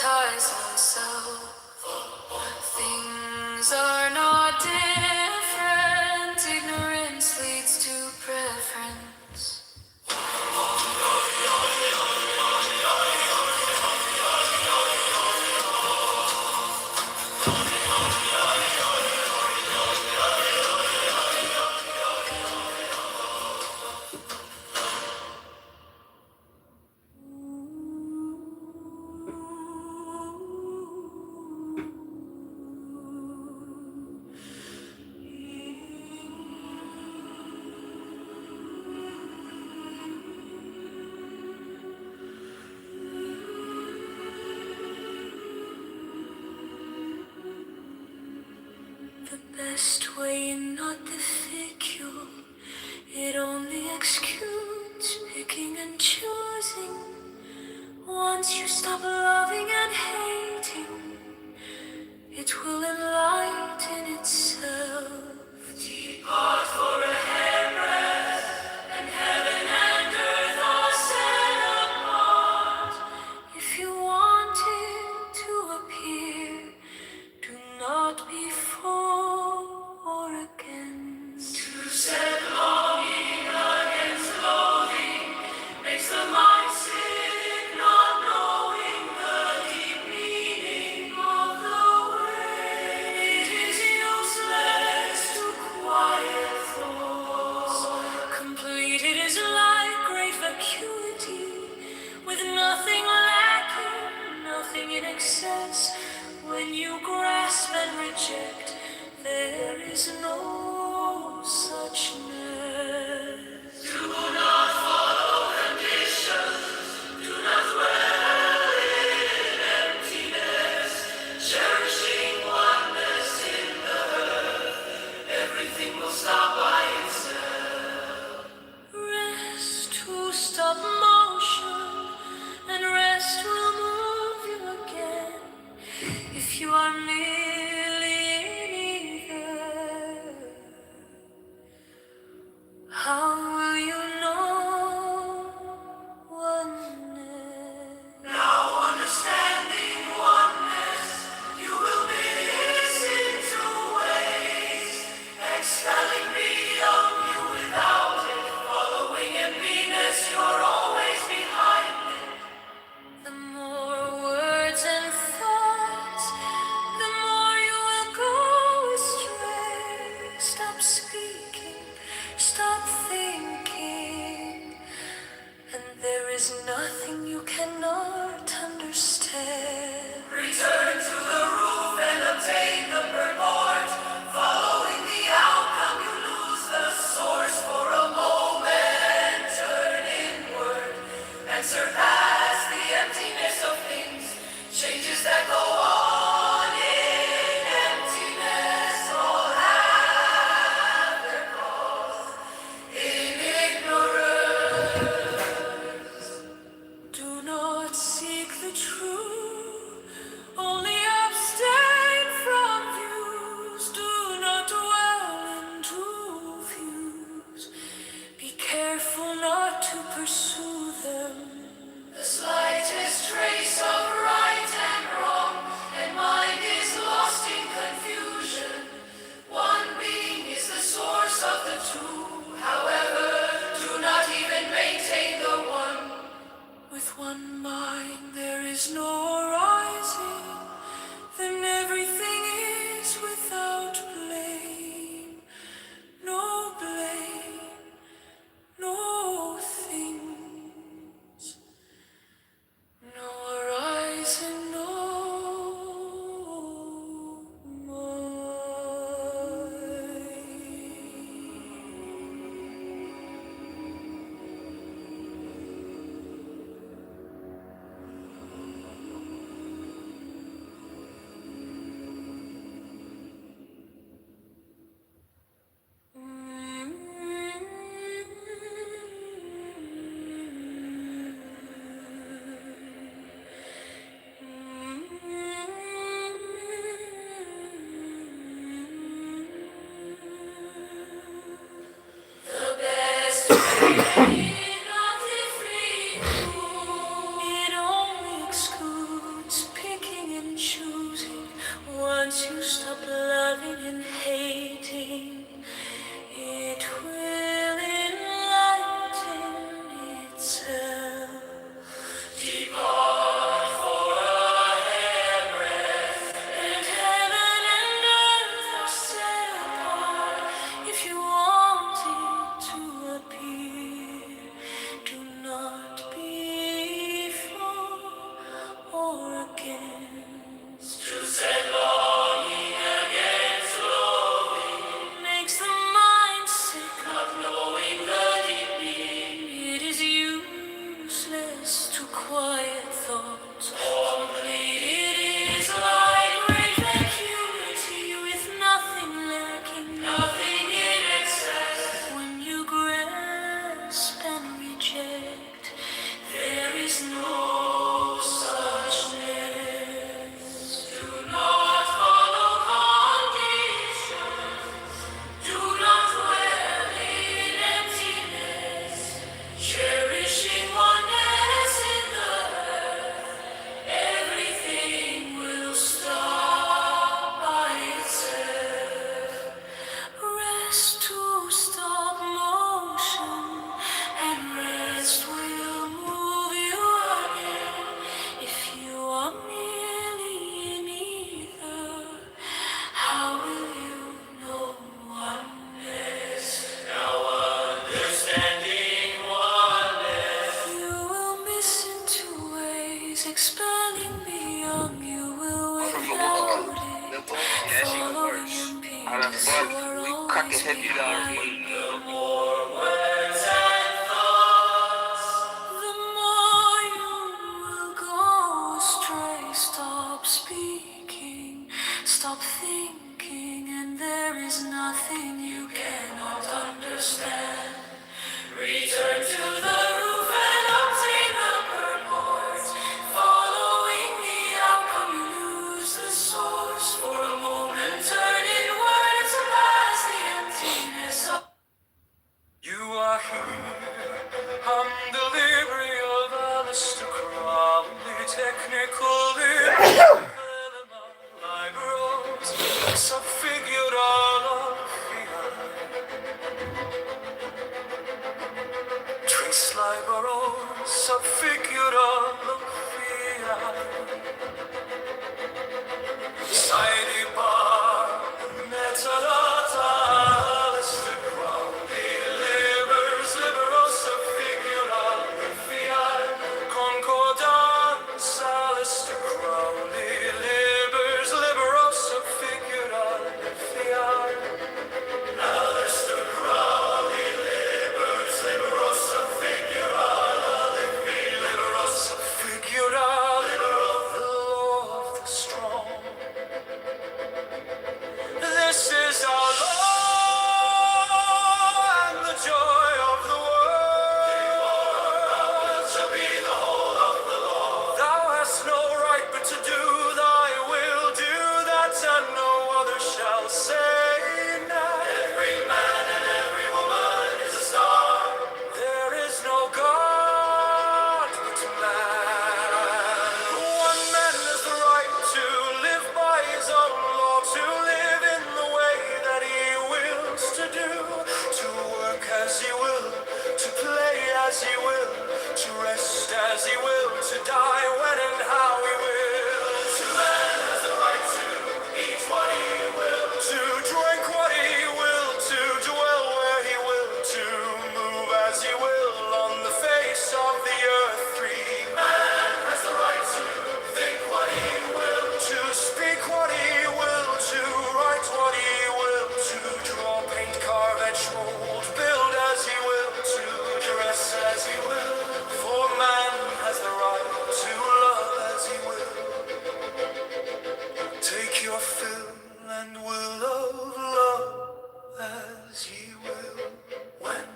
prioritize himself. Things are not different. Ignorance leads to preference. The best way not the figure, it only executes picking and choosing. Once you stop loving and hating, it will enlighten itself. Depart for a hairbreadth, and heaven and earth are set apart. If you want it to appear, do not be for or against. To set longing against loathing makes the mind sick, not knowing the deep meaning of the word. It is useless to quiet thoughts. Completed is like great vacuity, with nothing lacking, nothing in excess. When you grasp and reject, there is no suchness. Do not follow conditions, do not dwell in emptiness, cherishing oneness in the earth, everything will stop by itself. Rest to stop motion, and rest will move you again. If you are merely in either, how will you know oneness? Now understanding oneness, you will miss in two ways. Expelling beyond you without it, following emptiness, you're always behind it. The more words and thoughts, the more you will go astray. Stop speaking, stop thinking, and there is nothing you cannot understand. Return to the roof and obtain the purport. Following the outcome, you lose the source for a moment. Turn inward and surpass the emptiness of things. Changes that go on in emptiness all have their cause in ignorance. Do not seek the true, only abstain from views. Do not dwell in true views. Be careful not to pursue them. The slightest trace of right and wrong once you stop loving and hating, it will enlighten itself. Depart for a handbreadth, and heaven and earth are set apart. If you want it to appear, do not be for or against. To set longing against longing makes the mind sick, not knowing the deep meaning. It is useless to quiet thoughts. Complete it is like great vacuity with nothing lacking, nothing in excess. When you grasp and reject, there is no suchness. Do not follow conditions. Do not dwell in emptiness. Cherishing oneness in the earth, everything will stop by itself. Rest to stop motion, and rest will move you again. If you are merely in ether, how will you know oneness? Now understanding oneness, you will miss in two ways, expanding beyond. You will without it, following in peace. You are always behind. The more words and thoughts, the more you will go astray. Stop speaking, stop thinking, and there is nothing you cannot understand. Return to the roof and obtain the purport. Following the outcome, you lose the source. For a moment, turn inward to pass the emptiness of. You are here, I'm delivery of Alistair Crowley, technically liberals, subfigured all of Trace liberals, subfigured all of Society bar, metalata, Alistair Crowley, liberals, subfigured all of concordance, Alistair Crowley, liberals, subfigured all of Alistair Crowley, liberals, subfigured all of liberals, subfigured all the law of the strong. This is our law and the joy of the world. To be the whole of the law. Thou hast no right but to do thy will. Do that and no other shall say nay. Every man and every woman is a star. There is no God but man. One man has the right to live by his own law, to live in the way that he wills to do, to work as he will, to play as he will, to rest as he will, to die when and how he will. To man has the right to eat what he will, to drink what he will, to dwell where he will, to move as he will on the face of the earth. Free man has the right to think what he will, to speak what he will, to write what he will, to draw, paint, carve, etch, mold, build as he will, to dress as he will. For man has the right to love as he will. Take your fill and will of love as ye will. When,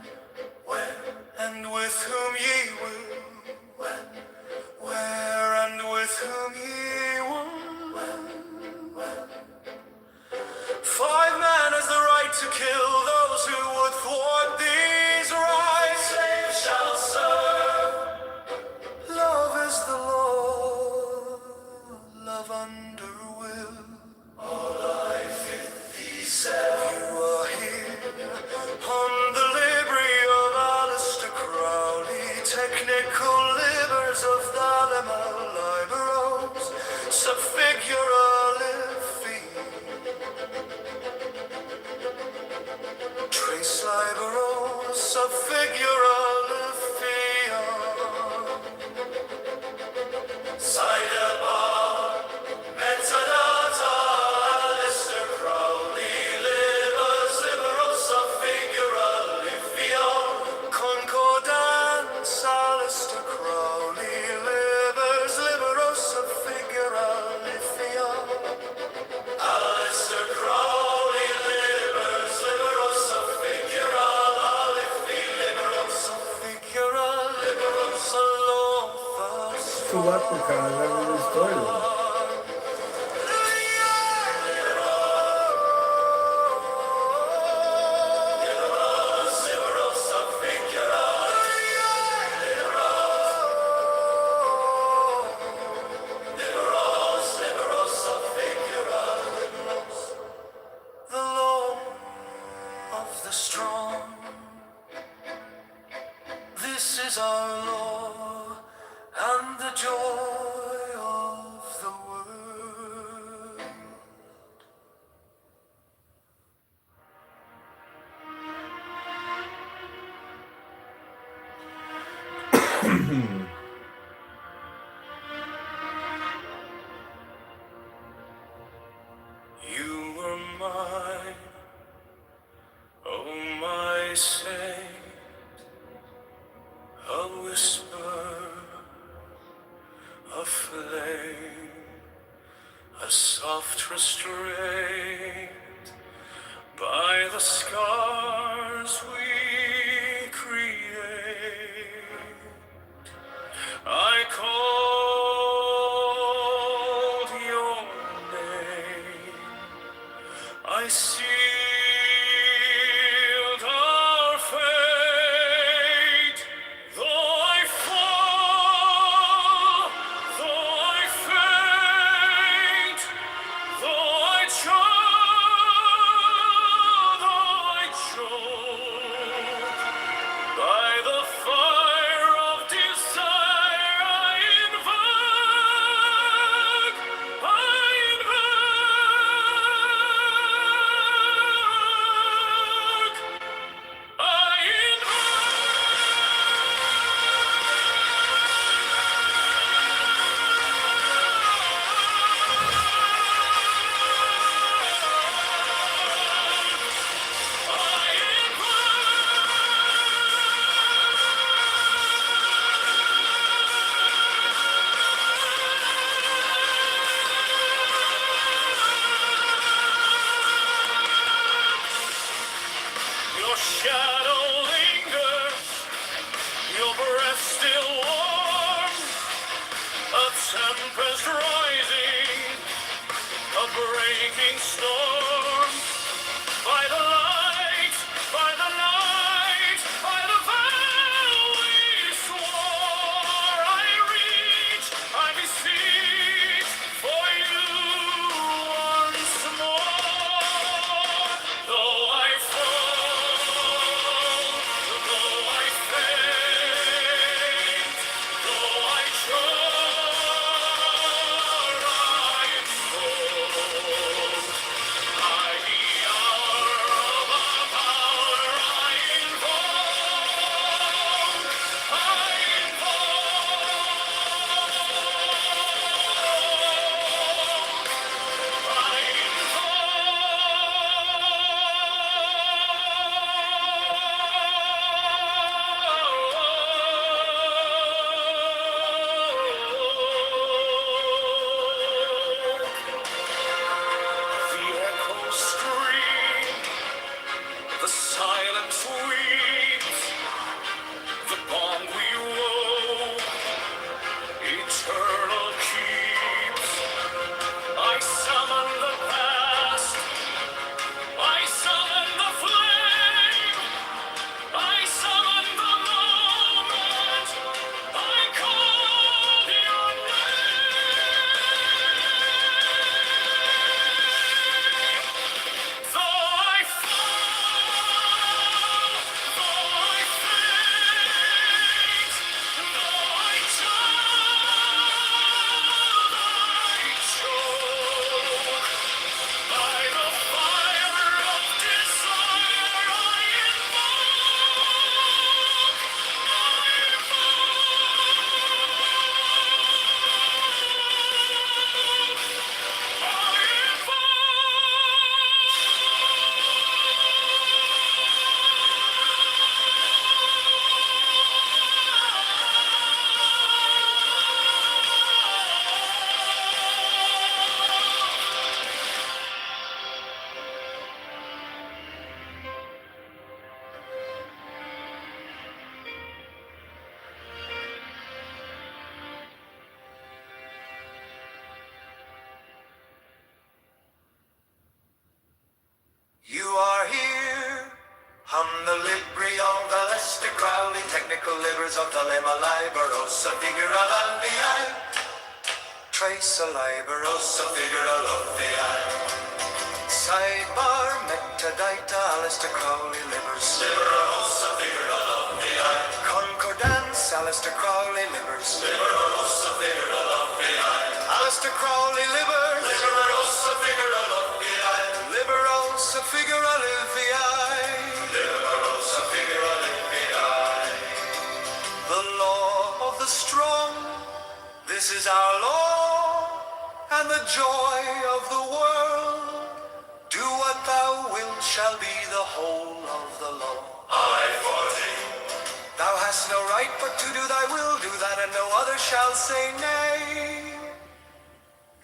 where, and with whom ye will. When, where, and with whom ye will. Five man has the right to kill those who would thwart these rights. Slaves shall serve. Love is the law, love under will. figuralifi, tres liberos of figuralifia, Sidebar, metadata, Alistair Crowley, libers, liberos of figuralifia, concordance, Alistair Crowley, libers, liberos of figuralifia, Alistair Crowley, libers, liberos of figuralifia, liberos of figuralifia, liberos alofas. Chulaco, cara, já viu a história? The law of the strong. This is our law and the joy of the world. You were mine, oh my saint, a whisper, a flame, a soft restraint by the scars we create. I called your name, I sealed our fate. Though I fall, though I faint, though I choke, by the fire of desire I invoke, I Your shadow lingers, your breath still warm, a tempest rising, a breaking storm. By the light, by the night, by the vow we swore, I reach, I beseech for you once more. Though I fall, though I faint, though I choke, I invoke, rosa figura l'alvia. Trace a liber, rosa figura l'alvia. Sidebar, metadata, Alistair Crowley, libers. Libera rosa figura l'alvia. Concordance, Alistair Crowley, libers. Libera rosa figura l'alvia. Alistair Crowley, libers. Libera rosa figura l'alvia. Libera rosa figura l'alvia. Libera rosa figura l'alvia. The law of the strong, this is our law, and the joy of the world. Do what thou wilt shall be the whole of the law. I-40. Thou hast no right but to do thy will, do that and no other shall say nay.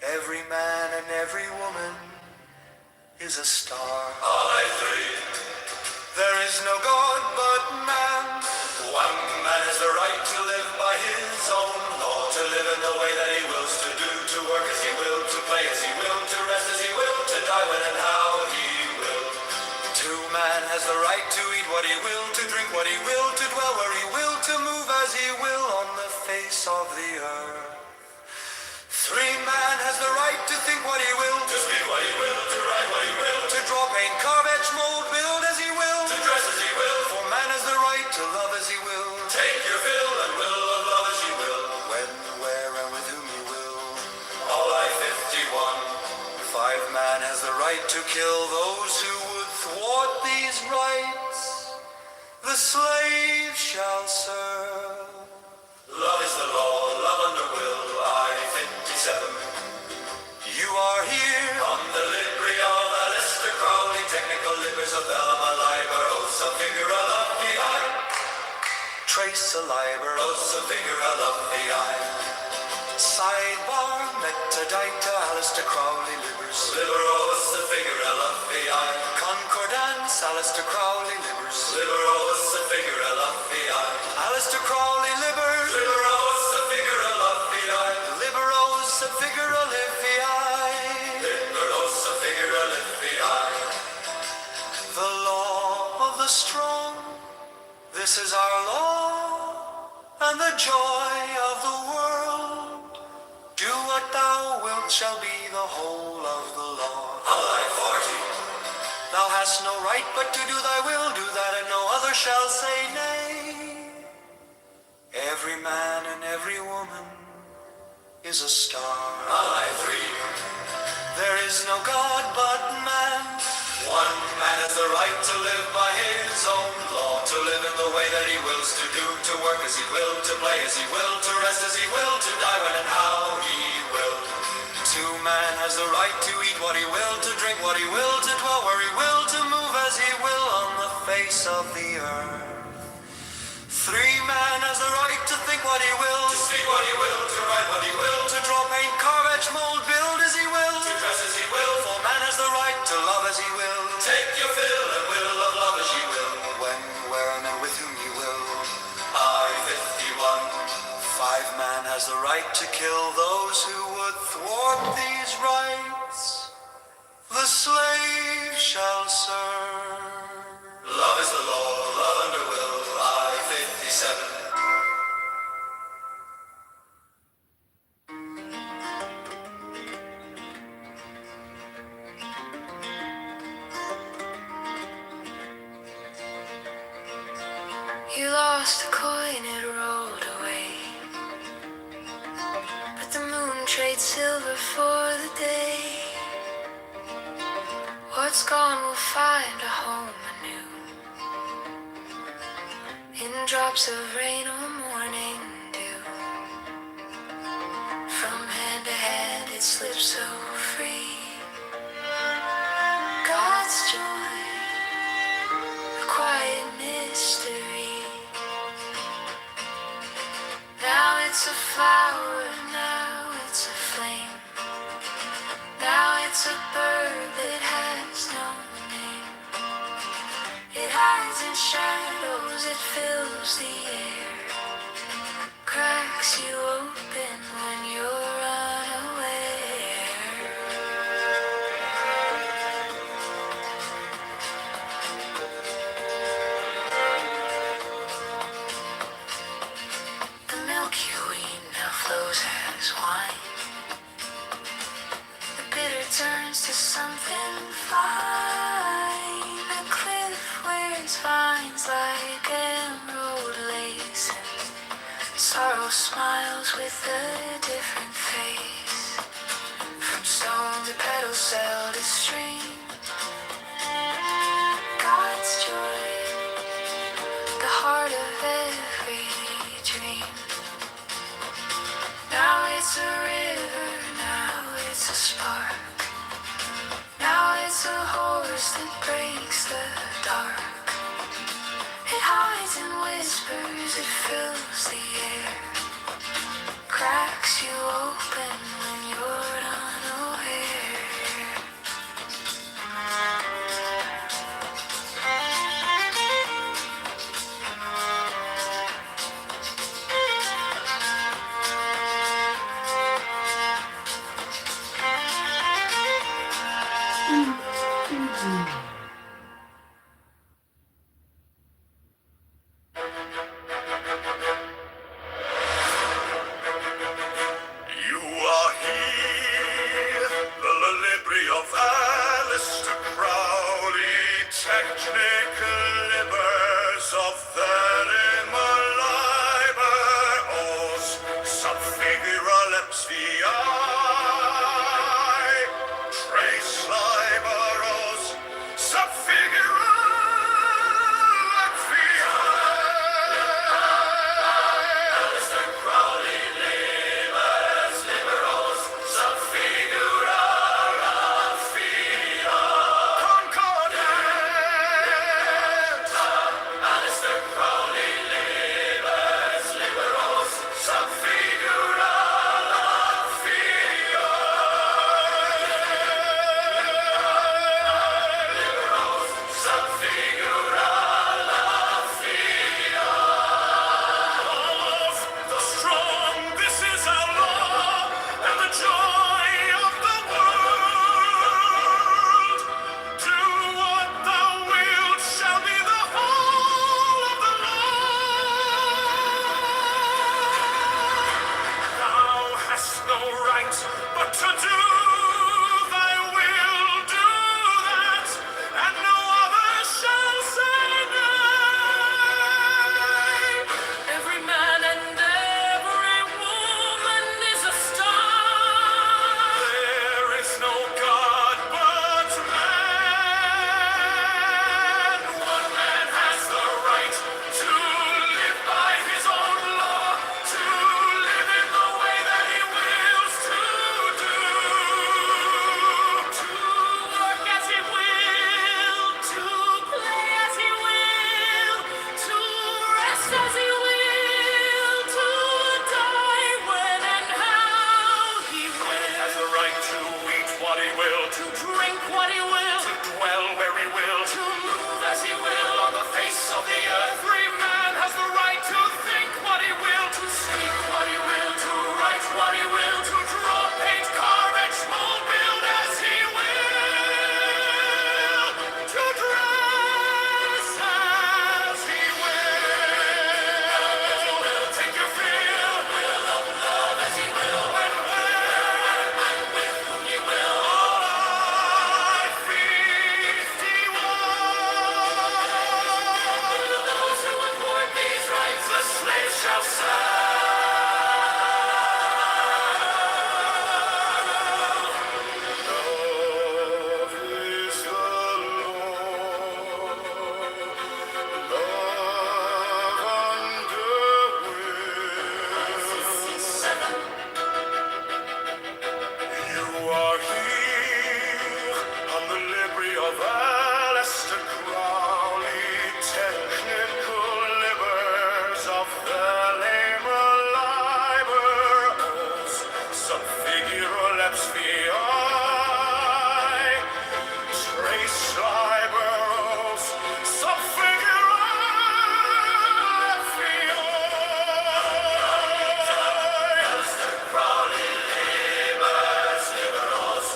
Every man and every woman is a star. I-3. There is no God but man. One man has the right to live by his own law, to live in the way that he wills, to do, to work as he will, to play as he will, to rest as he will, to die when and how he will. Man has the right to eat what he will, to drink what he will, to dwell where he will, to move as he will on the face of the earth. 3, man has the right to think what he will, to speak what he will, to write what he will, to draw, paint, carve, etch, mold, build as he will, to dress as he will. For man has the right to love as he will, take your fill and will of love as he will, when, where, and with whom he will. All I-51. 5, man has the right to kill those who would thwart these rights. The slave shall serve. Love is the law, love under will. I-57. You are here on the Libri of Alistair Crowley, technical libers of Velma Liber, Osa figura l'alvii. Trace a liber, Osa figura l'alvii. Sidebar, metadata, Alistair Crowley, libers. Liberosa figura l'alvii. Concordance, Alistair Crowley, libers. Liberosa figura l'alvii. Alistair Crowley, libers. Liberosa figura l'alvii. Liberosa figura l'alvii. Liberosa figura l'alvii. The law of the strong, this is our law, and the joy of the world. Do what thou wilt shall be the whole of the law. I-40. Thou hast no right but to do thy will, do that and no other shall say nay. Every man and every woman is a star. I-3. There is no God but man. One man has the right to live by his own law, to live in the way that he wills, to do, to work as he will, to play as he will, to rest as he will, to die when and how he will. 2, man has the right to eat what he will, to drink what he will, to dwell where he will, to move as he will on the face of the earth. 3, man has the right to think what he will, to speak what he will, to write what he will, to draw, paint, carve, etch, mold, build as he will, to dress as he will. For man has the right to love as he will, take your fill and will of love as ye will, when, where, and with whom ye will. I-51. 5, man has the right to kill those who would thwart these rights. The slave shall serve. Love is the law, love under will. I-57. You lost a coin, it rolled away, but the moon trades silver for the day. What's gone will find a home anew, in drops of rain or morning dew. From hand to hand it slips so free. God's joy, a quiet mystery. Now it's a flower, now it's a flame. Now it's a bird that has no name. It hides in shadows, it fills the air, cracks you open when you're unaware. The Milky Way turns to something fine. A cliff wears vines like emerald lace. Sorrow smiles with a different face. From stone to petal, cell to string. God's joy, the heart of every dream. Now it's a river, now it's a spark. Now it's a horse that breaks the dark. It hides and whispers, it fills the air. Cracks you open when you're unaware. You are here, the Libri of Alistair Crowley, technical libers of Thelema Liber, os subfigura lepsviae, trace liberos, subfigura lepsviae. Alistair Crowley, libers, liberos, subfigura lepsviae. Concordant. Alistair Crowley, libers, liberos, subfigura lepsviae. Liberos, subfigura lepsviae. Of the strong, this is our law, and the joy of the world. Do what thou wilt shall be the whole of the law. Thou hast no right but to do thy will, do that, and no other shall say nay. Every man and every woman is a star. There is no God but man. One man has the right to live by his own law, to live in the way that he wills to do, to work as he will, to play as he will, to rest as he will, to die when and how he will. Has the right to eat what he will, to drink what he will, to dwell where he will, to move as he will on the face of the earth. Every man has the right to think what he will, to speak what he will, to write what he will, to draw, paint, carve, etch, mold, build as he will, to dress as he will, take your fill, will of love as he will, when, where, and with whom he will. All I 51. Will those who import these rights, the slaves shall serve. Love is the Lord. Love under will. You are here on the Libri of Alistair Crowley, technical libers of Thelema Liber, os subfigura lepsviae, trace liberos, subfigura lepsviae. Alistair Crowley, libers, liberos,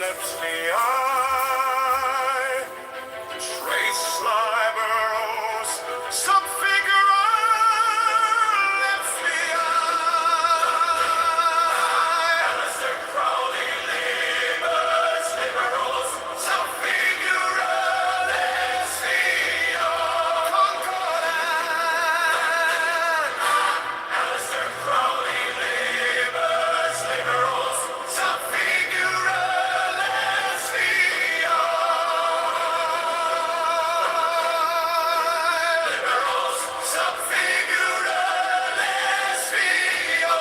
lifts the eye. Trace liberos, subfigura lifts the eye. Alistair Crowley, libers, liberals, subfigura lifts the eye. Concordat. Alistair Crowley, libers, liberals, subfigura lifts the liberals, subfigura lesbios.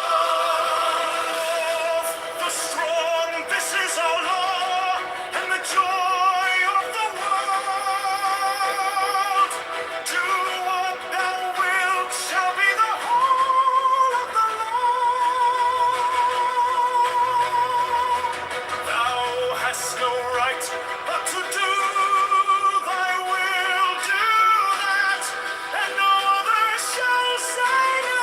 The strong, this is our law, and the joy of the world. Do what thou wilt shall be the whole of the law. Thou hast no right but to do thy will, do that, and no other shall say nay.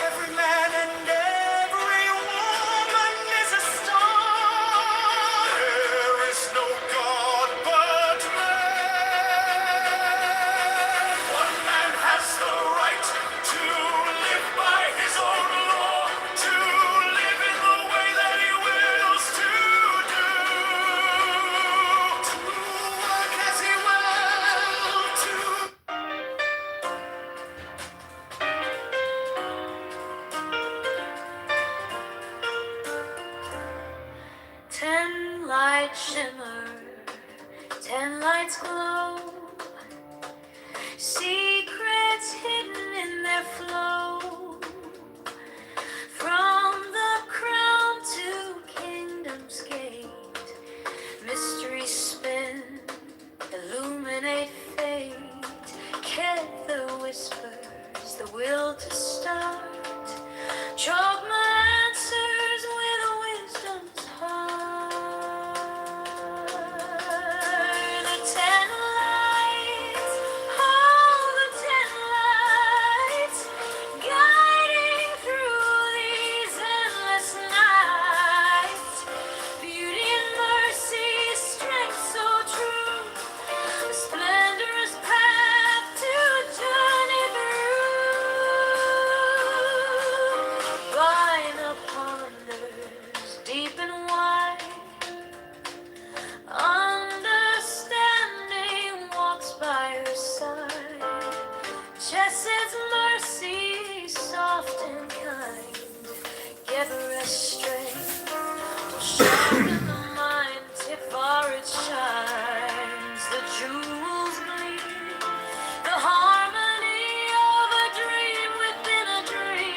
Every man and every woman is a star. There is no God but man. One man has the right to live by his own law, to live in the way that he wills to do, to work as he will, to 10 lights shimmer, 10 lights glow, secrets hidden in their flow. From the crown to kingdom's gate, mystery spin, illuminate fate. Get the whispers, the will to start. Chalk my answers with wisdom's heart. The 10 lights, oh, the 10 lights, guiding through these endless nights. Beauty and mercy, strength so true, a splendorous path to journey through. By the ponders, deep and wide, understanding walks by her side. Chessed's mercy, soft and kind, give her a strength, will sharpen the mind if far it shines. The jewels gleam, the harmony of a dream within a dream.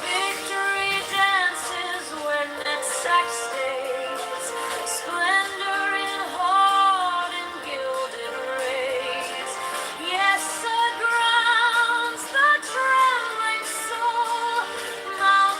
Victory dances when that sack stays, splendor in heart and gilded rays. Yes, grounds the trembling soul, Mount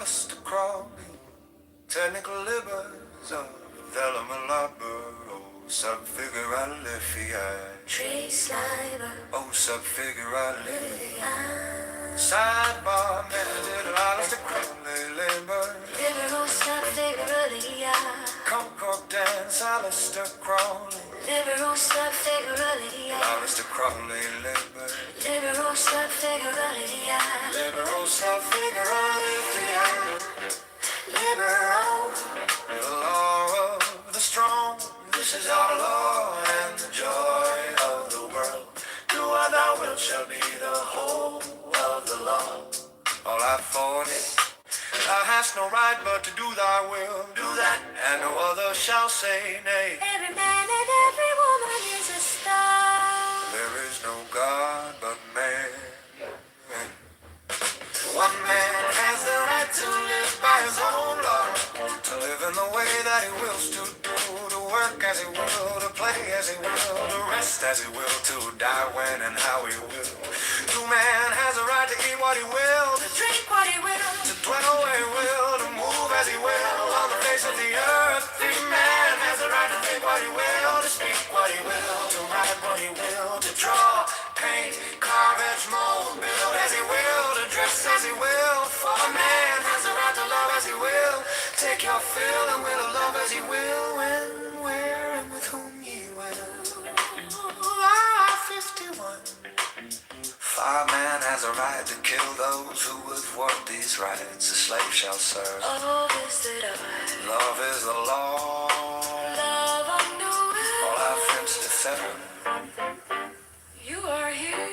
Alistair Crowley, technical libers of Velma Labro, subfiguralifier, Trace Liber, oh subfiguralifier. Sidebar, man, little Alistair Crowley, labor, Liberal Subfiguralia, Concord dance, Alistair Crowley, Liberal Subfiguralia, Alistair Crowley, labor, Liberal Subfiguralia, liberal subfiguralifier, Liberal. the law of the strong. This is our law and the joy of the world. Do what thou wilt shall be the whole of the law. All I thought is, thou hast no right but to do thy will. Do that, and no other shall say nay. Every man and every woman is a star. There is no God but man. One man has the right to live by his own law, to live in the way that he wills to do, to work as he will, to play as he will, to rest as he will, to die when and how he will. Two man has a right to eat what he will, To drink what he will, to dwell where he will, to move as he will on the face of the earth. Three man has a right to think what he will, to speak what he will, to write what he will, to draw, paint, carve, etch, mold, build as he will, to dress as he will. For a man has a right to love as he will, take your fill and will of love as he will, when, where, and with whom he will. Ah, 51. Fire man has a right to kill those who would thwart these rights. A slave shall serve. all is that I Love is the law. love on the All will. our friends to fetter. You are here.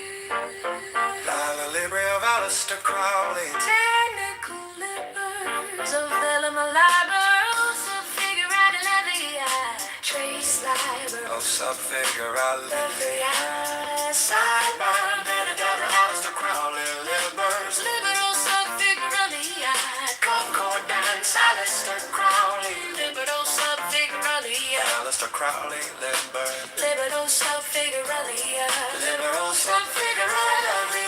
La Libre of Alistair Crowley. Technical libers of Velma Liber, Subfiguralia, Trace Liber, Oh, subfigurality. Sidebar, Alistair Crowley. Libers. Liberal Subfiguralia, Concord dance. Alistair Crowley. Liberal Subfiguralia, Alistair Crowley. Liber. Liberal Subfiguralia, Liberal subfigurality.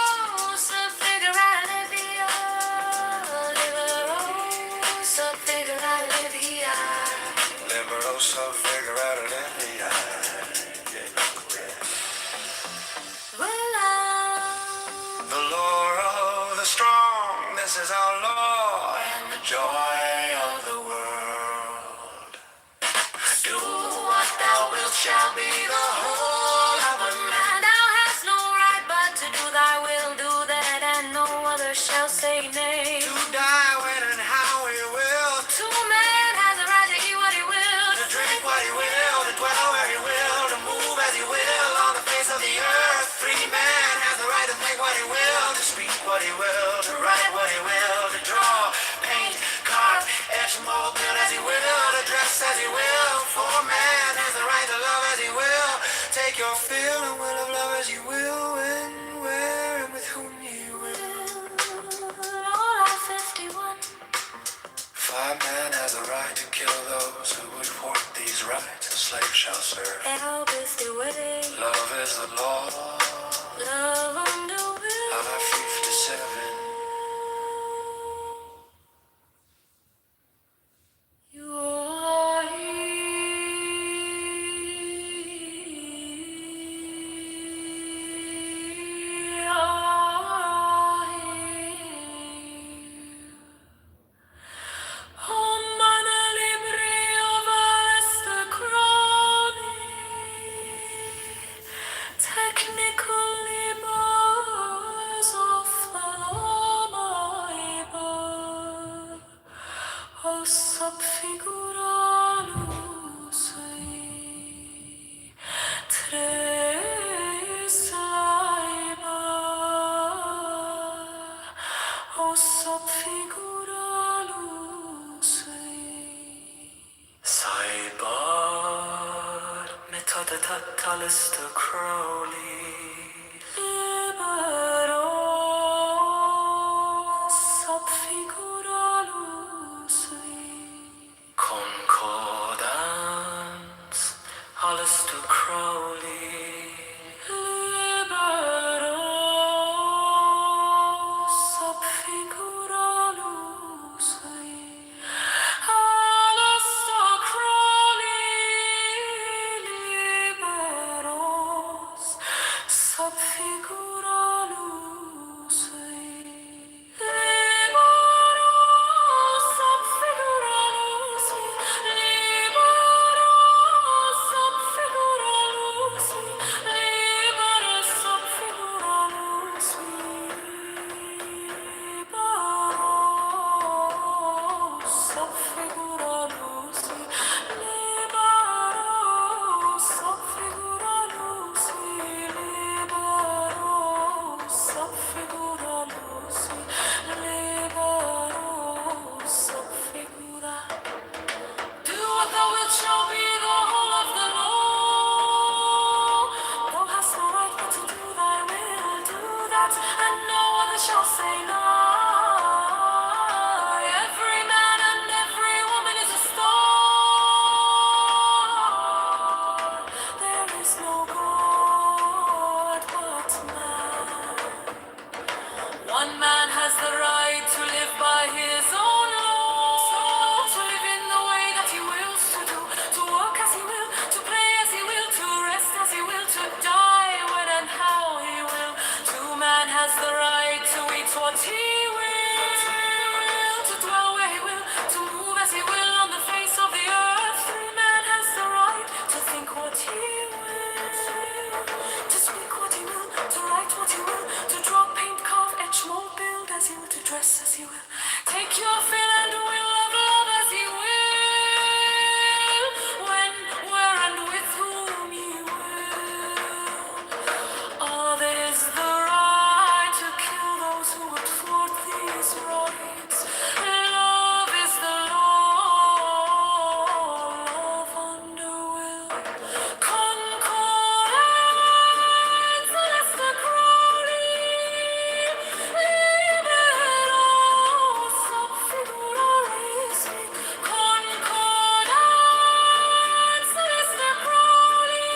Liberal Subfiguralia, Liberal Subfiguralia. Liberal subfigurality. The law of the strong, this is our law, and the joy of the world. Do what thou wilt shall be the whole of a man. Thou hast no right but to do thy will, do that, and no other shall say nay. To die when and how he will, To man has a right to eat what he will, to drink what he will, to dwell where he will, to move as he will on the face of the earth. Free man has the right to think what he will, to speak what he will, to write what he will, to draw, paint, carve, etch, mold, build as he will, to dress as he will. For man has the right to love as he will, take your fill and will of love as you will, when, where, and with whom you will. all are 51. Fire man has the right to kill those who would thwart these rights. A slave shall serve. Help is the way, Love is the law. love on the will. Our 57. You are Technical labors of the Bible, o subfiguralus tres liber, o subfiguralus Sidebar. Metadata Alistair Crowley. libero subfiguralus Concordance. Alistair Crowley. libero dress as he will. Take your fill and will of love as he will. When, where, and with whom he will. Others the right to kill those who would thwart these rights. Love is the law of underwill. Concordance, Lester Crowley. Libero sub figuraris. Concordance, Lester Crowley.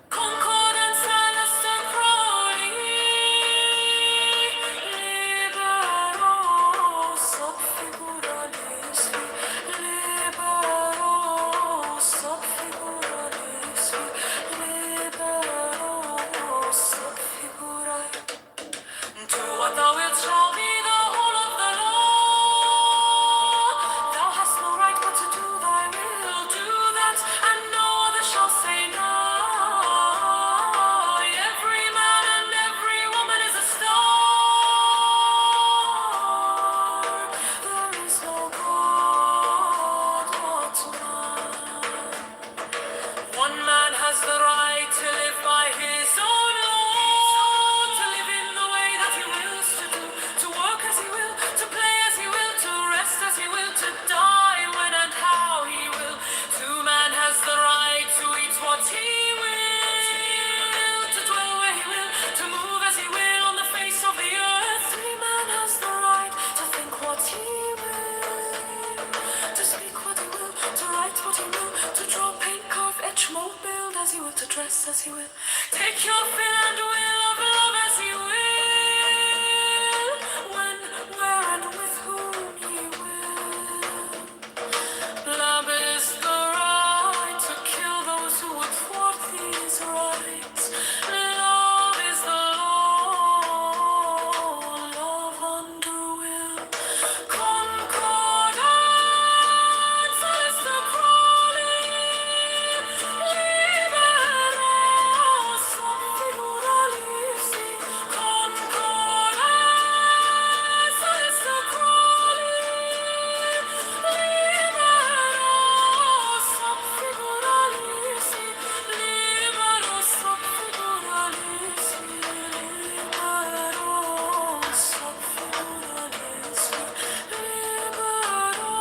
Concordance, Lester Crowley. Libero sub figuralis. Libero sub figuralis. Libero sub figuralis. Do what thou wilt shall be the whole of the law. Thou hast no right but to do thy will. Do that, and no other shall say no. Every man and every woman is a star. There is no God but one. One man has the right to live by his own law, to live in the way that he wills to do, to work as he will, to play as he will, to rest as he will, to die when and how he will. Two man has the right to eat what he will, to dwell where he will, to move as he will on the face of the earth. Three man has the right to think what he will, to speak what he will, to write what he will, to draw, paint, carve, etch, mold, build as he will, to dress as he will. Take your fill and will of love as he will. When, where, and with whom he will. Love is the right to kill those who would thwart these rights. Love is the law of underwill. Concordance, Lester Crowley. Libero sub figuralis. Concordance, Lester Crowley. Libero sub figuralis. Libero sub figuralis. Libero sub figuralis. Libero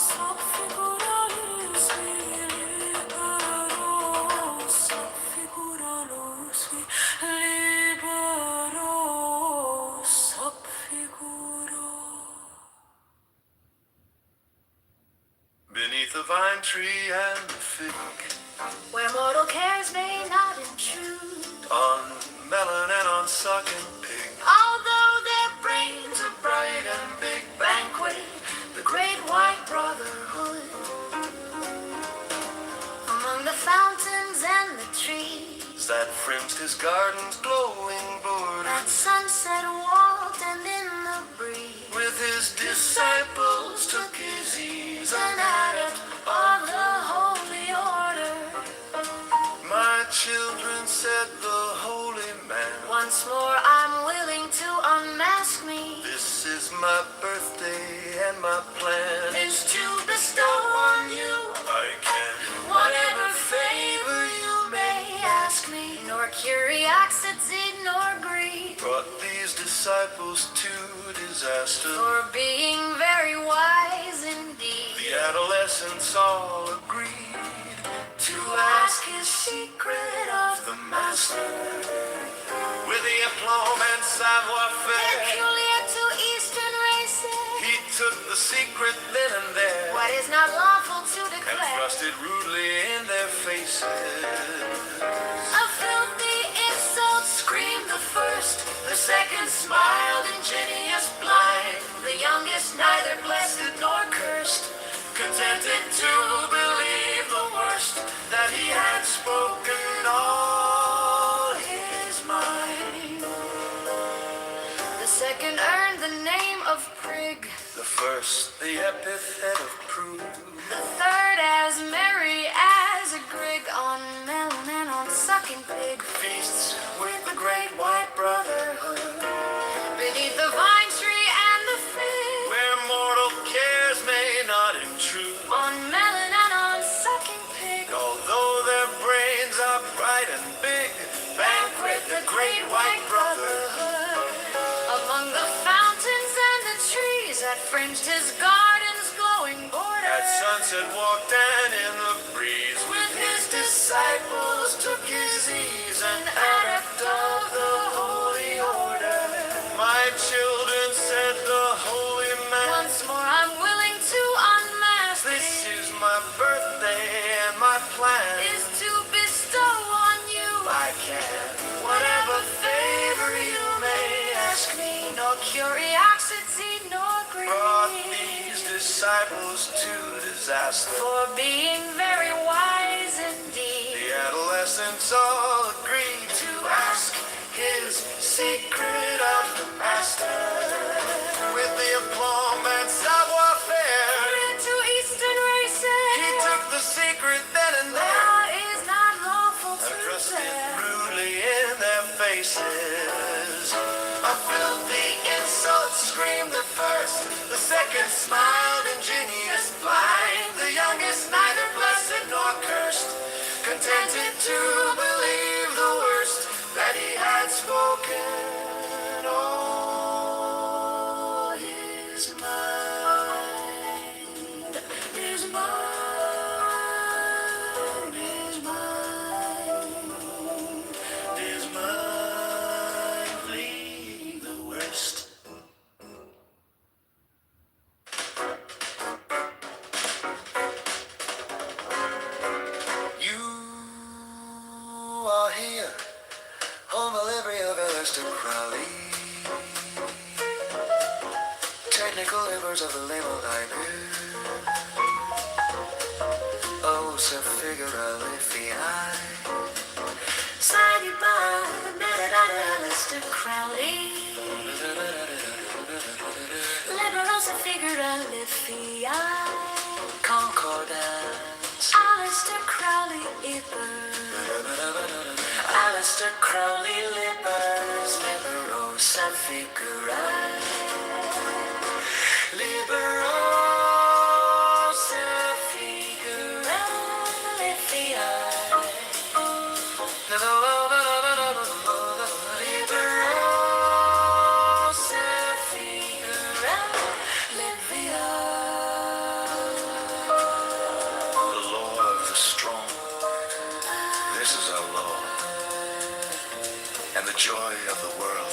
sub figuralis. Libero sub figuralis. Libero sub figuro. Beneath the vine tree and the fig, Where mortal cares may not intrude, on melon and on sucking pig, although their brains are bright and big, banquet the great white brotherhood. Among the fountains and the trees, that fringed his garden's glowing border, at sunset walked and in the breeze, with his disciples took his ease, an adept of the holy order. My children, said the holy man, Once more I'm willing to unmask me. this is my birthday and my plan Is to bestow on you I can. whatever favor you may ask me, nor curiosity nor greed, Brought these disciples to disaster. for being very wise indeed. The adolescents all agreed To ask his secret of the master with the aplomb and savoir-faire. peculiar to Eastern races, He took the secret then and there what is not lawful to and declare. thrust it rudely in their faces. A filthy insult screamed the first, the second smiled, ingenious, blind, the youngest neither blessed first, the epithet of prude. The third as merry as a grig on melon and on sucking pig. Feasts with the great white brotherhood, Beneath the vine tree and the fig. where mortal cares may not intrude. On melon and on sucking pig. Although their brains are bright and big, banquet the great white brotherhood. Among the fountains and the trees that fringed his garden's glowing border. At sunset walked and in the breeze with his disciples took his ease, an adept of the holy order. My children, said the holy man, Once more I'm willing to unmask this thee. is my birthday and my plan Is to bestow on you I can whatever favor you may ask me. nor curiosity nor Brought greed. these disciples to disaster. For being very wise indeed. The adolescents all agreed to ask his secret of the master. With the aplomb and savoir-faire, Into Eastern races. he took the secret then and there, Thou is not lawful to thrust it bear. rudely in their faces. A filthy insult screamed the first, the second smiled ingenious blind, the youngest neither blessed nor cursed, contented to believe the worst, that he had spoken all his mind. His mind, his mind, his mind, believe the worst. You are here, home delivery of Aleister Crowley. Technical labors of the label library. Oh, Sir Figurale Fi. Signed by Aleister Crowley. Liberosa Figurale Fi. Concordance. Aleister Crowley Ibber. Aleister Crowley Lippers. Liberosa Figurale. Liberosa Figurale Fi. Liberosa Figurale Fi. The law of the strong. This is our law. And the joy of the world.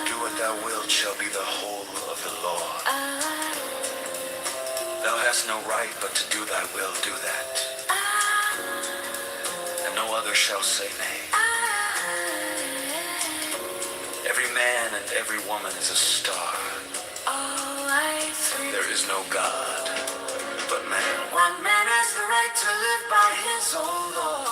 Do what thou wilt shall be the whole of the law. Thou hast no right but to do thy will, do that. And no other shall say nay. Every man and every woman is a star. There is no God but man. One man has the right to live by his own law.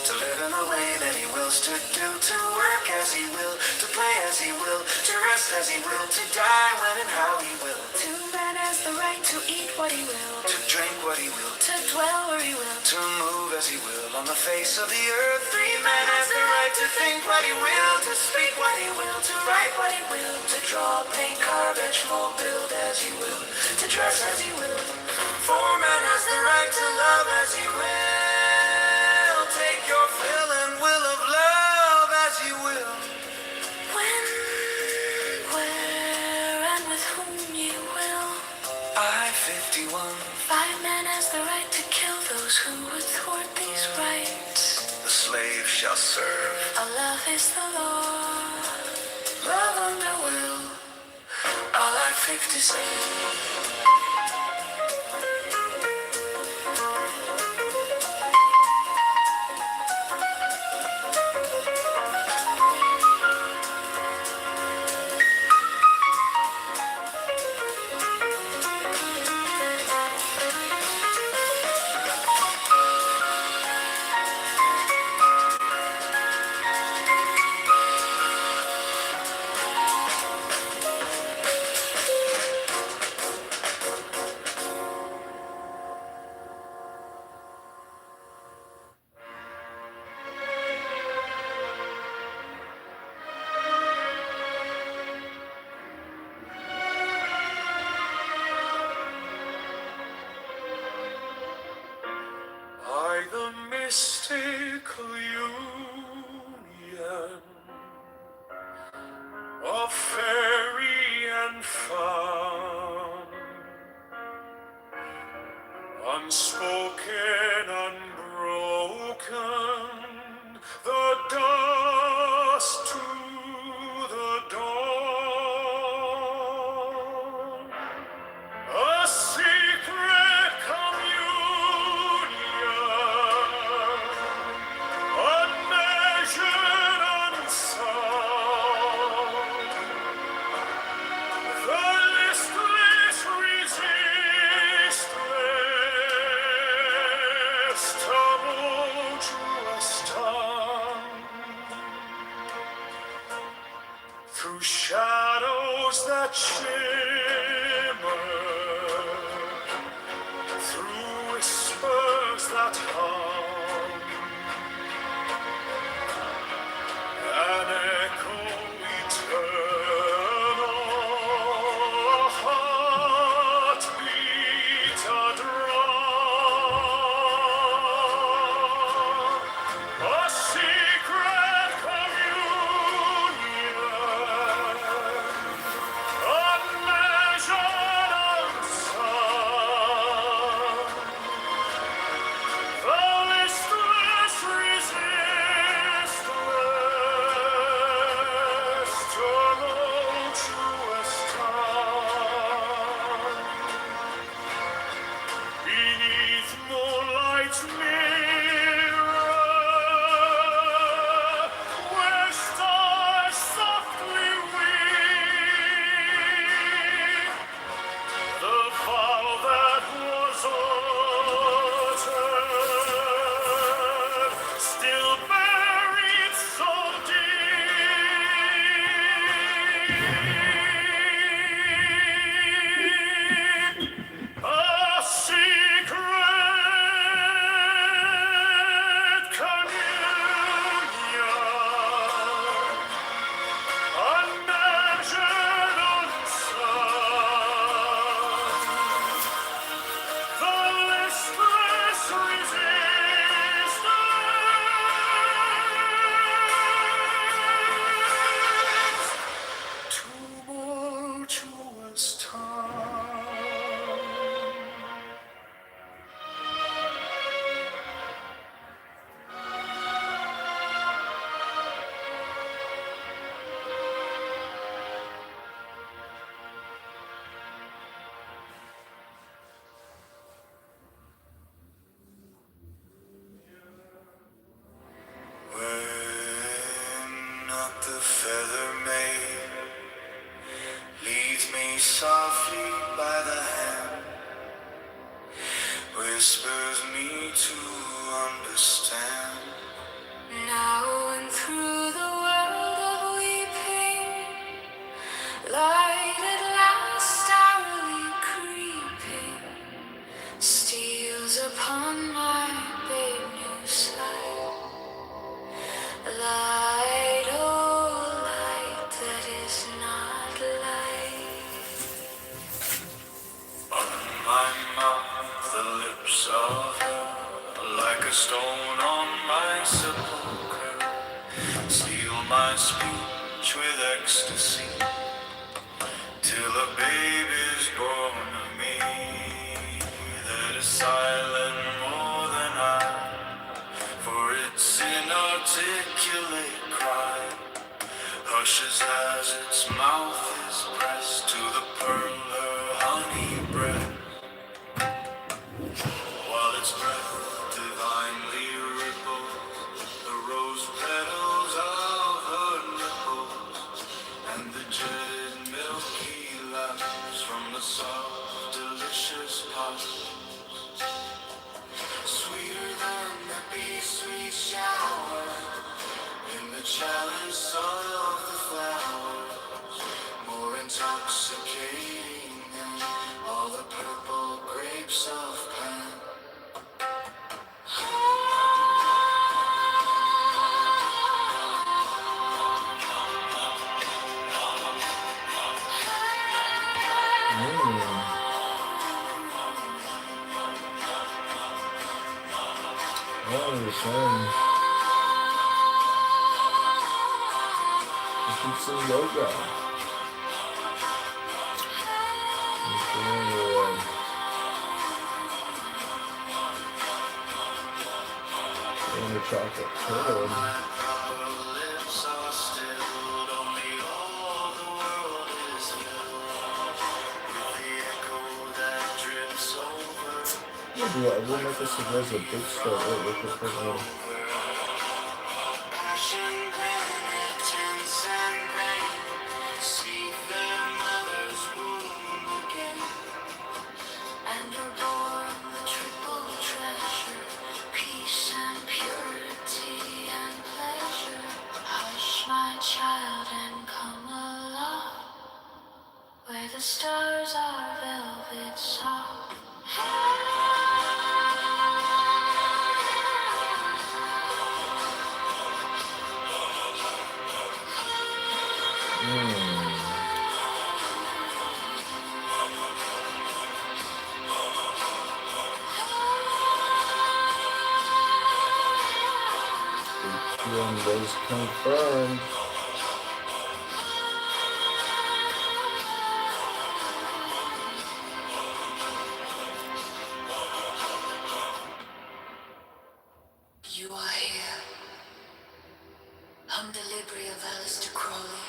To live in the way that he wills to do, to work as he will, to play as he will, to rest as he will, to die when and how he will, Two men has the right to eat what he will, to drink what he will, to dwell where he will, to move as he will on the face of the earth. Three men has the right to think what he will, to speak what he will, to write what he will, to draw, paint, carve, etch, mold, build as he will, to dress as he will. Four men has the right to love as he will. Take your fill and will of love as you will. when, where, and with whom you will. I-51. Five men has the right to kill those who would thwart these rights. The slave shall serve. Our love is the law. Love under will. All I-57. unspoken, unbroken, the dust to the dawn, a secret communion, unmeasured, unsound, the listless, resistless, tumultuous tongue, through shadows that shimmer, through whispers that hum, an echo eternal, a heartbeat, a drum, a secret communion, unmeasured, unsung, the listless, resistless, tumultuous tongue, beneath moonlight's mirror, where stars softly weep, the vow that was uttered, still buried so deep, a secret communion, unmeasured, unsung, the listless, resistless, tumultuous tongue. When not the feather maid leads me softly by the hand, whispers me to understand. Now and through the world of weeping, light at last hourly creeping, steals upon my babe new sight. Light, oh light that is not light. On my mouth, the lips of her, like a stone on my sepulchre, seal my speech with ecstasy, till a babe is born of me, that is silent more than I, for its inarticulate cry hushes as its mouth is pressed to the pearl her honey breath, while its breath divinely ripples the rose petals of her nipples, and the jetted milky laps from the soft delicious pot, sweeter than the sweet shower in the chalice of the flowers, more intoxicating than all the purple grapes of Pan. All of a sudden, I keep some yoga. chocolate turd. lips are stilled, only all the world is filled with the echo that drips over. Maybe I will make us a big start with the president. Passion, penitence, and pain seek their mother's womb again, And are born the triple treasure, peace and purity and pleasure. Hush, my child, and come along, where the stars are velvet soft. PM was confirmed. You are here. Hum delibri of Alistair Crowley.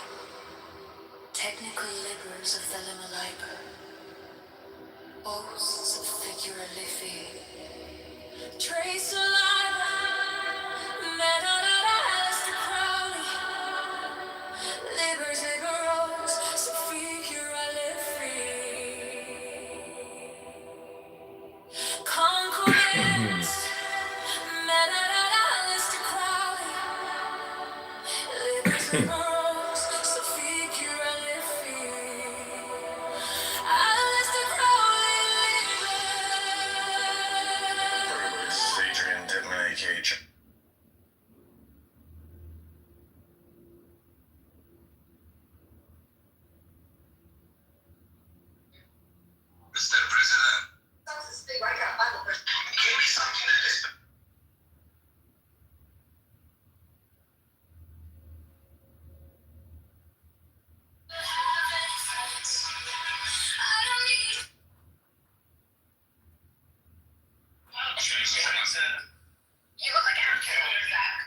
Technical libers of Thelema Liber. Oaths of Figura Liffey. Trace alive. Men on Alistair Crowley. Libers, liberos, so Figura Liffey. Concubines. Men on Alistair Crowley. Libers, liberos, so Figura Liffey. Alistair Crowley, This is Adrian Dipman, Cage. Mr. President, give me something that is. You look like Aaron Kitover, Zach.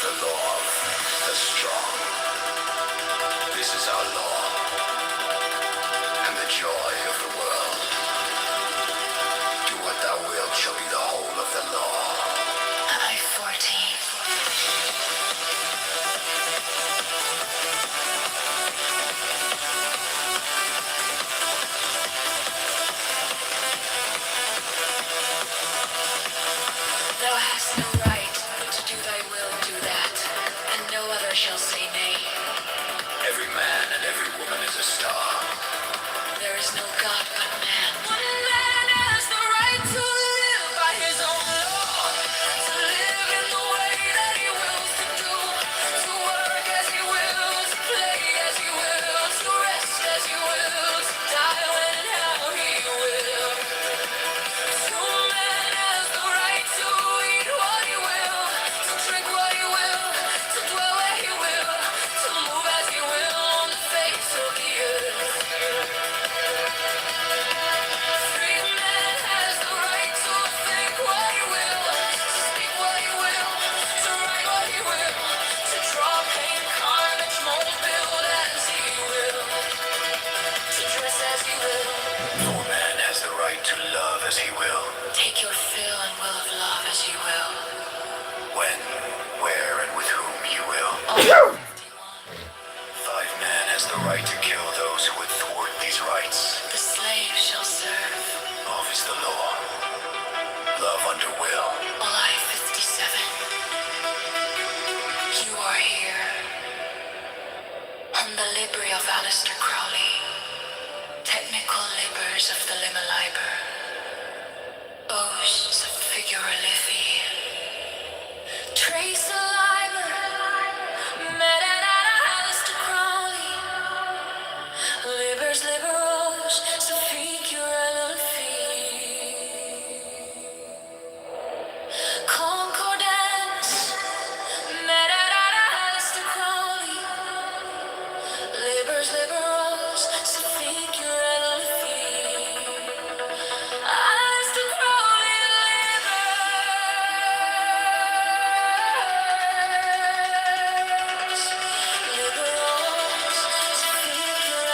The law of the strong. This is our law, and the joy of the world. Do what thou wilt shall be the whole of the law. I-14. Thou hast no right, but to do thy will do that, and no other shall say nay. Every man and every woman is a star. There is no God but man. One man has the right to live by his own law, to live in the way that he wills to do, to work as he wills, to play as he wills, to rest as he wills, to die when and how he will. No man has the right to eat what he will, to drink what he will, to dwell where he will. Five man has the right to kill those who would thwart these rights. The slave shall serve. Love is the law. Love under will. July 57. You are here. On the library of Aleister Crowley. Technical labours of the Lima Liber. Oaths of Figure Livi. Trace a liber. Met at Aleister Crowley. Libers liberos. So figure Livi. Concordance. Met at Aleister Crowley. Libers liberos. So figure Livi. Aleister Crowley libers. Liberals. So figure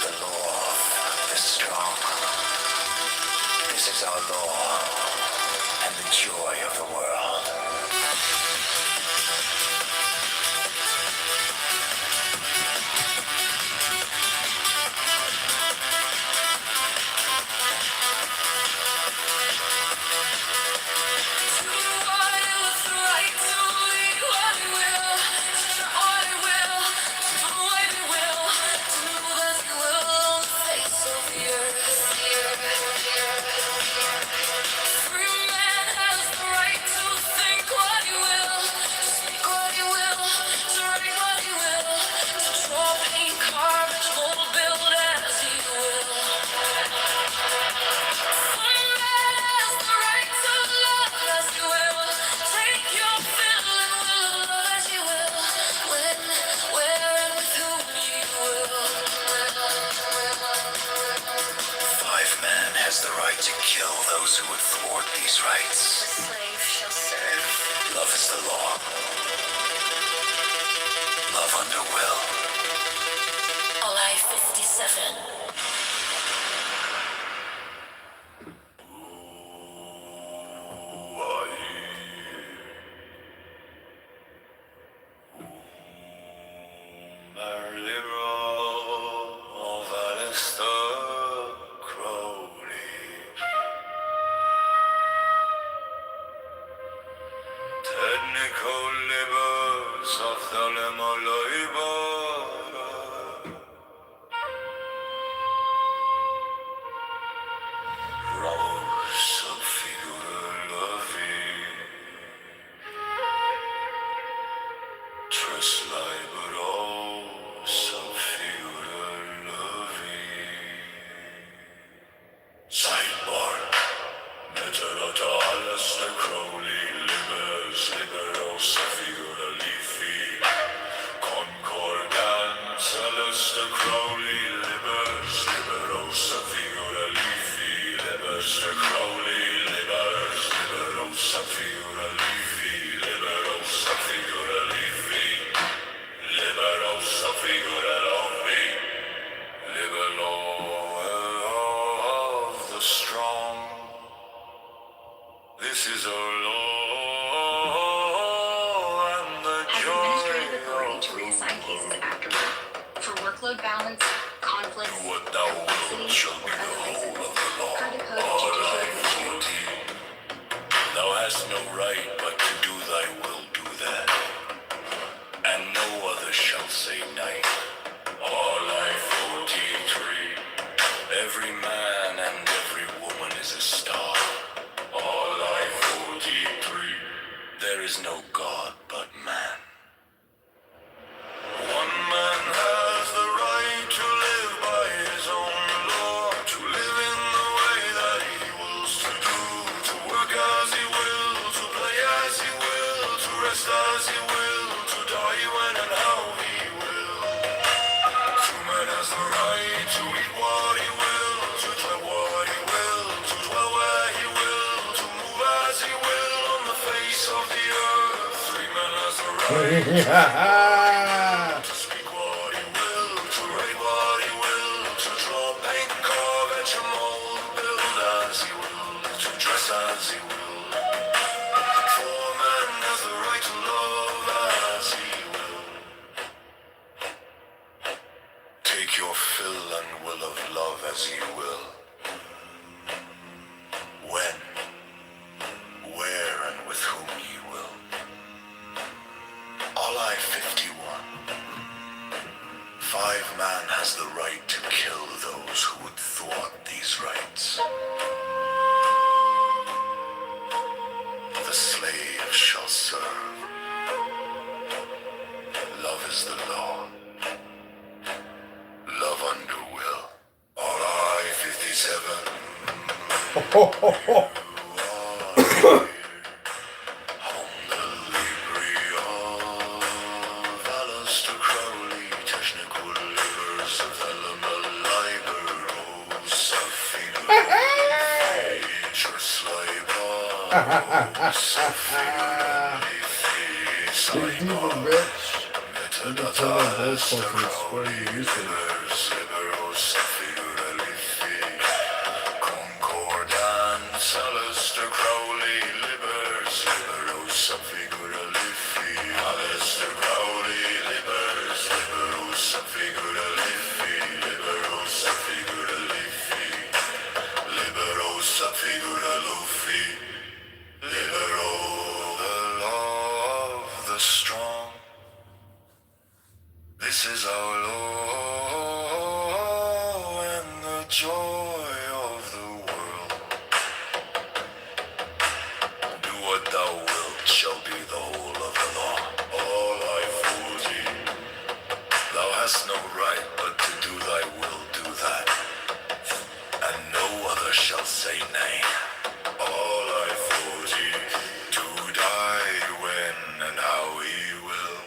The law of the strong. This is our law and the joy of the world. Five man has the right to kill those who would thwart these rights. The slave shall serve. Love is the law. Love under will. July 57. Technical labors of the Lima Liber. Rose of Figure Livi. Tres liberos of Figure Livi. Sidebar. Meterata Aleister Crowley libers liberos of Figure Livi. Concordance Aleister Crowley libers liberos of Figure Livi. Aleister Crowley libers liberos of Figure Livi. Liberos of Figure Livi. Liberos of Figure Livi. Libero of the strong. This is our law and the Has joy administrative authority to of reassign cases afterward for workload balance, conflicts, what thou wilt complexity, shall or be the other whole reasons. of the law. Per the Code of All Judicial thy Administration. guilty. Thou hast no right but to do thy will, do that, and no other shall say nay. All I 43. Every man and every woman is a star. All I 43. There is no God but man. One man has the right to live by his own law, to live in the way that he wills to do, to work as he will, to play as he will, to rest as he will, to die when and how he will. True man has the right to eat what he will, to drink what he will, to dwell where he will, to move as he will on the face of the earth. Three men has the right to speak what he will, to write what he will, to draw, paint, carve, etch, and mold, build as he will, to dress as he will. For man has the right to love as he will. Take your fill and will of love as ye will. When, where, and with whom ye will. All I 51. 5 man has the right to kill those who would thwart these rights. The slave shall serve. Love is the law. Love under will. All I 57. Home the libre of Alistair Crowley, technical labors of Elena Liber, Sophie, Trust These people rich. You can tell them both fucking square you used to. Concordance, Alistair Crowley, Libers, Liberos, Figura Liffy, Alistair Crowley, Libers, Liberos, Figura Liffy, Liberos, Figura Liffy, Liberos, Figura Luffy, Libero, the law of the strong. This is our law and the joy of the world. Do what thou wilt shall be the whole of the law. All I 40. Thou hast no right but to do thy will, do that, and no other shall say nay. All I 40. To die when and how he will.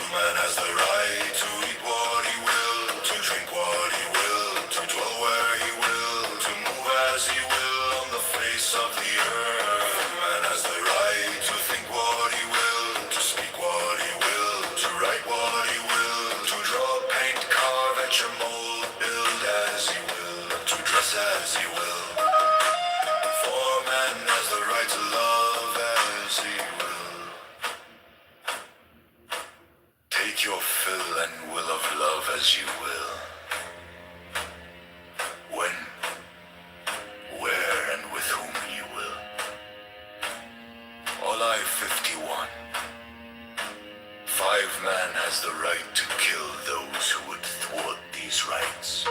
Man has the right to eat what he will, to drink what he will, to dwell where he will, to move as he will on the face of the earth. Man has the right to think what he will, to speak what he will, to write what he will, to draw, paint, carve, etch, and mold, build as he will, to dress as he will. For man has the right to love as he will. Take your fill and will of love as you will. When, where, and with whom you will. All I 51. 5 man has the right to kill those who would thwart these rights.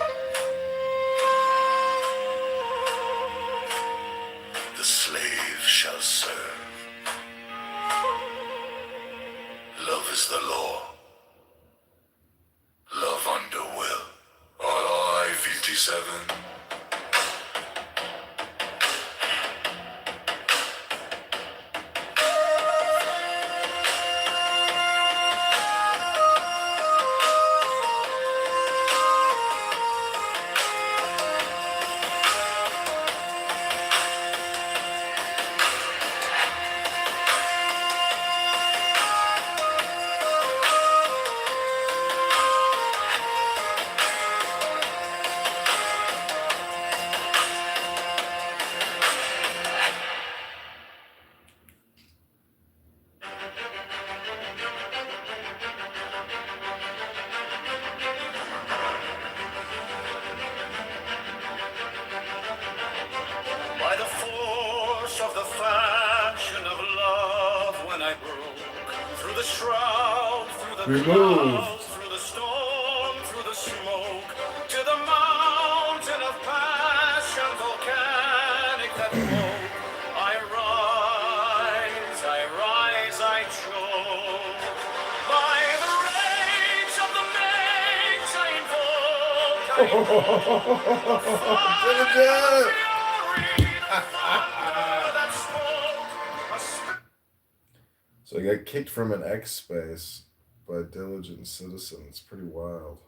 The slave shall serve. Love is the law. Love under will. All I 57. ghost of the fashion of love when I broke through the shroud, through the clouds, through the storm, through the smoke, to the mountain of passion volcanic that woke. I choke. By the rage of the maze I invoke, So I got kicked from an X space by a diligent citizen. It's pretty wild.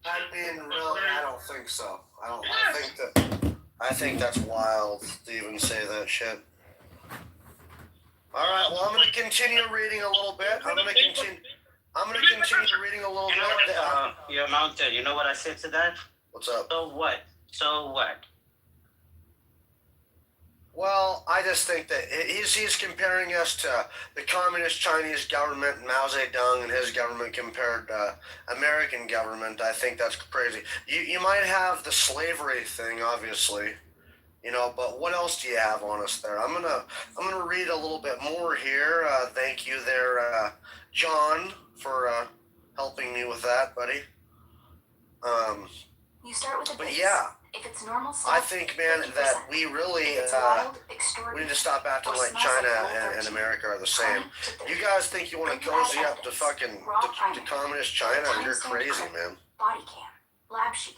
I mean, really, I don't think so. I think that's wild to even say that shit. All right, well, I'm going to continue reading a little bit. I'm going to continue reading a little bit. Your mountain, you know what I said to that? What's up? So what? So what? Well, I just think that he's comparing us to the communist Chinese government, Mao Zedong and his government compared to American government. I think that's crazy. You might have the slavery thing, obviously, you know, but what else do you have on us there? I'm gonna read a little bit more here. Thank you there, John, for helping me with that, buddy. You start with a But base. yeah. If it's normal stuff, I think, man, that we really we need to stop acting like China and America are the same. You guys think you want to cozy up to fucking to communist China? You're crazy, man. Body cam, lab sheet,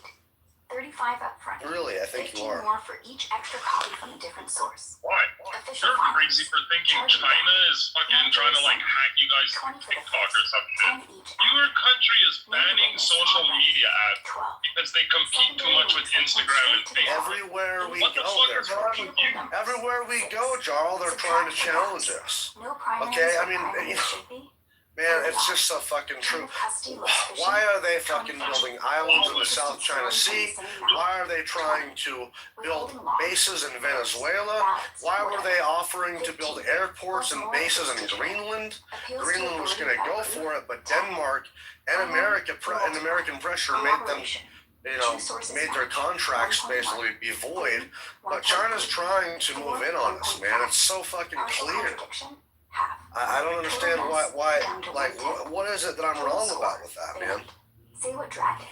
35 up front. Really, I think you 15 are. more for each extra copy from a different source. Why? Official You're findings. crazy for thinking China is fucking trying to like hack you guys on 20 for the TikTok or some shit. 10 each. Your country is banning social media ads 12. because they compete too much with Instagram and Facebook. Everywhere we What the go, fuck they're is wrong with you? everywhere we go, Jarl, they're trying to challenge us. No primaries Okay, I where mean, primaries you know, should be. Man, it's just so fucking true. Custody less fishing. Why are they fucking building islands in the South China Sea? Why are they trying to build bases in Venezuela? Why were they offering to build airports and bases in Greenland? Greenland was going to go for it, but Denmark and American pressure made them, you know, made their contracts basically be void. But China's trying to move in on us, man. It's so fucking clear. I don't understand why, like, what is it that I'm wrong about with that, man? Say what dragon.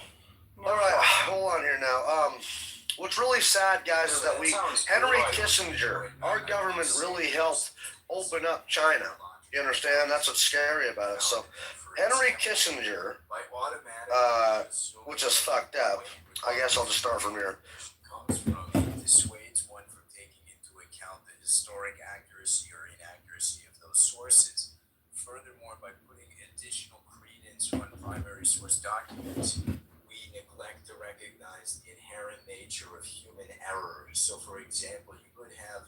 All right, hold on here now. What's really sad, guys, is that Henry Kissinger, our government really helped open up China. You understand? That's what's scary about it. So, Henry Kissinger, which is fucked up. I guess I'll just start from here. Dissuades one from taking into account the historic accuracy or inaccuracy of those sources. Furthermore, by putting additional credence on primary source documents, we neglect to recognize the inherent nature of human error. So, for example, you could have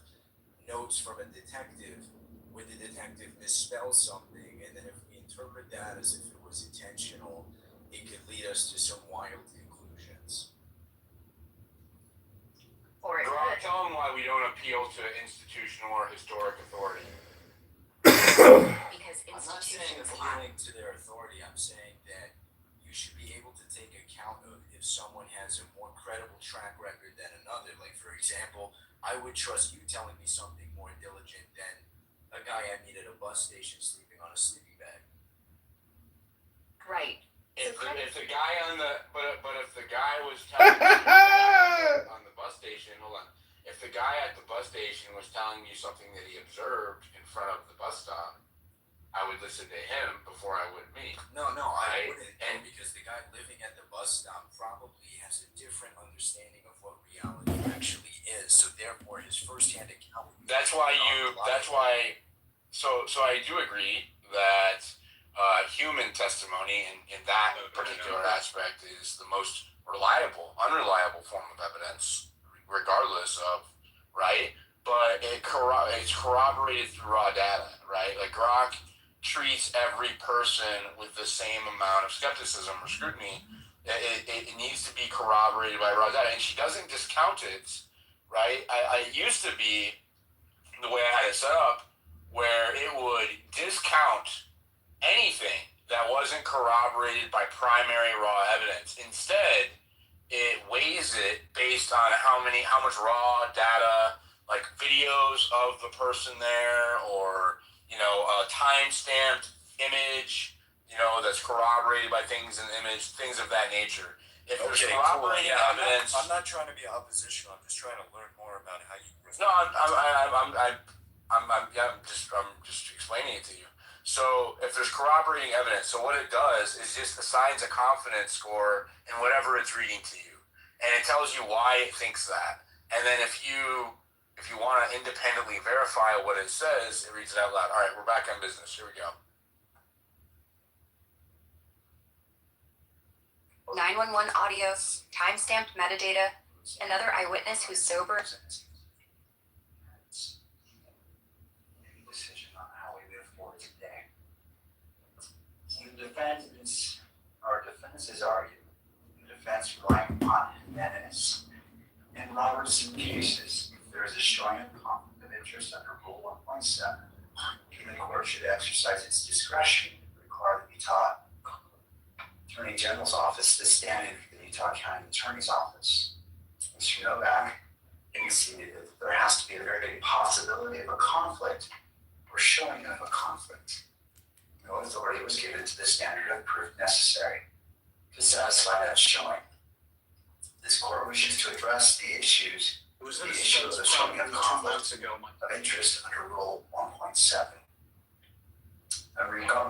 notes from a detective where the detective misspells something, and then if we interpret that as if it was intentional, it could lead us to some wild conclusions. Or tell them why we don't appeal to institutional or historic authority. Because I'm not saying institutions appealing to their authority. I'm saying that you should be able to take account of if someone has a more credible track record than another. Like, for example, I would trust you telling me something more diligent than a guy I meet at a bus station sleeping on a sleeping bag. Right. If the guy on the if the guy was telling me on the bus station, hold on. If the guy at the bus station was telling me something that he observed in front of the bus stop, I would listen to him before I would me. No, I Right. wouldn't. And because the guy living at the bus stop probably has a different understanding of what reality actually is. So therefore, his firsthand account. That's why So I do agree that human testimony in that particular aspect is the most unreliable form of evidence, regardless of, right? But it's corroborated through raw data, right? Like Grok treats every person with the same amount of skepticism or scrutiny. It needs to be corroborated by raw data, and she doesn't discount it, right? I used to be the way I had it set up, where it would discount anything that wasn't corroborated by primary raw evidence. Instead, it weighs it based on how much raw data, like videos of the person there, or a time-stamped image, that's corroborated by things in the image, things of that nature. If there's corroborating evidence, I'm not trying to be oppositional. I'm just trying to learn more about how you. no, I'm just explaining it to you. So if there's corroborating evidence, so what it does is just assigns a confidence score in whatever it's reading to you, and it tells you why it thinks that. And then if you want to independently verify what it says, it reads it out loud. All right, we're back on business. Here we go. 911 audio, timestamped metadata, another eyewitness who's sober. Decision on how we move forward today. Our defenses argue. The defense relying upon evidence. In Robertson cases, if there is a showing of conflict of interest under Rule 1.7, the court should exercise its discretion to require the Utah Attorney General's office to stand in for the Utah County Attorney's Office. Mr. Novak indicated that there has to be a very big possibility of a conflict or showing of a conflict. No authority was given to the standard of proof necessary to satisfy that showing. This court wishes to address the issues of showing of conflict of interest under Rule 1.7.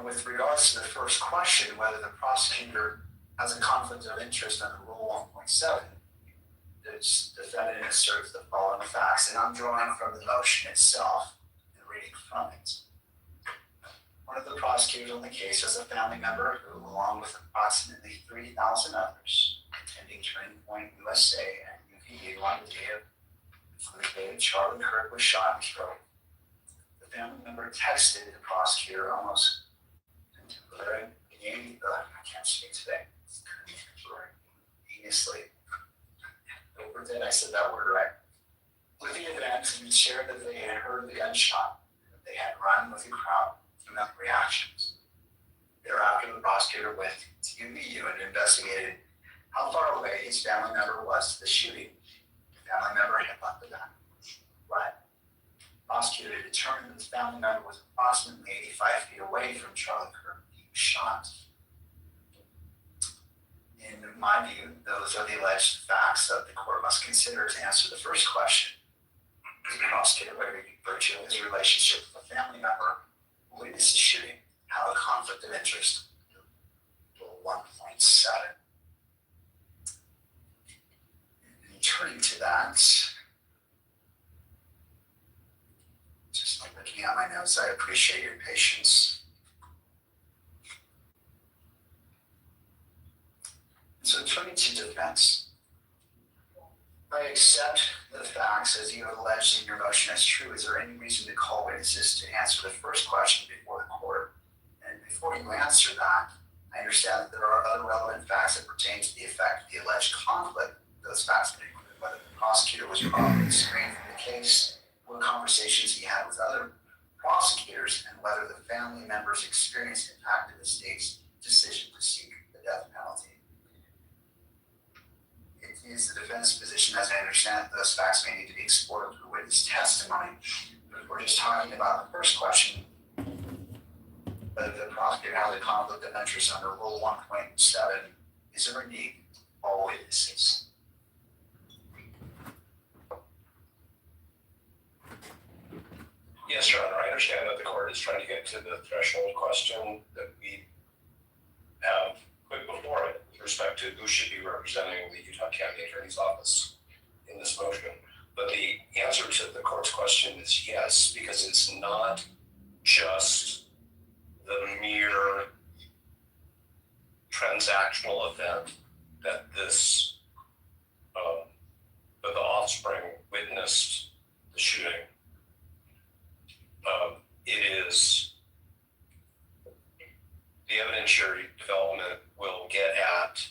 With regards to the first question, whether the prosecutor has a conflict of interest under Rule 1.7, the defendant asserts the following facts, and I'm drawing from the motion itself and reading from it. One of the prosecutors on the case was a family member who, along with approximately 3,000 others, attending Turning Point USA and UVU on the day of Charlie Kirk was shot and killed. The family member texted the prosecutor almost I can't speak today. Heinously. Overdid, I said that word right. With the event, and shared that they had heard the gunshot, that they had run with the crowd from that reactions. Thereafter, the prosecutor went to UVU and investigated how far away his family member was to the shooting. The family member had left the gun. Right. The prosecutor determined that the family member was approximately 85 feet away from Charlie Kirk being shot. In my view, those are the alleged facts that the court must consider to answer the first question. The prosecutor, by virtue of his relationship with a family member who witnessed the shooting, have a conflict of interest. 1.7. And turning to that, just looking at my notes, I appreciate your patience. So turning to defense, I accept the facts as you have alleged in your motion as true. Is there any reason to call witnesses to answer the first question before the court? And before you answer that, I understand that there are other relevant facts that pertain to the effect of the alleged conflict. Those facts would include whether the prosecutor was properly screened for the case, what conversations he had with other prosecutors, and whether the family member's experience impacted the state's decision to seek the death penalty. It is the defense position, as I understand it, those facts may need to be explored through witness testimony. But if we're just talking about the first question, whether the prosecutor has a conflict of interest under Rule 1.7, is there indeed all witnesses? Yes, Your Honor, I understand that the court is trying to get to the threshold question that we have put before it with respect to who should be representing the Utah County Attorney's Office in this motion. But the answer to the court's question is yes, because it's not just the mere transactional event that that the offspring witnessed the shooting. It is the evidentiary development will get at,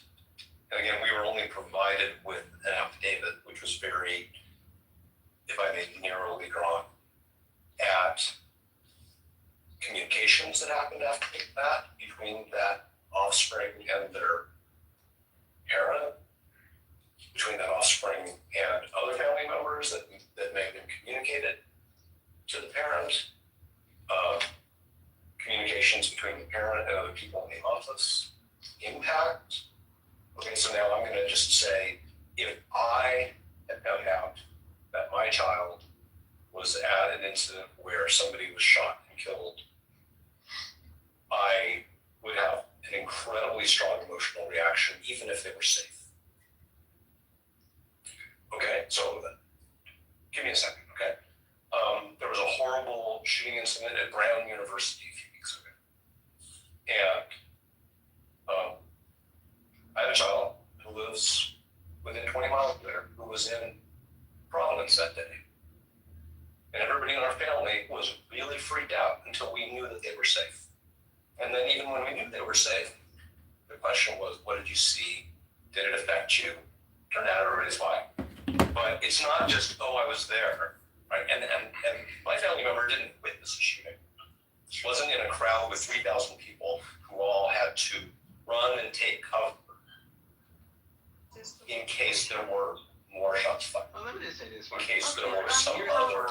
and again, we were only provided with an affidavit, which was very, if I may, narrowly drawn, at communications that happened after that between that offspring and their parent, between that offspring and other family members that may have been communicated to the parent, communications between the parent and other people in the office, impact. Okay, so now I'm going to just say, if I had found out that my child was at an incident where somebody was shot and killed, I would have an incredibly strong emotional reaction, even if they were safe. Okay, so give me a second, okay? There was a horrible shooting incident at Brown University a few weeks ago. And I have a child who lives within 20 miles of there who was in Providence that day. And everybody in our family was really freaked out until we knew that they were safe. And then even when we knew they were safe, the question was, what did you see? Did it affect you? Turned out everybody's fine. But it's not just, oh, I was there, right? And my family member didn't witness the shooting. She wasn't in a crowd with 3,000 people who all had to run and take cover in case there were more shots fired. In case there was some other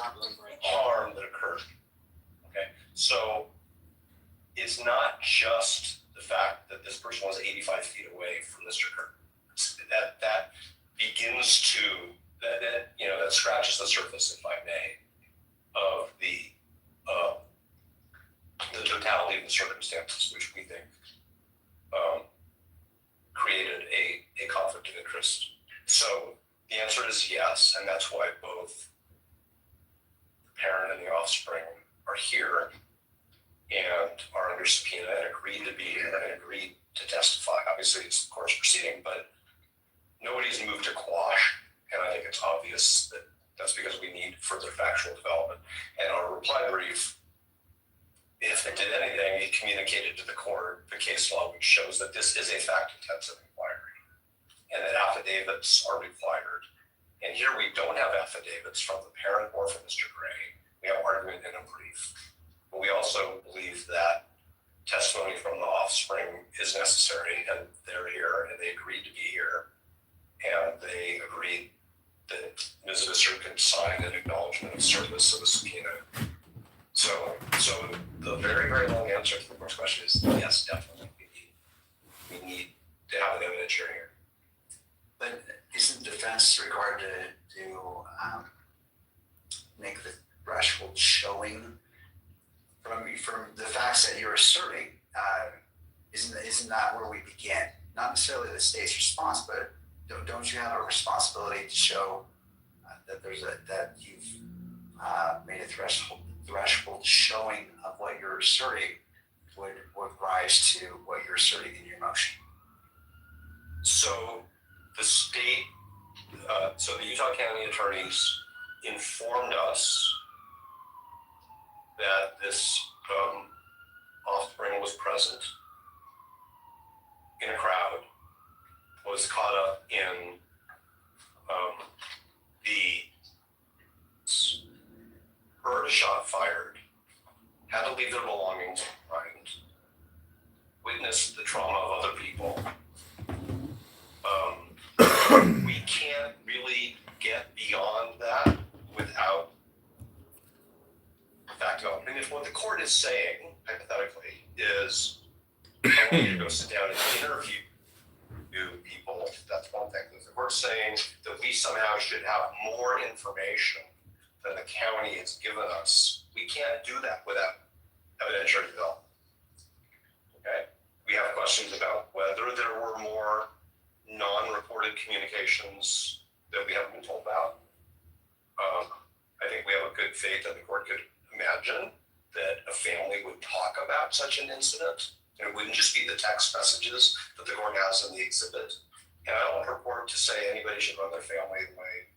harm that occurred. Okay, so it's not just the fact that this person was 85 feet away from Mr. Kirk. That begins to that scratches the surface, if I may, of the totality of the circumstances, which we think created a conflict of interest. So the answer is yes, and that's why both the parent and the offspring are here and are under subpoena and agreed to be here and agreed to testify. Obviously, it's of course proceeding, but nobody's moved to quash, and I think it's obvious that that's because we need further factual development. And our reply brief, if it did anything, it communicated to the court the case law, which shows that this is a fact-intensive inquiry and that affidavits are required. And here we don't have affidavits from the parent or from Mr. Gray. We have argument in a brief. But we also believe that testimony from the offspring is necessary, and they're here, and they agreed to be here, and they agreed that Ms. Visser could sign an acknowledgement of service of a subpoena. So the very, very long answer to the first question is yes, definitely. We need to have an evidentiary hearing. But isn't defense required to make the threshold showing from the facts that you're asserting? Isn't that where we begin? Not necessarily the state's response, but don't you have a responsibility to show that you've made a threshold showing of what you're asserting would rise to what you're asserting in your motion? So the state, so the Utah County attorneys informed us that this offspring was present in a crowd, was caught up in heard a shot fired, had to leave their belongings behind, witnessed the trauma of other people. We can't really get beyond that without fact development. I mean, if what the court is saying, hypothetically, is I want you to go sit down and interview people, that's one thing. If the court's saying that we somehow should have more information than the county has given us, we can't do that without evidentiary development. Okay? We have questions about whether there were more non-reported communications that we haven't been told about. I think we have a good faith that the court could imagine that a family would talk about such an incident. And it wouldn't just be the text messages that the court has in the exhibit. And I don't purport to say anybody should run their family the way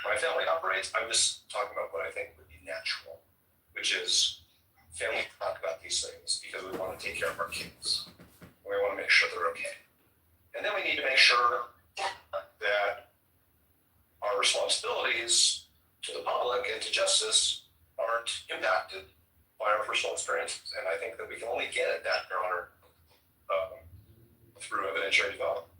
my family operates. I'm just talking about what I think would be natural, which is family talk about these things because we want to take care of our kids. We want to make sure they're okay. And then we need to make sure that our responsibilities to the public and to justice aren't impacted by our personal experiences. And I think that we can only get at that, Your Honor, through evidentiary development.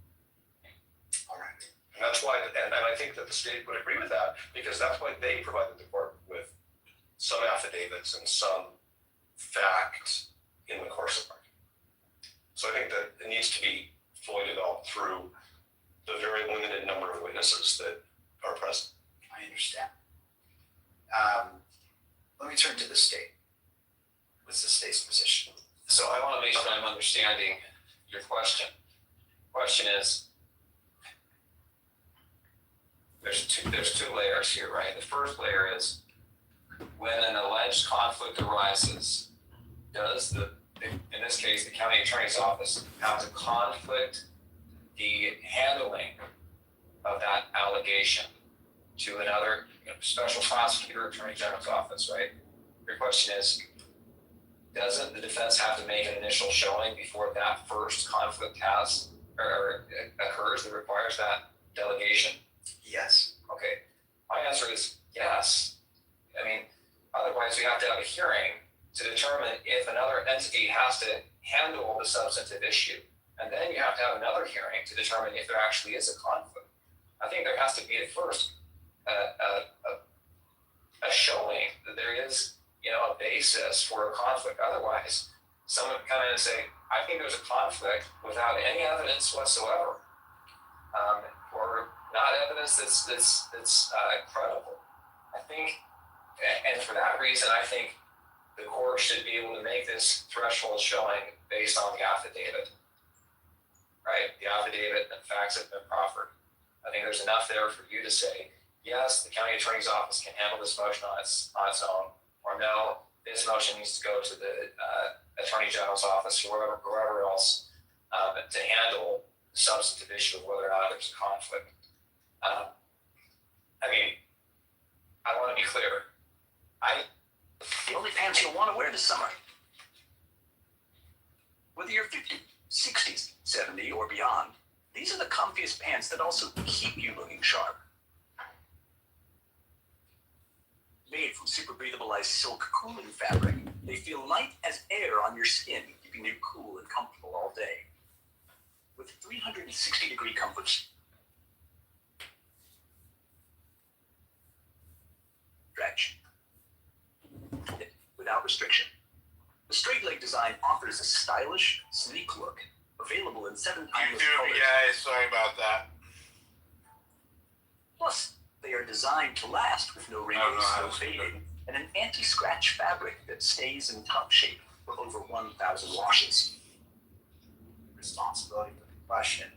All right. And that's why, and I think that the state would agree with that, because that's why they provided the court with some affidavits and some facts in the course of argument. So I think that it needs to be fully developed through the very limited number of witnesses that are present. I understand. Let me turn to the state. What's the state's position? So I want to make sure I'm understanding your question. Question is, there's two layers here, right? The first layer is when an alleged conflict arises, does in this case, the county attorney's office have to conflict the handling of that allegation to another special prosecutor, attorney general's office, right? Your question is, doesn't the defense have to make an initial showing before that first conflict has or occurs that requires that delegation? Yes. Okay. My answer is yes. I mean, otherwise we have to have a hearing to determine if another entity has to handle the substantive issue. And then you have to have another hearing to determine if there actually is a conflict. I think there has to be at first a showing that there is, a basis for a conflict. Otherwise, someone would come in and say, I think there's a conflict without any evidence whatsoever, or not evidence that's credible. I think, and for that reason, I think the court should be able to make this threshold showing based on the affidavit, right? The affidavit and the facts have been proffered. I think there's enough there for you to say, yes, the county attorney's office can handle this motion on its own, or no, this motion needs to go to the attorney general's office or whoever else to handle the substantive issue of whether or not there's a conflict. I mean, I want to be clear. The only pants you'll want to wear this summer. Whether you're 50, 60s, 70, or beyond, these are the comfiest pants that also keep you looking sharp. Made from super breathable silk cooling fabric, they feel light as air on your skin, keeping you cool and comfortable all day. With 360-degree comfort, stretch without restriction. The straight leg design offers a stylish, sleek look, available in 7 timeless colors. guys, sorry about that. Plus, they are designed to last with no wrinkles, no fading, and an anti-scratch fabric that stays in top shape for over 1,000 washes. Responsibility for the question.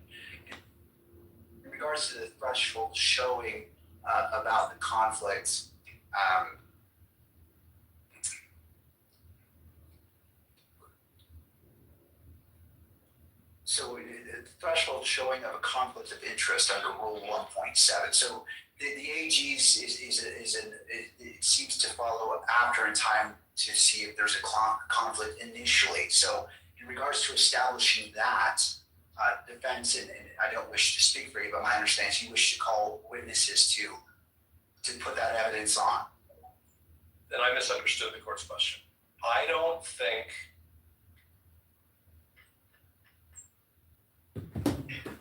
In regards to the threshold showing about the conflicts, so the threshold showing of a conflict of interest under Rule 1.7. So the AG's it seems to follow after in time to see if there's a conflict initially. So in regards to establishing that, defense, and I don't wish to speak for you, but my understanding is you wish to call witnesses to put that evidence on. Then I misunderstood the court's question. I don't think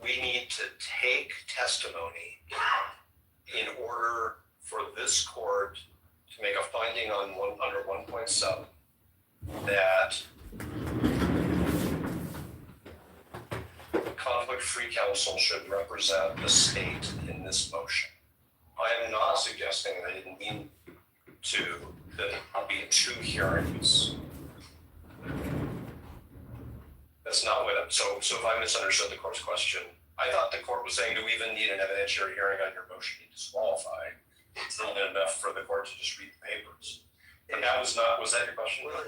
we need to take testimony in order for this court to make a finding on under 1.7 that conflict-free counsel should represent the state in this motion. I am not suggesting that I didn't mean to that it would be 2 hearings. That's not what I'm, so if I misunderstood the court's question, I thought the court was saying, do we even need an evidentiary hearing on your motion to disqualify? It's not enough for the court to just read the papers. But that was not, was that your question? Well,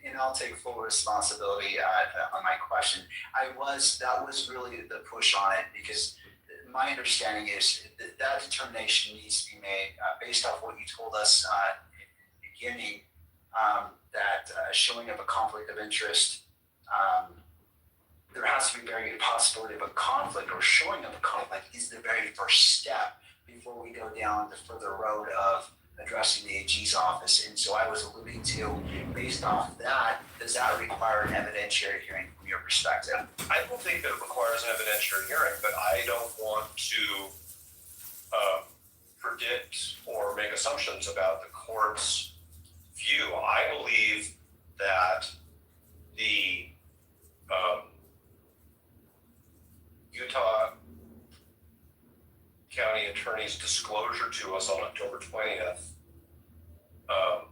and I'll take full responsibility on my question. That was really the push on it, because my understanding is that determination needs to be made based off what you told us in the beginning, that showing of a conflict of interest, there has to be a very good possibility of a conflict, or showing of a conflict is the very first step before we go down the further road of addressing the AG's office. And so I was alluding to, based off that, does that require an evidentiary hearing from your perspective? I don't think that it requires an evidentiary hearing, but I don't want to predict or make assumptions about the court's view. I believe that the Utah County Attorney's disclosure to us on October 20th of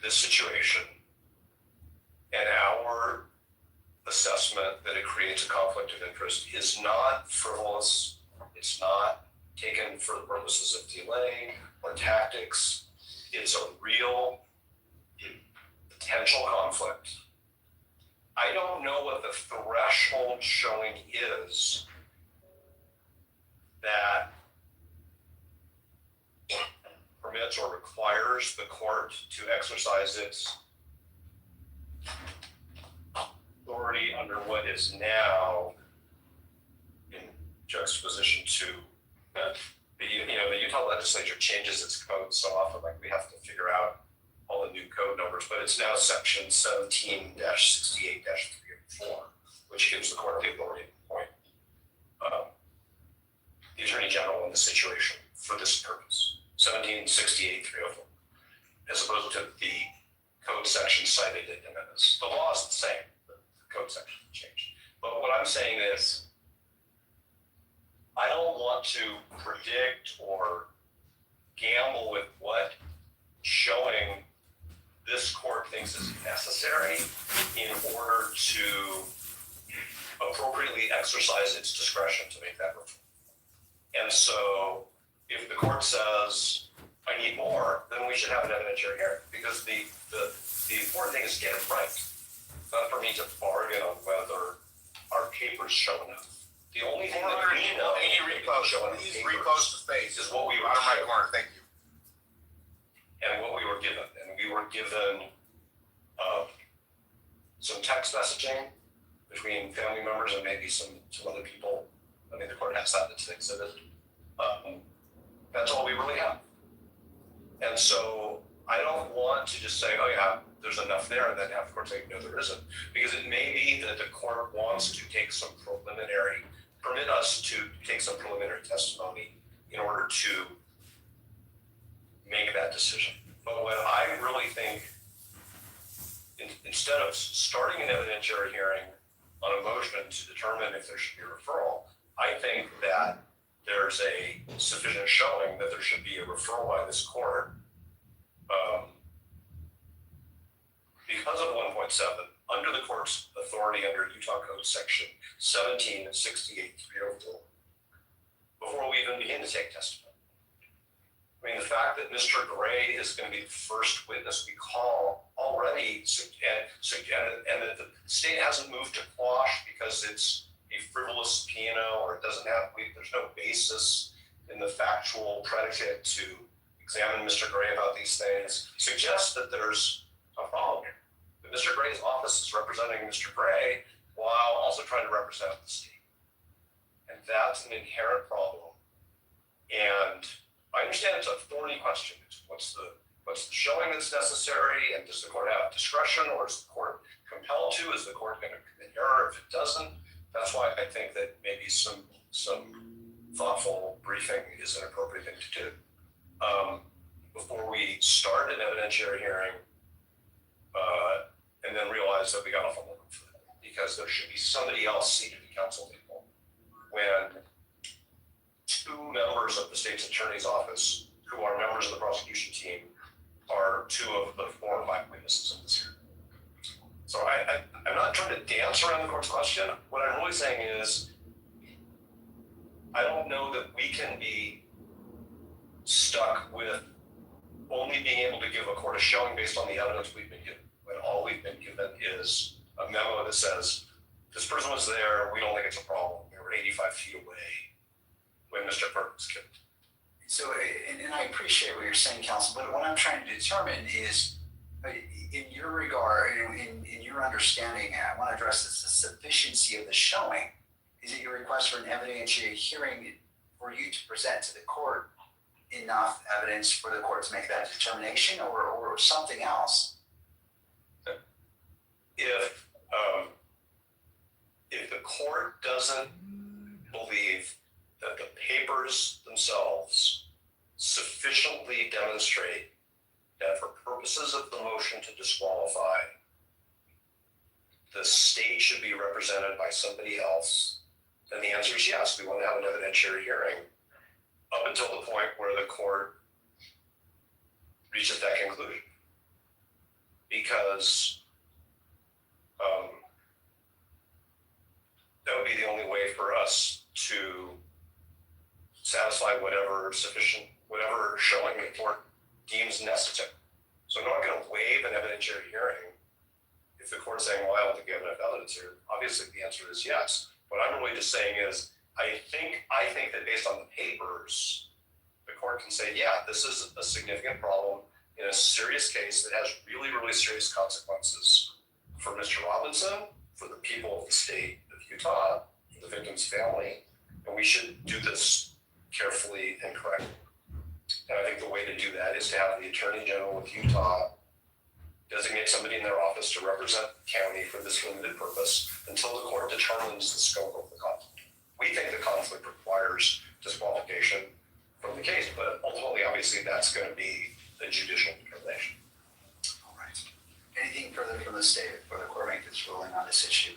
this situation and our assessment that it creates a conflict of interest is not frivolous. It's not taken for the purposes of delay or tactics. It's a real potential conflict. I don't know what the threshold showing is that permits or requires the court to exercise its authority under what is now in juxtaposition to the Utah legislature changes its code so often, like we have to figure out all the new code numbers, but it's now section 17-68-304, which gives the court the authority to appoint the Attorney General in this situation for this purpose. 17-68-304, as opposed to the code section cited in amendments. The law is the same, the code section changed. But what I'm saying is, I don't want to predict or gamble with what showing this court thinks is necessary in order to appropriately exercise its discretion to make that reform. And so if the court says, I need more, then we should have an evidentiary hearing, because the important thing is to get it right. Not for me to bargain on whether our papers show enough. The only thing that we know Please repost the face is what we were out of my corner. Thank you. and what we were given. And we were given some text messaging between family members and maybe some other people. I mean, the court has that that's exhibit. That's all we really have. And so I don't want to just say, oh yeah, there's enough there, and then have the court say, no, there isn't. Because it may be that the court wants to take some permit us to take some preliminary testimony in order to make that decision. But what I really think, instead of starting an evidentiary hearing on a motion to determine if there should be a referral, I think that there's a sufficient showing that there should be a referral by this court because of 1.7, under the court's authority under Utah Code Section 17-68-304, before we even begin to take testimony. I mean, the fact that Mr. Gray is going to be the first witness we call already, and that the state hasn't moved to quash because it's a frivolous piano, or it doesn't have, there's no basis in the factual predicate to examine Mr. Gray about these things, suggests that there's a problem here. That Mr. Gray's office is representing Mr. Gray while also trying to represent the state. And that's an inherent problem. And I understand it's a thorny question. What's the showing that's necessary, and does the court have discretion, or is the court compelled to? Is the court going to commit error if it doesn't? That's why I think that maybe some thoughtful briefing is an appropriate thing to do before we start an evidentiary hearing, and then realize that we got off a little for that, because there should be somebody else seated at the council table when two members of the state's attorney's office, who are members of the prosecution team, are two of the 4 or 5 witnesses in this hearing. So I'm not trying to dance around the court's question. What I'm really saying is, I don't know that we can be stuck with only being able to give a court a showing based on the evidence we've been given, when all we've been given is a memo that says, this person was there, we don't think it's a problem. We were 85 feet away when Mr. Burke was killed. So, and I appreciate what you're saying, counsel, but what I'm trying to determine is, in your regard, in your understanding, I want to address this, the sufficiency of the showing. Is it your request for an evidentiary hearing for you to present to the court enough evidence for the court to make that determination, or something else? If the court doesn't believe that the papers themselves sufficiently demonstrate that for purposes of the motion to disqualify, the state should be represented by somebody else, then the answer is yes, we want to have an evidentiary hearing up until the point where the court reaches that conclusion. Because that would be the only way for us to satisfy whatever showing the court deems necessary. So I'm not going to waive an evidentiary hearing if the court's saying, well, I don't think we have enough evidence here. Obviously, the answer is yes. What I'm really just saying is, I think that based on the papers, the court can say, yeah, this is a significant problem in a serious case that has really, really serious consequences for Mr. Robinson, for the people of the state of Utah, for the victim's family, and we should do this carefully and correctly. And I think the way to do that is to have the Attorney General of Utah designate somebody in their office to represent the county for this limited purpose until the court determines the scope of the conflict. We think the conflict requires disqualification from the case, but ultimately, obviously, that's going to be a judicial determination. All right. Anything further from the state before the court makes its ruling on this issue?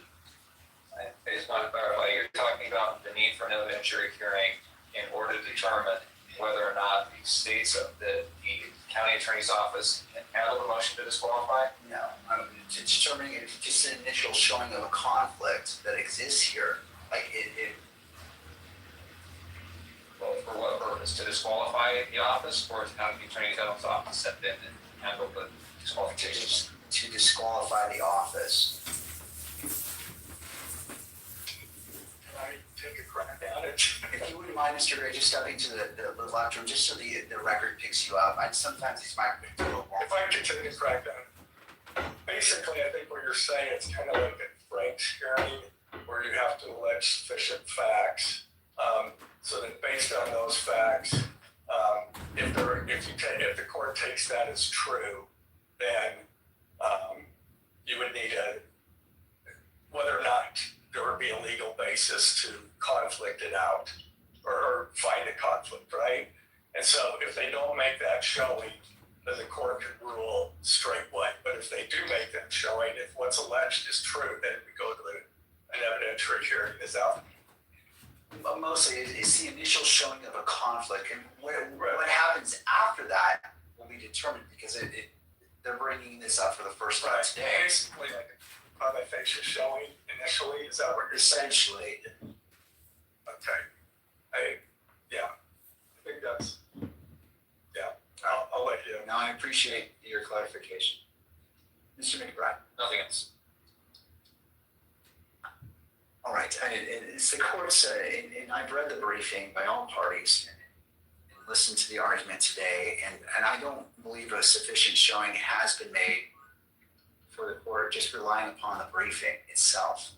I just want to clarify, you're talking about the need for an evidentiary hearing in order to determine whether or not the states of the county attorney's office can handle the motion to disqualify? No, to determining if just an initial showing of a conflict that exists here, like it Well, for what purpose? To disqualify the office, or to have the attorney general's office step in and handle the disqualifications? to disqualify the office. Can I take a crack at it? If you wouldn't mind, Mr. Gray, just stepping to the left room, just so the record picks you up. Sometimes these microphones do a little If I could take a crack at it. Basically, I think what you're saying, it's kind of like a Frank's hearing, where you have to allege sufficient facts, so that based on those facts, if the court takes that as true, then you would need whether or not there would be a legal basis to conflict it out or find a conflict, right? And so if they don't make that showing, then the court could rule straight white. But if they do make that showing, if what's alleged is true, then we go to an evidentiary hearing is out. But mostly, it's the initial showing of a conflict, and what happens after that will be determined, because they're bringing this up for the first time today. Basically, like a prima facie showing initially, is that what you're saying? Essentially. Okay. I think that's, I'll let you. Now, I appreciate your clarification. Mr. McBride. Nothing else. All right, it's the court's, and I've read the briefing by all parties and listened to the argument today, and I don't believe a sufficient showing has been made for the court just relying upon the briefing itself.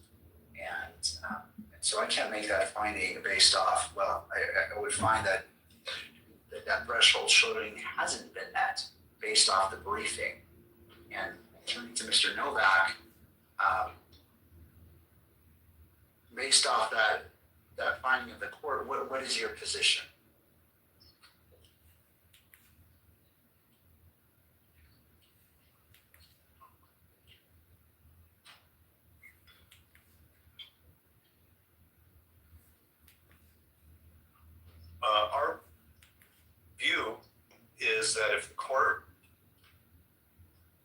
And so I can't make that finding based off, I would find that threshold showing hasn't been met based off the briefing. And turning to Mr. Novak, based off that finding of the court, what is your position? Our view is that if the court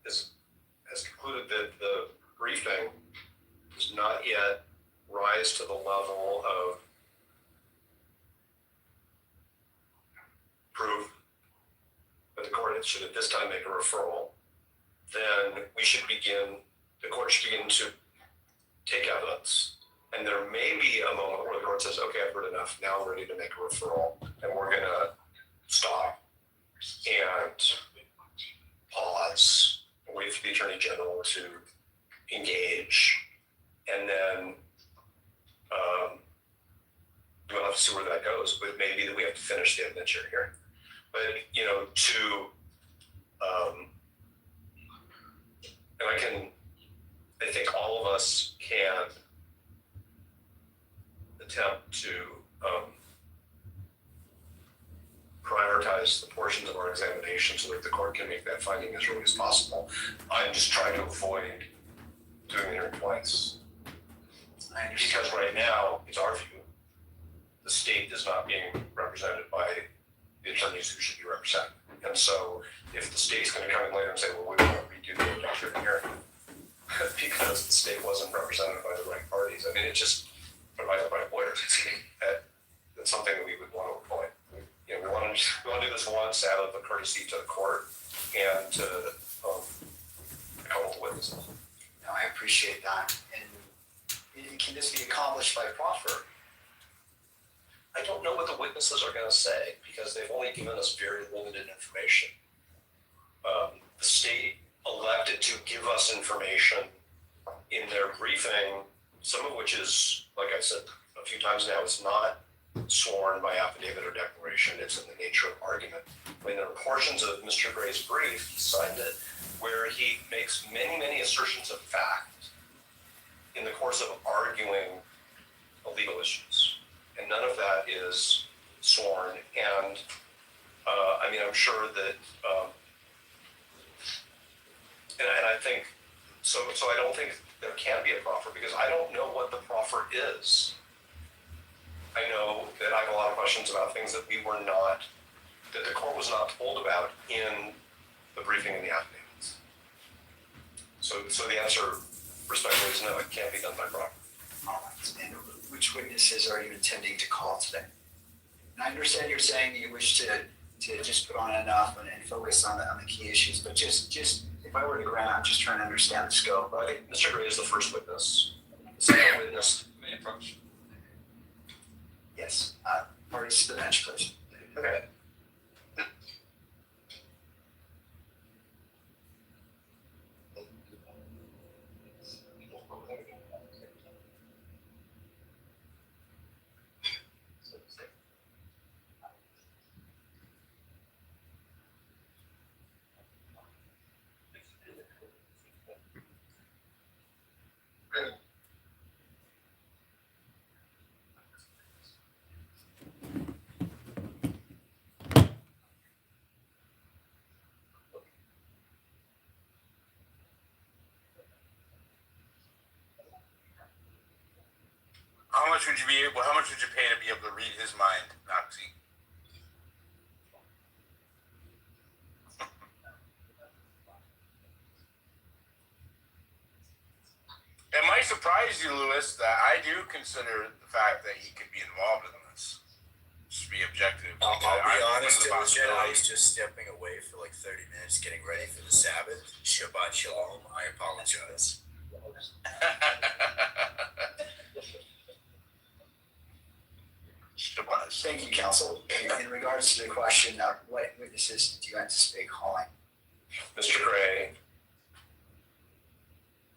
has concluded that the briefing does not yet rise to the level of proof, that the court should at this time make a referral, then the court should begin to take evidence. And there may be a moment where the court says, okay, I've heard enough. Now I'm ready to make a referral. And we're going to stop and pause and wait for the Attorney General to engage. And then we'll have to see where that goes. But it may be that we have to finish the evidentiary hearing. But, I think all of us can attempt to prioritize the portions of our examination so that the court can make that finding as early as possible. I'm just trying to avoid doing the hearing twice. Because right now, it's our view, the state is not being represented by the attorneys who should be represented. And so if the state's going to come in later and say, well, we want to redo the evidentiary hearing because the state wasn't represented by the right parties, I mean, it just, by the right lawyers, that's something that we would want to avoid. We want to do this once out of a courtesy to the court and to a couple of witnesses. No, I appreciate that. And can this be accomplished by proffer? I don't know what the witnesses are going to say because they've only given us very limited information. The state elected to give us information in their briefing, some of which is, like I said a few times now, it's not sworn by affidavit or declaration. It's in the nature of argument. I mean, there are portions of Mr. Gray's brief, he signed it, where he makes many, many assertions of fact in the course of arguing legal issues. And none of that is sworn. And I'm sure that, and I think, so I don't think there can be a proffer because I don't know what the proffer is. I know that I have a lot of questions about things that that the court was not told about in the briefing and the affidavits. So the answer, respectfully, is no, it can't be done by proffer. All right. And which witnesses are you intending to call today? And I understand you're saying you wish to just put on enough and focus on the key issues, but just if I were to grant, I'm just trying to understand the scope. Right. Mr. Gray is the first witness. The second witness may approach. Yes. Parties to the bench, please. Okay. How much would you pay to be able to read his mind, Noxie? It might surprise you, Lewis, that I do consider the fact that he could be involved in this. Just to be objective. I'll be honest, it was I was just stepping away for like 30 minutes getting ready for the Sabbath. Shabbat Shalom. I apologize. Thank you, counsel. In regards to the question of what witnesses do you anticipate calling? Mr. Gray,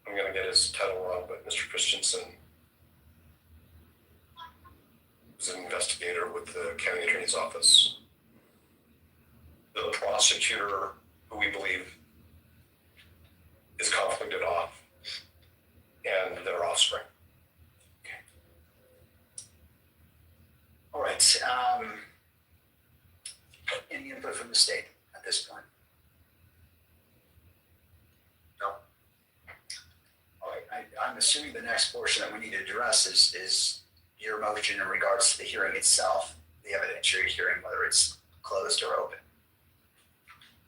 I'm going to get his title wrong, but Mr. Christensen is an investigator with the county attorney's office. The prosecutor, who we believe is conflicted off, and their offspring. All right. Any input from the state at this point? No. All right. I'm assuming the next portion that we need to address is your motion in regards to the hearing itself, the evidentiary hearing, whether it's closed or open.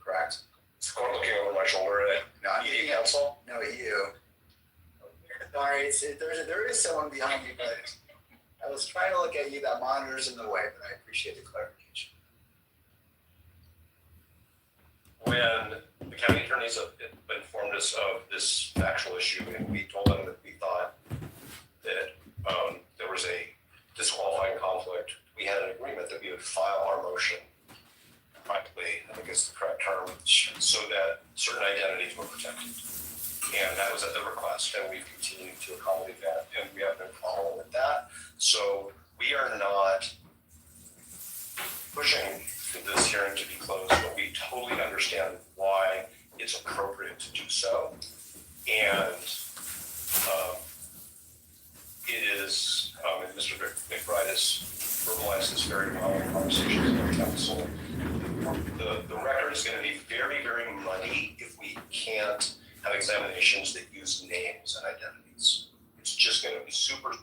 Correct? Is the court looking over my shoulder at media counsel? No, you. Sorry, there is someone behind you, but I was trying to look at you. That monitor's in the way, but I appreciate the clarification. when the county attorneys informed us of this factual issue, and we told them that we thought that there was a disqualifying conflict, we had an agreement that we would file our motion privately, I think is the correct term, so that certain identities were protected. And that was at the request, and we've continued to accommodate that, and we have no problem with that. So we are not pushing for this hearing to be closed, but we totally understand why it's appropriate to do so. And it is, and Mr. McBride has verbalized this very well in conversations with the council. The record is going to be very, very muddy if we can't have examinations that use names and identities. It's just going to be super.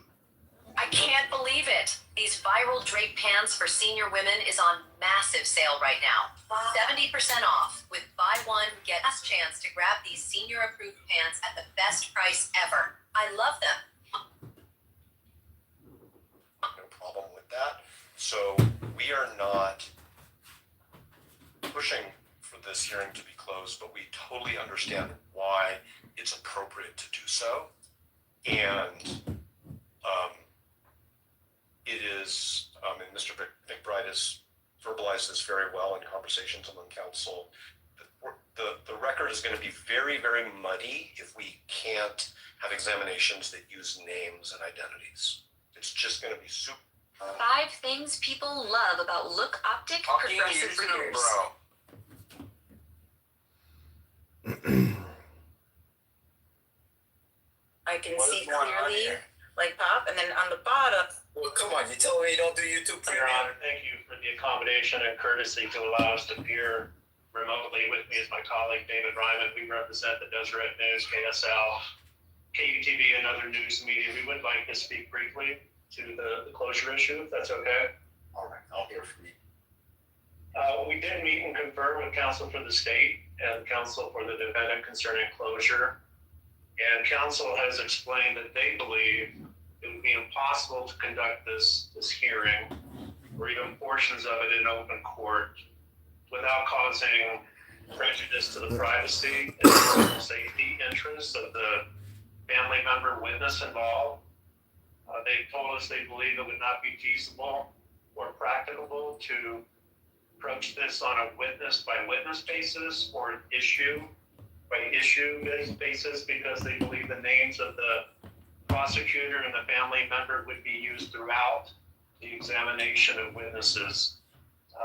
I can't believe it. These viral drape pants for senior women is on massive sale right now. 70% off with buy one, get last chance to grab these senior approved pants at the best price ever. I love them. No problem with that. So we are not pushing for this hearing to be closed, but we totally understand why it's appropriate to do so. And it is, and Mr. McBride has verbalized this very well in conversations among council. The record is going to be very, very muddy if we can't have examinations that use names and identities. It's just going to be super. 5 things people love about Look Optic progressive readers. I can see clearly, like pop, and then on the bottom. Well, come on, you tell me you don't do YouTube Your Honor, thank you for the accommodation and courtesy to allow us to appear remotely. With me is my colleague David Ryman. We represent the Deseret News, KSL, KUTV, and other news media. We would like to speak briefly to the closure issue, if that's okay. All right, I'll hear from you. We did meet and confer with counsel for the state and counsel for the defendant concerning closure. And counsel has explained that they believe it would be impossible to conduct this hearing or even portions of it in open court without causing prejudice to the privacy and safety interests of the family member witness involved. They've told us they believe it would not be feasible or practicable to approach this on a witness by witness basis or an issue by issue basis, because they believe the names of the prosecutor and the family member would be used throughout the examination of witnesses.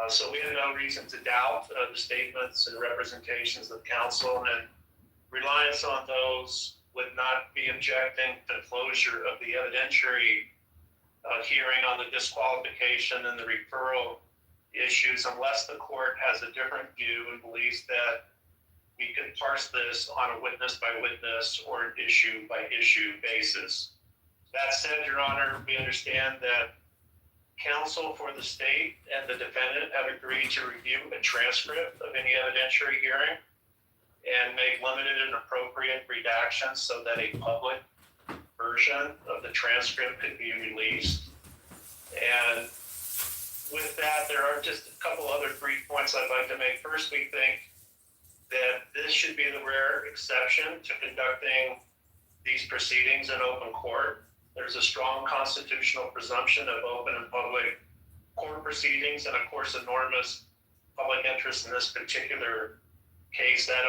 So we have no reason to doubt the statements and representations of counsel, and reliance on those would not be objecting to closure of the evidentiary hearing on the disqualification and the referral issues, unless the court has a different view and believes that we can parse this on a witness by witness or an issue by issue basis. That said, Your Honor, we understand that counsel for the state and the defendant have agreed to review a transcript of any evidentiary hearing and make limited and appropriate redactions so that a public version of the transcript could be released. And with that, there are just a couple other brief points I'd like to make. First, we think that this should be the rare exception to conducting these proceedings in open court. There's a strong constitutional presumption of open and public court proceedings, and of course, enormous public interest in this particular case. That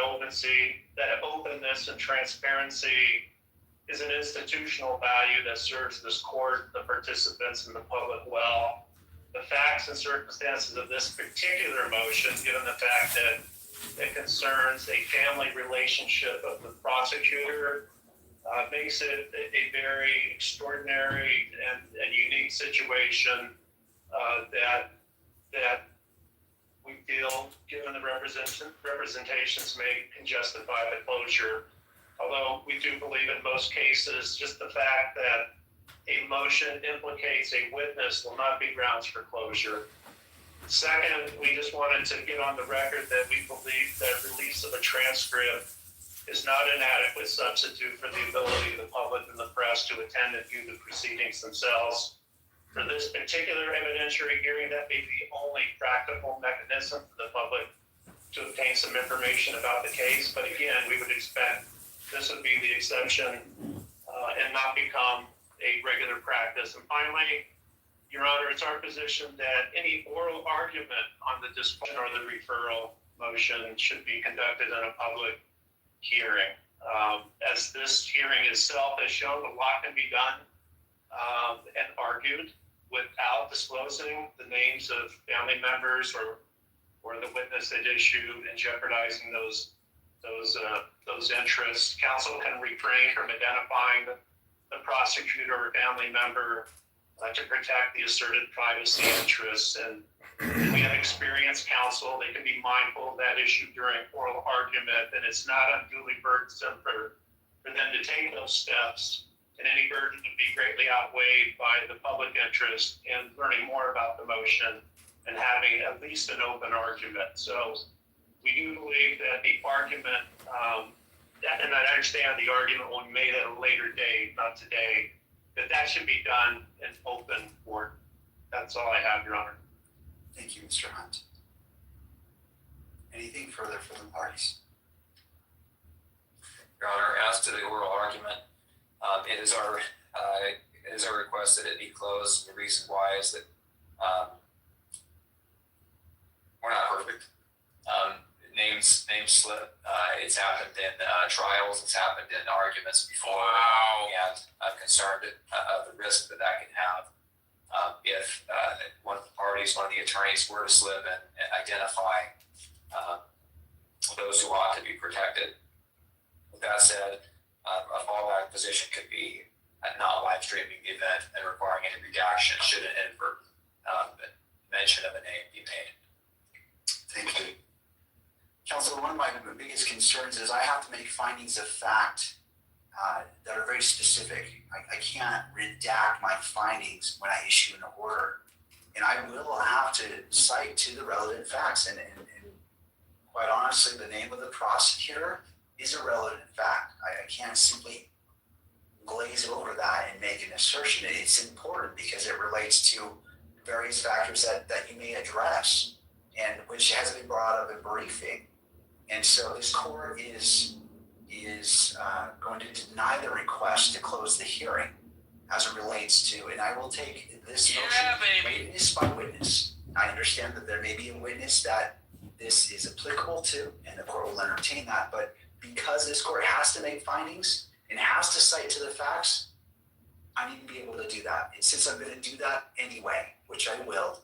openness and transparency is an institutional value that serves this court, the participants, and the public well. The facts and circumstances of this particular motion, given the fact that it concerns a family relationship of the prosecutor, makes it a very extraordinary and unique situation that we feel, given the representations made, can justify the closure. Although we do believe in most cases, just the fact that a motion implicates a witness will not be grounds for closure. Second, we just wanted to get on the record that we believe that release of a transcript is not an adequate substitute for the ability of the public and the press to attend and view the proceedings themselves. For this particular evidentiary hearing, that may be the only practical mechanism for the public to obtain some information about the case. But again, we would expect this would be the exception and not become a regular practice. And finally, Your Honor, it's our position that any oral argument on the discipline or the referral motion should be conducted in a public hearing. As this hearing itself has shown, a lot can be done and argued without disclosing the names of family members or the witness at issue and jeopardizing those interests. Counsel can refrain from identifying the prosecutor or family member to protect the asserted privacy interests. And we have experienced counsel. They can be mindful of that issue during oral argument, and it's not unduly burdensome for them to take those steps. And any burden would be greatly outweighed by the public interest in learning more about the motion and having at least an open argument. So we do believe that the argument, and I understand the argument will be made at a later date, not today, that should be done in open court. That's all I have, Your Honor. Thank you, Mr. Hunt. Anything further from the parties? Your Honor, as to the oral argument, it is our request that it be closed. The reason why is that we're not perfect. Names slip. It's happened in trials. It's happened in arguments before. Wow. And I'm concerned of the risk that can have if one of the attorneys were to slip and identify those who ought to be protected. With that said, a fallback position could be not live streaming the event and requiring any redaction should an inadvertent mention of a name be made. Thank you. Counsel, one of my biggest concerns is I have to make findings of fact that are very specific. I can't redact my findings when I issue an order. And I will have to cite to the relevant facts. And quite honestly, the name of the prosecutor is a relevant fact. I can't simply glaze over that and make an assertion. It's important because it relates to various factors that you may address and which has been brought up in briefing. And so this court is going to deny the request to close the hearing as it relates to, and I will take this motion witness by witness. I understand that there may be a witness that this is applicable to, and the court will entertain that, but because this court has to make findings and has to cite to the facts, I need to be able to do that. And since I'm going to do that anyway, which I will,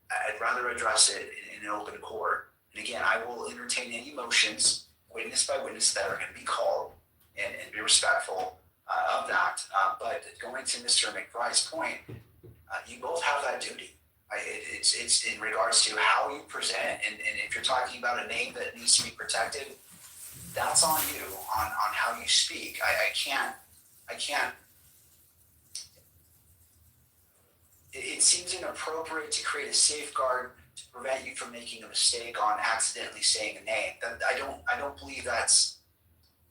I'd rather address it in an open court. And again, I will entertain any motions, witness by witness, that are going to be called and be respectful of that. But going to Mr. McBride's point, you both have that duty. It's in regards to how you present, and if you're talking about a name that needs to be protected, that's on you, on how you speak. I can't. It seems inappropriate to create a safeguard to prevent you from making a mistake on accidentally saying a name. I don't believe that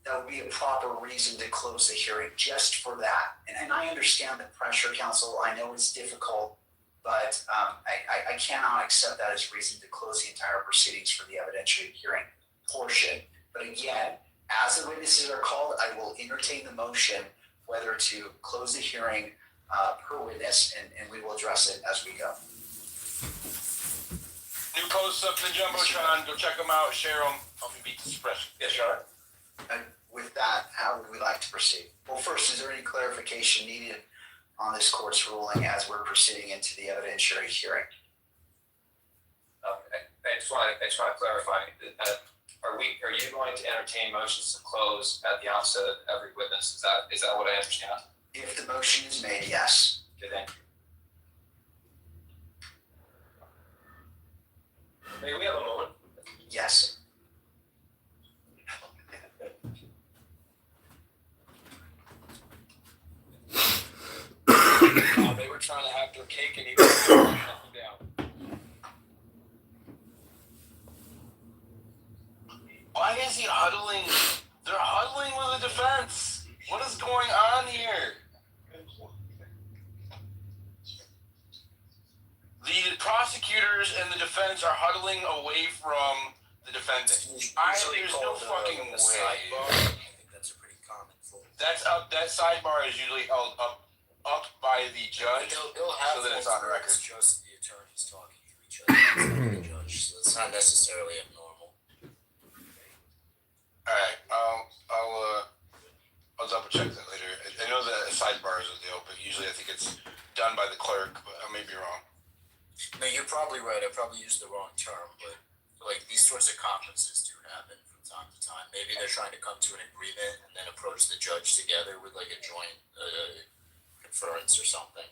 would be a proper reason to close the hearing just for that. And I understand the pressure, counsel. I know it's difficult, but I cannot accept that as reason to close the entire proceedings for the evidentiary hearing portion. But again, as the witnesses are called, I will entertain the motion whether to close the hearing per witness, and we will address it as we go. New posts up the Jumbotron. Go check them out. Share them. Help me beat the suppression. Yes, Your Honor. And with that, how would we like to proceed? Well, first, is there any clarification needed on this court's ruling as we're proceeding into the evidentiary hearing? I just want to clarify. Are you going to entertain motions to close at the outset of every witness? Is that what I understand? If the motion is made, yes. Okay, thank you. May we have a moment? Yes. They were trying to have their cake and eat it down. Why is he huddling? They're huddling with the defense. What is going on here? The prosecutors and the defense are huddling away from the defendant. There's no fucking way. I think that's a pretty common full. That's up. That sidebar is usually held up by the judge, They'll have so that it's on record. It's just the attorneys talking to each other instead of the judge, so it's not necessarily abnormal. All right, I'll double check that later. I know that sidebar is a deal, but usually I think it's done by the clerk. But I may be wrong. No, you're probably right. I probably used the wrong term, but like these sorts of conferences do happen from time to time. Maybe they're trying to come to an agreement and then approach the judge together with like a joint conference or something.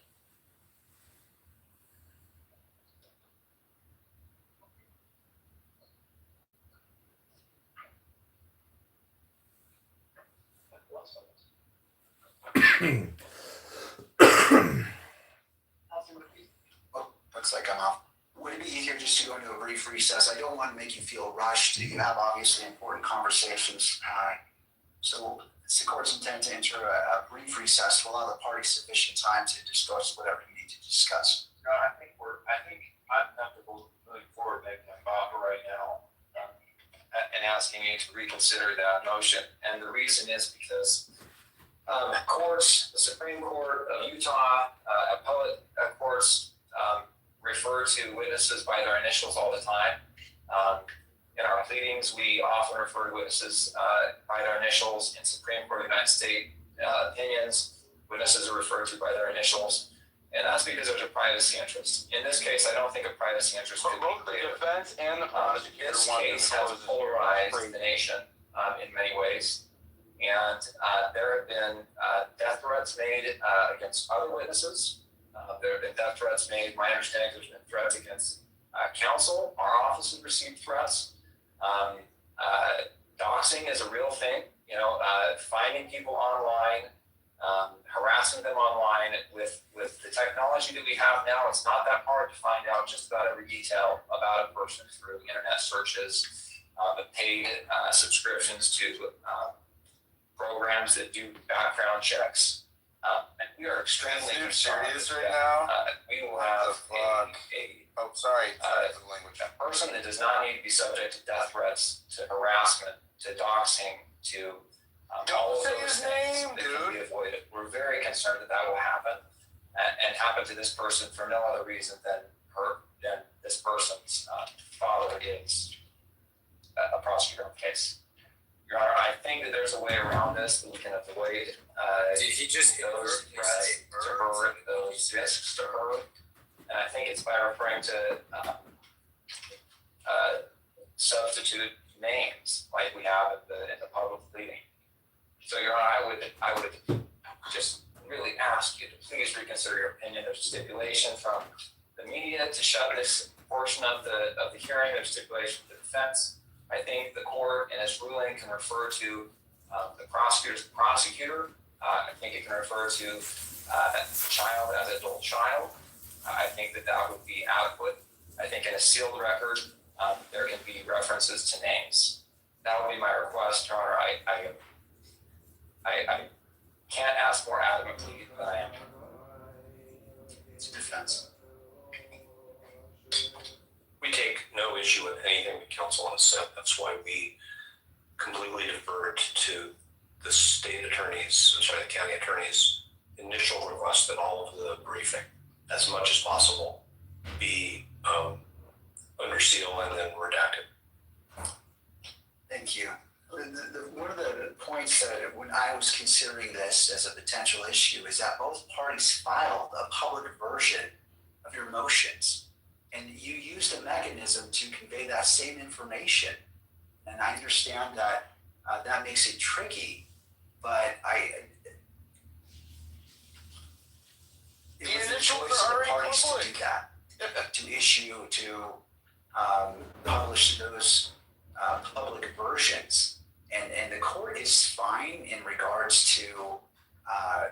Oh, looks like I'm off. Would it be easier just to go into a brief recess? I don't want to make you feel rushed. You have obviously important conversations. So it's the court's intent to enter a brief recess to allow the parties sufficient time to discuss whatever you need to discuss. I think I'm comfortable moving forward, making an offer right now, and asking you to reconsider that motion. And the reason is because courts, the Supreme Court of Utah, appellate courts refer to witnesses by their initials all the time. In our pleadings, we often refer to witnesses by their initials. In Supreme Court of the United States opinions, witnesses are referred to by their initials. And that's because there's a privacy interest. In this case, I don't think a privacy interest could be Both the created. defense and the prosecutor This want case to has impose polarized the nation in many ways. And there have been death threats made against other witnesses. There have been death threats made. My understanding is there's been threats against counsel. Our office has received threats. Doxing is a real thing. Finding people online, harassing them online with the technology that we have now, it's not that hard to find out just about every detail about a person through internet searches, the paid subscriptions to programs that do background checks. And we are extremely concerned. Serious right now? We will have Oh, sorry. Sorry for the language. a person that does not need to be subject to death threats, to harassment, to doxing, to all of say those his things name, that can be avoided. We're very concerned that will happen and happen to this person for no other reason than this person's father is a prosecutor on the case. Your Honor, I think that there's a way around this that we can avoid Did he just those threats to her, those risks to her. And I think it's by referring to substitute names like we have in the public pleading. So, Your Honor, I would just really ask you to please reconsider your opinion. There's a stipulation from the media to shut this portion of the hearing. There's stipulation from the defense. I think the court in its ruling can refer to the prosecutor's prosecutor. I think it can refer to child as adult child. I think that would be adequate. I think in a sealed record, there can be references to names. That would be my request, Your Honor. I can't ask more adamantly than I am. It's a defense. We take no issue with anything that counsel has said. That's why we completely deferred to the state attorney's, the county attorney's initial request that all of the briefing, as much as possible, be under seal and then redacted. Thank you. One of the points that when I was considering this as a potential issue is that both parties filed a public version of your motions, and you used a mechanism to convey that same information. And I understand that that makes it tricky, but it was the choice of the parties to do that, to issue, to publish those public versions. And the court is fine in regards to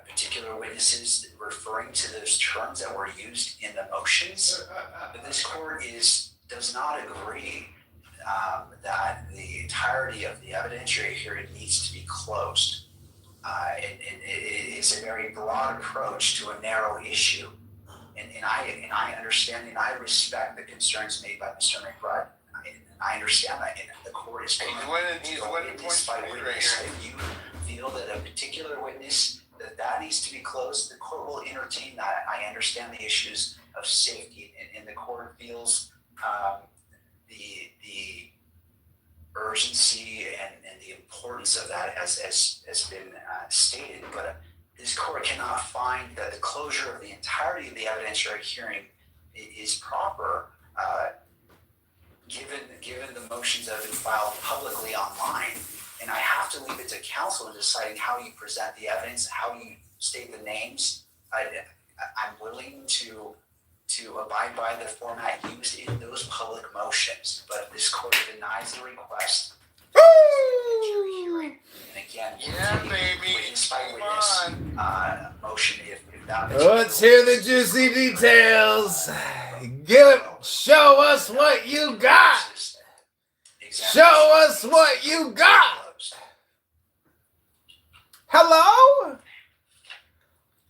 particular witnesses referring to those terms that were used in the motions. But this court does not agree that the entirety of the evidentiary hearing needs to be closed. And it is a very broad approach to a narrow issue. And I understand and I respect the concerns made by Mr. McBride. I understand that, and the court is He's winning points by right witness. here. If you feel that a particular witness that needs to be closed, the court will entertain that. I understand the issues of safety, and the court feels the urgency and the importance of that has been stated. But this court cannot find that the closure of the entirety of the evidentiary hearing is proper, given the motions that have been filed publicly online. And I have to leave it to counsel in deciding how you present the evidence, how you state the names. I'm willing to abide by the format used in those public motions, but if this court denies the request, and again, witness by witness motion, if that. Let's hear the juicy details. Show us what you got. Show us what you got. Hello?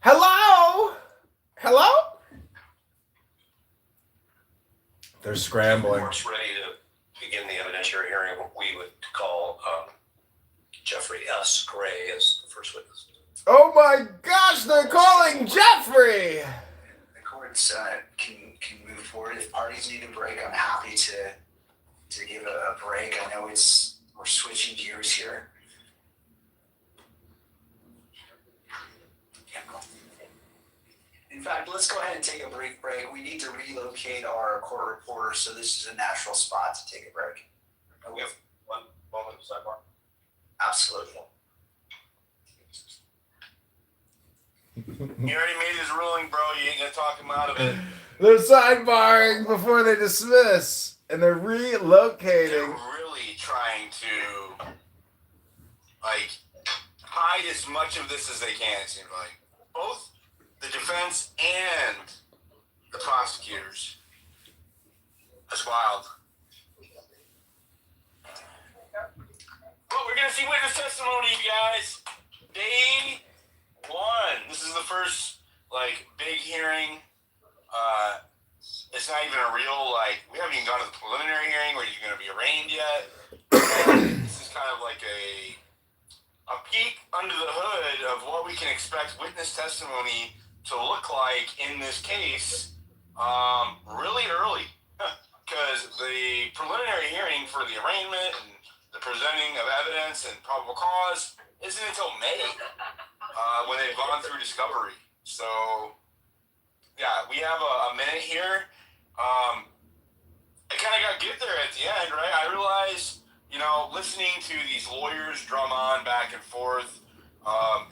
Hello? Hello? They're scrambling. Court's ready to begin the evidentiary hearing. What we would call Jeffrey S. Gray as the first witness. Oh my gosh, they're calling Jeffrey! The courts can move forward. If parties need a break, I'm happy to give a break. I know we're switching gears here. In fact, let's go ahead and take a brief break. We need to relocate our court reporter, so this is a natural spot to take a break. We have one moment of sidebar. Absolutely. He already made his ruling, bro. You ain't gonna talk him out of it. They're sidebarring before they dismiss, and they're relocating. They're really trying to, hide as much of this as they can, it seems like. Both the defense and the prosecutors. That's wild. But we're gonna see witness testimony, you guys. Day 1. This is the first big hearing. It's not even a real we haven't even gone to the preliminary hearing where you're gonna be arraigned yet. This is kind of like a peek under the hood of what we can expect witness testimony to look like in this case really early. Because the preliminary hearing for the arraignment and the presenting of evidence and probable cause isn't until May when they've gone through discovery. So, yeah, we have a minute here. I kind of got get there at the end, right? I realized, listening to these lawyers drum on back and forth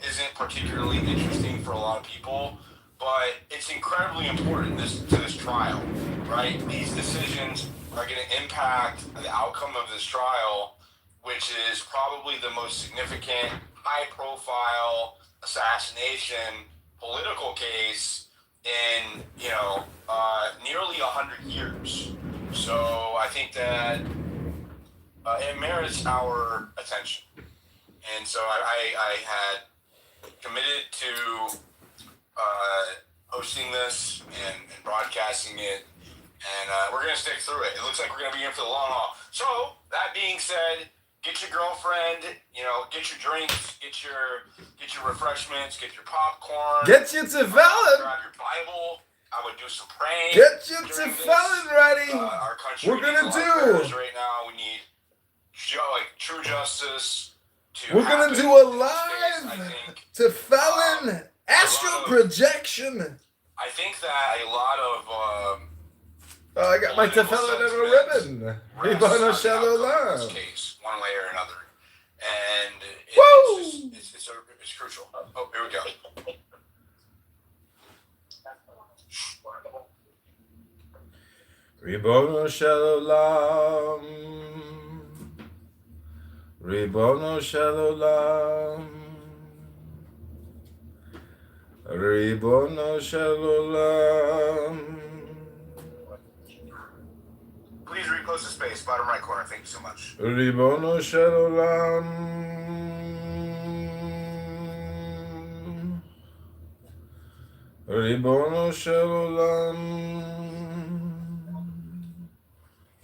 isn't particularly interesting for a lot of people, but it's incredibly important to this trial, right? These decisions are going to impact the outcome of this trial, which is probably the most significant, high-profile assassination political case in, nearly 100 years. So I think that it merits our attention. And so I had committed to hosting this and broadcasting it, and we're going to stick through it. It looks like we're going to be in for the long haul. So, that being said, get your girlfriend, get your drinks, get your refreshments, get your popcorn. Get your tefillin. Grab your Bible. I would do some praying. Get your tefillin ready. Our country We're gonna needs a lot of do. prayers right now. We need true justice. We're gonna do a live tefillin astral projection. I think that a lot of I got my tefillin and a ribbon. Ribbon Shalom. case, one way or another, and it's crucial. Oh, here we go. Ribono Shalom. Ribono Shalom. Ribono Shalom. Please repost the space, bottom right corner. Thank you so much. Ribono Shalom. Ribono Shel Olam.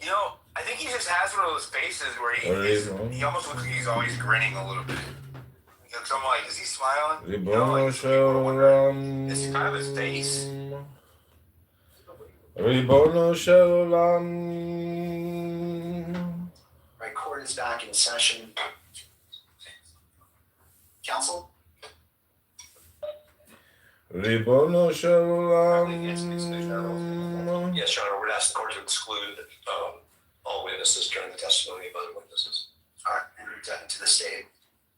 You know, I think he just has one of those faces where he almost looks like he's always grinning a little bit. Because I'm like, is he smiling? You know, Ribono like, some people are Shel wondering, it's kind of his Olam. face. Ribono Shel Olam. Right, court is back in session. Counsel? Ribono Shel Olam. Yes, Your Honor, we're asking the court to exclude all witnesses during the testimony of other witnesses. All right, and to the state,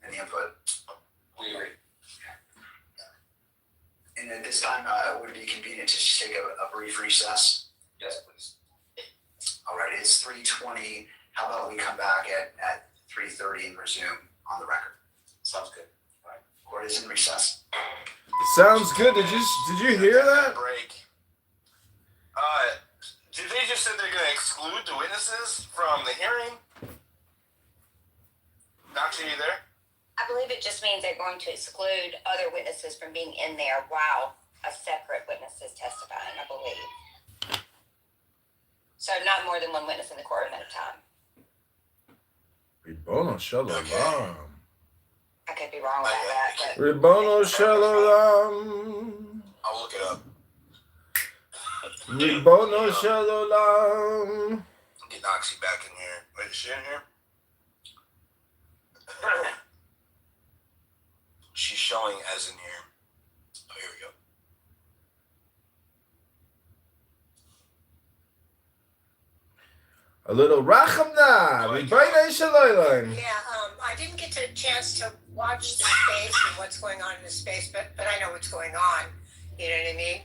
any input? We agree. And at this time, would it be convenient to just take a brief recess? Yes, please. All right, it's 3:20. How about we come back at 3:30 and resume on the record? Sounds good. All right, court is in recess. Sounds good. Did you hear that? Break. Did they just say they're going to exclude the witnesses from the hearing? Doctor, you there? I believe it just means they're going to exclude other witnesses from being in there while a separate witness is testifying, I believe. So not more than one witness in the courtroom at a time. Ribono Shel Olam. I could be wrong about that, but Ribono Shel Olam. I'll look it up. Ribono Shel Olam. Get Noxie back in here. Wait, is she in here? She's showing as in here. Oh, here we go. A little Rachamna. Ribono Shel Olam. Yeah, I didn't get a chance to watch the space and what's going on in the space, but I know what's going on. You know what I mean?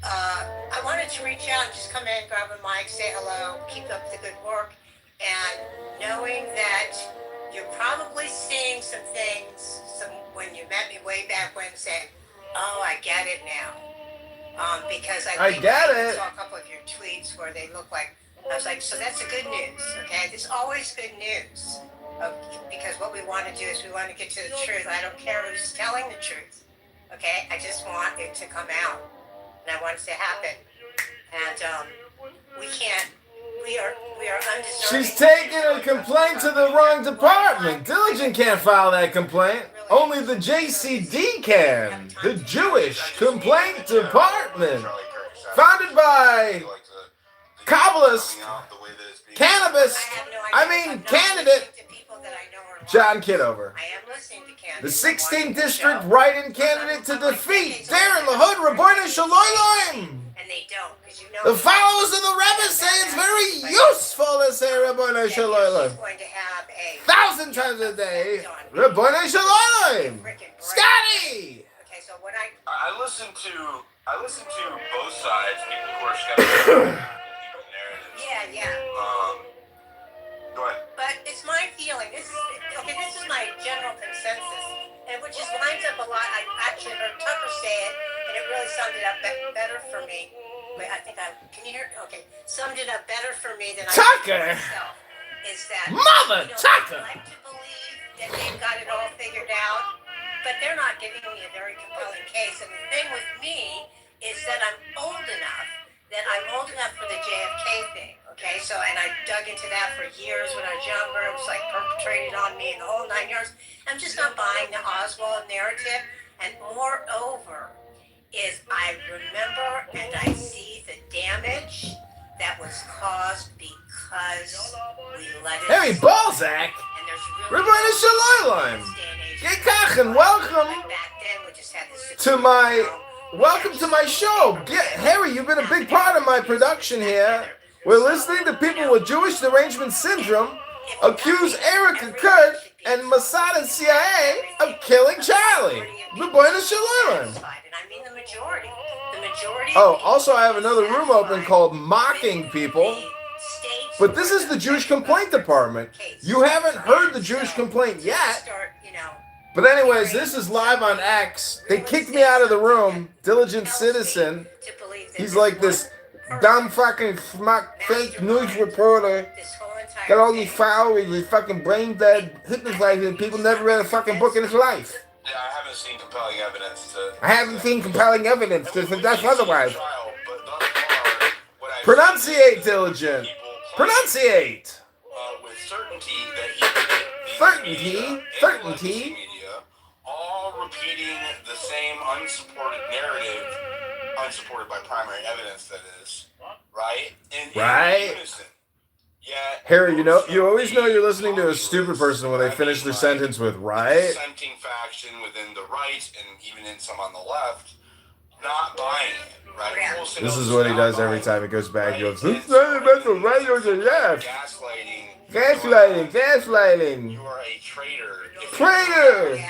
I wanted to reach out and just come in, grab a mic, say hello, keep up the good work, and knowing that you're probably seeing some things when you met me way back when, saying, "Oh, I get it now," because I get it. saw a couple of your tweets where they look like. I was like, so that's the good news, okay? There's always good news, because what we want to do is we want to get to the truth. I don't care who's telling the truth, okay? I just want it to come out, and I want it to happen. And we are undeserving. She's taking a complaint to the wrong department. Diligent can't file that complaint. Only the JCD can. The Jewish Complaint Department. Founded by Kabbalist, cannabis, candidate, John Kitover. The 16th District write-in candidate to defeat Darren LaHood, Rabboni Shaloim. The followers of the Rebbe say it's very useful to say Rabboni Shaloim 1,000 times a day. Rabboni Shaloim. Scotty. I listen to both sides. People who are skeptical. Yeah. Go ahead. But it's my feeling. This is my general consensus, and which just lines up a lot. I actually heard Tucker say it, and it really summed it up better for me. Wait, can you hear? Okay, summed it up better for me than Tucker. I myself. Is that Mother Tucker? I like to believe that they've got it all figured out, but they're not giving me a very compelling case. And the thing with me is that I'm old enough for the JFK thing. Okay, so, and I dug into that for years when I was younger. It was like perpetrated on me and the whole 9 years. I'm just not buying the Oswald narrative. And moreover, is I remember and I see the damage that was caused because we let it. Harry Balzac. Rabboni Shaloim. Gekach and welcome to my show. Harry, you've been a big part of my production here. We're listening to people with Jewish derangement syndrome accuse Erica Kurt and Mossad and CIA of killing Charlie. Rabboni Shaloim. Oh, also I have another room open called Mocking People. But this is the Jewish Complaint Department. You haven't heard the Jewish complaint yet. But anyways, this is live on X. They kicked me out of the room. Diligent citizen. He's like this dumb fucking fake news reporter. Got all these followers, he's fucking brain dead, hypnotizing people, never read a fucking book in his life. Yeah, I haven't seen compelling evidence to. I haven't seen compelling evidence to suggest otherwise. Trial, but thus far, what I've Pronunciate, Diligent. Pronunciate. with certainty that even Certainty. media, all repeating the same unsupported narrative, unsupported by primary evidence, that is, right? In unison. Yet, Harry, you always know you're listening to a stupid person when they finish their sentence with right. Dissenting faction within the right and even in some on the left, not buying it, right? This is what he does every time he goes back. He goes, who's saying about the right or the left? Gaslighting. You are a traitor. Traitor!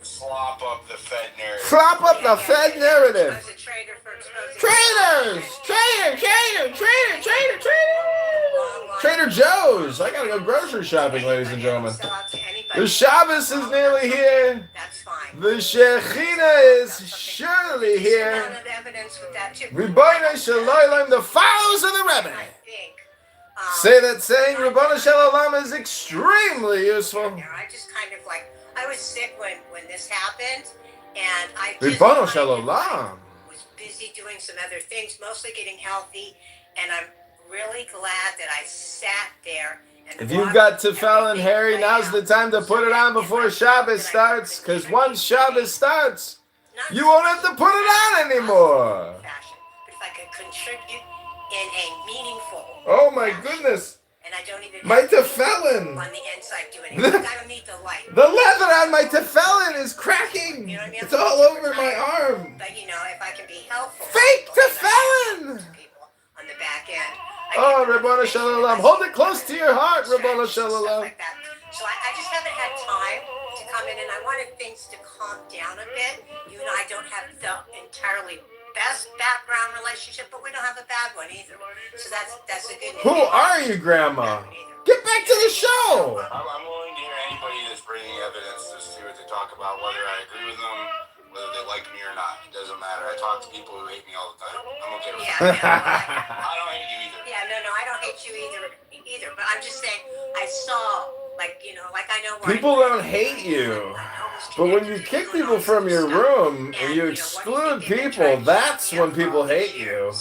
Slop up the Fed narrative. Slop up the Fed narrative. Traitors! Traitor! Trader Joe's. I gotta go grocery shopping, ladies and gentlemen. The Shabbos is nearly here. The Shekhinah is surely here. Ribono Shel Olam, the followers of the Rebbe. Say that saying Ribono Shel Olam is extremely useful. I just kind of I was sick when this happened, and I Ribono Shel Olam was busy doing some other things, mostly getting healthy, and I'm really glad that I sat there. If you've got tefillin, Harry, now's the time to put it on before Shabbos starts, because once Shabbos starts, you won't have to put it on anymore. But if I could contribute in a meaningful Oh my goodness. and I don't even My tefillin. on the inside do anything. I don't need the light. The leather on my tefillin is cracking. You know what I mean? It's all over my arm. But if I can be helpful. Fake tefillin. On the back end. Oh, Ribono Shel Olam. Hold it close to your heart, Ribono Shel Olam. So I just haven't had time to come in, and I wanted things to calm down a bit. You and I don't have the entirely best background relationship, but we don't have a bad one either. So that's a good news. Who are you, Grandma? Get back to the show. I'm willing to hear anybody that's bringing evidence to see what they talk about, whether I agree with them, whether they like me or not. It doesn't matter. I talk to people who hate me all the time. I'm okay with that. I don't hate you either. Yeah, no, I don't hate you either. But I'm just saying, I saw, I know where People don't hate you. But when you kick people from your room and you exclude people, that's when people hate you.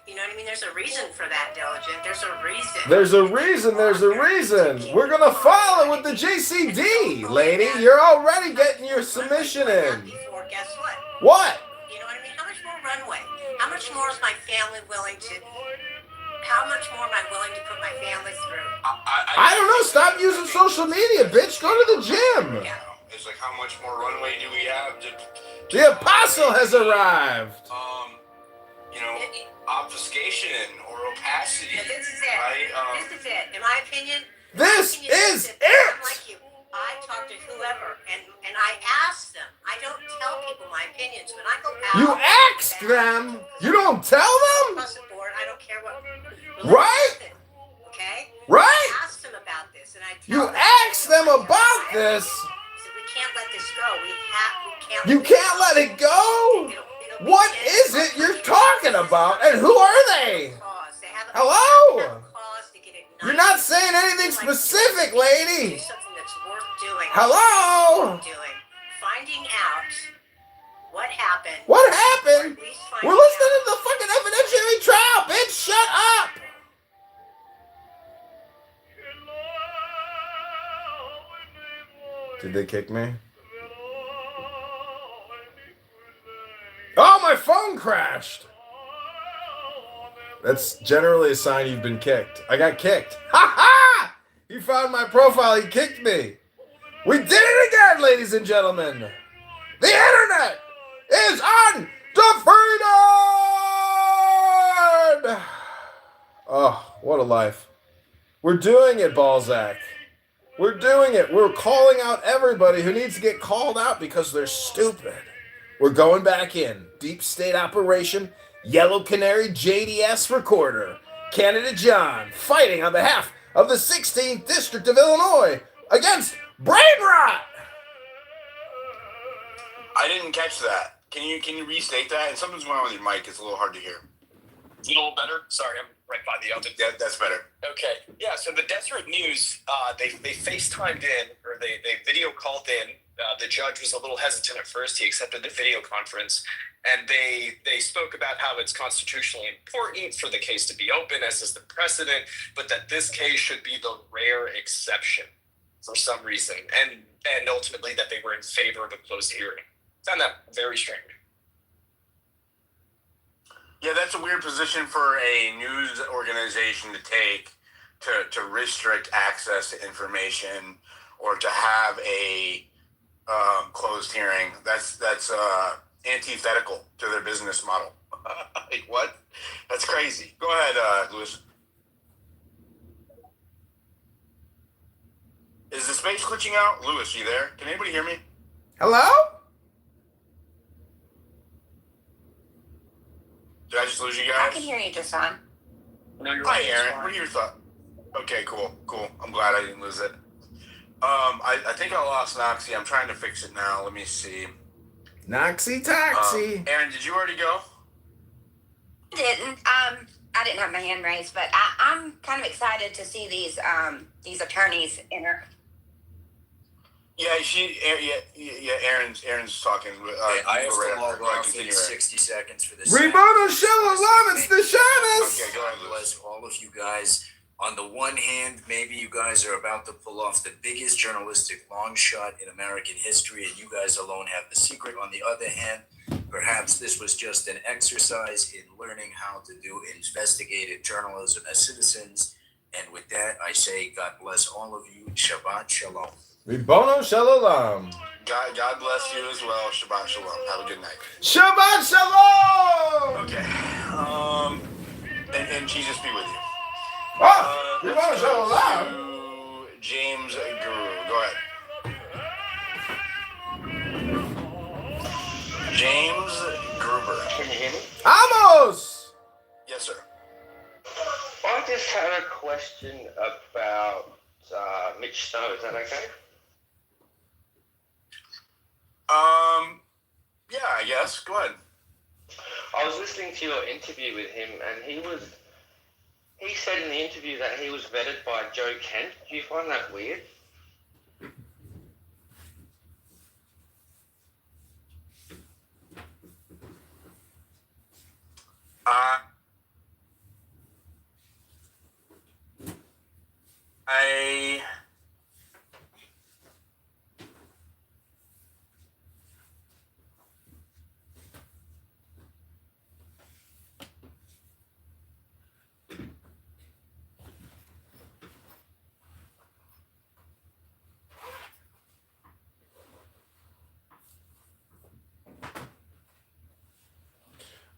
You know what I mean? There's a reason for that, Diligent. There's There's a reason. We're going to follow with the JCD, lady. You're already getting your submission in. Guess what? What? You know what I mean? How much more runway? How much more is my family willing to... How much more am I willing to put my family through? I don't know. Stop using social media, bitch. Go to the gym. It's like, how much more runway do we have to The apostle has arrived. Obfuscation or opacity. Yeah, this is it. Right? This is it. In my opinion, This is it. I'm like you. I talk to whoever, and I ask them. I don't tell people my opinions. When I go out... You ask them. You don't tell them? Across the board, I don't care what... Right? Okay? Right? I ask them about this, and I tell You them... ask them about this. So we can't let this go. We can't... You can't let it go? What is it you're talking about, and who are they? Hello? You're not saying anything specific, lady. Hello? Finding out what happened. What happened? We're listening to the fucking evidentiary trial, bitch. Shut up. Did they kick me? Oh, my phone crashed. That's generally a sign you've been kicked. I got kicked. Ha ha! He found my profile. He kicked me. We did it again, ladies and gentlemen. The internet is undefeated. Oh, what a life. We're doing it, Balzac. We're doing it. We're calling out everybody who needs to get called out because they're stupid. We're going back in. Deep state operation, Yellow Canary JDS recorder. Candidate John fighting on behalf of the 16th District of Illinois against brain rot. I didn't catch that. Can you restate that? And something's going on with your mic. It's a little hard to hear. A little better? Sorry, I'm right by the oven. Yeah, that's better. Okay. Yeah, so the Deseret News, they FaceTimed in, or they video called in The judge was a little hesitant at first. He accepted the video conference, and they spoke about how it's constitutionally important for the case to be open, as is the precedent, but that this case should be the rare exception for some reason, and ultimately that they were in favor of a closed hearing. I found that very strange. Yeah, that's a weird position for a news organization to take, to restrict access to information or to have a closed hearing. That's antithetical to their business model. Like, what? That's crazy. Go ahead, Louis. Is the space glitching out? Louis, you there? Can anybody hear me? Hello? Did I just lose you guys? I can hear you just fine. No, you're Hi, Aaron. What are your thoughts? Okay, cool. I'm glad I didn't lose it. I think I lost Noxie. I'm trying to fix it now. Let me see. Noxie Toxie. Aaron, did you already go? I didn't. I didn't have my hand raised, but I'm kind of excited to see these attorneys enter. Yeah, Aaron's talking. I have to log off in 60 seconds for this. Rebono Shalom, it's the Shabbos. Okay, go ahead, God bless all of you guys. On the one hand, maybe you guys are about to pull off the biggest journalistic long shot in American history, and you guys alone have the secret. On the other hand, perhaps this was just an exercise in learning how to do investigative journalism as citizens. And with that, I say, God bless all of you. Shabbat Shalom. Ribono Shalom. God bless you as well. Shabbat Shalom. Have a good night. Shabbat Shalom. Okay. And Jesus be with you. Ribono Shalom. James Guru. Go ahead. James Gruber. Can you hear me? Amos. Yes, sir. I just had a question about Mitch Snow. Is that okay? Yeah, I guess. Go ahead. I was listening to your interview with him, and he said in the interview that he was vetted by Joe Kent. Do you find that weird?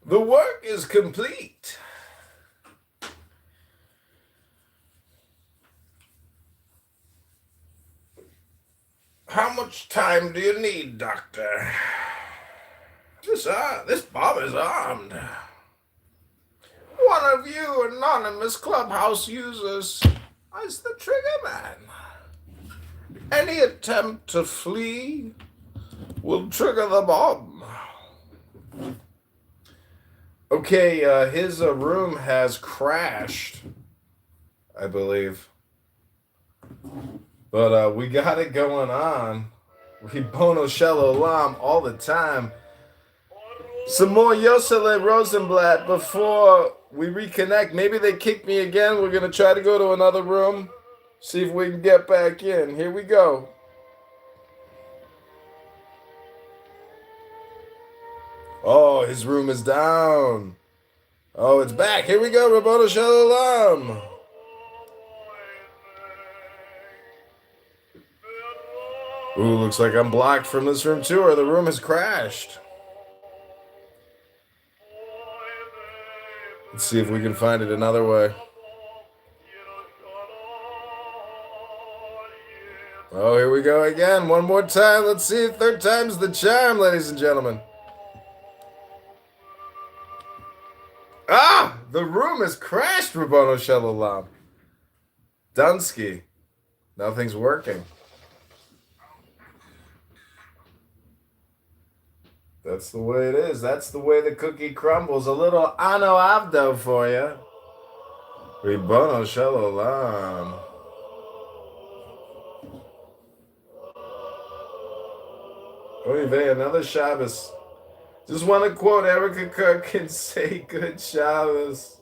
The work is complete. How much time do you need, Doctor? This bomb is armed. One of you anonymous clubhouse users is the trigger man. Any attempt to flee will trigger the bomb. Okay, his room has crashed, I believe. But we got it going on. Ribono Shalom all the time. Some more Yosele Rosenblatt before we reconnect. Maybe they kick me again. We're going to try to go to another room. See if we can get back in. Here we go. Oh, his room is down. Oh, it's back. Here we go, Ribono Shalom. Ooh, looks like I'm blocked from this room too, or the room has crashed. Let's see if we can find it another way. Oh, here we go again. One more time. Let's see. Third time's the charm, ladies and gentlemen. Ah! The room has crashed, Ribono Shalom. Dunsky. Nothing's working. That's the way it is. That's the way the cookie crumbles. A little Ano Avdo for you. Ribono Shalom. Oy vey, another Shabbos. Just want to quote Erica Kirk and say good Shabbos.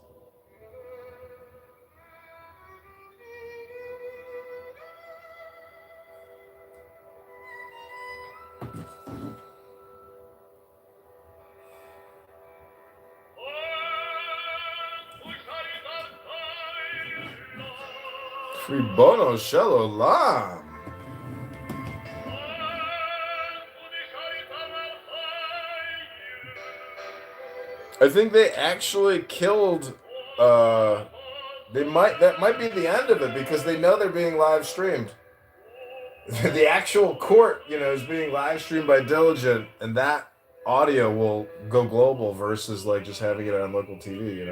Ribono Shel Olam. I think they actually killed. That might be the end of it because they know they're being live streamed. The actual court, is being live streamed by Diligent, and that audio will go global versus like just having it on local TV.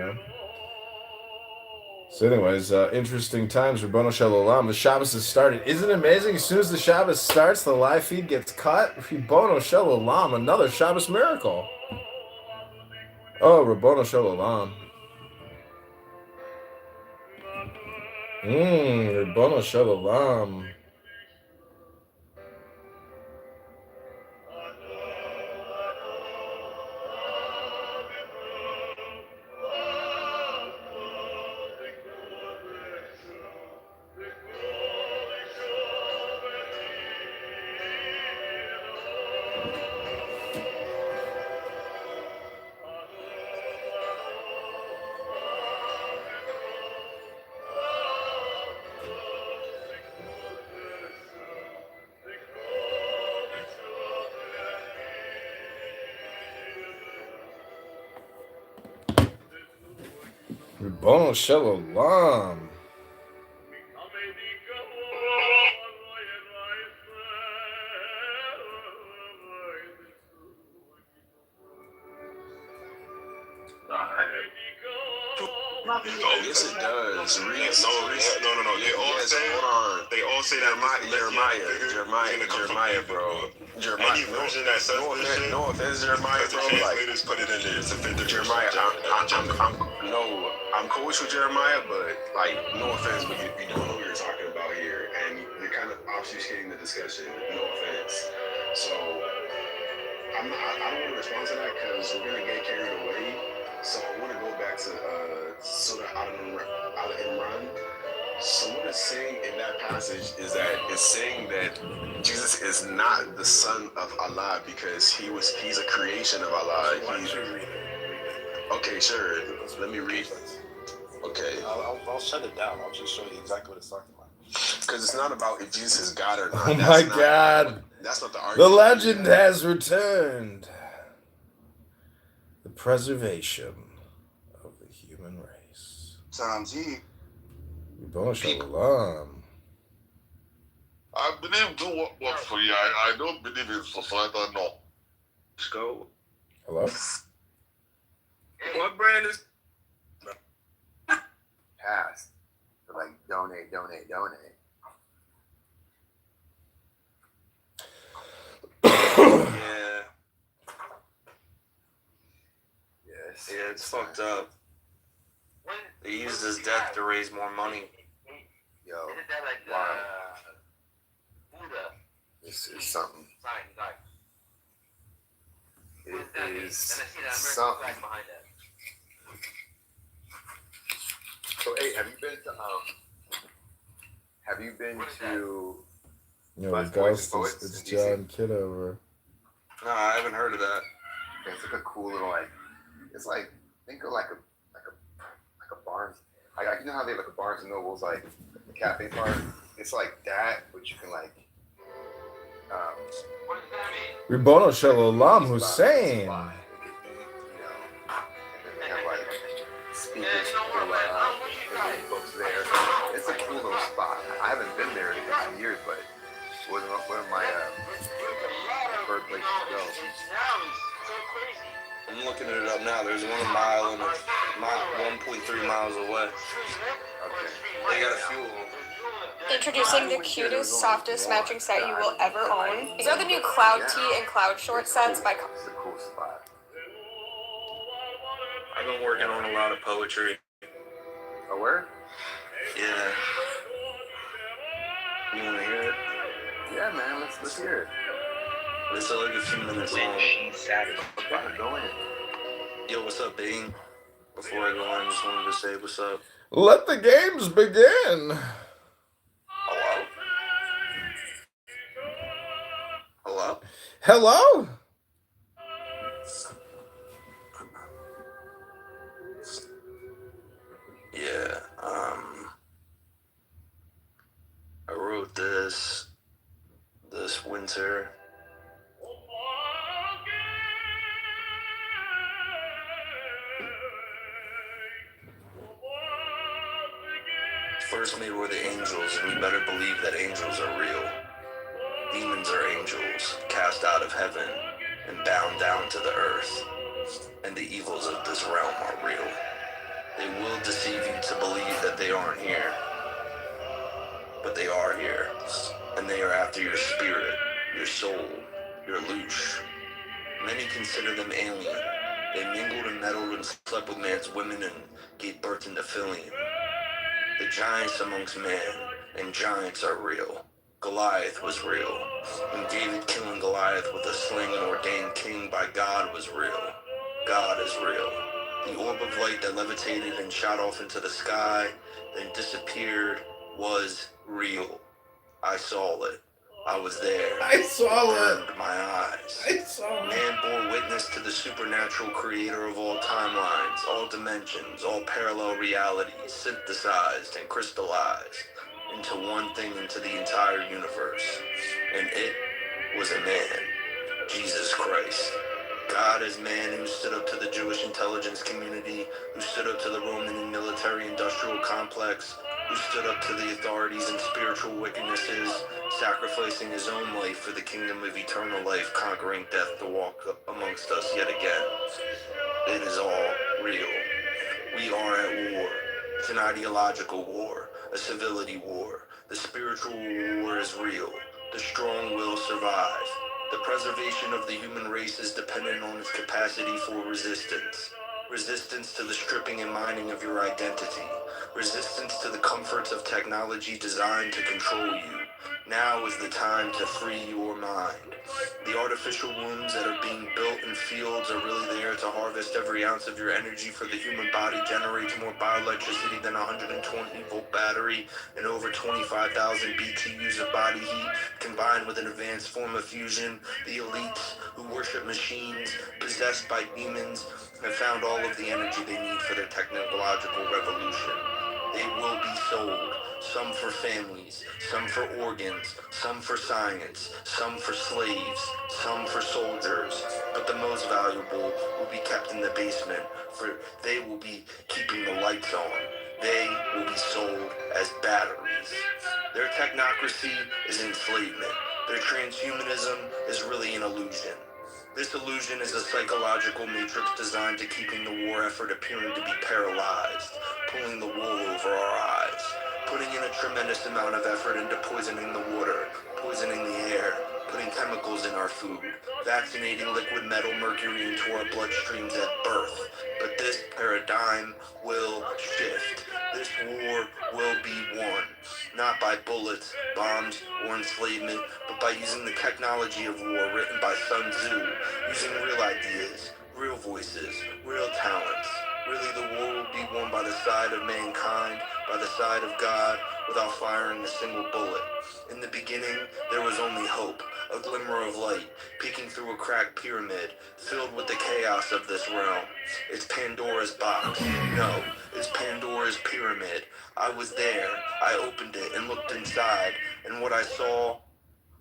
So, anyways, interesting times. Ribono Shel Olam. The Shabbos has started. Isn't it amazing? As soon as the Shabbos starts, the live feed gets cut. Ribono Shel Olam. Another Shabbos miracle. Oh, Ribono Shel Olam. Ribono Shel Olam. Ribono Shel Olam. Oh, yes, it does. No. They all say that Jeremiah, bro. Any version that says this shit. No offense, Jeremiah, bro. Translators put it in there. It's a Jeremiah. I'm cool with you, Jeremiah, but like, no offense, but you don't know what you're talking about here, and you're kind of obfuscating the discussion. No offense. So I don't want to respond to that because we're gonna get carried away. So I want to go back to Surah Al-Imran. So what it's saying in that passage is that it's saying that Jesus is not the son of Allah because he's a creation of Allah. Okay, sure. Let me read. Okay. I'll shut it down. I'll just show you exactly what it's talking about. Because it's not about if Jesus is God or not. Oh my God. That's not the argument. The legend has returned. The preservation of the human race. Sanji. Ribono Shel Olam. I believe do what works for you. I don't believe in societal no. Let's go. Hello? What brand is? Passed. Like, donate. Yeah. Yes. Yeah, it's fucked up. They used his death to raise more money. Yo, wow. This is something. It is something. So, hey, have you been to No, the ghost it's John Kitover. No, I haven't heard of that. It's like a cool little think of like a Barnes. You know how they have like a Barnes and Noble's like a cafe part? It's like that, but you can like. Ribono Shel Olam Hussein. Speakers, books there. It's a cool little spot. I haven't been there in years, but it was one of my birthplaces to go. I'm looking it up now. There's 1 mile and 1.3 miles away. Okay. They got a few of them. Introducing the cutest, softest matching set you will ever own. These are the new Cloud Tee and Cloud Short sets by. It's a cool spot. I've been working on a lot of poetry. A word? Yeah. You want to hear it? Yeah, man. Let's hear it. It's like a few minutes long. She's satisfied. Go in. Yo, what's up, Bane? Before I go on, I just wanted to say what's up. Let the games begin. Hello? Hello? Hello? Yeah, I wrote this winter. First made were the angels, and you better believe that angels are real. Demons are angels, cast out of heaven and bound down to the earth. And the evils of this realm are real. They will deceive you to believe that they aren't here. But they are here. And they are after your spirit, your soul, your louche. Many consider them alien. They mingled and meddled and slept with man's women and gave birth to Nephilim. The giants amongst man, and giants are real. Goliath was real. And David killing Goliath with a sling and ordained king by God was real. God is real. The orb of light that levitated and shot off into the sky, then disappeared, was real. I saw it. I was there. I saw it. Burned my eyes. I saw it. Man bore witness to the supernatural creator of all timelines, all dimensions, all parallel realities, synthesized and crystallized into one thing, into the entire universe. And it was a man, Jesus Christ. God as man who stood up to the Jewish intelligence community, who stood up to the Roman and military-industrial complex, who stood up to the authorities and spiritual wickednesses, sacrificing his own life for the kingdom of eternal life, conquering death to walk amongst us yet again. It is all real. We are at war. It's an ideological war, a civility war. The spiritual war is real. The strong will survive. The preservation of the human race is dependent on its capacity for resistance. Resistance to the stripping and mining of your identity. Resistance to the comforts of technology designed to control you. Now is the time to free your mind. The artificial wombs that are being built in fields are really there to harvest every ounce of your energy, for the human body generates more bioelectricity than a 120-volt battery and over 25,000 BTUs of body heat, combined with an advanced form of fusion. The elites who worship machines possessed by demons have found all of the energy they need for their technological revolution. They will be sold, some for families, some for organs, some for science, some for slaves, some for soldiers, but the most valuable will be kept in the basement, for they will be keeping the lights on. They will be sold as batteries. Their technocracy is enslavement. Their transhumanism is really an illusion. This illusion is a psychological matrix designed to keeping the war effort appearing to be paralyzed, pulling the wool over our eyes, putting in a tremendous amount of effort into poisoning the water, poisoning the air, putting chemicals in our food, vaccinating liquid metal mercury into our bloodstreams at birth. But this paradigm will shift. This war will be won, not by bullets, bombs, or enslavement, but by using the technology of war written by Sun Tzu, using real ideas, real voices, real talents. Really, the war will be won by the side of mankind, by the side of God, without firing a single bullet. In the beginning, there was only hope, a glimmer of light, peeking through a cracked pyramid, filled with the chaos of this realm. It's Pandora's box. No, it's Pandora's pyramid. I was there. I opened it and looked inside, and what I saw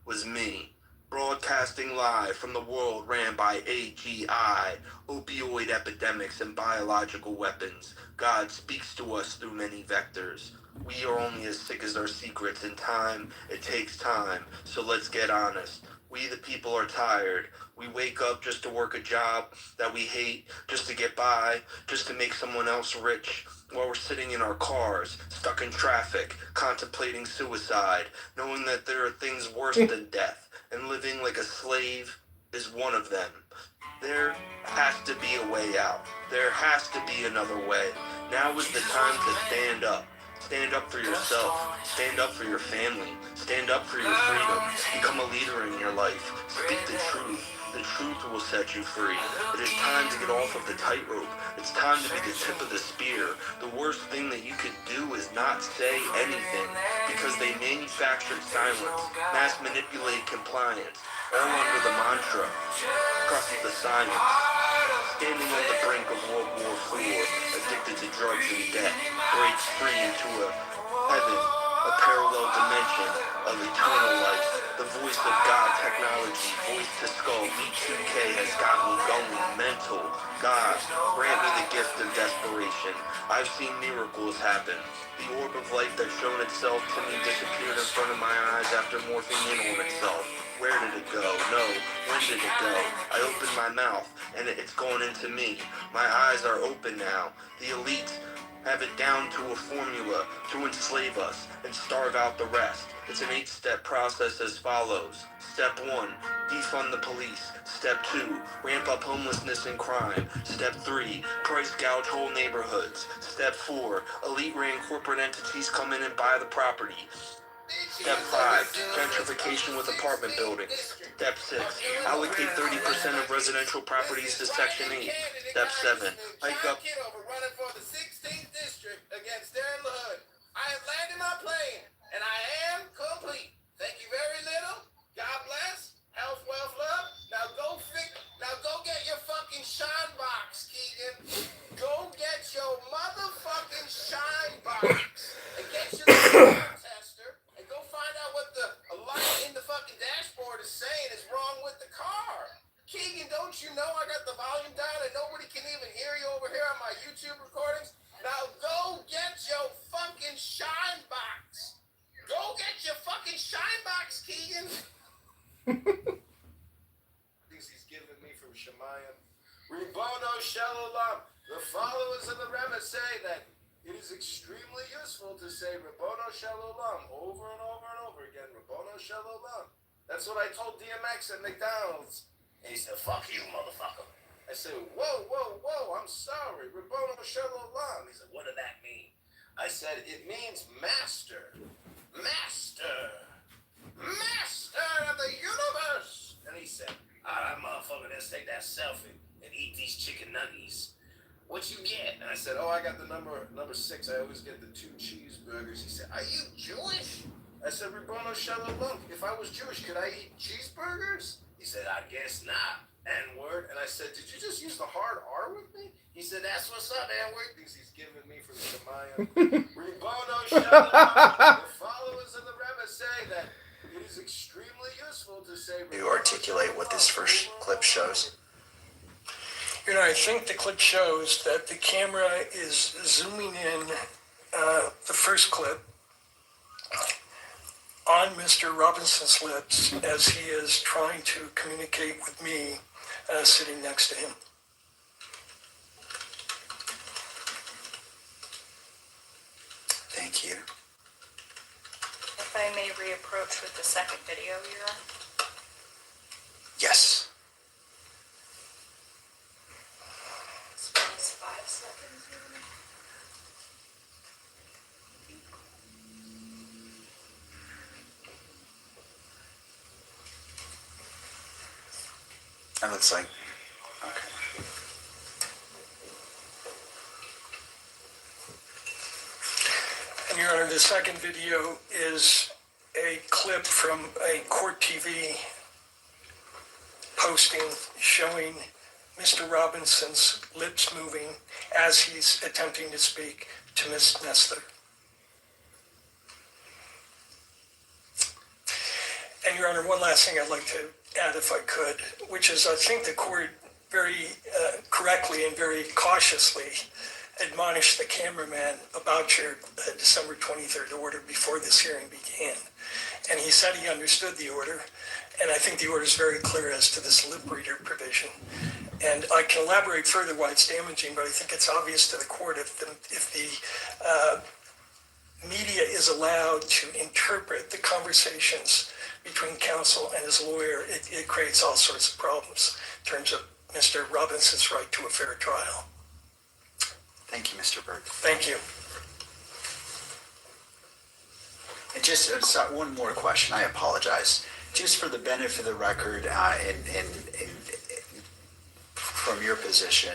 was me. Broadcasting live from the world ran by AGI, opioid epidemics and biological weapons. God speaks to us through many vectors. We are only as sick as our secrets. In time, it takes time. So let's get honest. We the people are tired. We wake up just to work a job that we hate, just to get by, just to make someone else rich, while we're sitting in our cars, stuck in traffic, contemplating suicide, knowing that there are things worse than death. And living like a slave is one of them. There has to be a way out. There has to be another way. Now is the time to stand up. Stand up for yourself. Stand up for your family. Stand up for your freedom. Become a leader in your life. Speak the truth. The truth will set you free. It is time to get off of the tightrope. It's time to be the tip of the spear. The worst thing that you could do is not say anything, because they manufactured silence, mass manipulate compliance, all under the mantra, trust the science. Standing on the brink of World War IV, addicted to drugs and debt, breaks free into a heaven, a parallel dimension of eternal life. The voice of God technology, voice to skull, V2K has got me going mental. God, grant me the gift of desperation. I've seen miracles happen. The orb of light that shown itself to me disappeared in front of my eyes after morphing in on itself. Where did it go? No. When did it go? I opened my mouth, and it's gone into me. My eyes are open now. The elites have it down to a formula to enslave us and starve out the rest. It's an 8-step process as follows. Step 1, defund the police. Step 2, ramp up homelessness and crime. Step 3, price gouge whole neighborhoods. Step 4, elite ran corporate entities come in and buy the property. Step 5, gentrification with apartment buildings. Step 6, allocate 30% of residential properties to Section 8. Step 7, hike up. Kitover running for the 16th district against Darren LaHood. I have landed my plane, and I am complete. Thank you very little. God bless. Health, wealth, love. Now go get your fucking shine box, Keegan. Go get your motherfucking shine box and get your tester and go find out what the light in the fucking dashboard is saying is wrong with the car. Keegan, don't you know I got the volume down and nobody can even hear you over here on my YouTube recordings? Now go get your fucking shine box. Go get your fucking shine box, Keegan. Things he's giving me from Shemayim. Ribono Shalom. The followers of the Rebbe say that it is extremely useful to say Ribono Shalom over and over and over again. Ribono Shalom. That's what I told DMX at McDonald's. And he said, fuck you, motherfucker. I said, whoa, whoa, whoa, I'm sorry. Ribono Shalom. He said, what did that mean? I said, it means master. Master. Master of the universe. And he said, all right, motherfucker, let's take that selfie and eat these chicken nuggies. What you get? And I said, oh, I got the number 6. I always get the 2 cheeseburgers. He said, are you Jewish? I said, Ribono Shalom. If I was Jewish, could I eat cheeseburgers? He said, I guess not. N-word. And I said, did you just use the hard R with me? He said, that's what's up, N-word. Things he's giving me from Shemayim. Ribono Shalom. The followers of the Rebbe say that it is extremely useful to say. You articulate what this first clip shows. You know, I think the clip shows that the camera is zooming in the first clip on Mr. Robinson's lips as he is trying to communicate with me sitting next to him. Thank you. If I may reapproach with the second video you're on. Yes. This one is 5 seconds. That looks like, okay. And Your Honor, the second video is a clip from a court TV posting showing Mr. Robinson's lips moving as he's attempting to speak to Ms. Nestler. And Your Honor, one last thing I'd like to add, if I could, which is I think the court very correctly and very cautiously admonished the cameraman about your December 23rd order before this hearing began. And he said he understood the order, and I think the order is very clear as to this lip reader provision. And I can elaborate further why it's damaging, but I think it's obvious to the court if the media is allowed to interpret the conversations between counsel and his lawyer, it creates all sorts of problems in terms of Mr. Robinson's right to a fair trial. Thank you, Mr. Burke. Thank you. Just one more question. I apologize. Just for the benefit of the record, from your position,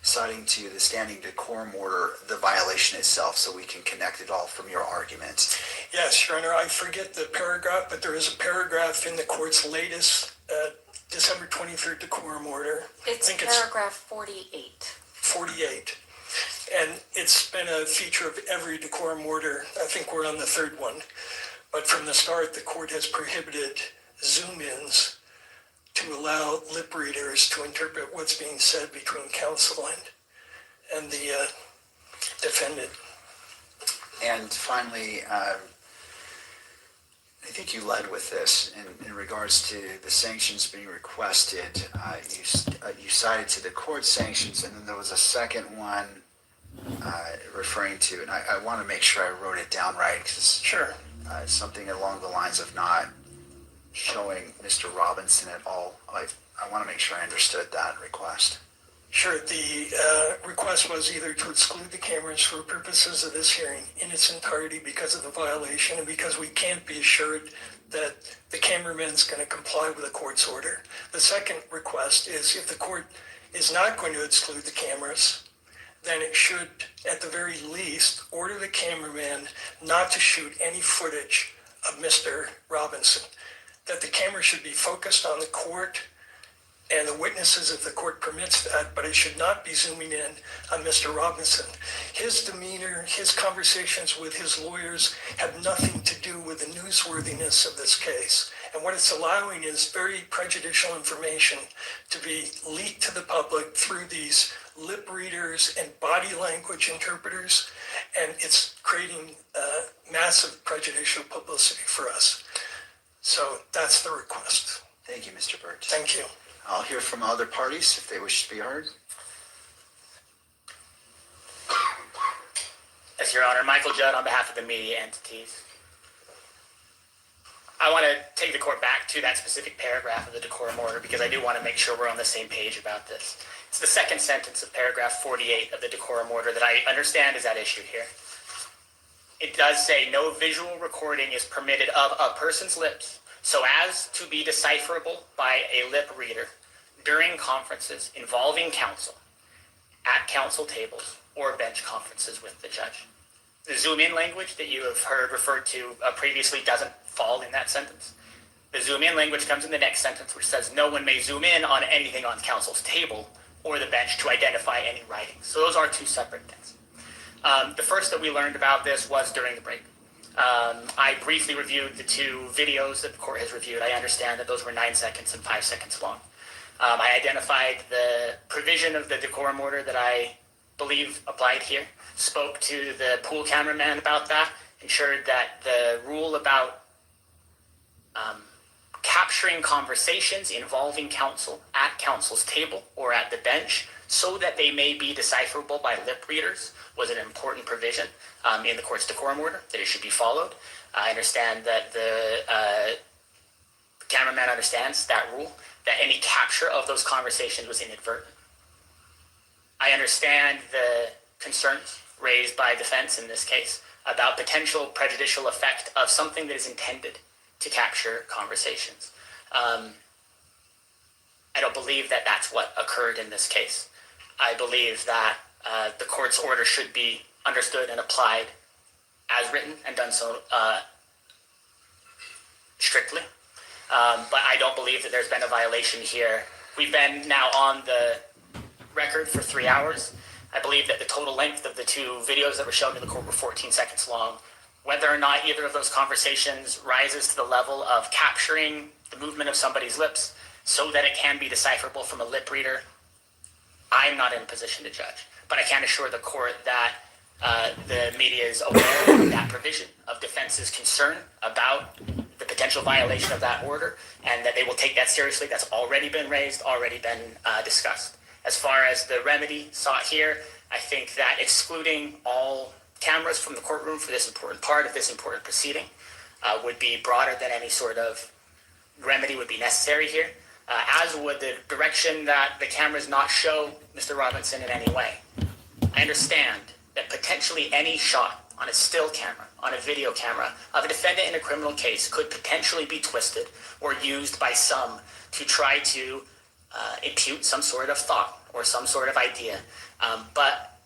citing to the standing decorum order, the violation itself, so we can connect it all from your arguments. Yes, Your Honor, I forget the paragraph, but there is a paragraph in the court's latest December 23rd decorum order. It's paragraph 48. 48. And it's been a feature of every decorum order. I think we're on the third one. But from the start, the court has prohibited zoom-ins to allow lip readers to interpret what's being said between counsel and the defendant. And finally, I think you led with this in regards to the sanctions being requested. You cited to the court sanctions, and then there was a second one referring to, and I want to make sure I wrote it down right, because something along the lines of not showing Mr. Robinson at all. I want to make sure I understood that request. Sure. The request was either to exclude the cameras for purposes of this hearing in its entirety because of the violation and because we can't be assured that the cameraman's going to comply with the court's order. The second request is if the court is not going to exclude the cameras, then it should, at the very least, order the cameraman not to shoot any footage of Mr. Robinson, that the camera should be focused on the court and the witnesses if the court permits that, but it should not be zooming in on Mr. Robinson. His demeanor, his conversations with his lawyers have nothing to do with the newsworthiness of this case. And what it's allowing is very prejudicial information to be leaked to the public through these lip readers and body language interpreters, and it's creating massive prejudicial publicity for us. So that's the request. Thank you, Mr. Burt. Thank you. I'll hear from other parties if they wish to be heard. Yes, Your Honor. Michael Judd on behalf of the media entities. I want to take the court back to that specific paragraph of the decorum order because I do want to make sure we're on the same page about this. It's the second sentence of paragraph 48 of the decorum order that I understand is at issue here. It does say no visual recording is permitted of a person's lips so as to be decipherable by a lip reader during conferences involving counsel, at counsel tables, or bench conferences with the judge. The zoom-in language that you have heard referred to previously doesn't fall in that sentence. The zoom-in language comes in the next sentence, which says no one may zoom in on anything on counsel's table or the bench to identify any writing. So those are two separate things. The first that we learned about this was during the break. I briefly reviewed the two videos that the court has reviewed. I understand that those were 9 seconds and 5 seconds long. I identified the provision of the decorum order that I believe applied here, spoke to the pool cameraman about that, ensured that the rule about capturing conversations involving counsel at counsel's table or at the bench so that they may be decipherable by lip readers was an important provision in the court's decorum order, that it should be followed. I understand that the cameraman understands that rule, that any capture of those conversations was inadvertent. I understand the concerns raised by defense in this case about potential prejudicial effect of something that is intended to capture conversations. I don't believe that that's what occurred in this case. I believe that the court's order should be understood and applied as written and done so strictly. But I don't believe that there's been a violation here. We've been now on the record for 3 hours. I believe that the total length of the two videos that were shown in the court were 14 seconds long. Whether or not either of those conversations rises to the level of capturing the movement of somebody's lips so that it can be decipherable from a lip reader, I'm not in a position to judge. But I can assure the court that the media is aware of that provision, of defense's concern about the potential violation of that order, and that they will take that seriously. That's already been raised, already been discussed. As far as the remedy sought here, I think that excluding all cameras from the courtroom for this important part of this important proceeding would be broader than any sort of remedy would be necessary here, as would the direction that the cameras not show Mr. Robinson in any way. I understand that potentially any shot on a still camera on a video camera of a defendant in a criminal case could potentially be twisted or used by some to try to impute some sort of thought or some sort of idea. But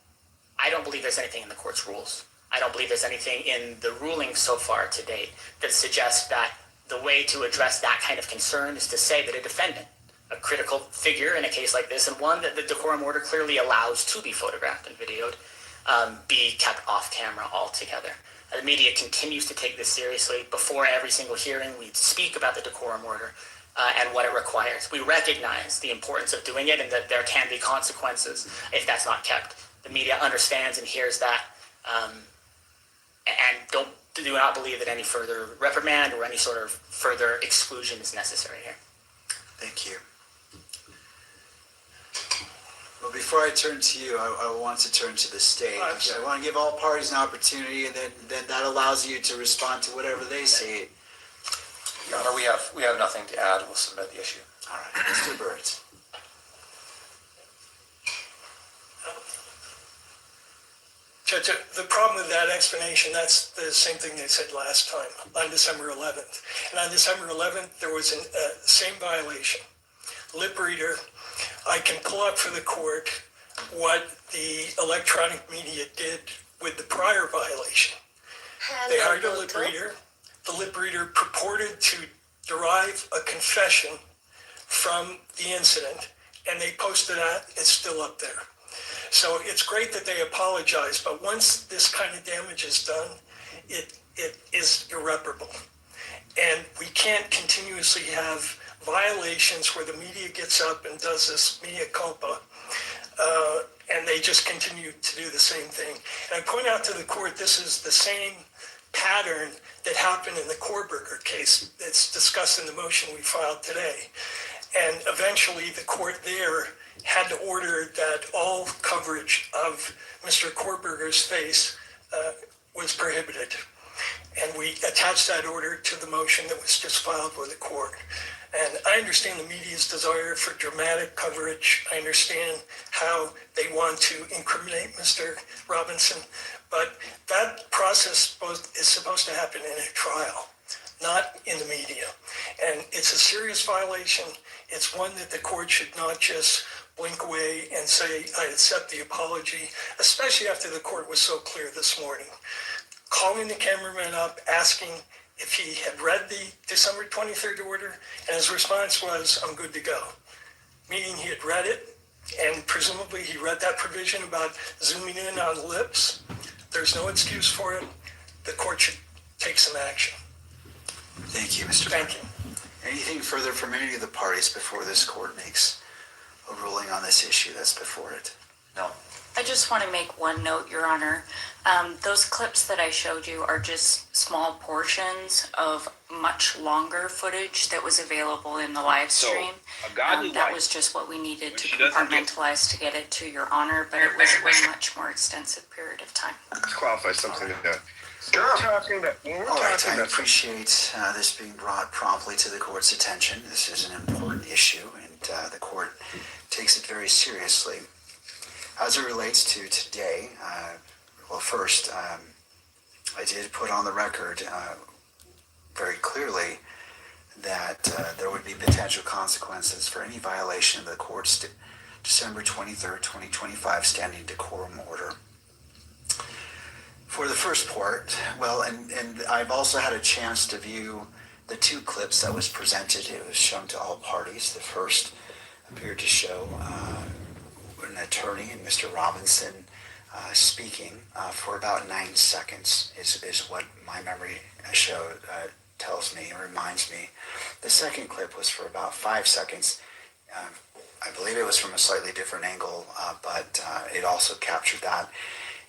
I don't believe there's anything in the court's rules. I don't believe there's anything in the ruling so far to date that suggests that the way to address that kind of concern is to say that a defendant, a critical figure in a case like this, and one that the decorum order clearly allows to be photographed and videoed, be kept off camera altogether. The media continues to take this seriously. Before every single hearing, we speak about the decorum order and what it requires. We recognize the importance of doing it and that there can be consequences if that's not kept. The media understands and hears that, and do not believe that any further reprimand or any sort of further exclusion is necessary here. Thank you. Well, before I turn to you, I want to turn to the state. I want to give all parties an opportunity, and then that allows you to respond to whatever they say. Your Honor, we have nothing to add. We'll submit the issue. All right, Mr. Burns. Judge, the problem with that explanation, that's the same thing they said last time on December 11th. And on December 11th, there was a same violation. Lip reader, I can pull up for the court what the electronic media did with the prior violation. They hired a lip reader. The lip reader purported to derive a confession from the incident, and they posted that. It's still up there. So it's great that they apologize, but once this kind of damage is done, it is irreparable. And we can't continuously have violations where the media gets up and does this mea culpa, and they just continue to do the same thing. And I point out to the court, this is the same pattern that happened in the Korberger case that's discussed in the motion we filed today. And eventually the court there had to order that all coverage of Mr. Korberger's face was prohibited. And we attached that order to the motion that was just filed with the court. And I understand the media's desire for dramatic coverage. I understand how they want to incriminate Mr. Robinson, but that process is supposed to happen in a trial, not in the media. And it's a serious violation. It's one that the court should not just blink away and say, I accept the apology, especially after the court was so clear this morning. Calling the cameraman up, asking if he had read the December 23rd order, and his response was, I'm good to go. Meaning he had read it, and presumably he read that provision about zooming in on lips. There's no excuse for it. The court should take some action. Thank you, Mr. Thank you. Anything further from any of the parties before this court makes a ruling on this issue that's before it? No. I just want to make one note, Your Honor. Those clips that I showed you are just small portions of much longer footage that was available in the live stream. That was just what we needed to compartmentalize to get it to Your Honor, but it was a much more extensive period of time. Let's qualify something like that. All right, I appreciate this being brought promptly to the court's attention. This is an important issue, and the court takes it very seriously. As it relates to today, well, first, I did put on the record very clearly that there would be potential consequences for any violation of the court's December 23rd, 2025 standing decorum order. For the first part, well, and I've also had a chance to view the two clips that was presented. It was shown to all parties. The first appeared to show an attorney, and Mr. Robinson, speaking for about 9 seconds is what my memory tells me, reminds me. The second clip was for about 5 seconds. I believe it was from a slightly different angle, but it also captured that.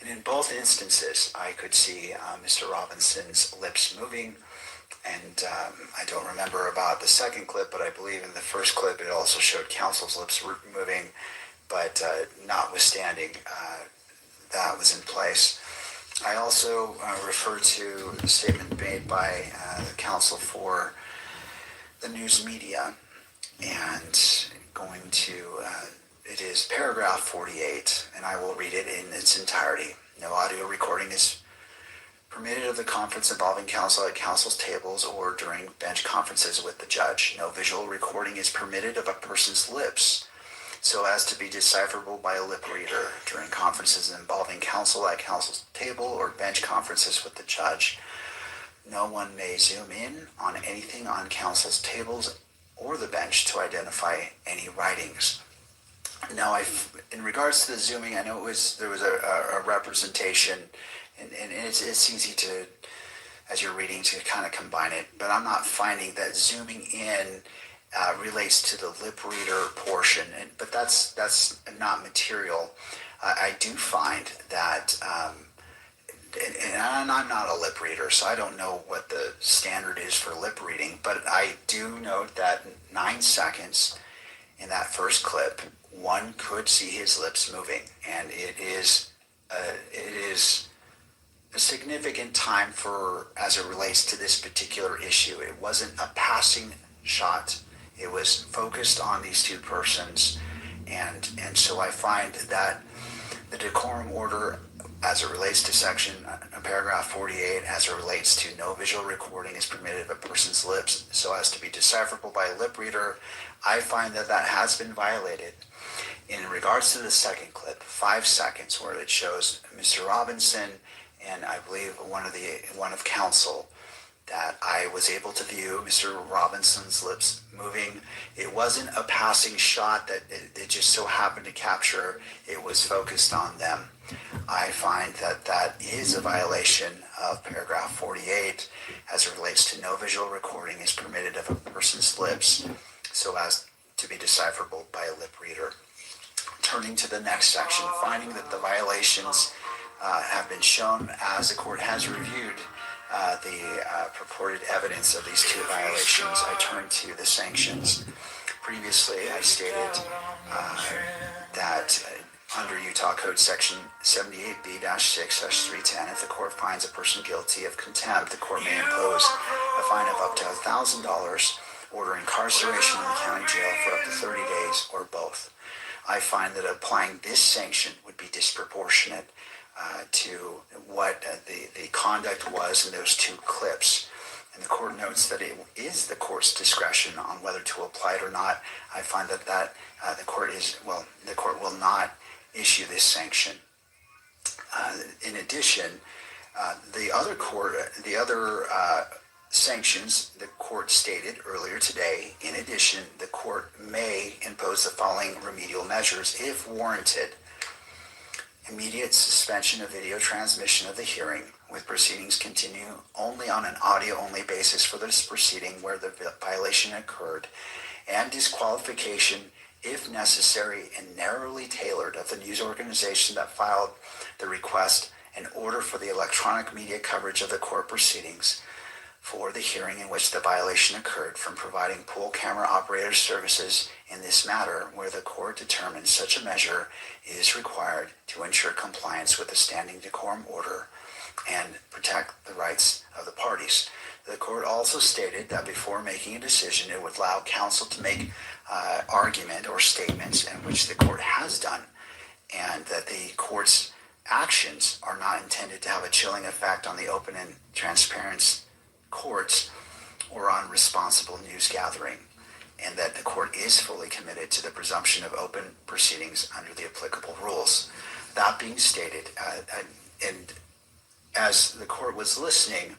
And in both instances, I could see Mr. Robinson's lips moving. And I don't remember about the second clip, but I believe in the first clip it also showed counsel's lips moving. But notwithstanding, that was in place. I also refer to the statement made by the counsel for the news media, and going to, it is paragraph 48, and I will read it in its entirety. No audio recording is permitted of the conference involving counsel at counsel's tables or during bench conferences with the judge. No visual recording is permitted of a person's lips so as to be decipherable by a lip reader during conferences involving counsel at counsel's table or bench conferences with the judge. No one may zoom in on anything on counsel's tables or the bench to identify any writings. Now, in regards to the zooming, I know there was a representation, and it's easy to, as you're reading, to kind of combine it, but I'm not finding that zooming in relates to the lip reader portion, but that's not material. I do find that, and I'm not a lip reader, so I don't know what the standard is for lip reading, but I do note that 9 seconds in that first clip, one could see his lips moving, and it is a significant time for, as it relates to this particular issue. It wasn't a passing shot. It was focused on these two persons, and so I find that the decorum order, as it relates to section paragraph 48, as it relates to no visual recording is permitted of a person's lips so as to be decipherable by a lip reader, I find that has been violated. In regards to the second clip, 5 seconds, where it shows Mr. Robinson and I believe one of counsel, that I was able to view Mr. Robinson's lips moving. It wasn't a passing shot that it just so happened to capture. It was focused on them. I find that is a violation of paragraph 48 as it relates to no visual recording is permitted of a person's lips so as to be decipherable by a lip reader. Turning to the next section, finding that the violations have been shown as the court has reviewed the purported evidence of these two violations, I turn to the sanctions. Previously, I stated that under Utah Code Section 78B-6-310, if the court finds a person guilty of contempt, the court may impose a fine of up to $1,000, order incarceration in the county jail for up to 30 days, or both. I find that applying this sanction would be disproportionate to what the conduct was in those two clips. And the court notes that it is the court's discretion on whether to apply it or not. I find that the court will not issue this sanction. In addition, the other sanctions the court stated earlier today, in addition, the court may impose the following remedial measures if warranted. Immediate suspension of video transmission of the hearing, with proceedings continue only on an audio-only basis for this proceeding where the violation occurred, and disqualification, if necessary and narrowly tailored, of the news organization that filed the request in order for the electronic media coverage of the court proceedings for the hearing in which the violation occurred from providing pool camera operator services in this matter where the court determines such a measure is required to ensure compliance with the standing decorum order and protect the rights of the parties. The court also stated that before making a decision, it would allow counsel to make argument or statements, in which the court has done, and that the court's actions are not intended to have a chilling effect on the open and transparent courts or on responsible news gathering, and that the court is fully committed to the presumption of open proceedings under the applicable rules. That being stated, and as the court was listening,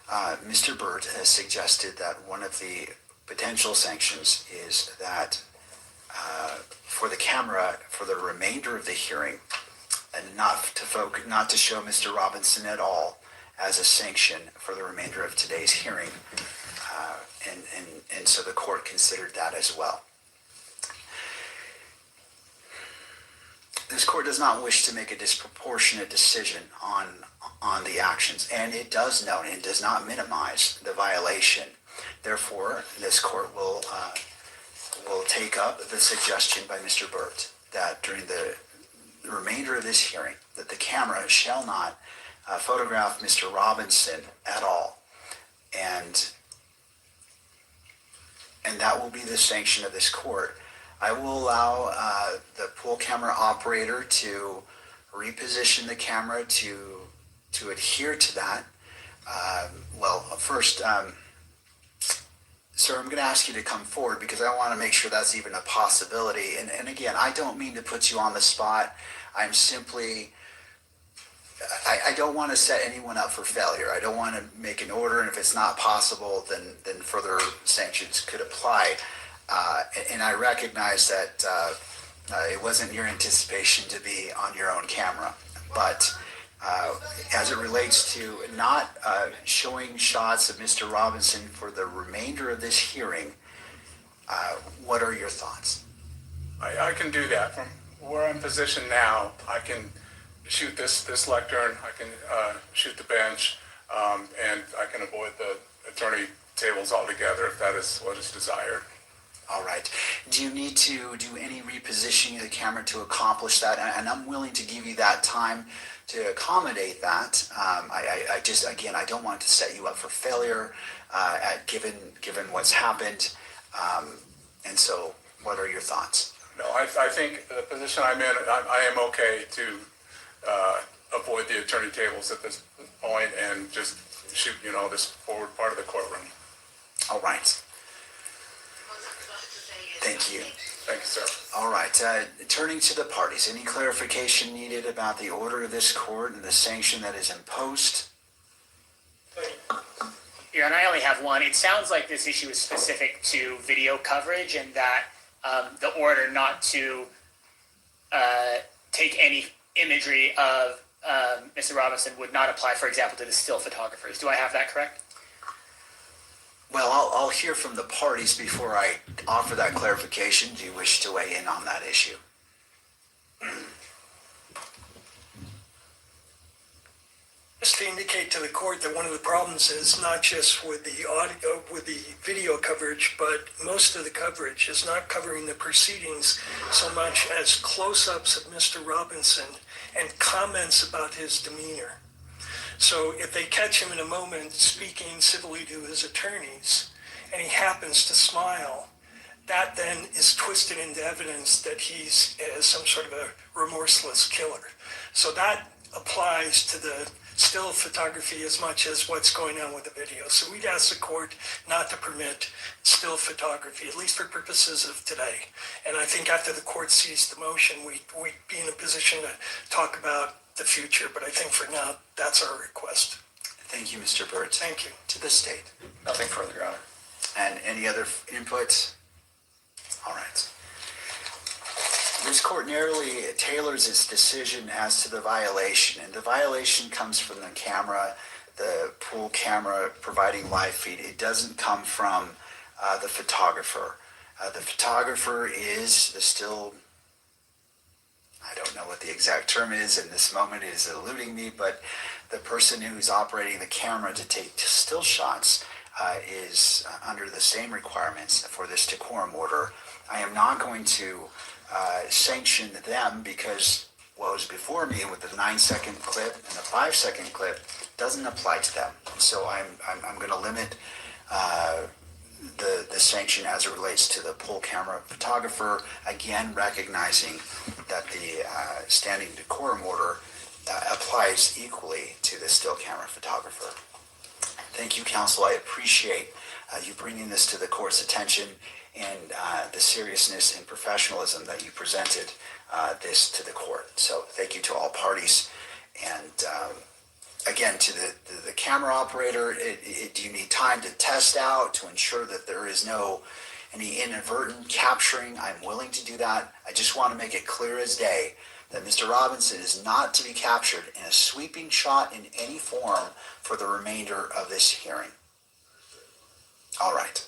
Mr. Burt has suggested that one of the potential sanctions is that for the camera for the remainder of the hearing, and not to show Mr. Robinson at all as a sanction for the remainder of today's hearing, and so the court considered that as well. This court does not wish to make a disproportionate decision on the actions, and it does note and does not minimize the violation. Therefore, this court will take up the suggestion by Mr. Burt that during the remainder of this hearing, that the camera shall not photograph Mr. Robinson at all, and that will be the sanction of this court. I will allow the pool camera operator to reposition the camera to to adhere to that, well, first, sir, I'm going to ask you to come forward because I want to make sure that's even a possibility. And again, I don't mean to put you on the spot. I'm simply, I don't want to set anyone up for failure. I don't want to make an order, and if it's not possible, then further sanctions could apply. And I recognize that it wasn't your anticipation to be on your own camera, but as it relates to not showing shots of Mr. Robinson for the remainder of this hearing, what are your thoughts? I can do that. From where I'm positioned now, I can shoot this lectern, I can shoot the bench, and I can avoid the attorney tables altogether if that is what is desired. All right. Do you need to do any repositioning of the camera to accomplish that? And I'm willing to give you that time to accommodate that. I just, again, I don't want to set you up for failure given what's happened. And so what are your thoughts? No, I think the position I'm in, I am okay to avoid the attorney tables at this point and just shoot, this forward part of the courtroom. All right. Thank you. Thank you, sir. All right. Turning to the parties, any clarification needed about the order of this court and the sanction that is imposed? Your Honor, I only have one. It sounds like this issue is specific to video coverage and that the order not to take any imagery of Mr. Robinson would not apply, for example, to the still photographers. Do I have that correct? Well, I'll hear from the parties before I offer that clarification. Do you wish to weigh in on that issue? Just to indicate to the court that one of the problems is not just with the audio, with the video coverage, but most of the coverage is not covering the proceedings so much as close-ups of Mr. Robinson and comments about his demeanor. So if they catch him in a moment speaking civilly to his attorneys and he happens to smile, that then is twisted into evidence that he's some sort of a remorseless killer. So that applies to the still photography as much as what's going on with the video. So we'd ask the court not to permit still photography, at least for purposes of today. And I think after the court sees the motion, we'd be in a position to talk about the future, but I think for now, that's our request. Thank you, Mr. Burt. Thank you. To the state. Nothing further, Your Honor. And any other inputs? All right. This court narrowly tailors its decision as to the violation, and the violation comes from the camera, the pool camera providing live feed. It doesn't come from the photographer. The photographer is the still, I don't know what the exact term is in this moment, it is eluding me, but the person who's operating the camera to take still shots is under the same requirements for this decorum order. I am not going to sanction them because what was before me with the 9-second clip and the 5-second clip doesn't apply to them. And so I'm going to limit the sanction as it relates to the pool camera photographer, again recognizing that the standing decorum order applies equally to the still camera photographer. Thank you, counsel. I appreciate you bringing this to the court's attention and the seriousness and professionalism that you presented this to the court. So thank you to all parties. And again, to the camera operator, do you need time to test out to ensure that there is any inadvertent capturing? I'm willing to do that. I just want to make it clear as day that Mr. Robinson is not to be captured in a sweeping shot in any form for the remainder of this hearing. All right.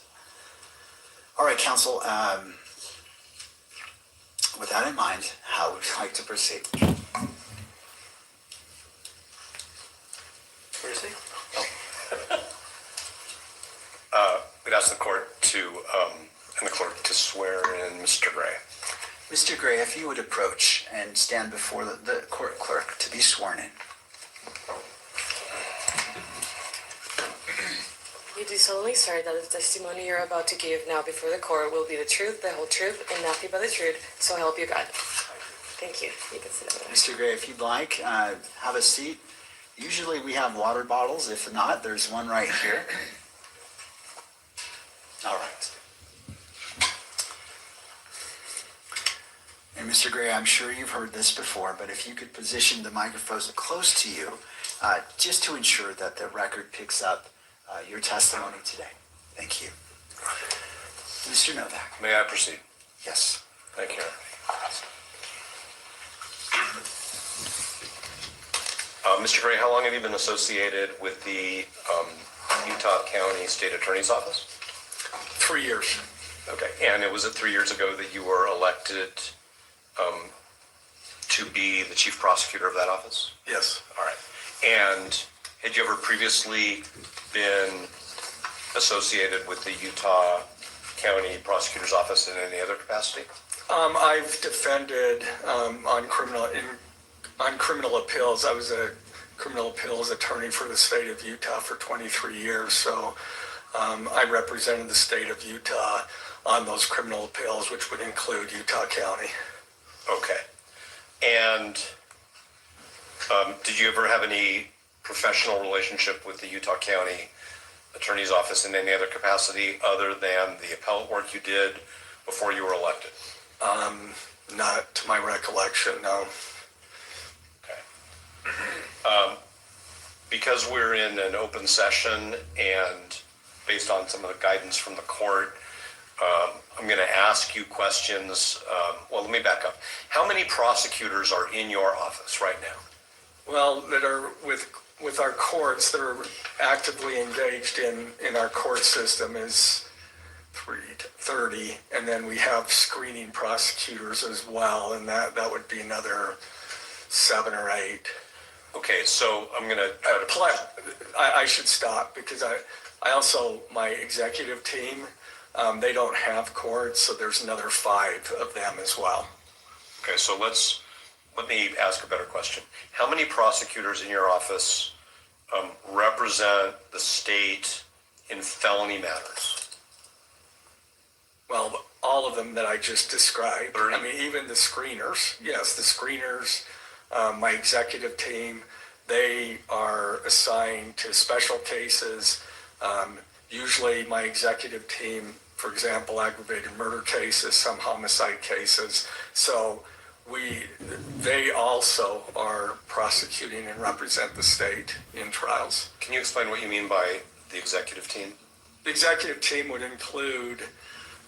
All right, counsel. With that in mind, how would you like to proceed? Where is he? We'd ask the court to, and the clerk to swear in Mr. Gray. Mr. Gray, if you would approach and stand before the court clerk to be sworn in. You do solemnly swear that the testimony you're about to give now before the court will be the truth, the whole truth, and nothing but the truth, so help you God. Thank you. You can sit down. Mr. Gray, if you'd like, have a seat. Usually we have water bottles. If not, there's one right here. All right. And Mr. Gray, I'm sure you've heard this before, but if you could position the microphones close to you, just to ensure that the record picks up your testimony today. Thank you. Mr. Novak. May I proceed? Yes. Thank you. Mr. Gray, how long have you been associated with the Utah County State Attorney's Office? 3 years. Okay, and it was 3 years ago that you were elected to be the chief prosecutor of that office? Yes. All right. And had you ever previously been associated with the Utah County Prosecutor's Office in any other capacity? I've defended on criminal appeals. I was a criminal appeals attorney for the state of Utah for 23 years, so I represented the state of Utah on those criminal appeals, which would include Utah County. Okay. And did you ever have any professional relationship with the Utah County Attorney's Office in any other capacity other than the appellate work you did before you were elected? Not to my recollection, no. Okay. Because we're in an open session and based on some of the guidance from the court, I'm going to ask you questions. Well, let me back up. How many prosecutors are in your office right now? Well, that are with our courts that are actively engaged in our court system is 30, and then we have screening prosecutors as well, and that would be another 7 or 8. Okay, so I'm going to try to... I should stop because I also, my executive team, they don't have courts, so there's another 5 of them as well. Okay, so let me ask a better question. How many prosecutors in your office represent the state in felony matters? Well, all of them that I just described. 30? I mean, even the screeners. Yes, the screeners, my executive team, they are assigned to special cases. Usually my executive team, for example, aggravated murder cases, some homicide cases. So they also are prosecuting and represent the state in trials. Can you explain what you mean by the executive team? The executive team would include,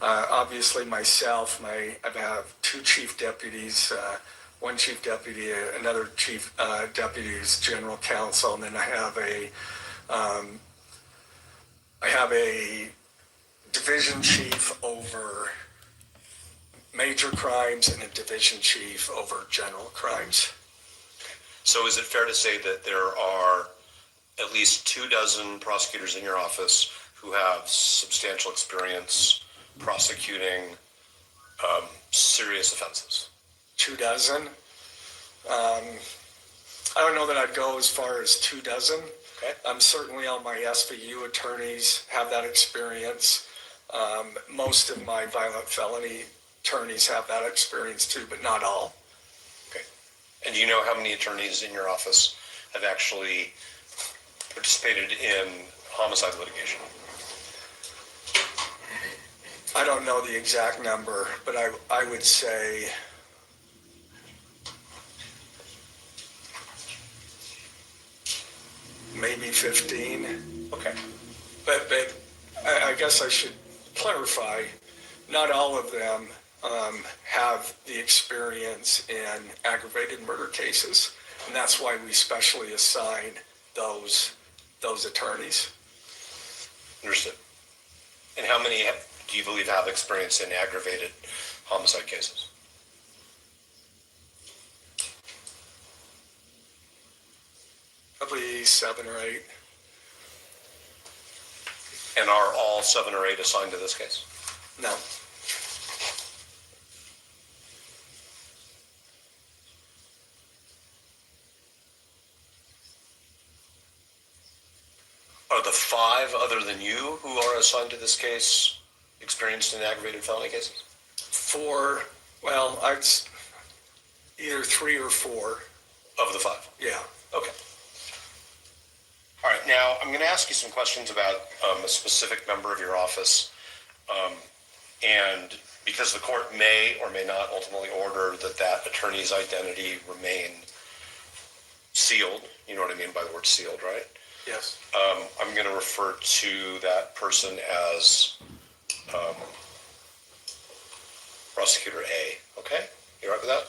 obviously myself, I have 2 chief deputies, one chief deputy, another chief deputy is general counsel, and then I have a division chief over major crimes and a division chief over general crimes. So is it fair to say that there are at least 24 prosecutors in your office who have substantial experience prosecuting serious offenses? 24? I don't know that I'd go as far as 24. Okay. Certainly all my SVU attorneys have that experience. Most of my violent felony attorneys have that experience too, but not all. Okay. And do you know how many attorneys in your office have actually participated in homicide litigation? I don't know the exact number, but I would say maybe 15. Okay. But I guess I should clarify, not all of them have the experience in aggravated murder cases, and that's why we specially assign those attorneys. Understood. And how many do you believe have experience in aggravated homicide cases? Probably 7 or 8. And are all 7 or 8 assigned to this case? No. Are the 5 other than you who are assigned to this case experienced in aggravated felony cases? 4, well, I'd either 3 or 4. Of the 5? Yeah. Okay. All right, now I'm going to ask you some questions about a specific member of your office. And because the court may or may not ultimately order that attorney's identity remain sealed, you know what I mean by the word sealed, right? Yes. I'm going to refer to that person as Prosecutor A, okay? You all right with that?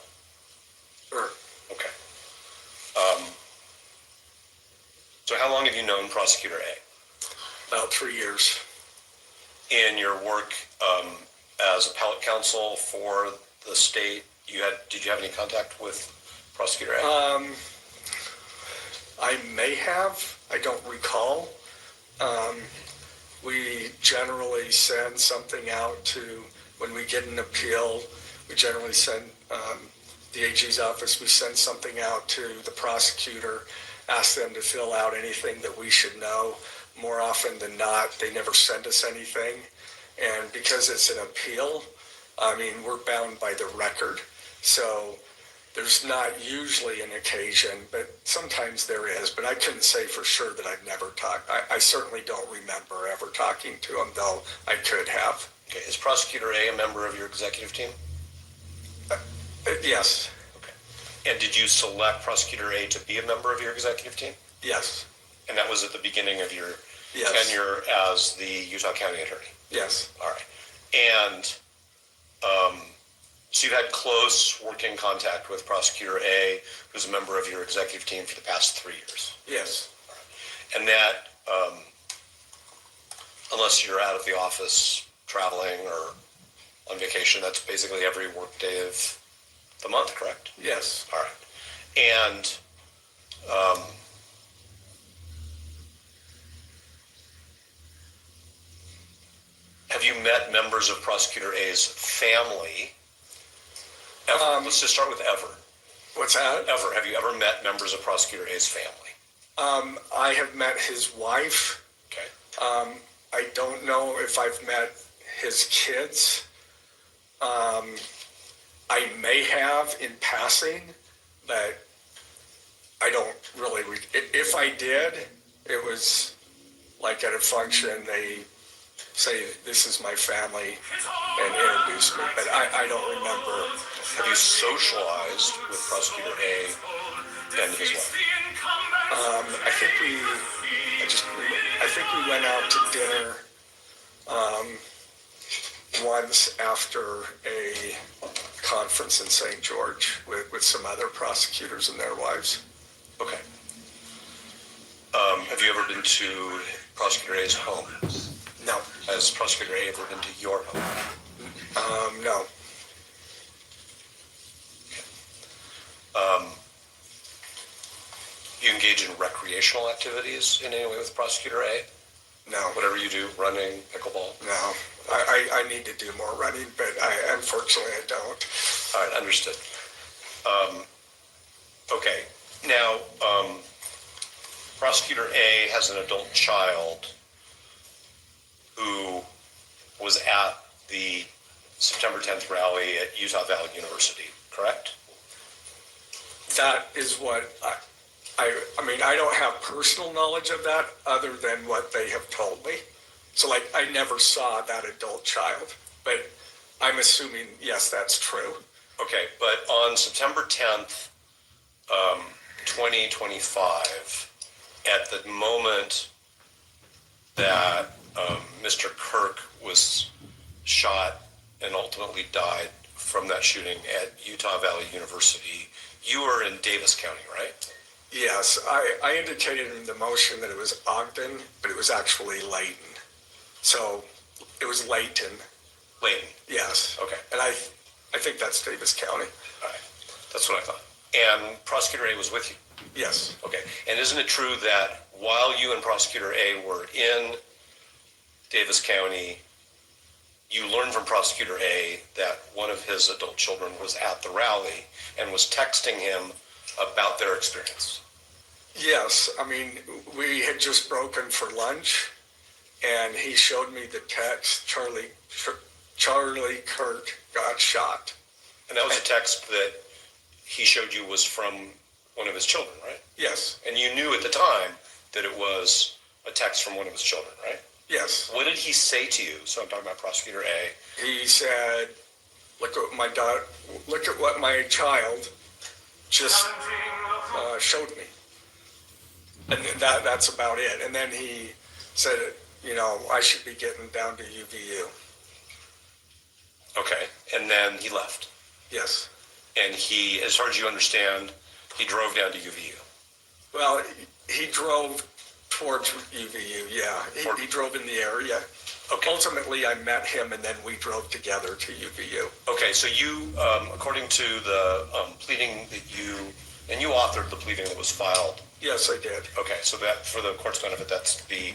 Sure. Okay. So how long have you known Prosecutor A? About 3 years. In your work as appellate counsel for the state, did you have any contact with Prosecutor A? I may have. I don't recall. We generally send something out to, when we get an appeal, we generally send, the AG's office, we send something out to the prosecutor, ask them to fill out anything that we should know. More often than not, they never send us anything. And because it's an appeal, I mean, we're bound by the record. So there's not usually an occasion, but sometimes there is. But I couldn't say for sure that I've never talked. I certainly don't remember ever talking to him, though I could have. Okay. Is Prosecutor A member of your executive team? Yes. Okay. And did you select Prosecutor A to be a member of your executive team? Yes. And that was at the beginning of your tenure as the Utah County Attorney? Yes. All right. And so you've had close working contact with Prosecutor A, who's a member of your executive team for the past 3 years? Yes. And that, unless you're out of the office traveling or on vacation, that's basically every work day of the month, correct? Yes. All right. And have you met members of Prosecutor A's family? Ever? Let's just start with ever. What's that? Ever. Have you ever met members of Prosecutor A's family? I have met his wife. Okay. I don't know if I've met his kids. I may have in passing, but I don't really. If I did, it was like at a function, they say, "This is my family," and introduce me, but I don't remember. Have you socialized with Prosecutor A and his wife? I think we went out to dinner once after a conference in St. George with some other prosecutors and their wives. Okay. Have you ever been to Prosecutor A's home? No. Has Prosecutor A ever been to your home? No. You engage in recreational activities in any way with Prosecutor A? No. Whatever you do, running, pickleball? No. I need to do more running, but unfortunately I don't. All right, understood. Okay. Now, Prosecutor A has an adult child who was at the September 10th rally at Utah Valley University, correct? That is what I mean, I don't have personal knowledge of that other than what they have told me. So, like, I never saw that adult child, but I'm assuming, yes, that's true. Okay, but on September 10th, 2025, at the moment that Mr. Kirk was shot and ultimately died from that shooting at Utah Valley University, you were in Davis County, right? Yes, I indicated in the motion that it was Ogden, but it was actually Layton. So it was Layton. Layton? Yes. Okay. And I think that's Davis County. All right. That's what I thought. And Prosecutor A was with you? Yes. Okay. And isn't it true that while you and Prosecutor A were in Davis County, you learned from Prosecutor A that one of his adult children was at the rally and was texting him about their experience? Yes. I mean, we had just broken for lunch, and he showed me the text, Charlie Kirk got shot. And that was a text that he showed you was from one of his children, right? Yes. And you knew at the time that it was a text from one of his children, right? Yes. What did he say to you? So I'm talking about Prosecutor A. He said, look at what my child just showed me. And that's about it. And then he said, I should be getting down to UVU. Okay, and then he left. Yes. And he, as far as you understand, he drove down to UVU. Well, he drove towards UVU, yeah. He drove in the area. Okay. Ultimately, I met him, and then we drove together to UVU. Okay, so you, according to the pleading that you authored the pleading that was filed. Yes, I did. Okay, so that, for the court's benefit, that's the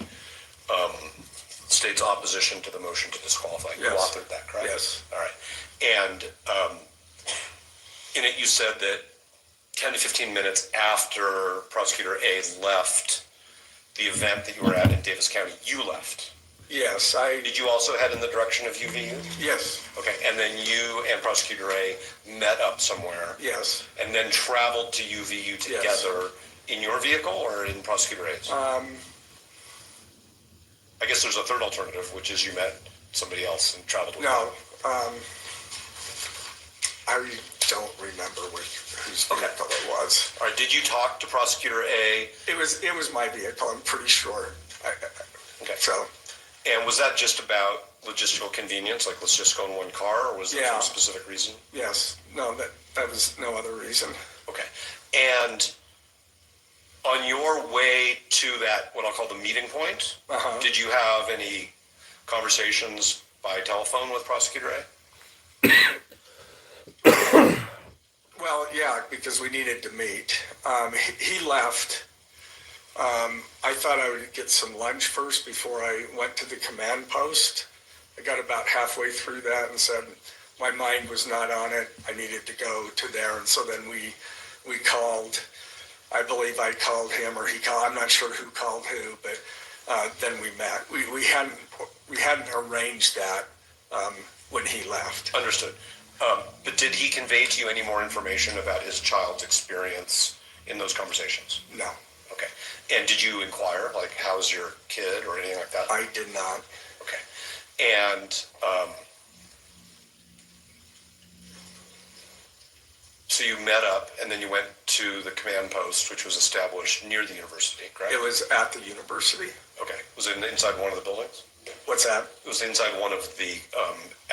state's opposition to the motion to disqualify. Yes. You authored that, correct? Yes. All right. And in it, you said that 10 to 15 minutes after Prosecutor A left the event that you were at in Davis County, you left. Yes, Did you also head in the direction of UVU? Yes. Okay, and then you and Prosecutor A met up somewhere. Yes. And then traveled to UVU together in your vehicle or in Prosecutor A's? I guess there's a third alternative, which is you met somebody else and traveled with No, them. I don't remember whose vehicle it was. All right, did you talk to Prosecutor A? It was my vehicle, I'm pretty sure. Okay. So. And was that just about logistical convenience, like let's just go in one car, or was there some specific reason? Yes. No, that was no other reason. Okay. And on your way to that, what I'll call the meeting point, did you have any conversations by telephone with Prosecutor A? Well, yeah, because we needed to meet. He left. I thought I would get some lunch first before I went to the command post. I got about halfway through that and said my mind was not on it. I needed to go to there, and so then we called. I believe I called him or he called. I'm not sure who called who, but then we met. We hadn't arranged that when he left. Understood. But did he convey to you any more information about his child's experience in those conversations? No. Okay. And did you inquire, like, how's your kid or anything like that? I did not. Okay. And so you met up and then you went to the command post, which was established near the university, correct? It was at the university. Okay. Was it inside one of the buildings? What's that? It was inside one of the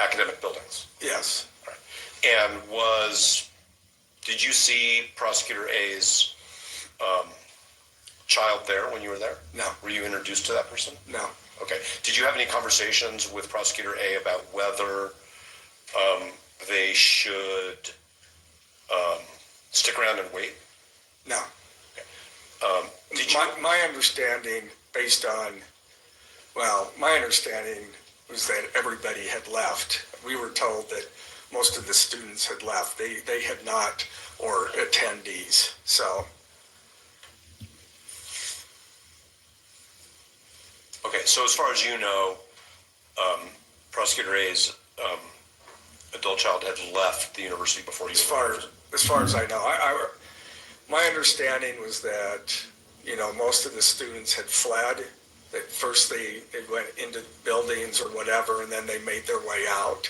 academic buildings. Yes. Right. And did you see Prosecutor A's child there when you were there? No. Were you introduced to that person? No. Okay. Did you have any conversations with Prosecutor A about whether they should stick around and wait? No. Okay. My understanding, my understanding was that everybody had left. We were told that most of the students had left. They had not, or attendees. So. Okay, so as far as you know, Prosecutor A's adult child had left the university before you. As far as I know, my understanding was that most of the students had fled. That first they went into buildings or whatever, and then they made their way out.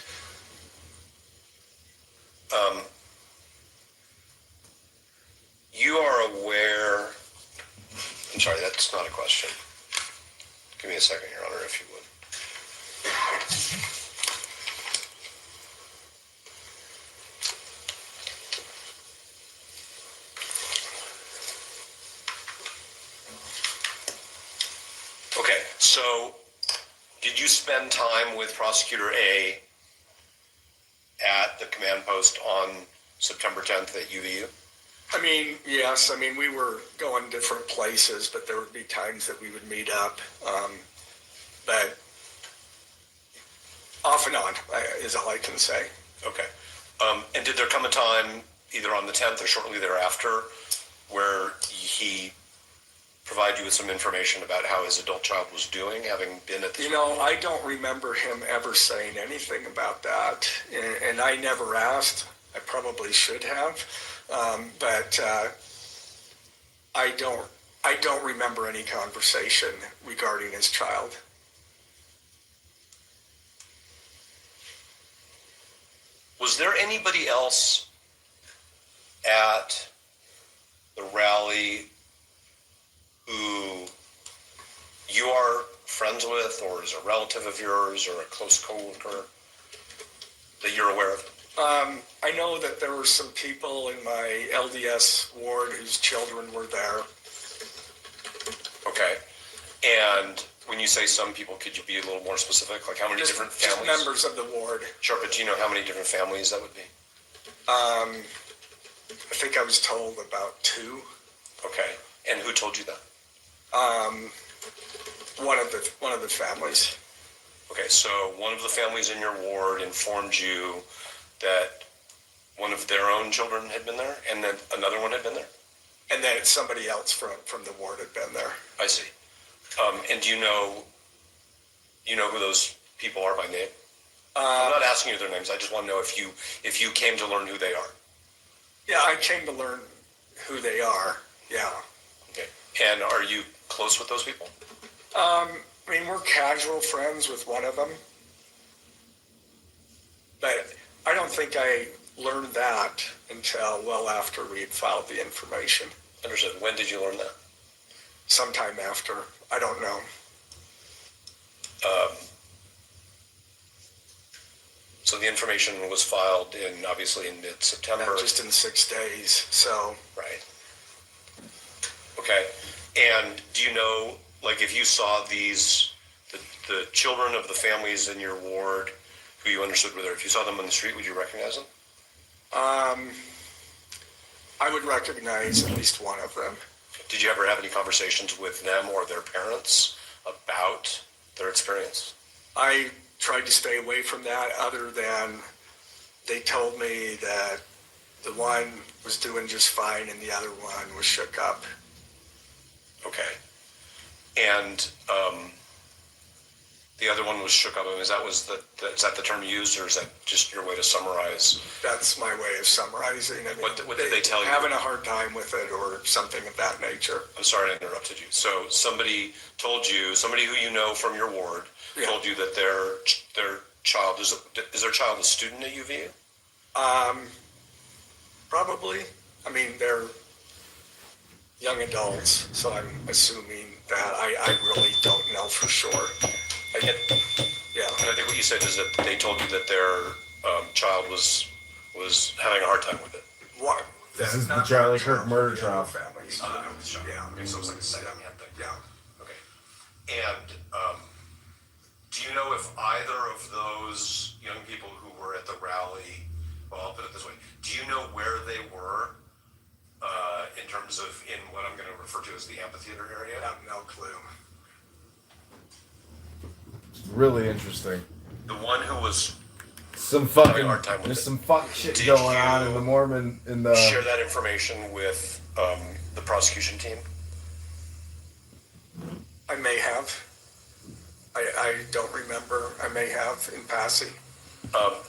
You are aware. I'm sorry, that's not a question. Give me a second, Your Honor, if you would. Okay, so did you spend time with Prosecutor A at the command post on September 10th at UVU? I mean, yes. I mean, we were going different places, but there would be times that we would meet up. But off and on is all I can say. Okay. And did there come a time, either on the 10th or shortly thereafter, where he provided you with some information about how his adult child was doing, having been at the... I don't remember him ever saying anything about that. And I never asked. I probably should have. But I don't I don't remember any conversation regarding his child. Was there anybody else at the rally who you are friends with, or is a relative of yours, or a close coworker that you're aware of? I know that there were some people in my LDS ward whose children were there. Okay. And when you say some people, could you be a little more specific? Like how many different families? Just members of the ward. Sure, but do you know how many different families that would be? I think I was told about 2. Okay. And who told you that? One of the families. Okay, so one of the families in your ward informed you that one of their own children had been there, and then another one had been there? And then somebody else from the ward had been there. I see. And do you know who those people are by name? I'm not asking you their names. I just want to know if you came to learn who they are. Yeah, I came to learn who they are. Yeah. Okay. And are you close with those people? I mean, we're casual friends with one of them, but I don't think I learned that until well after we had filed the information. Understood. When did you learn that? Sometime after. I don't know. So the information was filed obviously in mid-September. Just in 6 days, so. Right. Okay. And do you know, like, if you saw the children of the families in your ward who you understood were there, if you saw them on the street, would you recognize them? I would recognize at least one of them. Did you ever have any conversations with them or their parents about their experience? I tried to stay away from that, other than they told me that the one was doing just fine and the other one was shook up. Okay. And the other one was shook up. I mean, is that the term used, or is that just your way to summarize? That's my way of summarizing. I mean, what did they tell you? Having a hard time with it, or something of that nature. I'm sorry I interrupted you. So somebody told you, somebody who you know from your ward, told you that their child is their child a student at UVU? Probably. I mean, they're young adults, so I'm assuming that. I really don't know for sure. And I think what you said is that they told you that their child was having a hard time with it. What? This is the Charlie Kirk murder trial. Families. Yeah. Okay, so it's like a second-hand thing. Yeah. Okay. And do you know if either of those young people who were at the rally, well, I'll put it this way, do you know where they were in terms of in what I'm going to refer to as the amphitheater area? I have no clue. Really interesting. The one who was some fucking there's some fuck shit going on in the Mormon in the share that information with the prosecution team? I may have. I don't remember. I may have in passing.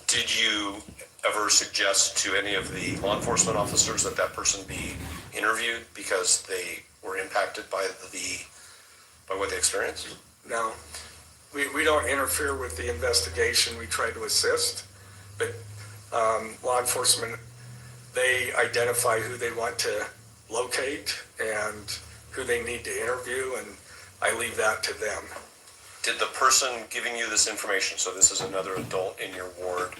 Did you ever suggest to any of the law enforcement officers that person be interviewed because they were impacted by what they experienced? No. We don't interfere with the investigation. We try to assist, but law enforcement, they identify who they want to locate and who they need to interview, and I leave that to them. Did the person giving you this information, so this is another adult in your ward,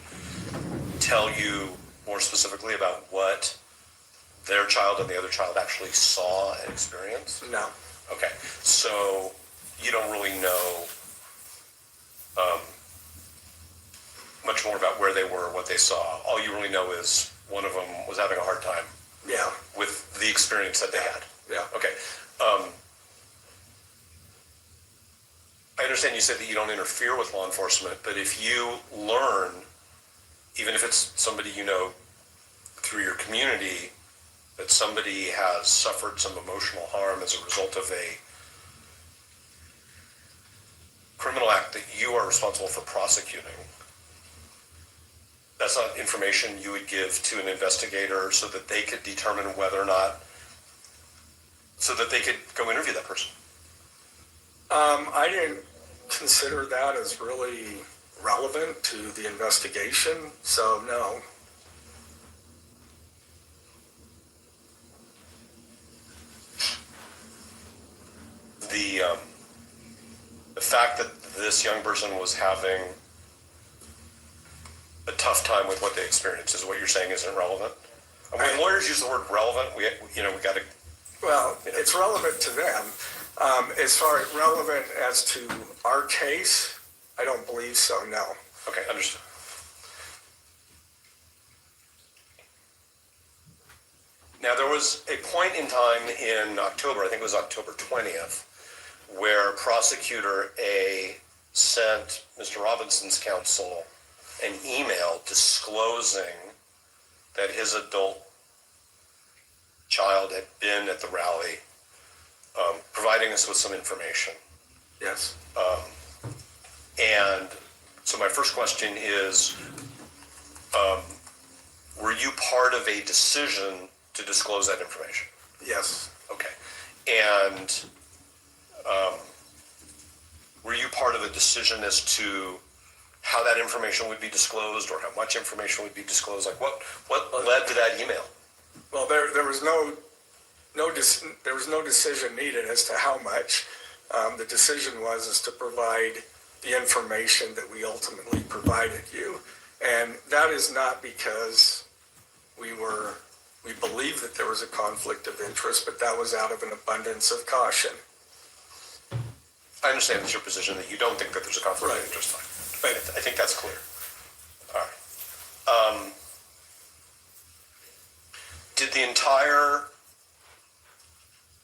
tell you more specifically about what their child and the other child actually saw and experienced? No. Okay, so you don't really know much more about where they were, what they saw. All you really know is one of them was having a hard time. Yeah. With the experience that they had. Yeah. Okay. I understand you said that you don't interfere with law enforcement, but if you learn, even if it's somebody you know through your community, that somebody has suffered some emotional harm as a result of a criminal act that you are responsible for prosecuting, that's not information you would give to an investigator so that they could determine whether or not so that they could go interview that person? I didn't consider that as really relevant to the investigation, so no. The fact that this young person was having a tough time with what they experienced is what you're saying isn't relevant? When lawyers use the word relevant, we got to... Well, it's relevant to them. As far as relevant as to our case, I don't believe so, no. Okay, understood. Now, there was a point in time in October, I think it was October 20th, where Prosecutor A sent Mr. Robinson's counsel an email disclosing that his adult child had been at the rally, providing us with some information. Yes. And so my first question is, were you part of a decision to disclose that information? Yes. Okay. And were you part of a decision as to how that information would be disclosed or how much information would be disclosed? Like what led to that email? Well, there was no decision needed as to how much. The decision was to provide the information that we ultimately provided you. And that is not because we believed that there was a conflict of interest, but that was out of an abundance of caution. I understand that's your position, that you don't think that there's a conflict of interest. But I think that's clear. All right. Did the entire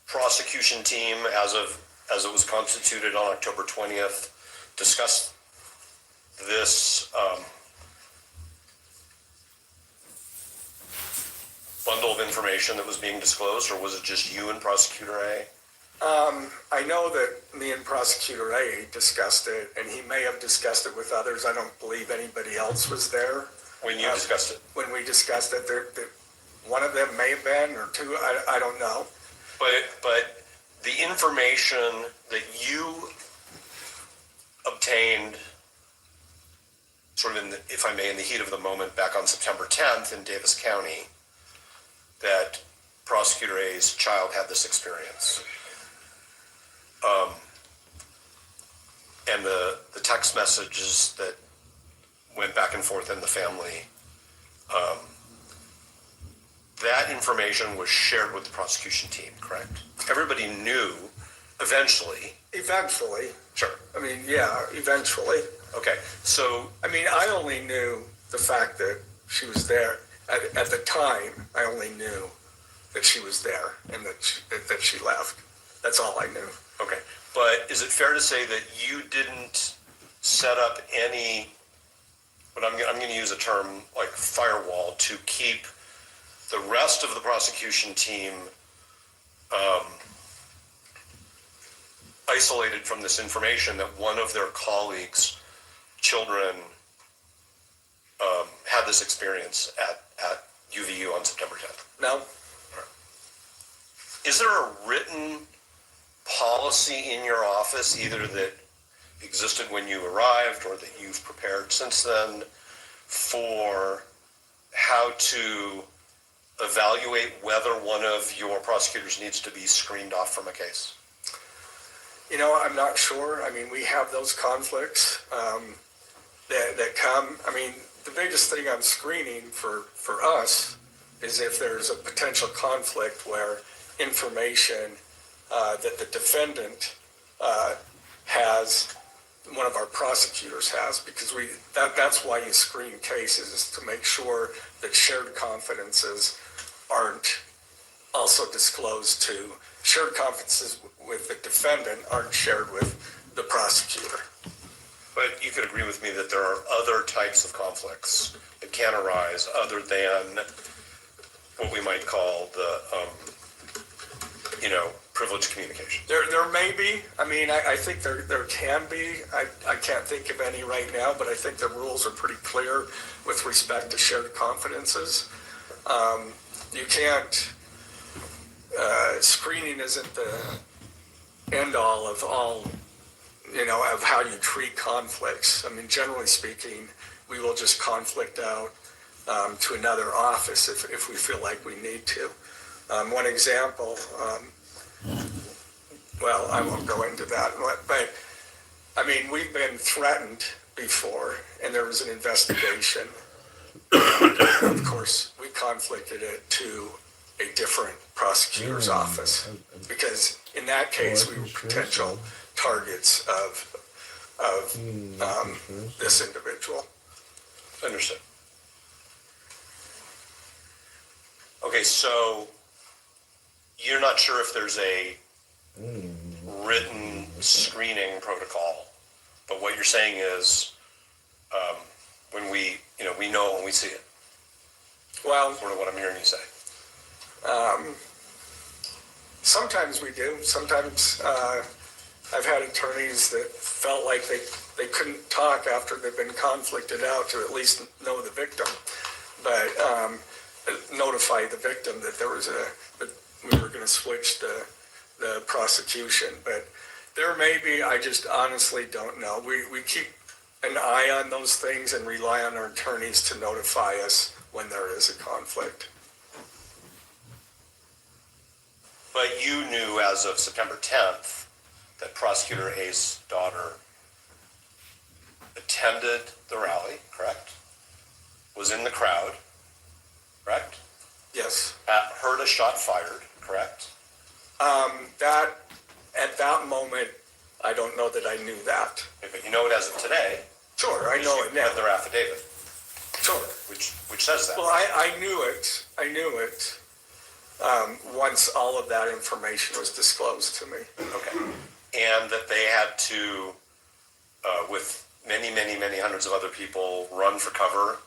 prosecution team, as it was constituted on October 20th, discuss this bundle of information that was being disclosed, or was it just you and Prosecutor A? I know that me and Prosecutor A discussed it, and he may have discussed it with others. I don't believe anybody else was there. When you discussed it? When we discussed it, one of them may have been, or two, I don't know. But the information that you obtained, sort of if I may, in the heat of the moment back on September 10th in Davis County, that Prosecutor A's child had this experience. And the text messages that went back and forth in the family, that information was shared with the prosecution team, correct? Everybody knew eventually. Eventually. Sure. I mean, yeah, eventually. Okay, so... I mean, I only knew the fact that she was there. At the time, I only knew that she was there and that she left. That's all I knew. Okay, but is it fair to say that you didn't set up any, but I'm going to use a term like firewall, to keep the rest of the prosecution team isolated from this information that one of their colleagues' children had this experience at UVU on September 10th? No. Is there a written policy in your office, either that existed when you arrived or that you've prepared since then, for how to evaluate whether one of your prosecutors needs to be screened off from a case? You know, I'm not sure. I mean, we have those conflicts that come. I mean, the biggest thing I'm screening for us is if there's a potential conflict where information that the defendant has, one of our prosecutors has, because that's why you screen cases, is to make sure that shared confidences aren't also disclosed to, shared confidences with the defendant aren't shared with the prosecutor. But you could agree with me that there are other types of conflicts that can arise other than what we might call the, privileged communication. There may be. I mean, I think there can be. I can't think of any right now, but I think the rules are pretty clear with respect to shared confidences. You can't screening isn't the end all, of how you treat conflicts. I mean, generally speaking, we will just conflict out to another office if we feel like we need to. One example, well, I won't go into that, but I mean, we've been threatened before, and there was an investigation. Of course, we conflicted it to a different prosecutor's office, because in that case, we were potential targets of this individual. Understood. Okay, so you're not sure if there's a written screening protocol, but what you're saying is when we know when we see it. Well, sort of what I'm hearing you say. Sometimes we do. Sometimes I've had attorneys that felt like they couldn't talk after they've been conflicted out to at least know the victim, but notify the victim that that we were going to switch the prosecution. But there may be, I just honestly don't know. We keep an eye on those things and rely on our attorneys to notify us when there is a conflict. But you knew as of September 10th that Prosecutor A's daughter attended the rally, correct? Was in the crowd, correct? Yes. Heard a shot fired, correct? At that moment, I don't know that I knew that. Okay, but you know it as of today. Sure, I know it now. Read their affidavit. Sure. Which says that. Well, I knew it. Once all of that information was disclosed to me. Okay. And that they had to, with many, many, many hundreds of other people, run for cover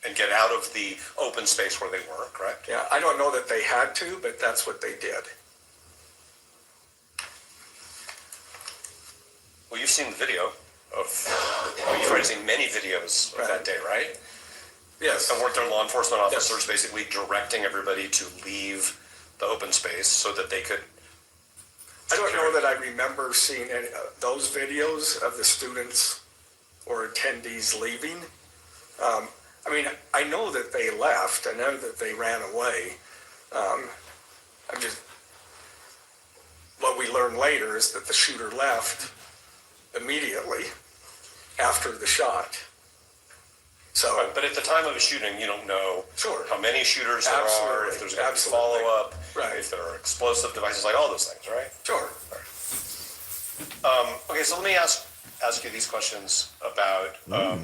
and get out of the open space where they were, correct? Yeah, I don't know that they had to, but that's what they did. Well, you've seen the video you've already seen many videos of that day, right? Yes. And weren't there law enforcement officers basically directing everybody to leave the open space so that they could... I don't know that I remember seeing any those videos of the students or attendees leaving. I mean, I know that they left. I know that they ran away. What we learned later is that the shooter left immediately after the shot. So, but at the time of a shooting, you don't know how many shooters there are, if there's going to be follow-up, if there are explosive devices, like all those things, right? Sure. Okay, so let me ask you these questions about, well,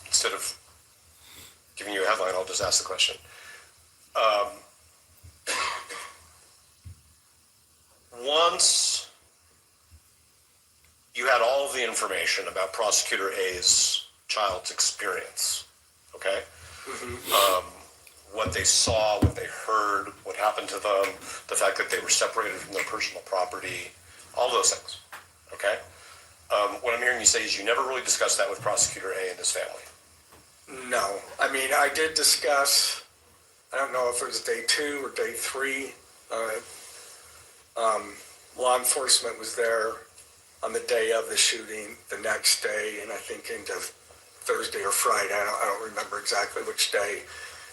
instead of giving you a headline, I'll just ask the question. Once you had all of the information about Prosecutor A's child's experience, okay? What they saw, what they heard, what happened to them, the fact that they were separated from their personal property, all those things, okay? What I'm hearing you say is you never really discussed that with Prosecutor A and his family. No. I mean, I did discuss, I don't know if it was day 2 or day 3, law enforcement was there on the day of the shooting, the next day, and I think into Thursday or Friday. I don't remember exactly which day.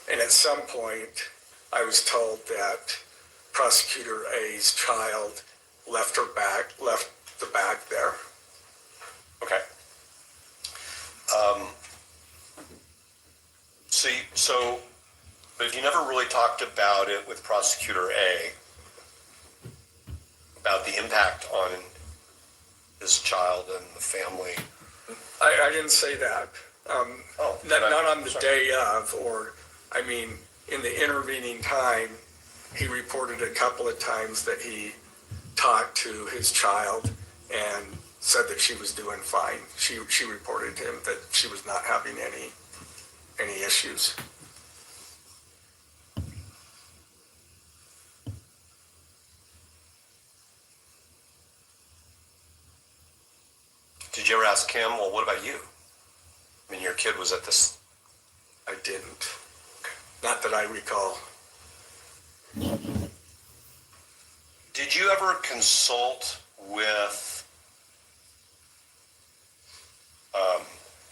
And at some point, I was told that Prosecutor A's child left the bag there. Okay. But if you never really talked about it with Prosecutor A, about the impact on his child and the family. I didn't say that. Not on the day of, or, I mean, in the intervening time, he reported a couple of times that he talked to his child and said that she was doing fine. She reported to him that she was not having any issues. Did you ever ask him, well, what about you? I mean, your kid was at this... I didn't. Not that I recall. Did you ever consult with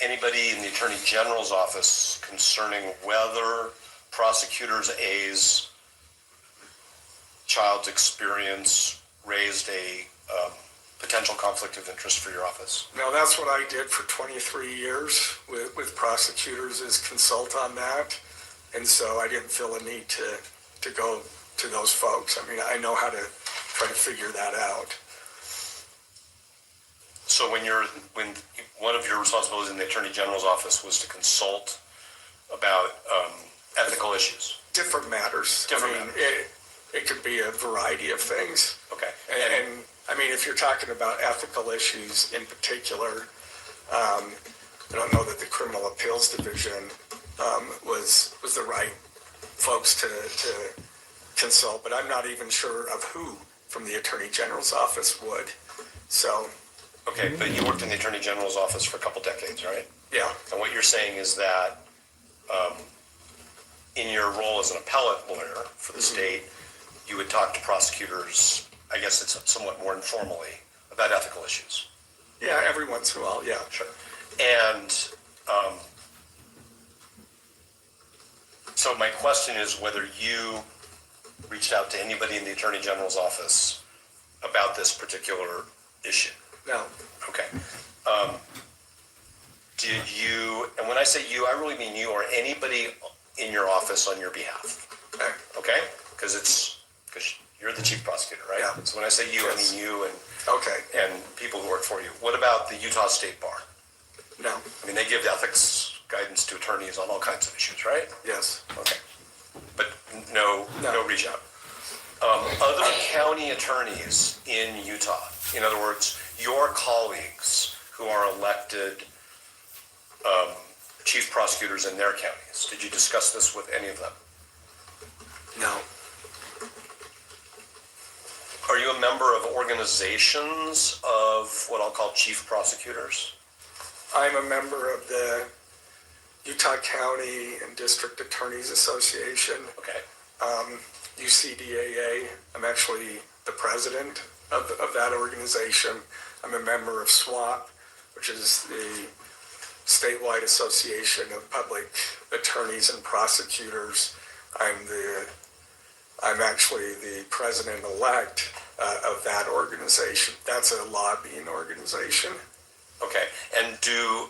anybody in the Attorney General's office concerning whether Prosecutors A's child's experience raised a potential conflict of interest for your office? No, that's what I did for 23 years with prosecutors, is consult on that. And so I didn't feel a need to go to those folks. I mean, I know how to try to figure that out. So when one of your responsibilities in the Attorney General's office was to consult about ethical issues? Different matters. It could be a variety of things. Okay. And I mean, if you're talking about ethical issues in particular, I don't know that the Criminal Appeals Division was the right folks to consult, but I'm not even sure of who from the Attorney General's office would. So. Okay, but you worked in the Attorney General's office for a couple decades, right? Yeah. And what you're saying is that in your role as an appellate lawyer for the state, you would talk to prosecutors, I guess it's somewhat more informally, about ethical issues. Yeah, every once in a while, yeah. Sure. And so my question is whether you reached out to anybody in the Attorney General's office about this particular issue. No. Okay. Did you, and when I say you, I really mean you or anybody in your office on your behalf. Okay? Because you're the chief prosecutor, right? Yeah. So when I say you, Yes. I mean you Okay. and people who work for you. What about the Utah State Bar? No. I mean, they give ethics guidance to attorneys on all kinds of issues, right? Yes. Okay. But no reach out. Other county attorneys in Utah, in other words, your colleagues who are elected chief prosecutors in their counties, did you discuss this with any of them? No. Are you a member of organizations of what I'll call chief prosecutors? I'm a member of the Utah County and District Attorneys Association. Okay. UCDAA. I'm actually the president of that organization. I'm a member of SWAP, which is the statewide association of public attorneys and prosecutors. I'm actually the president-elect of that organization. That's a lobbying organization. Okay. And do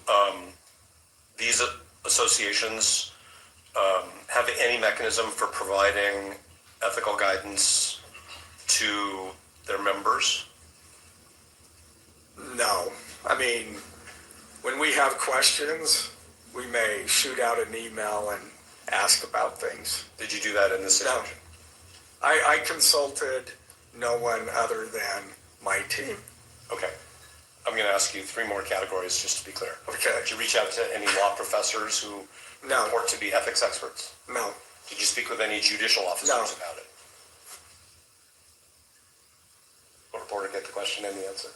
these associations have any mechanism for providing ethical guidance to their members? No. I mean, when we have questions, we may shoot out an email and ask about things. Did you do that in this situation? No. I consulted no one other than my team. Okay. I'm going to ask you 3 more categories just to be clear. Okay. Did you reach out to any law professors who purport to be ethics experts? No. Did you speak with any judicial officers about it? Will reporter get the question and the answer?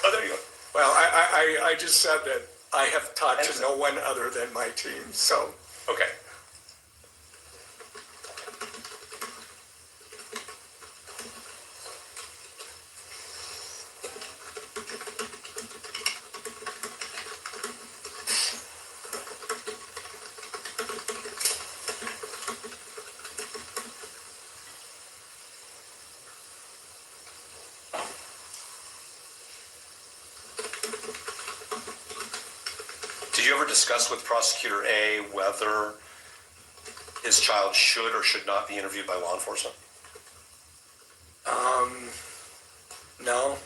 Oh, there you go. Well, I just said that I have talked to no one other than my team, so. Okay. Did you ever discuss with Prosecutor A whether his child should or should not be interviewed by law enforcement? No.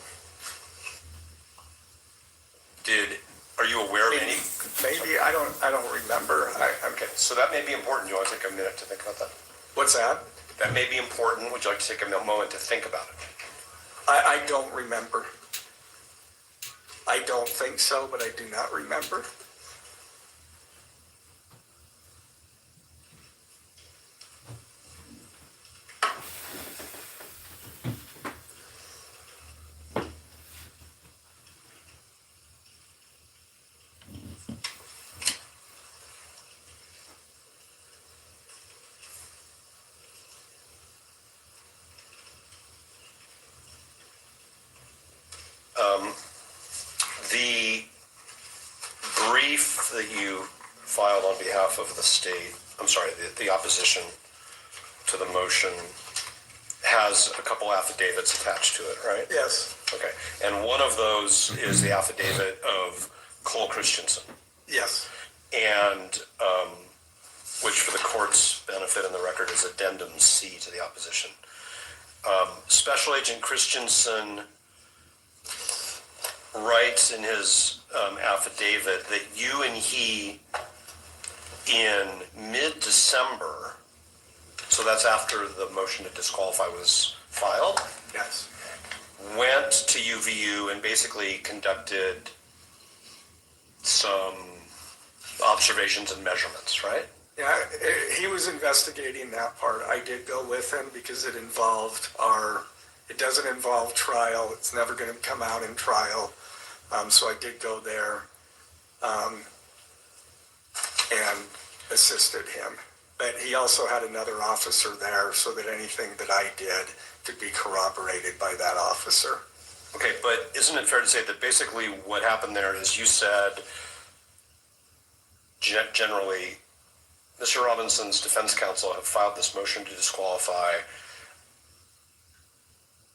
Are you aware of any? Maybe, I don't remember. Okay, so that may be important. Do you want to take a minute to think about that? What's that? That may be important. Would you like to take a moment to think about it? I don't remember. I don't think so, but I do not remember. behalf of the state, I'm sorry, the opposition to the motion has a couple affidavits attached to it, right? Yes. Okay. And one of those is the affidavit of Cole Christensen. Yes. And which for the court's benefit in the record is addendum C to the opposition. Special Agent Christensen writes in his affidavit that you and he in mid-December, so that's after the motion to disqualify was filed, Yes. went to UVU and basically conducted some observations and measurements, right? Yeah, he was investigating that part. I did go with him because it involved it doesn't involve trial. It's never going to come out in trial. So I did go there and assisted him. But he also had another officer there so that anything that I did could be corroborated by that officer. Okay, but isn't it fair to say that basically what happened there is you said generally Mr. Robinson's defense counsel have filed this motion to disqualify.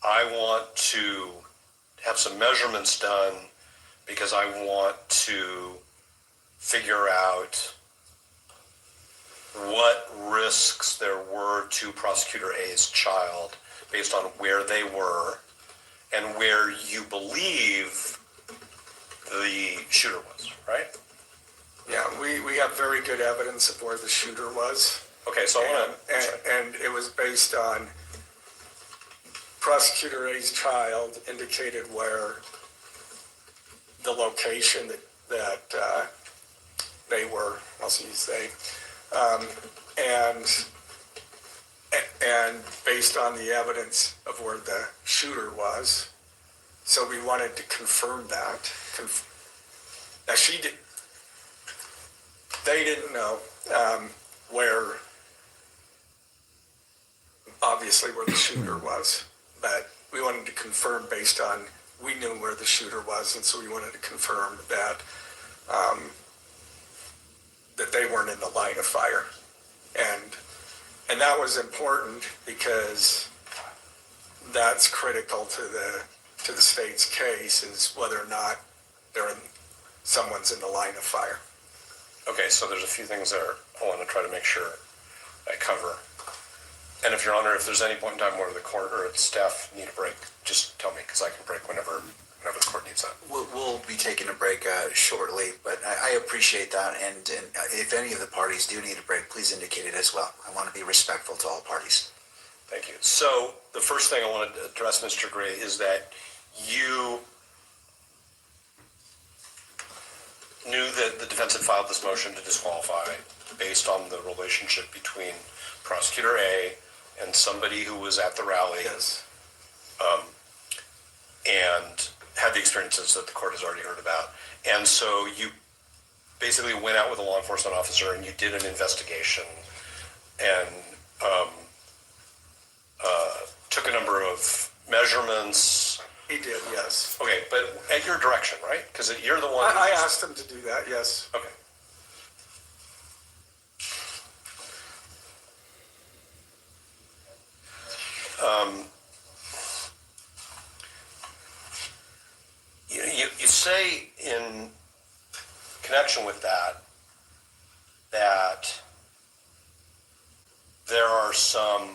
I want to have some measurements done because I want to figure out what risks there were to Prosecutor A's child based on where they were and where you believe the shooter was, right? Yeah, we have very good evidence of where the shooter was. Okay, so I want to... And it was based on Prosecutor A's child indicated where the location that they were, I'll use they, and based on the evidence of where the shooter was. So we wanted to confirm that. Now they didn't know where the shooter was, but we wanted to confirm based on, we knew where the shooter was, and so we wanted to confirm that that they weren't in the line of fire. And that was important because that's critical to the state's case, is whether or not someone's in the line of fire. Okay, so there's a few things there I want to try to make sure I cover. And if Your Honor, if there's any point in time where the court or its staff need a break, just tell me, because I can break whenever the court needs that. We'll be taking a break shortly, but I appreciate that, and if any of the parties do need a break, please indicate it as well. I want to be respectful to all parties. Thank you. So the first thing I want to address, Mr. Gray, is that you knew that the defense had filed this motion to disqualify based on the relationship between Prosecutor A and somebody who was at the rally. Yes. And had the experiences that the court has already heard about. And so you basically went out with a law enforcement officer and you did an investigation and took a number of measurements. He did, yes. Okay, but at your direction, right? Because you're the one. I asked him to do that, yes. Okay. You say in connection with that there are some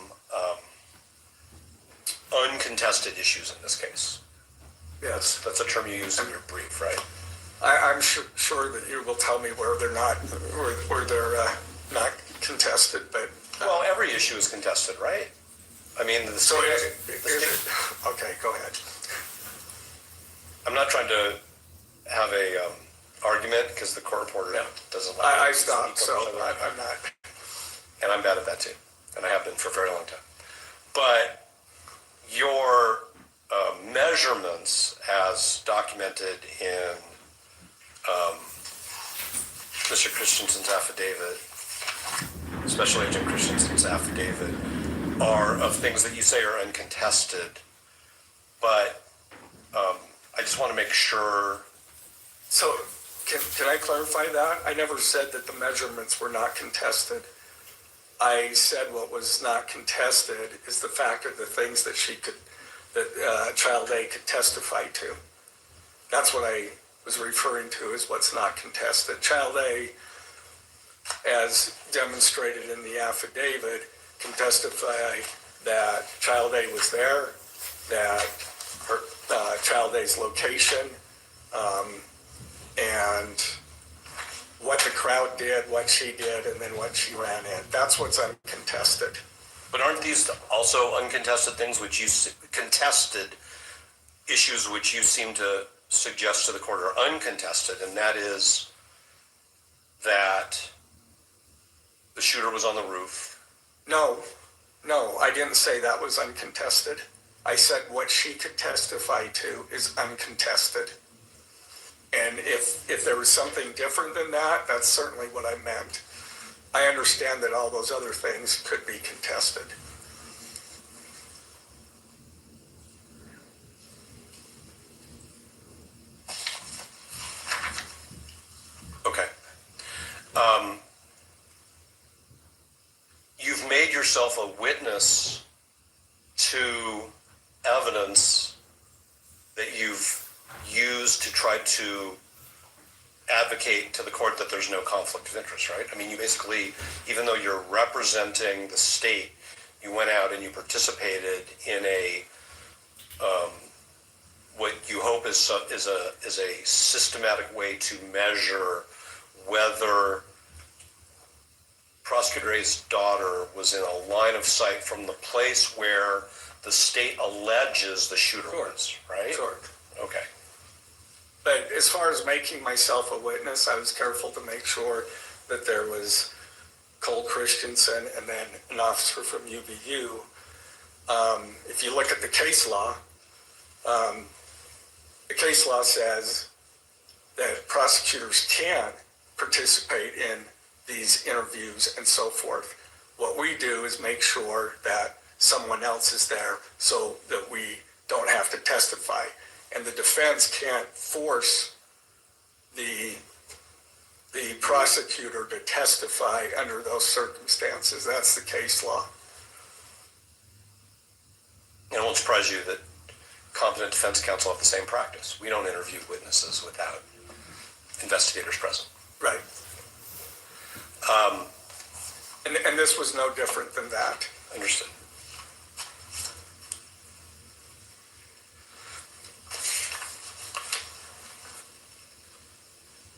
uncontested issues in this case. Yes. That's a term you used in your brief, right? I'm sure that you will tell me where they're not contested, but... Well, every issue is contested, right? I mean, okay, go ahead. I'm not trying to have a argument because the court reporter doesn't like I stopped, so I'm not. And I'm bad at that too, and I have been for a very long time. But your measurements, as documented in Mr. Christensen's affidavit, Special Agent Christensen's affidavit, are of things that you say are uncontested, but I just want to make sure. So Can I clarify that? I never said that the measurements were not contested. I said what was not contested is the fact of the things that Child A could testify to. That's what I was referring to is what's not contested. Child A, as demonstrated in the affidavit, can testify that Child A was there, that Child A's location, and what the crowd did, what she did, and then what she ran in. That's what's uncontested. But aren't these also uncontested things which contested issues which you seem to suggest to the court are uncontested, and that is that the shooter was on the roof? No, I didn't say that was uncontested. I said what she could testify to is uncontested. And if there was something different than that, that's certainly what I meant. I understand that all those other things could be contested. Okay. You've made yourself a witness to evidence that you've used to try to advocate to the court that there's no conflict of interest, right? I mean, you basically, even though you're representing the state, you went out and you participated in a what you hope is a systematic way to measure whether Prosecutor A's daughter was in a line of sight from the place where the state alleges the shooter was, right? Sure. Okay. But as far as making myself a witness, I was careful to make sure that there was Cole Christensen and then an officer from UVU. If you look at the case law says that prosecutors can participate in these interviews and so forth. What we do is make sure that someone else is there so that we don't have to testify. And the defense can't force the prosecutor to testify under those circumstances. That's the case law. And it won't surprise you that competent defense counsel have the same practice. We don't interview witnesses without investigators present. Right. And this was no different than that. Understood.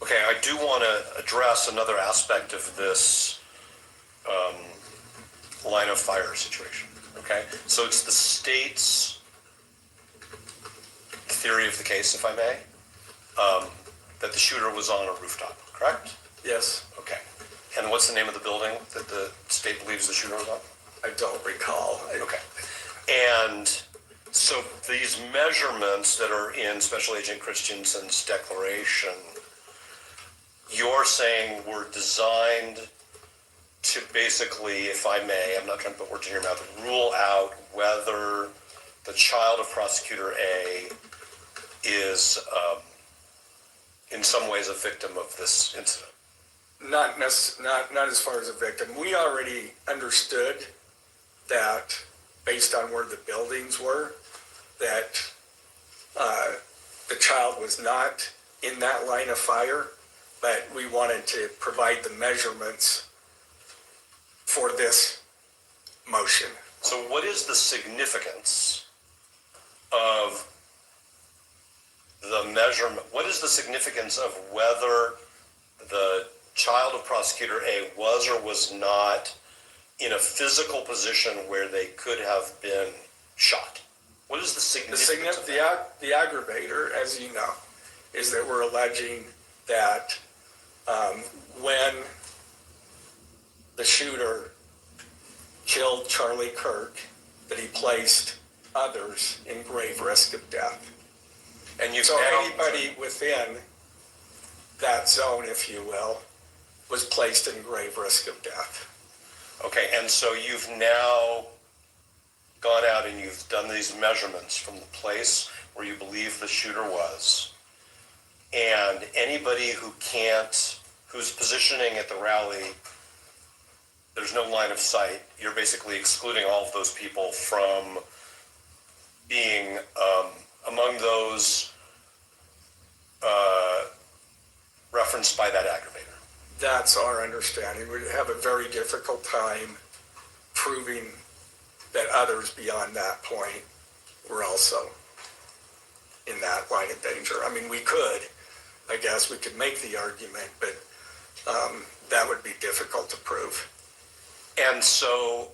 Okay, I do want to address another aspect of this line of fire situation. Okay, so it's the state's theory of the case, if I may, that the shooter was on a rooftop, correct? Yes. Okay. And what's the name of the building that the state believes the shooter was on? I don't recall. Okay. And so these measurements that are in Special Agent Christensen's declaration, you're saying were designed to basically, if I may, I'm not trying to put words in your mouth, rule out whether the child of Prosecutor A is in some ways a victim of this incident. Not as far as a victim. We already understood that, based on where the buildings were, that the child was not in that line of fire, but we wanted to provide the measurements for this motion. So what is the significance of the measurement? What is the significance of whether the child of Prosecutor A was or was not in a physical position where they could have been shot? What is the significance of that? The aggravator, as you know, is that we're alleging that when the shooter killed Charlie Kirk, that he placed others in grave risk of death. And so anybody within that zone, if you will, was placed in grave risk of death. Okay, and so you've now gone out and you've done these measurements from the place where you believe the shooter was, And anybody who's positioning at the rally, there's no line of sight. You're basically excluding all of those people from being among those referenced by that aggravator. That's our understanding. We have a very difficult time proving that others beyond that point were also in that line of danger. I mean, we could, I guess we could make the argument, but that would be difficult to prove. And so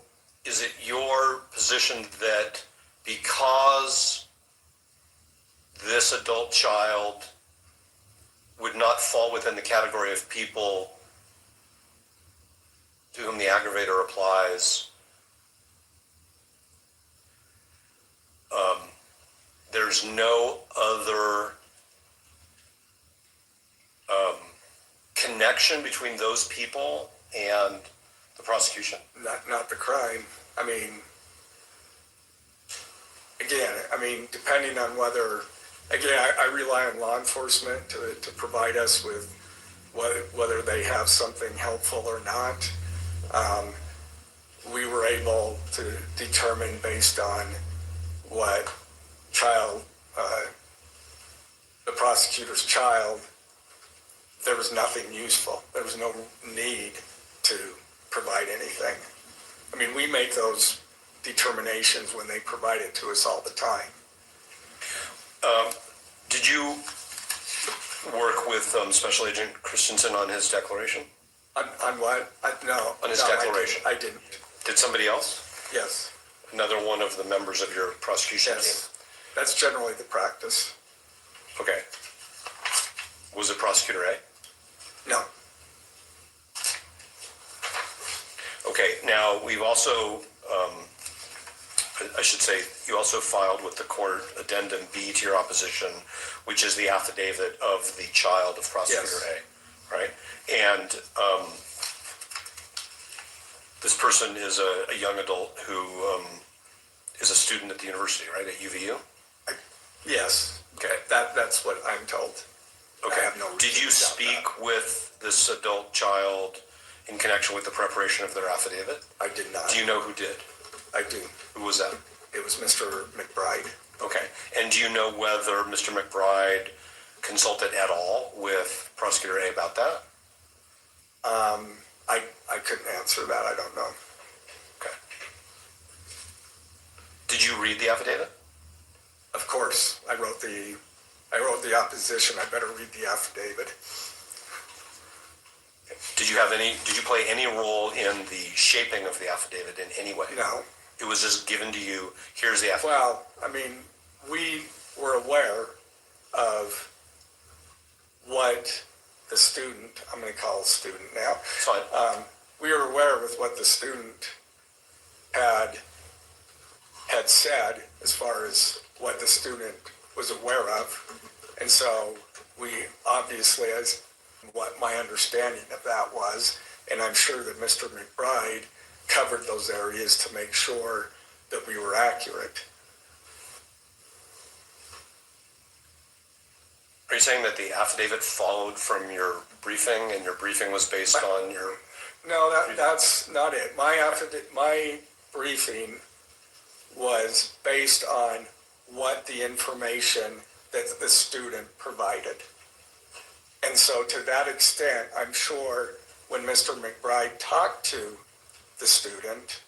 is it your position that because this adult child would not fall within the category of people to whom the aggravator applies, there's no other connection between those people and the prosecution? Not the crime. I mean, again, depending on whether, again, I rely on law enforcement to provide us with whether they have something helpful or not. We were able to determine based on what the prosecutor's child, there was nothing useful. There was no need to provide anything. I mean, we make those determinations when they provide it to us all the time. Did you work with Special Agent Christensen on his declaration? On what? No. On his declaration? I didn't. Did somebody else? Yes. Another one of the members of your prosecution team? That's generally the practice. Okay. Was it Prosecutor A? No. Okay, now we've also, I should say, you also filed with the court addendum B to your opposition, which is the affidavit of the child of Prosecutor A, right? And this person is a young adult who is a student at the university, right, at UVU? Yes. Okay. That's what I'm told. Okay. I have no Did you speak with this adult child in connection with the preparation of their affidavit? I did not. Do you know who did? I do. Who was that? It was Mr. McBride. Okay. And do you know whether Mr. McBride consulted at all with Prosecutor A about that? I couldn't answer that. I don't know. Okay. Did you read the affidavit? Of course. I wrote the opposition. I better read the affidavit. Did you play any role in the shaping of the affidavit in any way? No. It was just given to you, here's the affidavit. Well, we were aware of what the student, I'm going to call a student now. It's fine. We were aware with what the student had said as far as what the student was aware of. And so we obviously, as what my understanding of that was, and I'm sure that Mr. McBride covered those areas to make sure that we were accurate. Are you saying that the affidavit followed from your briefing and your briefing was based on your... No, that's not it. My briefing was based on what the information that the student provided. And so to that extent, I'm sure when Mr. McBride talked to the student,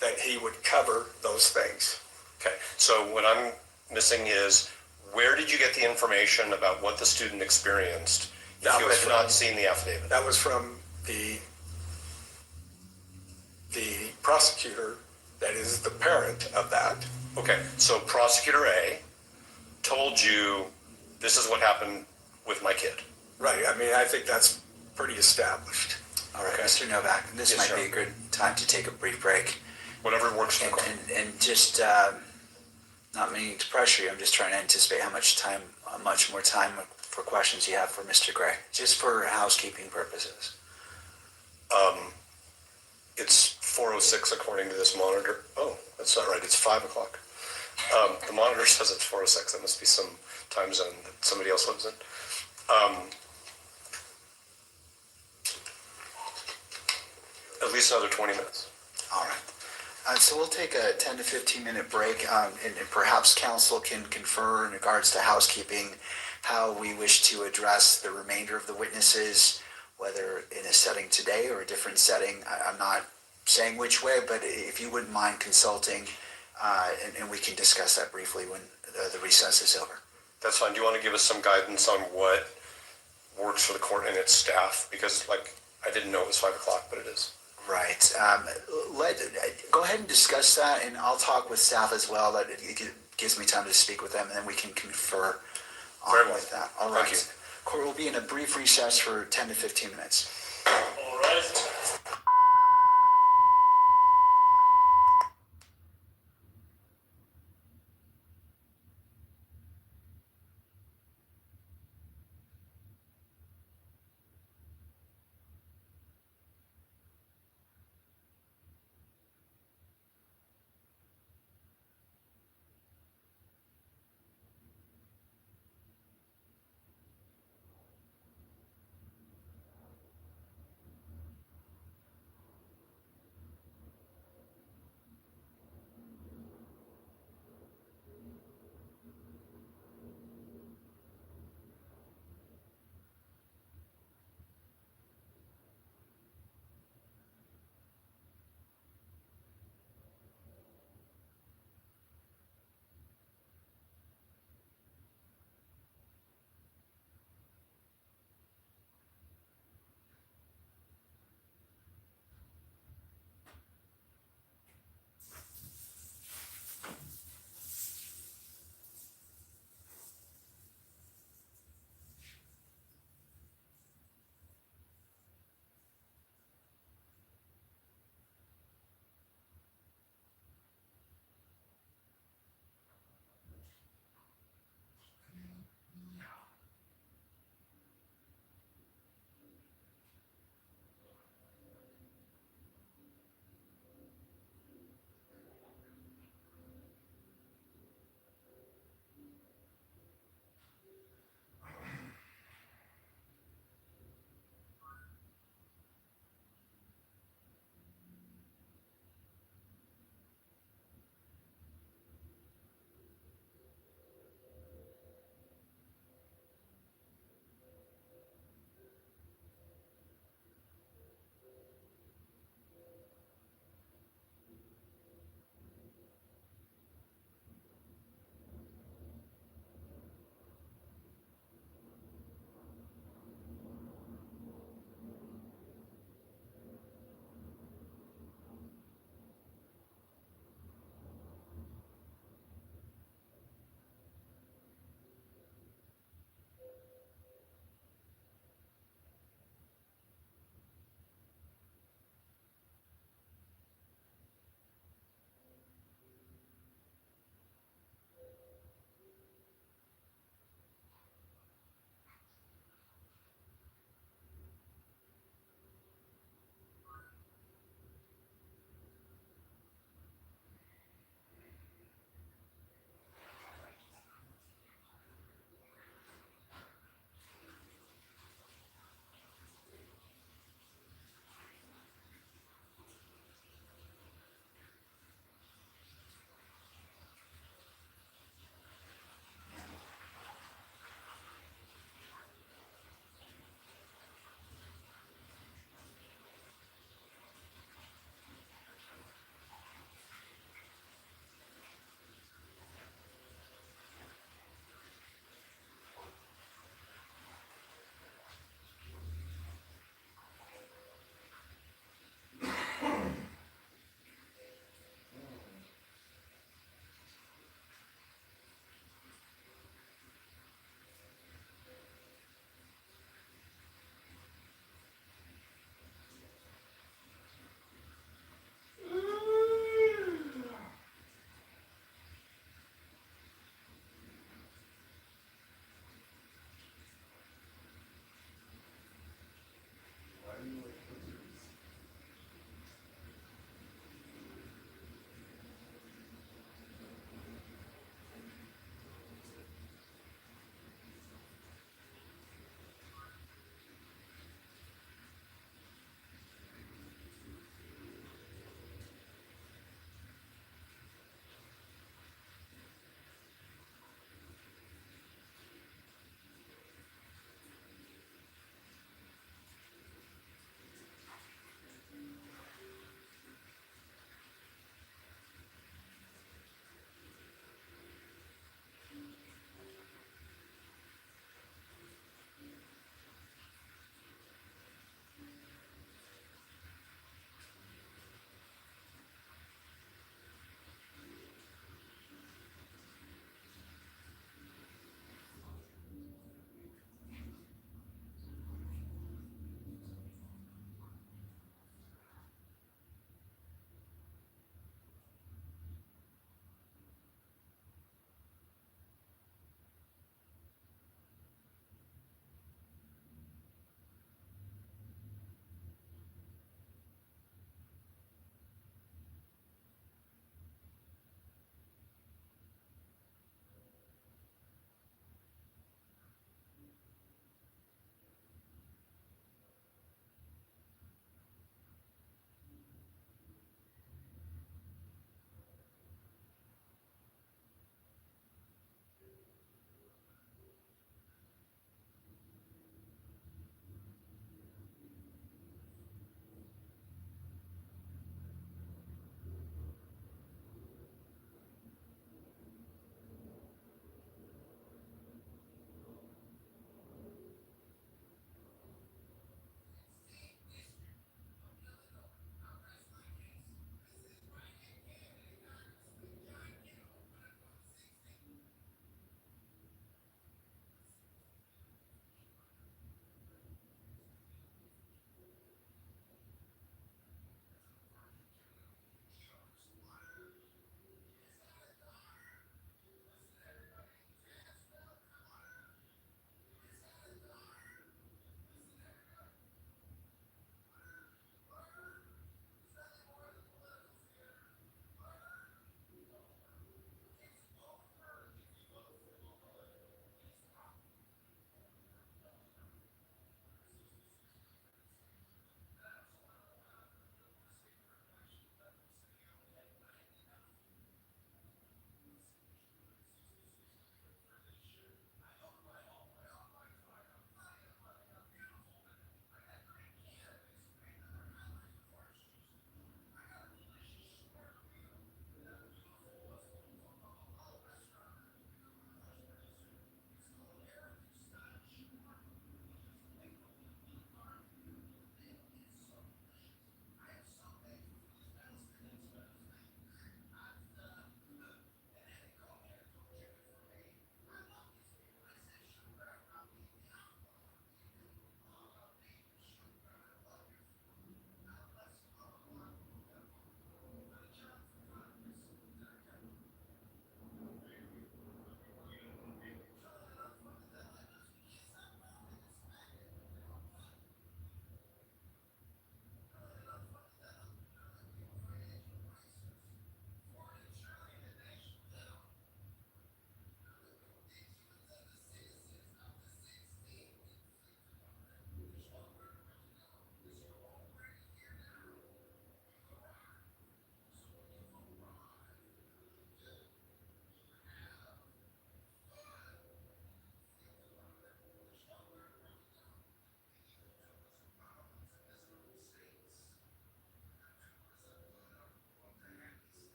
that he would cover those things. Okay, so what I'm missing is, where did you get the information about what the student experienced if you had not seen the affidavit? That was from the prosecutor that is the parent of that. Okay, so Prosecutor A told you this is what happened with my kid. Right, I think that's pretty established. All right, Mr. Novak, this might be a good time to take a brief break. Whatever works for you. And just, not meaning to pressure you, I'm just trying to anticipate how much more time for questions you have for Mr. Gray, just for housekeeping purposes. It's 4:06 according to this monitor. Oh, that's not right, it's 5 o'clock. The monitor says it's 4:06, that must be some time zone that somebody else lives in. At least another 20 minutes. All right. So we'll take a 10 to 15 minute break, and perhaps council can confer in regards to housekeeping how we wish to address the remainder of the witnesses, whether in a setting today or a different setting. I'm not saying which way, but if you wouldn't mind consulting, and we can discuss that briefly when the recess is over. That's fine. Do you want to give us some guidance on what works for the court and its staff? Because, like, I didn't know it was 5 o'clock, but it is. Right. Go ahead and discuss that, and I'll talk with staff as well. That it gives me time to speak with them, and then we can confer on with that. All right. Thank you. Court will be in a brief recess for 10 to 15 minutes. All right.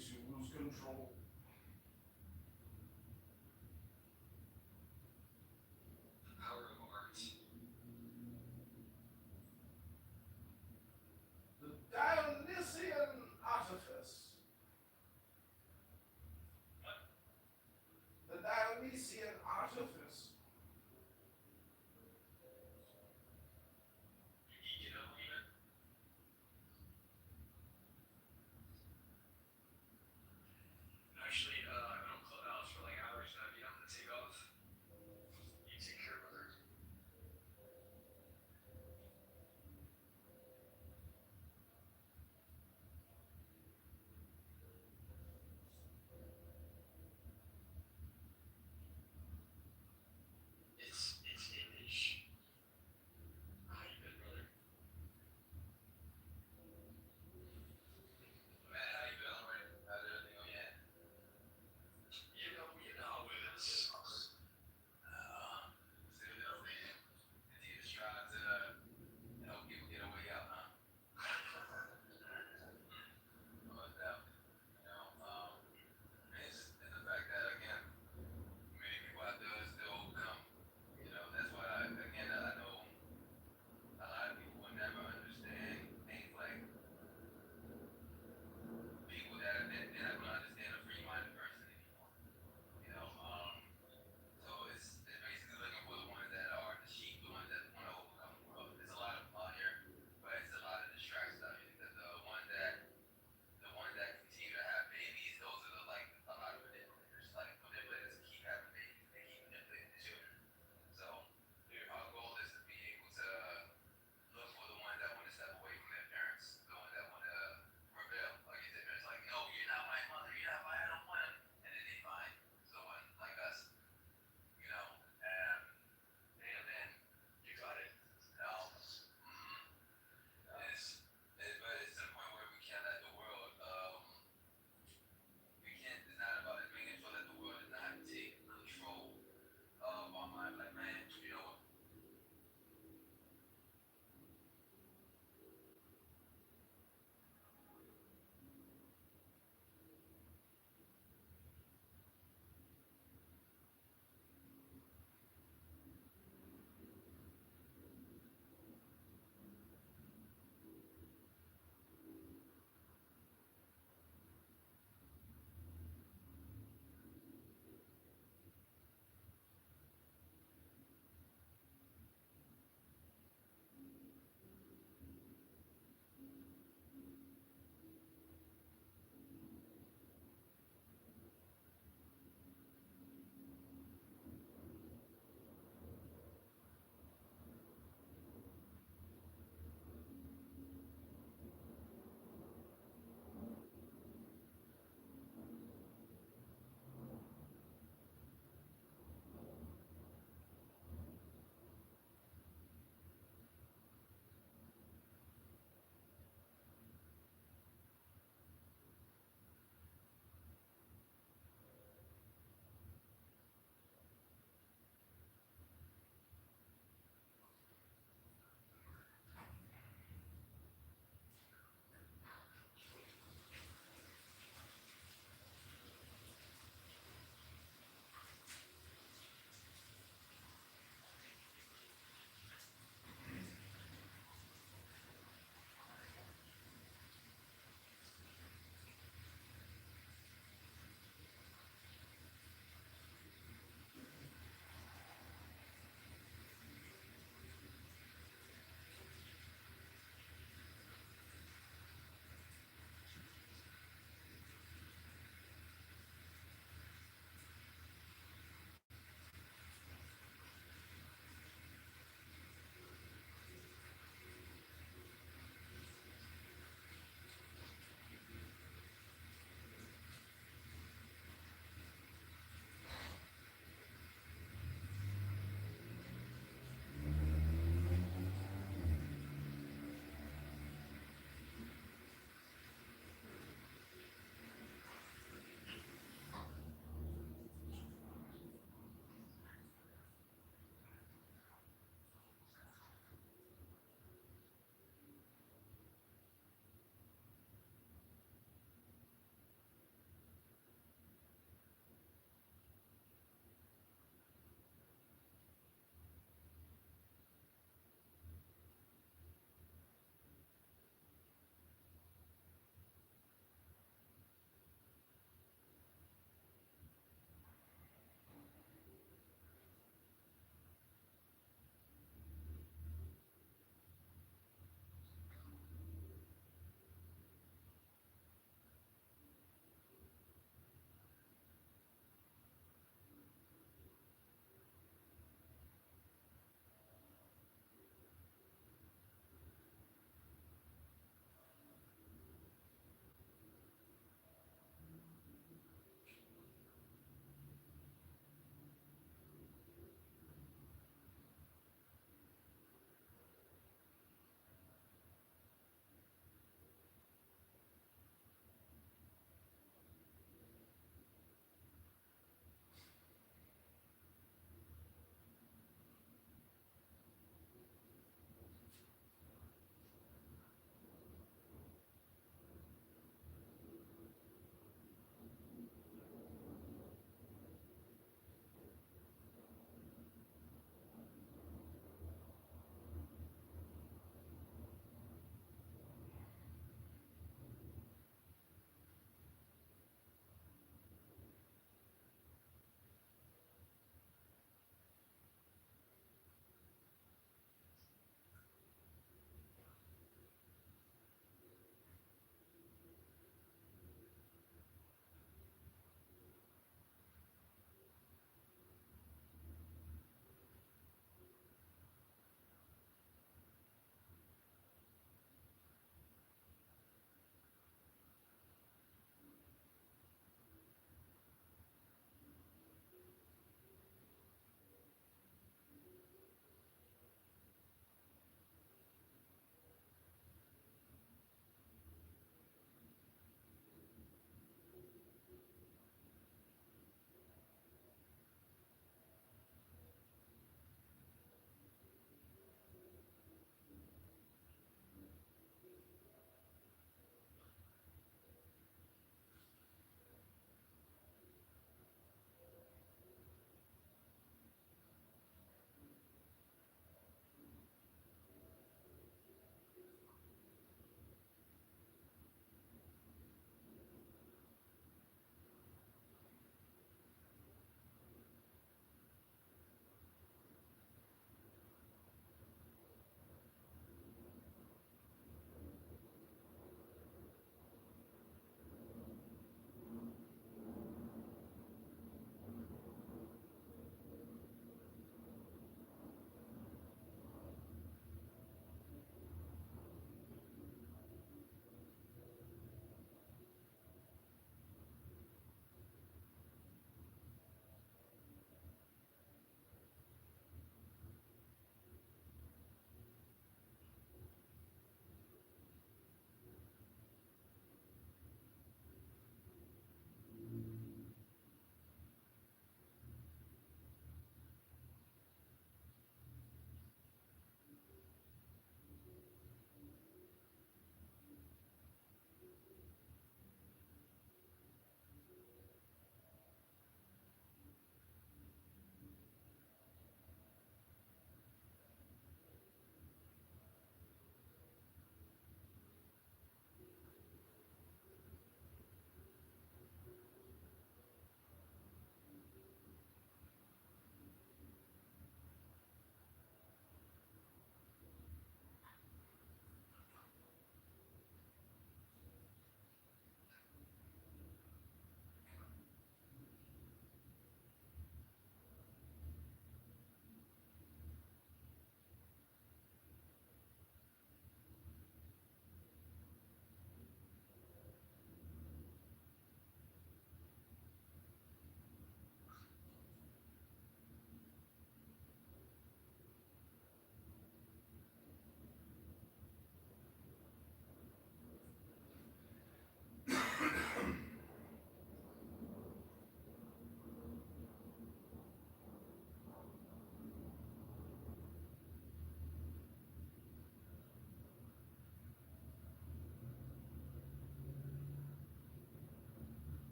makes you lose control. The power of art. The Dionysian artifice. The Dionysian artifice. You know, even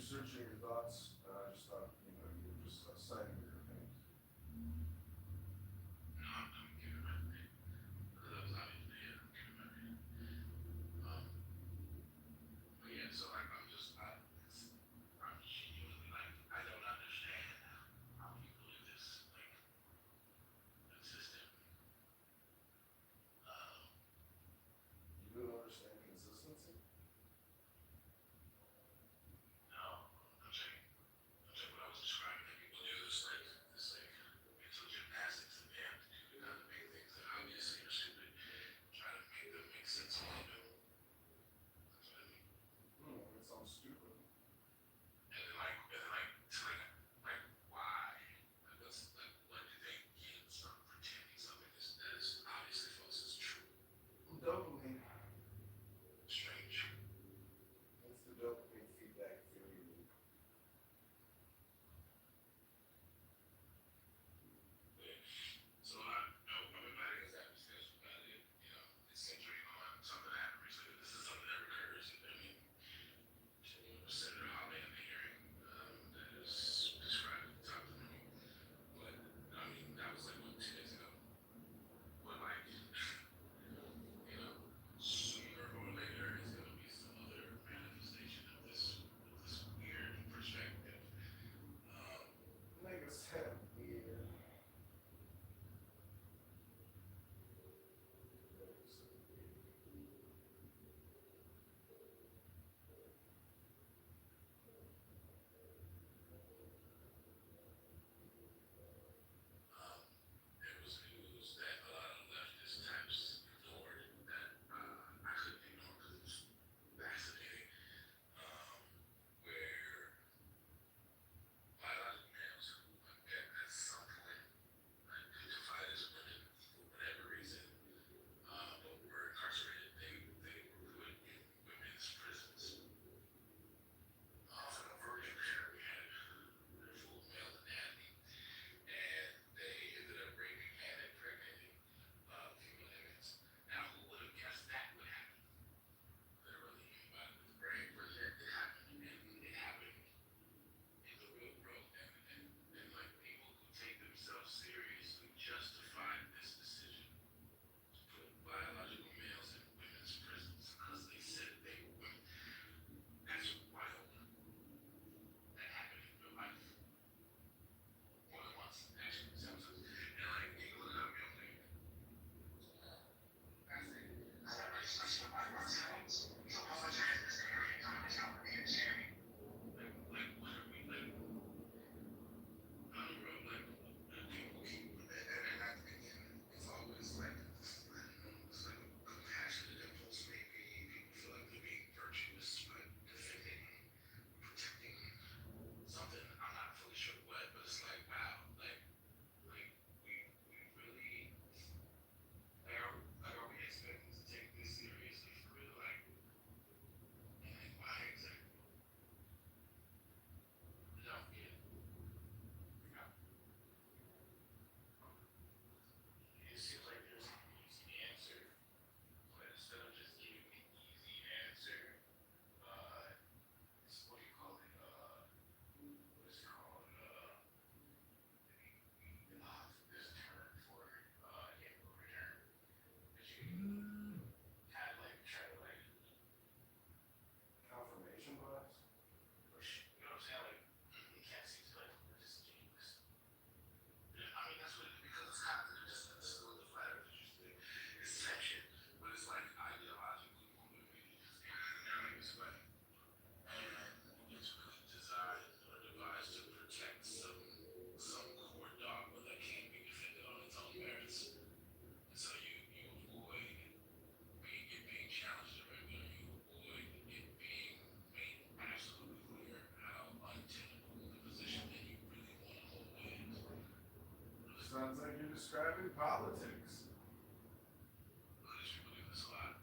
researching your thoughts, I just thought, you know, you were just citing your opinions. Yeah, so like I'm genuinely like I don't understand how people do this like consistently. You don't understand consistency? No, I'm saying what I was describing that people do this like mental gymnastics that they have to do to kind of make things that obviously are stupid, try to make them make sense a little bit. That's what I mean. It sounds stupid. And then like it's like why? Like what's like what do they get from pretending something that is obviously false is true? Dopamine. Strange. It's the dopamine feedback theory loop. So I'm inviting us to have a discussion about it, you know, it's centering on something that happened recently. This is something that recurs. I mean, Senator Hawley in the hearing that is described at the top of the room. But, I mean, that was like, what, 2 days ago? But, like, you know, sooner or later is going to be some other manifestation of this weird perspective. Niggas have weird. There was news that a lot of leftist types ignored that I couldn't ignore because it was fascinating. Where biological males who at some point identified as women for whatever reason, but were incarcerated, they were put in women's prisons. Often overt, we had their full male anatomy, and they ended up raping and impregnating female inmates. Now, who would have guessed that would happen? Literally anybody with a brain, but it happened, and it happened in the real world, and like people who take themselves seriously justified this decision to put biological males in women's prisons because they said they were women. That's wild. That happened in real life. More than once, actually. Sometimes. And like, you can look it up, you know, like, like, what are we, like, I don't know, like, people keep, and I think it's always like, I don't know, it's like a compassionate impulse, maybe. People feel like they're being virtuous by defending, protecting something. I'm not fully sure what, but it's like, wow, like we really, are we expecting to take this seriously for real? Like, and like, why exactly? I don't get it. It seems like there's an easy answer, but instead of just giving an easy answer, it's what do you call it? What is it called? There's a term for input return. That you kind of like try to like Confirmation bias? push. You know what I'm saying? Like you can't seem to like disingenuous. Yeah, I mean that's what it is because it's happening. It's the flat earth is section, but it's like ideologically motivated. It's like and it's really designed or devised to protect some core dogma that can't be defended on its own merits. And so you avoid being challenged directly, or you avoid it being made absolutely clear how untenable the position that you really want to hold is. Sounds like you're describing politics. Religious people do this a lot.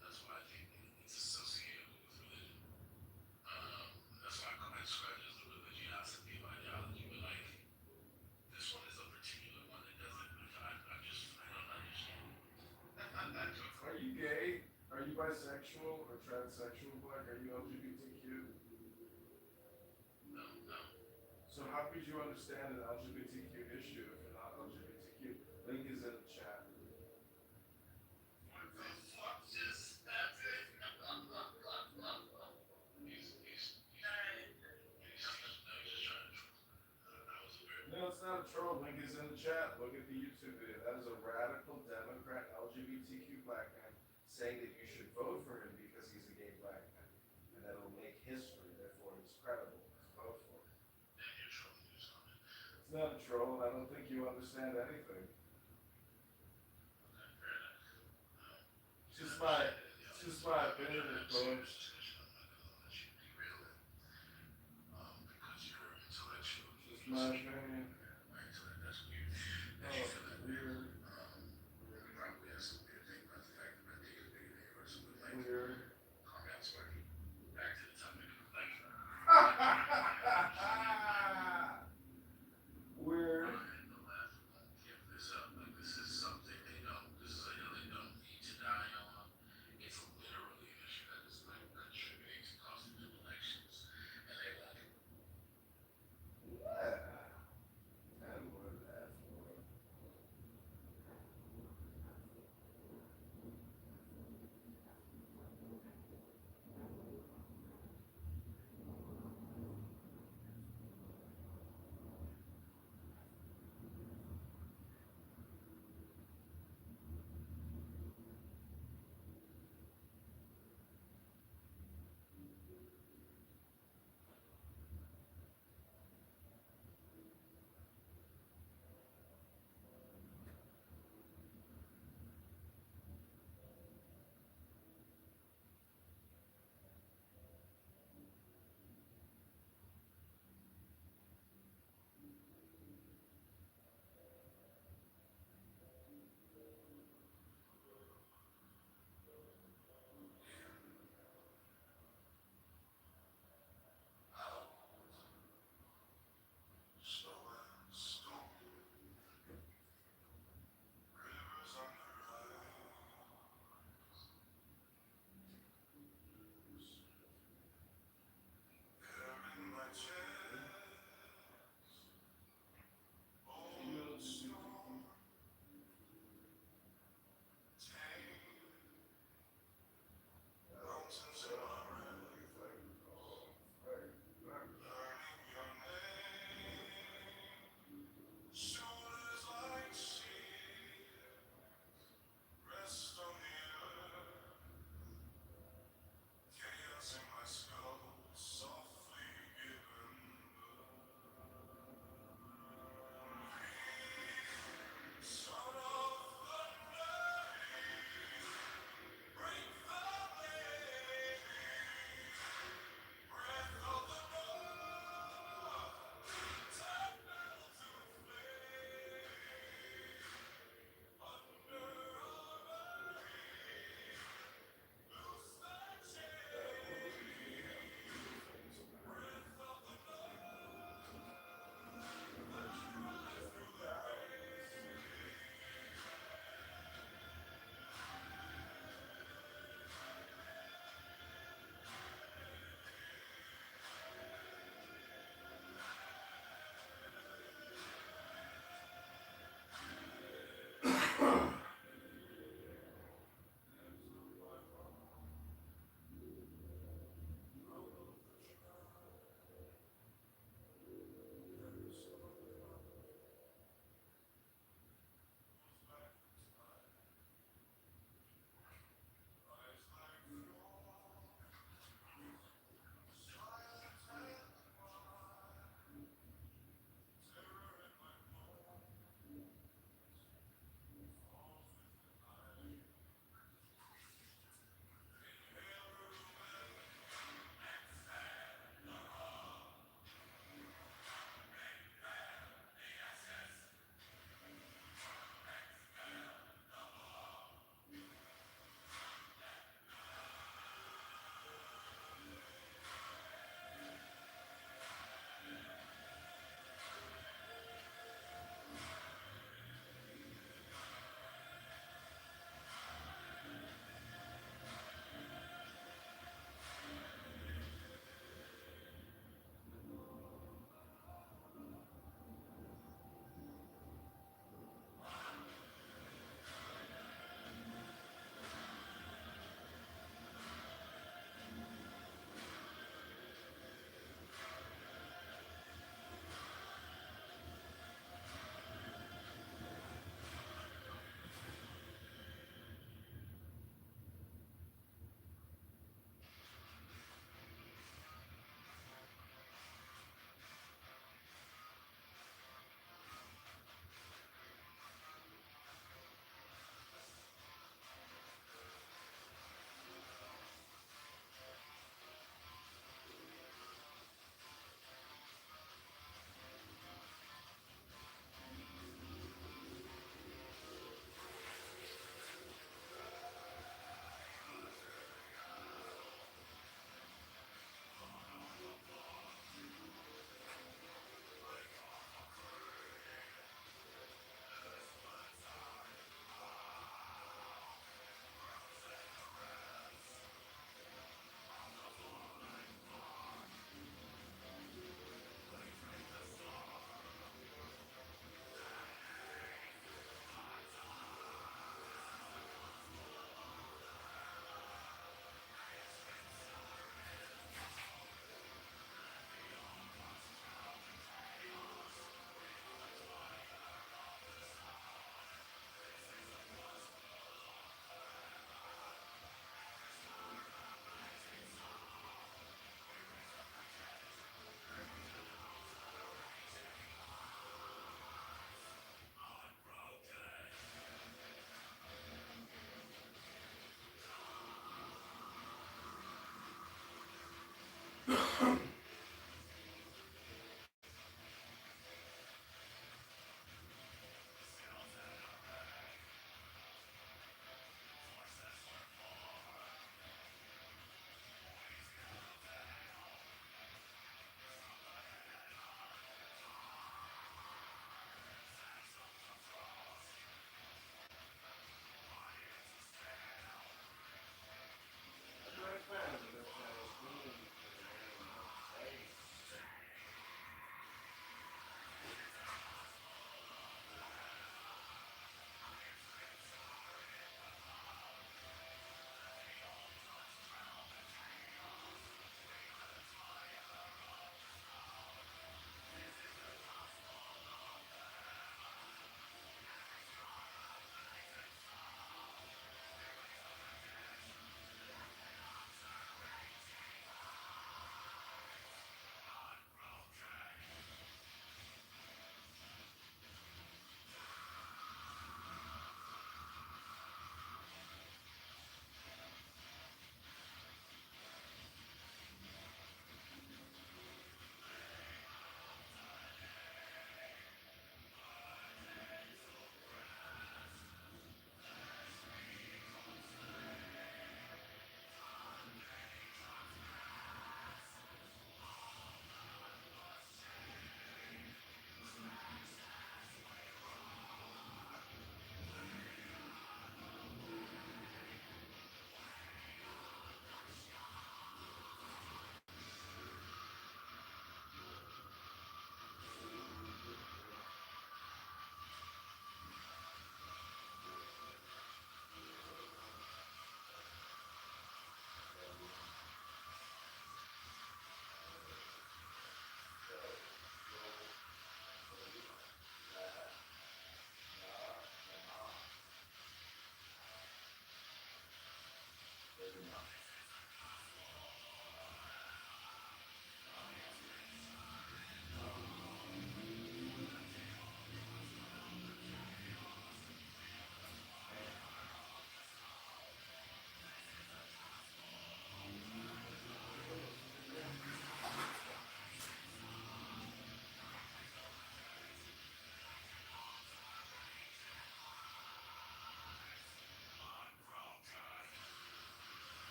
That's why I think it's associated with religion. That's why I describe it as the religiosity of ideology. But like, this one is a particular one that doesn't. I don't understand. Are you gay? Are you bisexual or transsexual? Like, are you LGBTQ? So how could you understand an LGBTQ issue if you're not LGBTQ? Link is in the chat. No, it's not a troll. Link is in the chat. Look at the YouTube video. That is a radical Democrat LGBTQ black man saying that you should vote for him because he's a gay black man. And that it'll make history, therefore he's credible. Vote for him. It's not a troll, and I don't think you understand anything. It's just my opinion, of course. Just my opinion. Oh, weird. Weird. Weird.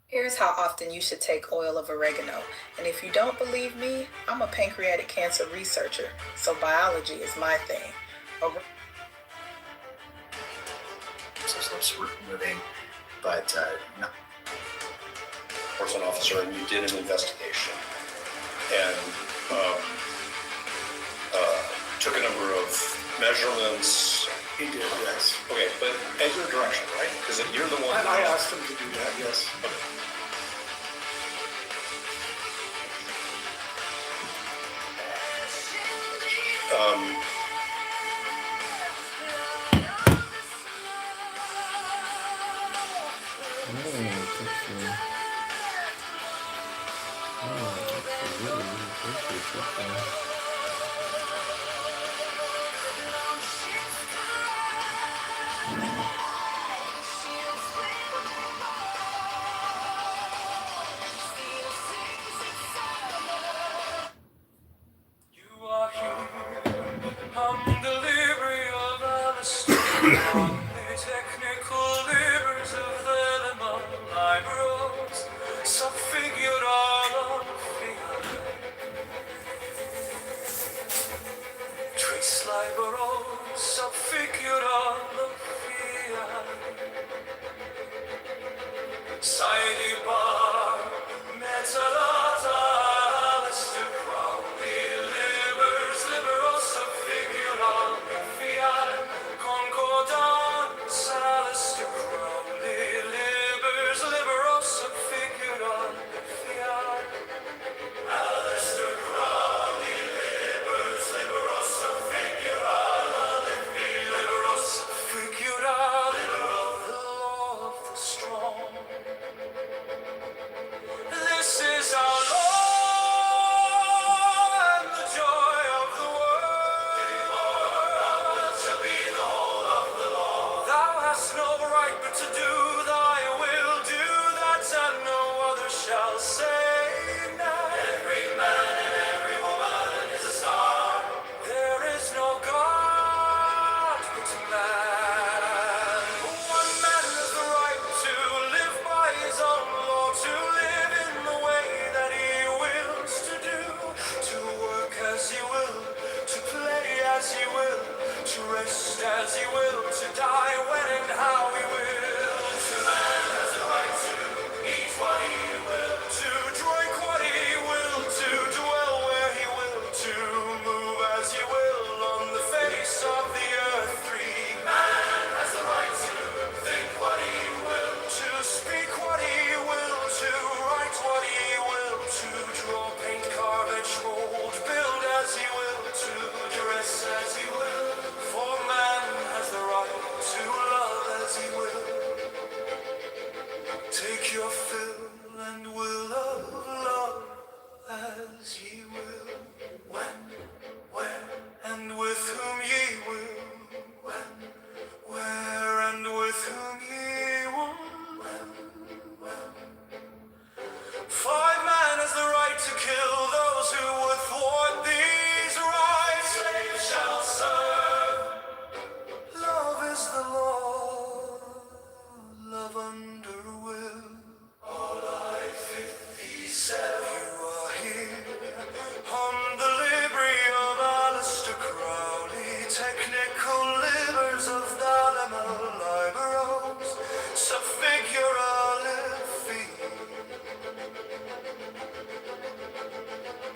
Here's how often you should take oil of oregano. And if you don't believe me, I'm a pancreatic cancer researcher, so biology is my thing. Moving, but not. Enforcement officer, and you did an investigation and took a number of measurements. He did, yes. Okay, but at your direction, right? Because you're the one. I asked him to do that, yes. Okay.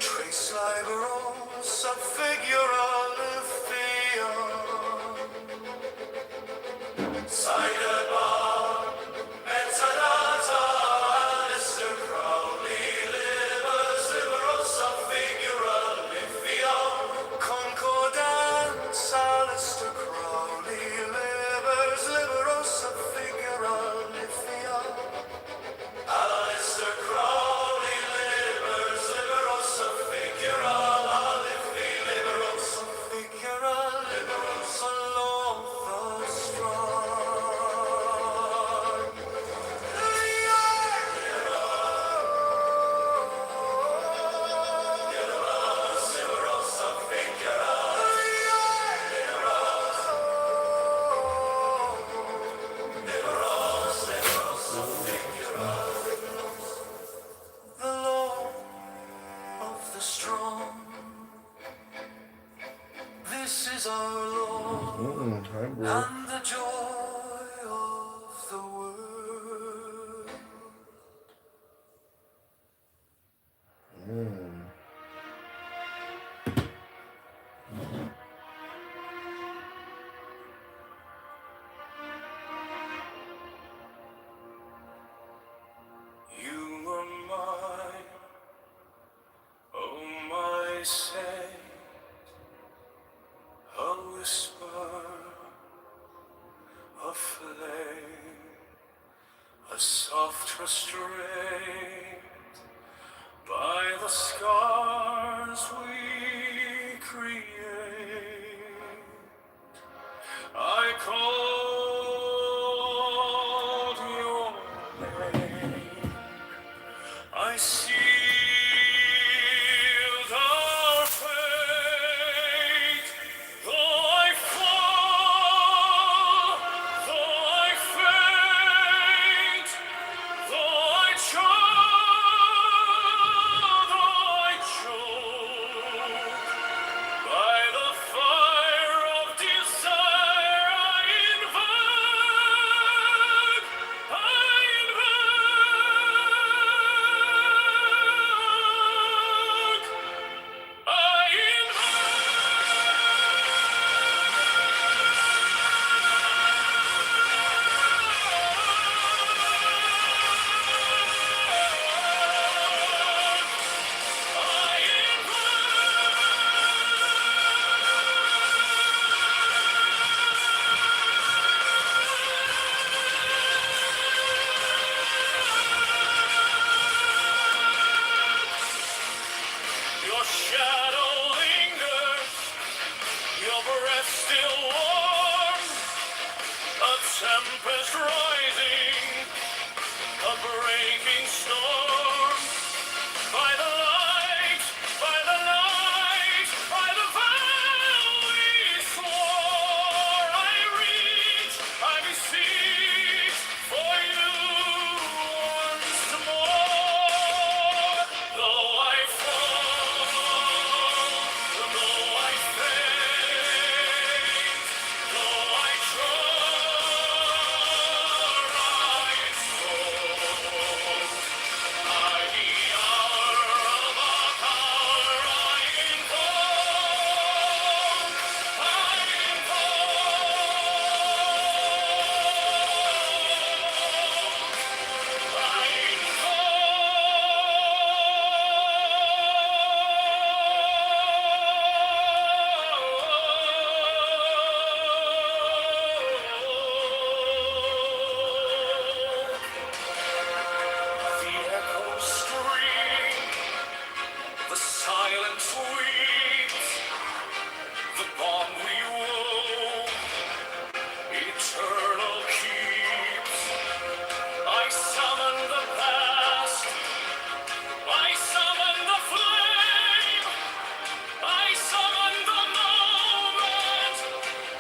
Trace liberals, subfigure Jesus is our Lord Hi, bro. and the joy of the world. You are mine, oh my saint, a whisper, a flame, a soft restraint by the scars we create. I called your name, I sealed our fate. Though I fall, though I faint, though I choke, by the fire of desire I invoke, your shadow lingers, your breath still warm, a tempest rising, a breaking storm. By the light, by the light, by the vow we swore, I reach, I beseech for you once more. Though I fall, though I faint, though I the silence weeps, the bond we wove, eternal keeps. I summon the past, I summon the flame, I summon the moment,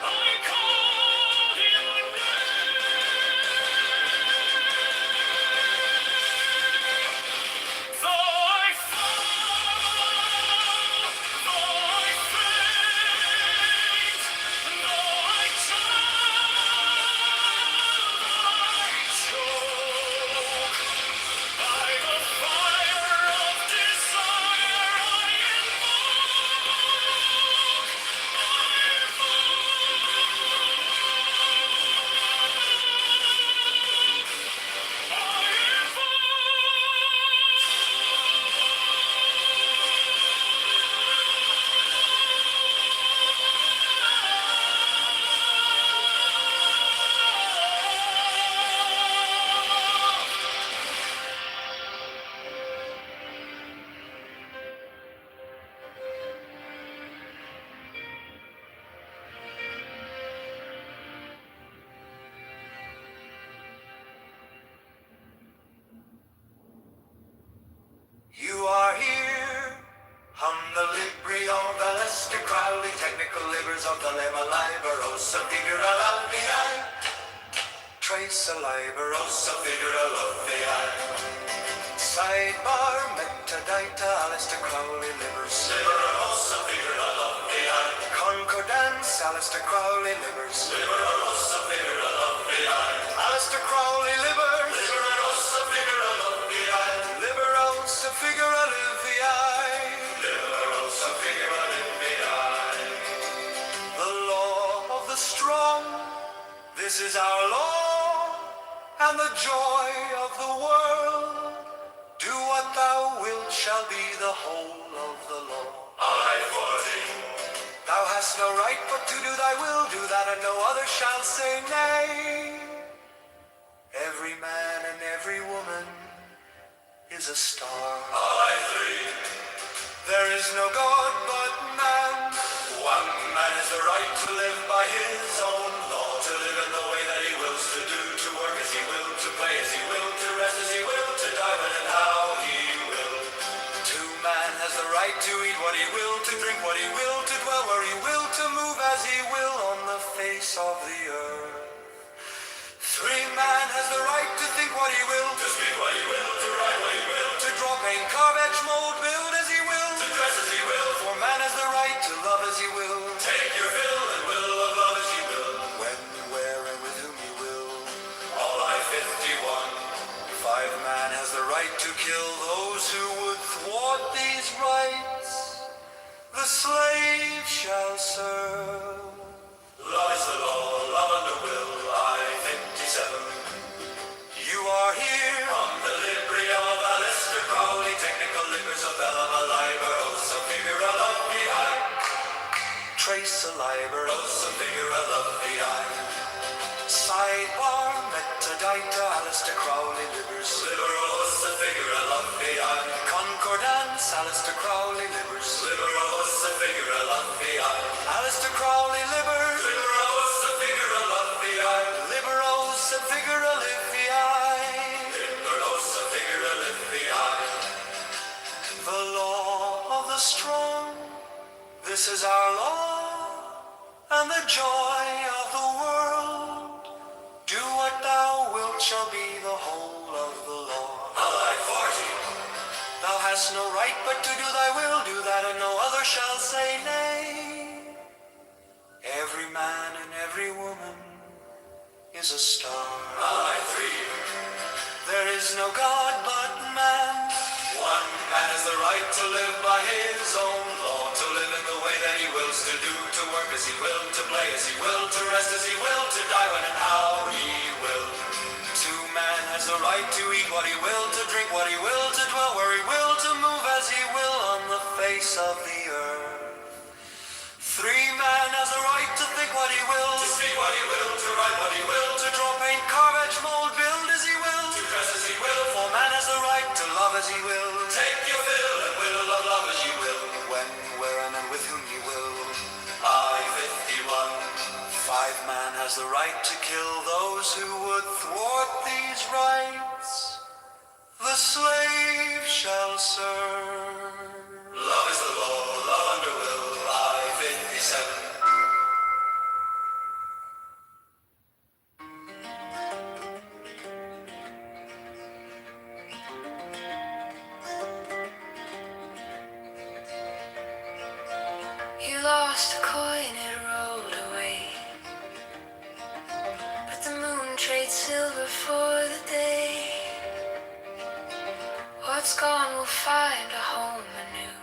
I call your name. Though I fall, though I faint, though I choke, by the fire of desire I You are here, hum the Librion, Valesca, Crowley, technical livers of the Lemma, Liberosa, Figura, Alvii, Trace, Liberosa, Figura, Lovii, Sidebar, Metadata, Alistair Crowley, livers, Liberosa, Figura, Lovii, Concordat. Paradise, Alistair Crowley Livers. Alistair Crowley Livers. Liberosa Figura The law of the strong, this is our law, and the joy of the world. Do what thou wilt shall be the whole of the law. Thou hast no right but to do thy will, do that and no other shall say nay. Every man and every woman is a star. There is no God but man. One man has the right to live by his own law, to live in the way that he wills to do, to work as he will, to play as he will, to rest as he will, to die when and how he will. Man has the right to eat what he will, to drink what he will, to dwell where he will, to move as he will on the face of the earth. Man has the right to think what he will, to speak what he will, to write what he will, to draw, paint, carve, etch, mold, build as he will, to dress as he will. For man has the right to love as he will, take your fill and will of love as he will, when, where, and with whom he will. All I-51. Man has the right to kill those who would thwart these rights. The slave shall serve. Love is the law, love under will, I-57. You are here from the Libria of Alistair Crowley, technical liquors of Bella Liber, Osa Figura Love behind. Trace a Liber, Osa Figura Love behind. Sidebar, metadata, Alistair Crowley Livers. Liberosa Figura Love behind. Concordance, Alistair Crowley Livers. Liberosa Figura Love behind. Alistair Crowley Livers. Liberosa Figura Love behind. Liberosa Figura Live behind. Liberosa Figura Live behind. The law of the strong, this is our law, and the joy of the world. Do what thou wilt shall be the whole of the law. I-40. Thou hast no right but to do thy will, do that and no other shall say nay. Every man and every woman is a star. I-3. There is no God but man. One man has the right to live by his own law, to live in the way that he wills to do, to work as he will, to play as he will, to rest as he will, to die when and how he will. Man has the right to eat what he will, to drink what he will, to dwell where he will, to move as he will on the face of the earth. Man has the right to think what he will, to speak what he will, to write what he will, to draw, paint, carve, etch, mold, build as he will, to dress as he will. For man has the right to love as he will, take your fill and will of love as you will, when, where, and with whom you will. I-51. Man has the right to kill those who would thwart these rights. The slave shall serve. Love is the law, love under will, I-57. You lost a coin, it rolled away, but the moon trades silver for the day. What's gone will find a home anew,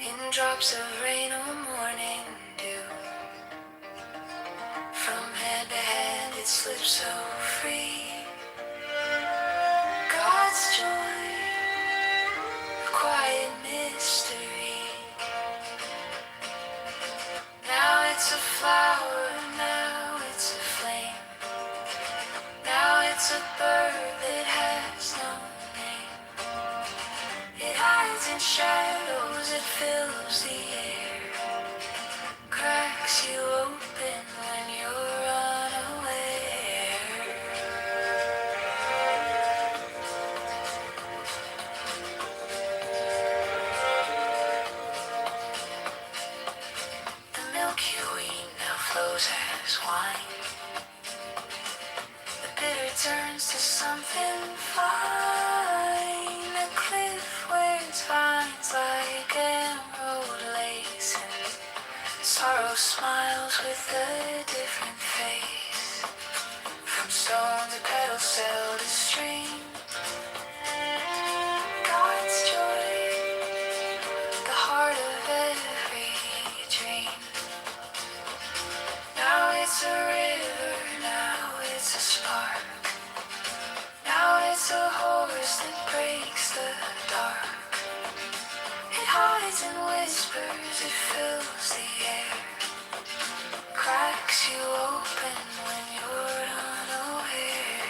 in drops of rain or morning dew. From hand to hand it slips so free. God's joy, a quiet mystery. Now it's a flower, now it's a flame. Now it's a bird that has no name. It hides in shadows, it fills the air, cracks you open when you're unaware. The Milky Way now flows as wine. The bitter turns to something fine. A cliff where its vines like emerald lace, and Sorrow smiles with a different face. From stone to pedal, sail to stream. God's joy, the heart of every dream. Now it's a river, now it's a spark. Now it's a horse that breaks the dark. It hides and whispers, it fills the air. Cracks you open when you're unaware.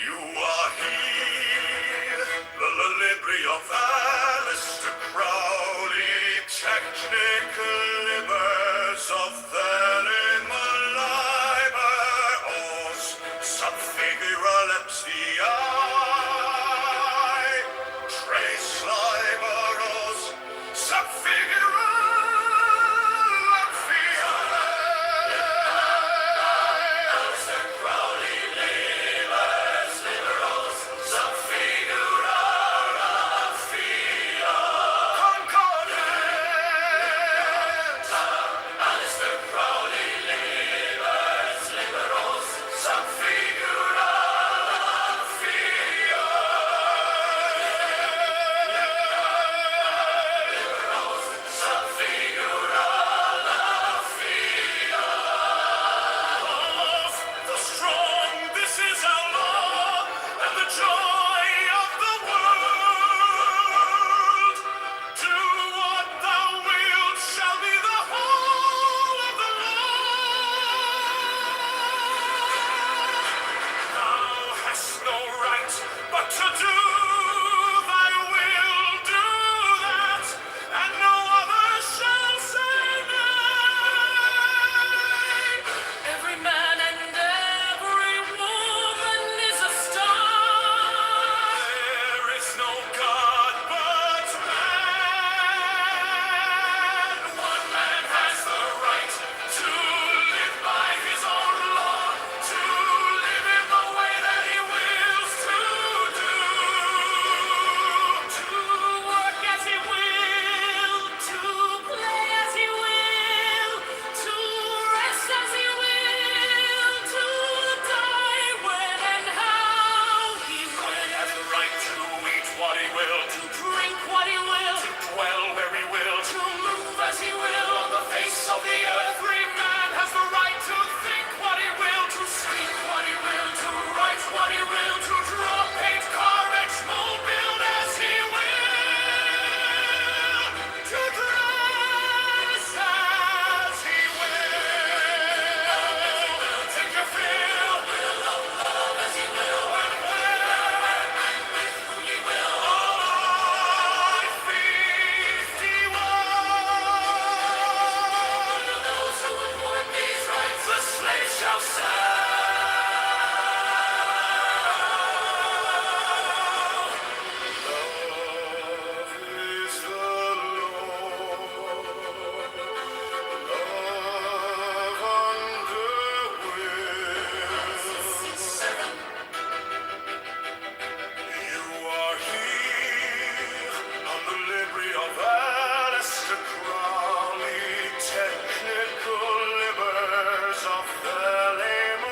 You are here, the Libri of Alistair Crowley, technical libers of Thelimer os subfigura lepsia, tres liberos subfigura lepsia. Alistair Crowley libers liberos subfigura lepsia. Concordant. Alistair Crowley libers liberos subfigura lepsia. Liberos subfigura lepsia. Of the strong, this is our law, and the joy of the world. Do what thou wilt shall be the whole of the law. Thou hast no right but to do thy will, do that, and no other shall say nay. Every man and every woman is a star. There is no God but man. One man has the right to live by his own law, to live in the way that he wills to do, to work as he will, to play as he will, to rest as he will, to die when and how he will. Has the right to eat what he will, to drink what he will, to dwell where he will, to move as he will on the face of the earth. Every man has the right to think what he will, to speak what he will, to write what he will, to draw, paint, carve, mold, build as he will, to dress as he will, take your fill of love as he will, and wear and with whom he will. All 51. Those who would warn these rights, the slave shall sell. Love is the Lord, love under will. You are here on the Libri of Alistair Crowley, technical libers of Thelimer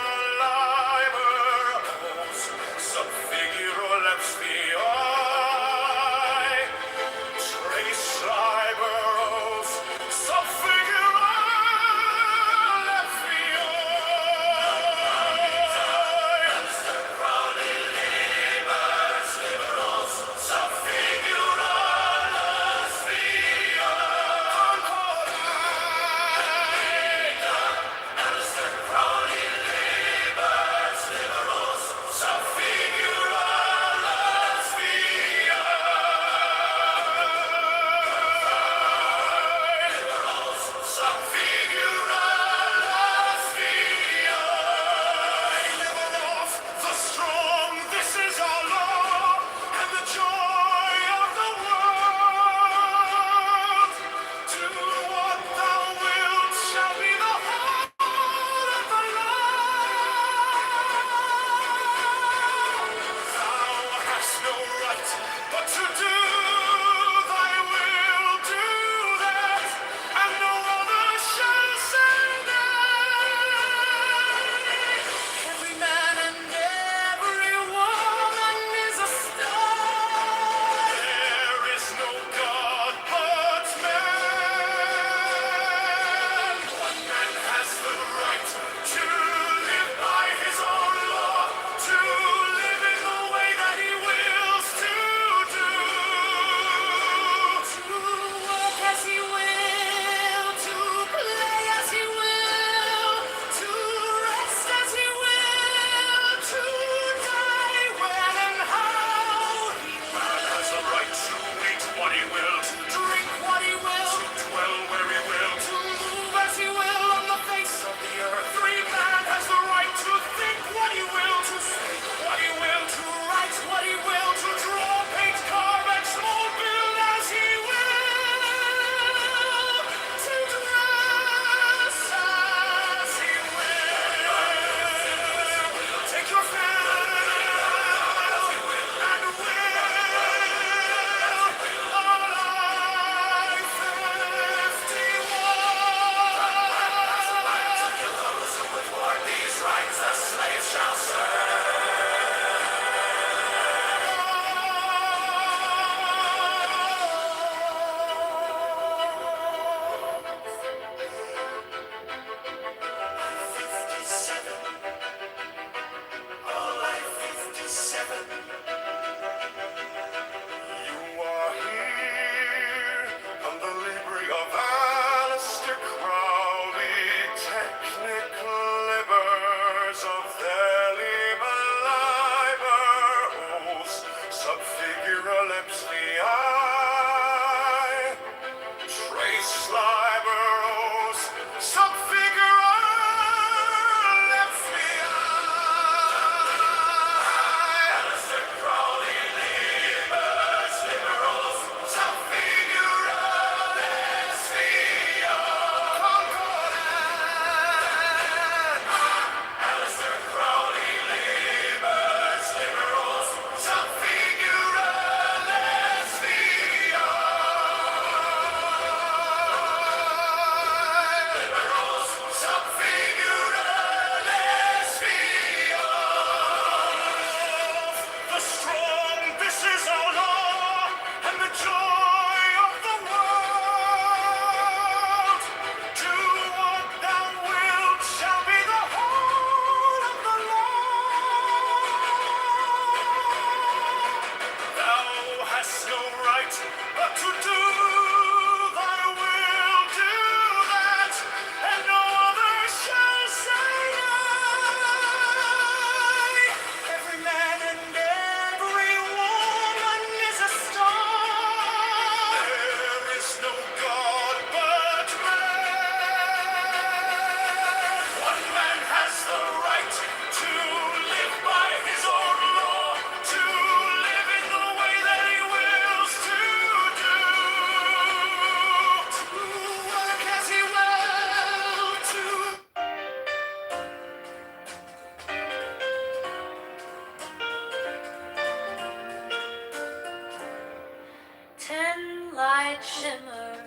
lights shimmer,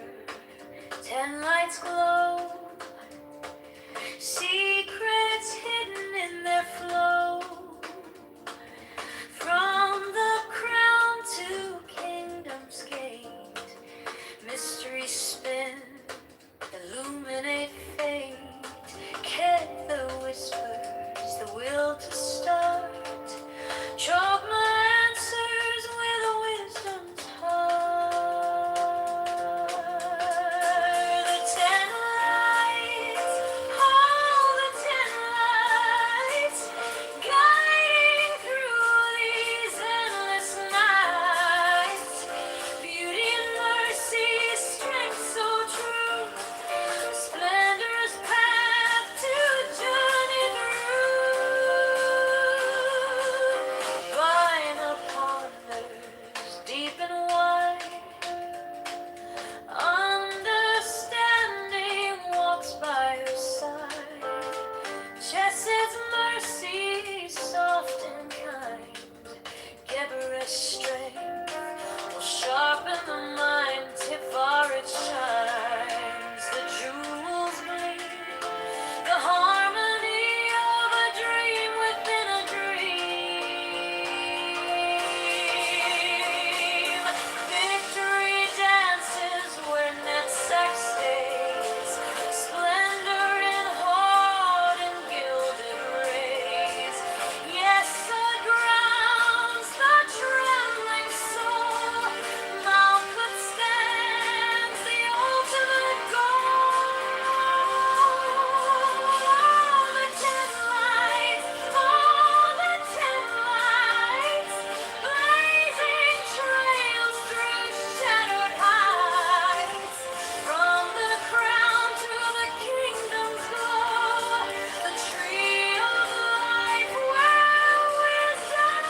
10 lights glow, secrets hidden in their flow. From the crown to Kingdom's Gate, mysteries spin, illuminate fate. Get the whispers, the will to start. Chalk my answers with wisdom's heart. The 10 lights, all the 10 lights, guiding through these endless nights. Beauty and mercy, strength so true, splendorous path to journey through. Vine ponders deep and wide, understanding walks by her side. Chessed's mercy, soft and kind, Geber's strength will sharpen the mind. Tifaret shines, the jewels gleam, the harmony of a dream within a dream. Victory dances where Netzac stays, splendor in heart and gilded rays. Yes, the grounds, the trembling soul, Malkuth stands, the ultimate goal. All the 10 lights, all the 10 lights, blazing trails through shattered heights. From the crown to the kingdom's glow, the tree of life where wisdom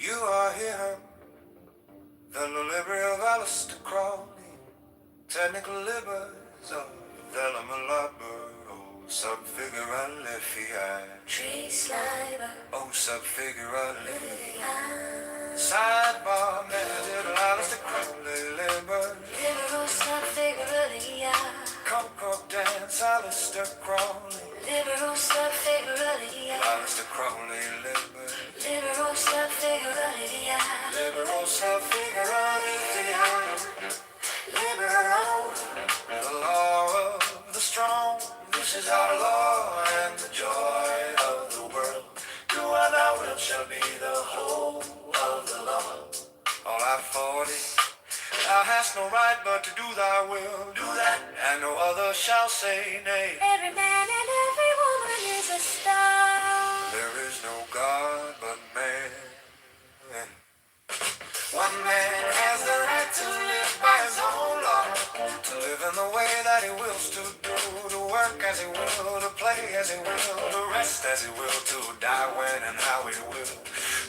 You are here, the liberty of Alistair Crowley, technical libers of Velamalabur, oh subfigura lifiai, tree sliver, oh subfigura lifiai. Sidebar, little Alistair Crowley, libers, liberal subfiguralia, Coco dance, Alistair Crowley, liberal subfiguralia, Alistair Crowley, libers, liberal subfiguralia, liberal subfiguralia, liberal. the law of the strong, this is our law and the joy of the world. Do and thy will shall be the whole of the law. All I 40, thou hast no right but to do thy will, do that, and no other shall say nay. Every man and every woman is a star. There is no God but man. One man has the right to live by his own law, to live in the way as he will, to rest as he will, to die when and how he will.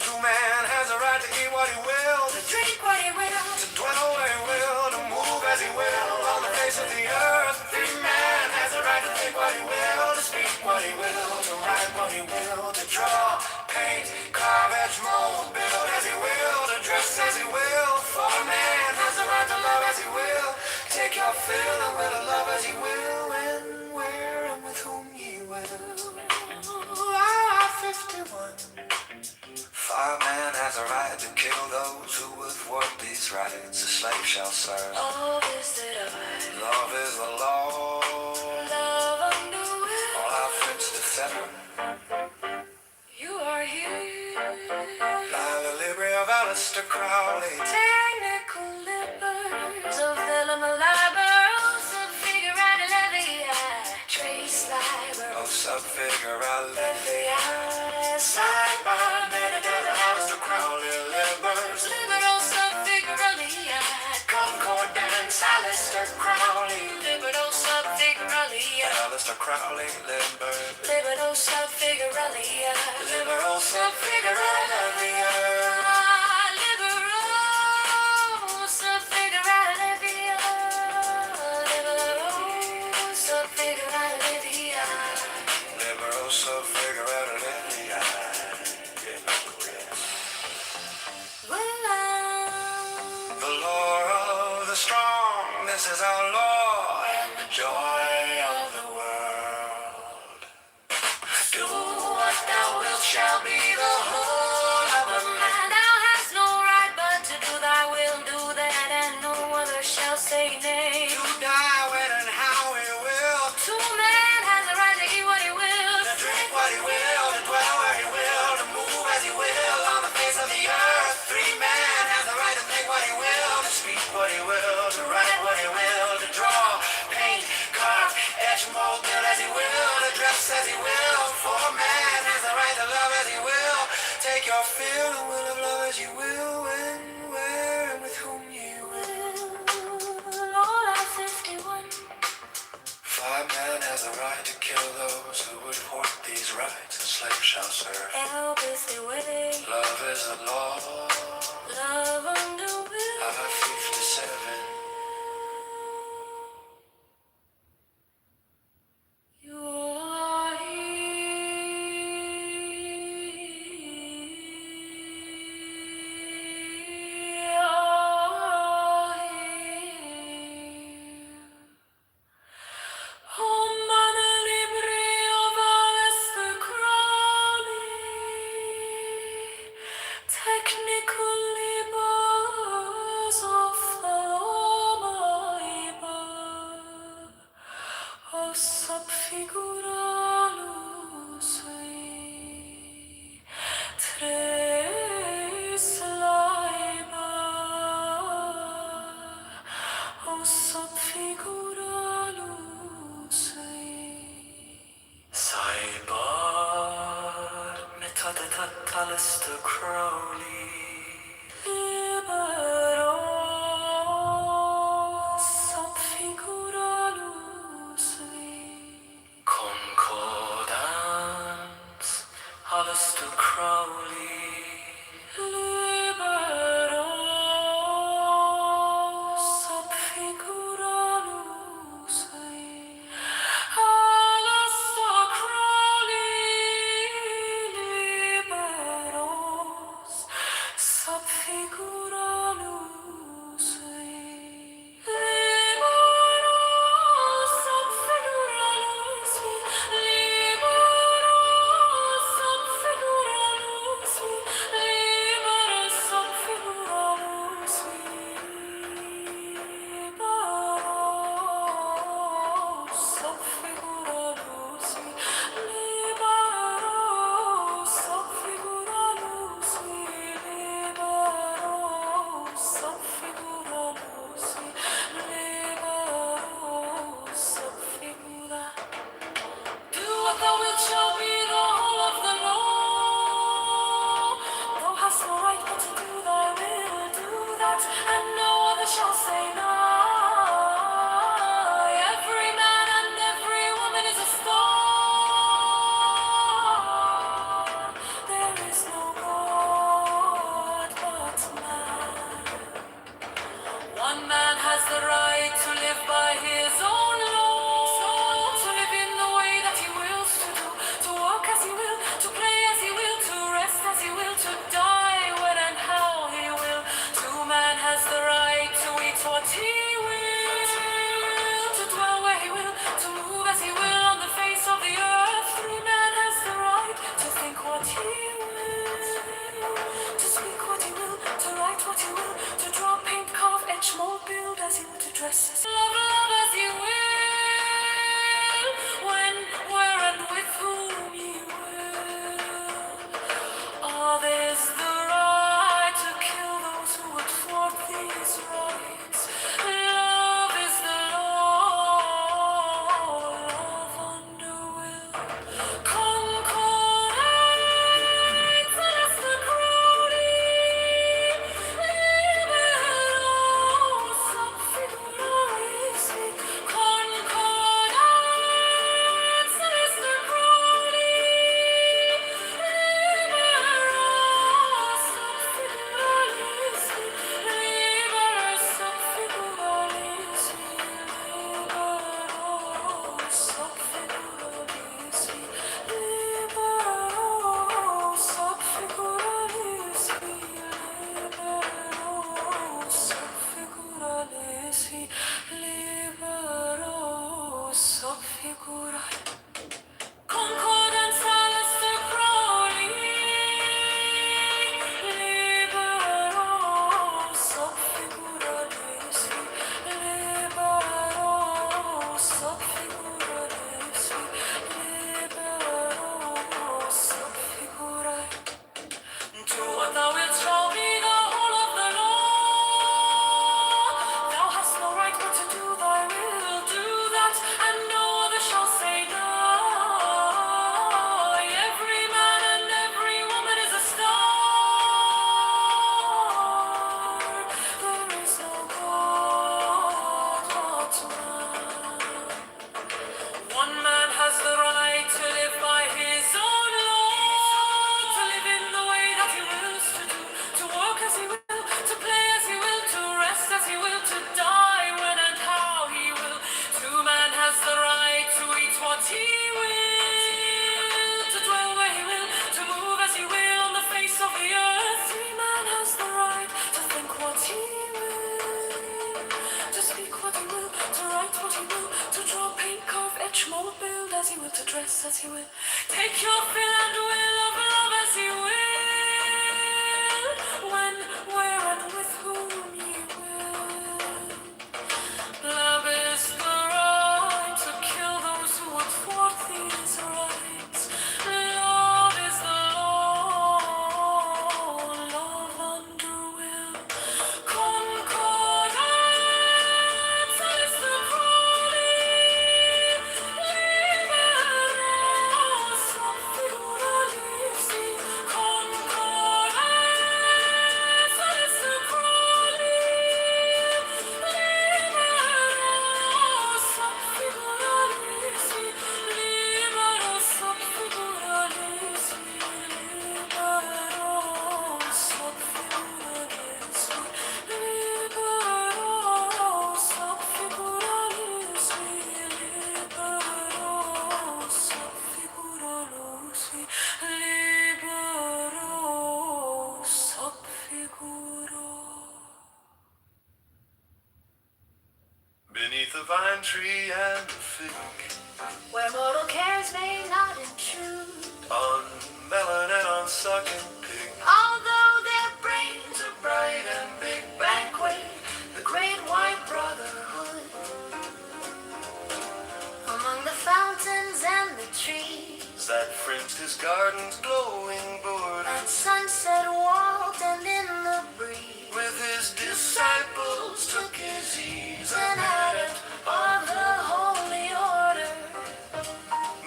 To man has a right to eat what he will, to drink what he will, to dwell where he will, to move as he will on the face of the earth. Free man has a right to think what he will, to speak what he will, to write what he will, to draw, paint, carve, edge, mold, build as he will, to dress as he will. For man has a right to love as he will. Take your fill and will of love as he will, when, where, and with whom he will. Ah, 51. For man has a right to kill those who would thwart these rights. A slave shall serve. All this that I Love is the law. love under will. All our friends to fetter. You are here. By the library of Aleister Crowley. Technical lippers of Thelma Libers of Figurati Levii. Trace Liber of Subfigura Levii. Sidebar Metadata Aleister Crowley livers. Liberal Subfigura Lei. Concordance Aleister Crowley. Liberal Subfigura Lei. Aleister Crowley livers. Liberal Subfigura Lei. Liberal Subfigura Levii. Liberal Subfigura Levii. Liberal Subfigura Levii. Liberal Subfigura Levii. The law of the strong, this is our law, and the joy of the world. Do what thou wilt shall be the whole of a man. Thou hast no right but to do thy will, do that, and no other shall say nay. To die when and how he will, To man has a right to eat what he will, to drink what he will, to dwell where he will, to move as he will on the face of the earth. Free man has the right to think what he will, to speak what he will, to write what he will, to draw, paint, carve, etch, mold, build as he will, to dress as he will. For man has the right to love as he will. Take your fill and will of love as you will, when, where, and with whom you will. all our 51. For man has the right to kill those who would thwart these rights. A slave shall serve. Help is the way, Love is the law. love under will. Of our 57. You are Technical labors of the O subfiguralus ei, tres liber, O subfiguralus ei. Sidebar metadata Aleister Crowley. Libero subfiguralus ei. Concordance Aleister Crowley. Libero subfiguralus ei. Aleister Crowley. Liberos subfiguralus rest as he will. Take your fill and will of love as he will. When, where, and with whom he will. Love is the right to kill those who would thwart these rights. Love is the law. Love under will. Concordance is the calling. Liberos figuralisi. Concordance is the calling. Liberos figuralisi. Liberos figuralisi. Liberos figuralisi. Liberos figuralisi. Liberos figuralisi. Liberos figuro. Beneath the vine tree and the fig, Where mortal cares may not intrude, on melon and on sucking pig, although their brains are bright and big, banquet the great white brotherhood. Among the fountains and the trees, that fringed his garden's glowing board, at sunset walked and in the breeze, with his disciples took his ease, an adept of the holy order.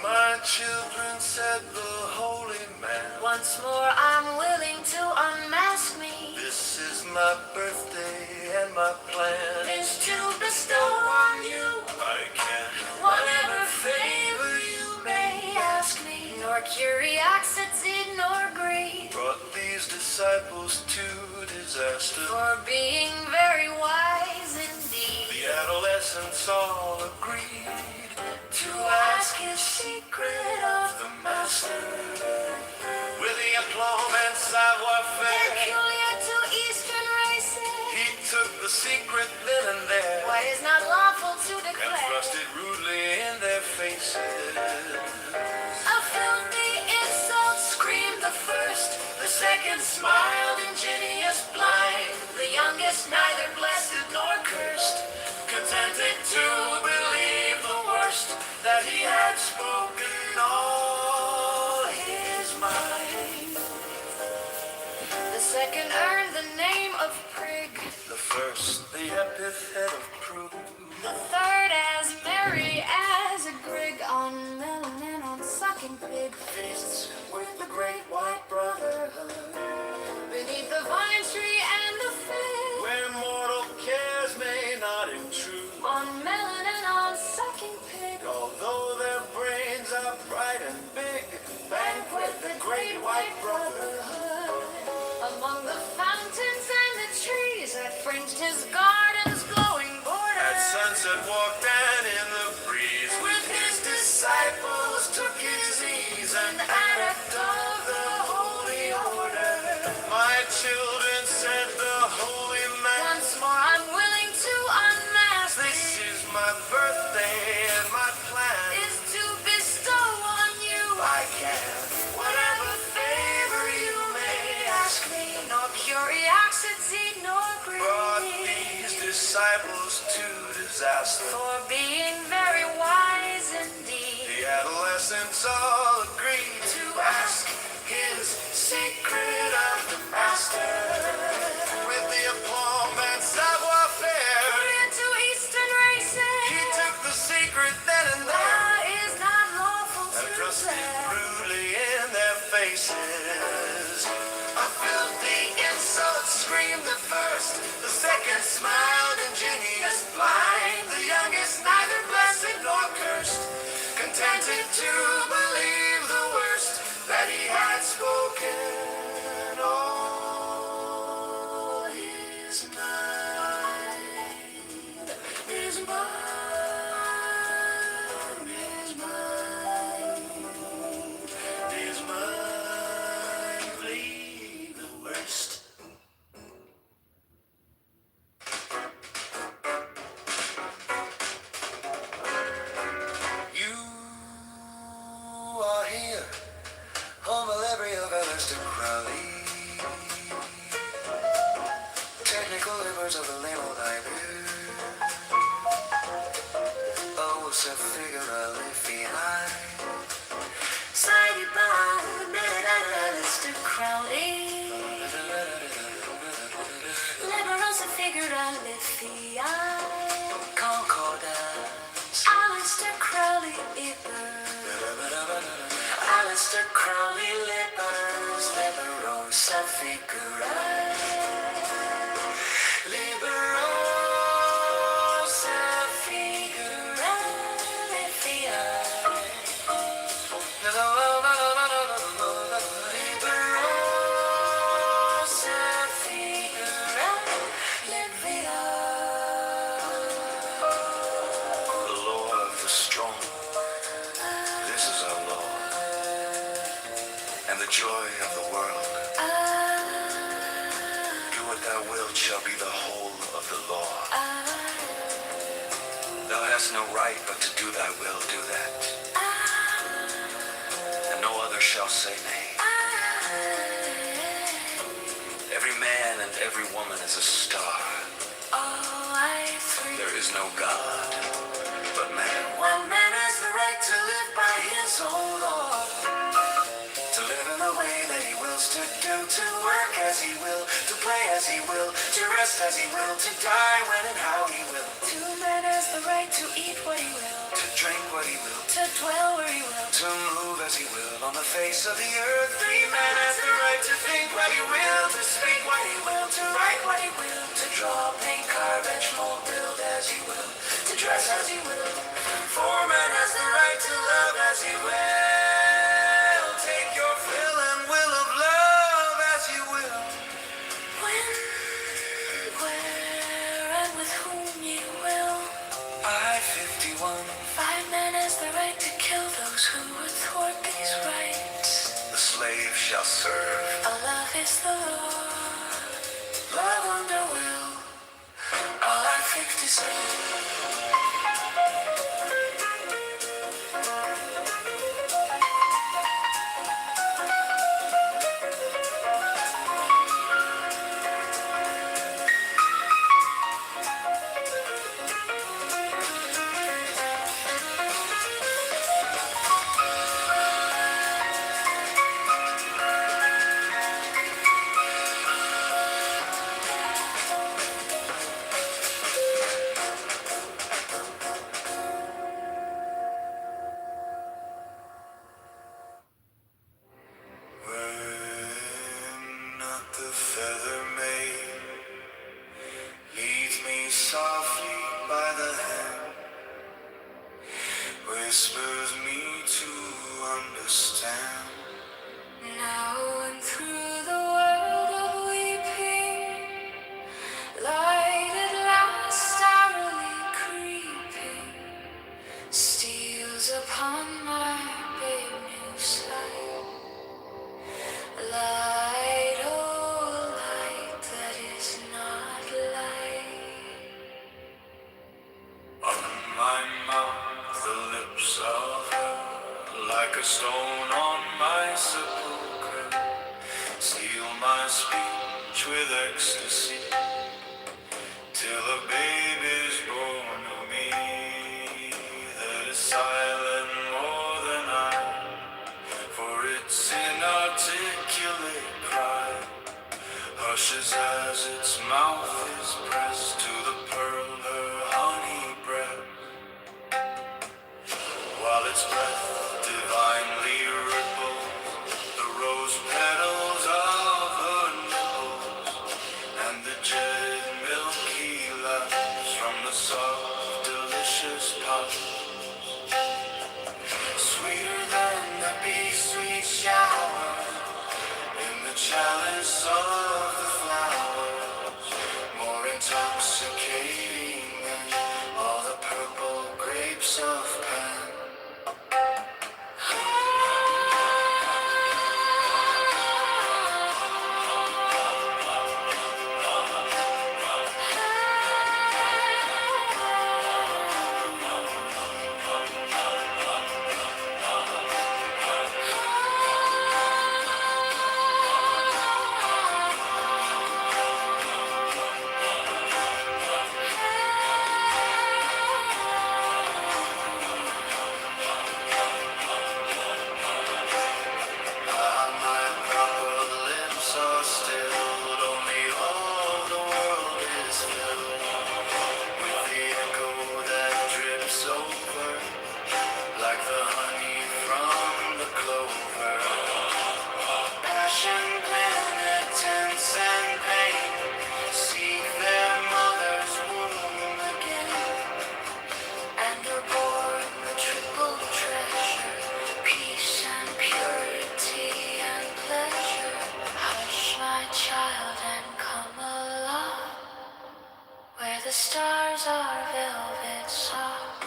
My children, said the holy man, Once more I'm willing to unmask me. this is my birthday and my plan Is to bestow on you I can whatever favor you may ask me, nor curiosity nor greed, brought these disciples to disaster. for being very wise indeed. The adolescents all agreed To ask his secret of the master, with the aplomb and savoir-faire. peculiar to Eastern races, He took the secret then and there what is not lawful to and declare. thrust it rudely in their faces. A filthy insult screamed the first, the second smiled ingenuous blind, the youngest neither blessed nor cursed, Contented to believe the worst, that he had spoken all his mind. the second earned the name of prig, The first, the epithet of proof. the third as merry as a grig, on melon and on sucking pig, Feasts with the great white brotherhood, beneath the vine tree and the fig, where mortal cares may not intrude. on melon and on sucking pig, Although their brains are bright and big, banquet the great white brotherhood. Among the fountains and the trees that fringed his garden's glowing border, at sunset walked and in the breeze, with his disciples took his ease, an adept of the holy order. my children, said the holy man, Once more I'm willing to unmask this thee, is my birthday and my plan is to bestow on you I can whatever favor you may ask me, nor curiosity nor brought greed, these disciples to disaster. for being very wise indeed. The adolescents all agreed To ask his secret of the master, with the aplomb and savoir-faire. peculiar to Eastern races, He took the secret then and there what is not lawful and to thrust it declare. rudely in their faces. A filthy insult screamed the first, the second smiled ingenuous blind, the youngest neither blessed nor cursed, contented to believe the worst, that he had spoken all his mind. His mind, his mind, his mind, believe the worst. liberosa figura. Liberosa figura de fiat. Liberosa figura de fiat. The law of the strong. This is our law. And the joy of the world. Do what thou wilt shall be the whole of the law. Thou hast no right but to do thy will, do that. And no other shall say nay. Every man and every woman is a star. There is no God but man. One man has the right to live by his own law. To live in the way that he wills to do, to work as he will, to play as he will, to rest as he will, to die when and how he will. Two men has the right to eat what he will, to drink what he will, to dwell where he will, to move as he will on the face of the earth. Three men has the right to think what he will, to speak what he will, to write what he will, to draw, paint, carve, etch, mold, build as he will, to dress as he will. Four men has the right to love as he will. Take your fill and will of love as you will. When, where, and with whom you will. I-51. Five men has the right to kill those who would thwart these rights. The slave shall serve. Allah is the Lord. Love under will. All I-57. Not the feather maid leads me softly by the hand, whispers me to understand. Now and through the world of weeping, light at last hourly creeping, steals upon my babe new sight. Light, oh light that is not light. On my mouth the lips of her, like a stone on my sepulchre, seal my speech with ecstasy, till a babe is born of me, that is silent more than I. For its inarticulate cry hushes as its mouth is pressed to the pearl her honey breath, while its breath divinely ripples the rose petals of her nipples, and the jet milky laps from the soft delicious pot. Sweeter than the bee-sweet shower in the chalice of the flowers, more intoxicating than all the purple grapes of Pan. the stars are velvet soft.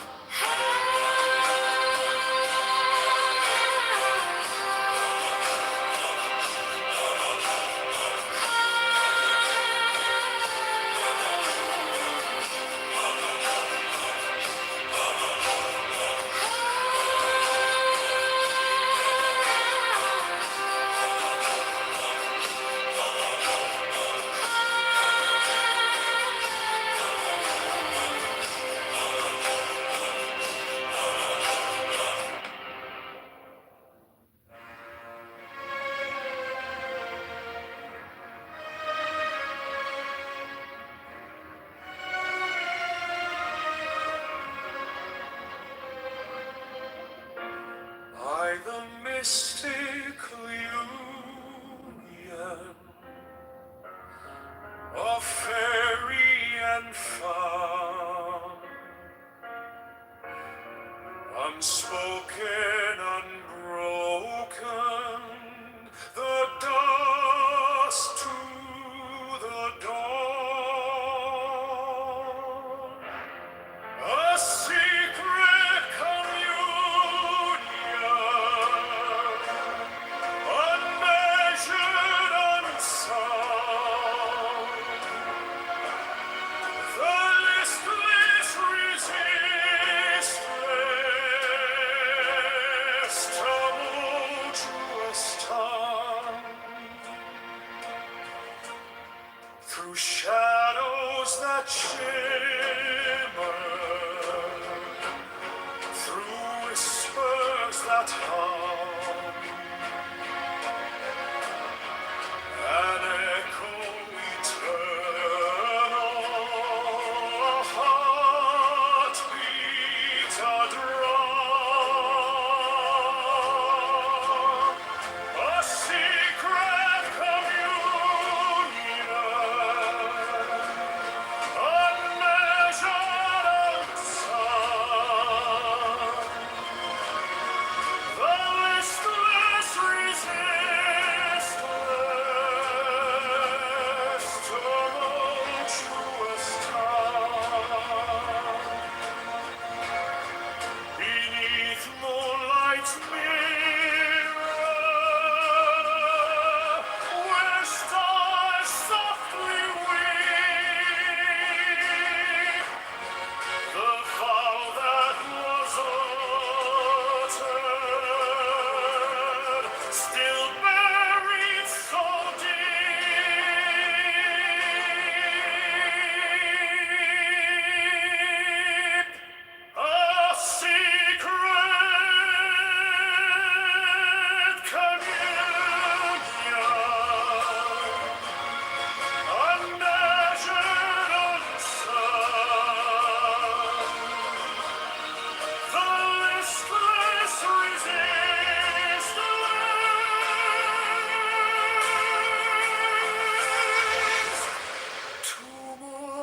By the mystic union of fairy and fawn, unspoken, unbroken, the dust to the dawn, a secret communion, unmeasured, unsound, the listless, resistless, tumultuous time, through shadows that shimmer, through whispers that hum, an echo eternal, a heartbeat, a drum, a secret communion, unmeasured, unsung, the listless, resistless, tumultuous time, beneath moonlight's mirror, where stars softly weep, the vow that was uttered, still buried so deep, a secret communion, unmeasured, unsung, the listless, resistless,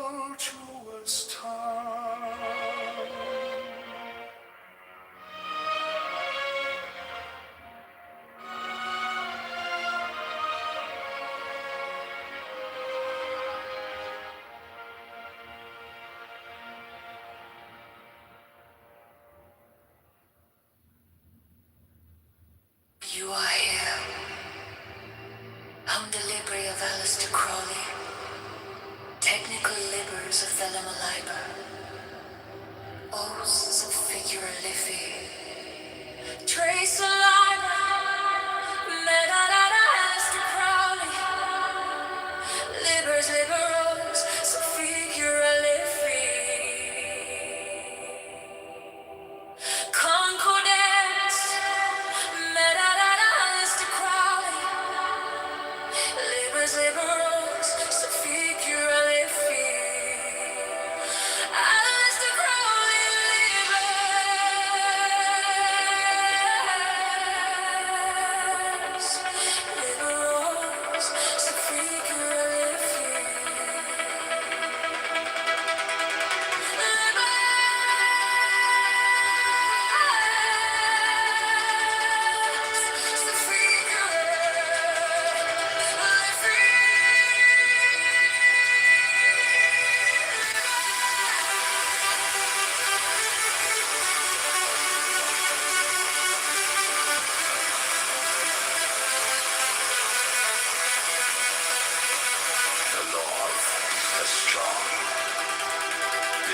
tumultuous time. You are here. I'm the Libri of Alistair Crowley, technical libers of Thelema Liber, oaths of figure Liffey, trace alive, Medadada Alistair Crowley, libers, liberals, so figure Liffey, concordance, Medadada Alistair Crowley, libers, liberals, so figure Liffey, Alistair Crowley, libers, liberals, so figure Liffey.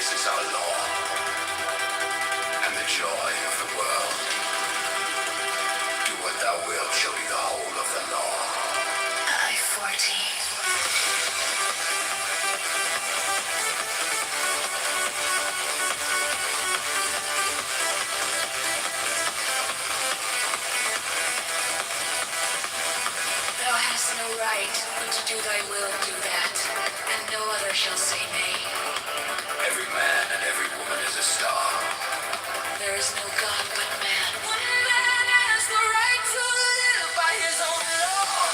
This is our law, and the joy of the world. Do what thou wilt shall be the whole of the law. I-14. Thou hast no right, but to do thy will do that, and no other shall say nay. Every man and every woman is a star. There is no God but man. One man has the right to live by his own law,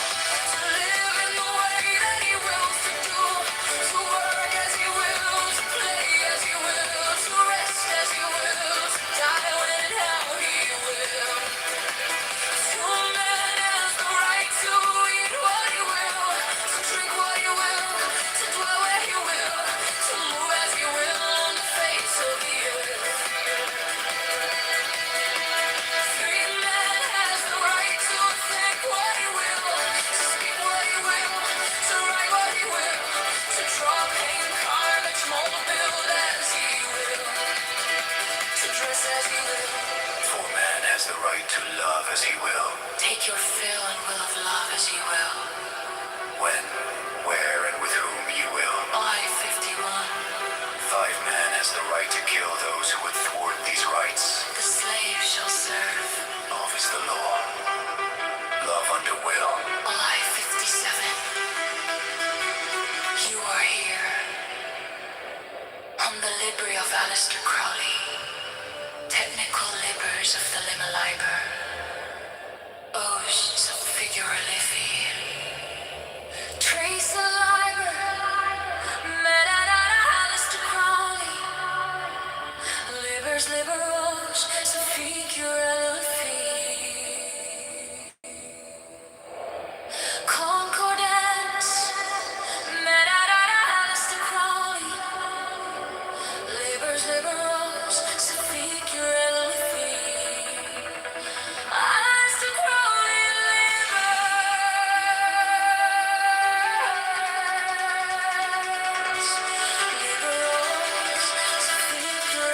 to live in the way that he wills to do, to work as he will, to play as he will, to rest as he will, to die when and how he will. One man has the right to eat what he will, to drink what he will, to dwell where he will, to move as he will on the face of the earth. Free man has the right to think what he will, to speak what he will, to write what he will, to draw, paint, carve, and mold, build as he will, to dress as he will. For man has the right to love as he will. Take your fill and will of love as you will. When, where, and with whom you will. I-51. Man has the right to kill those who would thwart these rights. The slave shall serve. Love is the law. Love under will. I-57. You are here. On the library of Aleister Crowley. Technical libers of the Lima Liber. Oaths of Figure Liffey. Trace a liber. Medadada Aleister Crowley. Libers, liberos, so Figure Liffey. Concordance. Medadada Aleister Crowley. Libers, liberos, so Figure Liffey. Aleister Crowley, libers, liberos, so Figure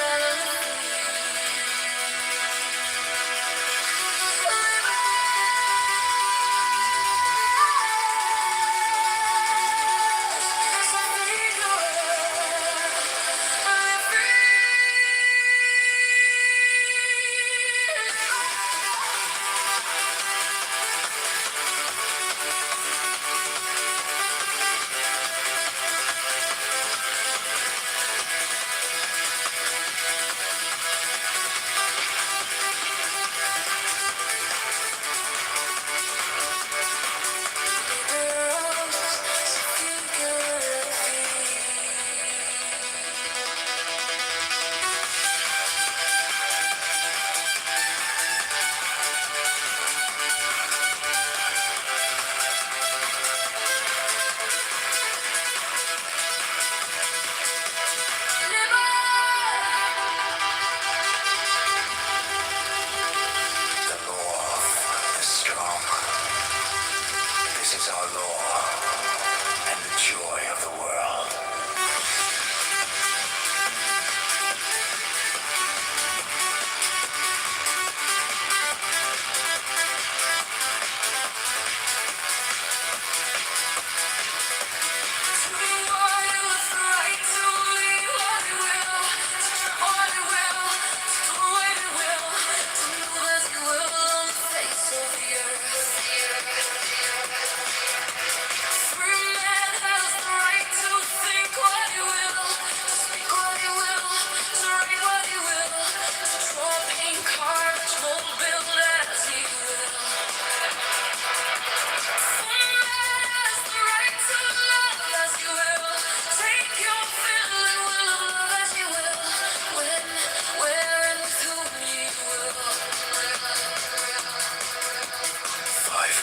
The law of the strong. This is our law, and the joy of the world.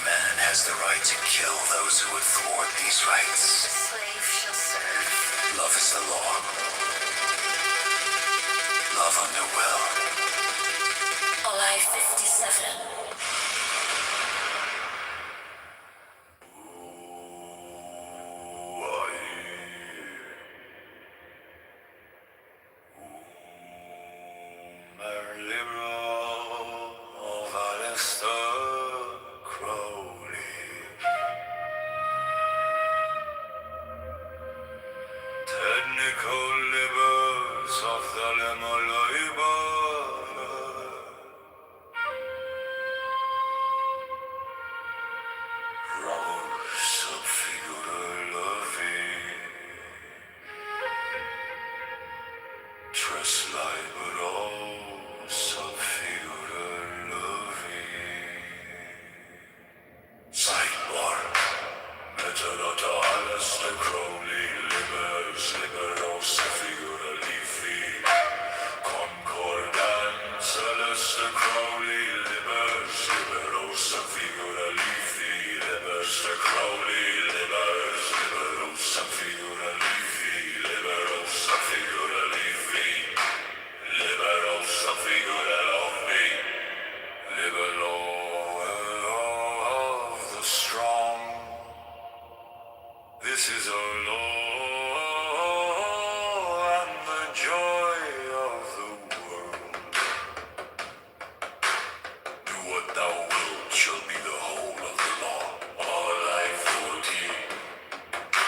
Man has the right to kill those who would thwart these rights. The slave shall serve. Love is the law. Love under will. I-57. כל ליבס אבדלם עלי בלד Ramos of figura la vie Tres liberos of figura la vie Sidebar Metadata Alistair Crowley Libers Liberos of figura leafy Concordance Alistair Crowley Libers Liberos of figura leafy Liberster Crowley Libers Liberos of figura leafy Liberos of figura leafy Liberos of figura leafy Libero of the strong This is our law and the joy of the world. Do what thou wilt shall be the whole of the law. All life for thee.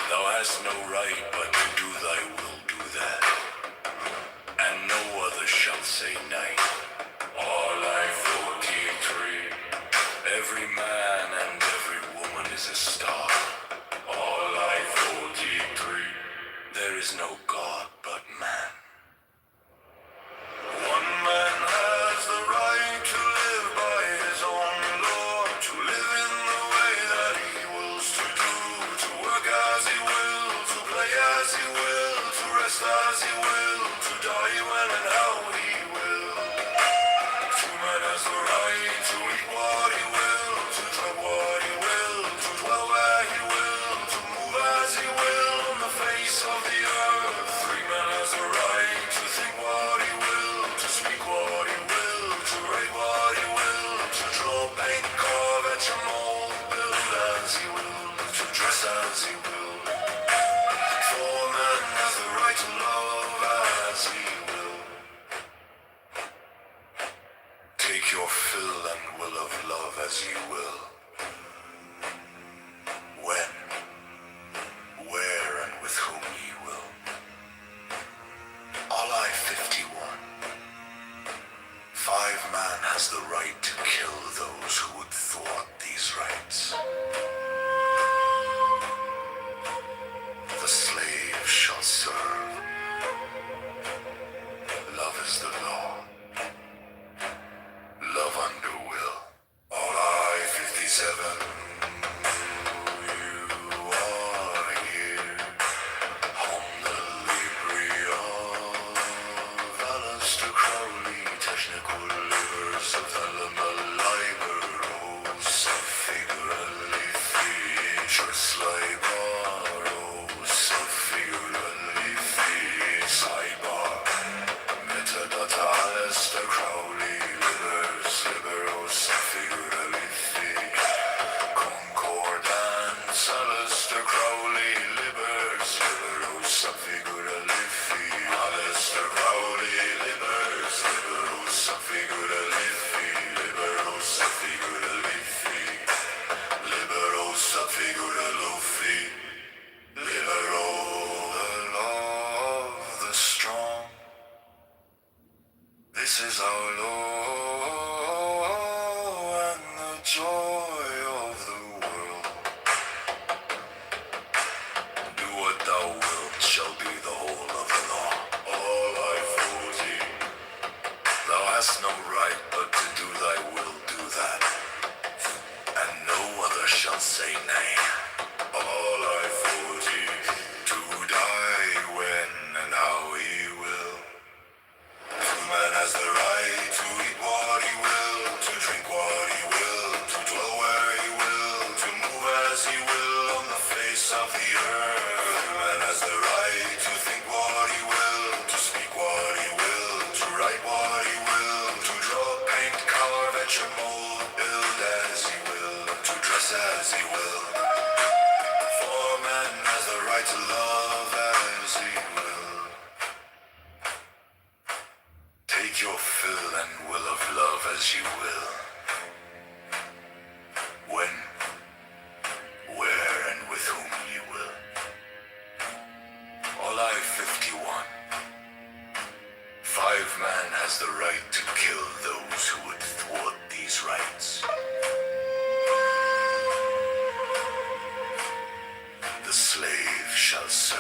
Thou hast no right but to do thy will do that. And no other shall say nay. All life for thee three. Every man and every woman is a star. All life for thee three. There is no God but man. One man has the right to live by his own law, to live in the way that he wills to do, to work as he will, to play as he will, to rest as he will, to die when and how he will. True man has the right to eat what he will, to drink what he will, to dwell where he will, to move as he will on the face of the earth. Free man has the right to think what he will, to speak what he will, to write what he will, to draw, paint, carve, etch, and mold, build as he will, to dress as he will. For man has the right to love as he will. Take your fill and will of love as you will. When, where, and with whom ye will. All I 51. 5 man has the right to kill those who would thwart these rights. The slave shall serve. Love is the law. Love under will. All I 57. You are here. Home the library of Alistair Crowley. Technical livers of Elma Liberos of figurally features Liberos of figurally features Sidebar Metadata Alistair Crowley Livers Liberos of figurally features Concordance Alistair Crowley Libers Liberos of figurally features Alistair Crowley Libers Liberos of figurally features Liberos of figurally features Liberos of figurally features Libero the law of the strong This is our law and the joy of the world. Do what thou wilt shall be the whole of the law. All I 40. Thou hast no right but to do thy will do that. And no other shall say nay. All I 40. To die when and how he will. True man has the right to eat what he will, to drink what he will, to dwell where he will, to move as he will on the face of the earth. True man has the right to think what he will, to speak what he will, to write what he will, to draw, paint, carve, etch, and mold, build as he will, to dress as he will. For man has the right to love as he will. Take your fill and will of love as you will. When, where, and with whom you will. All I 51. the slave shall serve.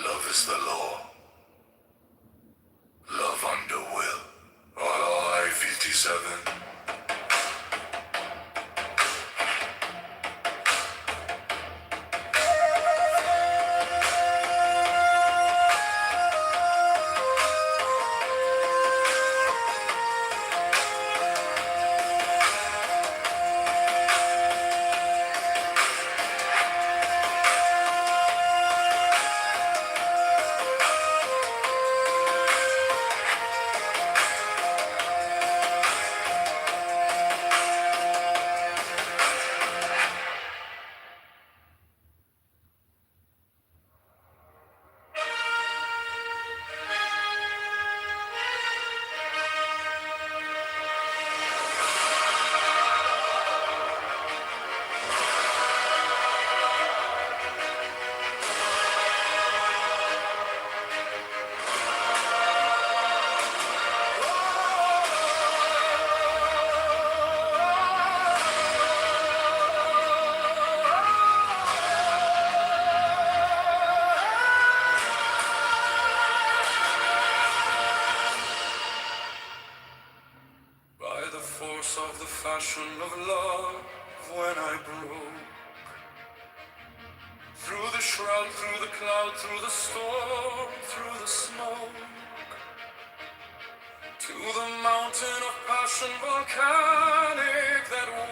Love is the law. Love under will. I-57. By the force of the fashion of love, when I broke through the shroud, through the cloud, through the storm, through the smoke, to the mountain of passion volcanic that woke,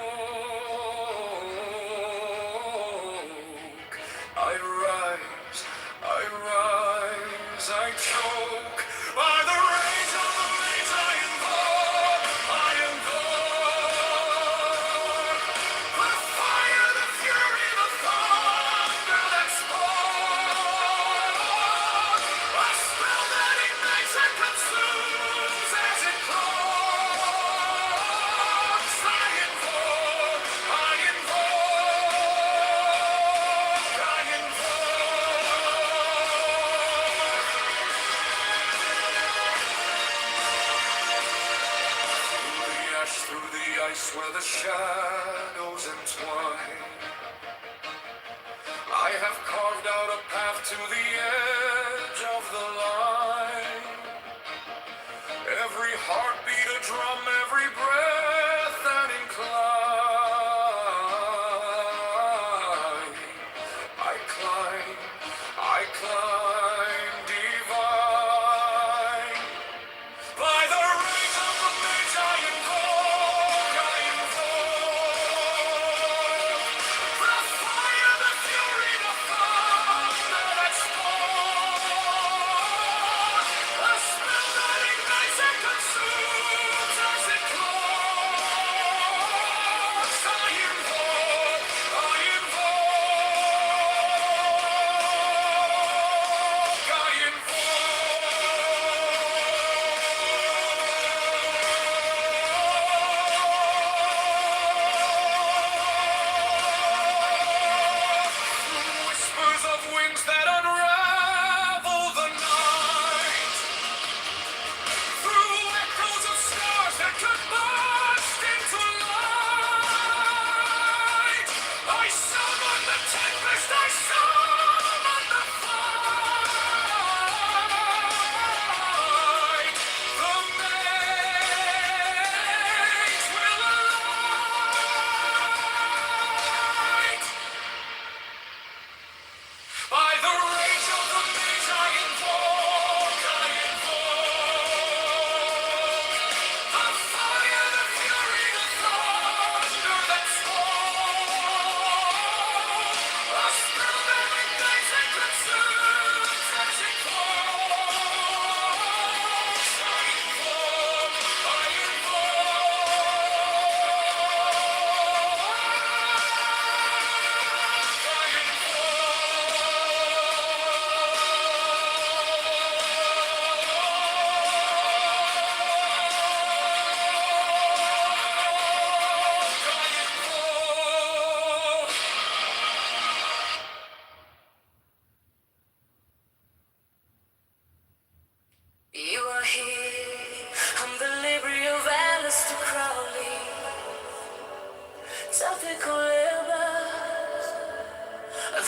I rise, I choke. By the rage of the mage I invoke the fire, the fury, the thunder that spoke, a spell that ignites and consumes as it cloaks. I invoke, I through the ice where the shadows entwine, I have carved out a path to the edge of the line. Every heartbeat a drum, every breath an incline. I climb divine. By the rage of the mage I invoke the fire, the fury, the thunder that spoke, a spell that ignites and consumes as it closes.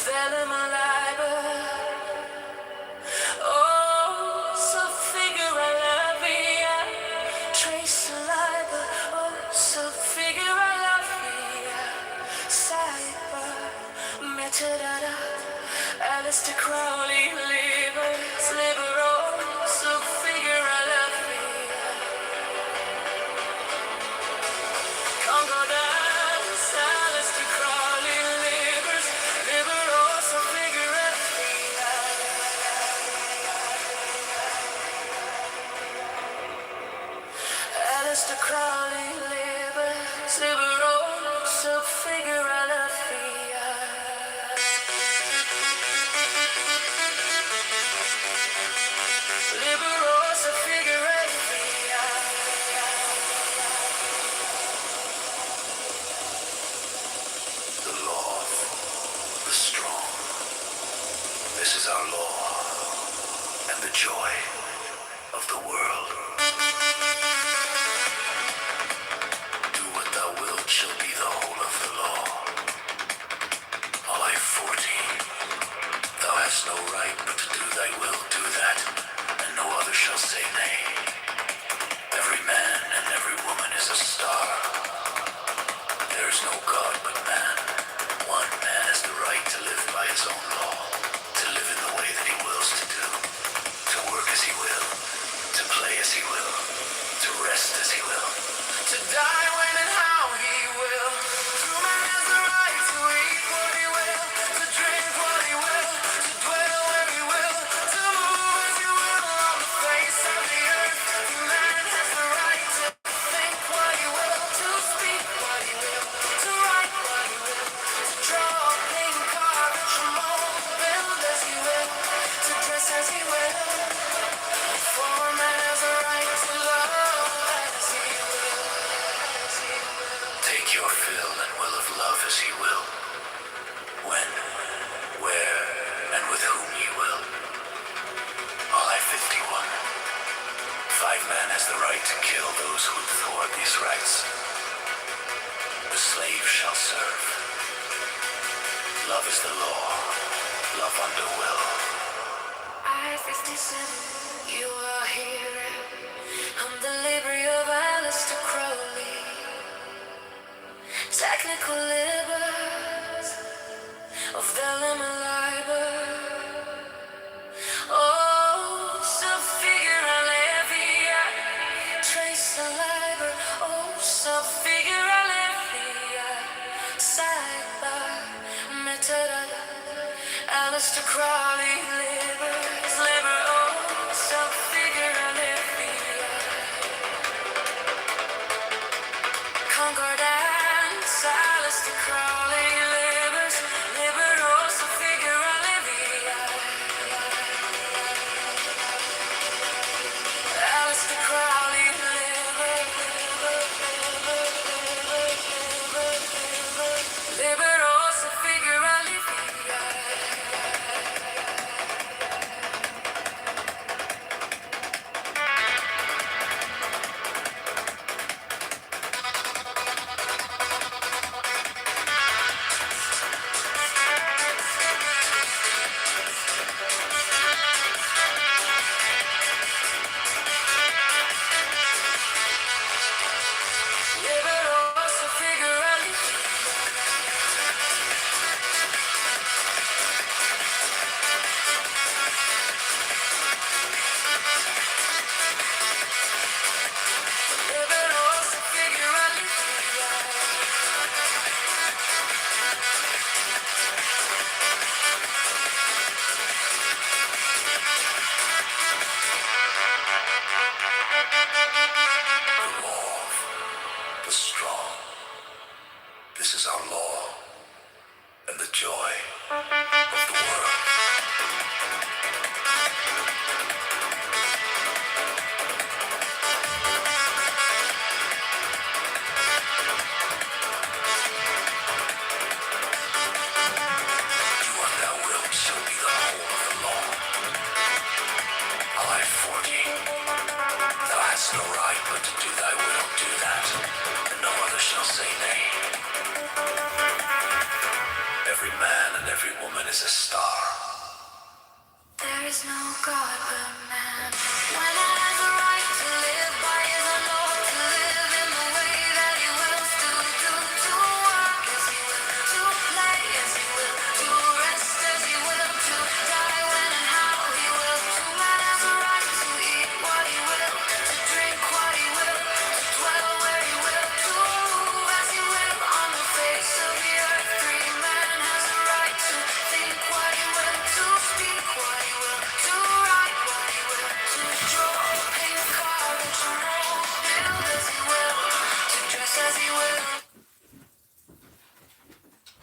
Vellum alive. Oh, so figure I love me. Trace saliva. Oh, so figure I love me. Cyber. Metadata. Alistair Crowley. Liver. Oh, so figure I love me. Congo dance. Alistair Crowley. Liver. Oh, so figure I love me. Alistair Crowley, liver, so figure I love liver, so figure I The law, the strong. This is our law and the joy of the world. Do what thou wilt shall be the whole of the law. All I 14. Thou hast no right but to do thy will, do that, and no other shall say nay. Every man and every woman is a star. There is no God but man. One man has the right to live by his own law, to live in the way that he wills to do, to work as he will, to play as he will, to rest as he will, to die when and how he will. True man has the right to eat what he will, to drink what he will, to dwell where he will, to move as he will on the face of the earth. True man has the right to think what he will, to speak what he will, to write what he will, to draw, paint, carve, and mold, build as he will, to dress as he will. For man has a right to love as he will. take your fill and will of love as he will, when, where, and with whom he will. All I 51. 5 man has the right to kill those who thwart these rights. The slave shall serve. Love is the law. Love under will. I 57, you are here. I'm the library of Alistair Crowley. Technical libers of Vellum alive. Oh, so figure I live. Trace saliva. Oh, so figure I live. Cyber. Metadata. Alistair Crowley, liver, oh, so figure I live. Concordance, Alistair Crowley, liver, oh, so figure I live. Alistair Crowley, liver, oh, so figure I live. The strong. This is our law and the joy of the world. Do what thou wilt shall be the whole of the law. All I 40. Thou hast no right but to do thy will, do that, and no other shall say nay. Every man and every woman is a star. There is no God but man. When he has a right to live by his own law, to live in the way that he wills to do, to work as he will, to play as he will, to rest as he will, to die when and how he will. To man has a right to eat what he will, to drink what he will, to dwell where he will, to move as he will on the face of the earth. Free man has a right to think what he will, to speak what he will, to write what he will, to draw, paint, carve, and to mold, build as he will, to dress as he will.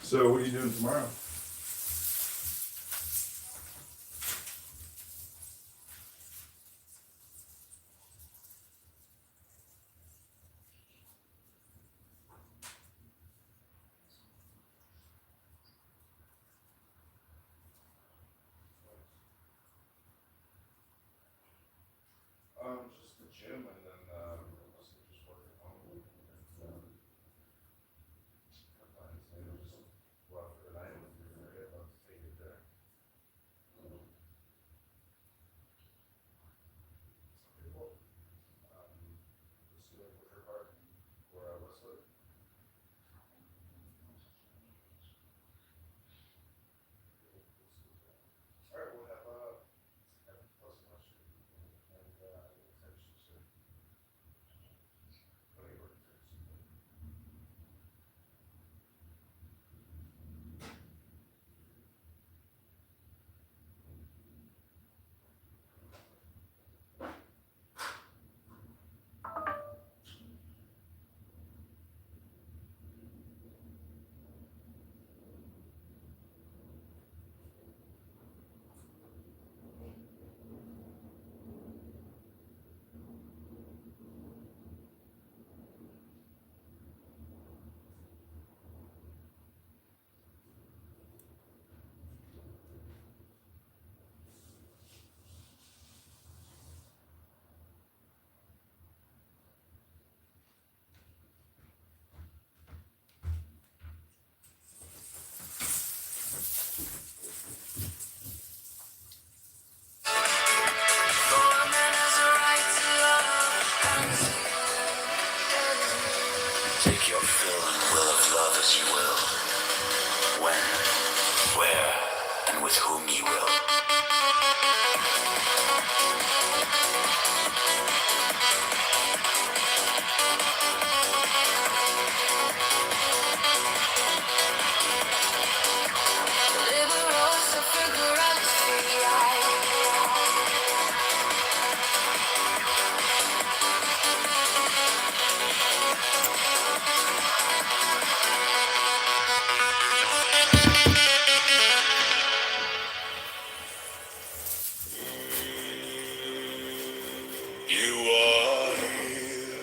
So what are you doing tomorrow? Just the gym and then also just work at home. Maybe just go out for the night with your area, I'll take it there. Okay, well, let's do like Wicker Park or Westwood. All right, we'll have plus much and attention to. Plenty of work to do. Take your fill and will of love as you will. When, where, and with whom you will. Liberals of You are here.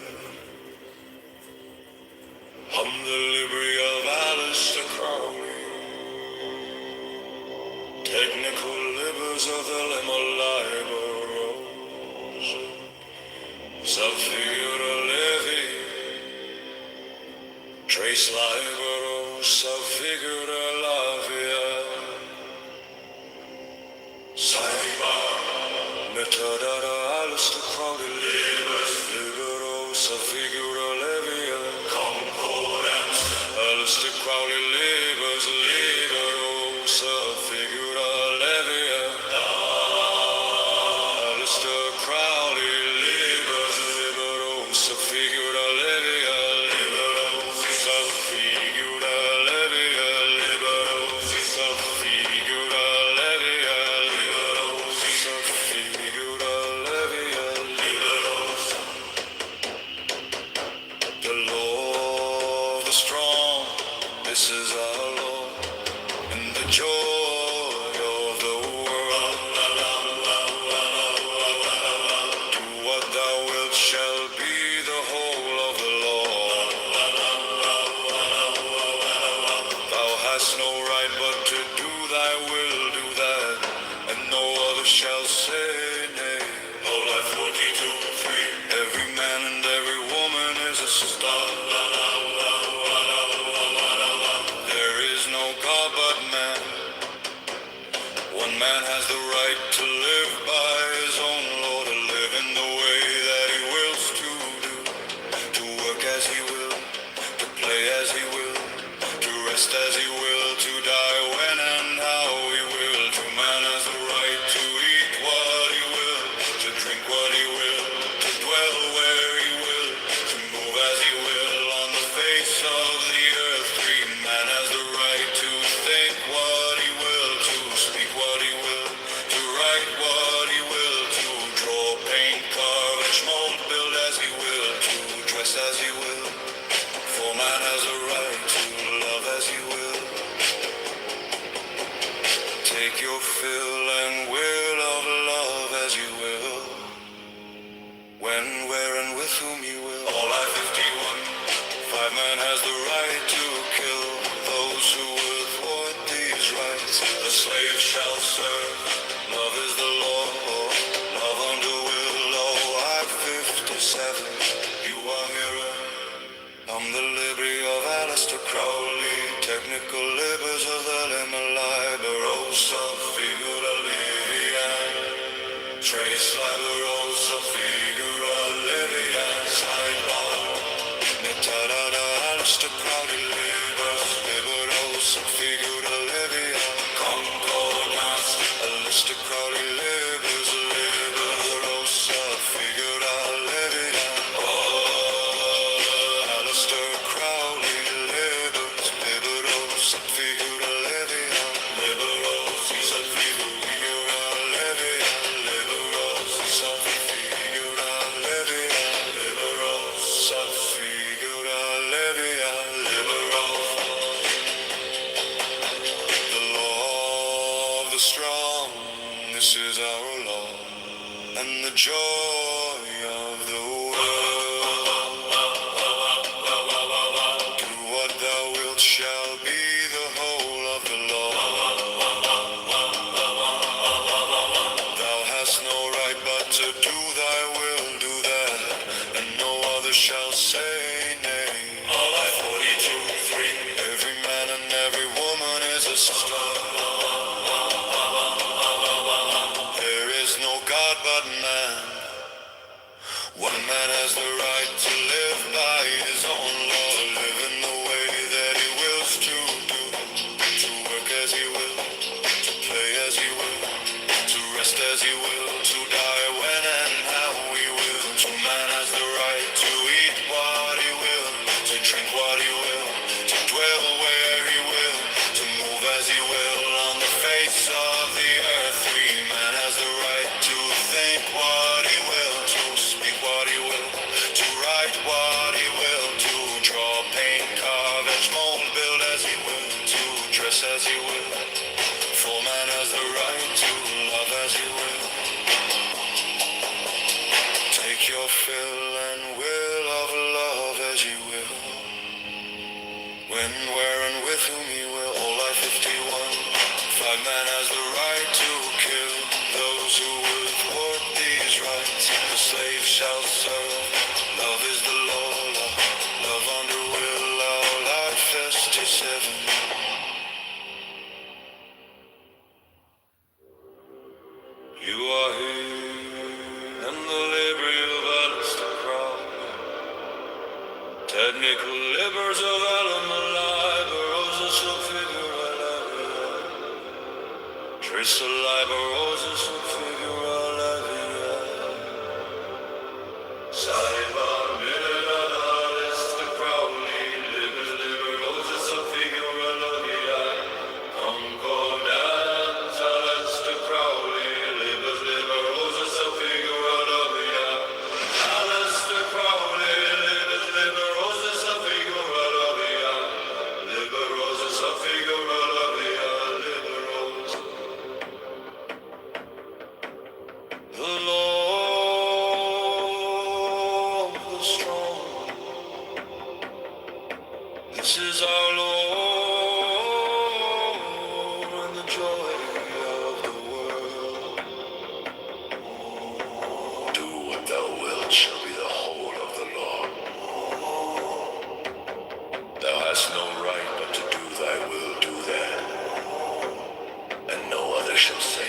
I'm the library of Alistair Crowley. Technical libers of the Lemo Liberals. Subfigura Levi. Trace Liberals. Subfigura Lavia. Saiba. Metadata Alistair Crowley. Libers. Liberals. Subfigura Levia. Concordance. Alistair Crowley. Libers. Liberals. Subfigura Levia. Alistair Crowley. Libers. Liberals. Subfigura Levia. Liberals. Subfigura Levia. Liberals. Subfigura Levia. Liberals. Subfigura Levia. Liberals. The law of the strong, this is our law, and the joy of the world. Do what thou wilt shall be the whole of the law. Thou hast no right but to do thy will, do that, and no other shall say nay. All at 42:3. Every man and every woman is a star. There is no God but man. One man has the right to live by his own law, to live in the way that he wills to do, to work as he will, to play as he will, to rest as he will, to die when and how he will. To man has the right to eat what he will, to drink what he will, to dwell where he will, to move as he will on the face of the earth. Free man has the right to think what he will, to speak what he will, to write what he will, to draw, paint, carve, and mold, build as he will, to dress as he will. For man has a right to love as he will. Take your fill and will of love as you will. When, where, and with whom you will. All I 51. 5 man has the right to kill those who would thwart these rights. The slave shall serve. Love is the law. Love under will. Oh, I-57. You are here. I'm the Libby of Alistair Crowley. Technical libers of the Limalai. Barossa, figura Livian. Trace Liberosa, figura Livian. Sidebar. Netarada, Alistair Crowley, libers. Liberosa, figura Livian. Concordance, Alistair Crowley, libers. Liberosa, figura Livian. Oh, Alistair Crowley, libers. Liberosa, figura Livian. Liberosa, figura Livian. Liberosa, figura Livian. Liberosa, figura Livian. Liberosa. The law of the strong, this is our law, and the joy of the world. Do what thou wilt shall be the whole of the law. Thou hast no right but to do thy will, do that, and no other shall say nay. All I 42-3. Every man and every woman is a sister. There is no God but man. One man has the right to live by his own law, to live in the way that he wills to do, to work as he will, to play as he will, to rest as he will, to die when and how he will. To man has the right to eat what he will, to drink what he will, to dwell where he will, to move as he will on the face of the earth. Free man has the right to think what he will, to speak what he will, to write what he will, to draw, paint, carve, etch, mold, build as he will, to dress as he will. For man has the right to love as he will. Take your fill and will of love as you will. When, where, and with whom you will. All I 51. 5 man has the right to kill those who would thwart these rights. The slave shall serve. Love is the law. Love under will. All I 57. You are here, and the liberty of Alistair Crowley. Technical libers of Alamalai, Barossa, Figura Lavia. Trace the Barossa, Figura Lavia. Sidebar, Minute, Alistair Crowley, Liberosa, Figura Lavia. Concordance, Alistair Crowley, Liberosa, Figura Lavia. Alistair Crowley, Liberosa, Figura Lavia. Liberosa, Figura Lavia. Liberosa. The law of the strong, this is our law, and the joy of the world. Do what thou wilt shall be the whole of the law. Thou hast no right but to do thy will, do that, and no other shall say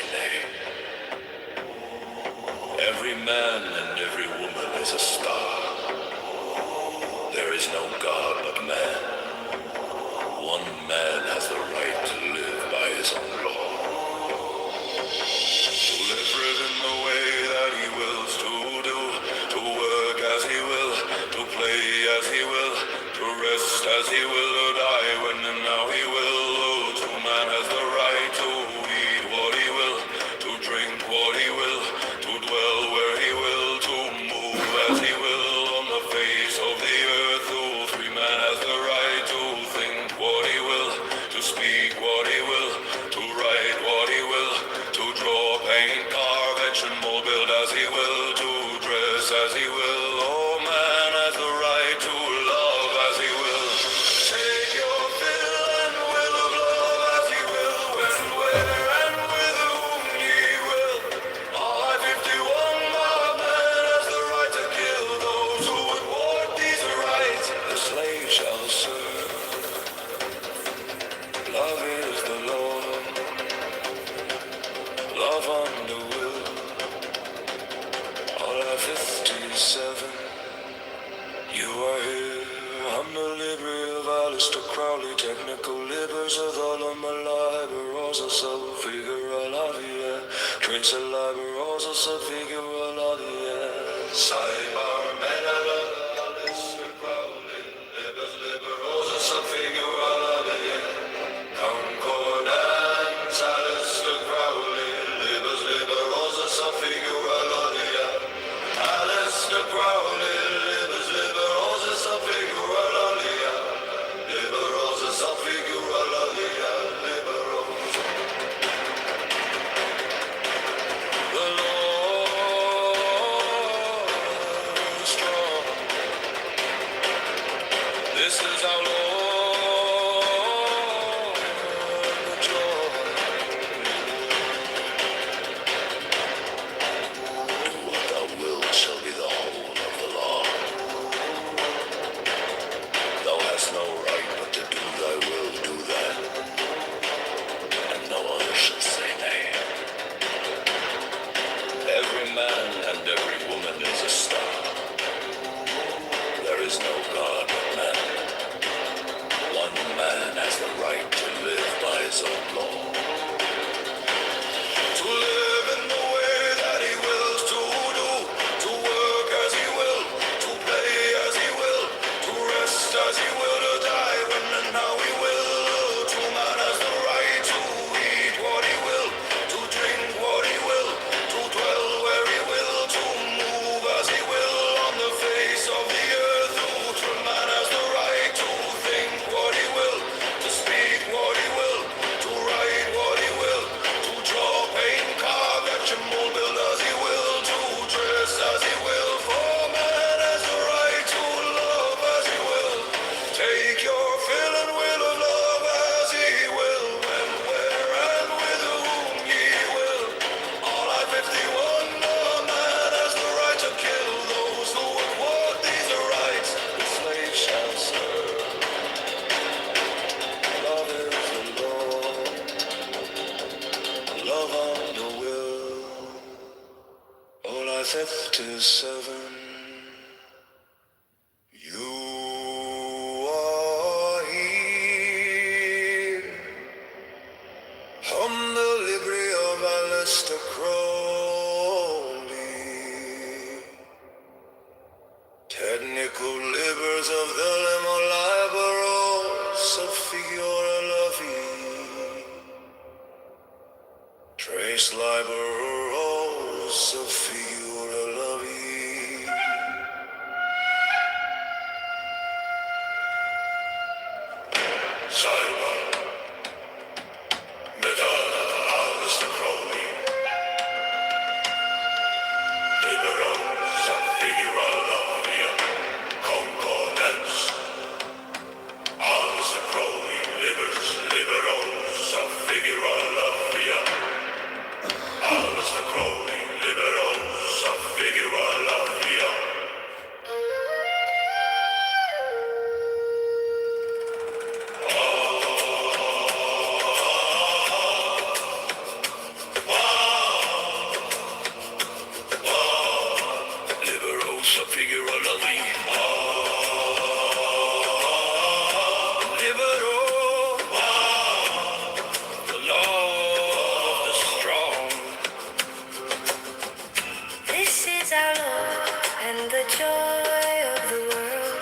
67. You are here. I'm the library of Alistair Crowley, technical libers of all of my liberosa, so figure la vie. Trace a liberosa, so figure la vie. Sidebar, medala, Alistair Crowley, libers, liberosa, so figure la vie. Concordance, Alistair Crowley, libers, liberosa, so figure la vie. Alistair Crowley, libers, liberosa, so figure la vie. Liberosa, so figure la vie. Liberosa. The Lord is strong. This is our Lord, the joy. Do what thou wilt shall be the whole of the law. Thou hast no right but to do thy will, do that, and no other shall say nay. Every man and every woman is a star. There is no God but man. One man has the right to live by his own law. To live in the way that he wills to do, to work as he will, to play as he will, to rest as he will, to die when and how he will. True man has the right to eat what he will, to drink what he will, to dwell where he will, to move as he will on the face of the earth. True man has the right to think what he will, to speak what he will, to write what he will, to draw, paint, carve, etch and mold, build as he will, to dress as he will. For man has the right to love as he will. Take your fill and will of love as he will, when, where, and with whom ye will. All I 51, no man has the right to kill those who would want these rights. The slave shall serve. Love is the law. Love on the will. All I 57. You are here. On the library of Alistair Crowley, technical libers of the limo liberos of figura la vie. Trace liberos of figura la vie. Sidebar, medalla, Alistair Crowley. Liberos of figura la vie. Concordance. Alistair Crowley, liberos of figura la vie. Alistair Crowley, liberos of figura la vie. Liberos of figura la vie. Libero, the law of the strong. This is our Lord and the joy of the world.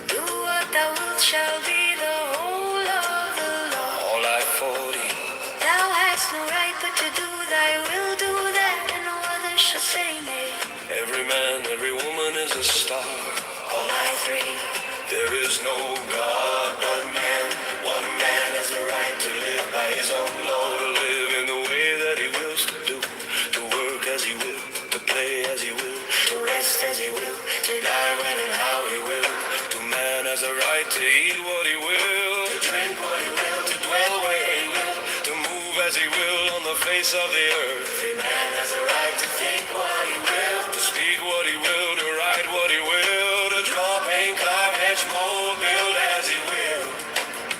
Do what thou wilt shall be the whole of the law. All I 40. Thou hast no right but to do thy will, do that, and no other shall say nay. Every man, every woman is a star. All I 3. There is no God but man. One man has the right to live by his own law. To live in the way that he wills to do. To work as he will. To play as he will. To rest as he will. To die when and how he will. To man has a right to eat what he will. To drink what he will. To dwell where he will. To move as he will on the face of the earth. Every man has a right to think what he will. To speak what he will. To write what he will. To draw, paint, carve, etch, mold, build as he will.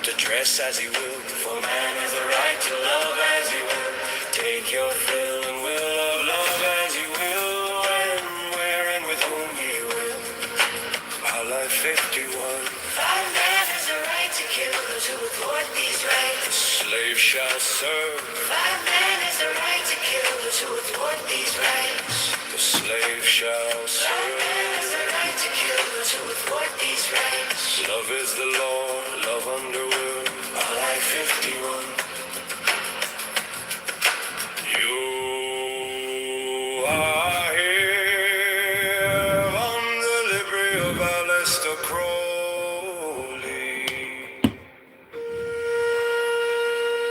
To dress as he will. For man has a right to love as he will. Take your fill and will of love as he will. When, where, and slave shall serve. 5 men is the right to kill those who would thwart these rights. The slave shall 5 serve. men is the right to kill those who would thwart these rights. Love is the law, love underwood. All like 51. You are here on the library of Aleister Crowley.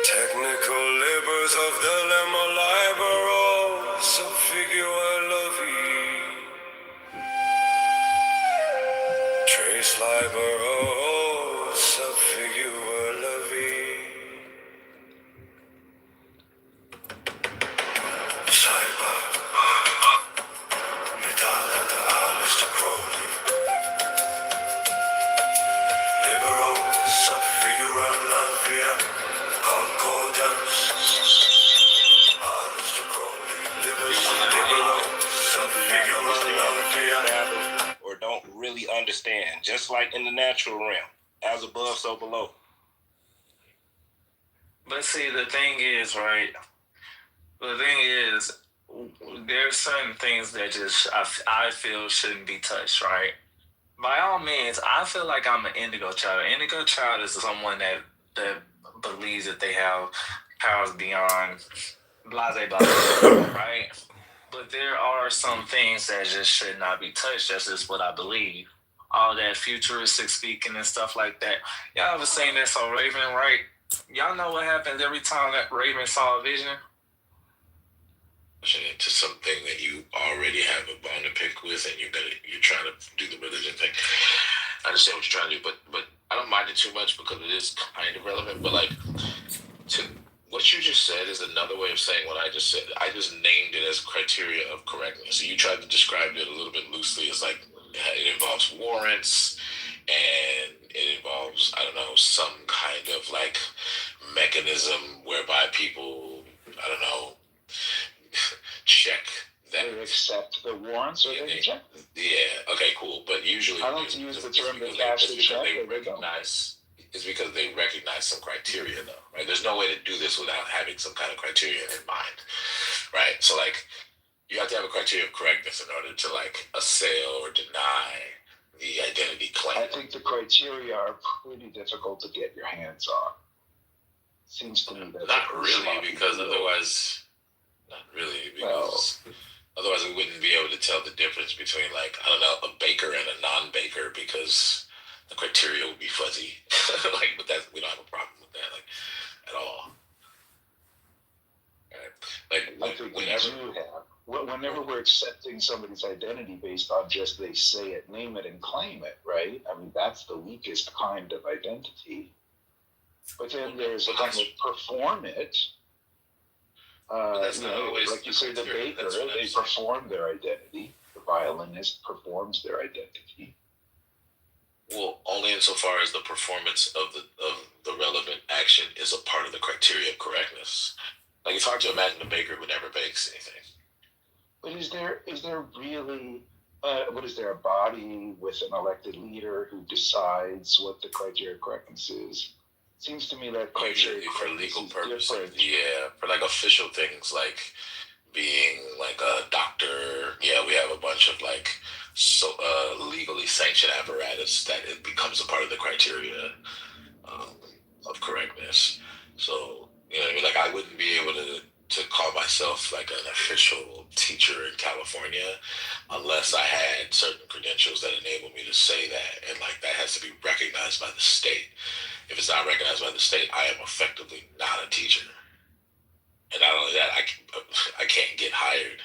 Technical labors of the lemma libero, subfigua lovi. Trace libero, subfigua lovi. Cyber, Medalla de Aleister Crowley. Libero, subfigura lovia, concordance. Aleister Crowley. Libero, subfigura lovia. Or don't really understand, just like in the natural realm, as above, so below. But see, the thing is, right? The thing is, there's certain things that just I feel shouldn't be touched, right? By all means, I feel like I'm an indigo child. An indigo child is someone that believes that they have powers beyond blase, right? But there are some things that just should not be touched. That's just what I believe. All that futuristic speaking and stuff like that. Y'all ever seen this on Raven, right? Y'all know what happens every time that Raven saw a vision? Into something that you already have a bone to pick with, and you're trying to do the religion thing. I understand what you're trying to do, but I don't mind it too much because it is kind of relevant. But like, to what you just said is another way of saying what I just said. I just named it as criteria of correctness. So you tried to describe it a little bit loosely as like it involves warrants and it involves, I don't know, some kind of like mechanism whereby people, I don't know, check that. They accept the warrants or they reject them. Yeah, okay, cool. But usually I don't use the term to cash the check. It's because they recognize some criteria, though, right? There's no way to do this without having some kind of criteria in mind, right? So, like, you have to have a criteria of correctness in order to, like, assail or deny the identity claim. I think the criteria are pretty difficult to get your hands on. Seems to me that not really, because otherwise, otherwise we wouldn't be able to tell the difference between, like, I don't know, a baker and a non-baker because the criteria would be fuzzy. Like, but that we don't have a problem with that, like, at all. Right? Like, I think whenever we're accepting somebody's identity based on just they say it, name it, and claim it, right? I mean, that's the weakest kind of identity. But then there's a kind of perform it. Like you say, the baker, they perform their identity. The violinist performs their identity. Well, only insofar as the performance of the relevant action is a part of the criteria of correctness. Like, it's hard to imagine a baker who never bakes anything. But is there really, a body with an elected leader who decides what the criteria of correctness is? Seems to me that criteria usually for legal purposes, yeah, for like official things like being like a doctor, yeah, we have a bunch of like legally sanctioned apparatus that it becomes a part of the criteria of correctness. So, you know what I mean? Like, I wouldn't be able to call myself like an official teacher in California unless I had certain credentials that enabled me to say that, and like that has to be recognized by the state. If it's not recognized by the state, I am effectively not a teacher. And not only that, I can't get hired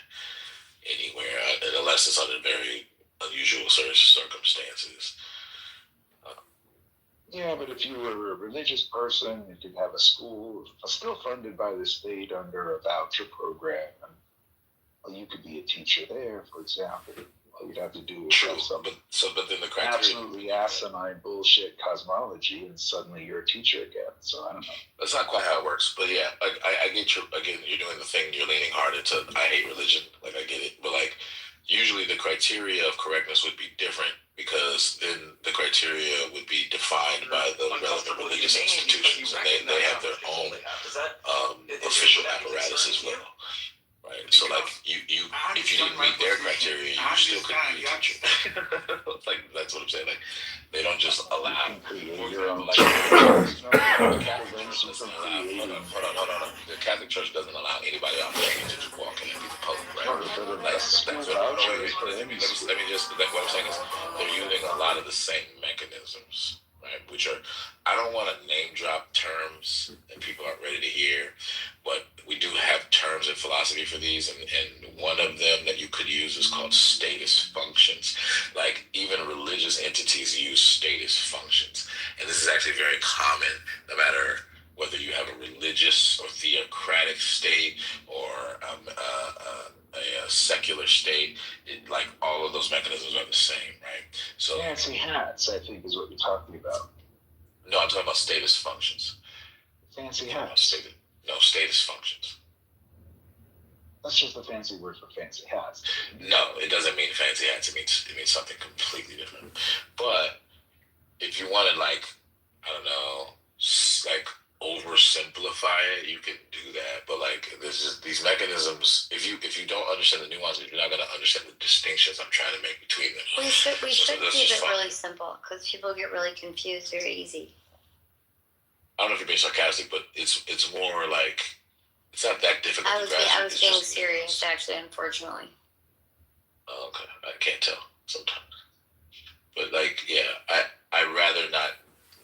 anywhere unless it's under very unusual circumstances. Yeah, but if you were a religious person, you could have a school still funded by the state under a voucher program. And you could be a teacher there, for example. All you'd have to do is have some but then the criteria, absolutely asinine bullshit cosmology, and suddenly you're a teacher again. So I don't know. That's not quite how it works, but yeah, I get you. Again, you're doing the thing. You're leaning harder to I hate religion. Like, I get it, but like usually the criteria of correctness would be different because then the criteria would be defined by the relevant religious institutions, and they have their own still couldn't be a teacher. Like, that's what I'm saying. Like, they don't just allow. The Catholic Church doesn't allow. Hold on. The Catholic Church doesn't allow anybody off the street to just walk in and be the Pope, right? Like, let me just. What I'm saying is, they're using a lot of the same mechanisms, right? Which are, I don't want to name drop terms that people aren't ready to hear, but we do have terms in philosophy for these, and one of them that you could use is called status functions. Like, even religious entities use status functions, and this is actually very common, no matter whether you have a religious or theocratic state or a secular state. Like, all of those mechanisms are the same, right? So fancy hats, I think, is what you're talking about. No, I'm talking about status functions. Fancy hats. Status functions. That's just a fancy word for fancy hats. No, it doesn't mean fancy hats. It means something completely different. But if you want to, like, I don't know, like, oversimplify it, you can do that. But, like, there's just these mechanisms. If you don't understand the nuances, you're not going to understand the distinctions I'm trying to make between them. We should So keep this it is fun. really simple because people get really confused very easy. I don't know if you're being sarcastic, but it's more like, it's not that difficult to grasp. I was being serious, actually, unfortunately. Oh, okay. I can't tell sometimes. But, like, yeah, I'd rather not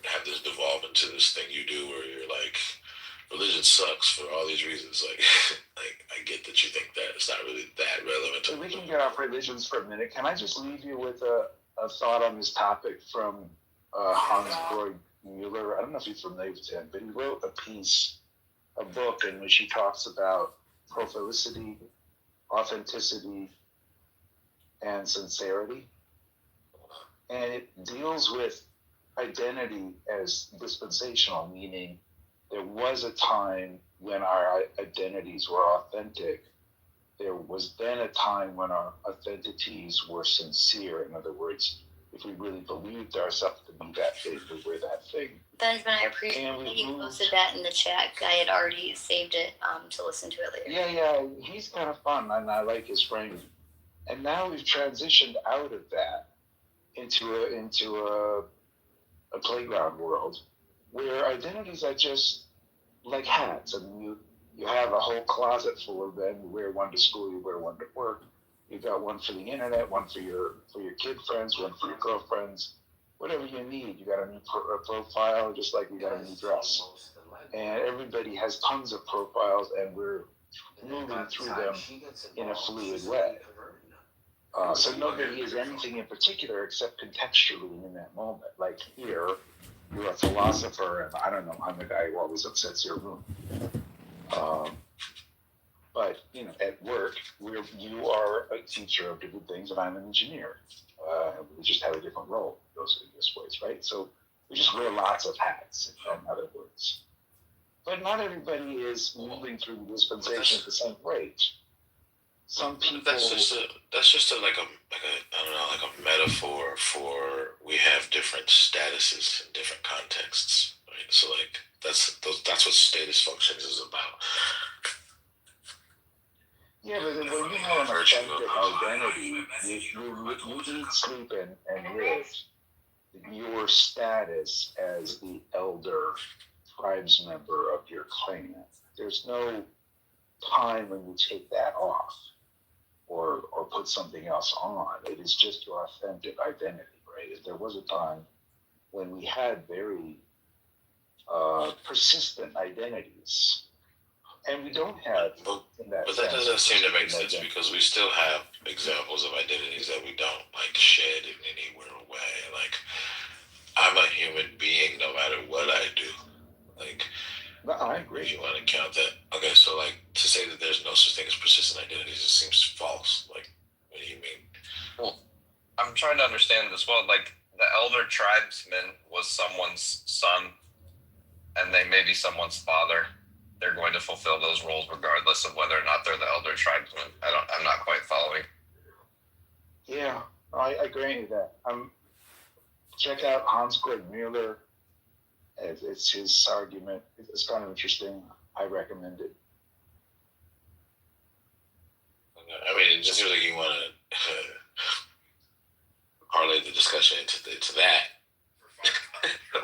have this devolve into this thing you do where you're like, religion sucks for all these reasons. Like, like, I get that you think that. It's not really that relevant. So we can get off religions for a minute. Can I just leave you with a thought on this topic from Hans Mueller? I don't know if you're familiar with him, but he wrote a book in which he talks about propheticity, authenticity, and sincerity. And it deals with identity as dispensational, meaning there was a time when our identities were authentic. There was then a time when our identities were sincere. In other words, if we really believed ourselves to be that thing, we were that thing. Benjamin, I appreciate that you posted that in the chat. I had already saved it to listen to it later. Yeah, he's kind of fun, and I like his framing. And now we've transitioned out of that into a playground world where identities are just like hats. I mean, you have a whole closet full of them. You wear one to school, you wear one to work. You got one for the internet, one for your kid friends, one for your girlfriends, whatever you need. You got a new profile, just like you got a new dress. And everybody has tons of profiles, and we're moving through them in a fluid way. So nobody is anything in particular except contextually in that moment. Like here, you're a philosopher, and I don't know, I'm the guy who always upsets your room. But, you know, at work, you are a teacher of different things, and I'm an engineer. We just have a different role in those ways, right? So we just wear lots of hats, in other words. But not everybody is moving through the dispensation at the same rate. Some people. That's just a metaphor for we have different statuses in different contexts, right? So, like, that's what status functions is about. Yeah, but when you have an authentic identity, you eat, sleep, and live. Your status as the elder tribes member of your clan. There's no time when you take that off or put something else on. It is just your authentic identity, right? There was a time when we had very persistent identities. And we don't have in that But that doesn't seem to make sense because we still have examples of identities that we don't, like, shed in any weird way. Like, I'm a human being no matter what I do. Like, no, I agree. If you want to count that. Okay, so, like, to say that there's no such thing as persistent identities, it seems false. Like, what do you mean? Well, I'm trying to understand this well. Like, the elder tribesman was someone's son, and they may be someone's father. They're going to fulfill those roles regardless of whether or not they're the elder tribesman. I'm not quite following. Yeah, I agree with that. Check out Hans-Georg Mueller. It's his argument. It's kind of interesting. I recommend it. I mean, it just seems like you want to parlay the discussion into that,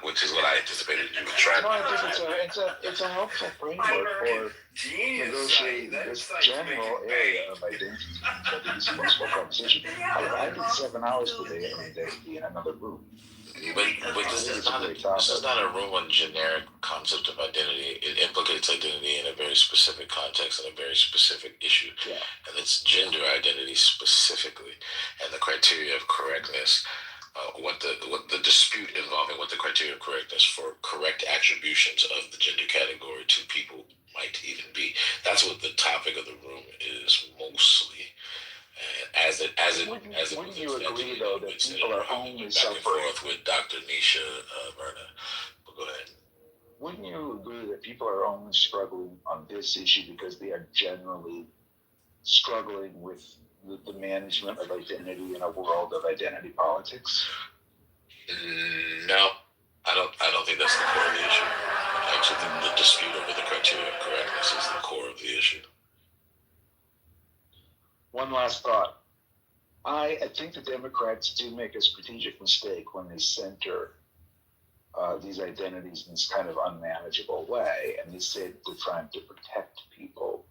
which is what I anticipated you would try. No, I think it's a helpful framework for negotiating this general area of identity. I think it's a useful conversation. I did 7 hours today on identity in another room. But this is not a room on generic concept of identity. It implicates identity in a very specific context and a very specific issue. Yeah. And it's gender identity specifically, and the criteria of correctness. What the dispute involving what the criteria of correctness for correct attributions of the gender category to people might even be. That's what the topic of the room is mostly. Wouldn't you agree though that people are only suffering? Back and forth with Dr. Nisha Myrna. But go ahead. Wouldn't you agree that people are only struggling on this issue because they are generally struggling with the management of identity in a world of identity politics? No, I don't think that's the core of the issue. I actually think the dispute over the criteria of correctness is the core of the issue. One last thought. I think the Democrats do make a strategic mistake when they center these identities in this kind of unmanageable way, and they say that they're trying to protect people,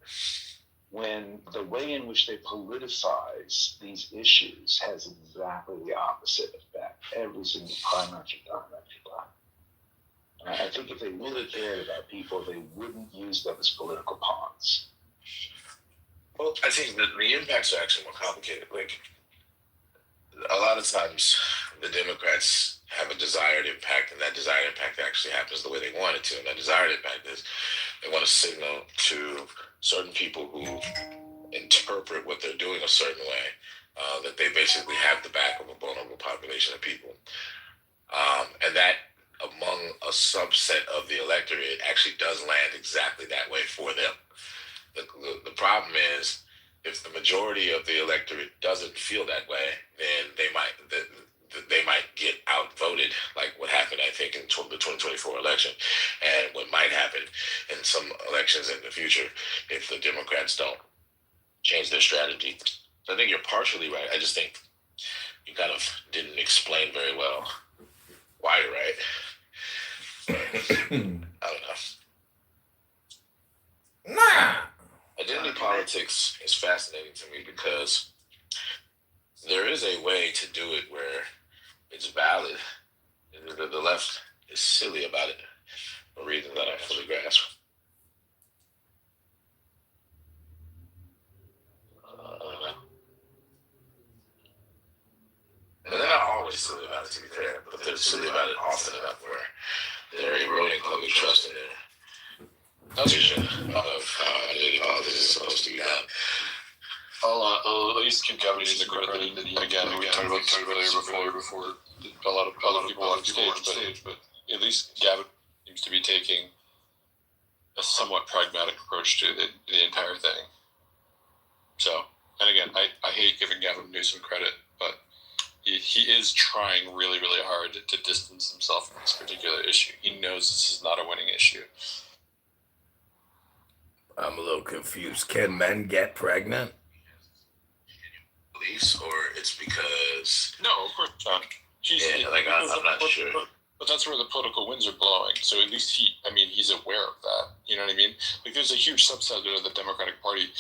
when the way in which they politicize these issues has exactly the opposite effect every single time after time after time. And I think if they really cared about people, they wouldn't use them as political pawns. Well, I think that the impacts are actually more complicated. Like, a lot of times the Democrats have a desired impact, and that desired impact actually happens the way they want it to. And that desired impact is they want to signal to certain people who interpret what they're doing a certain way, that they basically have the back of a vulnerable population of people. And that among a subset of the electorate, it actually does land exactly that way for them. The problem is, if the majority of the electorate doesn't feel that way, then they might get outvoted, like what happened, I think, in the 2024 election, and what might happen in some elections in the future if the Democrats don't change their strategy. So I think you're partially right. I just think you kind of didn't explain very well why you're right. I don't know. Nah. Identity politics is fascinating to me because there is a way to do it where it's valid. The left is silly about it for reasons that I don't fully grasp. And they're not always silly about it, to be fair, but they're silly about it often enough where they're eroding public trust in their vision of how identity politics is supposed to be done. I'll at least give Gavin the credit that we talked about this earlier before a lot of people on stage, but at least Gavin seems to be taking a somewhat pragmatic approach to the entire thing. So, and again, I hate giving Gavin Newsom credit, but he is trying really, really hard to distance himself from this particular issue. He knows this is not a winning issue. I'm a little confused. Can men get pregnant? Beliefs, or it's because... No, of course not. I'm not sure. But that's where the political winds are blowing. So at least he's aware of that. You know what I mean? Like, there's a huge subset of the Democratic Party.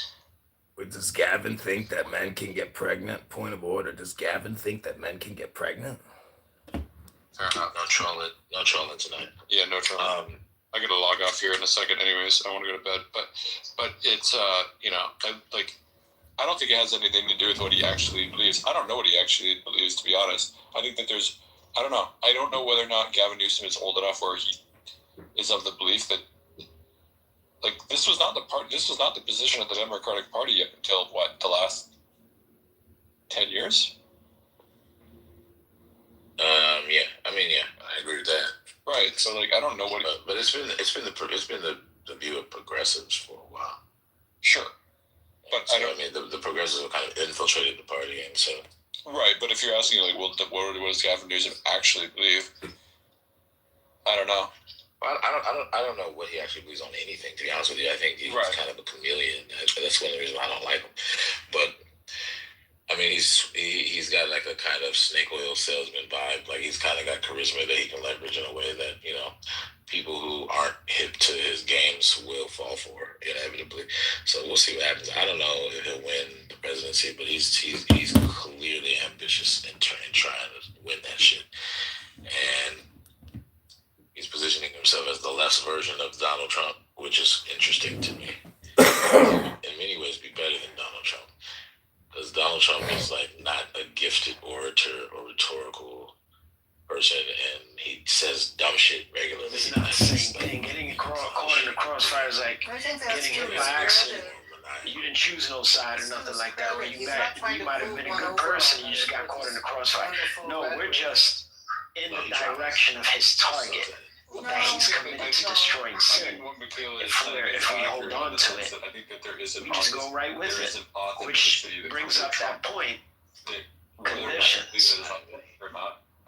Wait, does Gavin think that men can get pregnant? Point of order. Does Gavin think that men can get pregnant? No trolling tonight. Yeah, no trolling. I gotta log off here in a second. Anyways, I want to go to bed. But it's I don't think it has anything to do with what he actually believes. I don't know what he actually believes, to be honest. I think that I don't know. I don't know whether or not Gavin Newsom is old enough where he is of the belief that, like, this was not the position of the Democratic Party up until the last 10 years. Yeah, I agree with that. Right. So, like, I don't know what. But it's been the view of progressives for a while. Sure. But so, the progressives have kind of infiltrated the party, and so. Right, but if you're asking, like, what does Gavin Newsom actually believe? I don't know. I don't know what he actually believes on anything. To be honest with you, I think he's kind of a chameleon. That's one of the reasons why I don't like him. But I mean, he's got like a kind of snake oil salesman vibe. Like he's kind of got charisma that he can leverage in a way that people who aren't hip to his games will fall for inevitably. So we'll see what happens. I don't know if he'll win the presidency, but he's clearly ambitious in trying to win that shit, and he's positioning himself as the less version of Donald Trump, which is interesting to me. In many ways, be better than Donald Trump. Because Donald Trump is like not a gifted orator or rhetorical person, and he says dumb shit regularly. It's not the same thing. Getting caught in the crossfire is like getting hit by accident. You didn't choose no side or nothing like that. Where you might have been a good person, you just got caught in the crossfire. No, we're just in the direction of his target that he's committed to destroying sin. If we hold on to it, we just go right with it, which brings up that point, conditions.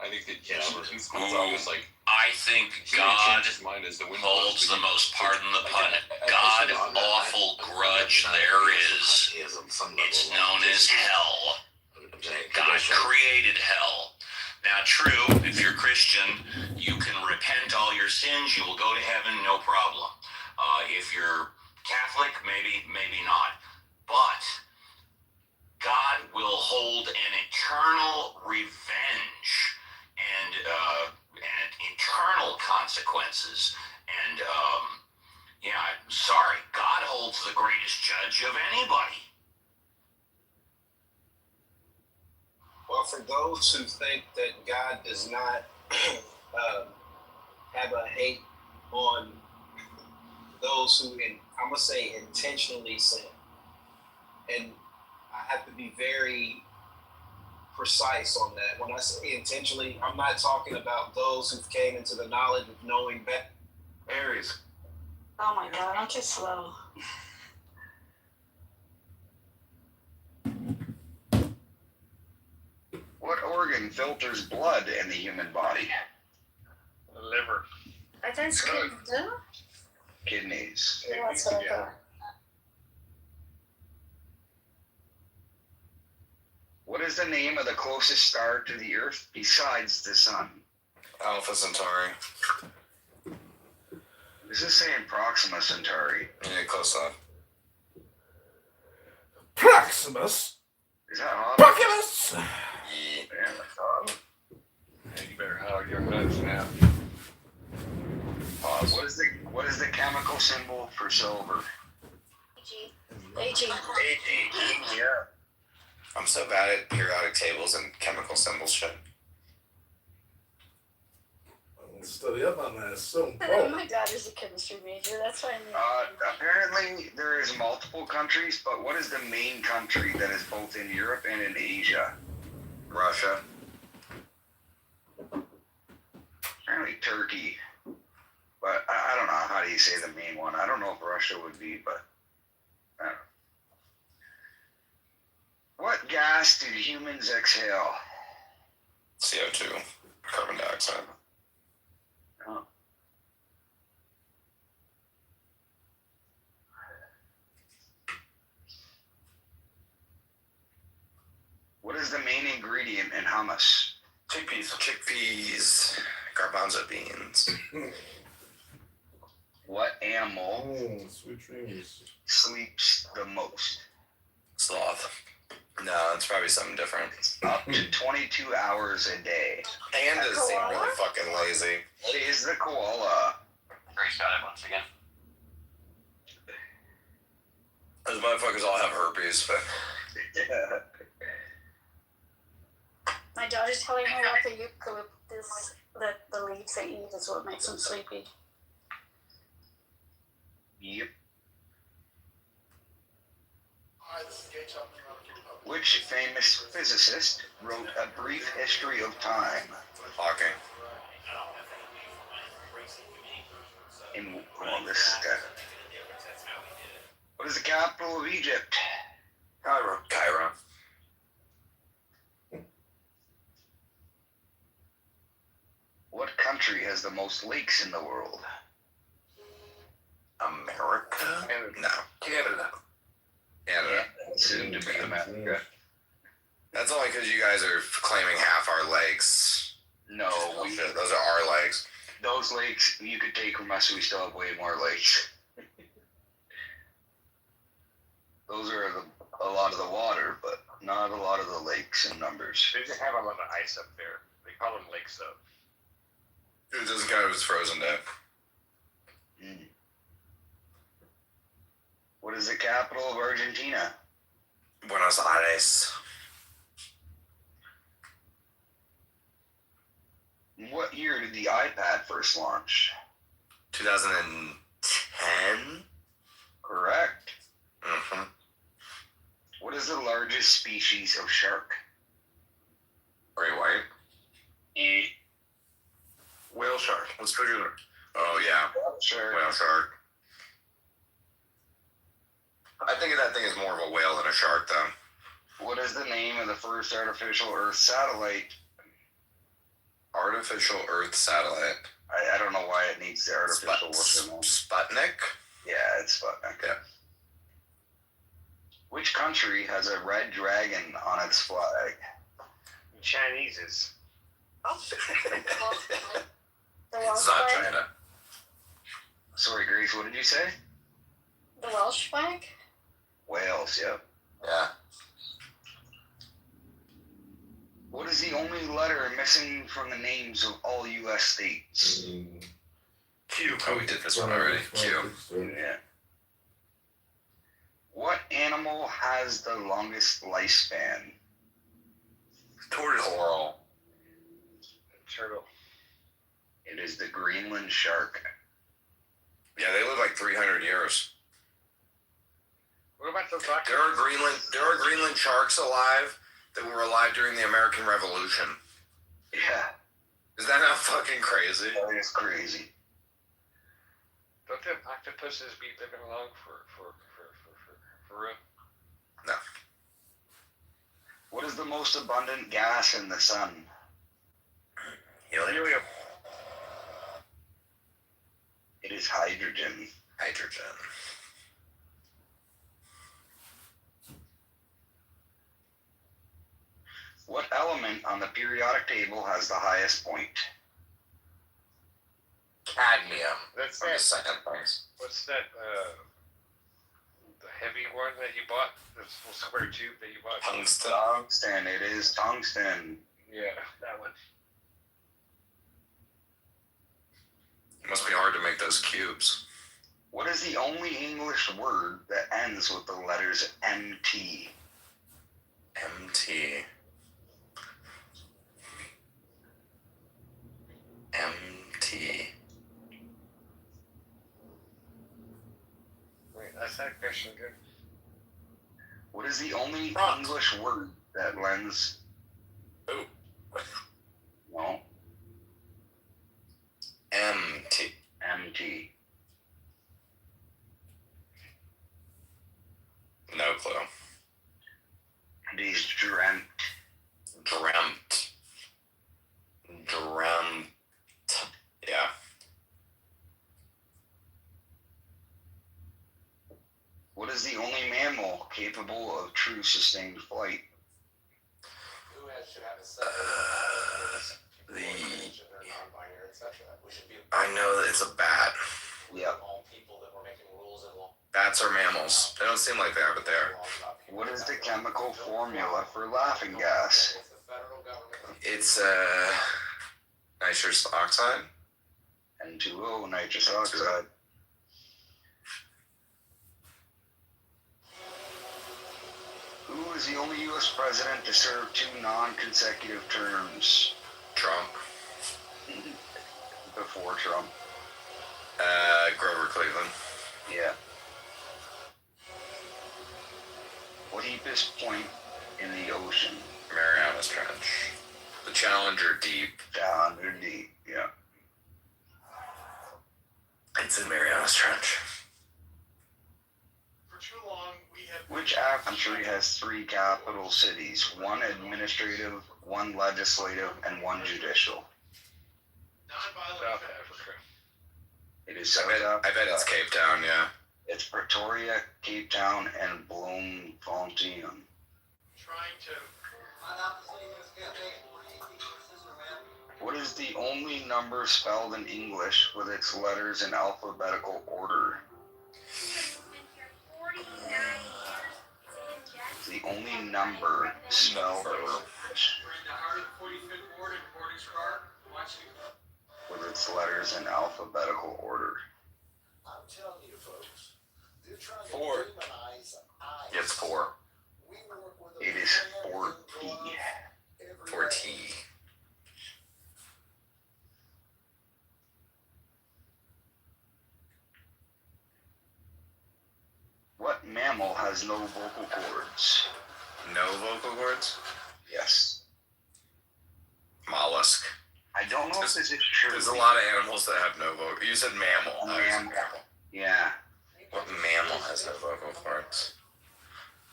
I think that he's always like. I think God holds the most, pardon the pun, God awful grudge there is. It's known as hell. God created hell. Now, true, if you're Christian, you can repent all your sins, you will go to heaven, no problem. If you're Catholic, maybe not. But God will hold an eternal revenge and eternal consequences. And, sorry, God holds the greatest judge of anybody. Well, for those who think that God does not have a hate on those who, I'm going to say, intentionally sin, and I have to be very precise on that. When I say intentionally, I'm not talking about those who came into the knowledge of knowing better areas. Oh my God, I'm too slow. What organ filters blood in the human body? The liver. I thought it's kidney, too. Kidneys. Yeah, that's what I thought. What is the name of the closest star to the Earth besides the Sun? Alpha Centauri. This is saying Proxima Centauri. Yeah, close enough. Proximus? Is that hot? Proximus? Yeah, that's hot. Hey, you better hug your nuts now. What is the chemical symbol for silver? AG. Yeah. I'm so bad at periodic tables and chemical symbols shit. Study up on that. It's so important. My daughter's a chemistry major. That's why I'm. Apparently, there is multiple countries, but what is the main country that is both in Europe and in Asia? Russia. Apparently, Turkey. But I don't know how do you say the main one. I don't know if Russia would be, but I don't know. What gas do humans exhale? CO2. Carbon dioxide. Oh. What is the main ingredient in hummus? Chickpeas. Garbanzo beans. What animal sweet dreams. sleeps the most? Sloth. No, it's probably something different. Up to 22 hours a day. Pandas seem really fucking lazy. What is the koala? Grace got it once again. Those motherfuckers all have herpes. Yeah. My daughter's telling me about the eucalyptus, that the leaves they eat is what makes them sleepy. Yep. Which famous physicist wrote A Brief History of Time? Hawking. What is the capital of Egypt? Cairo. What country has the most lakes in the world? America? No. Canada. Yeah, soon to be America. those lakes you could take from us, we still have way more lakes. Those are a lot of the water, but not a lot of the lakes in numbers. They just have a lot of ice up there. They call them lakes, though. It doesn't count if it's frozen, Dave. What is the capital of Argentina? Buenos Aires. What year did the iPad first launch? 2010? Correct. Mm-hmm. What is the largest species of shark? Great white. Whale shark. Let's figure it out. Oh, yeah. Sure. Whale shark. I think that thing is more of a whale than a shark, though. What is the name of the first artificial Earth satellite? Artificial Earth satellite. I don't know why it needs the artificial. Sputnik? Yeah, it's Sputnik. Yeah. Which country has a red dragon on its flag? Chinese's. The Welsh It's not flag? China. Sorry, Grace, what did you say? The Welsh flag? Wales, yep. Yeah. What is the only letter missing from the names of all U.S. states? Q. Oh, we did this one already. Q. Yeah. What animal has the longest lifespan? Tortoise. Coral. Turtle. It is the Greenland shark. Yeah, they live like 300 years. What about the There are Greenland sharks alive that were alive during the American Revolution. Yeah. Is that not fucking crazy? That is crazy. Don't them octopuses be living along for real? No. What is the most abundant gas in the sun? Helium. It is hydrogen. Hydrogen. What element on the periodic table has the highest point? Cadmium. That's from the that. second place. What's that? The heavy one that you bought? The little square tube that you bought? Tungsten. Tungsten. It is tungsten. Yeah, that one. It must be hard to make those cubes. What is the only English word that ends with the letters MT? MT. MT. Wait, that's that question good. What is the only English word that lends? Ooh. No. MT. MT. No clue. It is dreamt. Dreamt. Dreamt. Yeah. What is the only mammal capable of true sustained flight? I know that it's a bat. Yep. Bats are mammals. They don't seem like they are, but they are. What is the chemical formula for laughing gas? It's nitrous oxide. N2O, nitrous oxide. Who is the only U.S. president to serve 2 non-consecutive terms? Trump. Before Trump. Grover Cleveland. Yeah. What deepest point in the ocean? Marianas Trench. The Challenger Deep. Challenger Deep, yeah. It's in Marianas Trench. Which country has 3 capital cities? 1 administrative, 1 legislative, and 1 judicial? South Africa. It is South Africa. I bet it's Cape Town, yeah. It's Pretoria, Cape Town, and Bloemfontein. Trying to. What is the only number spelled in English with its letters in alphabetical order? The only number spelled in English with its letters in alphabetical order. I'm telling you, folks, they're trying to 4. demonize eyes. It's 4. We work with a It is brand 4T. new glove every 4T. day. What mammal has no vocal cords? No vocal cords? Yes. Mollusk. I don't know if this is true. There's a lot of animals that have no vocal. You said mammal. A mammal. Yeah. What mammal has no vocal cords?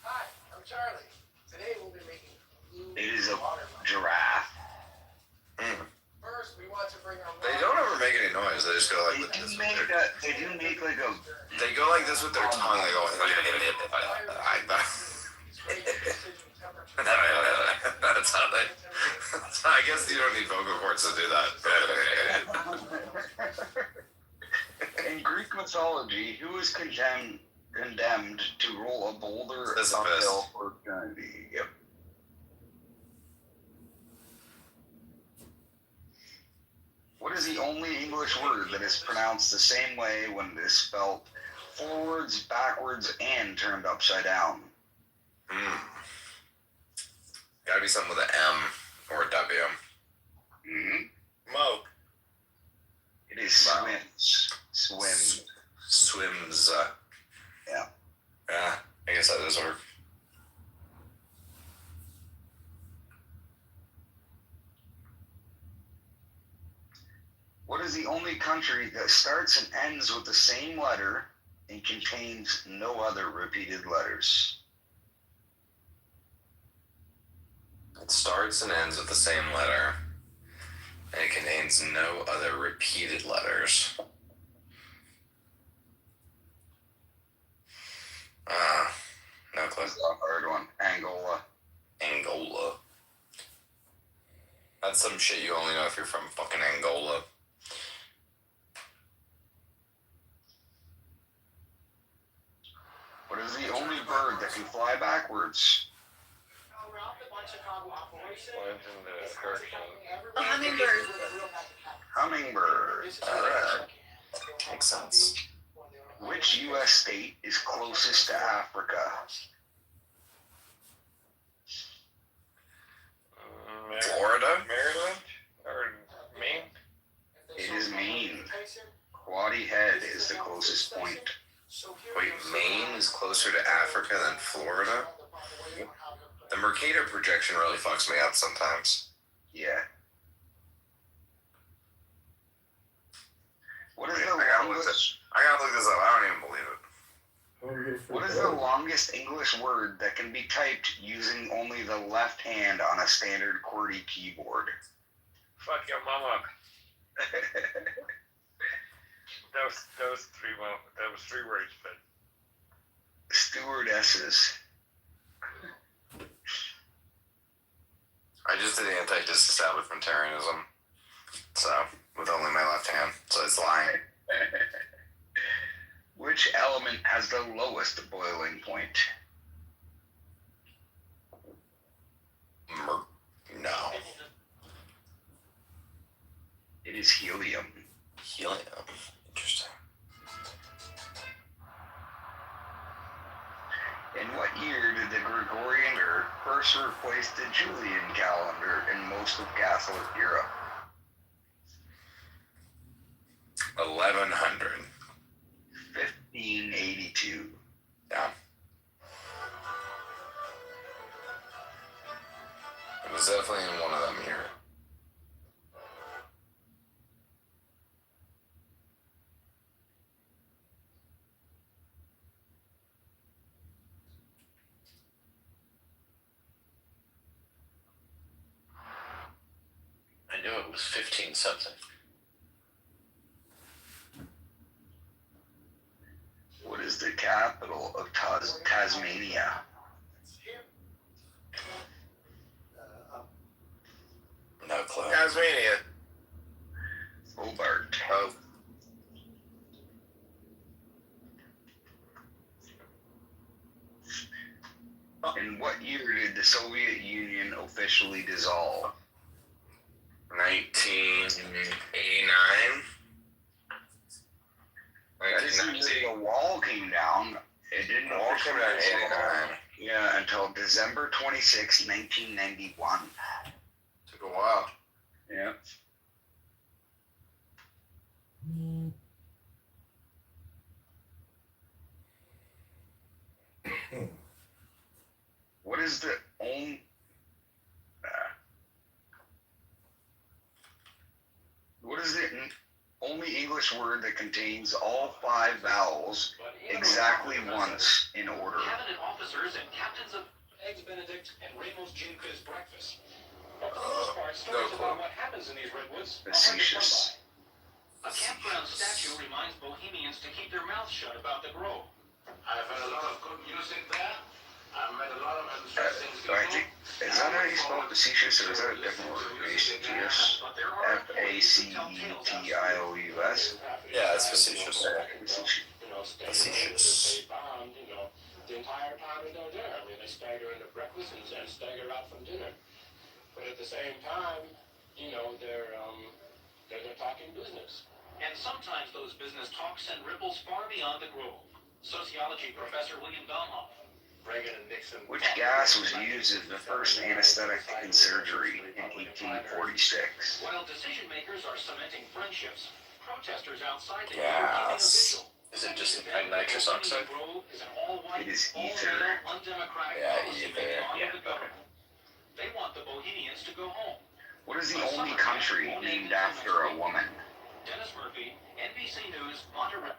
Hi, I'm Charlie. Today we'll be making blue It is a watermelon. giraffe. First, we want to bring our They don't ever make any noise. They just go like They this. do make like a. They go like this with their tongue. They go. That's how they. I guess you don't need vocal cords to do that. In Greek mythology, who is condemned to roll a boulder Sisyphus. uphill for eternity? Yep. What is the only English word that is pronounced the same way when it is spelled forwards, backwards, and turned upside down? Gotta be something with an M or a W. Mo. It is swims. Swims. Swims. Yeah. Yeah, I guess that does work. What is the only country that starts and ends with the same letter and contains no other repeated letters? It starts and ends with the same letter, and it contains no other repeated letters. No clue. That's a hard one. Angola. Angola. That's some shit you only know if you're from fucking Angola. What is the only bird that can fly backwards? A hummingbird. Hummingbird. Makes sense. Which U.S. state is closest to Africa? Florida? Maryland? Or Maine? It is Maine. Quaddy Head is the closest point. Wait, Maine is closer to Africa than Florida? The Mercator projection really fucks me up sometimes. Yeah. What is Wait, the I gotta longest? look this up. I don't even believe it. What is the longest English word that can be typed using only the left hand on a standard QWERTY keyboard? Fuck your mama. That was 3 words, but Stewardesses. I just did anti-disestablishmentarianism. So, with only my left hand. So it's lying. Which element has the lowest boiling point? No. It is helium. Helium. Interesting. In what year did the Gregorian calendar first replace the Julian calendar in most of Catholic Europe? 1100. 1582. Yeah. It was definitely in one of them here. I knew it was 15 something. What is the capital of Tasmania? No clue. Tasmania. Hobart. Oh. In what year did the Soviet Union officially dissolve? 1989. The wall came down. It didn't. The wall came down in 89. Yeah, until December 26, 1991. Took a while. Yeah. What is the only only English word that contains all 5 vowels exactly once in order? Cabinet officers and captains of Eggs Benedict and Ramos Gin Fizz breakfast. Stories about what happens in these redwoods. Facetious. A campground statue reminds Bohemians to keep their mouths shut about the grove. I've had a lot of good music there. I've met a lot of interesting I think, is that how you spell facetious, or is that a different word? Facetious. Facetious. Yeah, it's facetious. Facetious. The entire time is no dinner. I mean, they stagger into breakfast and stagger out from dinner. But at the same time, they're talking business. And sometimes those business talks send ripples far beyond the grove. Sociology professor William Baumhoff. Reagan and Nixon. Which gas was used as the first anesthetic in surgery in 1846? While decision makers are cementing friendships, protesters outside the Gas. Is it just nitrous oxide? It is ether. Yeah, ether. Yeah. They want the Bohemians to go home. What is the only country named after a woman? Dennis Murphy, NBC News, Monterey.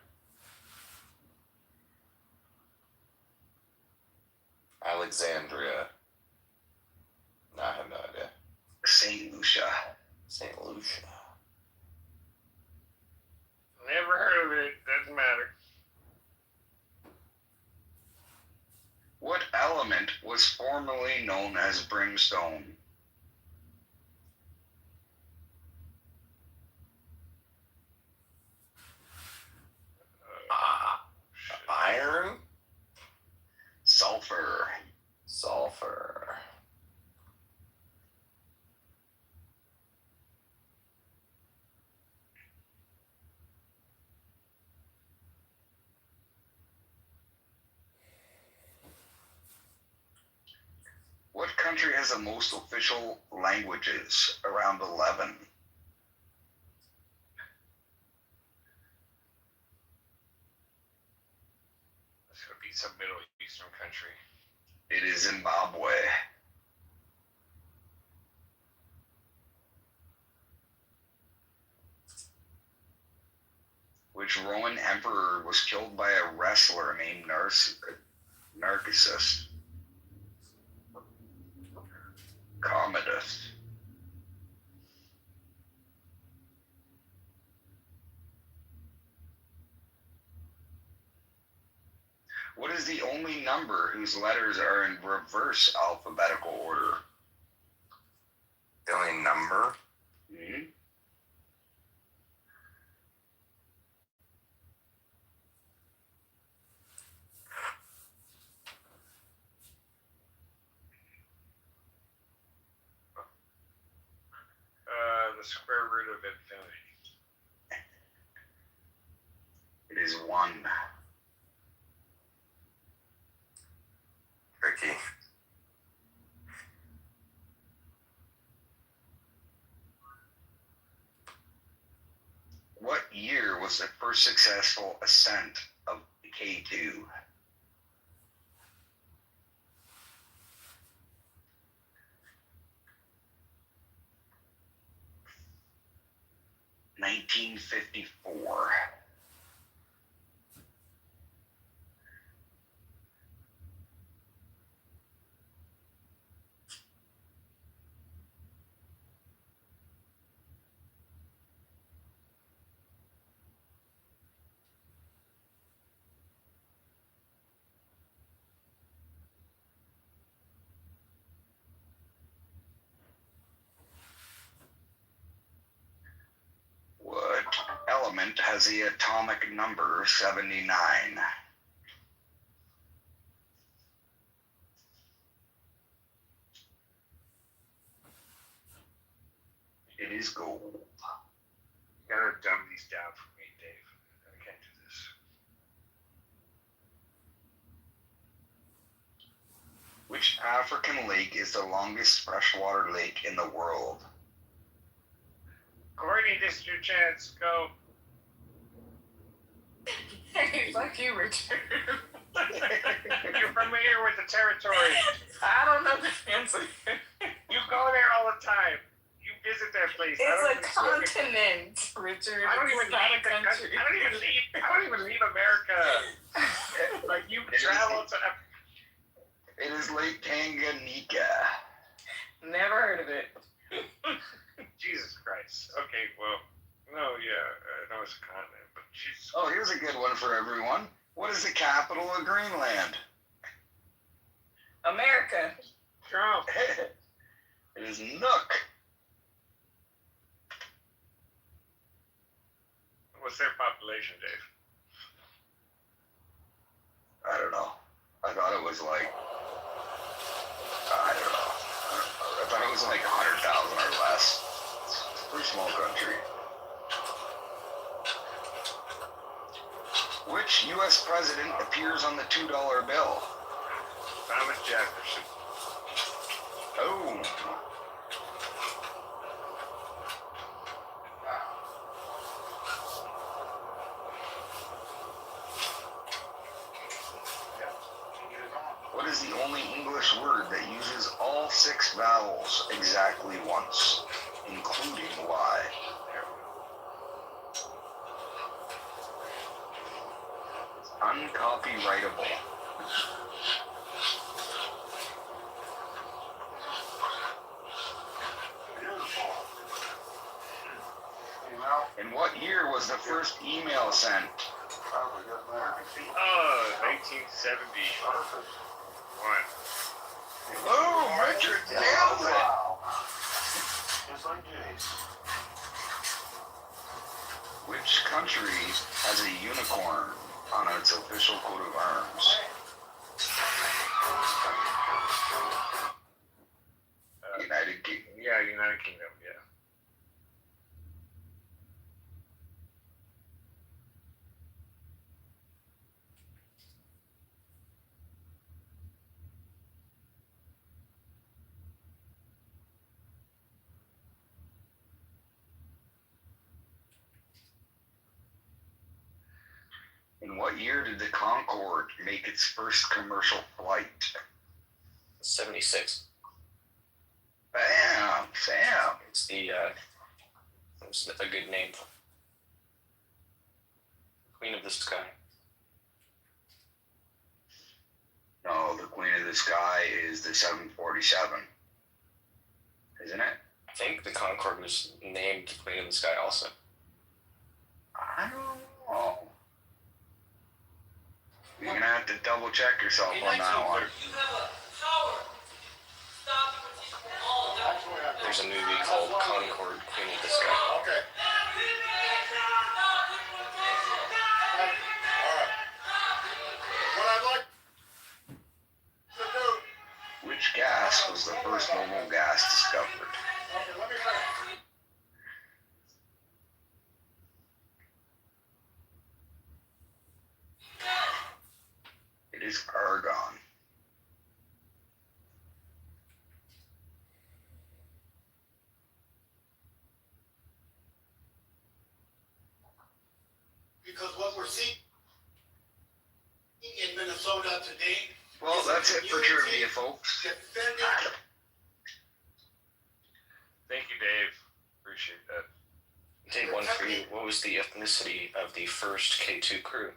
Alexandria. No, I have no idea. St. Lucia. St. Lucia. Never heard of it. Doesn't matter. What element was formerly known as brimstone? Iron? Sulfur. Sulfur. What country has the most official languages? Around 11. This would be some Middle Eastern country. It is Zimbabwe. Which Roman emperor was killed by a wrestler named Narcissus? Commodus. What is the only number whose letters are in reverse alphabetical order? The only number? Mm-hmm. The square root of infinity. It is 1. Tricky. What year was the first successful ascent of K2? $1954. What element has the atomic number 79? It is gold. You gotta dumb these down for me, Dave. I can't do this. Which African lake is the longest freshwater lake in the world? Courtney, this is your chance. Go. Hey, fuck you, Richard. You're familiar with the territory. I don't know the answer. You go there all the time. You visit that place. It's a continent, Richard. I don't even It's not leave a country. I don't even leave America. Like you travel to. It is Lake Tanganyika. Never heard of it. Jesus Christ. Okay, well, no, yeah, I know it's a continent, but Jesus. Oh, here's a good one for everyone. What is the capital of Greenland? America. Trump. It is Nook. What's their population, Dave? I don't know. I thought it was like, I don't know. I thought it was like 100,000 or less. Pretty small country. Which U.S. president appears on the $2 bill? Thomas Jefferson. Oh. What is the only English word that uses all 6 vowels exactly once, including Y? It's uncopyrightable. In what year was the first email sent? Oh, 1971. Boom! Richard nailed it! Which country has a unicorn on its official coat of arms? United Kingdom. Yeah, United Kingdom, yeah. In what year did the Concorde make its first commercial flight? 76. Bam! Sam! It's it's a good name. Queen of the Sky. No, the Queen of the Sky is the 747. Isn't it? I think the Concorde was named Queen of the Sky also. I don't know. You're gonna have to double check yourself on that one. There's a movie called Concorde, Queen of the Sky. Okay. What I'd like to do. Which gas was the first noble gas discovered? Okay, let me finish. It is argon. Because what we're seeing in Minnesota today. Well, that's it for trivia, folks. Thank you, Dave. Appreciate that. Dave, one for you. What was the ethnicity of the first K2 crew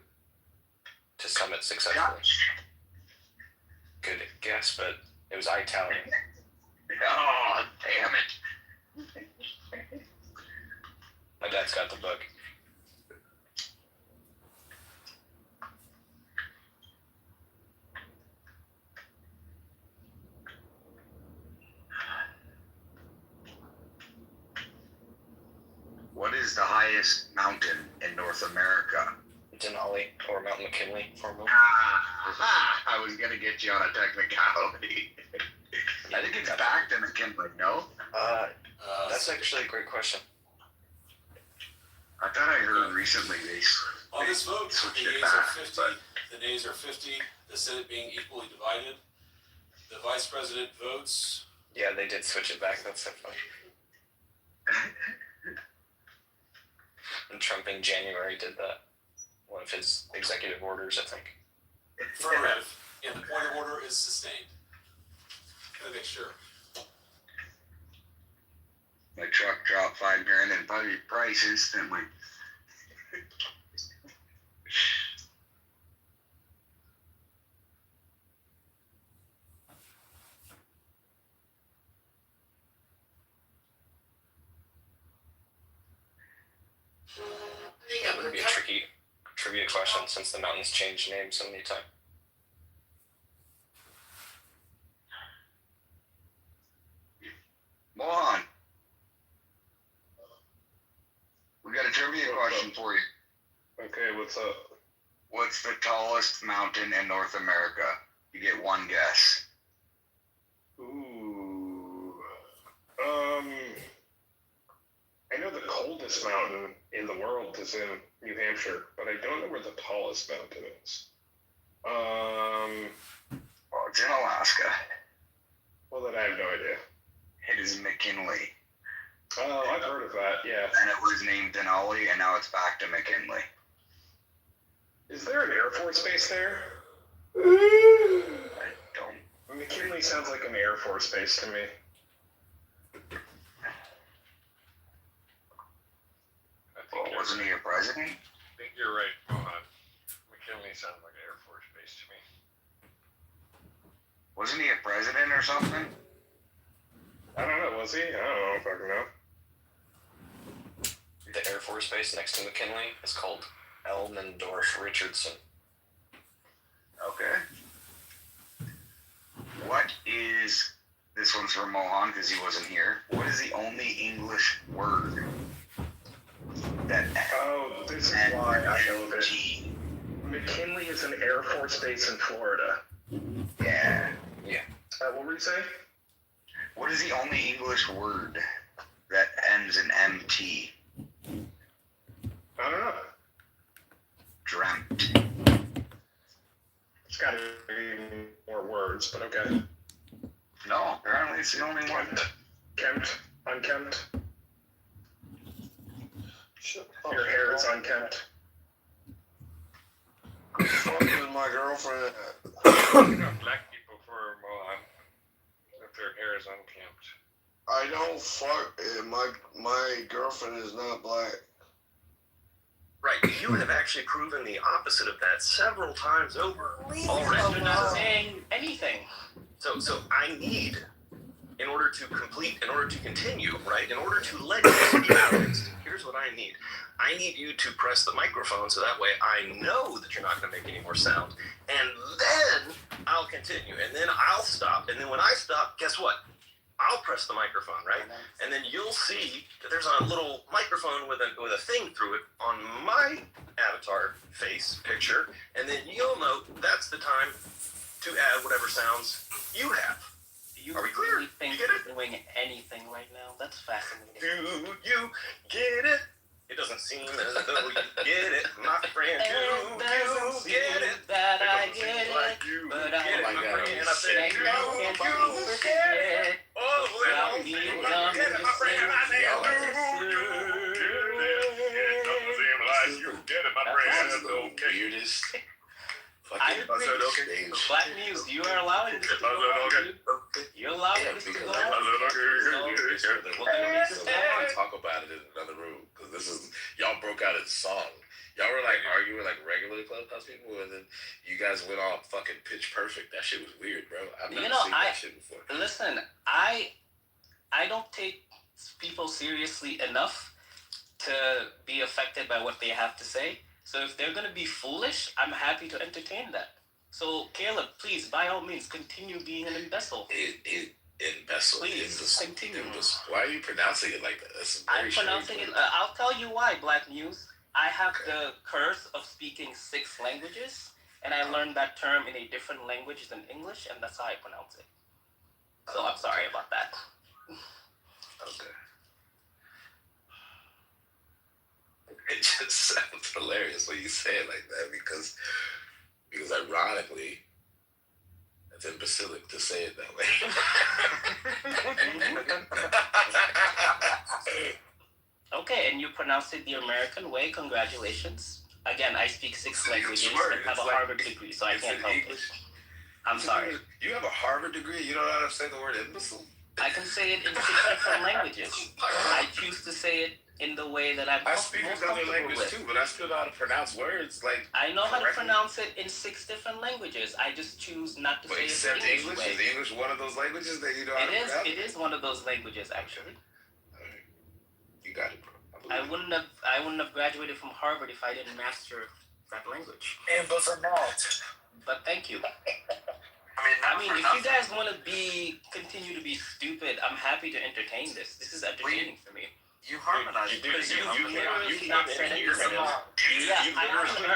to summit successfully? Good guess, but it was Italian. Oh, damn it. My dad's got the book. What is the highest mountain in North America? Denali or Mount McKinley, formerly. I was gonna get you on a technicality. I think it's back to McKinley, no? That's actually a great question. I thought I heard recently they On this vote, the switched it yeas back, are 50, the nays are 50, the Senate being equally divided. The Vice President votes. Yeah, they did switch it back. That's so funny. And Trump in January did that. One of his executive orders, I think. Affirmative. And the point of order is sustained. Gotta make sure. My truck dropped $5,000 in price instantly. That would be a tricky trivia question since the mountains changed names so many times. Mohan, we got a trivia question for you. Okay, what's up? What's the tallest mountain in North America? You get one guess. Ooh. I know the coldest mountain in the world is in New Hampshire, but I don't know where the tallest mountain is. Well, it's in Alaska. Well, then I have no idea. It is McKinley. Oh, I've heard of that, yeah. And it was named Denali, and now it's back to McKinley. Is there an Air Force base there? I don't. McKinley sounds like an Air Force base to me. Well, wasn't he a president? I think you're right, Mohan. McKinley sounds like an Air Force base to me. Wasn't he a president or something? I don't know, was he? I don't know if I can know. The Air Force Base next to McKinley is called Elmendorf-Richardson. Okay. What is, this one's for Mohan because he wasn't here. What is the only English word that Oh, this is why I know of it. McKinley is an Air Force base in Florida. Yeah. Yeah. What were you saying? What is the only English word that ends in MT? I don't know. Dreamt. It's got to be more words, but okay. No, apparently it's the only one. Kempt. Unkempt. Your hair is unkempt. Fucking my girlfriend. You know, black people for Mohan, if their hair is unkempt. I don't fuck. My girlfriend is not black. Right, you have actually proven the opposite of that several times over. Already, you're not saying anything. So I need, in order to continue, right? In order to let you speak out, here's what I need. I need you to press the microphone so that way I know that you're not going to make any more sound, and then I'll continue, and then I'll stop, and then when I stop, guess what? I'll press the microphone, right? And then you'll see that there's a little microphone with a thing through it on my avatar face picture, and then you'll know that's the time to add whatever sounds you have. Are we clear? Really think you get it? you're doing anything right now? That's fascinating. Do you get it? It doesn't seem as though you get it, my friend. Do you get it? That I get it, but I get it, my friend. I said, do you get it? Oh, well, you get it, my friend. I said, do you get it, my friend? Okay. Weirdest. I agree. Okay. Black News, you are allowing this to go on. You're allowing this to go on. We'll talk about it in another room because this is y'all broke out in song. Y'all were like arguing like regular Clubhouse people, and then you guys went all fucking pitch perfect. That shit was weird, bro. I've never seen that shit before. Listen, I don't take people seriously enough to be affected by what they have to say. So if they're going to be foolish, I'm happy to entertain that. So Caleb, please, by all means, continue being an imbecile. Imbecile. Please continue. Why are you pronouncing it like that? That's I'm very pronouncing it. I'll tell you why, Black News. I have the curse of speaking 6 languages, and I learned that term in a different language than English, and that's how I pronounce it. So I'm sorry about that. Okay. It just sounds hilarious when you say it like that because ironically, it's imbecilic to say it that way. Okay, and you pronounced it the American way. Congratulations. Again, I speak 6 languages and have a Harvard degree, so I can't help it. I'm sorry. You have a Harvard degree? You don't know how to say the word imbecile? I can say it in 6 different languages. I choose to say it in the way that I'm I speak most another comfortable language with. too, but I still know how to pronounce words like. I know how to correctly. pronounce it in 6 different languages. I just choose not to say it Except the English English? way. Is English one of those languages that you know how to pronounce? It is one of those languages, actually. You got it, bro. I wouldn't have graduated from Harvard if I didn't master that language. But thank you. I mean, if you guys want to continue to be stupid, I'm happy to entertain this. This is entertaining for me. You harmonize Because you came said in anything.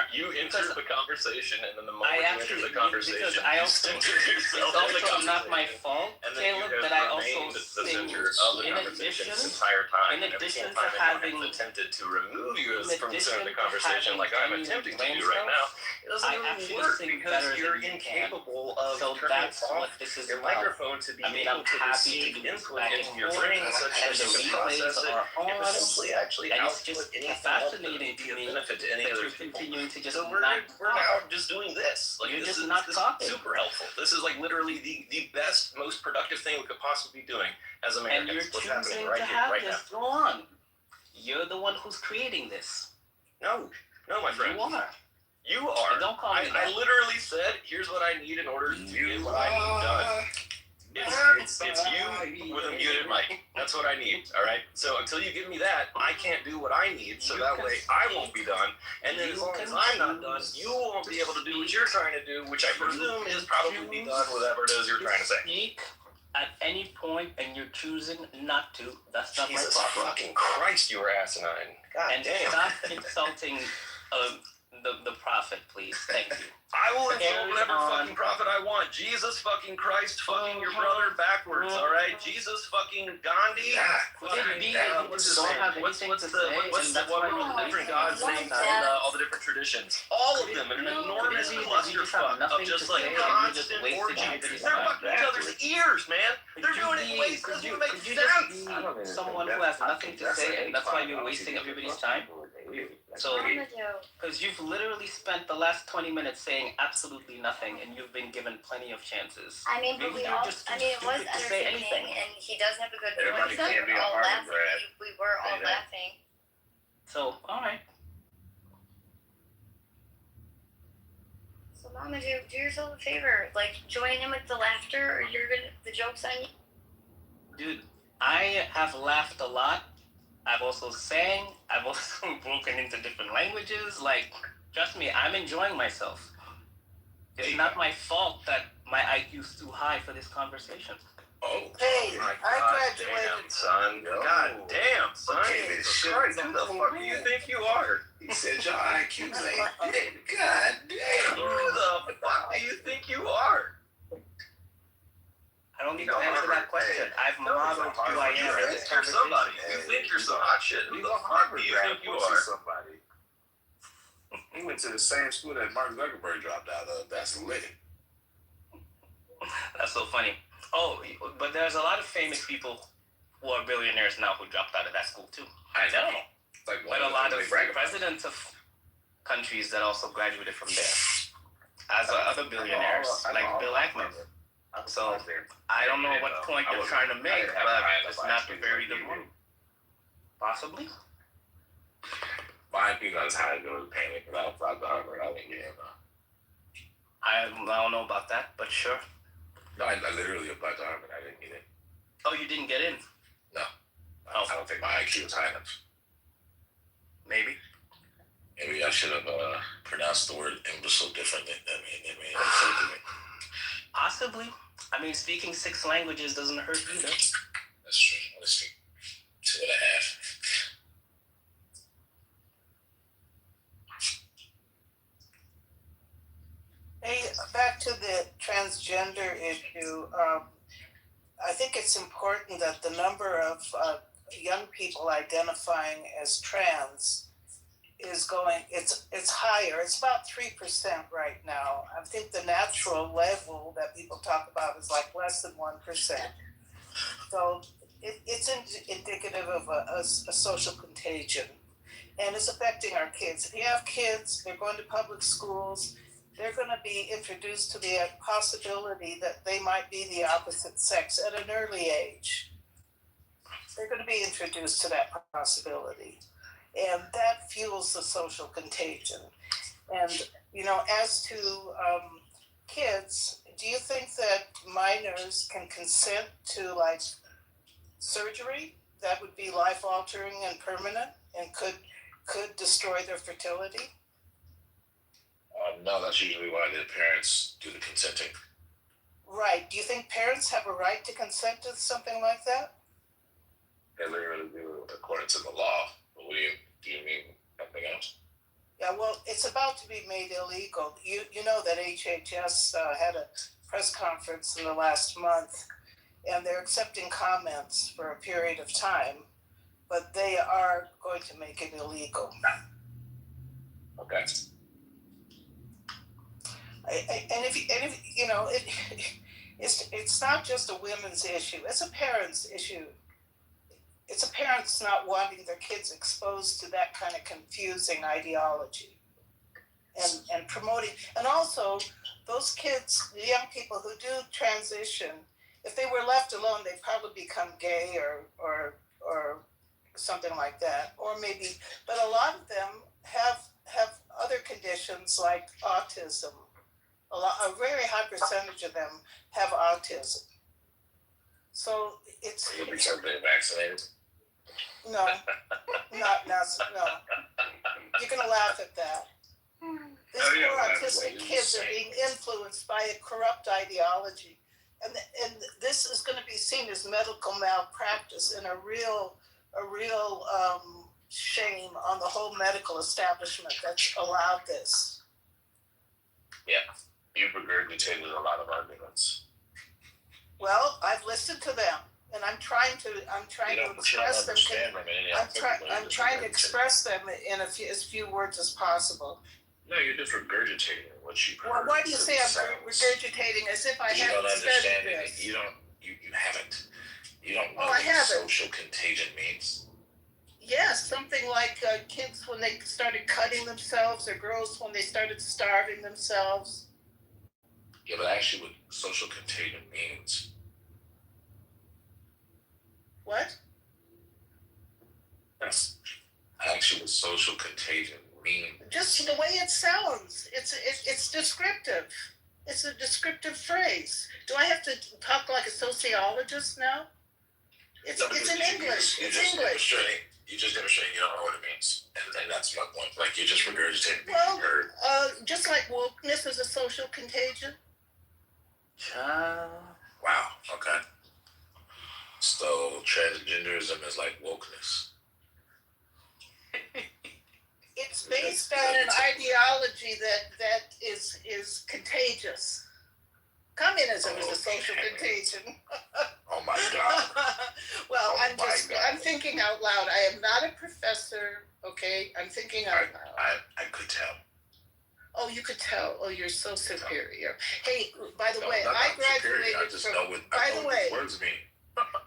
you entered the conversation, and then the moment I you entered actually, the conversation, because I also, you centered it's yourself in the also not my conversation. fault, And then Caleb, you that I have also remained the sing center of the in conversation addition, this entire time. in And every addition single to time anyone having, has attempted to remove you in from the center of the addition to conversation, having like I'm genuine attempting to brain do right now, cells, it doesn't I really actually work sing because better you're than you can. incapable of So turning that's off what this is your about. microphone to be I mean, able I'm to happy receive to be input back into and your forth, brain such and that the you can replays process it are and on, potentially actually and it's output just anything fascinating to of me benefit to any that other you're people. continuing to just So we're not now just doing this. Like You're this just is, not this talking. is super helpful. This is like literally the best, most productive thing we could possibly be doing as Americans. And you're What's happening choosing right to here, have right this now. go on. You're the one who's creating this. No, my friend. You are. You are. And don't call me I that. literally said, here's what I need in order to get what I need done. It's you with a muted mic. That's what I need, all right? So until you give me that, I can't do what I need, so that way I won't be done. And then as long as I'm not done, you won't be able to do what you're trying to do, which I presume is probably be done whatever it is you're trying to say. Speak at any point and you're choosing not to. That's not Jesus my problem. fucking Christ, you were asinine. God And damn. stop insulting the prophet, please. Thank you. I will insult Carry whatever on. fucking prophet I want. Jesus fucking Christ fucking your brother backwards, alright? Jesus fucking Gandhi. Could it be that you What's just his don't name? have What's anything to the say, what's and the that's what why are all the you're different wasting gods' your names time? and all the different traditions? All of them in an enormous Could it be that you just have clusterfuck of nothing just to like say and you're just constant wasting orgies. everybody's They're time? fucking each other's ears, man. They're doing it in ways that Could you doesn't make just sense. be someone who has nothing to say and that's why you're wasting everybody's time? So, because you've literally spent the last 20 minutes saying absolutely nothing and you've been given plenty of chances. I mean, but Maybe we you're all, just I too mean, it was stupid to say entertaining, anything. and he does have a good point. Everybody So can't we be a were all Harvard laughing. grad. We were all Say that. laughing. So, alright. So, Mama, do yourself a favor. Like, join in with the laughter, or you're gonna, the joke's on you. Dude, I have laughed a lot. I've also sang. I've also broken into different languages. Like, trust me, I'm enjoying myself. It's not my fault that my IQ's too high for this conversation. Oh, Hey, my I God graduated. damn, son. God damn, son. Okay, Jesus shit. Christ, who the fuck do you think you are? He said your IQ's ain't dead. God damn. Who the fuck do you think you are? I don't need to answer that question. I've modeled who I am in You this think you're somebody. conversation. You think you're some hot shit. Who the fuck do you think you are? Somebody. He went to the same school that Mark Zuckerberg dropped out of. That's lit. That's so funny. Oh, but there's a lot of famous people who are billionaires now who dropped out of that school too. I know. But a lot of presidents of countries that also graduated from there. As are other billionaires, like Bill Ackman. So, I don't know what point you're trying to make, but it's not a very good one. Possibly. My opinion on how to go to panic without Harvard. I didn't get in. I don't know about that, but sure. No, I literally applied to Harvard. I didn't get in. Oh, you didn't get in? No. I don't think my IQ was high enough. Maybe. Maybe I should have pronounced the word imbecile differently. I mean, Possibly. I mean, speaking 6 languages doesn't hurt either. That's true. Let's speak 2.5. Hey, back to the transgender issue. I think it's important that the number of young people identifying as trans is going. It's higher. It's about 3% right now. I think the natural level that people talk about is like less than 1%. So it's indicative of a social contagion, and it's affecting our kids. If you have kids, they're going to public schools. They're going to be introduced to the possibility that they might be the opposite sex at an early age. They're going to be introduced to that possibility. And that fuels the social contagion. And, as to kids, do you think that minors can consent to, like, surgery that would be life-altering and permanent and could destroy their fertility? No, that's usually why the parents do the consenting. Right. Do you think parents have a right to consent to something like that? They literally do according to the law. But do you mean something else? Yeah, well, it's about to be made illegal. You know that HHS had a press conference in the last month, and they're accepting comments for a period of time, but they are going to make it illegal. Okay. It's not just a women's issue. It's a parent's issue. It's a parents not wanting their kids exposed to that kind of confusing ideology, and promoting. And also, those kids, the young people who do transition, if they were left alone, they'd probably become gay or something like that, or maybe. But a lot of them have other conditions like autism. A very high percentage of them have autism. So it's. You'll be something vaccinated? No, not no. You're gonna laugh at that. These poor autistic kids are being influenced by a corrupt ideology, and this is going to be seen as medical malpractice and a real shame on the whole medical establishment that's allowed this. Yeah, you've regurgitated a lot of arguments. Well, I've listened to them, and I'm trying to express them. I'm trying to express them in as few words as possible. No, you're just regurgitating what you heard. Well, why do you say I'm regurgitating as if I haven't studied this? You haven't. You don't know I what haven't. social contagion means? Yes, something like kids when they started cutting themselves, or girls when they started starving themselves. Yeah, but actually what social contagion means. What? That's actually what social contagion means. Just the way it sounds. It's descriptive. It's a descriptive phrase. Do I have to talk like a sociologist now? It's in English. It's English. You just demonstrating you don't know what it means. And that's my point. Like you just regurgitated what Well, you heard. just like wokeness is a social contagion. Wow, okay. So transgenderism is like wokeness. It's based on an ideology that is contagious. Communism is a social contagion. Oh my God. Well, I'm thinking out loud. I am not a professor, okay? I'm thinking out loud. I could tell. Oh, you could tell. Oh, you're so superior. Hey, by the way, I graduated I just know what words mean.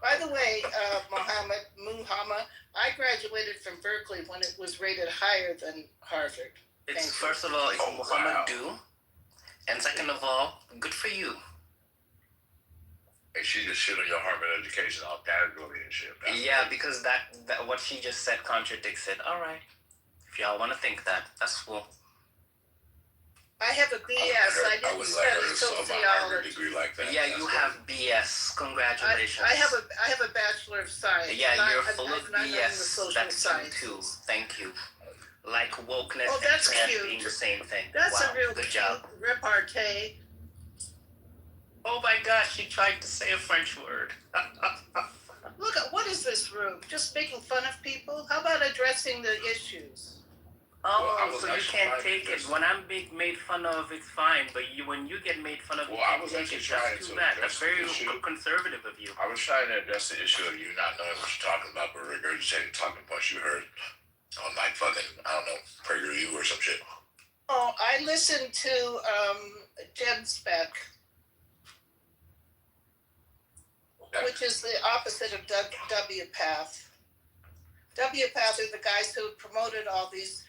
By the way, Muhammad, I graduated from Berkeley when it was rated higher than Harvard. First of all, it's Muhammad do, and second of all, good for you. Hey, she just shit on your Harvard education all category and shit. Yeah, because that what she just said contradicts it. All right, if y'all want to think that, that's cool. I have a BS. I didn't study sociology. Degree like that. Yeah, you have BS. Congratulations. I have a Bachelor of Science. Yeah, you're full of BS. That's true too. Thank you. Like wokeness and trans being the same thing. That's wow, a real good job. repartee. Oh my gosh, she tried to say a French word. Look, what is this room? Just making fun of people? How about addressing the issues? Oh, so you can't take it. When I'm being made fun of, it's fine. But when you get made fun of, Well, you I can't was take actually it. trying That's too to bad. address That's very the issue. conservative of you. I was trying to address the issue of you not knowing what you're talking about, but regurgitating talking points you heard on like fucking, I don't know, PragerU or some shit. Oh, I listened to Jen Speck, which is the opposite of WPATH. WPATH are the guys who promoted all these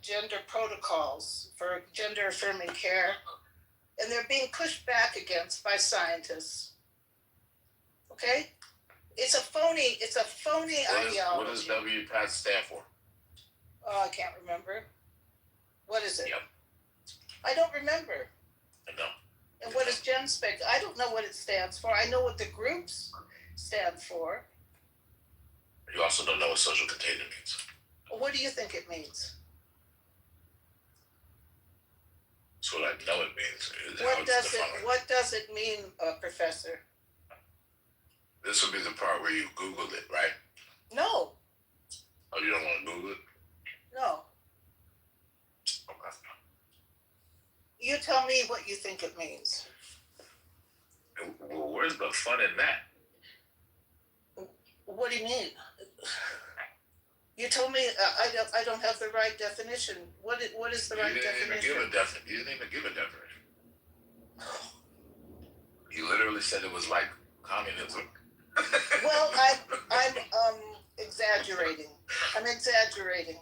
gender protocols for gender affirming care, and they're being pushed back against by scientists. Okay, it's a phony ideology. What does WPATH stand for? Oh, I can't remember. What is it? Yep. I don't remember. I know. And what is Gen Spec? I don't know what it stands for. I know what the groups stand for. You also don't know what social contagion means. What do you think it means? That's what I know it means. What does it mean, Professor? This would be the part where you Googled it, right? No. Oh, you don't want to Google it? No. Okay. You tell me what you think it means. Well, where's the fun in that? What do you mean? You told me I don't have the right definition. What is the right definition? You didn't even give a definition. You literally said it was like communism. Well, I'm exaggerating. I'm exaggerating.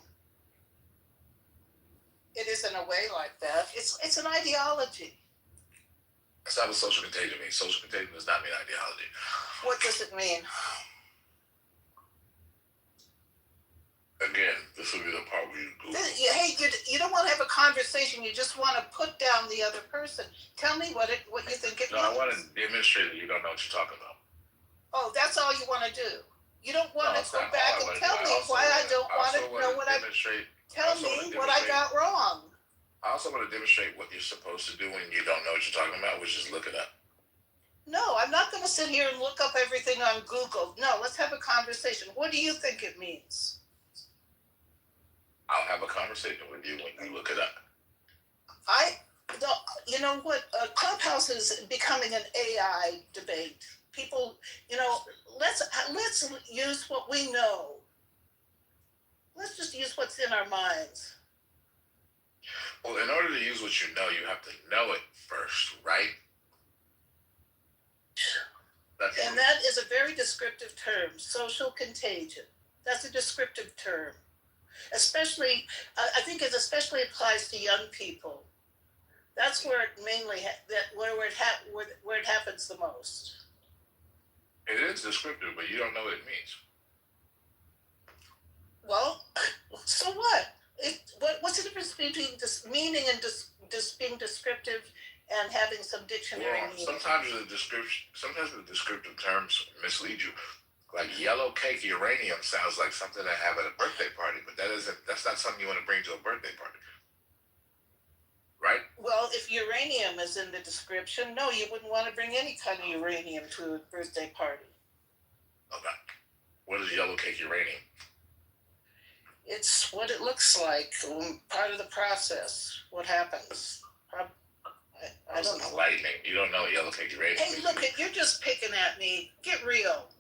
It isn't a way like that. It's an ideology. That's not what social contagion means. Social contagion does not mean ideology. What does it mean? Again, this will be the part where you Google. Hey, you don't want to have a conversation. You just want to put down the other person. Tell me what you think it means. No, I want to demonstrate that you don't know what you're talking about. Oh, that's all you want to do. You don't want to go back and tell me why I don't want to know what I... Tell me what I got wrong. I also want to demonstrate what you're supposed to do when you don't know what you're talking about, which is look it up. No, I'm not going to sit here and look up everything on Google. No, let's have a conversation. What do you think it means? I'll have a conversation with you when you look it up. You know what? Clubhouse is becoming an AI debate. People, let's use what we know. Let's just use what's in our minds. Well, in order to use what you know, you have to know it first, right? And that is a very descriptive term, social contagion. That's a descriptive term. Especially, I think it especially applies to young people. That's where it mainly where it happens the most. It is descriptive, but you don't know what it means. Well, so what? What's the difference between meaning and being descriptive and having some dictionary meaning? Sometimes the descriptive terms mislead you. Like yellow cake uranium sounds like something to have at a birthday party, but that's not something you want to bring to a birthday party. Right? Well, if uranium is in the description, no, you wouldn't want to bring any kind of uranium to a birthday party. Okay. What is yellow cake uranium? It's what it looks like, part of the process, what happens. I don't know. Lightning. You don't know what yellow cake uranium is. Hey, look, you're just picking at me. Get real.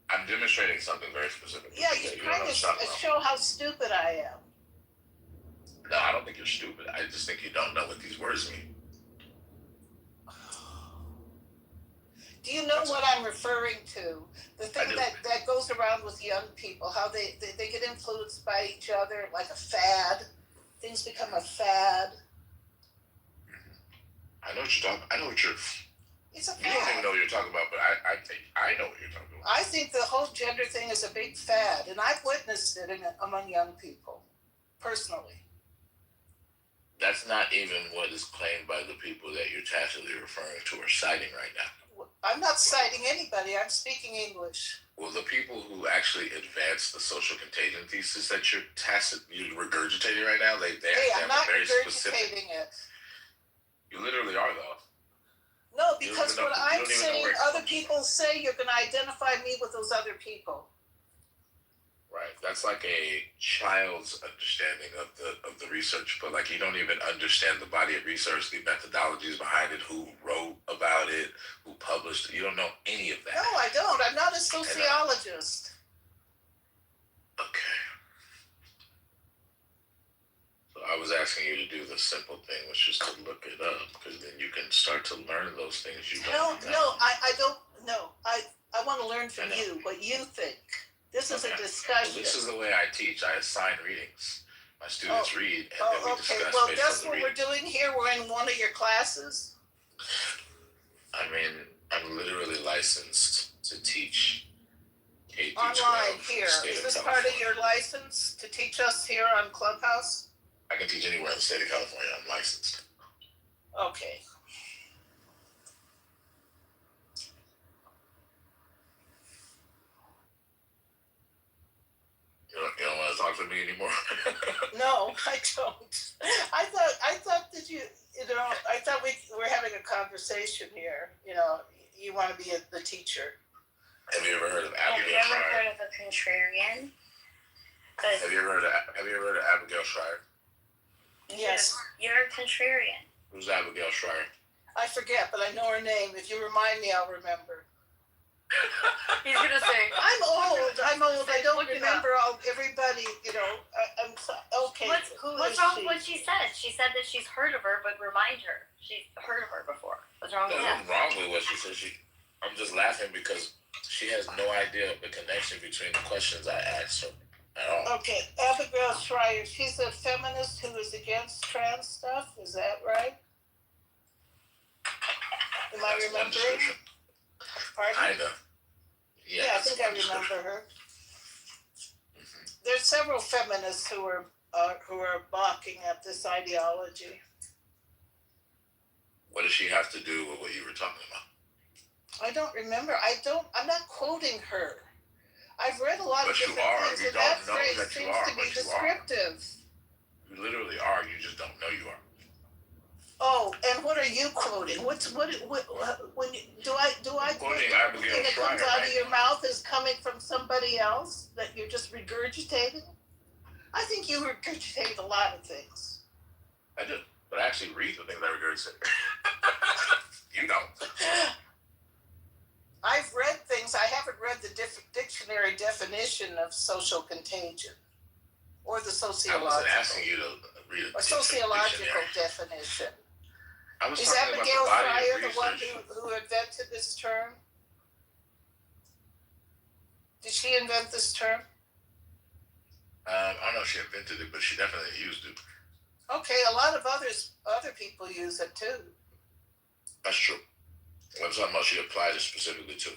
I'm demonstrating something very specific. Yeah, you're trying to show how stupid I am. No, I don't think you're stupid. I just think you don't know what these words mean. Do you know what I'm referring to? The thing that goes around with young people, how they get influenced by each other like a fad. Things become a fad. I know what you're talking about. I know what you're... It's a fad. You don't even know what you're talking about, but I think I know what you're talking about. I think the whole gender thing is a big fad, and I've witnessed it among young people, personally. That's not even what is claimed by the people that you're tacitly referring to or citing right now. I'm not citing anybody. I'm speaking English. Well, the people who actually advance the social contagion thesis that you're regurgitating right now, they I'm have not a very regurgitating specific... it. You literally are though. No, You don't because even know- what you I'm don't even know saying, where it other comes people say you're going to identify me with those other people. Right. That's like a child's understanding of the research, but like you don't even understand the body of research, the methodologies behind it, who wrote about it, who published it. You don't know any of that. No, I don't. I'm not a sociologist. Okay. So I was asking you to do the simple thing, which is to look it up, because then you can start to learn those things you don't know. No, I don't know. I want to learn from you what you think. This is a discussion. Well, this is the way I teach. I assign readings. My students read, and then we Okay. discuss Well, based guess on the what reading. we're doing here? We're in one of your classes. I mean, I'm literally licensed to teach K through 12 Online in the here. state Is of this California. part of your license to teach us here on Clubhouse? I can teach anywhere in the state of California. I'm licensed. Okay. You don't want to talk to me anymore? No, I don't. I thought that I thought we were having a conversation here. You want to be the teacher. Have you ever heard of Have you Abigail ever Schreier? heard of a contrarian? Have you ever heard of Abigail Schreier? Yes. You're a contrarian. Who's Abigail Schreier? I forget, but I know her name. If you remind me, I'll remember. He's gonna say, I'm old. I don't remember everybody. I'm okay. What's wrong with what she said? She said that she's heard of her, but remind her. She's heard of her before. What's wrong with There's that? nothing wrong with what she said. I'm just laughing because she has no idea of the connection between the questions I asked her at all. Okay, Abigail Schreier. She's a feminist who is against trans stuff. Is that right? Am I That's one remembering? description. Pardon? Kinda. Yeah, I think I remember her. There's several feminists who are balking at this ideology. What does she have to do with what you were talking about? I don't remember. I'm not quoting her. I've read a lot of But you different are. things, You and don't that know phrase that you seems are, to be but you are. descriptive. You literally are. You just don't know you are. Oh, and what are you quoting? What when you, do I quote quoting everything Abigail that comes Schreier out right of your mouth is coming from somebody else that you're just regurgitating? I think you regurgitate a lot of things. I do. But I actually read the things I regurgitate. You don't. I've read things. I haven't read the dictionary definition of social contagion or the I sociological. wasn't asking you to read a Sociological dictionary. definition. I was Is talking about Abigail the body Schreier of the one research. who invented this term? Did she invent this term? I don't know if she invented it, but she definitely used it. Okay, a lot of other people use it too. That's true. I'm talking about she applied it specifically to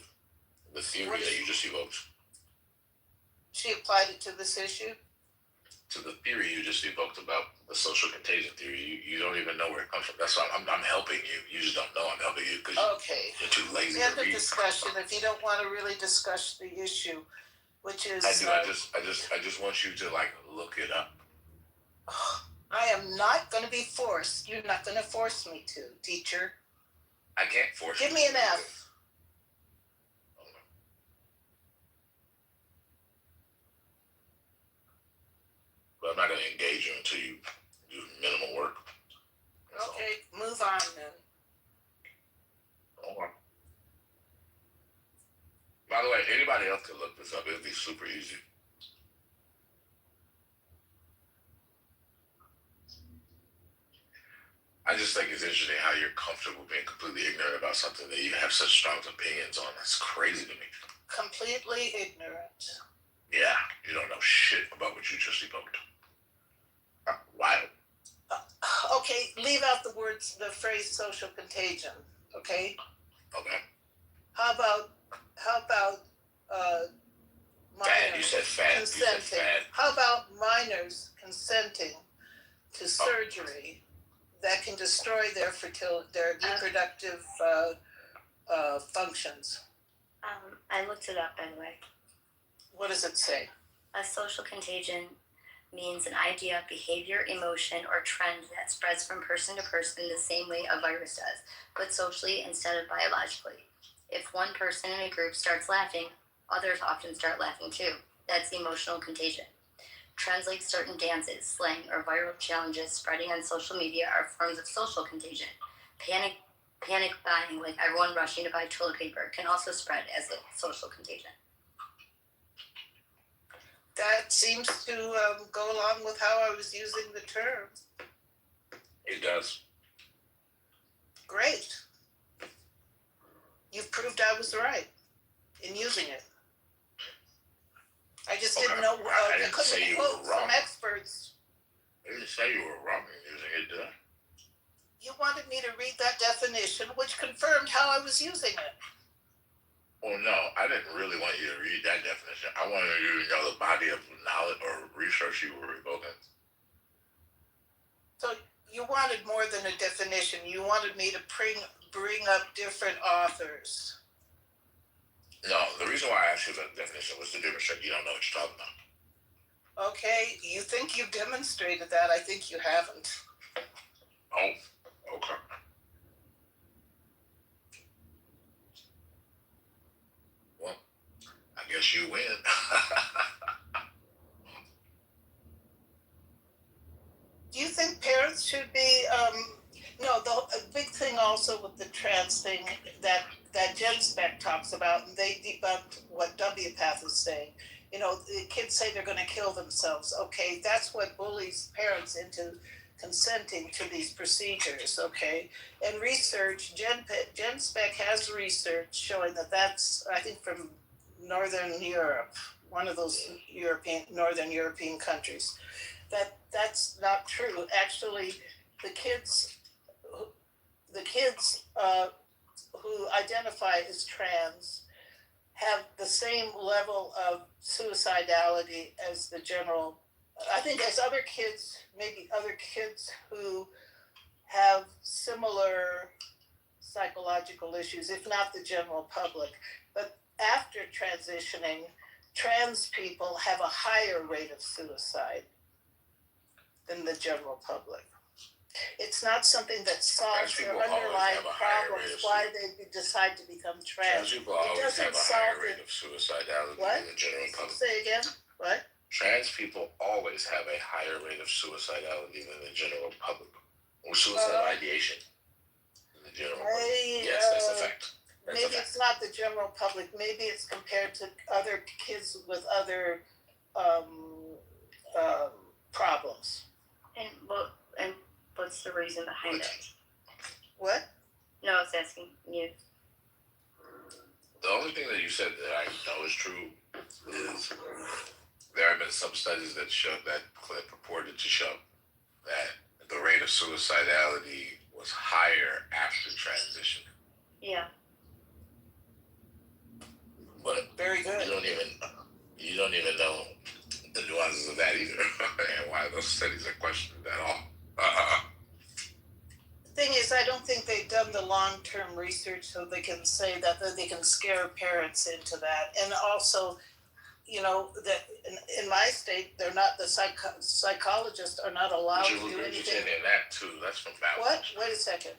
the theory that you just evoked. She applied it to this issue. To the theory you just evoked about the social contagion theory. You don't even know where it comes from. That's why I'm helping you. You just don't know I'm helping you because Okay. you're too lazy End to of read. discussion. If you don't want to really discuss the issue, which is I do. I just want you to like look it up. I am not going to be forced. You're not going to force me to, teacher. I can't force you. Give me an F. But I'm not going to engage you until you do minimal work. Okay, move on then. Okay. By the way, anybody else can look this up. It'll be super easy. I just think it's interesting how you're comfortable being completely ignorant about something that you have such strong opinions on. That's crazy to me. Completely ignorant. Yeah, you don't know shit about what you just evoked. Wild. Okay, leave out the phrase social contagion. Okay. Okay. How about Fad. You said fad. consenting? You said fad. How about minors consenting to surgery that can destroy their reproductive functions? I looked it up, by the way. What does it say? A social contagion means an idea, behavior, emotion, or trend that spreads from person to person the same way a virus does, but socially instead of biologically. If one person in a group starts laughing, others often start laughing too. That's emotional contagion. Trends like certain dances, slang, or viral challenges spreading on social media are forms of social contagion. Panic buying, like everyone rushing to buy toilet paper, can also spread as a social contagion. That seems to go along with how I was using the term. It does. Great. You've proved I was right in using it. I just didn't know. I didn't couldn't say you quote were wrong. from experts. I didn't say you were wrong in using it, did I? You wanted me to read that definition, which confirmed how I was using it. Well, no, I didn't really want you to read that definition. I wanted you to know the body of knowledge or research you were revoking. So you wanted more than a definition. You wanted me to bring up different authors. No, the reason why I asked you the definition was to demonstrate you don't know what you're talking about. Okay, you think you've demonstrated that. I think you haven't. Oh, okay. Well, I guess you win. Do you think parents should be, no, the big thing also with the trans thing that Jen Speck talks about, and they debunked what WPATH is saying. You know, the kids say they're going to kill themselves. Okay, that's what bullies parents into consenting to these procedures, okay? And research, Jen Speck has research showing that that's, I think, from Northern Europe, one of those Northern European countries, that's not true. Actually, the kids who identify as trans have the same level of suicidality as the general, I think, as other kids, maybe other kids who have similar psychological issues, if not the general public. But after transitioning, trans people have a higher rate of suicide than the general public. It's not something that solves their underlying problems, why they decide to become trans. Trans people always have a higher rate of suicidality than the general public. Say again? What? Trans people always have a higher rate of suicidality than the general public. Or suicidal ideation than the general public. Yes, that's a fact. Maybe it's not the general public. Maybe it's compared to other kids with other problems. And what's the reason behind it? What? No, I was asking you. The only thing that you said that I know is true is there have been some studies that purported to show that the rate of suicidality was higher after transition. Yeah. But very good. You don't even know the nuances of that either, and why those studies are questioned at all. The thing is, I don't think they've done the long-term research so they can say that they can scare parents into that. And also, you know, that in my state, they're not, the psychologists are not allowed to do anything. That too. That's from Baptist. What? Wait a second.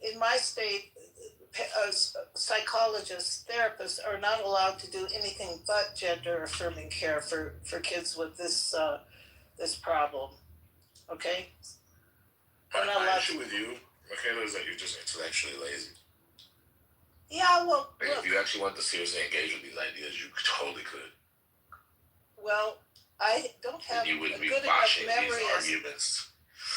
In my state, psychologists, therapists are not allowed to do anything but gender affirming care for kids with this problem. Okay? My issue with you, Michaela, is that you're just intellectually lazy. Yeah, well, like, if you actually want to seriously engage with these ideas, you totally could. Well, I don't have you wouldn't a be good enough botching memory. these arguments.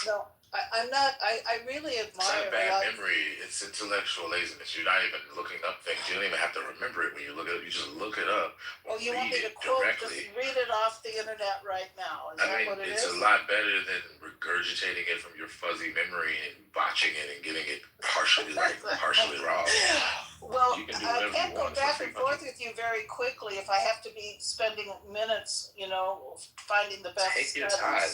No, I'm not. I really admire. It's not a bad memory. It's intellectual laziness. You're not even looking up things. You don't even have to remember it when you look it up. You just look it up. Oh, you want me to quote? Just read it off the internet right now. Is that what it is? It's a lot better than regurgitating it from your fuzzy memory and botching it and getting it partially wrong. Well, I can't go back and forth with you very quickly if I have to be spending minutes, you know, finding the best. Take your time.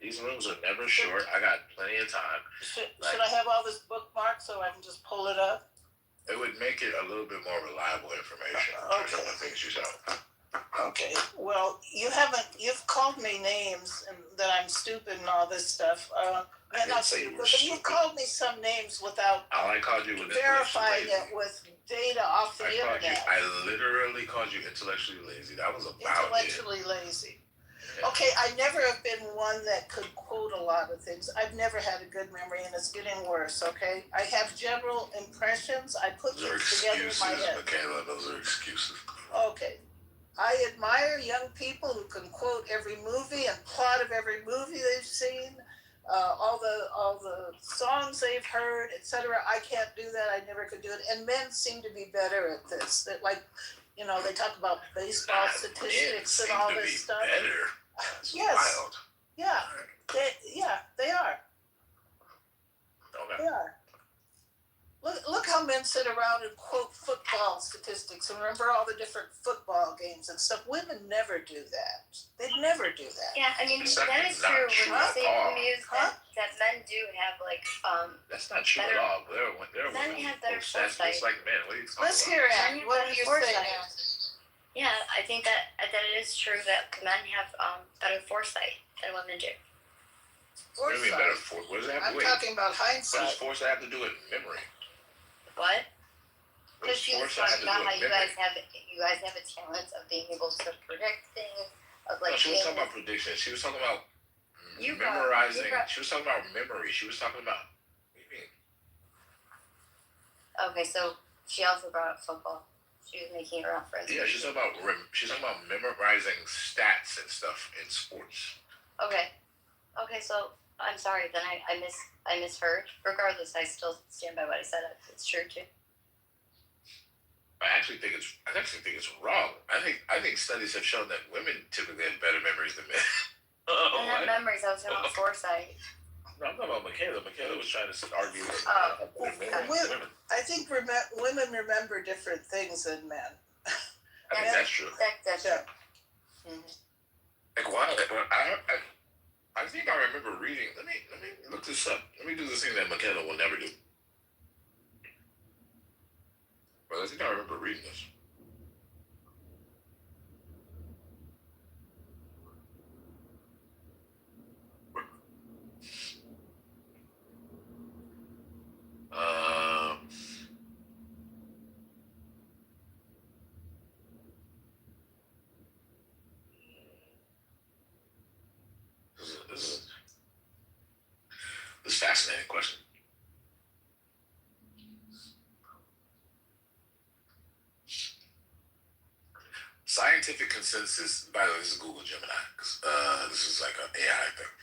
These rooms are never short. I got plenty of time. Should I have all this bookmarked so I can just pull it up? It would make it a little bit more reliable information. Okay. Some of the things you said. Okay, well, you've called me names and that I'm stupid and all this stuff. I didn't Not say you were stupid, but you've stupid. called me some names without All I called you was verifying intellectually it with data off the internet. I literally called you intellectually lazy. That was about Intellectually lazy. Okay, I never have been one that could quote a lot of things. I've never had a good memory, and it's getting worse, okay? I have general impressions. I put Those are things together in my excuses, head. Michaela. Those are excuses. Okay. I admire young people who can quote every movie and plot of every movie they've seen, all the songs they've heard, etc. I can't do that. I never could do it. And men seem to be better at this. That, like, they talk about baseball statistics and all this stuff. Better. That's Yes. wild. Yeah. They are. Okay. They are. Look how men sit around and quote football statistics and remember all the different football games and stuff. Women never do that. They'd never do that. Yeah, I mean, that is true. When you say views that men do have, like, That's not true at all. They're men have better stats foresight. just like men. What are you talking Let's about? hear it. Men have What better do you say foresight. now? Yeah, I think that it is true that men have better foresight than women do. What do you mean better foresight? What does that have to do? I'm talking about hindsight. What does foresight have to do with memory? What? What Because does she was foresight have talking to do about how with you memory? guys have a talent of being able to predict things, of like. No, she was talking about prediction. She was talking about You memorizing. She was talking about memory. She was talking about. What do you mean? Okay, so she also brought up football. She was making a reference. Yeah, she's talking about memorizing stats and stuff in sports. Okay, so I'm sorry. Then I misheard. Regardless, I still stand by what I said. It's true too. I actually think it's wrong. I think studies have shown that women typically have better memories than men. I have memories. I was talking about foresight. No, I'm talking about Michaela. Michaela was trying to argue that women. I think women remember different things than men. I think that's true. That's true. Mm-hmm. Like why? I think I remember reading. Let me look this up. Let me do this thing that Michaela will never do. But I think I remember reading this. This is a fascinating question. Scientific consensus, by the way, this is Google Gemini, this is like an AI thing.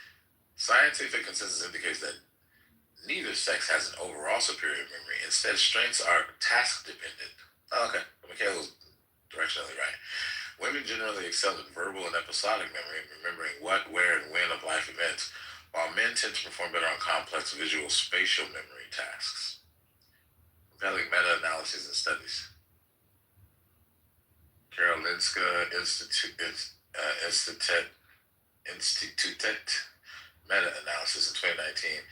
Scientific consensus indicates that neither sex has an overall superior memory. Instead, strengths are task dependent. Oh, okay. Michaela was directionally right. Women generally excel in verbal and episodic memory, remembering what, where, and when of life events, while men tend to perform better on complex visual spatial memory tasks. Compelling meta-analyses and studies. Karolinska Institutet meta-analysis in 2019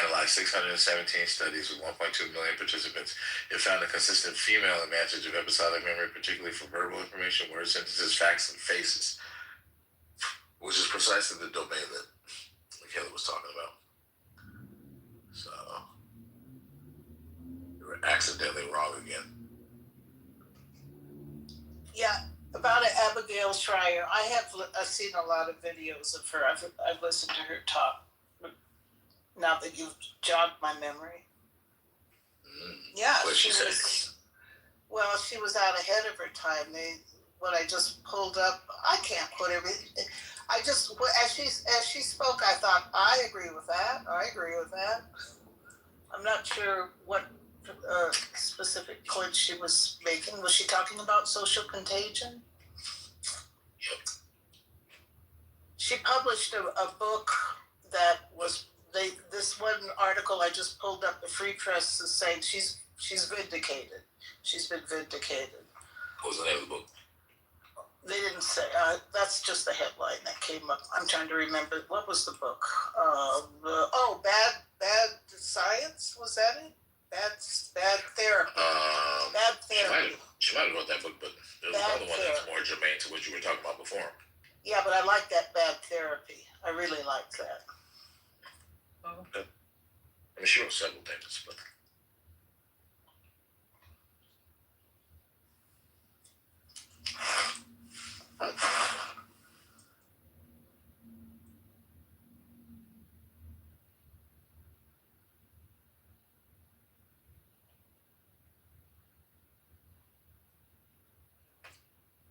analyzed 617 studies with 1.2 million participants. It found a consistent female advantage of episodic memory, particularly for verbal information, word sentences, facts, and faces, which is precisely the domain that Michaela was talking about. So, you were accidentally wrong again. Yeah, about Abigail Schreier. I've seen a lot of videos of her. I've listened to her talk. Now that you've jogged my memory. Yeah, she was. Well, she was out ahead of her time. What I just pulled up, I can't put everything. As she spoke, I thought, I agree with that. I'm not sure what specific point she was making. Was she talking about social contagion? She published a book that was this one article I just pulled up. The Free Press is saying she's vindicated. She's been vindicated. What was the name of the book? They didn't say. That's just the headline that came up. I'm trying to remember. What was the book? Bad Science. Was that it? Bad therapy. Bad therapy. She might have wrote that book, but there's another one that's more germane to what you were talking about before. Yeah, but I like that Bad Therapy. I really like that. Okay. I mean, she wrote several things, but.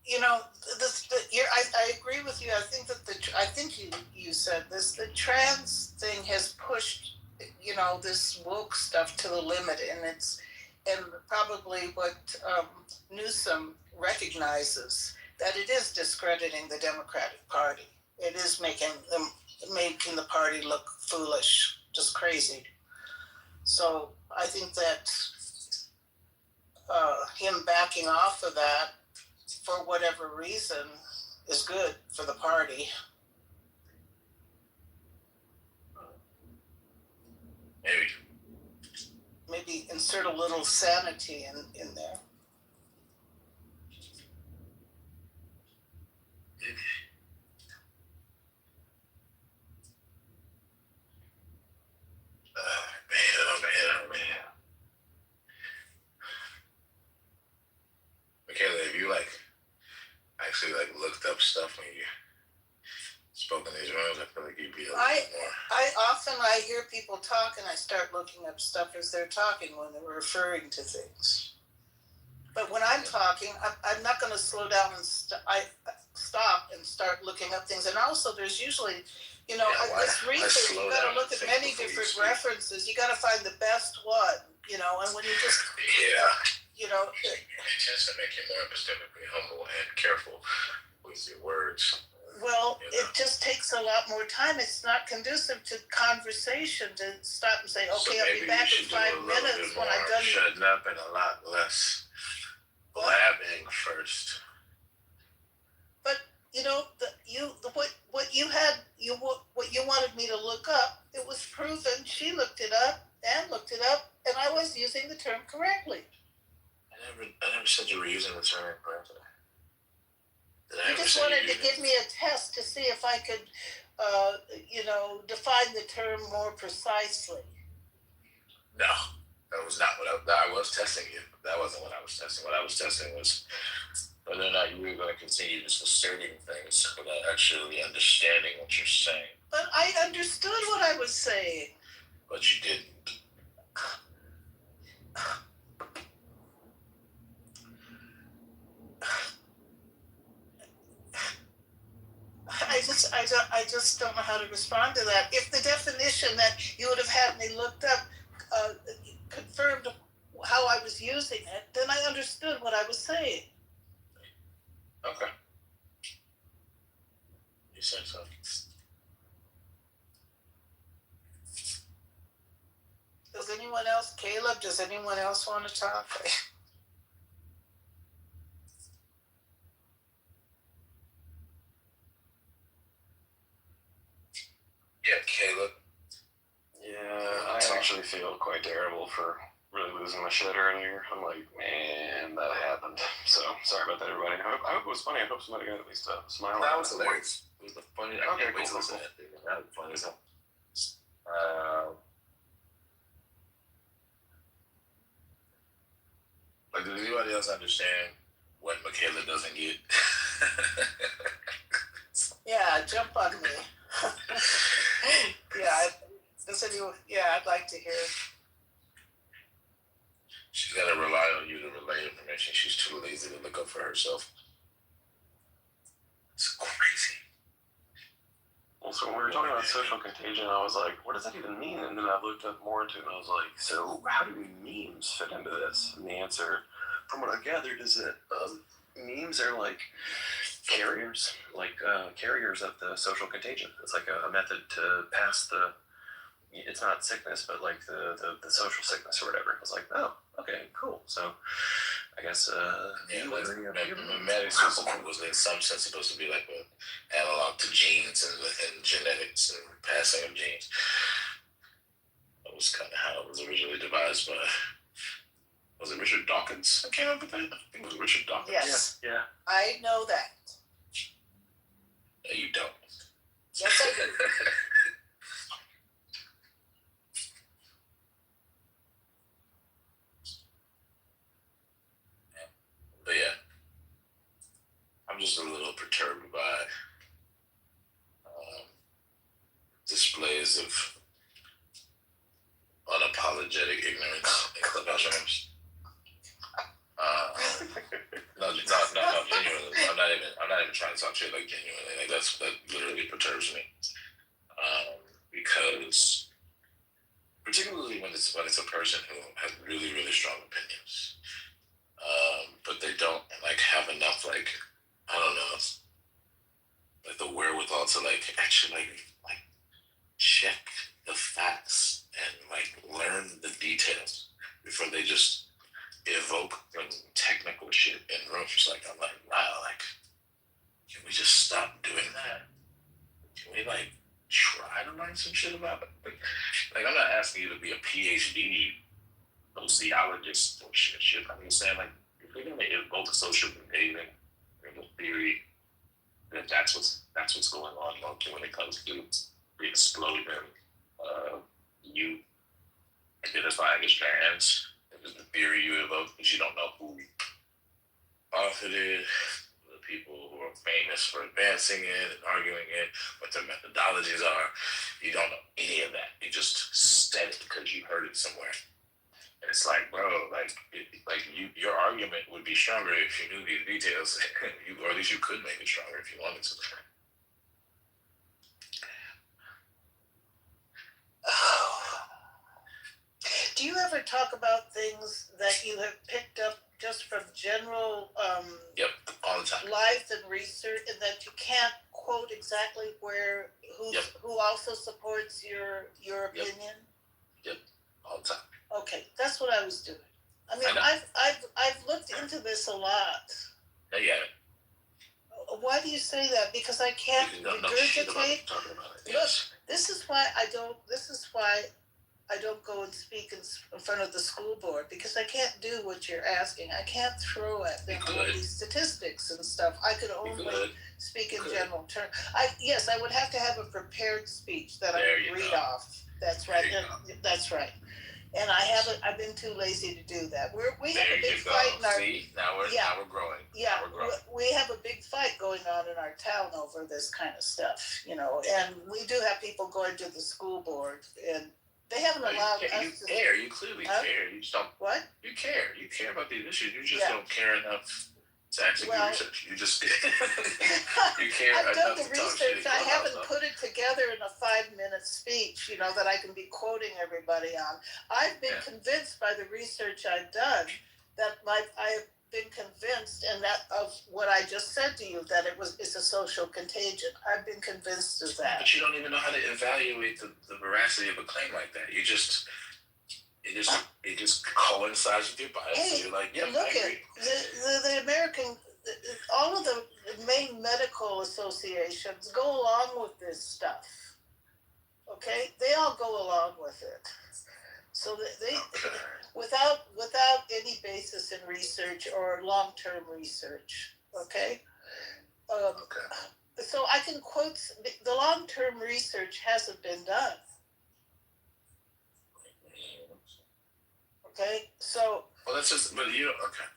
You know, I agree with you. I think that I think you said this. The trans thing has pushed, this woke stuff to the limit, and probably what Newsom recognizes, that it is discrediting the Democratic Party. It is making the party look foolish, just crazy. So I think that him backing off of that, for whatever reason, is good for the party. Maybe insert a little sanity in there. Man. Michaela, have you actually looked up stuff when you spoke in these rooms? I feel like you'd be a little more. I hear people talk and I start looking up stuff as they're talking when they're referring to things. But when I'm talking, I'm not going to slow down and stop and start looking up things. And also, there's usually, this research, you got to look at many different references. You got to find the best one, and when you just, it tends to make you more epistemically humble and careful with your words. Well, it just takes a lot more time. It's not conducive to conversation to stop and say, okay, I'll be back in 5 minutes when I'm done. Shutting up and a lot less blabbing first. But what you wanted me to look up, it was proven. She looked it up, and I was using the term correctly. I never said you were using the term correctly. You just wanted to give me a test to see if I could, define the term more precisely. No, that was not what I was testing you. That wasn't what I was testing. What I was testing was whether or not you were going to continue just asserting things without actually understanding what you're saying. But I understood what I was saying. But you didn't. I just don't know how to respond to that. If the definition that you would have had me looked up confirmed how I was using it, then I understood what I was saying. Okay. You said so. Does anyone else, Caleb, does anyone else want to talk? Yeah, Caleb. Yeah, I actually feel quite terrible for really losing my shit earlier. I'm like, man, that happened. So, sorry about that, everybody. I hope it was funny. I hope somebody got at least a smile. That was hilarious. It was the funny. I can't wait to listen to that. That was funny as hell. Does anybody else understand what Michaela doesn't get? Yeah, jump on me. I'd like to hear. She's got to rely on you to relay information. She's too lazy to look up for herself. It's crazy. Well, so when we were talking about social contagion, I was like, what does that even mean? And then I looked up more into it, and I was like, so how do memes fit into this? And the answer, from what I gathered, is that memes are like carriers, carriers of the social contagion. It's like a method to pass it's not sickness, but like the social sickness or whatever. I was like, oh, okay, cool. So I guess medicine was in some sense supposed to be like an analog to genes and genetics and passing of genes. That was kind of how it was originally devised by, was it Richard Dawkins? Dawkins that came up with it. I think it was Richard Dawkins. Yes. Yeah. I know that. No, you don't. Yes, I do. But yeah, I'm just a little perturbed by displays of unapologetic ignorance in clubhouse. No, genuinely. I'm not even trying to talk shit, like genuinely. Like that literally perturbs me. Because particularly when it's a person who has really, really strong opinions. But they don't like have enough, like, I don't know, like the wherewithal to like actually like check the facts and like learn the details before they just evoke the technical shit in rooms. Like, I'm like, wow, like, can we just stop doing that? Can we like try to learn some shit about it? Like I'm not asking you to be a PhD sociologist or shit. I'm just saying, like, if we're gonna evoke social behavior in the theory, then that's what's going on when it comes to the explosion of you identifying as trans. If it's the theory you evoke, because you don't know who authored it, the people who are famous for advancing it and arguing it, what their methodologies are. You don't know any of that. You just said it because you heard it somewhere. And it's like, bro, your argument would be stronger if you knew these details, or at least you could make it stronger if you wanted to. Do you ever talk about things that you have picked up just from general Yep, all the time. life and research, and that you can't quote exactly who also supports your opinion? Yep, all the time. Okay, that's what I was doing. I mean, I've looked into this a lot. Yeah, yeah. Why do you say that? Because I can't regurgitate. Look, this is why I don't go and speak in front of the school board, because I can't do what you're asking. I can't throw at them all these statistics and stuff. I could only speak in general terms. Yes, I would have to have a prepared speech that I would read off. That's right. That's right. And I've been too lazy to do that. We have a big fight in our. See, now we're growing. Yeah, we have a big fight going on in our town over this kind of stuff, and we do have people going to the school board, and they haven't allowed us to. You clearly care. You just don't. What? You care. You care about these issues. You just don't care enough to actually do research. You just you care I've enough done the to talk research. shit. I haven't put it together in a 5-minute speech, that I can be quoting everybody on. I've been convinced by the research I've done that I have been convinced, and that of what I just said to you, that it's a social contagion. I've been convinced of that. But you don't even know how to evaluate the veracity of a claim like that. It just coincides with your bias. Hey, so you're like, yeah, look I agree. The American, all of the main medical associations go along with this stuff. Okay, they all go along with it. So they without any basis in research or long-term research. Okay. So I can quote the long-term research hasn't been done. Okay, so. Well, that's just, but you okay.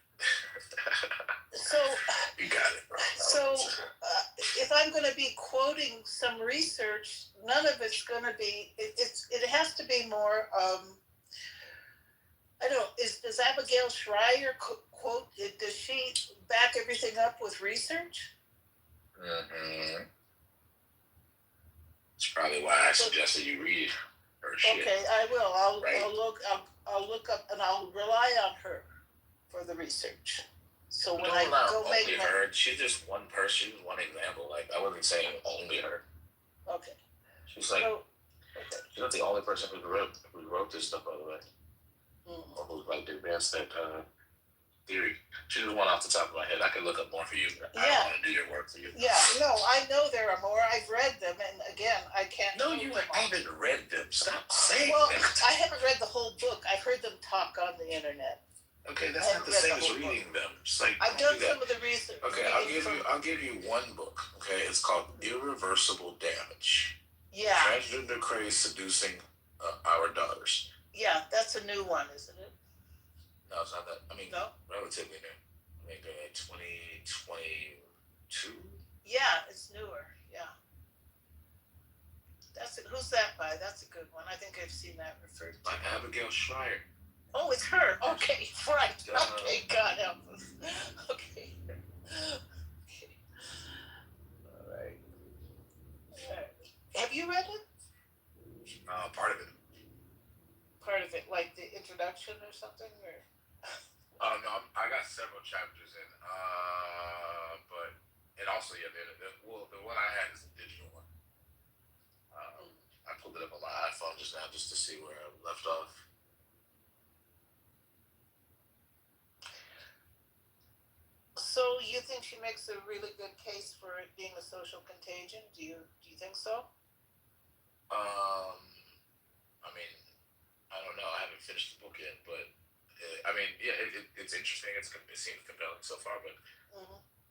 So. You got it, bro. So, if I'm going to be quoting some research, none of it's going to be. It has to be more. I don't know. Does Abigail Schreier quote? Does she back everything up with research? Mm-hmm. That's probably why I suggested you read her shit. Okay, I will. I'll look up and I'll rely on her for the research. So when I go make her, she's just one person. She's one example. Like, I wasn't saying only her. Okay. She's like, she's not the only person who wrote this stuff, by the way. Or who like advanced that theory. She just one off the top of my head. I could look up more for you. But I don't want to do your work for you. Yeah, no, I know there are more. I've read them, and again, I can't. No, you haven't read them. Stop saying that. Well, that. I haven't read the whole book. I've heard them talk on the internet. Okay, that's not the same as reading them. It's like, I've done some of the research. Okay, I'll give you one book. Okay, it's called Irreversible Damage. Yeah. Transgender Craze Seducing Our Daughters. Yeah, that's a new one, isn't it? No, it's not that. I mean, no? Relatively new. I think 2022. Yeah, it's newer. Yeah. Who's that by? That's a good one. I think I've seen that referred to. By Abigail Schreier. Oh, it's her. Okay, right. Okay, God help us. Okay. Okay. All right. Have you read it? Part of it. Part of it, like the introduction or something, or? Oh no, I got several chapters in. But and also the one I had is a digital one. I pulled it up on my iPhone just now just to see where I left off. So you think she makes a really good case for it being a social contagion? Do you think so? I mean, I don't know. I haven't finished the book yet, but I mean, yeah, it's interesting. It seems compelling so far, but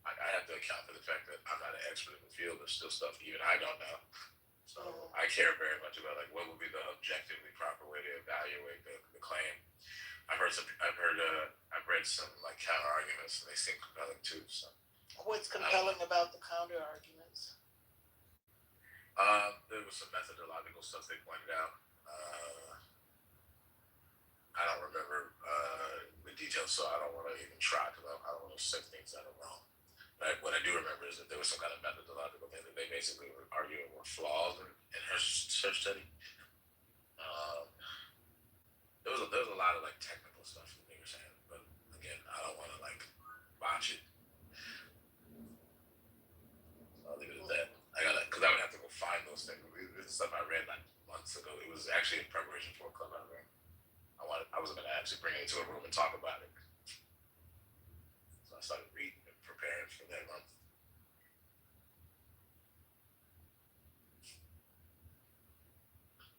I have to account for the fact that I'm not an expert in the field. There's still stuff even I don't know. So I care very much about like what would be the objectively proper way to evaluate the claim. I've read some like counter arguments, and they seem compelling too. So what's compelling about the counter arguments? There was some methodological stuff they pointed out. I don't remember the details, so I don't want to even try because I don't want to say things that are wrong. But what I do remember is that there was some kind of methodological thing that they basically were arguing were flaws in her study. There was a lot of like technical stuff that they were saying, but again, I don't want to like botch it. So I'll leave it at that. Because I would have to go find those things. This is stuff I read like months ago. It was actually in preparation for a club I read. I was going to actually bring it into a room and talk about it. So I started reading and preparing for that month.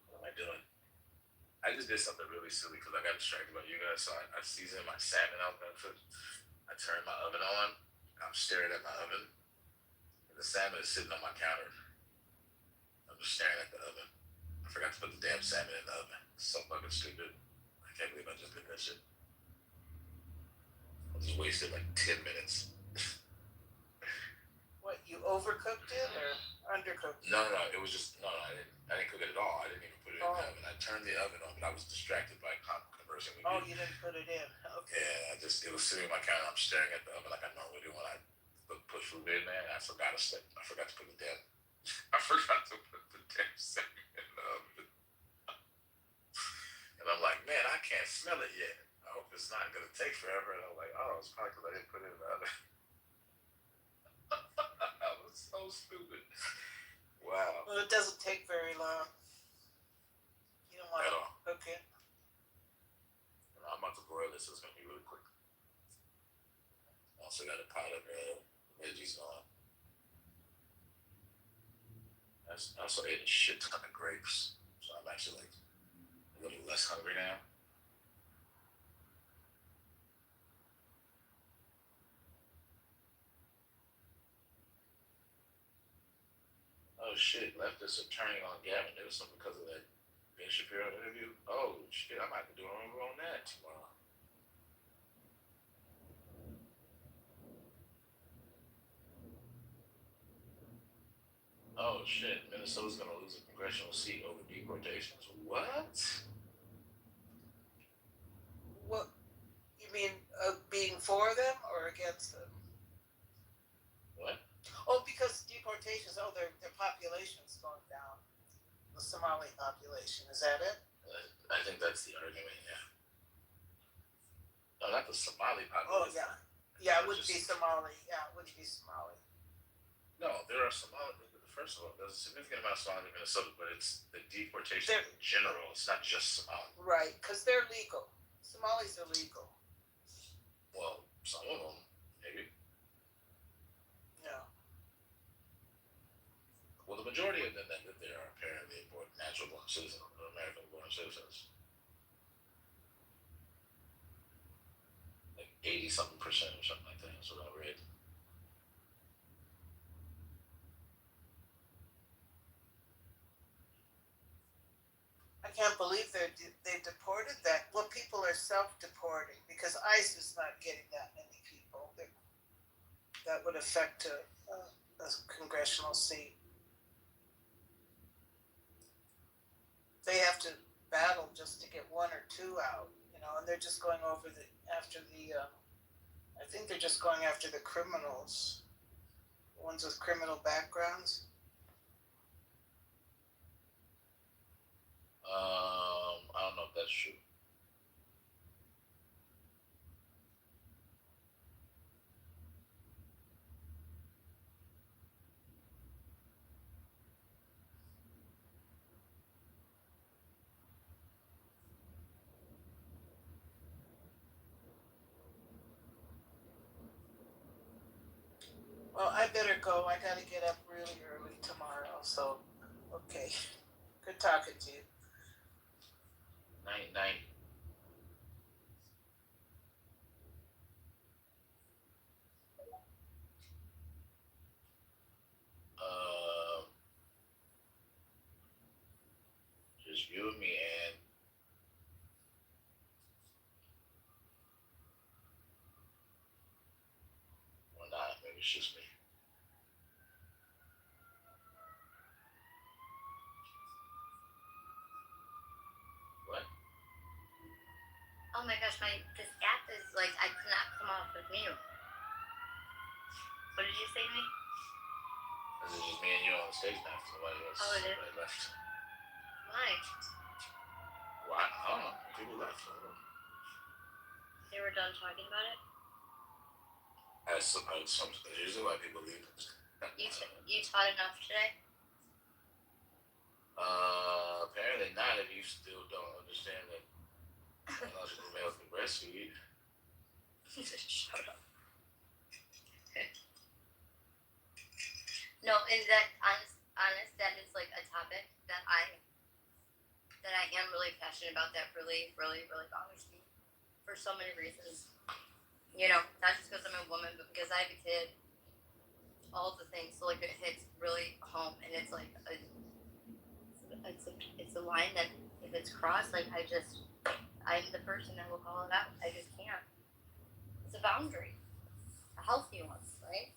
What am I doing? I just did something really silly because I got distracted by you guys. So I seasoned my salmon out there. I turned my oven on. I'm staring at my oven. And the salmon is sitting on my counter. I'm just staring at the oven. I forgot to put the damn salmon in the oven. It's so fucking stupid. I can't believe I just did that shit. I just wasted like 10 minutes. What, you overcooked it or undercooked it? No, it was just, I didn't cook it at all. I didn't even put it in the oven. I turned the oven on, but I was distracted by conversing with you. You didn't put it in. Okay. Yeah, it was sitting in my counter. I'm staring at the oven like I normally do when I put food in there. And I forgot to put the damn salmon in the oven. And I'm like, man, I can't smell it yet. I hope it's not going to take forever. And I'm like, oh, it's probably because I didn't put it in the oven. That was so stupid. Wow. Well, it doesn't take very long. You don't want to cook it. I'm about to broil this, so it's going to be really quick. Also got a pot of veggies on. I also ate a shit ton of grapes. So I'm actually like a little less hungry now. Oh shit, leftists are turning on Gavin Newsom because of that Ben Shapiro interview. Oh shit, I might have to do a rumor on that tomorrow. Oh shit, Minnesota's gonna lose a congressional seat over deportations. What? What? You mean being for them or against them? What? Oh, because deportations, their population's going down. The Somali population, is that it? I think that's the argument, yeah. No, not the Somali population. Oh, yeah. Yeah, it wouldn't be Somali. Yeah, it wouldn't be Somali. No, there are Somali. First of all, there's a significant amount of Somali in Minnesota, but it's the deportation in general. It's not just Somali. Right, because they're legal. Somalis are legal. Well, some of them, maybe. No. Well, the majority of them that live there are apparently natural-born citizens or American-born citizens. 80-something% or something like that. That's what I read. I can't believe they deported that. Well, people are self-deporting because ICE is not getting that many people. That would affect a congressional seat. They have to battle just to get one or two out, and they're just going after the. I think they're just going after the criminals, the ones with criminal backgrounds. I don't know if that's true. Well, I better go. I got to get up really early tomorrow. So, okay. Good talking to you. Night. Just you and me, and or not. Maybe it's just me. What? Oh my gosh, this app is like, I could not come off of mute. What did you say to me? This is just me and you on the stage now. Nobody else. Oh, it is? Nobody left. Why? Why? I don't know. People left. I don't know. They were done talking about it? That's usually why people leave. You taught enough today? Apparently not. If you still don't understand that biological males can breastfeed. Shut up. No, and that honest, that is like a topic that I am really passionate about. That really, really, really bothers me for so many reasons. Not just because I'm a woman, but because I have a kid. All the things, so like it hits really home, and it's like it's a line that if it's crossed, like I'm the person that will call it out. I just can't. It's a boundary, a healthy one, right?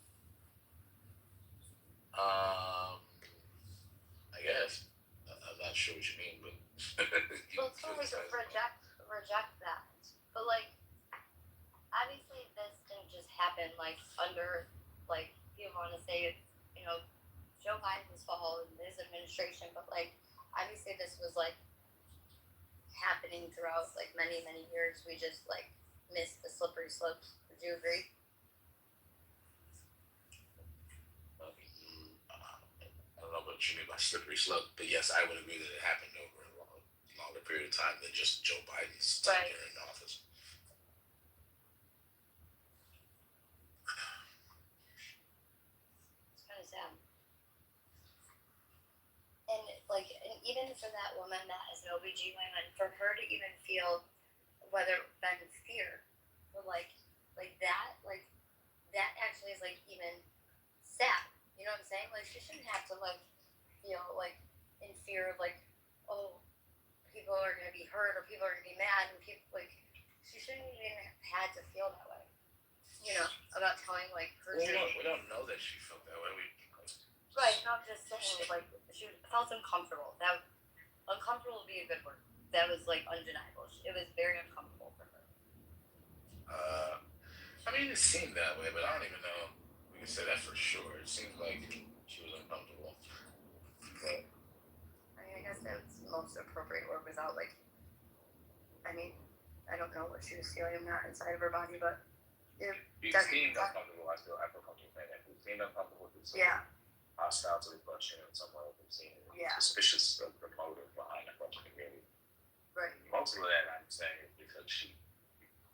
I guess. I'm not sure what you mean, but. Well, it's not like reject that, but like obviously this didn't just happen like under like you want to say it's Joe Biden's fault and his administration, but like obviously this was like happening throughout like many years. We just like missed the slippery slopes. Would you agree? I don't know what you mean by slippery slope, but yes, I would agree that it happened over a longer period of time than just Joe Biden's tenure in office. It's kind of sad. And even for that woman that is an OBGYN, for her to even feel whether it been fear, or like that actually is like even sad. You know what I'm saying? Like she shouldn't have to like feel like in fear of like, oh, people are gonna be hurt or people are gonna be mad, and people like she shouldn't even have had to feel that way. About telling like her. We don't know that she felt that way. Right, and I'm just saying, like, she felt uncomfortable. Uncomfortable would be a good word. That was, like, undeniable. It was very uncomfortable for her. I mean, it seemed that way, but I don't even know. We can say that for sure. It seemed like she was uncomfortable. But, I guess that's the most appropriate word without, like, I don't know what she was feeling inside of her body, but it seemed uncomfortable. I feel comfortable saying that. It seemed uncomfortable. Yeah. Hostile to the question in some way. We've seen suspicious of the motive behind the question. Really, right. Most of that I'm saying is because she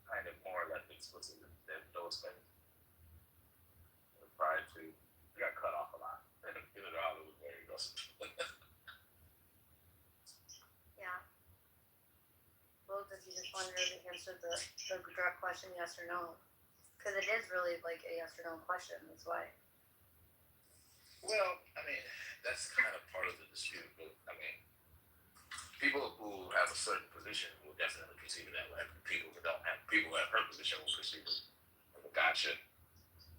kind of more or less explicit that those things prior to got cut off a lot. It was very aggressive. Yeah. Well, does you just wanted her to answer the direct question, yes or no. Because it is really like a yes or no question. That's why. Well, I mean, that's kind of part of the dispute, but I mean, people who have a certain position will definitely perceive it that way. People who have her position will perceive it like a gotcha.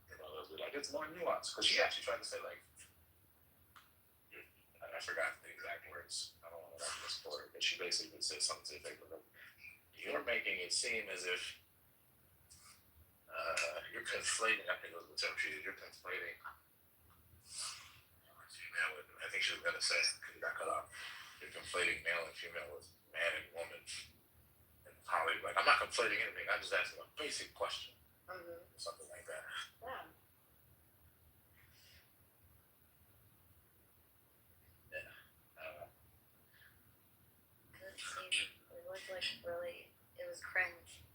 You know, they'll be like, it's more nuanced. Because she actually tried to say, like, I forgot the exact words. I don't want to misquote her, but she basically said something to the effect of, you're making it seem as if you're conflating, I think it was the term she used, you're conflating female with, I think she was going to say, because it got cut off, you're conflating male and female with man and woman. And Holly, like, I'm not conflating anything, I'm just asking a basic question. Mm-hmm. Something like that. Yeah. It was like really, it was cringe.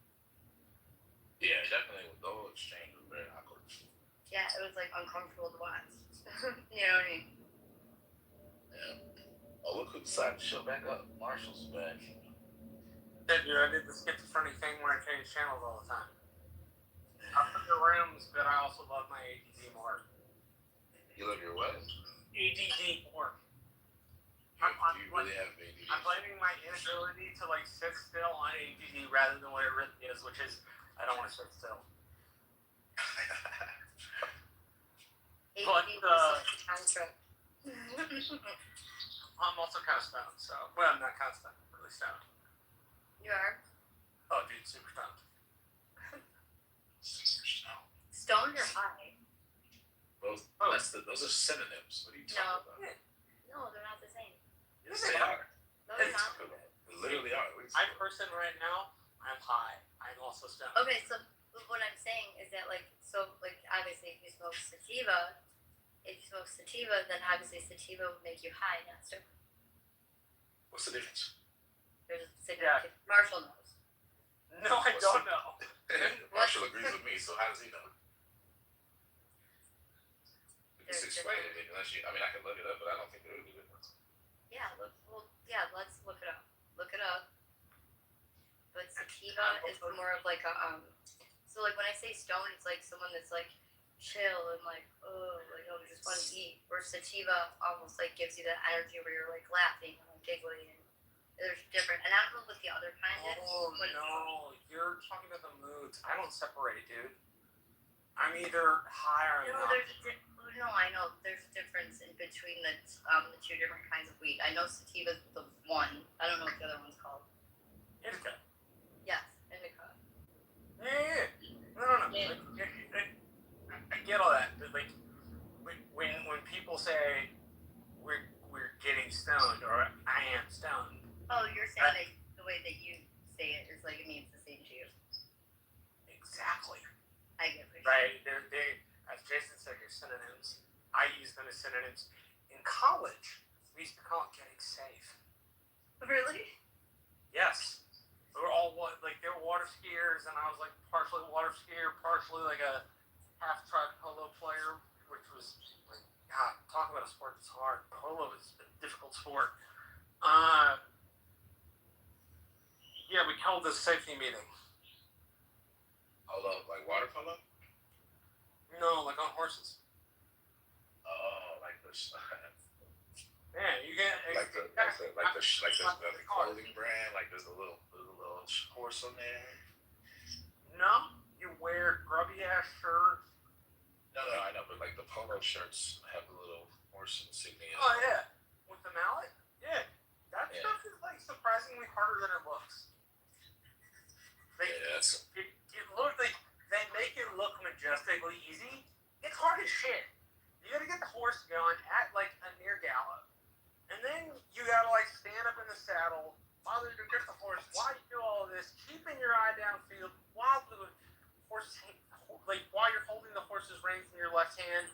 Yeah, definitely. The whole exchange was very awkward. Yeah, it was like uncomfortable to watch. You know what I mean? Yeah. Oh, look who decided to show back up. Marshall's back. Yeah, dude, I did the schizophrenic thing where I change channels all the time. I love your rooms, but I also love my ADD more. You love your what? ADD more. Do you really have ADD? I'm blaming my inability to like sit still on ADD rather than what it really is, which is I don't want to sit still. ADD was a concept. I'm also kind of stoned, so well, I'm not kind of stoned, really stoned. You are? Oh, dude, super stoned. Stoned or high? Both. Those are synonyms. What are you talking about? No, they're not the same. Yes, they are. No, they're not. They literally are. I'm person right now. I'm high. I'm also stoned. Okay, so what I'm saying is that obviously if you smoke sativa, then obviously sativa would make you high, not stoned. What's the difference? There's a significant. Yeah. Marshall knows. No, I don't know. Marshall agrees with me, so how does he know? Just explain it, unless you. I mean, I can look it up, but I don't think there is a difference. Yeah, let's look it up. Look it up. But sativa is more of like a So like when I say stoned, it's like someone that's like chill and like just want to eat. Where sativa almost like gives you that energy where you're like laughing and like giggling and there's different. And I don't know what the other kind is. Oh no, you're talking about the moods. I don't separate, dude. I'm either high or not. No, I know there's a difference in between the two different kinds of weed. I know sativa's the one. I don't know what the other one's called. Indica. Yes, indica. Yeah. No. Yeah. I get all that, but like when people say we're getting stoned or I am stoned. Oh, you're saying the way that you say it is like it means the same to you. Exactly. I get it. Right. They as Jason said, they're synonyms. I use them as synonyms. In college, we used to call it getting safe. Really? Yes. They were all they were water skiers, and I was like partially a water skier, partially like a half-truck polo player, which was like, God, talk about a sport that's hard. Polo is a difficult sport. Yeah, we held this safety meeting. Hold up, like water polo? No, like on horses. Oh, like the Yeah, you get like the clothing brand. Like there's a little horse on there. No, you wear grubby ass shirts. No, I know, but like the polo shirts have a little horse insignia. Oh yeah, with the mallet. Yeah, that stuff is like surprisingly harder than it looks. They make it look majestically easy. It's hard as shit. You gotta get the horse going at like a near gallop. And then you gotta like stand up in the saddle, bother to grip the horse while you do all of this, keeping your eye downfield while the horse, while you're holding the horse's reins in your left hand,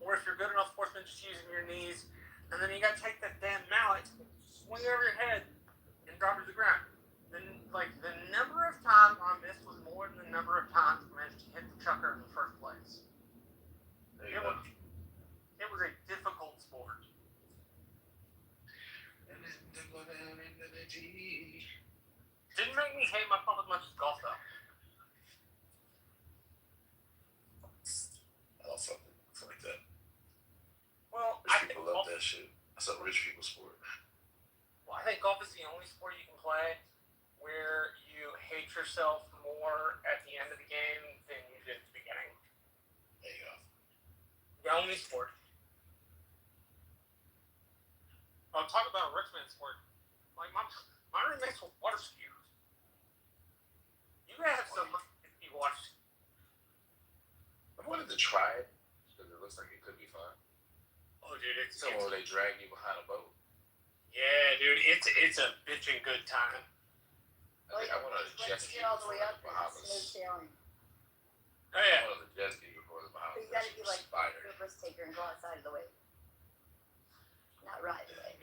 or if you're good enough horseman, just using your knees. And then you gotta take that damn mallet, swing it over your head, and drop it to the ground. Then the number of times on this was more than the number of times we managed to hit the chucker in the first place. It was a difficult sport. Didn't make me hate shit. That's a rich people sport. Well, I think golf is the only sport you can play where you hate yourself more at the end of the game than you did at the beginning. There you go. The only sport. I'll talk about a rich man sport. Like my roommates with water skiers. You gotta have some money if you watch. I wanted to try it because it looks like it could be fun. Oh, dude, it's where they drag you behind a boat. Yeah, dude, it's a bitchin' good time. I think I went on a jet ski all the way before up, the it's smooth Bahamas. sailing. Oh yeah. I went on a jet ski before the Bahamas. But you gotta be like Spider. the risk taker and go outside of the way. Not ride the way.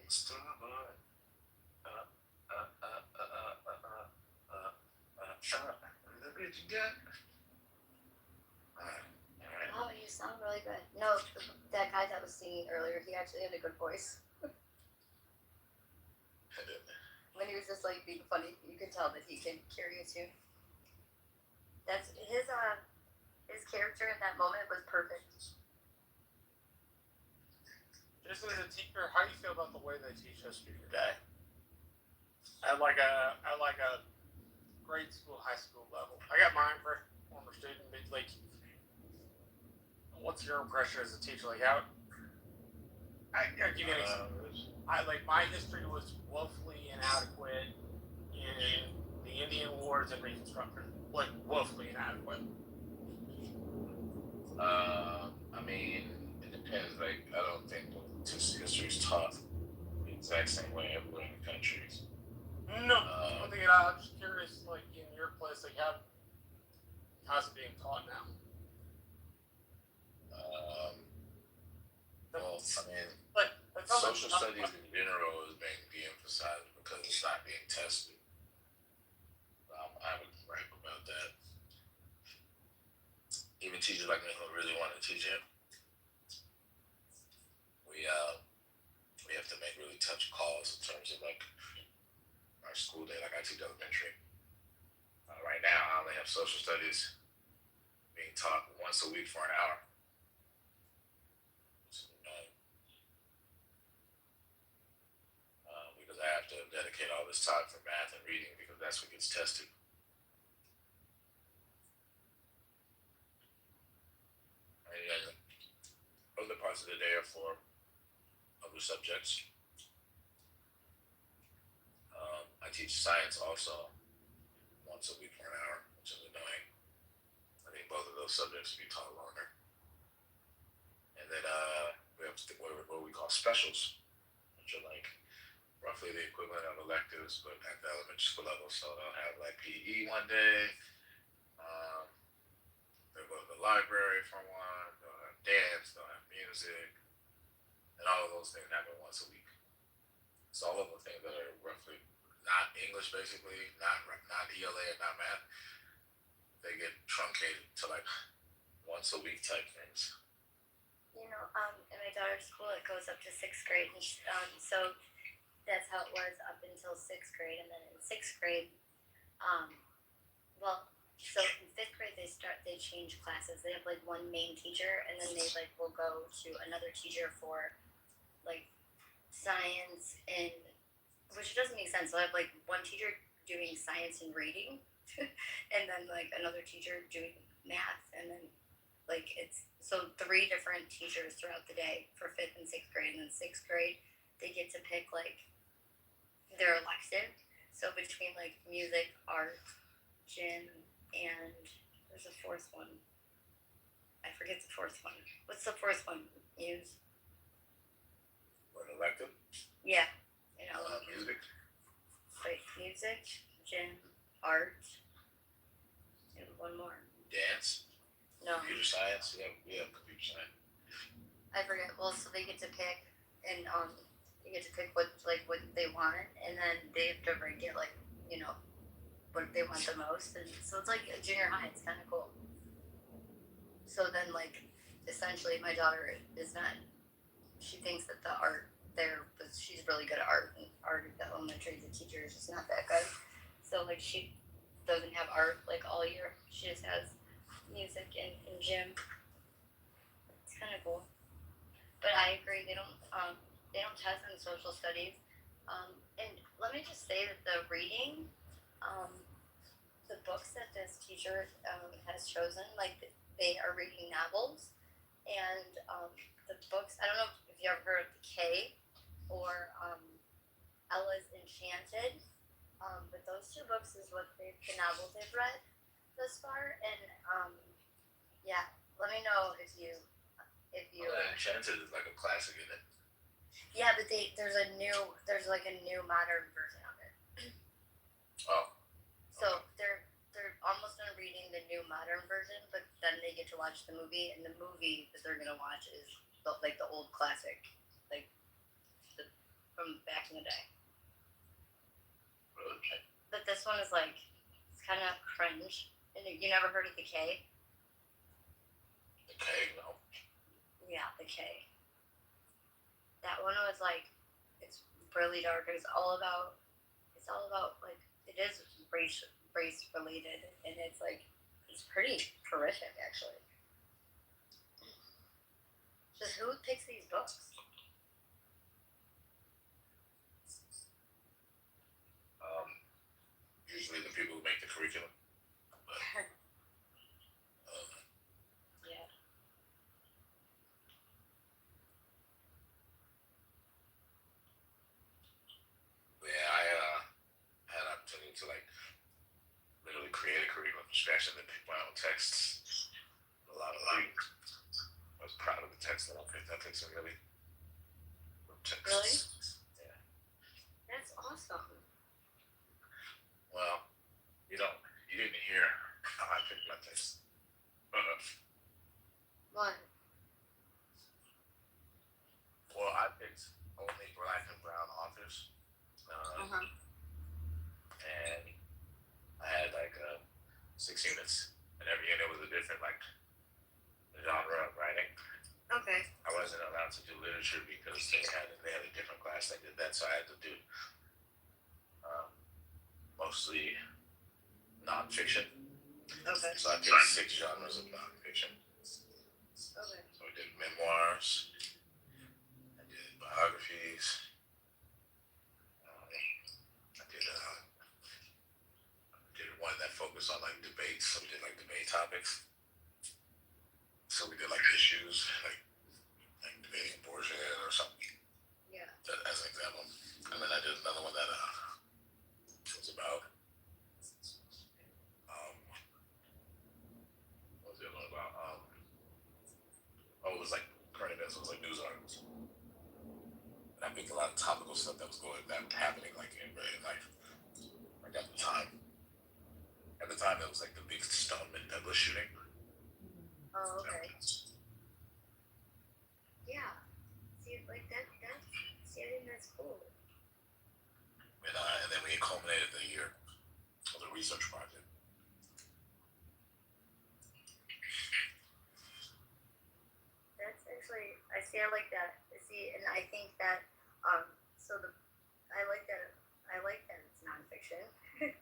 Starboard. Look what you got. Oh, you sound really good. No, that guy that was singing earlier, he actually had a good voice. When he was just like being funny, you could tell that he can carry a tune. That's his character in that moment was perfect. Just as a teacher, how do you feel about the way they teach history today? At like a grade school, high school level. I got mine for former student, but like, what's your impression as a teacher? Like how? I'll give you an example. My history was woefully inadequate in the Indian Wars and Reconstruction. Like woefully inadequate. I mean, it depends. Like, I don't think history is taught the exact same way everywhere in the country. No, I'm just curious. Like in your place, like how's it being taught now? Well, I mean, like social studies in general is being de-emphasized because it's not being tested. I would gripe about that. Even teachers like me who really want to teach it, we have to make really tough calls in terms of like our school day. Like I teach elementary. Right now, I only have social studies being taught once a week for an hour. Because I have to dedicate all this time for math and reading because that's what gets tested. And then other parts of the day are for other subjects. I teach science also once a week for an hour, which is annoying. I think both of those subjects should be taught longer. And then we have what we call specials, which are like roughly the equivalent of electives, but at the elementary school level. So they'll have like PE one day. They'll go to the library for one. They'll have dance. They'll have music, and all of those things happen once a week. So all of the things that are roughly not English, basically, not ELA and not math, they get truncated to like once a week type things. You know, in my daughter's school, it goes up to 6th grade, and so that's how it was up until 6th grade, and then in 6th grade, so in 5th grade they change classes. They have like one main teacher, and then they like will go to another teacher for like science and which doesn't make sense. They'll have like one teacher doing science and reading, and then like another teacher doing math, and then like it's so 3 different teachers throughout the day for 5th and 6th grade, and then 6th grade they get to pick like their elective. So between like music, art, gym, and there's a 4th one. I forget the 4th one. What's the 4th one? Muse. What, elective? Yeah. Music. Wait, music, gym, art, and one more. Dance. No. Computer science. We have computer science. I forget. Well, so they get to pick, and they get to pick what they want, and then they have to rank it like what they want the most, and so it's like a junior high. It's kind of cool. So then, like, essentially, my daughter is not. She thinks that the art there, but she's really good at art, and art at the elementary, the teacher is just not that good. So like, she doesn't have art like all year. She just has music and gym. It's kind of cool. But I agree, they don't test in social studies. And let me just say that the reading, the books that this teacher has chosen, like they are reading novels, and the books. I don't know if you ever heard of The K or Ella's Enchanted, but those two books is what the novels they've read thus far, and yeah, let me know if you. Enchanted is like a classic, isn't it? Yeah, but there's like a new modern version of it. Oh. So they're almost done reading the new modern version, but then they get to watch the movie, and the movie that they're gonna watch is like the old classic, like from back in the day. Really? But this one is like it's kind of cringe. And you never heard of The K? The K, no. Yeah, The K. That one was like it's really dark. It's all about like it is race related, and it's like it's pretty horrific actually. Just who picks these books? Usually the people who make the curriculum. But, yeah. Yeah, I had an opportunity to like literally create a curriculum from scratch and then pick my own texts. A lot. I was proud of the text that I picked. I picked some really good texts. Really? Yeah. That's awesome. Well, you didn't hear how I picked my text. What? Well, I picked only Black and Brown authors. And I had like 6 units, and every unit was a different like genre of writing. Okay. I wasn't allowed to do literature because they had a different class that did that, so I had to do mostly nonfiction. Okay. So I picked 6 genres of nonfiction. Okay. So I did memoirs, I did biographies, I did one that focused on like debates. So we did like debate topics. So we did like issues, like debating abortion or something. Yeah. As an example. And then I did another one that was about what was the other one about? It was like current events. It was like news articles. And I picked a lot of topical stuff that was happening like in life, like at the time. At the time, it was like the big Stoneman Douglas shooting. Oh, okay. Yeah. See, like that. See, I think that's cool. And then we culminated the year of the research project. That's actually, I like that. See, and I think that, I like that it's nonfiction. Because,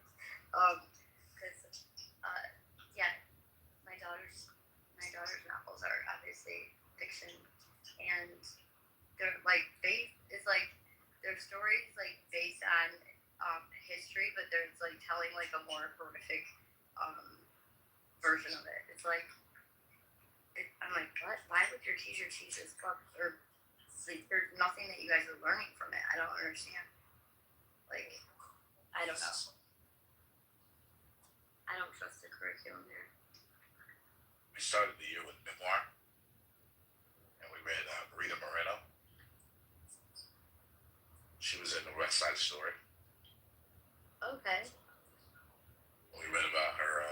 yeah, my daughter's novels are obviously fiction, and they're like their stories like based on history, but there's like telling like a more horrific version of it. It's like I'm like, what? Why would your teacher teach this book? Or like, there's nothing that you guys are learning from it. I don't understand. Like, I don't know. I don't trust the curriculum there. We started the year with memoir, and we read Rita Moreno. She was in the West Side Story. Okay. We read about her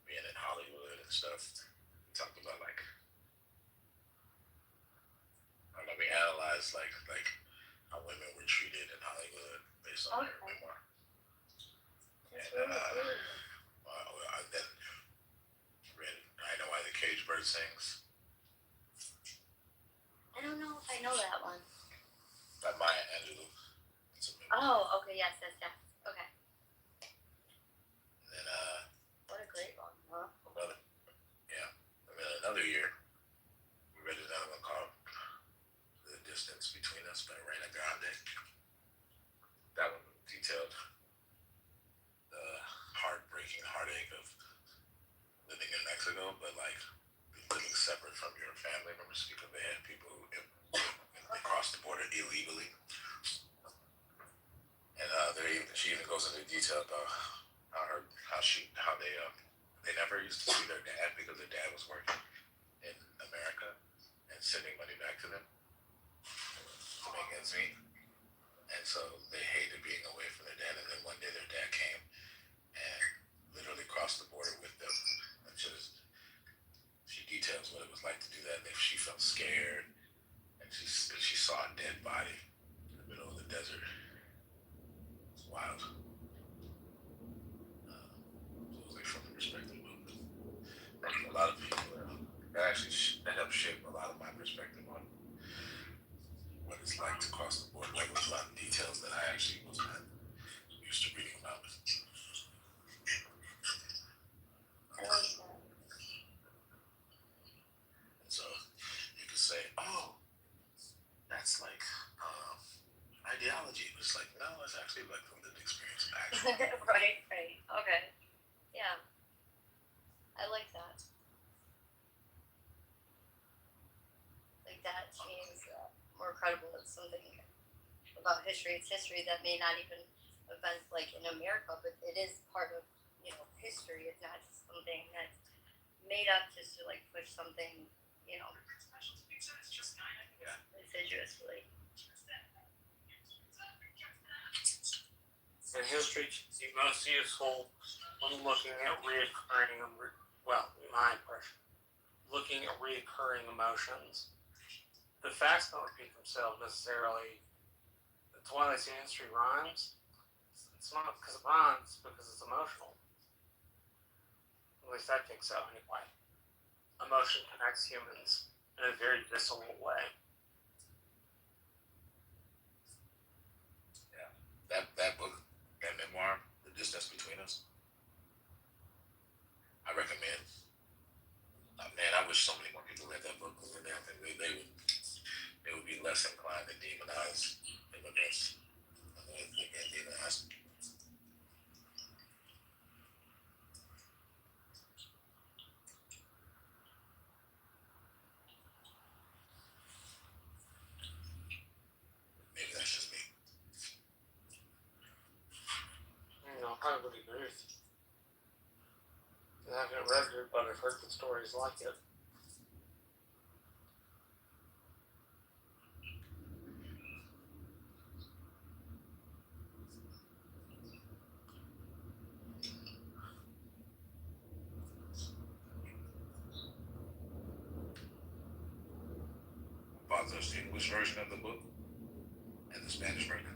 being in Hollywood and stuff. We talked about like, I don't know, we analyzed like how women were treated in Hollywood based on her memoir. That's really cool. I then read I Know Why the Cage Bird Sings. I don't know if I know that one. By Maya Angelou. Oh, okay, yes. Okay. And then what a great one, huh? and then another year, we read another one called The Distance Between Us by Reina Grande. That one detailed the heartbreaking heartache of living in Mexico, but like living separate from your family members because they had people who they crossed the border illegally. And she even goes into detail about how they never used to see their dad because their dad was working in America and sending money back to them to make ends meet. And so they hated being away from their dad. And then one day their dad came and literally crossed the border with them. And she details what it was like to do that. And she felt scared, and she saw a dead body in the middle of the desert. It's wild. So it was like from the perspective of a lot of people. That helped shape a lot of my perspective on what it's like to cross the border. Like there's a lot of details that I actually was not used to reading about. And so you could say, oh, that's like ideology. It's like, no, it's actually like the lived experience of action. Right. Okay. Yeah. I like that. Like that seems more credible than something about history. It's history that may not even have been like in America, but it is part of, history. It's not just something that's made up just to like push something, insidiously. And history is the most useful when looking at reoccurring, my impression, looking at reoccurring emotions. The facts don't repeat themselves necessarily. That's why they say history rhymes. It's not because it rhymes, because it's emotional. At least I think so, anyway. Emotion connects humans in a very visceral way. Yeah, that book, that memoir, The Distance Between Us, I recommend. Man, I wish so many more people read that book. I think they would be less inclined to demonize immigrants. Demonized. Maybe that's just me. I probably would agree with you. I haven't read it, but I've heard the stories like it. Bought the English version of the book and the Spanish version.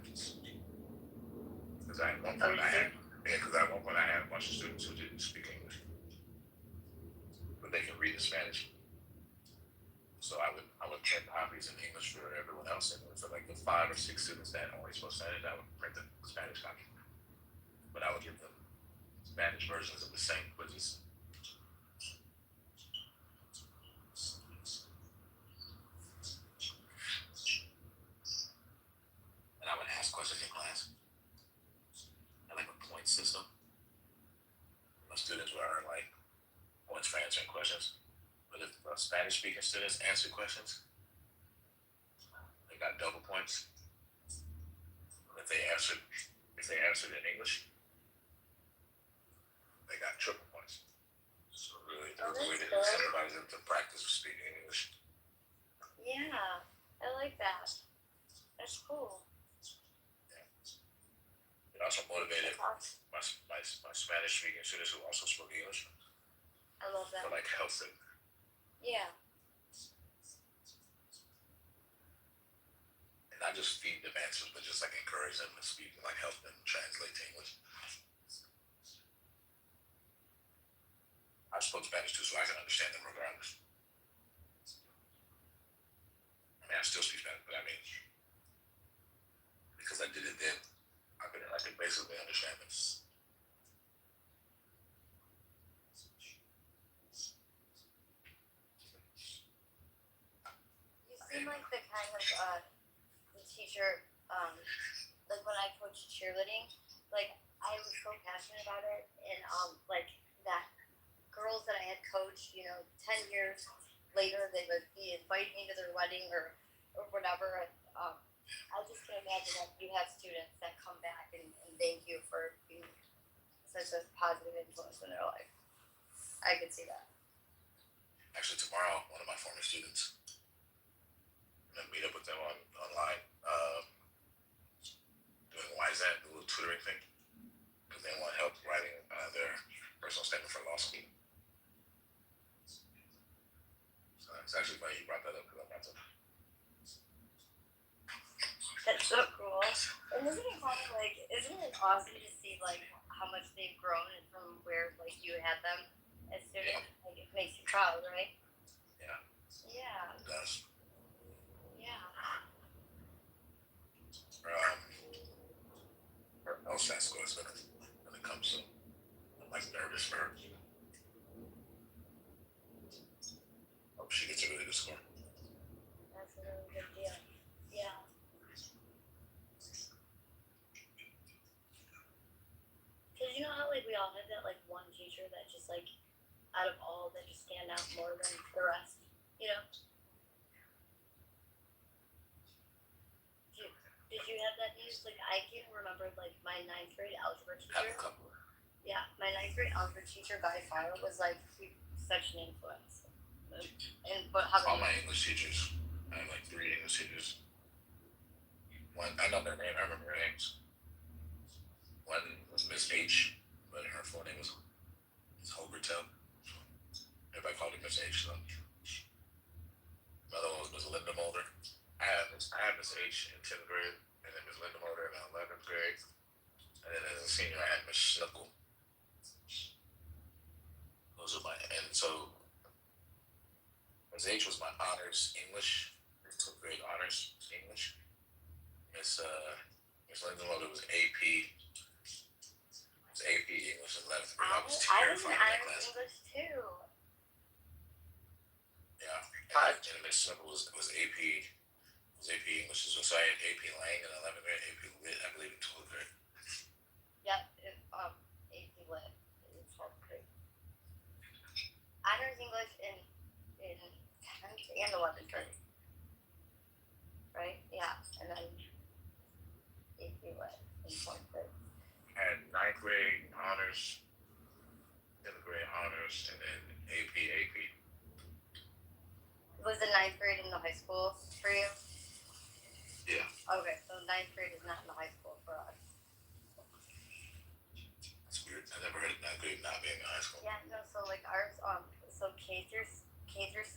Because at one point I had a bunch of students who didn't speak English, but they can read the Spanish. So I would print copies in English for everyone else, and for like the 5 or 6 students that only spoke Spanish, I would print the Spanish copy. But I would give them Spanish versions of the same quizzes. And I would ask questions in class. I like a point system. My students would earn like points for answering questions. But if Spanish-speaking students answer questions, they got double points. If they answered in English, they got triple points. So really, there was a way to incentivize them to practice speaking English. Yeah, I like that. That's cool. It also motivated my Spanish-speaking students who also spoke English. I love that. To like help them. Yeah. And not just feed them answers, but just like encourage them to speak and like help them translate to English. I spoke Spanish too, so I can understand them regardless. I mean, I still speak Spanish, but I mean, because I did it then, I could basically understand them. seem like the kind of the teacher, like when I coached cheerleading, like I was so passionate about it, and like that girls that I had coached, 10 years later, they would be inviting me to their wedding or whatever. And, I just can imagine that you have students that come back and thank you for being such a positive influence in their life. I could see that. Actually, tomorrow, one of my former students, I'm gonna meet up with them online, doing YZAT, the little tutoring thing, because they want help writing their personal statement for law school. So it's actually funny you brought that up because I'm about to. That's so cool. And isn't it awesome to see like how much they've grown and from where like you had them as students? Yeah. Like it makes you proud, right? Yeah. Yeah. It does. Yeah. Her LSAT score is better when it comes to. I'm like nervous for her. Hope she gets a really good score. That's a really good deal. Yeah. Because you know how like we all have that like one teacher that just like out of all that just stand out more than the rest, you know? Did you have that news? Like I can remember like my 9th grade algebra teacher. Yeah, my 9th grade algebra teacher by far was like such an influence. But how all my English teachers, I have like 3 English teachers. One, I know their name, I remember their names. One was Miss H, but her full name was Holbertel. Everybody called her Miss H, so. Another one was Miss Linda Mulder. I had Miss H in 10th grade, and then Miss Linda Mulder in 11th grade. And then as a senior, I had Miss Snuckle. Those are and so Miss H was my honors English, 5th grade honors English. Miss Linda Mulder was AP. It was AP English in 11th grade. I was terrified of that class. English too. Yeah. And Miss Snuckle was AP. Was AP English. So I had AP Lang in 11th grade, AP Lit, I believe, in 12th grade. Yep, AP Lit in 12th grade. Honors English in 10th and 11th grade. Right? Yeah, and then AP Lit in 12th grade. I had 9th grade honors, 10th grade honors, and then AP. Was the 9th grade in the high school for you? Yeah. Okay, so 9th grade is not in the high school for us. That's weird. I never heard of 9th grade not being in high school. Yeah, no, so like ours, so K through 6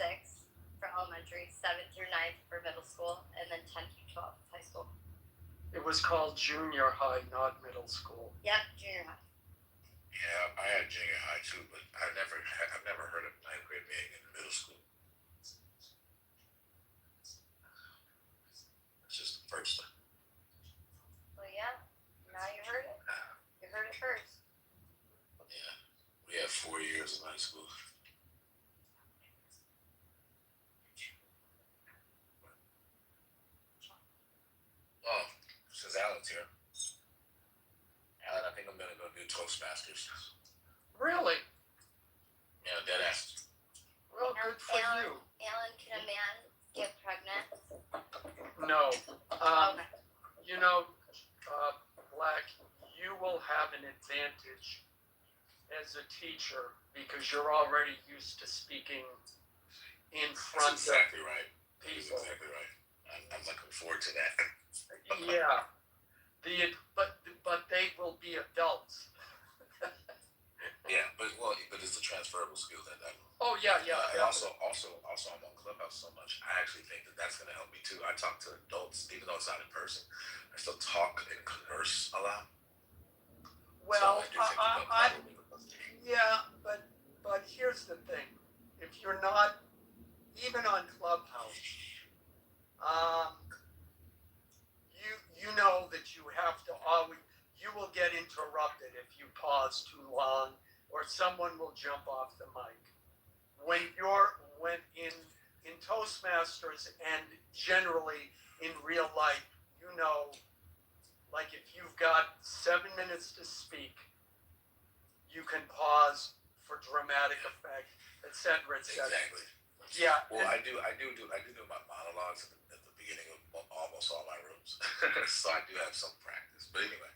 for elementary, 7th through 9th for middle school, and then 10th through 12th high school. It was called junior high, not middle school. Yep, junior high. Yeah, I had junior high too, but I've never heard of 9th grade being in middle school. It's just the first time. Well, yeah, now you heard it. You heard it first. Yeah, we have 4 years of high school. Oh, since Alan's here. Alan, I think I'm gonna go do Toastmasters. Really? Yeah, dead ass. Well, good for you. Alan, can a man get pregnant? No. Okay. You know, Black, you will have an advantage as a teacher because you're already used to speaking in front That's exactly of right. people. That's exactly right. I'm looking forward to that. Yeah. But they will be adults. Yeah, but it's a transferable skill that. Oh yeah. And also, I'm on Clubhouse so much. I actually think that's going to help me too. I talk to adults, even though it's not in person. I still talk and converse a lot. Well, yeah, but here's the thing: if you're not even on Clubhouse, you know that you have to always. You will get interrupted if you pause too long, or someone will jump off the mic. When in Toastmasters and generally in real life, like if you've got 7 minutes to speak, you can pause for dramatic effect, etc., etc. Exactly. Yeah. Well, I do my monologues at the beginning of almost all my rooms, so I do have some practice. But anyway,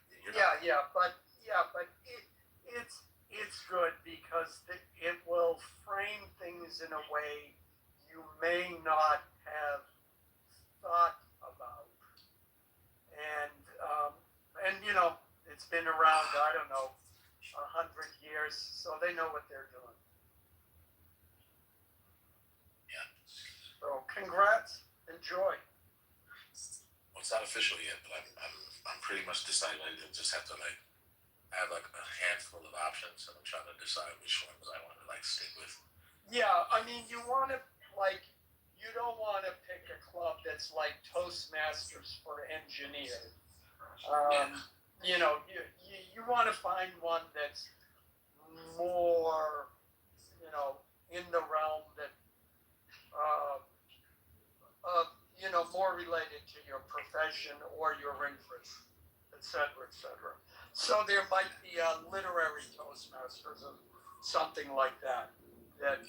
but it's good because it will frame things in a way you may not have thought about, and it's been around, I don't know, 100 years, so they know what they're doing. Yeah. So congrats, enjoy. Well, it's not official yet, but I'm pretty much decided. I just have to I have like a handful of options, and I'm trying to decide which ones I want to stick with. Yeah, I mean, you don't want to pick a club that's like Toastmasters for engineers. You want to find one that's more, in the realm that, more related to your profession or your interests, etc., etc. So there might be a literary Toastmasters or something like that. Yeah.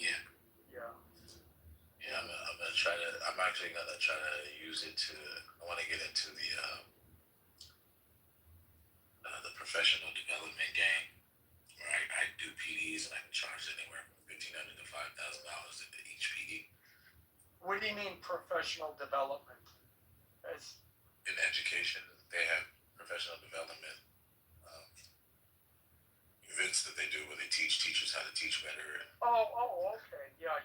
I'm gonna try to. I'm actually gonna try to use it to. I want to get into the professional development game, where I do PDs and I can charge anywhere from $1,500 to $5,000 into each PD. What do you mean professional development? In education, they have professional development events that they do where they teach teachers how to teach better. Okay. Yeah.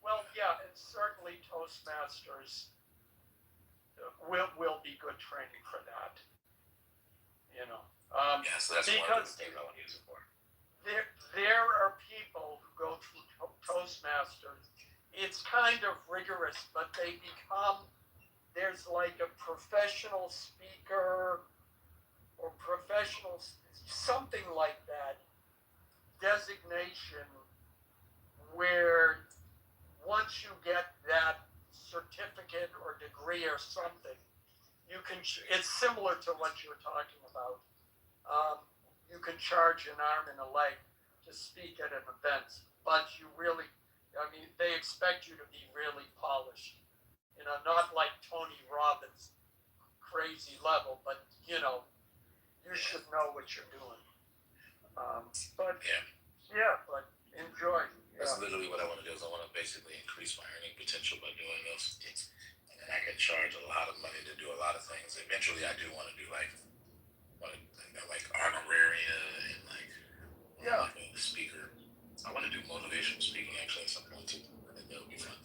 Well, yeah, and certainly Toastmasters will be good training for that. So that's one of the things I want to use it for. There are people who go through Toastmasters. It's kind of rigorous, but there's like a professional speaker or professional, something like that, designation where once you get that certificate or degree or something, it's similar to what you're talking about. You can charge an arm and a leg to speak at an event, but they expect you to be really polished. Not like Tony Robbins, crazy level, but you should know what you're doing. But enjoy. That's literally what I want to do. Is I want to basically increase my earning potential by doing those things, and then I can charge a lot of money to do a lot of things. Eventually, I do want to do like honoraria and like a speaker. I want to do motivational speaking actually at some point too. I think that'll be fun.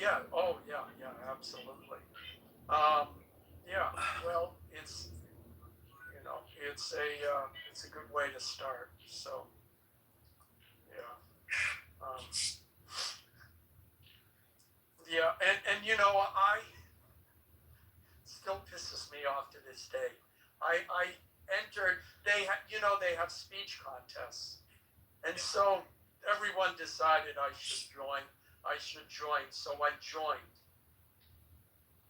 Yeah. Oh yeah. Absolutely. Well, it's a good way to start. So. I still pisses me off to this day. I entered. They have speech contests, and so everyone decided I should join. So I joined,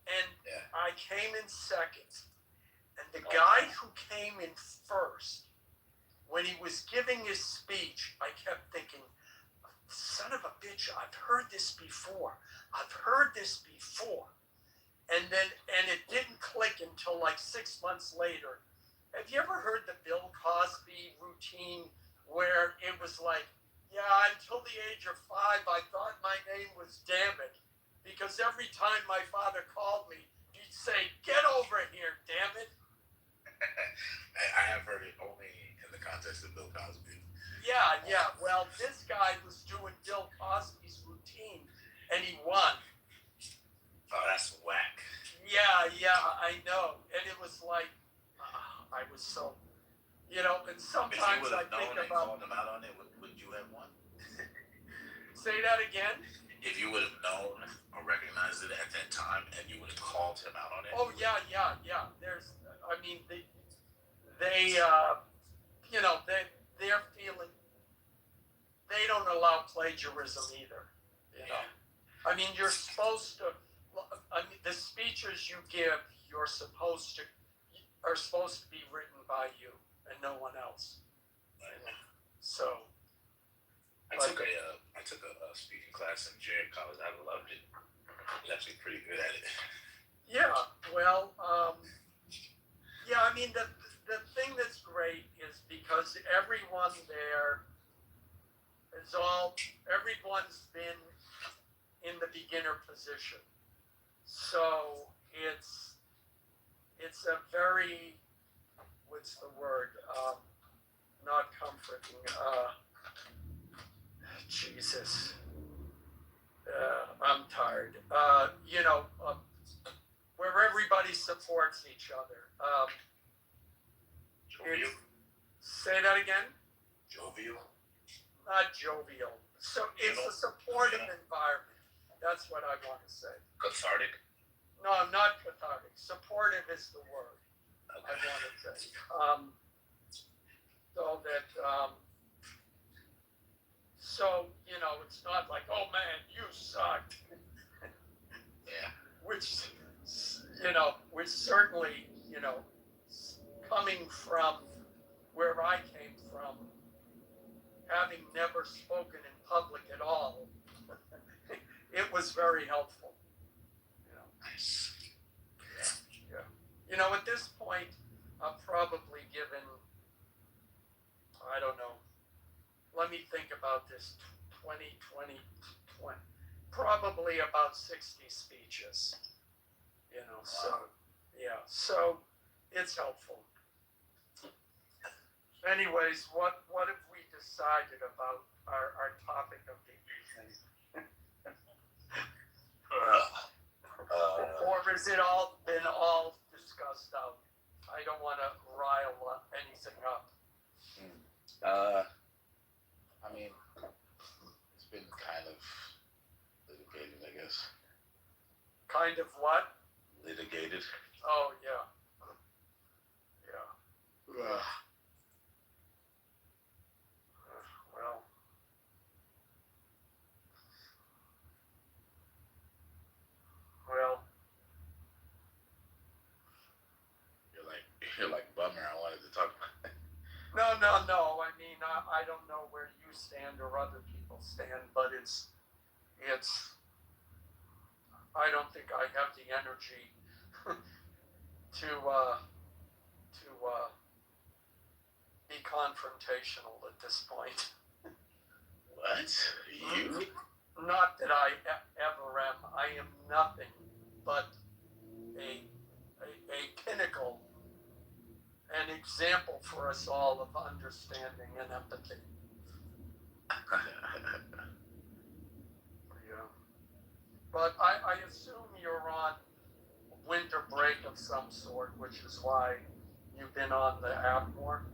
and I came in second. And the guy who came in first, when he was giving his speech, I kept thinking, son of a bitch, I've heard this before. And it didn't click until like 6 months later. Have you ever heard the Bill Cosby routine where it was like, until the age of 5, I thought my name was Dammit. Because every time my father called me, he'd say, get over here, damn it. I have heard it only in the context of Bill Cosby. Yeah. Well, this guy was doing Bill Cosby's routine, and he won. Oh, that's whack. Yeah, I know. And it was like, I was so, and sometimes I think about... If you would have known and called him out on it, would you have won? Say that again? If you would have known or recognized it at that time, and you would have called him out on it? Oh, yeah. They're feeling, they don't allow plagiarism either, I mean, you're supposed to. I mean, the speeches you give, are supposed to be written by you and no one else. So. I took a speaking class in junior college. I loved it. I'm actually pretty good at it. Yeah. Well. Yeah. I mean, the thing that's great is because everyone there everyone's been in the beginner position. So it's a very, what's the word? Not comforting. Jesus. I'm tired. Where everybody supports each other. Say that again? Jovial? Not jovial. So it's a supportive environment. That's what I want to say. Cathartic? No, not cathartic. Supportive is the word I want to say. So it's not like, oh man, you sucked. Yeah. Which certainly, coming from where I came from, having never spoken in public at all, it was very helpful. Nice. Yeah. At this point, I'm probably given, I don't know, let me think about this, 20, probably about 60 speeches. So it's helpful. Anyways, what have we decided about our topic of the evening? Or has it all been discussed out? I don't want to rile anything up. I mean, it's been kind of litigated, I guess. Kind of what? Litigated. Oh, yeah. Yeah. Well. You're like bummer. I wanted to talk about it. No. I mean, I don't know where you stand or other people stand, but it's. I don't think I have the energy to be confrontational at this point. What? You? Not that I ever am. I am nothing but a pinnacle, an example for us all of understanding and empathy. Yeah. But I assume you're on winter break of some sort, which is why you've been on the app more.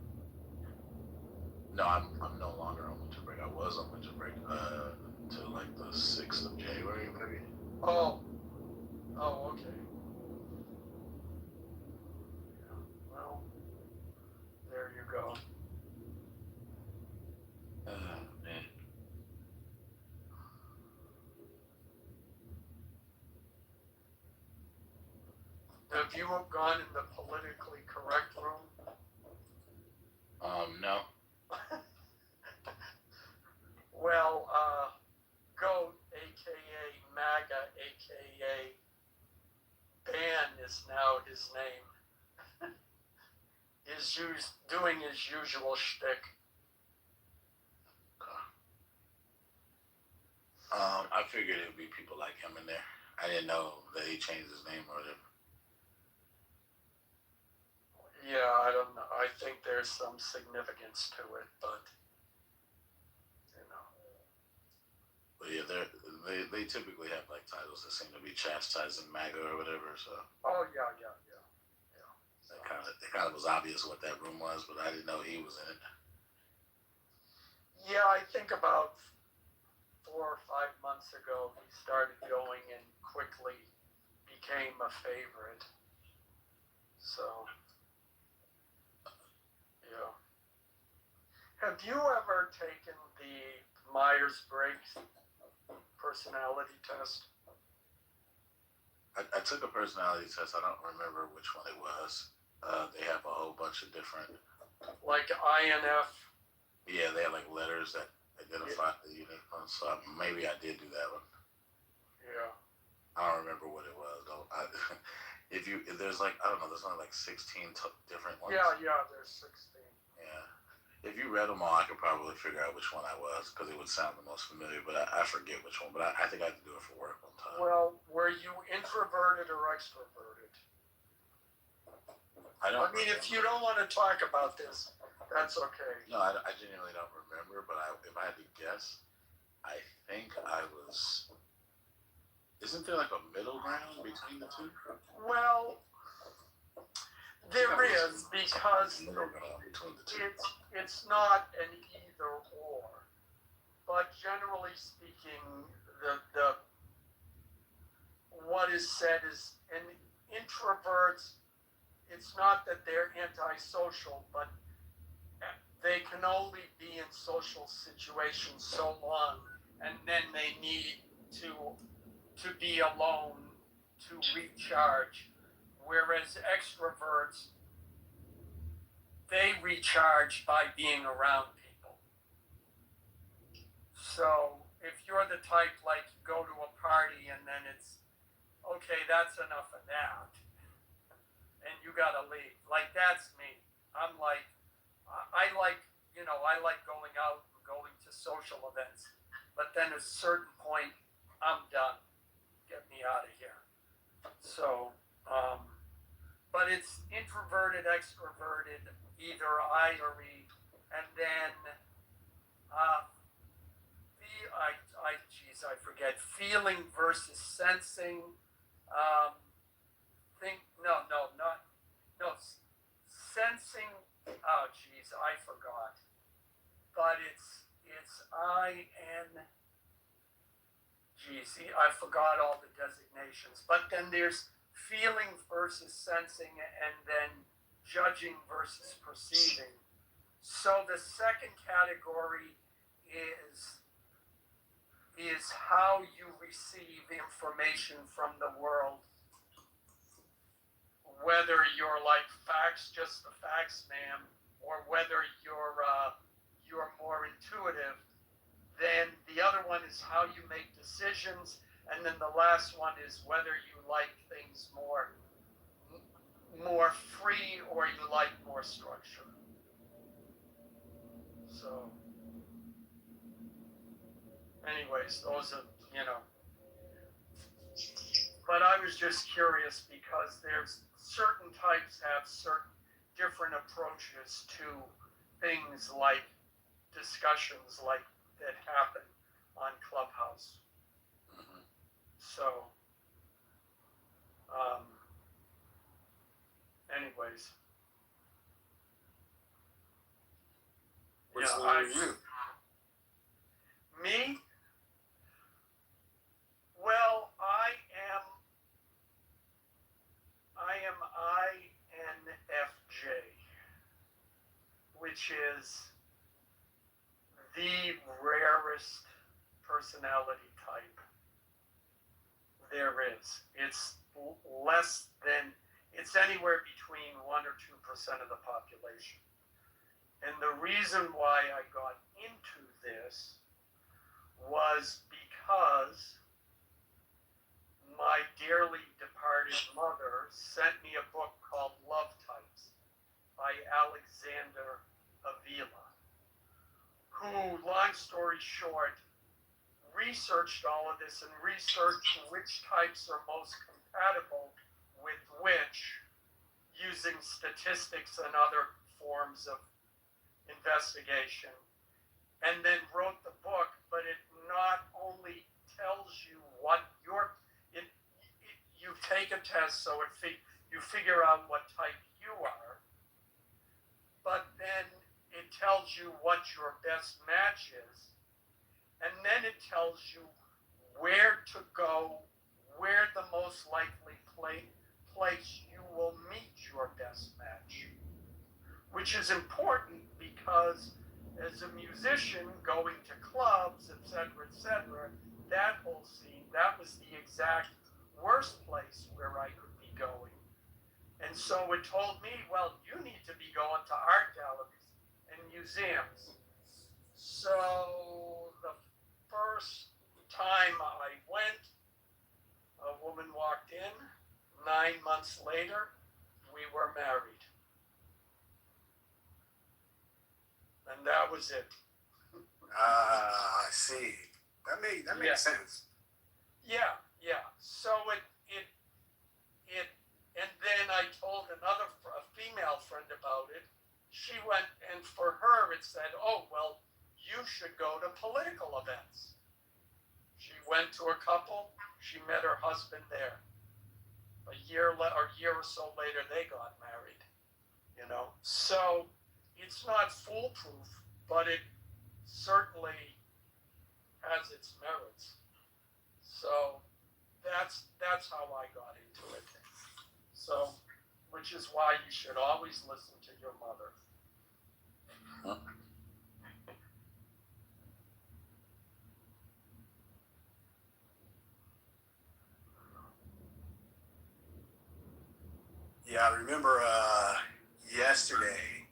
No, I'm no longer on winter break. I was on winter break until like the 6th of January, maybe. Oh, okay. Yeah, well, there you go. Man. Have you gone in the politically correct room? No. Well, Goat, aka MAGA, aka Ban is now his name, is doing his usual shtick. I figured it would be people like him in there. I didn't know that he changed his name or whatever. Yeah, I don't know. I think there's some significance to it, but But yeah, they typically have like titles that seem to be chastising MAGA or whatever. So. Oh yeah. It kind of was obvious what that room was, but I didn't know he was in it. Yeah, I think about 4 or 5 months ago he started going and quickly became a favorite. So, yeah. Have you ever taken the Myers-Briggs personality test? I took a personality test. I don't remember which one it was. They have a whole bunch of different. Like INF. Yeah, they have like letters that identify the unique ones. So maybe I did do that one. Yeah. I don't remember what it was though. If there's like, I don't know, there's only like 16 different ones. Yeah, there's 16. Yeah. If you read them all, I could probably figure out which one I was because it would sound the most familiar. But I forget which one. But I think I had to do it for work one time. Well, were you introverted or extroverted? I mean, if you don't want to talk about this, that's okay. No, I genuinely don't remember. But if I had to guess, I think I was. Isn't there like a middle ground between the two? Well, there is, because it's not an either or. But generally speaking, the what is said is, in introverts, it's not that they're antisocial, but they can only be in social situations so long, and then they need to be alone to recharge. Whereas extroverts, they recharge by being around people. So if you're the type like you go to a party and then it's, okay, that's enough of that, and you gotta leave. Like, that's me. I'm like, I like going out and going to social events, but then at a certain point, I'm done. Get me out of here. So, but it's introverted, extroverted, either I or E, and then I forget, feeling versus sensing. Sensing. Oh, geez, I forgot. But it's I forgot all the designations. But then there's feeling versus sensing, and then judging versus perceiving. So the second category is how you receive information from the world. Whether you're like facts, just the facts, ma'am, or whether you're more intuitive. Then the other one is how you make decisions, and then the last one is whether you like things more free or you like more structure. So, anyways, those are, But I was just curious because there's certain types have certain different approaches to things like discussions like that happen on Clubhouse. Mm-hmm. So, anyways. Which one are you? Me? Well, I am INFJ, which is the rarest personality type there is. It's it's anywhere between 1 or 2% of the population. And the reason why I got into this was because my dearly departed mother sent me a book called Love Types by Alexander Avila, who, long story short, researched all of this and researched which types are most compatible with which, using statistics and other forms of investigation, and then wrote the book. But it not only tells you what you take a test, so you figure out what type you are, but then it tells you what your best match is, and then it tells you where to go, where the most likely place you will meet your best match, which is important because as a musician going to clubs, etc., that whole scene, that was the exact worst place where I could be going. And so it told me, well, you need to be going to art galleries and museums. So the first time I went, a woman walked in. 9 months later, we were married. And that was it. I see. That makes sense. Yeah. So and then I told a female friend about it. She went, and for her it said, oh, well, you should go to political events. She went to a couple. She met her husband there. A year or so later, they got married. So it's not foolproof, but it certainly has its merits. So that's how I got into it. So, which is why you should always listen to your mother. Yeah, I remember yesterday,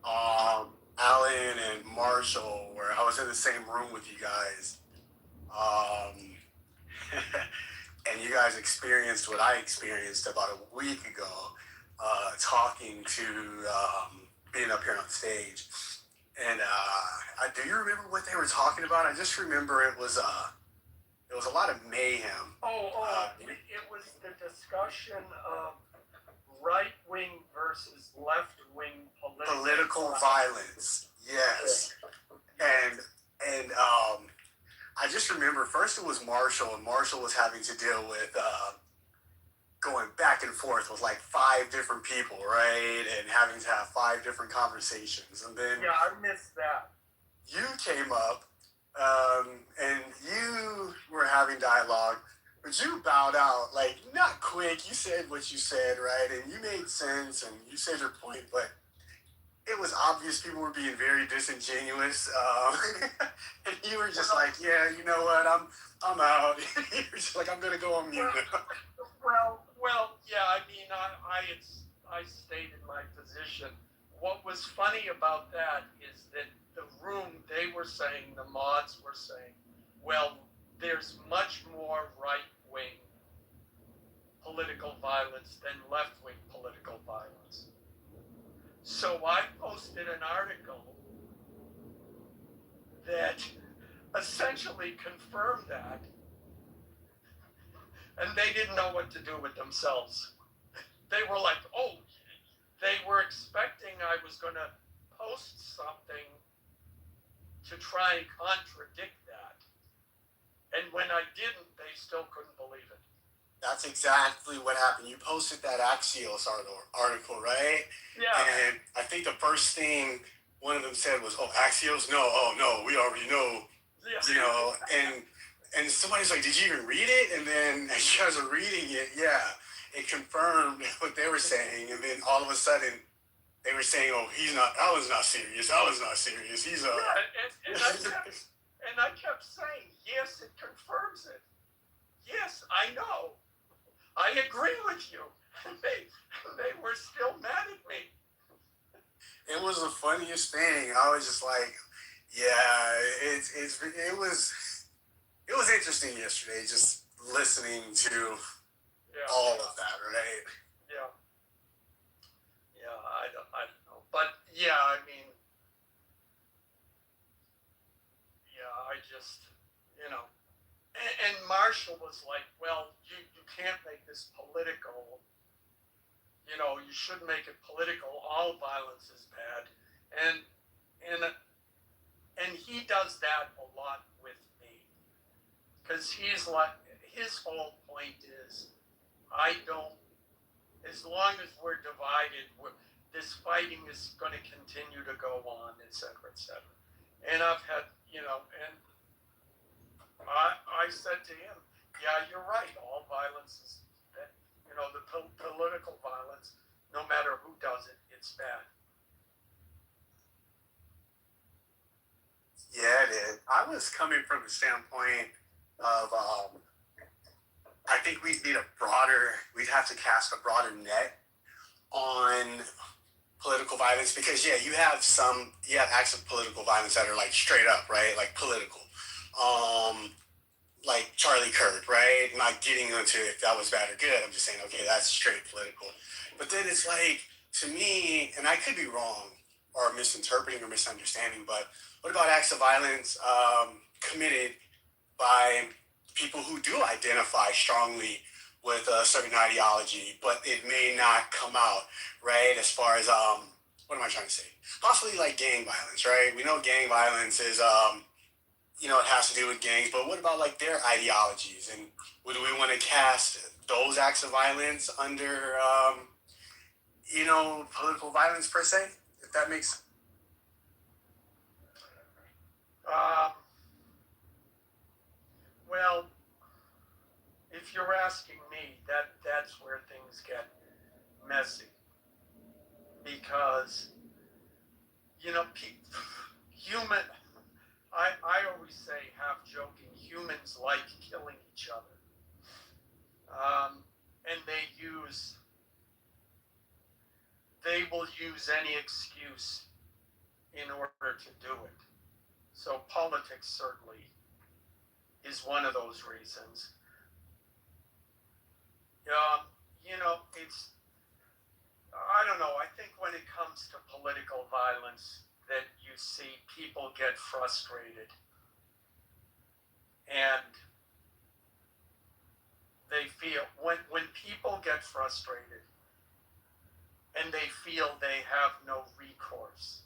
Alan and Marshall, where I was in the same room with you guys, and you guys experienced what I experienced about a week ago, talking to being up here on stage. And do you remember what they were talking about? I just remember it was a lot of mayhem. It was the discussion of right-wing versus left-wing political violence. Yes. And I just remember first it was Marshall, and Marshall was having to deal with going back and forth with like 5 different people, right? And having to have 5 different conversations. And then I missed that. You came up and you were having dialogue, but you bowed out, like, not quick. You said what you said, right? And you made sense, and you said your point, but it was obvious people were being very disingenuous. And you were just like, yeah, you know what, I'm out. You were just like, I'm going to go on mute. Well, yeah, I mean, I stated my position. What was funny about that is that the room, they were saying, the mods were saying, well, there's much more right-wing political violence than left-wing political violence. So I posted an article that essentially confirmed that, and they didn't know what to do with themselves. They were like, oh, they were expecting I was going to post something to try and contradict that. And when I didn't, they still couldn't believe it. That's exactly what happened. You posted that Axios article, right? Yeah. And I think the first thing one of them said was, oh, Axios? No, we already know. Yeah. You know, and somebody's like, did you even read it? And then as you guys are reading it, it confirmed what they were saying. And then all of a sudden, they were saying, oh, Alan's not serious. He's And I kept saying, yes, it confirms it. Yes, I know. I agree with you. And they were still mad at me. It was the funniest thing. I was just like, yeah, it was interesting yesterday, just listening to all of that, right? Yeah. Yeah, I don't know. But yeah, I mean, I just, and Marshall was like, well, you can't make this political. You shouldn't make it political. All violence is bad. And he does that a lot with me. Because he's like, his whole point is, as long as we're divided, this fighting is going to continue to go on, et cetera, et cetera. And I've had, and I said to him, yeah, you're right. All violence is, the political violence, no matter who does it, it's bad. Yeah, it is. I was coming from the standpoint of I think we'd have to cast a broader net on political violence, because you have acts of political violence that are like straight up, right? Like political. Like Charlie Kirk, right? Not getting into if that was bad or good. I'm just saying, okay, that's straight political. But then it's like, to me, and I could be wrong or misinterpreting or misunderstanding, but what about acts of violence committed by people who do identify strongly with a certain ideology, but it may not come out, right? As far as, what am I trying to say? Possibly like gang violence, right? We know gang violence is, it has to do with gangs, but what about like their ideologies? And would we want to cast those acts of violence under, political violence per se? If that makes sense. Well, if you're asking me, that's where things get messy. Because, I always say, half joking, humans like killing each other. And they will use any excuse in order to do it. So politics certainly is one of those reasons. I don't know, I think when it comes to political violence, that you see people get frustrated. And they feel, when people get frustrated and they feel they have no recourse,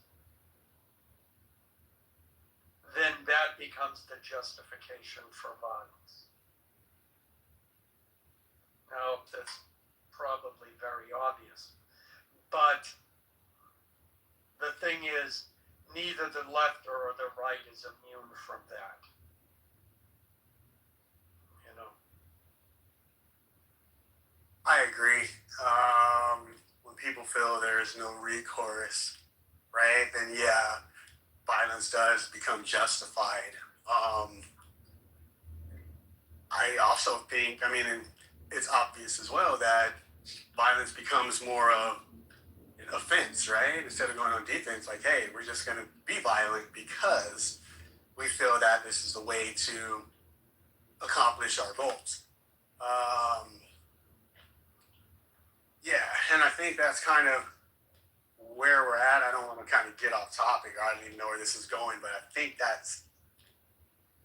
then that becomes the justification for violence. Now, that's probably very obvious. But the thing is, neither the left or the right is immune from that. I agree. When people feel there is no recourse, right, then violence does become justified. I also think, and it's obvious as well, that violence becomes more of an offense, right? Instead of going on defense, like, hey, we're just going to be violent because we feel that this is the way to accomplish our goals. And I think that's kind of where we're at. I don't want to kind of get off topic. I don't even know where this is going, but I think that's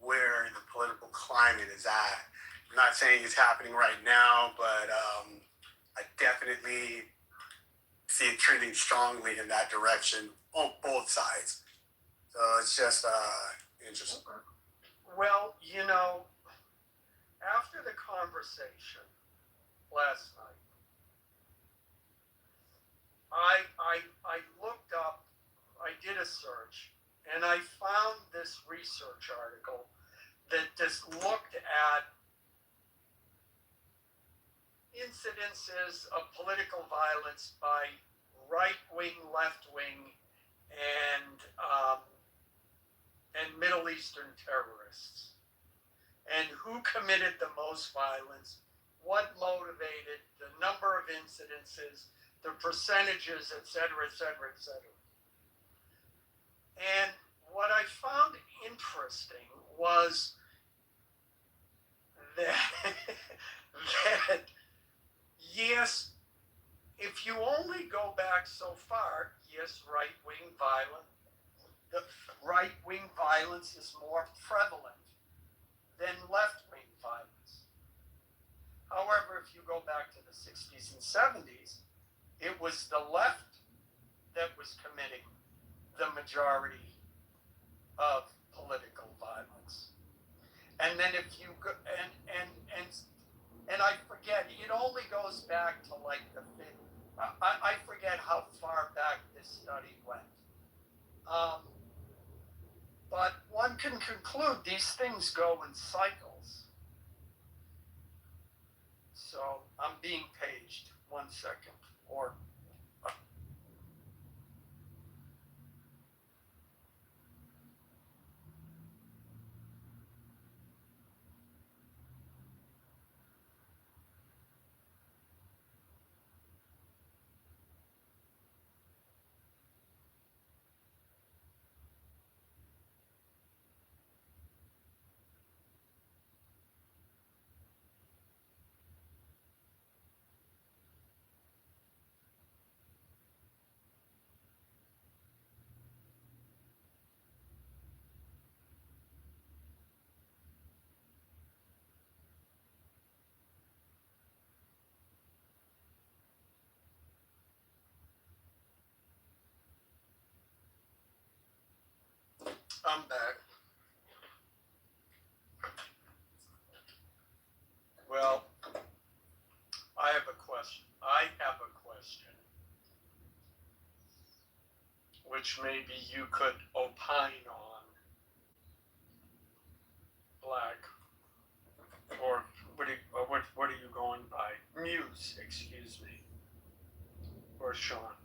where the political climate is at. I'm not saying it's happening right now, but I definitely see it trending strongly in that direction on both sides. So it's just interesting. Well, after the conversation last night, I looked up, I did a search, and I found this research article that just looked at incidences of political violence by right-wing, left-wing, and Middle Eastern terrorists, and who committed the most violence, what motivated, the number of incidences, the percentages, et cetera, et cetera, et cetera. And what I found interesting was that yes, if you only go back so far, yes, right-wing violence is more prevalent than left-wing violence. However, if you go back to the 60s and 70s, it was the left that was committing the majority of political violence. And then if you go, and I forget, it only goes back to like I forget how far back this study went. But one can conclude these things go in cycles. So I'm being paged. 1 second. Or I'm back. Well, I have a question. Which maybe you could opine on, Black, or what are you going by? Muse, excuse me, or Sean.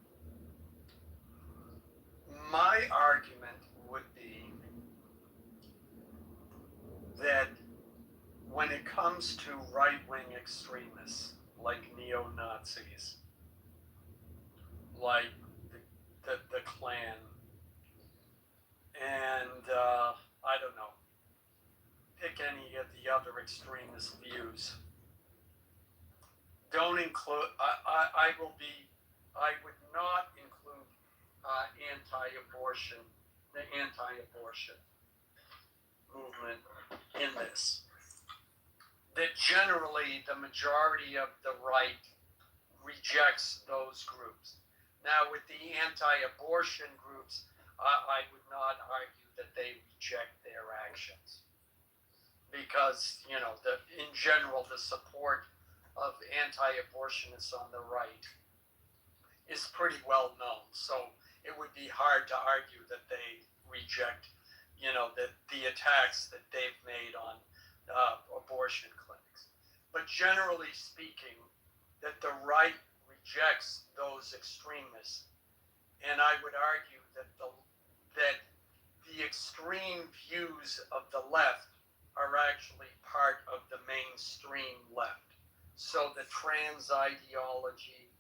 My argument would be that when it comes to right-wing extremists, like neo-Nazis, like the Klan, and I don't know, pick any of the other extremist views. Don't include, I would not include the anti-abortion movement in this. That generally the majority of the right rejects those groups. Now, with the anti-abortion groups, I would not argue that they reject their actions. Because, in general, the support of anti-abortionists on the right is pretty well known. So it would be hard to argue that they reject, the attacks that they've made on abortion clinics. But generally speaking, that the right rejects those extremists, and I would argue that the extreme views of the left are actually part of the mainstream left. So the trans ideology,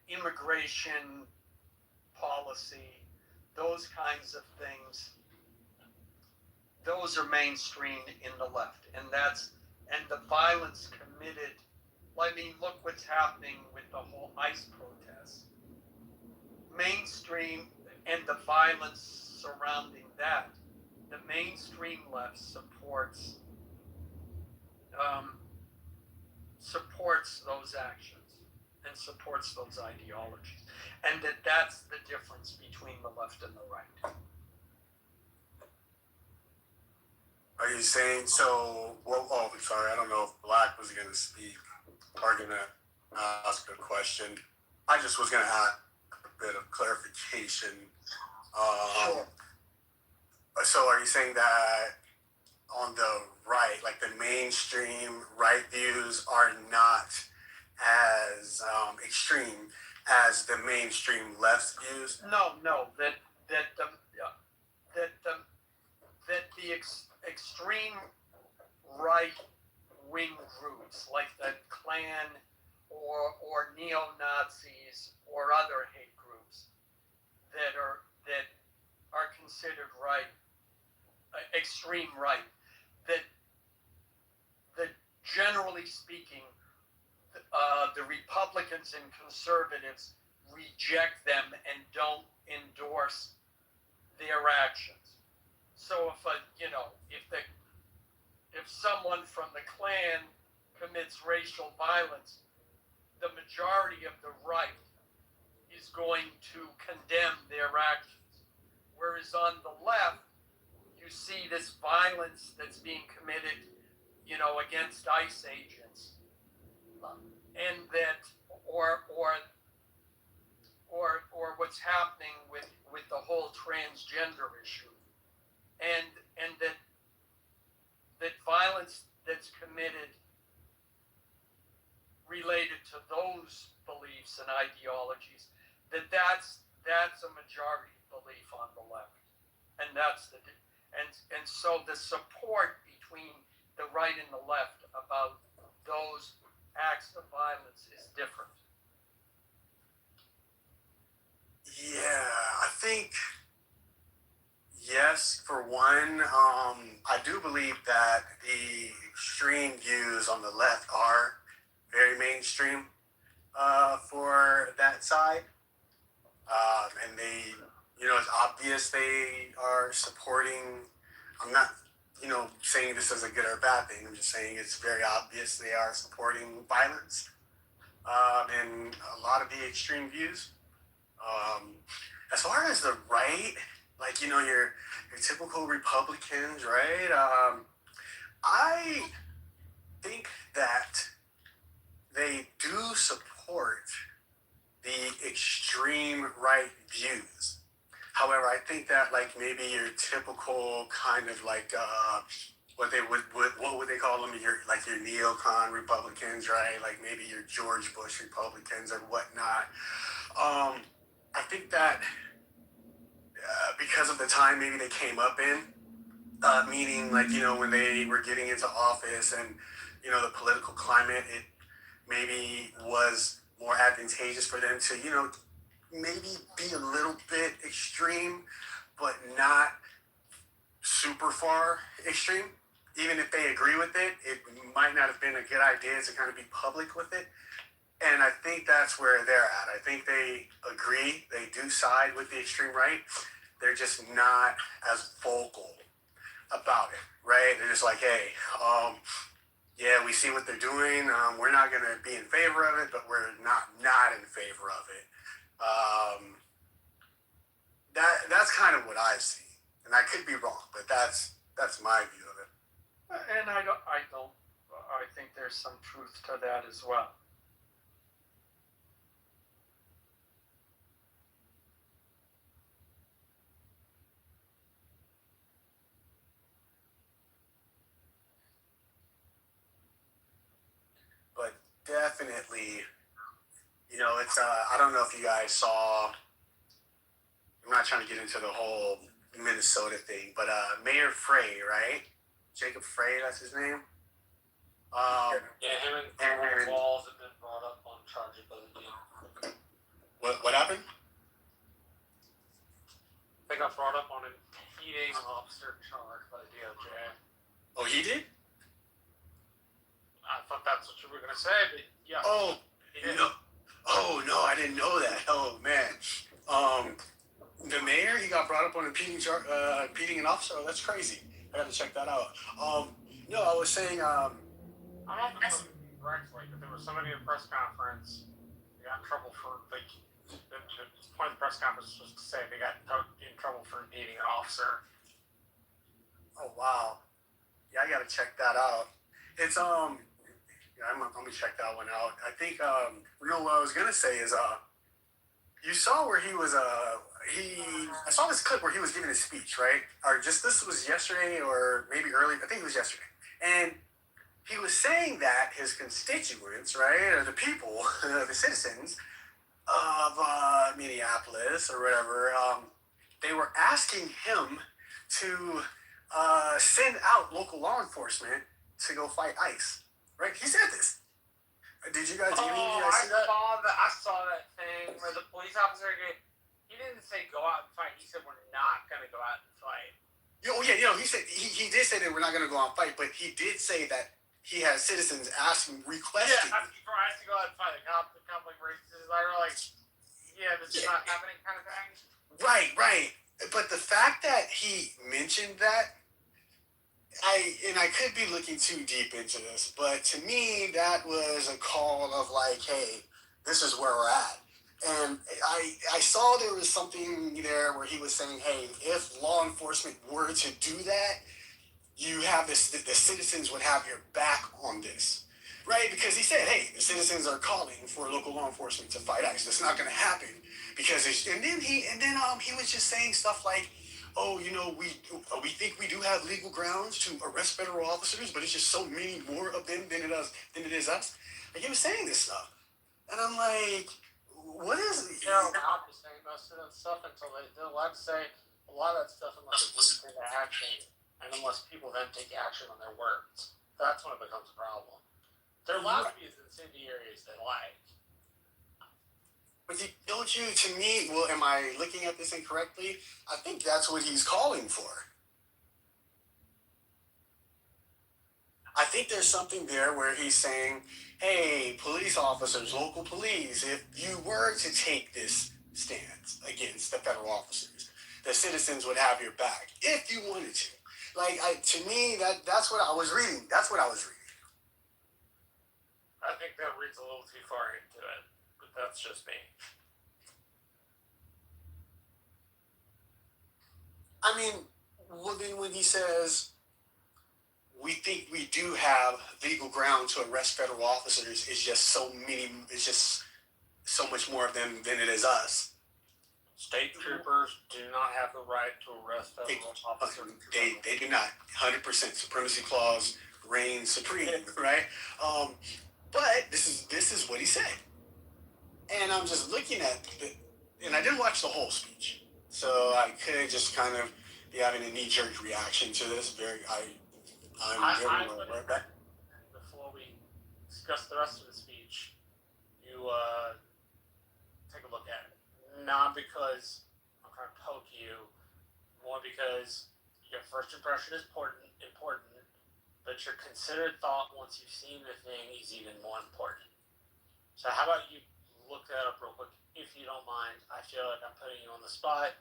immigration policy, those kinds of things, those are mainstream in the left, and the violence committed. Look what's happening with the whole ICE protests. Mainstream and the violence surrounding that, the mainstream left supports those actions and supports those ideologies, and that's the difference between the left and the right. Are you saying so? Well, sorry, I don't know if Black was going to speak or going to ask a question. I just was going to add a bit of clarification. Sure. So, are you saying that on the right, like the mainstream right views are not as extreme as the mainstream left views? No, that the extreme right-wing groups like the Klan or neo-Nazis or other hate groups that are considered right, extreme right, that generally speaking, the Republicans and conservatives reject them and don't endorse their actions. So if someone from the Klan commits racial violence, the majority of the right is going to condemn their actions. Whereas on the left, you see this violence that's being committed, against ICE agents, and that, or what's happening with the whole transgender issue, and that violence that's committed related to those beliefs and ideologies, that's a majority belief on the left, and so the support between the right and the left about those acts of violence is different. Yeah, I think yes. For one, I do believe that the extreme views on the left are very mainstream for that side, and they, it's obvious they are supporting. I'm not, saying this as a good or bad thing. I'm just saying it's very obvious they are supporting violence and a lot of the extreme views. As far as the right, like your typical Republicans, right? I think that they do support the extreme right views. However, I think that like maybe your typical kind of like what would they call them? Your neocon Republicans, right? Like maybe your George Bush Republicans or whatnot. I think that because of the time maybe they came up in, meaning like when they were getting into office and the political climate, it maybe was more advantageous for them to maybe be a little bit extreme, but not super far extreme. Even if they agree with it, it might not have been a good idea to kind of be public with it. And I think that's where they're at. I think they agree. They do side with the extreme right. They're just not as vocal about it, right? They're just like, hey, yeah, we see what they're doing. We're not going to be in favor of it, but we're not in favor of it. That's kind of what I see. And I could be wrong, but that's my view of it. And I think there's some truth to that as well. But definitely, it's I don't know if you guys saw. I'm not trying to get into the whole Minnesota thing, but Mayor Frey, right? Jacob Frey, that's his name. Him and Walls have been brought up on charges by the DOJ. What happened? They got brought up on impeding an officer charge by the DOJ. Oh, he did? I thought that's what you were gonna say, but yeah. Oh no! Oh no, I didn't know that. Oh man. The mayor, he got brought up on impeding an officer. Oh, that's crazy. I got to check that out. No, I was saying. I don't know if it was correctly, but there was somebody at a press conference. They got in trouble for the point of the press conference was to say they got in trouble for impeding an officer. Oh wow. Yeah, I got to check that out. It's Yeah, I'm gonna check that one out. I think what I was gonna say is you saw where he was I saw this clip where he was giving a speech, right? Or just this was yesterday or maybe early. I think it was yesterday, and he was saying that his constituents, right, or the people, the citizens of Minneapolis or whatever, they were asking him to send out local law enforcement to go fight ICE. Right? He said this. Did you guys? I saw that thing where the police officer he didn't say go out and fight. He said we're not going to go out and fight. He said he did say that we're not going to go out and fight, but he did say that he has citizens requesting. Yeah, asking for us to go out and fight. The cop like racist. I were like, yeah, this is not happening, kind of thing. Right. But the fact that he mentioned that. I could be looking too deep into this, but to me, that was a call of like, hey, this is where we're at. And I saw there was something there where he was saying, hey, if law enforcement were to do that, you have the citizens would have your back on this. Right? Because he said, hey, the citizens are calling for local law enforcement to fight ICE. That's not going to happen. Because and then he was just saying stuff like, oh, we think we do have legal grounds to arrest federal officers, but it's just so many more of them than it is us. Like, he was saying this stuff. And I'm like, what is it? They're allowed to say most of that stuff until they're allowed to say a lot of that stuff unless it moves into action and unless people then take action on their words. That's when it becomes a problem. They're allowed to be as incendiary as they like. But don't you, to me, well, am I looking at this incorrectly? I think that's what he's calling for. I think there's something there where he's saying, hey, police officers, local police, if you were to take this stance against the federal officers, the citizens would have your back if you wanted to. Like, to me, that's what I was reading. That's what I was reading. I think that reads a little too far into it. That's just me. I mean, well, then when he says we think we do have legal ground to arrest federal officers, it's just so many. It's just so much more of them than it is us. State troopers do not have the right to arrest federal officers. They do not. 100% supremacy clause reigns supreme, right? But this is what he said, and I'm just looking at it, and I didn't watch the whole speech, so I could just kind of be having a knee-jerk reaction to this. I'm very well aware of that. Before we discuss the rest of the speech, you take a look at it. Not because I'm trying to poke you, more because your first impression is important, but your considered thought once you've seen the thing is even more important. So how about you look that up real quick, if you don't mind. I feel like I'm putting you on the spot,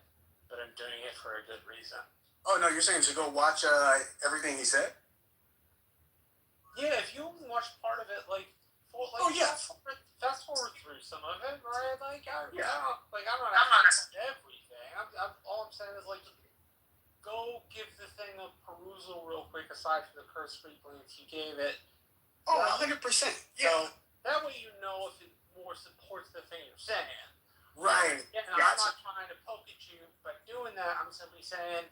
but I'm doing it for a good reason. Oh, no, you're saying to go watch everything he said? Yeah, if you only watch part of it, fast forward through some of it, right? I'm not asking everything. All I'm saying is, go give the thing a perusal real quick, aside from the cursory glance you gave it. Oh, 100%. Yeah. So, that way you know if it more supports the thing you're saying. Right. Yeah, and I'm not trying to poke at you by doing that. I'm simply saying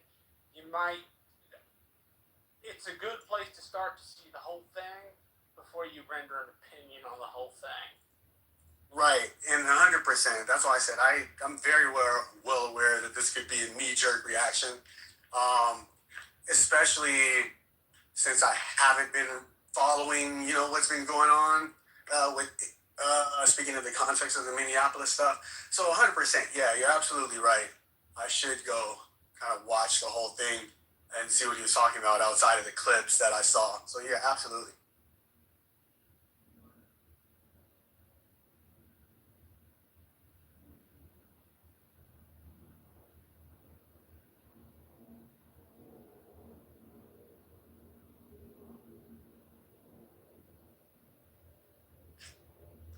it's a good place to start to see the whole thing before you render an opinion on the whole thing. Right, and 100%. That's why I said I'm very well aware that this could be a knee-jerk reaction, especially since I haven't been following, what's been going on with speaking of the context of the Minneapolis stuff. So 100%, yeah, you're absolutely right. I should go kind of watch the whole thing and see what he was talking about outside of the clips that I saw. So yeah, absolutely.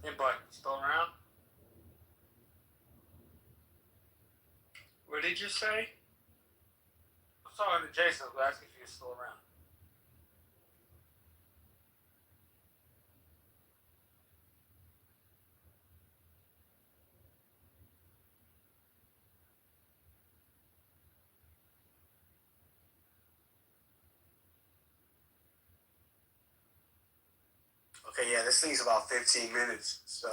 Hey, bud, still around? What did you say? I'm talking to Jason. I was asking if he was still around. Okay, yeah, this thing's about 15 minutes, so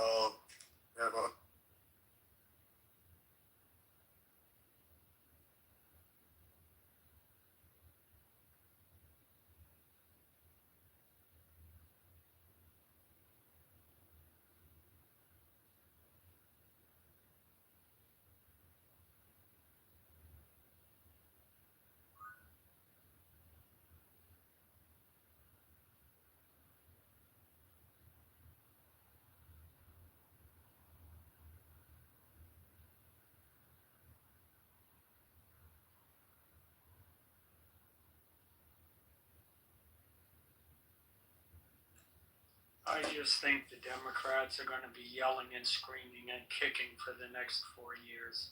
I just think the Democrats are going to be yelling and screaming and kicking for the next 4 years.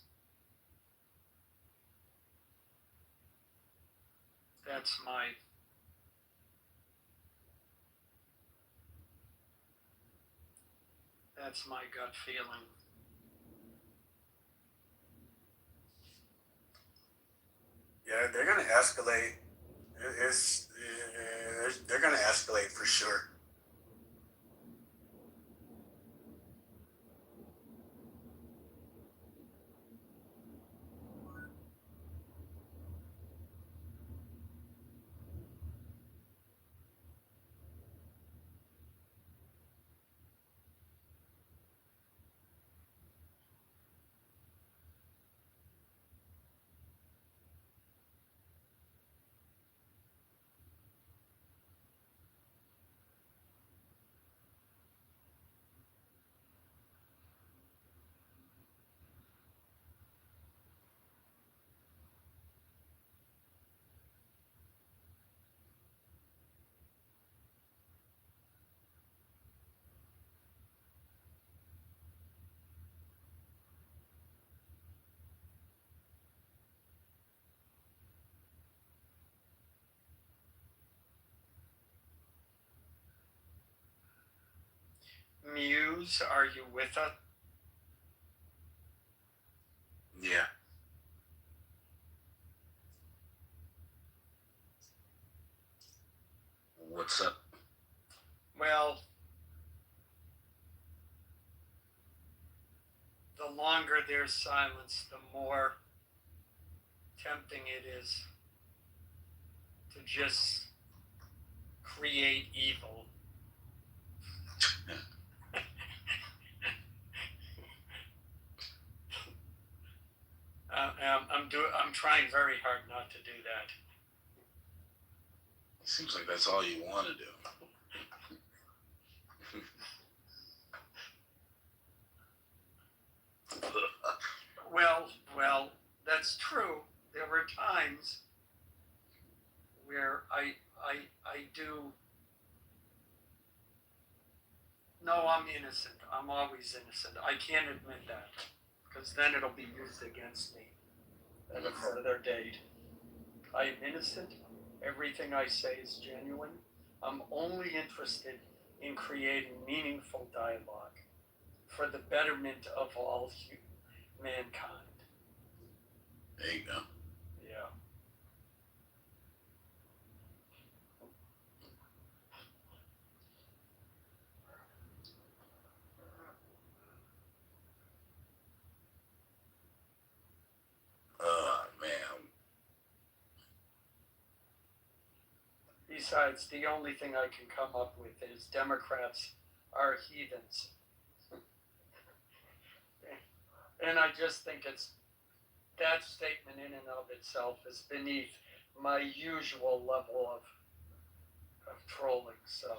That's my gut feeling. yeah, they're gonna escalate. They're gonna escalate for sure. Muse, are you with us? Yeah. What's up? Well, the longer there's silence, the more tempting it is to just create evil. I'm trying very hard not to do that. Seems like that's all you want to do. Well, that's true. There were times where I do. No, I'm innocent. I'm always innocent. I can't admit that because then it'll be used against me at a further date. I am innocent. Everything I say is genuine. I'm only interested in creating meaningful dialogue for the betterment of all mankind. There you go. Yeah. Man. Besides, the only thing I can come up with is Democrats are heathens. And I just think that statement in and of itself is beneath my usual level of trolling, so.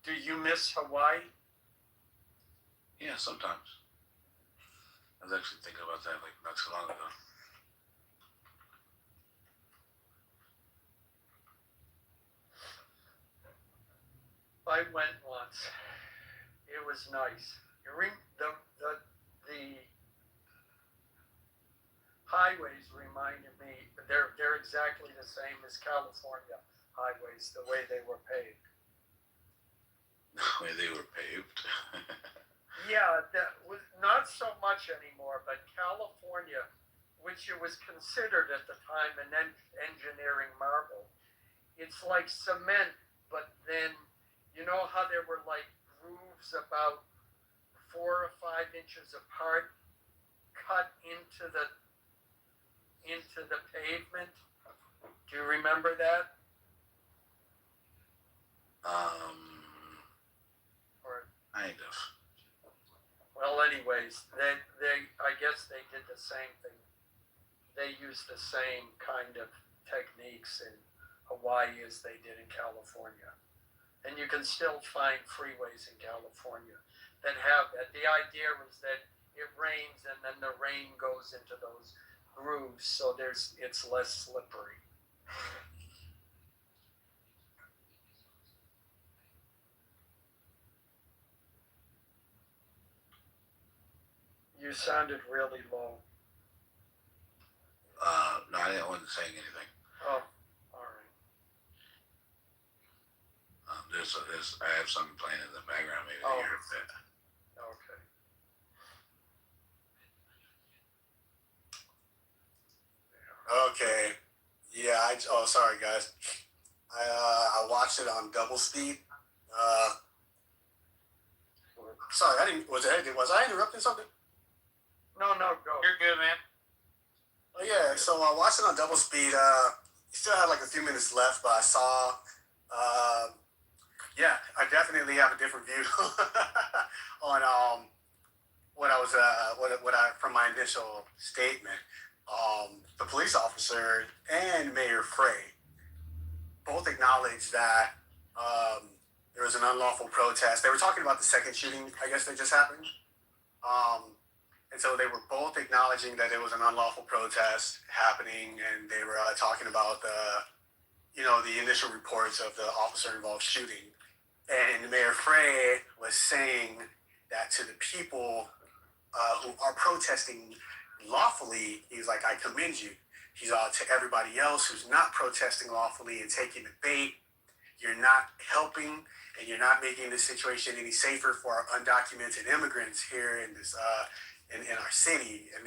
Do you miss Hawaii? Yeah, sometimes. I was actually thinking about that like not too long ago. I went once. It was nice. The highways reminded me, they're exactly the same as California highways, the way they were paved. The way they were paved. Yeah, that was not so much anymore, but California, which it was considered at the time an engineering marvel, it's like cement, but then you know how there were like grooves about 4 or 5 inches apart, cut into the pavement. Do you remember that? Or kind of. well, anyways, they I guess they did the same thing. They used the same kind of techniques in Hawaii as they did in California. And you can still find freeways in California that have that. The idea is that it rains and then the rain goes into those grooves, so it's less slippery. You sounded really low. No, I wasn't saying anything. Oh, all right. I have something playing in the background. Maybe you heard that. Okay. Okay. Yeah. Sorry, guys. I watched it on double speed. Sorry, I didn't. Was I interrupting something? No, go. You're good, man. Oh yeah. So I watched it on double speed. You still had like a few minutes left, but I saw. Yeah, I definitely have a different view on what I was what I from my initial statement. The police officer and Mayor Frey both acknowledged that there was an unlawful protest. They were talking about the second shooting, I guess, that just happened. And so they were both acknowledging that there was an unlawful protest happening, and they were talking about the initial reports of the officer-involved shooting. And Mayor Frey was saying that to the people who are protesting lawfully, he's like, I commend you. He's all to everybody else who's not protesting lawfully and taking the bait. You're not helping, and you're not making the situation any safer for our undocumented immigrants here in this in our city. And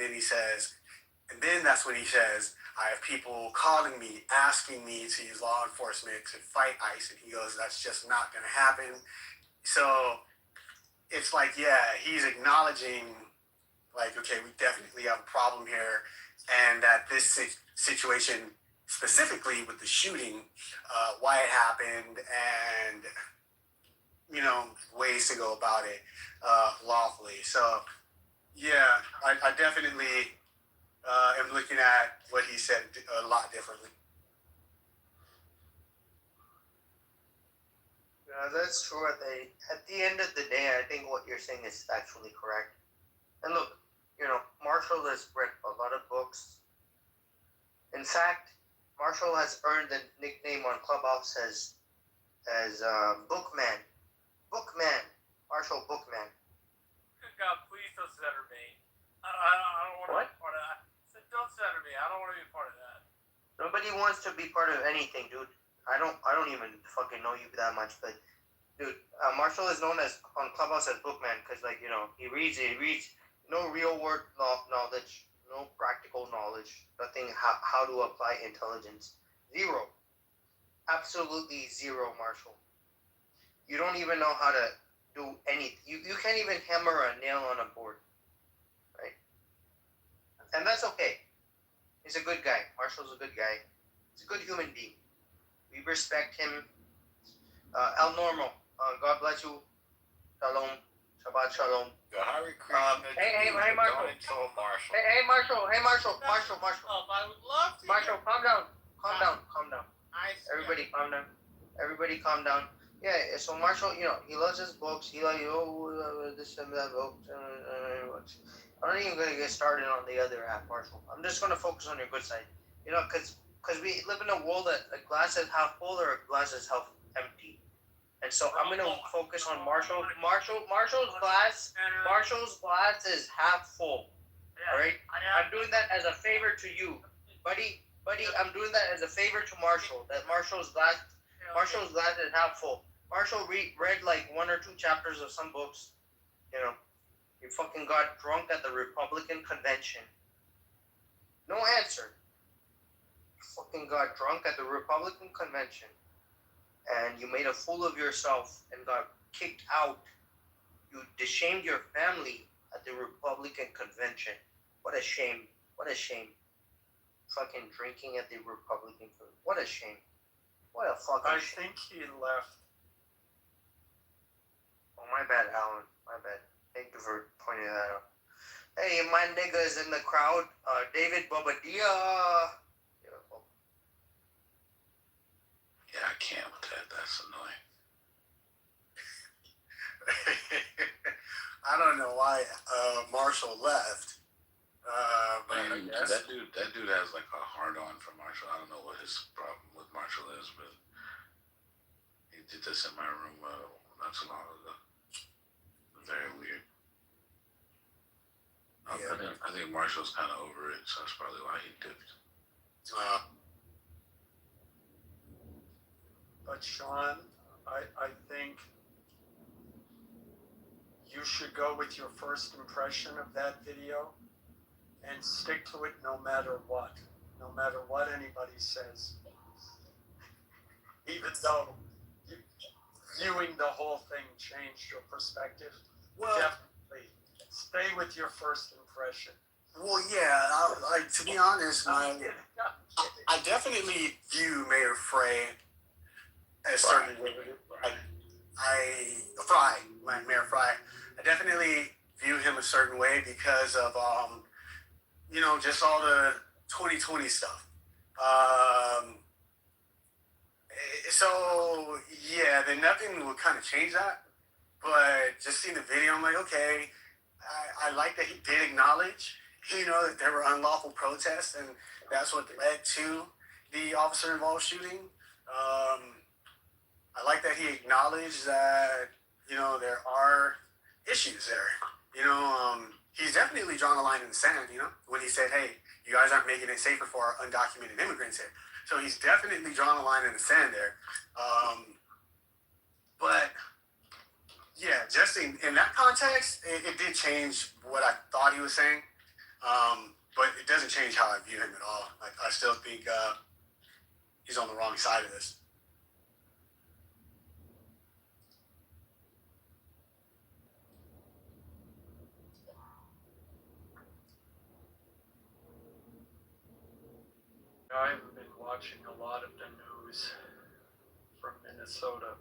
then that's when he says, I have people calling me, asking me to use law enforcement to fight ICE. And he goes, that's just not going to happen. So it's like, yeah, he's acknowledging, like, okay, we definitely have a problem here. And that this situation, specifically with the shooting, why it happened, and, ways to go about it lawfully. So, yeah, I definitely am looking at what he said a lot differently. That's true. At the end of the day, I think what you're saying is actually correct. And look, Marshall has read a lot of books. In fact, Marshall has earned the nickname on Clubhouse as Bookman. Bookman. Marshall Bookman. Good God, please don't center me. I don't want to be part of that. So don't center me. I don't want to be part of that. Nobody wants to be part of anything, dude. I don't even fucking know you that much, but dude, Marshall is known as on Clubhouse as Bookman because, he reads no real world knowledge, no practical knowledge, nothing how to apply intelligence. Zero. Absolutely zero, Marshall. You don't even know how to do anything. You can't even hammer a nail on a board, right? And that's okay. He's a good guy. Marshall's a good guy. He's a good human being. We respect him. El Normo, God bless you. Shalom. Shabbat shalom. The Harry Hey, Marshall. Hey, Marshall. Oh, I would love to. Marshall, calm down. Everybody calm down. Yeah, so Marshall, he loves his books. He like, this and that book. I'm not even going to get started on the other half, Marshall. I'm just going to focus on your good side. Because we live in a world that a glass is half full or a glass is half empty. And so I'm going to focus on Marshall. Marshall's glass is half full. All right? I'm doing that as a favor to you. Buddy, I'm doing that as a favor to Marshall. That Marshall's glass is half full. Marshall read like 1 or 2 chapters of some books. He fucking got drunk at the Republican convention. No answer. You fucking got drunk at the Republican convention. And you made a fool of yourself and got kicked out. You deshamed your family at the Republican convention. What a shame. Fucking drinking at the Republican convention. What a shame. What a fucking shame. I think he left. Oh, my bad, Alan. My bad. Thank you for pointing that out. Hey, my nigga's in the crowd. David Bobadilla. Yeah, I can't with that. That's annoying. I don't know why Marshall left. But I guess that dude has like a hard-on for Marshall. I don't know what his problem with Marshall is, but he did this in my room not too long ago. Very weird. I think Marshall's kind of over it, so that's probably why he dipped. But Sean, I think you should go with your first impression of that video and stick to it no matter what anybody says. Even though viewing the whole thing changed your perspective, definitely stay with your first impression. Well, yeah, to be honest, I definitely view Mayor Frey as certain way. Mayor Frey. I definitely view him a certain way because of just all the 2020 stuff. So yeah, then nothing would kind of change that. But just seeing the video, I'm like, okay, I like that he did acknowledge, that there were unlawful protests, and that's what led to the officer-involved shooting. I like that he acknowledged that, there are issues there. He's definitely drawn a line in the sand, when he said, hey, you guys aren't making it safer for our undocumented immigrants here. So he's definitely drawn a line in the sand there. But, yeah, just in that context, it did change what I thought he was saying. But it doesn't change how I view him at all. I still think he's on the wrong side of this. I haven't been watching a lot of the news from Minnesota.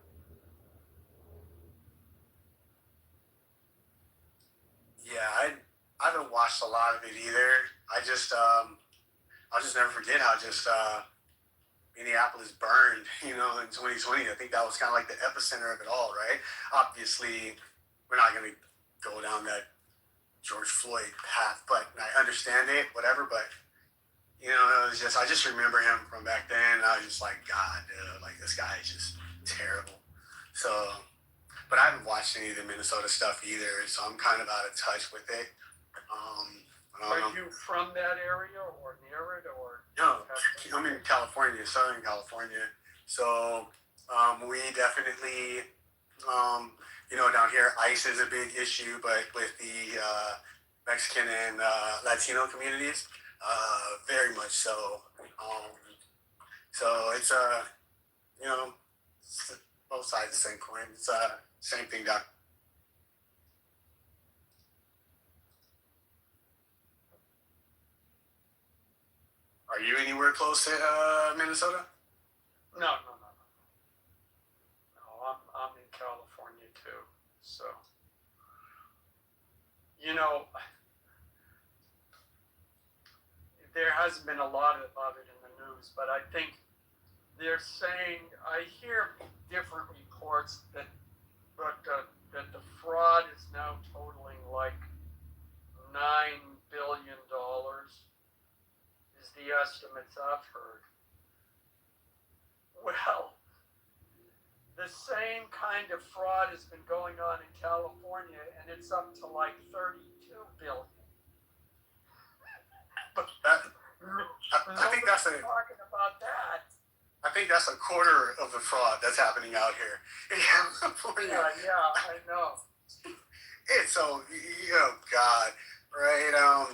Yeah, I haven't watched a lot of it either. I'll just never forget how just Minneapolis burned, in 2020. I think that was kind of like the epicenter of it all, right? Obviously, we're not going to go down that George Floyd path, but I understand it, whatever, but it was I just remember him from back then. And I was just like, God, dude, like this guy is just terrible. So, but I haven't watched any of the Minnesota stuff either, so I'm kind of out of touch with it. Are you from that area or near it or? No, I'm in California, Southern California. So we definitely, down here, ICE is a big issue, but with the Mexican and Latino communities, very much so. So it's it's both sides of the same coin. It's same thing, Doc. Are you anywhere close to Minnesota? No. I'm in California too. So, there hasn't been a lot about it in the news, but I think they're saying, I hear different reports that the fraud is now totaling like $9 billion is the estimates I've heard. Well, the same kind of fraud has been going on in California, and it's up to like $32 billion. But I think that's talking about that. I think that's a quarter of the fraud that's happening out here in California. Yeah, I know. It's so, God, right?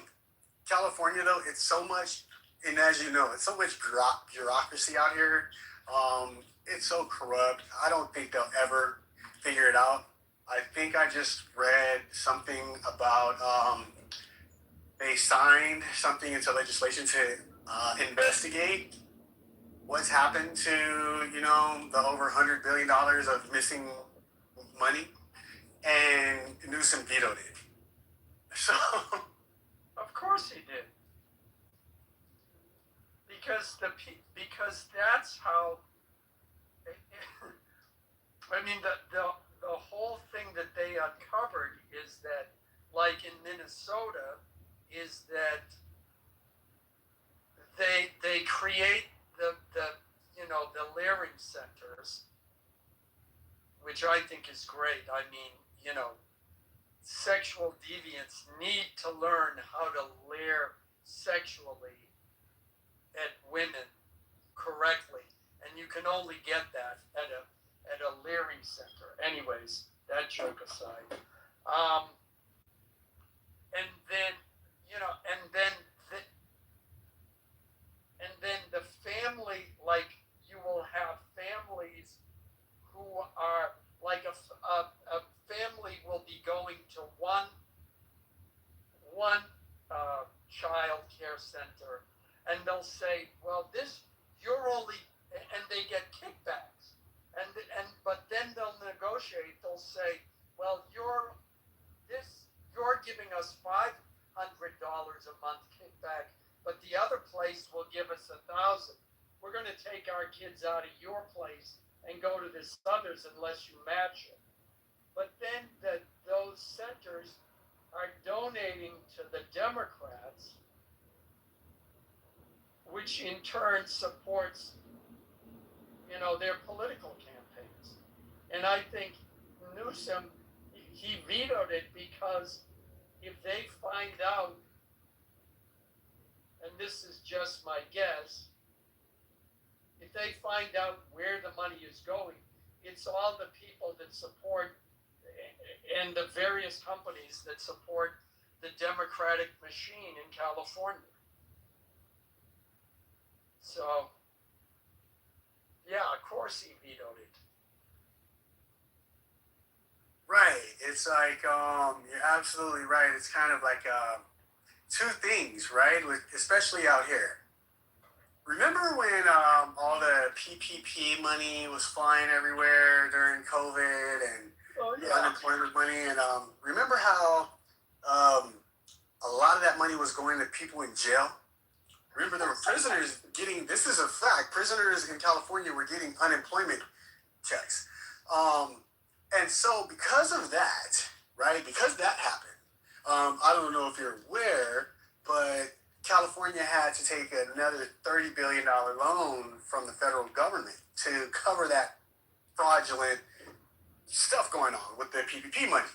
California, though, it's so much, and as you know, it's so much bureaucracy out here. It's so corrupt. I don't think they'll ever figure it out. I think I just read something about they signed something into legislation to investigate what's happened to, the over $100 billion of missing money, and Newsom vetoed it. So, of course he did, because that's how. I mean, the whole thing that they uncovered is that, like in Minnesota, is that they create the Leering centers, which I think is great. I mean, sexual deviants need to learn how to leer sexually at women correctly, and you can only get that at a Leering center. Anyways, that joke aside, and then the family, like, you will have families who are like a family will be going to one child care center, and they'll say, well, you're only, and they get kickbacks, but then they'll negotiate. They'll say, well, you're giving us $500 a month kickback, but the other place will give us $1,000. We're going to take our kids out of your place and go to this others unless you match it. But then those centers are donating to the Democrats, which in turn supports, their political campaigns. And I think Newsom, he vetoed it because if they find out, and this is just my guess, if they find out where the money is going, it's all the people that support and the various companies that support the Democratic machine in California. So, yeah, of course he vetoed it. Right. It's like, you're absolutely right. It's kind of like two things, right? Especially out here. Remember when all the PPP money was flying everywhere during COVID and unemployment money? And remember how a lot of that money was going to people in jail? Remember, there were prisoners getting, this is a fact, prisoners in California were getting unemployment checks. And so because of that, right, because that happened, I don't know if you're aware, but California had to take another $30 billion loan from the federal government to cover that fraudulent stuff going on with the PPP money.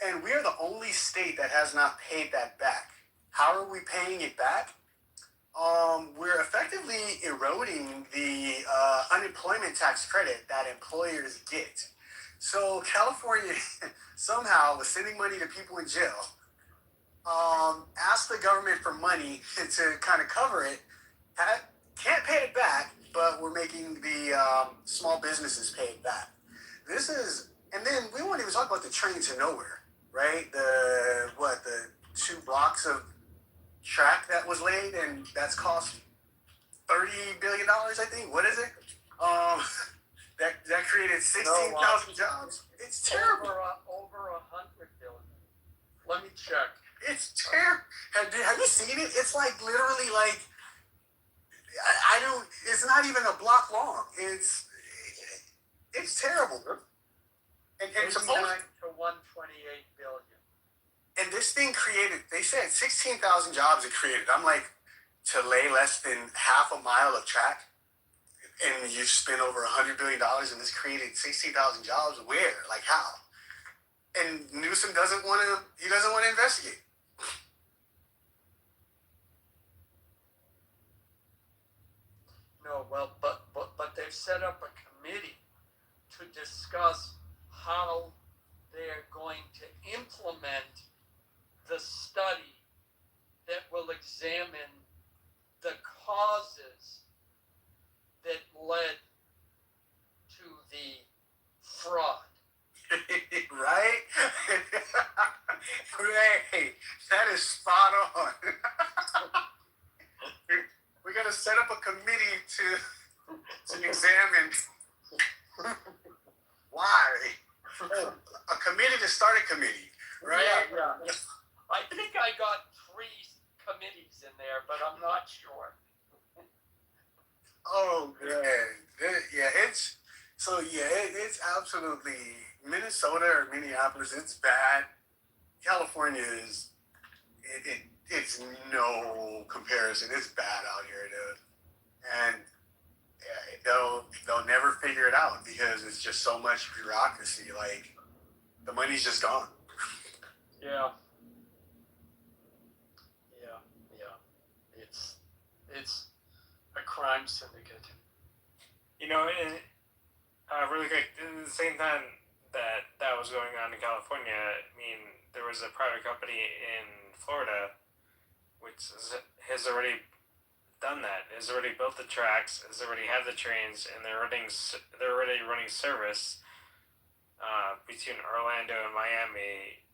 And we're the only state that has not paid that back. How are we paying it back? We're effectively eroding the unemployment tax credit that employers get. So California somehow was sending money to people in jail, asked the government for money to kind of cover it, can't pay it back, but we're making the small businesses pay it back. And then we won't even talk about the train to nowhere, right? The 2 blocks of track that was laid, and that's cost $30 billion, I think. What is it? That created 16,000 jobs. It's terrible. Over 100 billion. Let me check. It's terrible. Have you seen it? It's like literally like it's not even a block long. It's terrible. And 89 to 128 billion. And this thing created, they said 16,000 jobs it created. I'm like, to lay less than half a mile of track, and you spend over $100 billion, and this created 16,000 jobs. Where? Like how? And Newsom doesn't want to investigate. No, well, but they've set up a committee to discuss how they're going to implement the study that will examine the causes that led to the fraud. Right? Right. That is spot on. We're going to set up a committee to examine why. A committee to start a committee, right? Yeah. I think I got 3 committees in there, but I'm not sure. Oh, man. It's absolutely Minnesota or Minneapolis. It's bad. California is it's no comparison. It's bad out here, dude. And they'll never figure it out because it's just so much bureaucracy. Like the money's just gone. Yeah. It's a crime syndicate. Really quick, at the same time that was going on in California, I mean, there was a private company in Florida which has already done that, has already built the tracks, has already had the trains, and they're already running service between Orlando and Miami.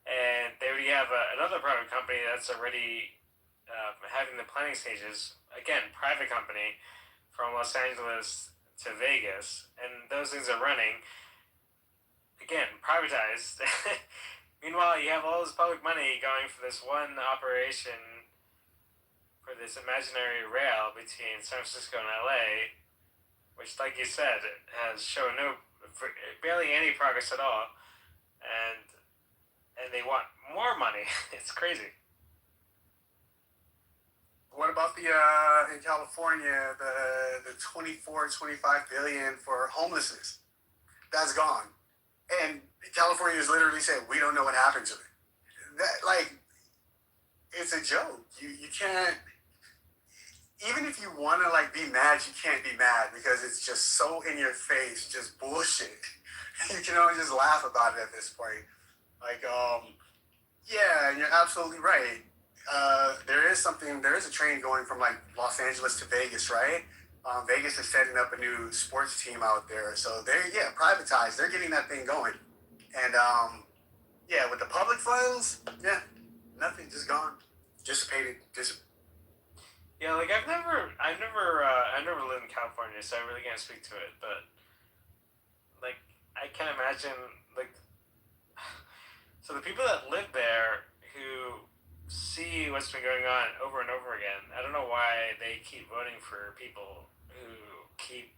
And they already have another private company that's already having the planning stages. Again, private company from Los Angeles to Vegas, and those things are running. Again, privatized. Meanwhile, you have all this public money going for this one operation, for this imaginary rail between San Francisco and LA, which, like you said, has shown barely any progress at all, and they want more money. It's crazy. What about the in California, the 24, 25 billion for homelessness? That's gone. And California has literally said, we don't know what happened to it. That, like, it's a joke. You can't, even if you want to, like, be mad, you can't be mad because it's just so in your face, just bullshit. You can only just laugh about it at this point. Like, yeah, you're absolutely right. There is a train going from, like, Los Angeles to Vegas, right? Vegas is setting up a new sports team out there. So they're privatized. They're getting that thing going. And, with the public funds, nothing, just gone. Dissipated. Yeah, like I've never lived in California, so I really can't speak to it. But like, I can imagine, like, so the people that live there who see what's been going on over and over again, I don't know why they keep voting for people who keep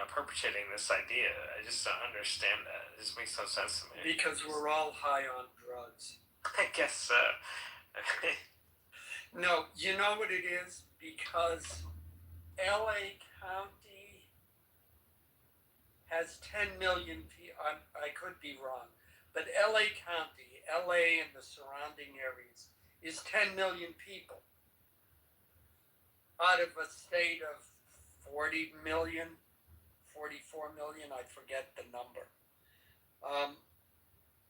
perpetrating this idea. I just don't understand that. It just makes no sense to me. Because we're all high on drugs. I guess so. No, you know what it is? Because LA County has 10 million people. I could be wrong. But LA County, LA and the surrounding areas, is 10 million people out of a state of 40 million, 44 million, I forget the number.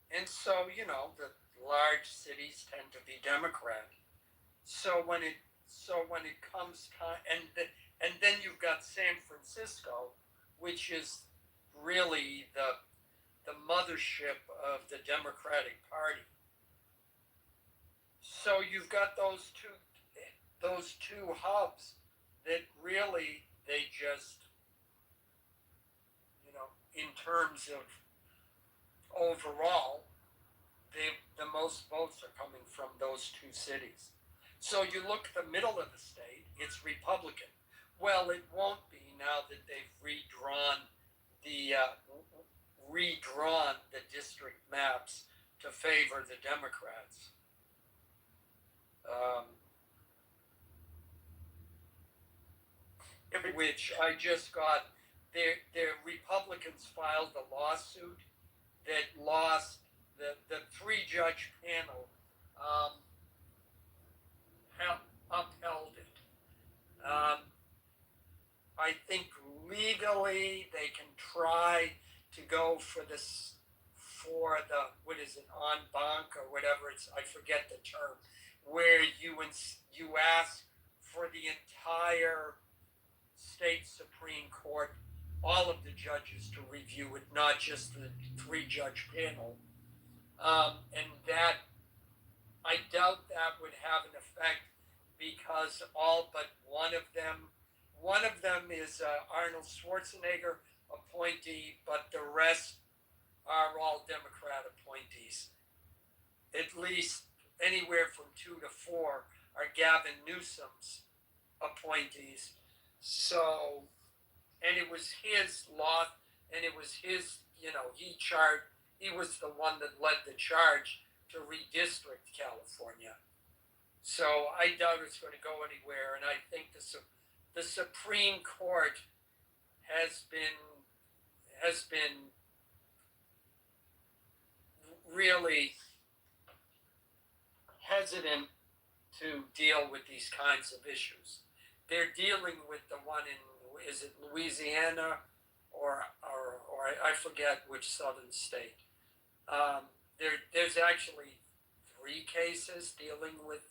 And so, the large cities tend to be Democrat. So when it comes time, and then you've got San Francisco, which is really the mothership of the Democratic Party. So you've got those two hubs that really they just, in terms of overall, the most votes are coming from those two cities. So you look at the middle of the state, it's Republican. Well, it won't be now that they've redrawn the district maps to favor the Democrats. Which I just got, their Republicans filed a lawsuit that lost the three-judge panel upheld it. I think legally they can try to go for the en banc or whatever I forget the term, where you ask for the entire state Supreme Court, all of the judges to review it, not just the three-judge panel. And that, I doubt that would have an effect because all but one of them is Arnold Schwarzenegger appointee, but the rest are all Democrat appointees. At least anywhere from 2 to 4 are Gavin Newsom's appointees. So, and it was his law, and it was his, he was the one that led the charge to redistrict California. So I doubt it's going to go anywhere, and I think the Supreme Court has been really hesitant to deal with these kinds of issues. They're dealing with the one in, is it Louisiana or I forget which southern state. There's actually 3 cases dealing with,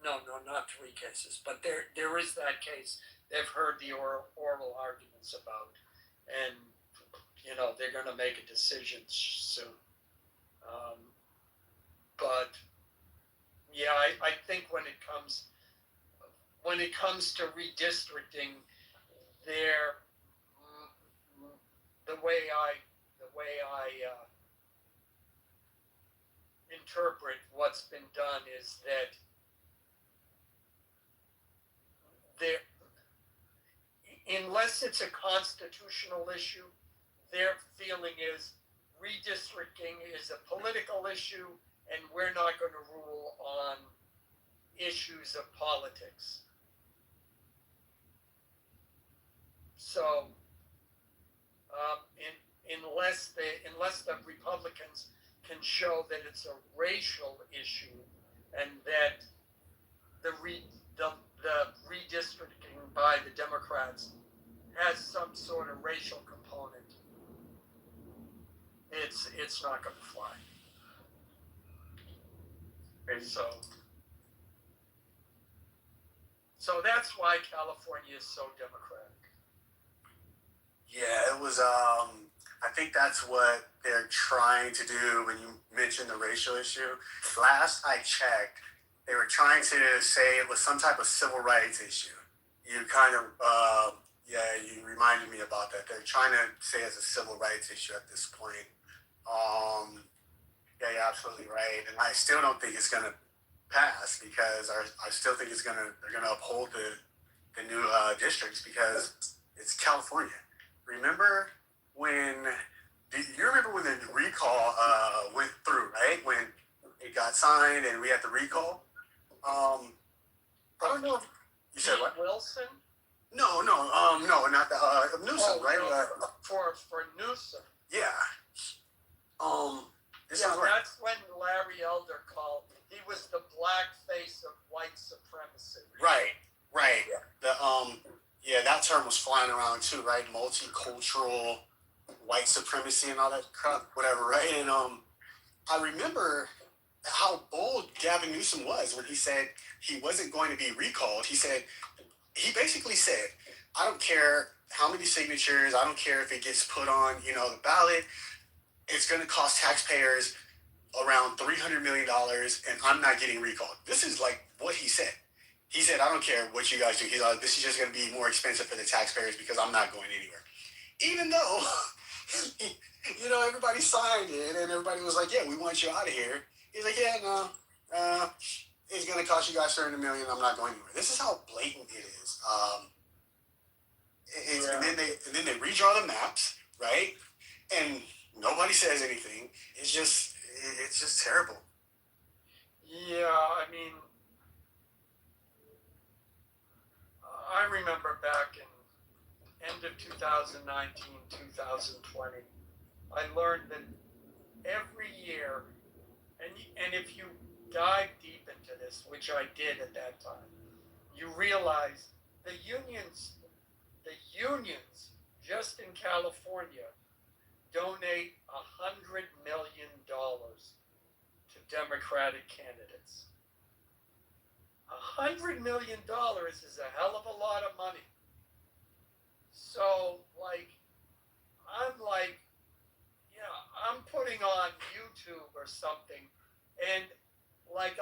no, not 3 cases, but there is that case they've heard the oral arguments about, and they're going to make a decision soon. But yeah, I think when it comes to redistricting, the way I interpret what's been done is that unless it's a constitutional issue, their feeling is redistricting is a political issue, and we're not going to rule on issues of politics. So, unless the Republicans can show that it's a racial issue and that the redistricting by the Democrats has some sort of racial component, it's not going to fly. And so that's why California is so Democratic. Yeah, it was. I think that's what they're trying to do when you mentioned the racial issue. Last I checked, they were trying to say it was some type of civil rights issue. You kind of, you reminded me about that. They're trying to say it's a civil rights issue at this point. Yeah, you're absolutely right, and I still don't think it's gonna pass because I still think they're gonna uphold the new districts because it's California. Remember when? Do you remember when the recall went through? Right when it got signed and we had the recall. I don't know. If you said what? Wilson? No, not the Newsom, right? For Newsom. Yeah. That's when Larry Elder called. He was the black face of white supremacy. Right. The that term was flying around too, right? Multicultural white supremacy and all that crap, whatever, right? And I remember how bold Gavin Newsom was when he said he wasn't going to be recalled. He basically said, I don't care how many signatures, I don't care if it gets put on, the ballot. It's going to cost taxpayers around $300 million, and I'm not getting recalled. This is like what he said. He said, I don't care what you guys do. He's like, this is just going to be more expensive for the taxpayers because I'm not going anywhere. Even though, everybody signed it and everybody was like, yeah, we want you out of here. He's like, yeah, no, it's going to cost you guys $300 million. I'm not going anywhere. This is how blatant it is. And then they redraw the maps, right? And nobody says anything. It's just terrible. Yeah, I mean, I remember back in end of 2019, 2020, I learned that every year, and if you dive deep into this, which I did at that time, you realize the unions just in California donate $100 million to Democratic candidates. $100 million is a hell of a lot of money. So, I'm putting on YouTube or something, and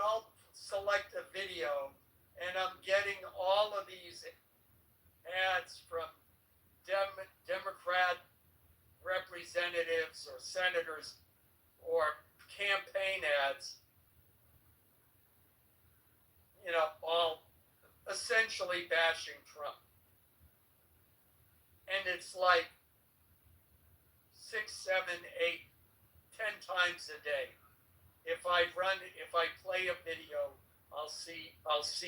I'll select a video, and I'm getting all of these ads from Democrat representatives or senators or campaign ads, all essentially bashing Trump. And it's 6, 7, 8, 10 times a day. If I play a video, I'll see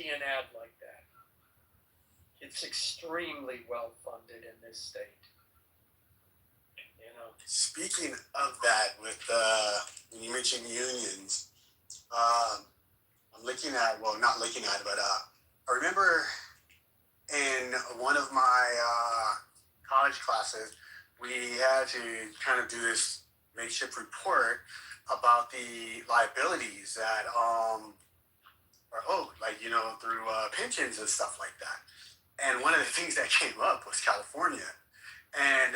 an ad like that. It's extremely well funded in this state. Speaking of that, with when you mentioned unions, I'm looking at, not looking at it, but I remember in one of my college classes, we had to kind of do this makeshift report about the liabilities that are owed, through pensions and stuff like that. And one of the things that came up was California. And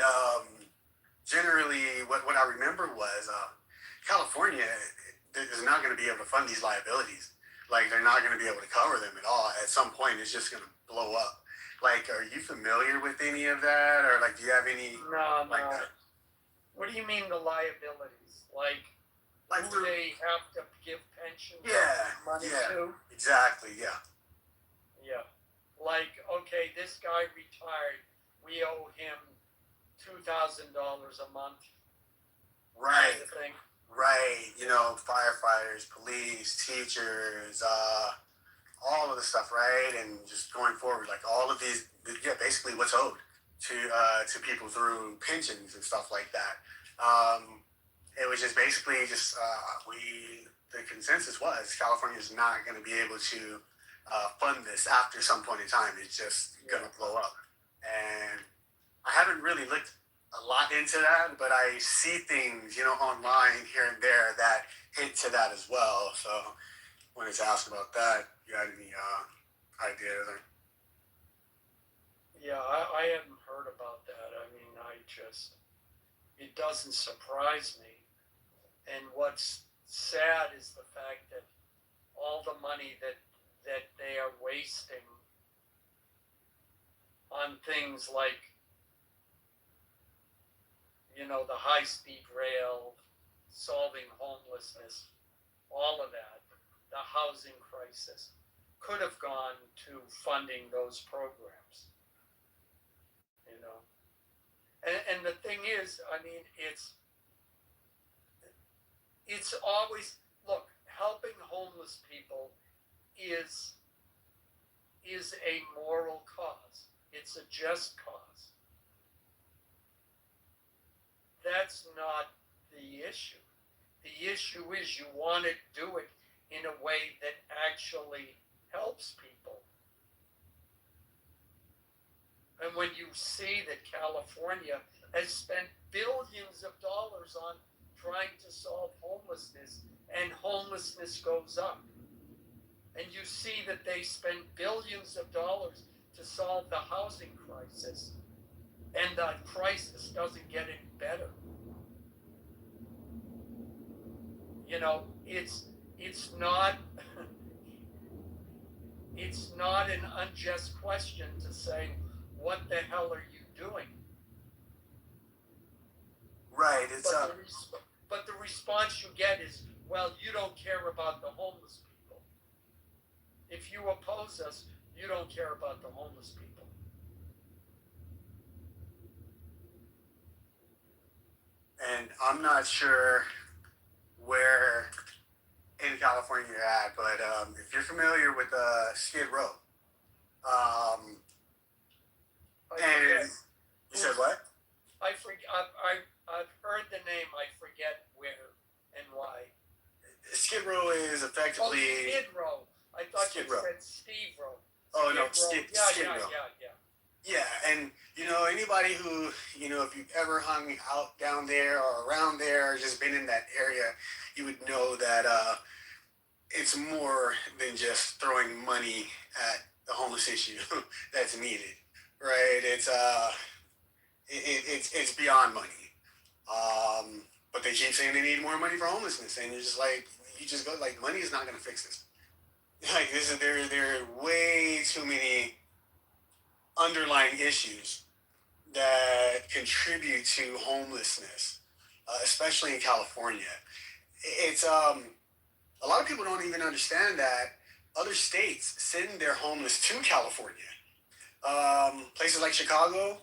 generally, what I remember was California is not going to be able to fund these liabilities. They're not going to be able to cover them at all. At some point, it's just going to blow up. Are you familiar with any of that? Or, do you have any... No. That? What do you mean the liabilities? Do they have to give pensions money to? Exactly, yeah. Yeah. Okay, this guy retired. We owe him $2,000 a month. Right. Kind of thing. Right. Firefighters, police, teachers, all of the stuff, right? And just going forward, like all of these, basically what's owed to people through pensions and stuff like that. It was just basically just the consensus was California is not going to be able to fund this after some point in time. It's just going to blow up. And I haven't really looked a lot into that, but I see things, online here and there that hint to that as well. So wanted to ask about that. You got any ideas? Or? Yeah, I hadn't heard about that. I mean, it doesn't surprise me. And what's sad is the fact that all the money that they are wasting on things like, the high-speed rail, solving homelessness, all of that, the housing crisis, could have gone to funding those programs. And the thing is, I mean, it's always, look, helping homeless people is a moral cause. It's a just cause. That's not the issue. The issue is you want to do it in a way that actually helps people. And when you see that California has spent billions of dollars on trying to solve homelessness, and homelessness goes up, and you see that they spend billions of dollars to solve the housing crisis, and the crisis doesn't get any better. It's not it's not an unjust question to say, what the hell are you doing? Right. But the response you get is, well, you don't care about the homeless people. If you oppose us, you don't care about the homeless people. And I'm not sure where in California you're at, but if you're familiar with Skid Row, and you said what? I've heard the name. I forget where and why. Skid Row is effectively. Skid Row. I thought Skid you Row. said Steve Row. Oh no, Skid Row. Yeah. Yeah, and anybody who if you've ever hung out down there or around there, or just been in that area, you would know that it's more than just throwing money at the homeless issue that's needed, right? It's beyond money. But they keep saying they need more money for homelessness, and you're just like, you just go like, money is not going to fix this. Like there are way too many underlying issues that contribute to homelessness, especially in California. It's a lot of people don't even understand that other states send their homeless to California. Places like Chicago,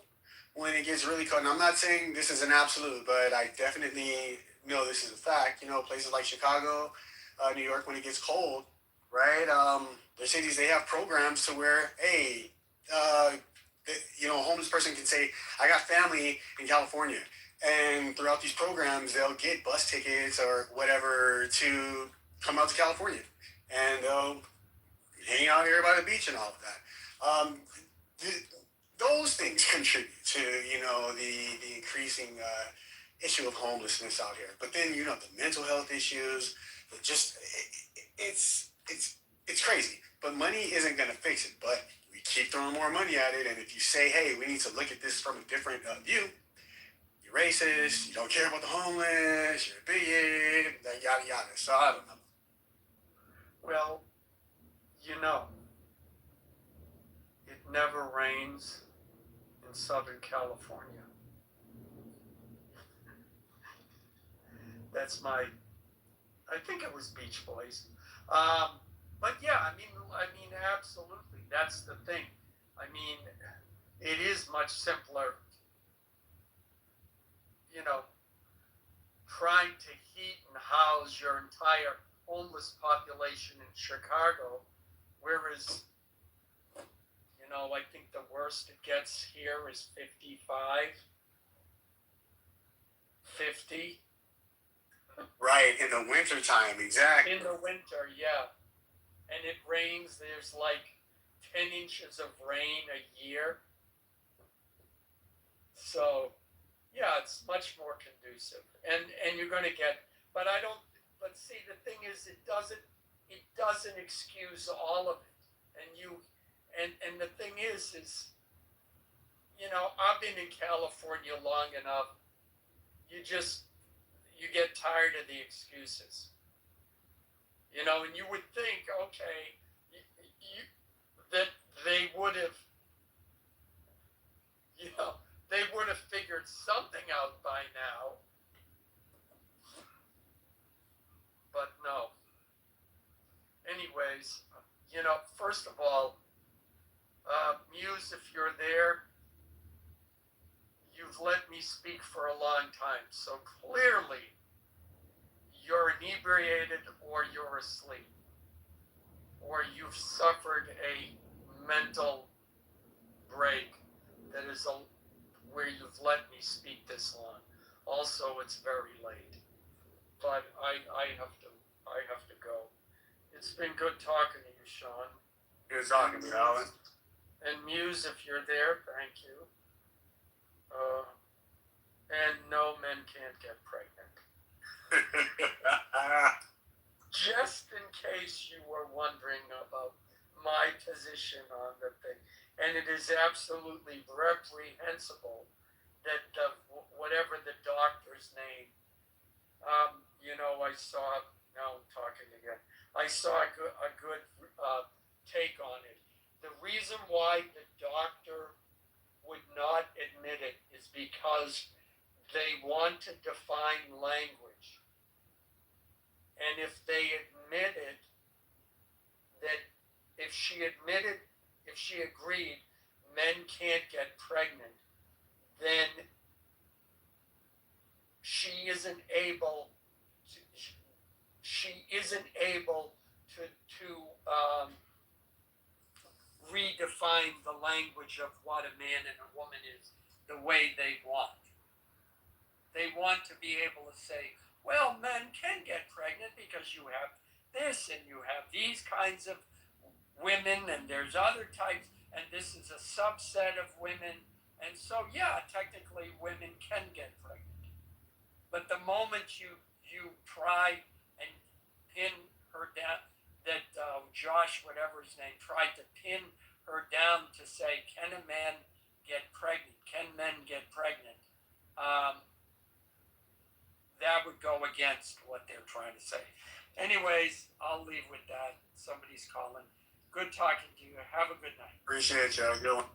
when it gets really cold, and I'm not saying this is an absolute, but I definitely know this is a fact. Places like Chicago, New York, when it gets cold, right? Their cities, they have programs to where, hey, a homeless person can say, I got family in California. And throughout these programs, they'll get bus tickets or whatever to come out to California. And they'll hang out here by the beach and all of that. Those things contribute to, the increasing issue of homelessness out here. But then, the mental health issues, it's crazy. But money isn't going to fix it. But we keep throwing more money at it. And if you say, hey, we need to look at this from a different view, you're racist, you don't care about the homeless, you're a bigot, yada, yada. So I don't know. Well, it never rains in Southern California. That's I think it was Beach Boys. But yeah, I mean, absolutely. That's the thing. I mean, it is much simpler, trying to heat and house your entire homeless population in Chicago Whereas, you know, I think the worst it gets here is 55, 50. Right, in the wintertime, exactly. In the winter, yeah. And it rains, there's like 10 inches of rain a year. So, yeah, it's much more conducive. And you're going to get, but I don't, but see, the thing is, it doesn't excuse all of it. And the thing is, you know, I've been in California long enough. You get tired of the excuses. You know, and you would think, okay, that they would have, you know, they would have figured something out by now. But no. Anyways, you know, first of all, Muse, if you're there, you've let me speak for a long time. So clearly, you're inebriated or you're asleep. Or you've suffered a mental break that is where you've let me speak this long. Also, it's very late. But I have to go. It's been good talking to you, Sean. Good talking to you, Alan. And Muse, if you're there, thank you. And no, men can't get pregnant. Just in case you were wondering about my position on the thing. And it is absolutely reprehensible that whatever the doctor's name, you know, I saw, now I'm talking again, I saw a good take on it. The reason why the doctor would not admit it is because they want to define language. And if they admitted that if she agreed men can't get pregnant, then she isn't able to redefine the language of what a man and a woman is the way they want. They want to be able to say, well, men can get pregnant because you have this and you have these kinds of women and there's other types and this is a subset of women. And so, yeah, technically women can get pregnant. But the moment you try and pin her down, that Josh, whatever his name, tried to pin her down to say, can a man get pregnant? Can men get pregnant? That would go against what they're trying to say. Anyways, I'll leave with that. Somebody's calling. Good talking to you. Have a good night. Appreciate you. Have a good one.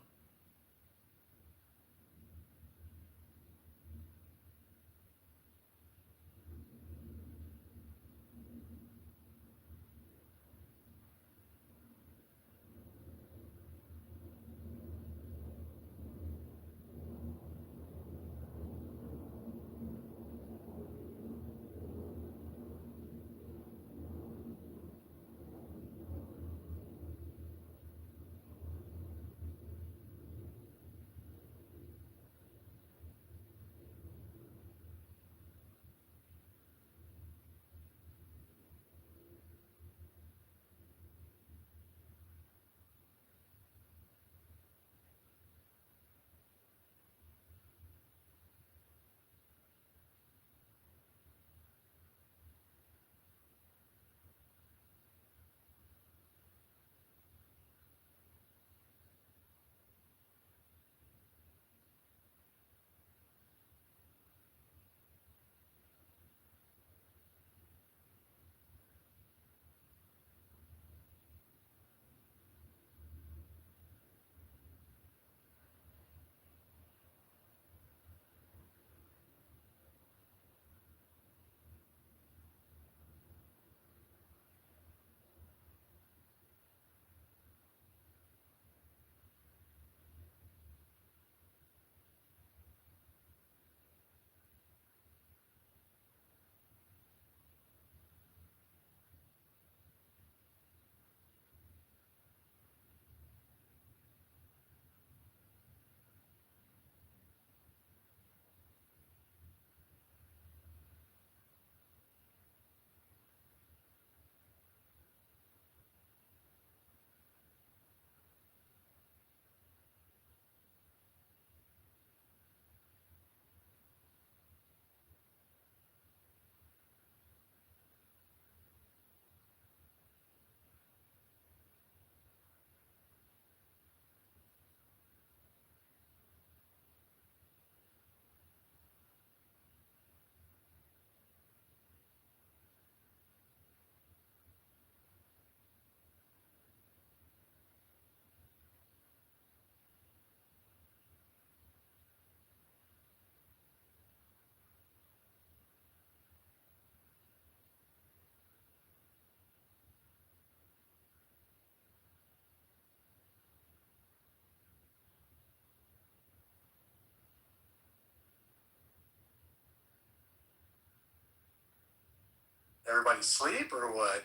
Everybody sleep or what?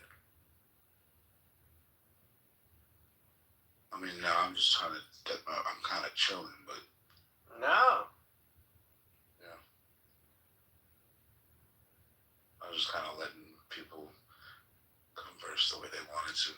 I mean, no, I'm just trying to. I'm kind of chilling, but No. yeah, I was just kind of letting people converse the way they wanted to.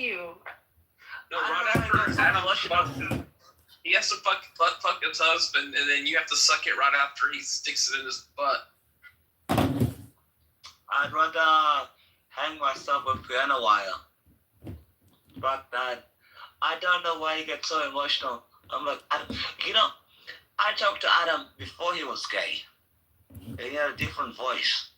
you. No, right after Adam fucks, he has to fuck his husband, and then you have to suck it right after he sticks it in his butt. I'd rather hang myself with piano wire. But I don't know why he gets so emotional. I'm like, I talked to Adam before he was gay. He had a different voice.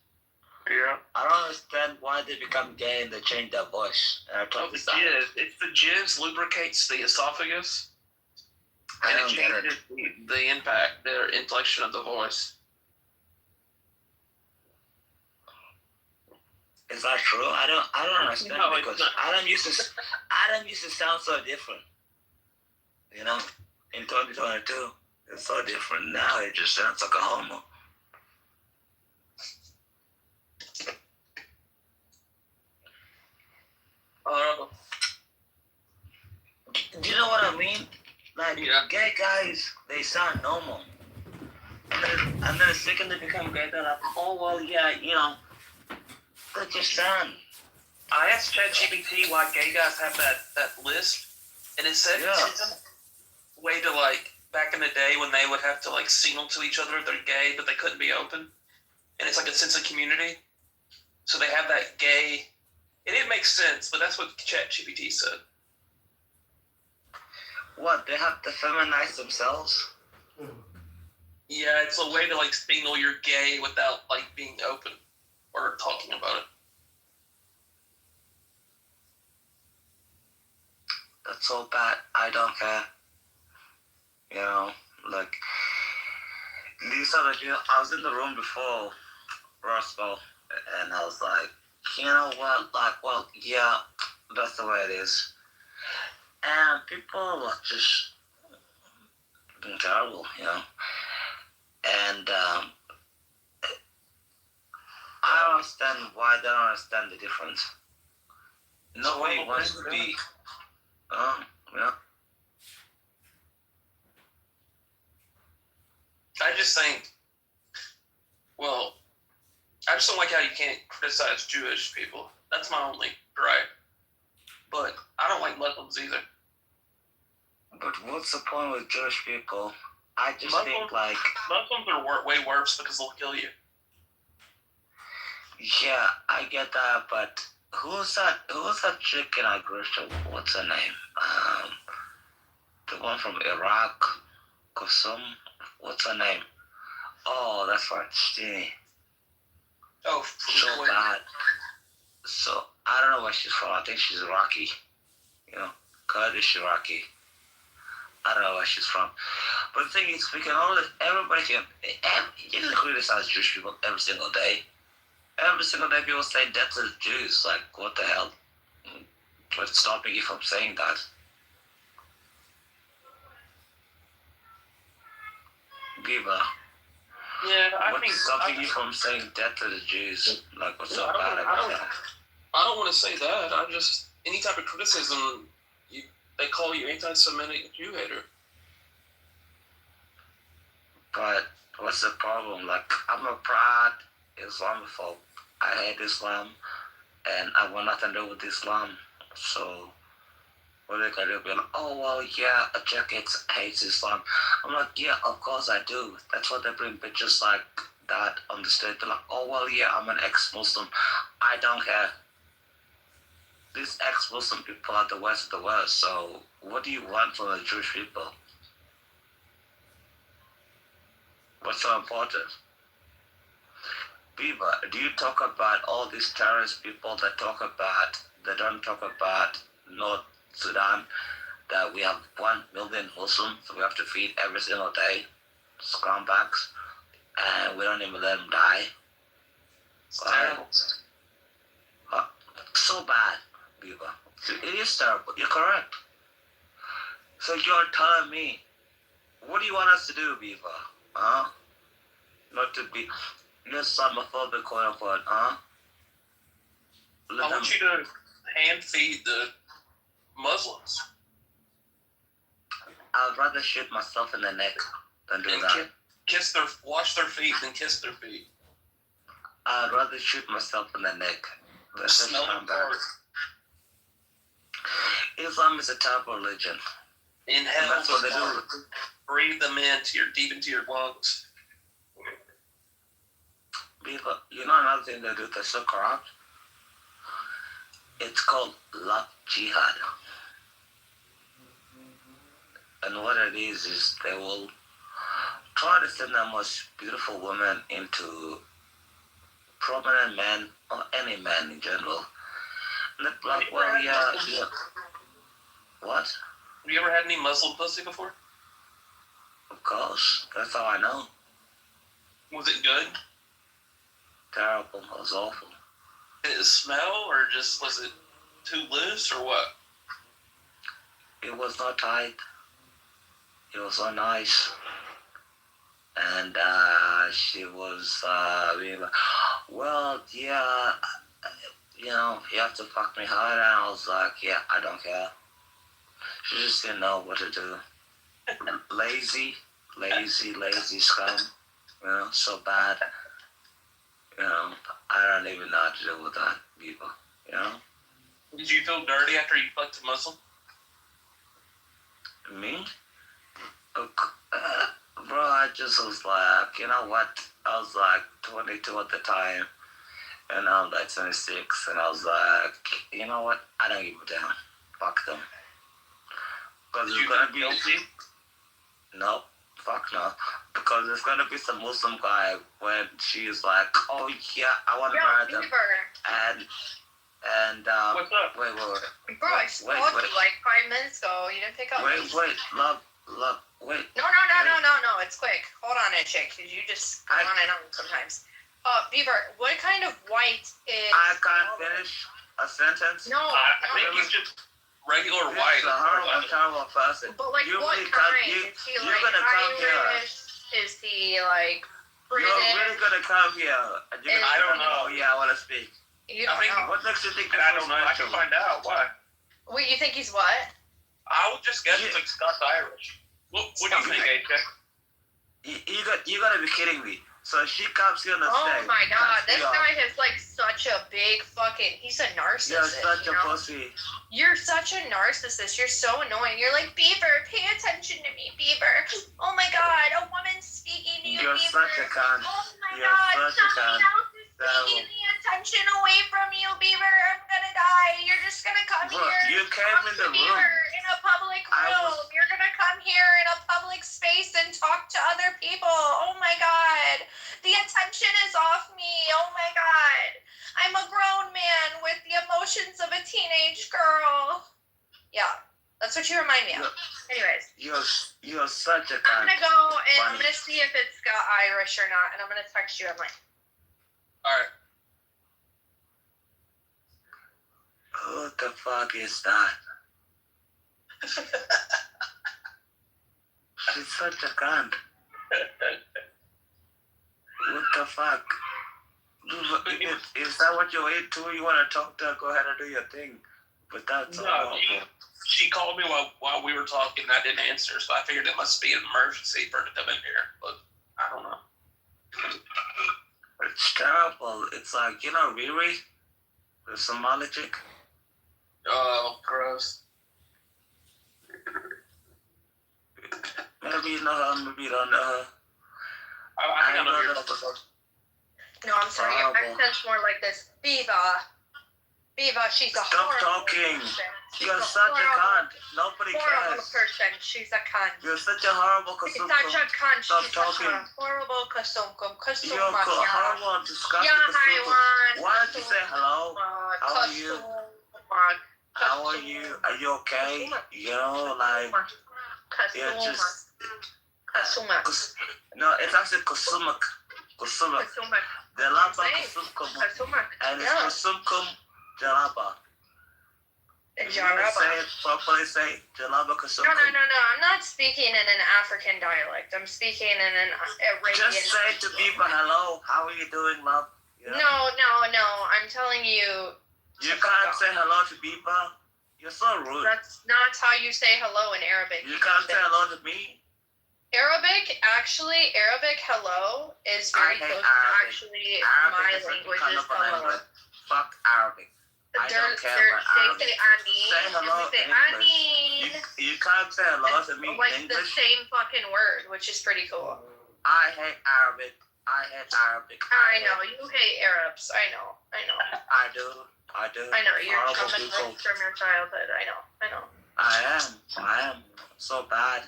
Yeah. I don't understand why they become gay and they change their voice. And I talked to Adam. It's the jizz lubricates the esophagus. I And don't it get it. changes the impact, the inflection of the voice. Is that true? I don't understand No, because Adam used to sound so different. You know, in 2022, it's so different. Now it just sounds like a homo. Do you know what I mean? Like, gay guys, they sound normal. And then the second they become gay, they're like, oh, well, yeah, you know, they just sound. I asked ChatGPT why gay guys have that lisp, and it said it's a way to, like, back in the day when they would have to, like, signal to each other if they're gay, but they couldn't be open. And it's like a sense of community. So they have that gay, and it makes sense, but that's what ChatGPT said. What, they have to feminize themselves? Yeah, it's a way to, like, signal you're gay without, like, being open or talking about it. That's so bad. I don't care. You know, like, these are the, I was in the room before Roscoe, and I was like, you know what, like, well, yeah, that's the way it is. And people are just being terrible, you know. And I don't understand why they don't understand the difference. Nobody wants to be, yeah. I just think, well, I just don't like how you can't criticize Jewish people. That's my only gripe. But I don't like Muslims either. But what's the point with Jewish people? I just think, like... Muslims are way worse because they'll kill you. Yeah, I get that, but who's that chick in our group? What's her name? The one from Iraq, Kusum. What's her name? Oh, that's right, Stevie. Oh, so bad. So I don't know where she's from. I think she's Iraqi. You know, Kurdish Iraqi. I don't know where she's from. But the thing is, we can always, everybody can, you can criticize Jewish people every single day. Every single day people say death to the Jews. Like, what the hell? What's stopping you from saying that? Giva. Yeah, what's stopping you from saying death to the Jews? Like, what's so bad about that? I don't want to say that. I just, any type of criticism, they call you anti-Semitic Jew hater. But what's the problem? Like, I'm a proud Islamophobe. I hate Islam, and I want nothing to do with Islam. So, what they gonna do? Be like, oh, well, yeah, a Czech hates Islam. I'm like, yeah, of course I do. That's why they bring pictures like that on the stage. They're like, oh, well, yeah, I'm an ex-Muslim. I don't care. These ex-Muslim people are the worst of the worst. So, what do you want from the Jewish people? What's so important? Biba, do you talk about all these terrorist people that don't talk about North Sudan, that we have 1 million Muslims we have to feed every single day, scumbags, and we don't even let them die? So bad, Biba. It is terrible. You're correct. So you're telling me, what do you want us to do, Biba? Huh? Not to be Islamophobic, quote unquote, huh? I want you to hand feed the Muslims. I'd rather shoot myself in the neck than do that. Wash their feet than kiss their feet. I'd rather shoot myself in the neck than smell their Islam is a terrible religion. Inhale, That's what they do. breathe them deep into your lungs. People, you know another thing they do that's so corrupt? It's called love jihad. And what it is they will try to send the most beautiful women into prominent men or any man in general. And they're like, well, yeah. What? Have you ever had any Muslim pussy before? Of course. That's how I know. Was it good? Terrible. It was awful. Did it smell, or just was it too loose, or what? It was not tight. It was so nice. And she was being like, well, yeah, you know, you have to fuck me hard. And I was like, yeah, I don't care. She just didn't know what to do. Lazy scum. You know, so bad. You know, I don't even know how to deal with that, people. You know? Did you feel dirty after you fucked a Muslim? Me? Bro, I just was like, you know what? I was like 22 at the time, and I'm like 26, and I was like, you know what? I don't give a damn. Fuck them. Because it's gonna be guilty. No, fuck no. Because there's gonna be some Muslim guy when she's like, oh yeah, I want to marry them, and what's up? Wait. Bro, I just called you like 5 minutes ago. You didn't pick up. Wait, love, wait. No, it's quick. Hold on a chick, because you just go on and on sometimes. Beaver, what kind of white is... I can't finish a sentence? No, I think he's just regular white. He's a terrible person. But like, you what really kind? Is he you're like gonna come here. Irish? Is he like British? You're really gonna come here. And you're gonna I don't know. Oh yeah, I wanna speak. You don't know. What makes you think I don't know. I can find out. Why? Wait, you think he's what? I would just guess he's like Scots Irish. What do you think, AJ? You gotta be kidding me. So she comes here on the stage. Oh my god, this guy has like such a big fucking... He's a narcissist. You're such you a know? pussy. You're such a narcissist. You're so annoying. You're like, Beaver, pay attention to me, Beaver. Oh my god, a woman's speaking to you, You're Beaver. such a cunt. Oh my You're god, such a someone cunt. else is taking the attention away from you, Beaver. I'm gonna die. You're just gonna come Bro, here. you came in the room. Beaver, in a public room. You're gonna come here in a public space and talk to other people. Oh my god. The attention is off me. Oh my god. I'm a grown man with the emotions of a teenage girl. Yeah, that's what you remind me of. Anyways. You're such a cunt. I'm gonna go and I'm gonna see if it's got Irish or not, and I'm gonna text you. I'm like, alright. Who the fuck is that? She's such a cunt. What the fuck? Is that what you're into? You want to talk to her? Go ahead and do your thing. But that's no. She called me while we were talking. I didn't answer, so I figured it must be an emergency for her to come in here. But I don't know. It's terrible. It's like, you know, Riri, the Somali chick. Oh, gross. Maybe you know her, maybe you don't know her. I don't know who you're talking about. no, I'm sorry. Your accent's more like this. Viva, she's a Stop horrible talking. person. You're such a cunt. Nobody horrible cares. person. She's a cunt. You're such a horrible She's kasumkum. such a cunt. Stop She's talking. a horrible kasumkum. You're a horrible, disgusting kasumkum. Why don't you say hello? How are you? How are you? Are you okay? You know, like, you're just... No, it's actually Kusumak. Jalapa Kusumkum. And it's Kusumkum Jalapa. If you want to say it properly, say Jalapa Kusumkum. No. I'm not speaking in an African dialect. I'm speaking in an Arabian. Just say to people, hello, how are you doing, love? You know? No. I'm telling you. You can't say hello to people. You're so rude. That's not how you say hello in Arabic. You can't say hello to me. Arabic hello is very close to actually my language is hello. Fuck Arabic. I don't care about They say Anin. Say hello We say in English. Anin. You can't say hello to me in Like the English. same fucking word, which is pretty cool. I hate Arabic. I know, you hate Arabs. I know. I do. I know, you're Horrible traumatized from your childhood. I know. I am. So bad.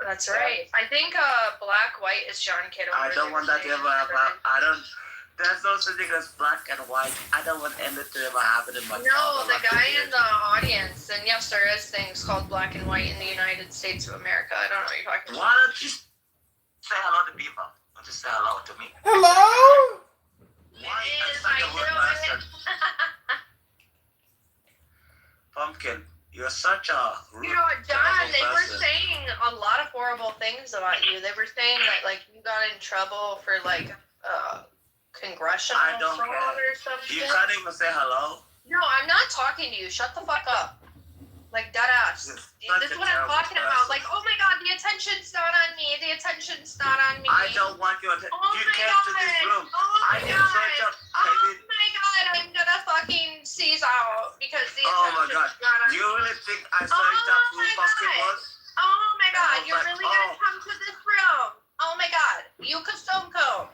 That's right. I think Black White is John Kitover. I don't want that to ever happen. There's no such thing as black and white. I don't want anything to ever happen in my No, childhood. the guy in the audience, and yes, there is things called Black and White in the United States of America. I don't know what you're talking about. Why don't you say hello to people? Don't just say hello to me. Hello? Why? Such a rude person. Pumpkin, you're such a rude, You know what, John, they were person. saying a lot of horrible things about you. They were saying that, like, you got in trouble for, like, congressional I don't fraud care. or something. You can't even say hello. No, I'm not talking to you. Shut the fuck up. Like, dead ass. This is what I'm talking about. Like, oh my god, the attention's not on me. The attention's not on me. I don't want your attention. Oh You my came god. to this room. Oh my I didn't god. search up. Oh my god, I'm gonna fucking seize out because the Oh my god. attention's not on Do me. you really think I searched up who Pumpkin was? Oh my god, was you're like, really gonna come to this room. Oh my god. You Kasumko.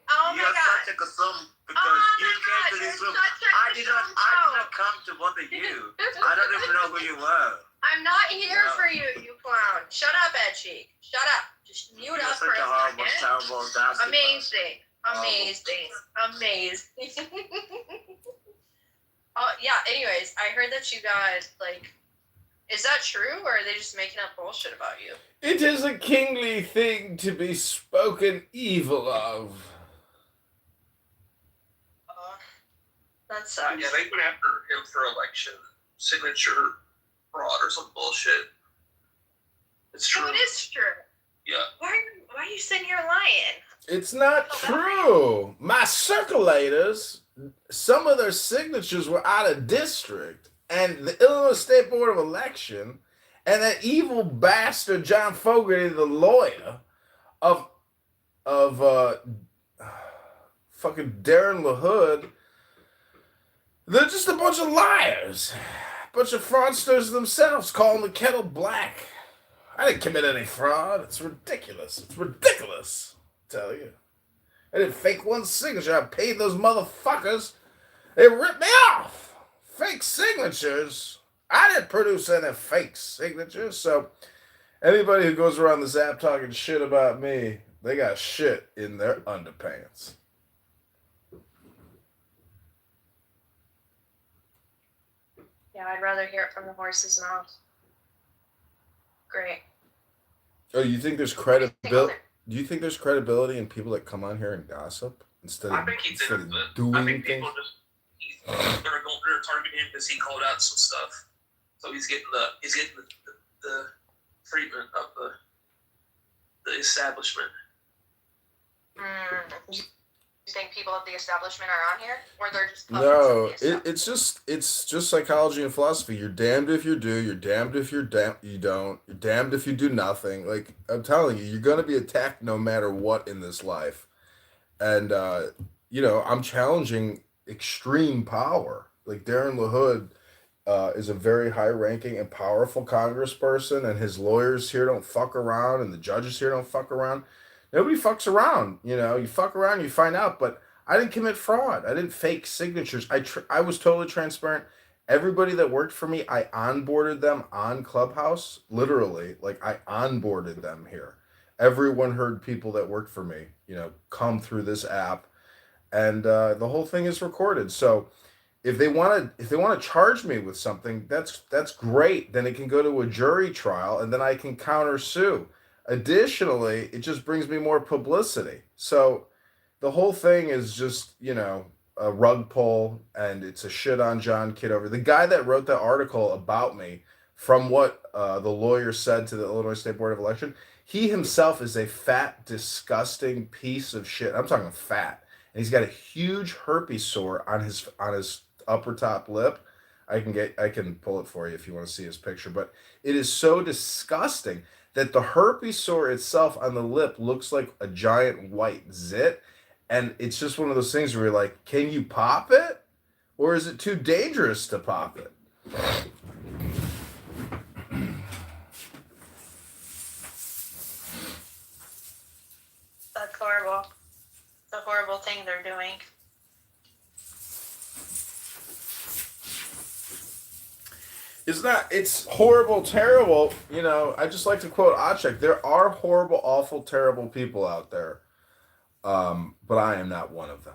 Oh my You're god. such a kasum because Oh you my came god, to this you're room. such a I did not come to bother you. I don't even know who you were. I'm not here No. for you, you clown. Shut up, Ed Cheek. Shut up. Just mute You're up for such a a horrible, second. terrible, nasty Amazing. Oh yeah, anyways, I heard that you got, like, is that true, or are they just making up bullshit about you? It is a kingly thing to be spoken evil of. That sucks. Yeah, they went after him for election signature fraud or some bullshit. It's true. Oh, it is true. Yeah. Why are you sitting here lying? It's not true. My circulators, some of their signatures were out of district, and the Illinois State Board of Election and that evil bastard John Fogerty, the lawyer of fucking Darren LaHood, they're just a bunch of liars, a bunch of fraudsters themselves, calling the kettle black. I didn't commit any fraud. It's ridiculous. I tell you. I didn't fake one signature. I paid those motherfuckers. They ripped me off. Fake signatures. I didn't produce any fake signatures. So anybody who goes around this app talking shit about me, they got shit in their underpants. Yeah, I'd rather hear it from the horse's mouth. Great. Oh, you think there's credibility? Do you think there's credibility in people that come on here and gossip instead I of, think he did instead it, of but doing I think things? people just they're targeting him because he called out some stuff, so he's getting the treatment of the establishment. You think people of the establishment are on here, or they're just No, it's just psychology and philosophy. You're damned if you do. You're damned if you don't. You're damned if you do nothing. Like I'm telling you, you're gonna be attacked no matter what in this life. And I'm challenging extreme power. Like Darren LaHood is a very high-ranking and powerful congressperson, and his lawyers here don't fuck around, and the judges here don't fuck around. Nobody fucks around. You fuck around, you find out. But I didn't commit fraud. I didn't fake signatures. I was totally transparent. Everybody that worked for me, I onboarded them on Clubhouse. Literally, like I onboarded them here. Everyone heard people that worked for me, come through this app, and the whole thing is recorded. So if they want to charge me with something, that's great. Then it can go to a jury trial, and then I can countersue. Additionally, it just brings me more publicity. So the whole thing is just, a rug pull, and it's a shit on John Kitover. The guy that wrote the article about me, from what the lawyer said to the Illinois State Board of Election, he himself is a fat, disgusting piece of shit. I'm talking fat. And he's got a huge herpes sore on his upper top lip. I can pull it for you if you want to see his picture, but it is so disgusting that the herpes sore itself on the lip looks like a giant white zit. And it's just one of those things where you're like, can you pop it? or is it too dangerous to pop it? That's horrible. It's a horrible thing they're doing. It's horrible, terrible. You know, I just like to quote Acek. There are horrible, awful, terrible people out there. But I am not one of them.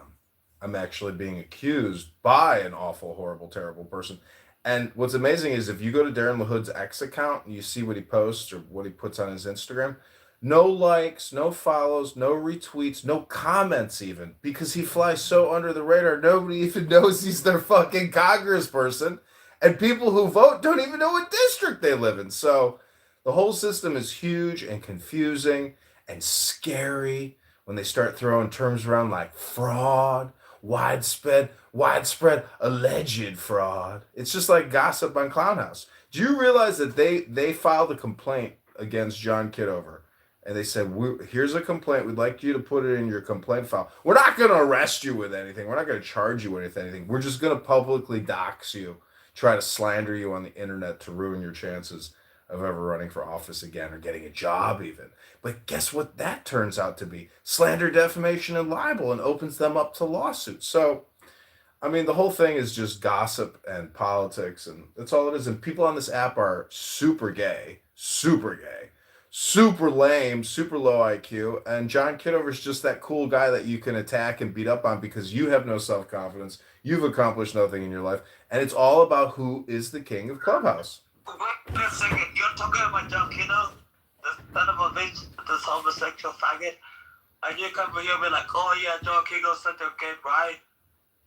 I'm actually being accused by an awful, horrible, terrible person. And what's amazing is if you go to Darren LaHood's X account and you see what he posts or what he puts on his Instagram, no likes, no follows, no retweets, no comments even, because he flies so under the radar, nobody even knows he's their fucking congressperson. And people who vote don't even know what district they live in. So the whole system is huge and confusing and scary when they start throwing terms around like fraud, widespread, alleged fraud. It's just like gossip on Clown House. Do you realize that they filed a complaint against John Kitover? And they said, here's a complaint. We'd like you to put it in your complaint file. We're not going to arrest you with anything. We're not going to charge you with anything. We're just going to publicly dox you, try to slander you on the internet to ruin your chances of ever running for office again or getting a job even. But guess what that turns out to be? Slander, defamation, and libel, and opens them up to lawsuits. So, I mean, the whole thing is just gossip and politics, and that's all it is. And people on this app are super gay, super lame, super low IQ, and John Kitover's just that cool guy that you can attack and beat up on because you have no self-confidence, you've accomplished nothing in your life, and it's all about who is the king of Clubhouse. Wait a second, you're talking about John Kino, the son of a bitch, this homosexual faggot, and you come here and be like, oh yeah, John Kino's such a gay bride.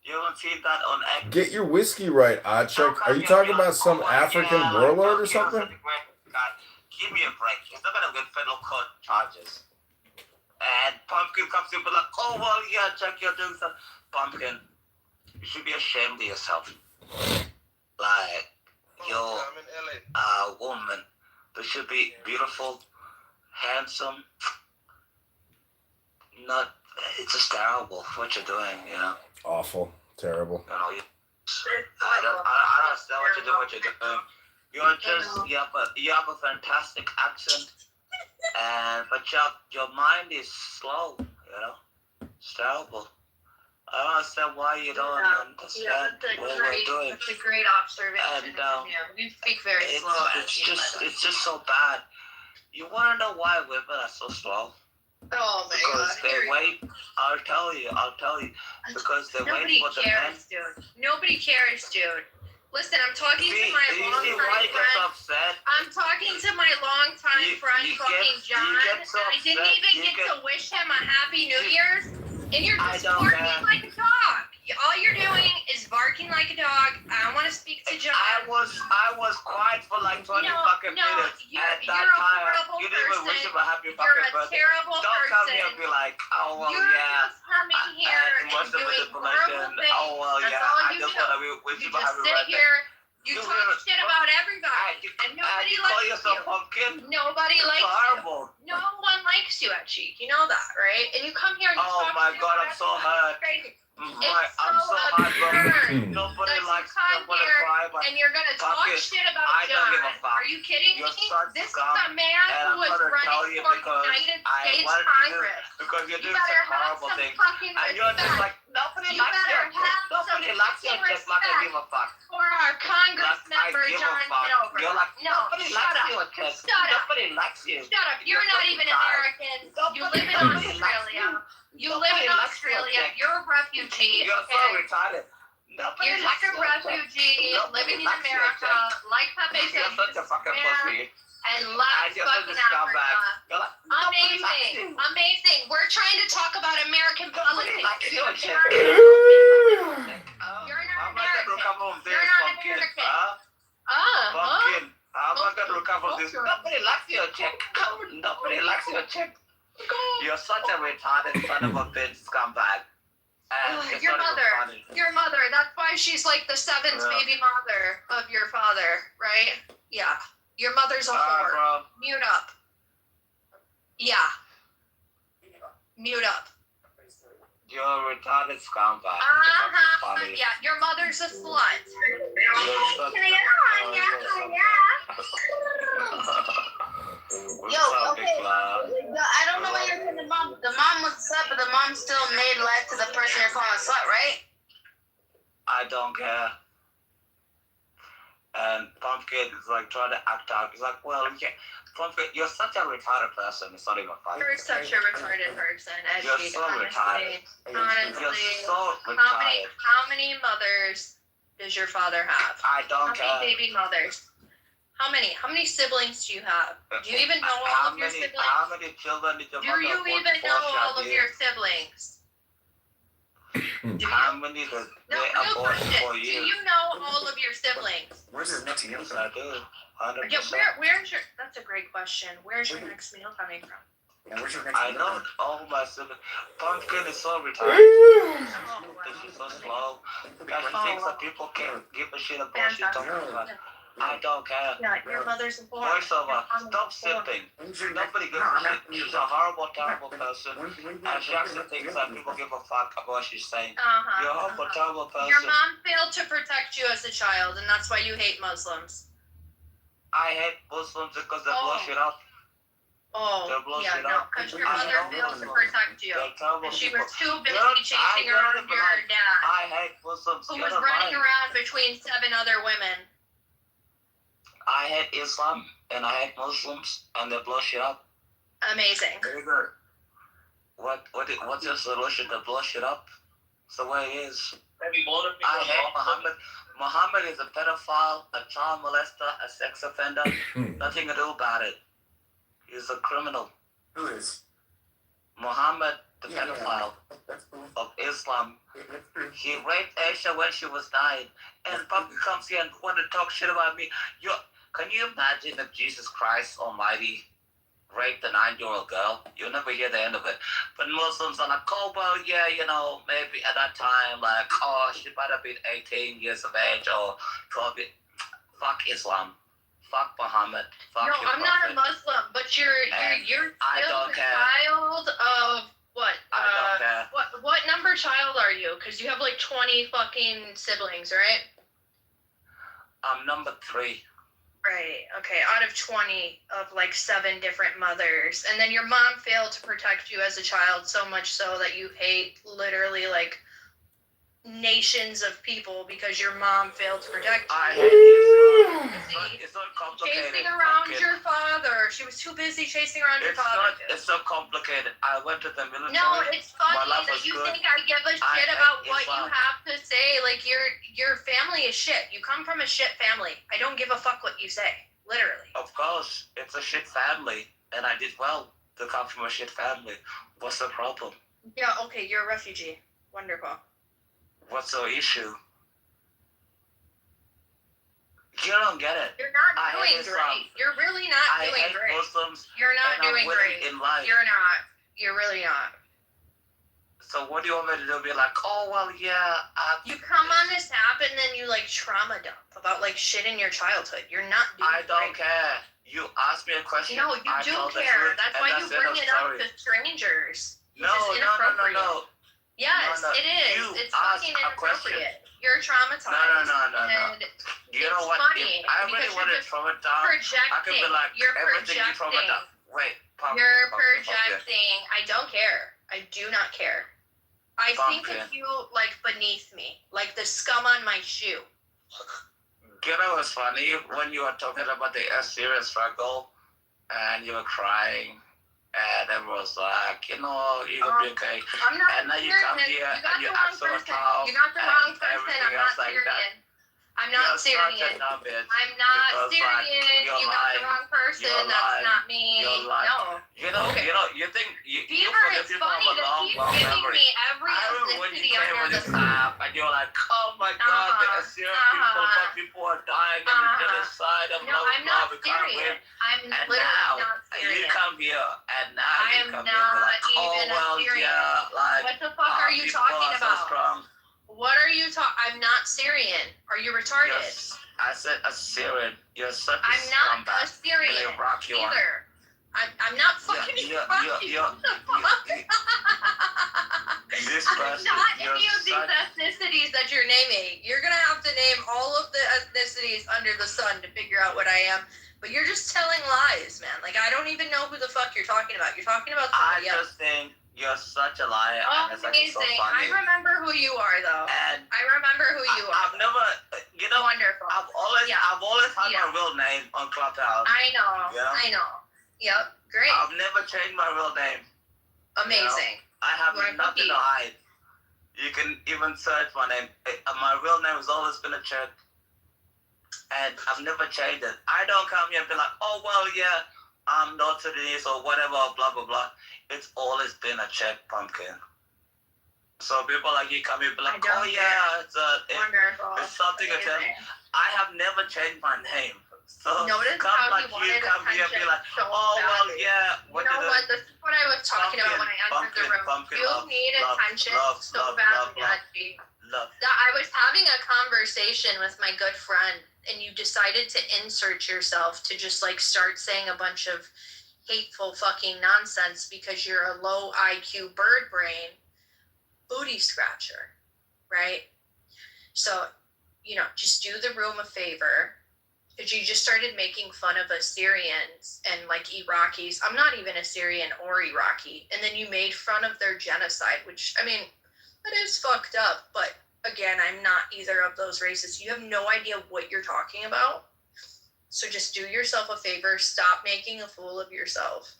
You haven't seen that on X. Get your whiskey right, Acek. Are you talking about some African warlord or something? God, give me a break. He's not gonna get federal court charges. And Pumpkin comes in and be like, oh well, yeah, Chuck, you're doing something. Pumpkin, you should be ashamed of yourself. Like, you're a woman that should be beautiful, handsome. Not, it's just terrible what you're doing, you know. Awful, terrible. You know, I don't understand what you're doing. You're just, you have a fantastic accent, but your mind is slow, you know. It's terrible. I don't understand why you don't understand what we're doing. That's a great observation. And we speak very slow. It's just so bad. You want to know why women are so slow? Oh my because God! They wait. I'll tell you. Because they wait for the men. Nobody cares, dude. Listen, I'm talking to my longtime friend. I'm talking to my longtime friend, fucking John. I didn't even get to wish him a happy New Year's, and you're just barking like a dog. All you're doing is barking like a dog. I want to speak to John. I was quiet for like 20 fucking minutes. At that time, you didn't even wish him a happy fucking birthday. You're a terrible person. Don't come here and be like, oh well, you're just coming here and doing horrible things. Oh well, That's yeah. all I you just do. want to wish You him a just happy sit birthday. here. You talk shit about everybody, and nobody you call likes yourself you. Pumpkin? Nobody likes horrible. you. No one likes you, Cheek. You know that, right? And you come here and you talk my shit God, about I'm so everybody. hurt. It's crazy. I'm so hot, bro. Nobody likes me. I want to cry, but and you're gonna talk shit about I don't give a John. fuck. Are you kidding You're me? such This is scum, a man and who was I'm gonna tell running you for because United I States wanted Congress. because you're You doing better such have horrible some things. fucking And you're just like, nobody likes you. Nobody likes you. Just like I give a fuck. For our Congress member, I give John a fuck. Kitover. You're like, no, nobody shut likes up. you. Just Shut up. nobody likes you. Shut up. You're not even American. You live in Australia. You live in Australia. You're a refugee. You're so retarded. You're just a refugee living in America, like Pepe said, You're such a fucking pussy. and left fucking Africa. Amazing. We're trying to talk about American politics. You're not American. You're not American. Pumpkin. I'm not gonna recover this. Nobody likes your chick. Nobody likes your chick. You're such a retarded son of a bitch scumbag. Your mother. That's why she's like the seventh baby mother of your father, right? Yeah. Your mother's a whore. Bro. Mute up. Yeah. Mute up. You're a retarded scumbag. Yeah, your mother's a slut. Yo, okay. I don't know why you're saying the mom. The mom was a slut, but the mom still made life to the person you're calling a slut, right? I don't care. And Pumpkin is like trying to act out. He's like, well, yeah, Pumpkin, you're such a retarded person. It's not even funny. You're such a retarded person, You're Edgy. so retarded. Honestly, You're so retarded. how many mothers does your father have? I don't care. How many baby mothers? How many? How many siblings do you have? Do you even know all of your siblings? How many children did your Do mother you even know all of your siblings? How many did No, they real abort question. for Do you? you know all of your siblings? Where's his next meal? I do. 100%. Yeah, where's your? That's a great question. Where's your next meal coming from? I know all my siblings. Pumpkin is so retarded. She's so slow. Because she thinks that people can't give a shit about what she's talking about. I don't care. Yeah, your mother's a whore. Voiceover, stop sipping. Nobody gives a shit. She's a horrible, terrible person. And she actually thinks that people give a fuck about what she's saying. You're a horrible, terrible person. Your mom failed to protect you as a child, and that's why you hate Muslims. I hate Muslims because they blow shit up. Oh, yeah, no, because your mother failed to protect you. And she was too busy chasing around your dad. I hate Muslims. Who was running around between 7 other women. I hate Islam, and I hate Muslims, and they blow shit up. Amazing. Very good. What's your solution to blow shit up? It's the way it is. I hate Muhammad. Muhammad is a pedophile, a child molester, a sex offender. Nothing to do about it. He's a criminal. Who is? Muhammad, the pedophile of Islam. He raped Aisha when she was 9. And Papa comes here and want to talk shit about me. Can you imagine if Jesus Christ Almighty raped a 9-year-old girl? You'll never hear the end of it. But Muslims are like, oh, well, yeah, maybe at that time, like, oh, she might have been 18 years of age or 12 years. Fuck Islam. Fuck Muhammad. Fuck no, I'm not a Muslim, but you're still a child of what? I don't care. What number child are you? Because you have like 20 fucking siblings, right? I'm number 3. Right. Okay. Out of 20 of like 7 different mothers, and then your mom failed to protect you as a child so much so that you hate literally like nations of people because your mom failed to protect you. It's not complicated. Chasing around your father. She was too busy chasing around your father. It's so complicated. I went to the military. No, it's funny that you think I give a shit about what you have to say. Like your family is shit. You come from a shit family. I don't give a fuck what you say. Literally. Of course, it's a shit family, and I did well to come from a shit family. What's the problem? Yeah. Okay. You're a refugee. Wonderful. What's the issue? You don't get it. You're not doing great. You're really not doing great. Muslims, you're not doing great. In life. You're not. You're really not. So what do you want me to do? Be like, oh, well, yeah. You come on this app and then you like trauma dump about like shit in your childhood. You're not doing I don't care. You asked me a question. No, you do care. That's why you bring it up to strangers. No. Yes, it is. It's fucking inappropriate. You're traumatized. No. You know what? Funny, if I really want to traumatize, I could be like, everything you traumatize. Wait, You're projecting. I don't care. I do not care. I think of you like beneath me, like the scum on my shoe. You know what's funny? When you were talking about the serious struggle, and you were crying, and everyone was like, you're gonna be okay. I'm not and then you come here and you act so tough. You got the wrong person. I'm not Syrian. I'm not Syrian. I'm not Syrian. You got the wrong person. That's not me. No. You think Fever, it's funny to keep giving me every ethnicity under the sun. And you're like, oh my God, the Assyrian people are dying in the genocide. No, I'm not Syrian. I'm literally not Syrian. You come here and now I am not even a Syrian. What the fuck are you talking about? What are you talking? I'm not Syrian. Are you retarded? Yes, I said Assyrian. You're such a I'm not scumbag. Assyrian either. I'm not fucking This person, Not you're any of these such- ethnicities that you're naming. You're gonna have to name all of the ethnicities under the sun to figure out what I am. But you're just telling lies, man. Like, I don't even know who the fuck you're talking about. You're talking about I somebody else. just think you're such a liar, and it's like so Amazing. funny. I remember who you are, though. And I remember who you are. I've never, you know, Wonderful. I've always had Yeah. my real name on Clubhouse. I know. Yeah. I know. Yep. Great. I've never changed my real name. Amazing. I have You wanna nothing compete? to hide. You can even search my name. My real name has always been a chick. And I've never changed it. I don't come here and be like, oh, well, yeah, I'm North Sudanese or whatever, blah, blah, blah. It's always been a chick pumpkin. So people like you come here and be like, oh, yeah, it's something to tell me. I have never changed my name. So Notice come how like he wanted come here and be like, so oh, well, badly. yeah. You know what? This is what I was talking about when I entered the room. You need attention so badly, Archie. I was having a conversation with my good friend, and you decided to insert yourself to just like start saying a bunch of hateful fucking nonsense because you're a low IQ bird brain booty scratcher, right? So, you know, just do the room a favor. Because you just started making fun of Assyrians and like Iraqis. I'm not even Assyrian or Iraqi. And then you made fun of their genocide, which, I mean, that is fucked up. But again, I'm not either of those races. You have no idea what you're talking about. So just do yourself a favor. Stop making a fool of yourself.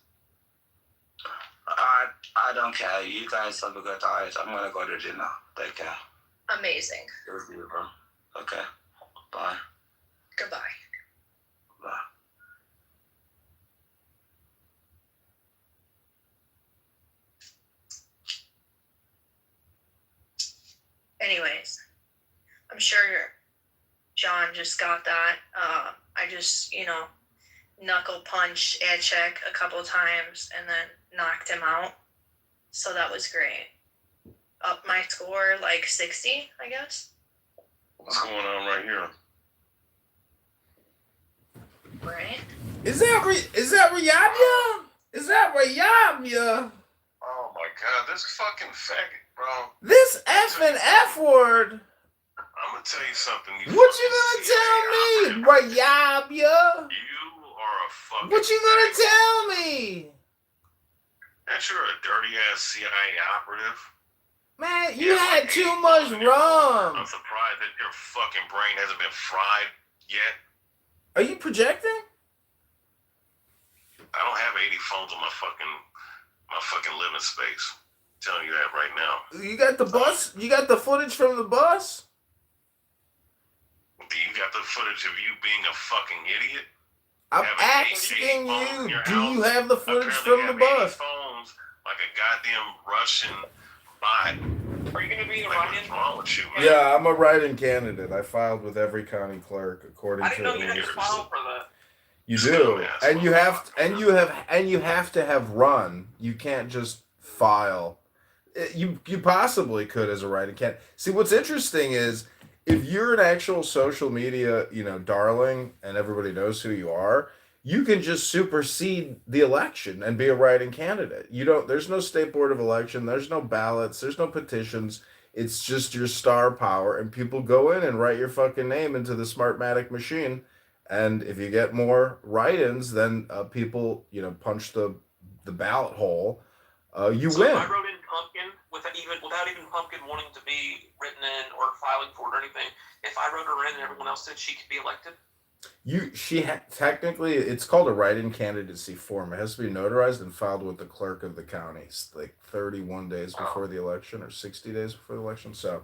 I don't care. You guys have a good night. I'm going to go to dinner. Take care. Amazing. Okay. Bye. Goodbye. Bye. Anyways, I'm sure John just got that. I just, you know, knuckle punch Ed check a couple times and then knocked him out. So that was great. Up my score like 60, I guess. What's going on right here? Right? Is that Riyadh? Is that Riyadh? Oh my god, this fucking faggot, bro. This F and F word. I'm gonna tell you something. What you gonna tell me, Riyadh? You are a fucking. What you gonna tell me? That you're a dirty ass CIA operative. Man, you had too much rum. I'm surprised that your fucking brain hasn't been fried yet. Are you projecting? I don't have 80 phones on my fucking living space. I'm telling you that right now. You got the bus? You got the footage from the bus? Do you got the footage of you being a fucking idiot? I'm asking you, do you have the footage from the bus? Phones like a goddamn Russian bot. Are you gonna be a What's wrong with you, man? Yeah, I'm a write-in candidate. I filed with every county clerk according I to. didn't know you had to file for that. You do, and you have to have run. You can't just file. You possibly could as a write-in candidate. See, what's interesting is if you're an actual social media, darling, and everybody knows who you are, you can just supersede the election and be a write-in candidate. There's no state board of election, there's no ballots, there's no petitions. It's just your star power, and people go in and write your fucking name into the Smartmatic machine. And if you get more write-ins, then people, punch the ballot hole. You So win. if I wrote in Pumpkin without even Pumpkin wanting to be written in or filing for it or anything, if I wrote her in and everyone else did, she could be elected? Technically, it's called a write-in candidacy form. It has to be notarized and filed with the clerk of the county, like 31 days before the election or 60 days before the election. So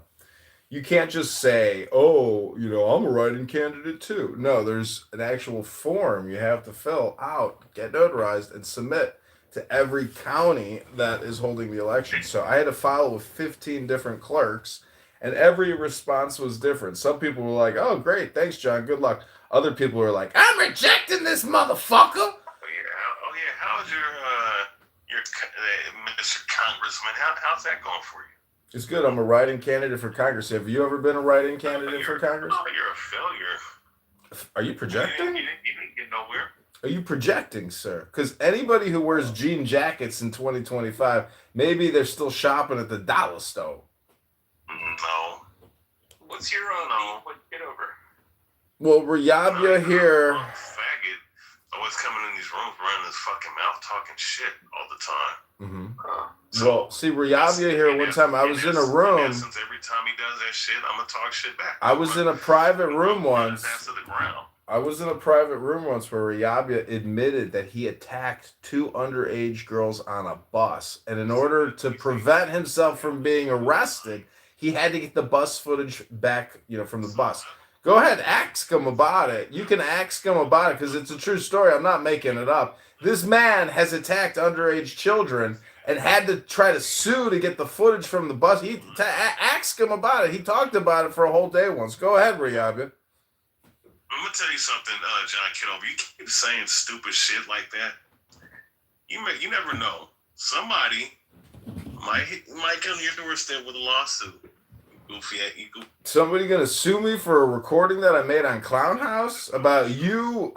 you can't just say, oh, I'm a write-in candidate too. No, there's an actual form you have to fill out, get notarized, and submit to every county that is holding the election. So I had to file with 15 different clerks, and every response was different. Some people were like, oh, great, thanks, John, good luck. Other people were like, I'm rejecting this motherfucker. How's your Mr. Congressman? How's that going for you? It's good. I'm a write-in candidate for Congress. Have you ever been a write-in candidate for Congress? Oh, you're a failure. Are you projecting? You didn't get nowhere. Are you projecting, sir? Because anybody who wears jean jackets in 2025, maybe they're still shopping at the dollar store. No. What's your beef with Kitover? Well, Riyabya here. Faggot always coming in these rooms running his fucking mouth talking shit all the time. Well, see, Riyabya here one time, I was in a room. Since every time he does that shit, I'm gonna talk shit back. I was in a private room once. To the ground. I was in a private room once where Riyabya admitted that he attacked 2 underage girls on a bus. And in order to prevent himself from being arrested, he had to get the bus footage back, from the bus. Go ahead, ask him about it. You can ask him about it because it's a true story. I'm not making it up. This man has attacked underage children and had to try to sue to get the footage from the bus. Ask him about it. He talked about it for a whole day once. Go ahead, Riyabya. I'm gonna tell you something, John Kitover. You keep saying stupid shit like that. You never know. Somebody might come to your doorstep with a lawsuit. Somebody gonna sue me for a recording that I made on Clown House about you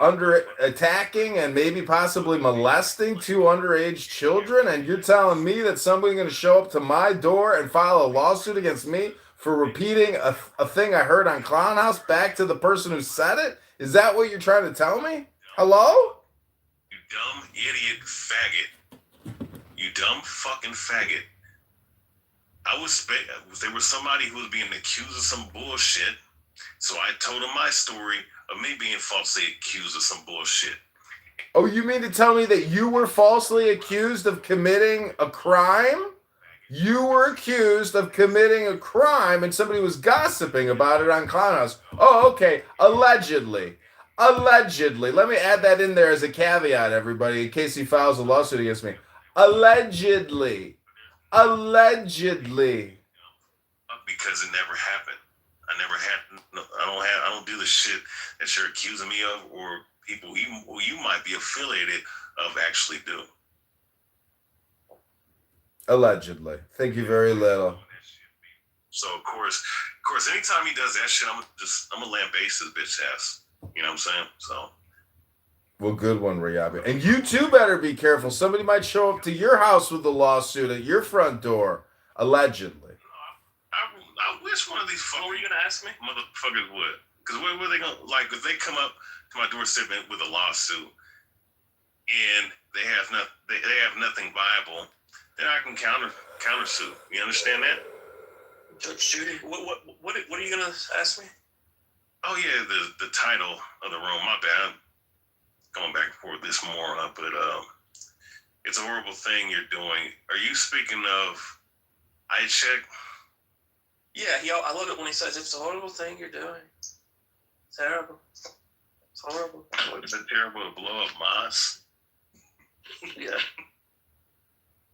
attacking and maybe possibly molesting 2 underage children, and you're telling me that somebody's gonna show up to my door and file a lawsuit against me for repeating a thing I heard on Clown House back to the person who said it? Is that what you're trying to tell me? Hello? You dumb idiot faggot. You dumb fucking faggot. There was somebody who was being accused of some bullshit, so I told him my story of me being falsely accused of some bullshit. Oh, you mean to tell me that you were falsely accused of committing a crime? You were accused of committing a crime and somebody was gossiping about it on Clown House. Oh, okay. Allegedly. Let me add that in there as a caveat, everybody, in case he files a lawsuit against me. Allegedly. Because it never happened. I don't do the shit that you're accusing me of, or people who you might be affiliated of actually do. Allegedly. Thank you very little. So of course, anytime he does that shit, I'm gonna lambaste his bitch ass. You know what I'm saying? So. Well, good one, Riyabya. And you too better be careful. Somebody might show up to your house with a lawsuit at your front door. Allegedly. I wish one of these what were you gonna ask me? Motherfuckers would. Because what are they gonna like if they come up to my doorstep with a lawsuit and they have nothing viable, then I can countersue. You understand that? Judge Judy, what are you gonna ask me? Oh yeah, the title of the room. My bad. Going back and forth this moron, but it's a horrible thing you're doing. Are you speaking of iCheck? Yeah, I love it when he says it's a horrible thing you're doing. It's terrible. It's horrible. Is it terrible to blow up Moss? Yeah.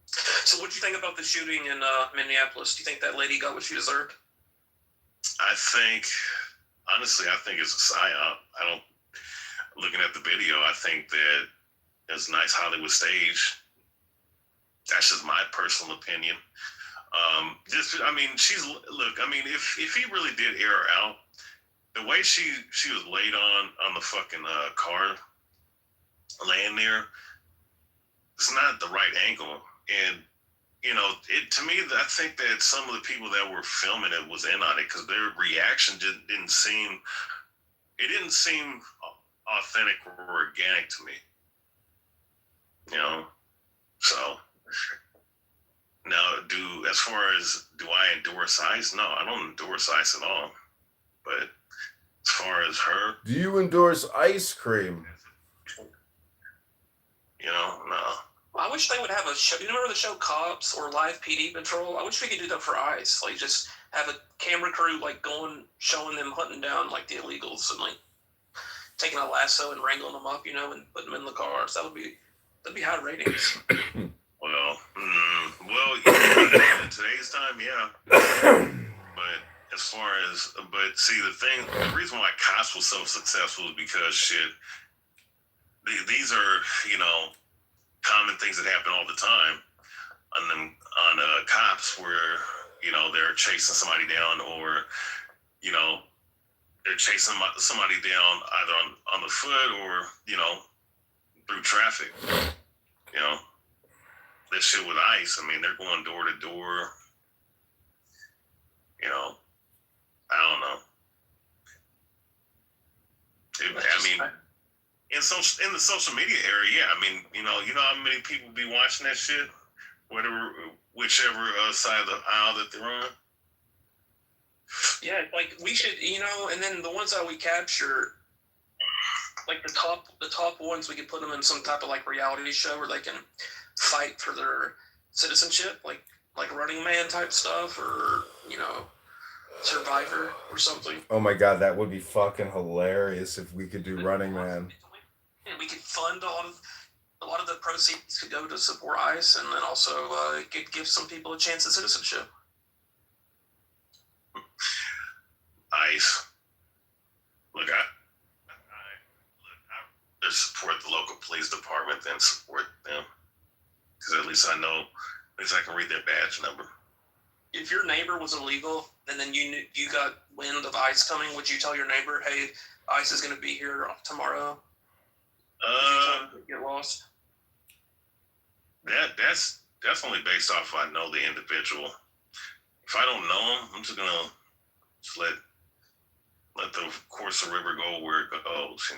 So, what do you think about the shooting in Minneapolis? Do you think that lady got what she deserved? Honestly, I think it's a psyop. Looking at the video, I think that it's a nice Hollywood stage. That's just my personal opinion. If he really did air her out, the way she was laid on the fucking car, laying there, it's not the right angle. And to me, I think that some of the people that were filming it was in on it because their reaction didn't seem authentic or organic to me. So now as far as do I endorse ICE? No, I don't endorse ICE at all. But as far as her, do you endorse ice cream? No. Well, I wish they would have a show. You remember the show Cops or Live PD Patrol? I wish we could do that for ICE. Like just have a camera crew showing them hunting down like the illegals and like taking a lasso and wrangling them up, and putting them in the cars. That'd be high ratings. Well, in today's time, yeah. But the reason why Cops was so successful is because these are, common things that happen all the time on Cops where, they're chasing somebody down or, they're chasing somebody down either on the foot or, through traffic. You know, this shit with ICE. I mean, they're going door to door. You know, I don't know. I mean, in the social media area, yeah. I mean, you know how many people be watching that shit, whichever side of the aisle that they're on. Yeah, like we should, and then the ones that we capture, like the top ones, we could put them in some type of like reality show where they can fight for their citizenship, like Running Man type stuff, or Survivor or something. Oh my god, that would be fucking hilarious if we could do Running Man. And we could fund a lot of the proceeds could go to support ICE, and then also it could give some people a chance at citizenship. ICE. Look, I support the local police department than support them, because at least I can read their badge number. If your neighbor was illegal and then you got wind of ICE coming, would you tell your neighbor, "Hey, ICE is going to be here tomorrow"? Get lost. That's only based off if I know the individual. If I don't know him, I'm just gonna let the course of the river go where it goes.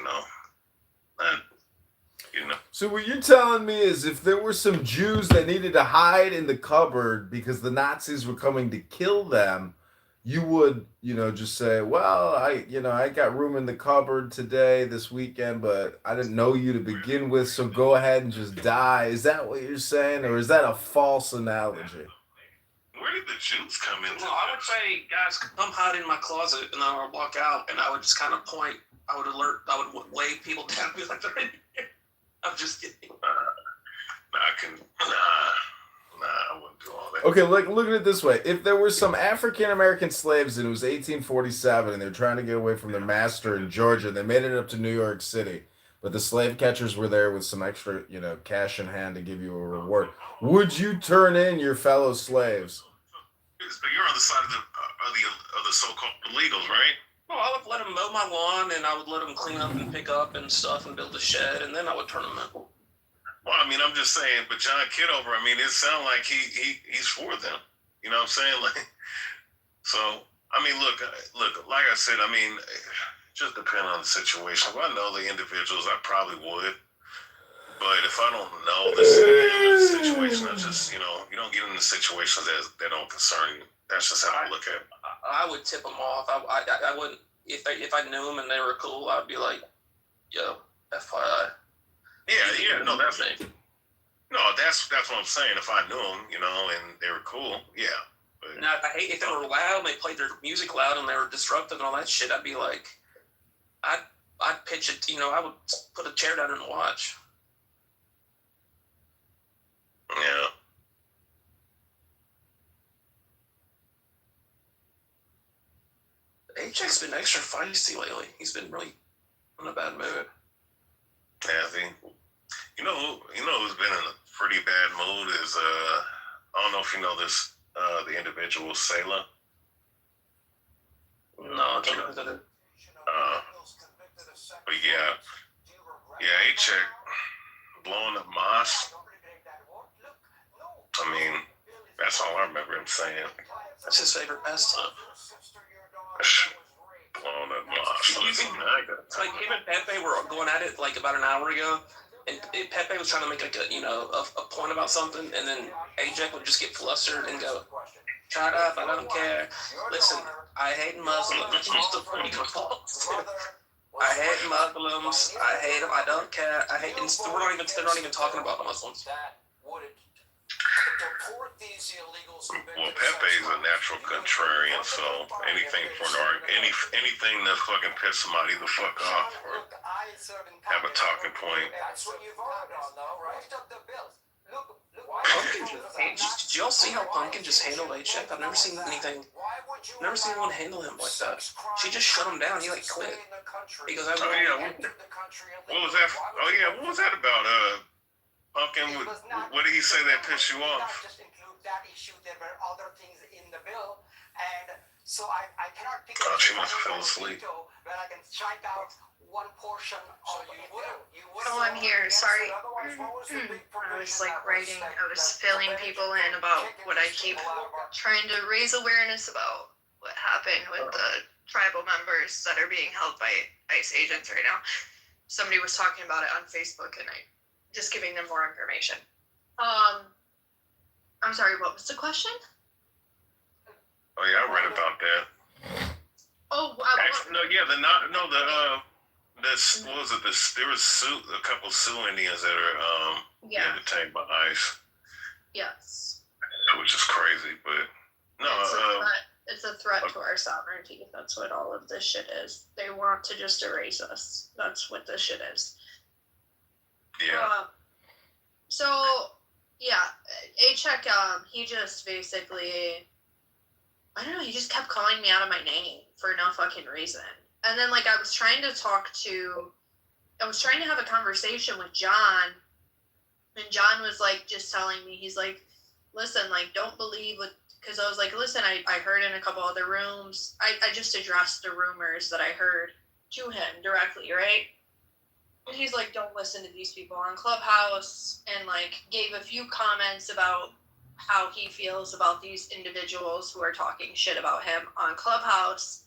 So what you're telling me is, if there were some Jews that needed to hide in the cupboard because the Nazis were coming to kill them, you would, just say, "Well, I got room in the cupboard this weekend, but I didn't know you to begin with, so go ahead and just die." Is that what you're saying, or is that a false analogy? Where did the Jews come in? Well, I would say, guys, come hide in my closet, and then I would walk out, and I would just kind of point. I would wave people down, be like, "They're in here." I'm just kidding. I wouldn't do all that. Okay, look at it this way. If there were some African American slaves and it was 1847 and they're trying to get away from their master in Georgia, they made it up to New York City, but the slave catchers were there with some extra, cash in hand to give you a reward, would you turn in your fellow slaves? But you're on the side of the so-called illegals, right? Well, I would let them mow my lawn, and I would let them clean up and pick up and stuff and build a shed, and then I would turn them in. Well, I mean, I'm just saying, but John Kitover, I mean, it sounds like he's for them. You know what I'm saying? So, I mean, look, like I said, I mean, just depending on the situation. If I know the individuals, I probably would. But if I don't know the situation, I just, you don't get into situations that don't concern you. That's just how I look at it. I would tip them off. I wouldn't, if I knew them and they were cool, I'd be like, "Yo, FYI." Yeah, no, that's what I'm saying. If I knew them, and they were cool, yeah. But now, if they were loud and they played their music loud and they were disruptive and all that shit, I'd be like, I'd pitch it. I would put a chair down and watch. Yeah. HX's been extra feisty lately. He's been really in a bad mood. Kathy, you know who's been in a pretty bad mood is I don't know if you know this the individual Sailor. No, I don't know who that is. But yeah, A-Check blowing up Moss. I mean, that's all I remember him saying. That's his favorite pastime. Blowing up Moss. It's like him and Pepe were going at it like about an hour ago, and Pepe was trying to make like a point about something, and then AJ would just get flustered and go, "Shut up, I don't care. Listen, I hate Muslims." I hate Muslims. I hate them. I don't care. I hate. They're not even talking about Muslims. Well, Pepe's a natural contrarian, so anything anything that fucking piss somebody the fuck off or have a talking point. Did y'all see how Pumpkin just handled A-Check? I've never seen anyone handle him like that. She just shut him down. He quit. He goes, what was that? Oh yeah, what was that about? Pumpkin, what did he say that pissed you off? Just include that issue. There were other things in the bill, and so I cannot pick she must have fell asleep. Where I can strike out one portion of the bill. You would have I'm here. Sorry. I was like writing, I was filling people in about what I keep trying to raise awareness about what happened with the tribal members that are being held by ICE agents right now. Somebody was talking about it on Facebook and I just giving them more information. I'm sorry, what was the question? Oh yeah, I read about that. Oh, wow. Actually, no, yeah, this what was it? There was a couple Sioux Indians that are detained by ICE. Yes. Which is crazy, but no, it's a threat to our sovereignty. That's what all of this shit is. They want to just erase us. That's what this shit is. Yeah. A-Check, he just basically, I don't know, he just kept calling me out of my name for no fucking reason. And then, like, I was trying to have a conversation with John, and John was, like, just telling me, he's like, listen, like, don't believe what, because I was like, listen, I heard in a couple other rooms, I just addressed the rumors that I heard to him directly, right? And he's like, don't listen to these people on Clubhouse, and, like, gave a few comments about how he feels about these individuals who are talking shit about him on Clubhouse.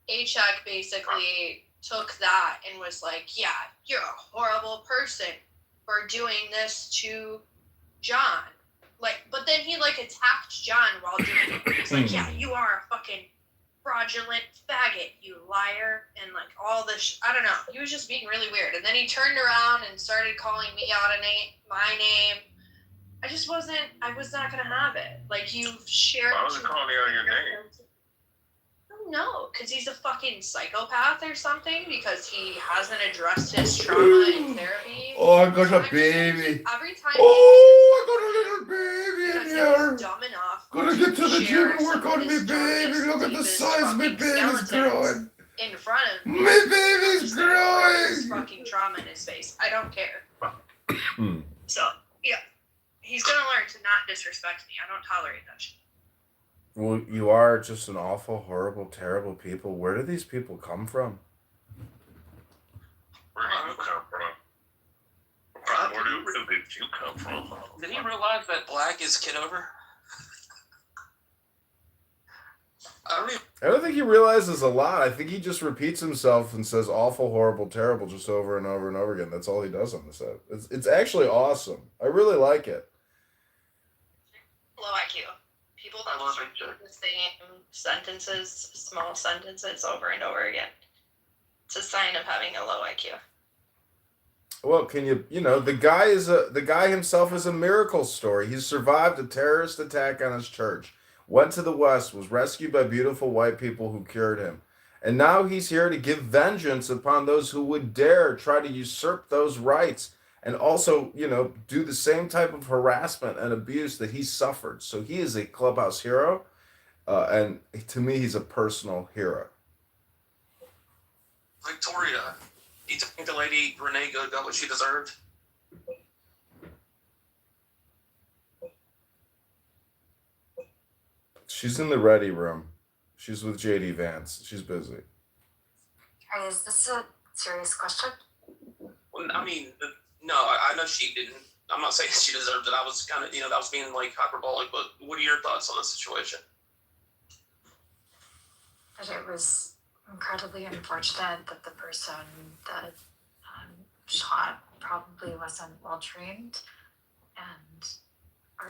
A-Check basically took that and was like, yeah, you're a horrible person for doing this to John. Like, but then he, like, attacked John while doing it. He's like, yeah, you are a fucking fraudulent faggot, you liar, and, like, all this I don't know. He was just being really weird. And then he turned around and started calling me out of my name. I was not going to have it. Like, you've shared... Why was he calling out your name? No, because he's a fucking psychopath or something, because he hasn't addressed his trauma in therapy. Oh, I got a baby. Every time I got a little baby in here. Dumb enough Gonna get to the gym and work on me baby. Look at the size my baby's growing. In front of me. My baby's growing. His fucking trauma in his face. I don't care. So, yeah. He's gonna learn to not disrespect me. I don't tolerate that shit. Well, you are just an awful, horrible, terrible people. Where do these people come from? Where do you come from? Where did you come from? Did he realize that black is Kitover? I don't think he realizes a lot. I think he just repeats himself and says awful, horrible, terrible just over and over and over again. That's all he does on the set. It's actually awesome. I really like it. Low IQ. People that repeat the same sentences, small sentences over and over again. It's a sign of having a low IQ. Well, the guy himself is a miracle story. He survived a terrorist attack on his church, went to the West, was rescued by beautiful white people who cured him. And now he's here to give vengeance upon those who would dare try to usurp those rights. And also, do the same type of harassment and abuse that he suffered. So he is a Clubhouse hero. And to me, he's a personal hero. Victoria, do you think the lady Renee got what she deserved? She's in the ready room. She's with JD Vance. She's busy. Is this a serious question? Well, I mean, no, I know she didn't. I'm not saying she deserved it. I was kind of, that was being like hyperbolic, but what are your thoughts on the situation? That it was incredibly unfortunate that the person that shot probably wasn't well trained. And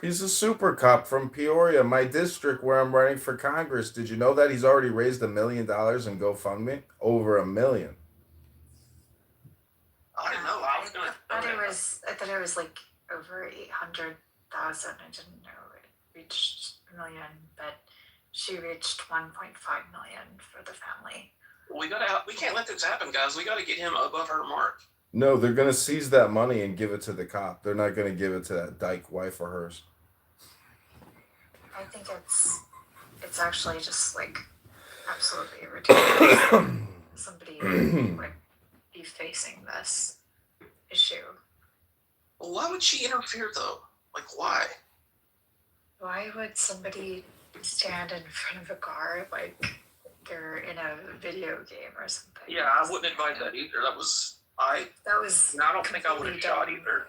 he's a super cop from Peoria, my district where I'm running for Congress. Did you know that he's already raised $1 million in GoFundMe? Over $1 million. I didn't know. I thought it was like over 800,000. I didn't know it reached $1 million, but she reached 1.5 million for the family. We can't let this happen, guys. We got to get him above her mark. No, they're gonna seize that money and give it to the cop. They're not gonna give it to that dyke wife of hers. I think it's actually just like absolutely ridiculous. Somebody would be facing this issue. Well, why would she interfere though? Like, why? Why would somebody stand in front of a car like they're in a video game or something? Yeah, I wouldn't invite that either. That was I was don't think I would have completely shot done. either.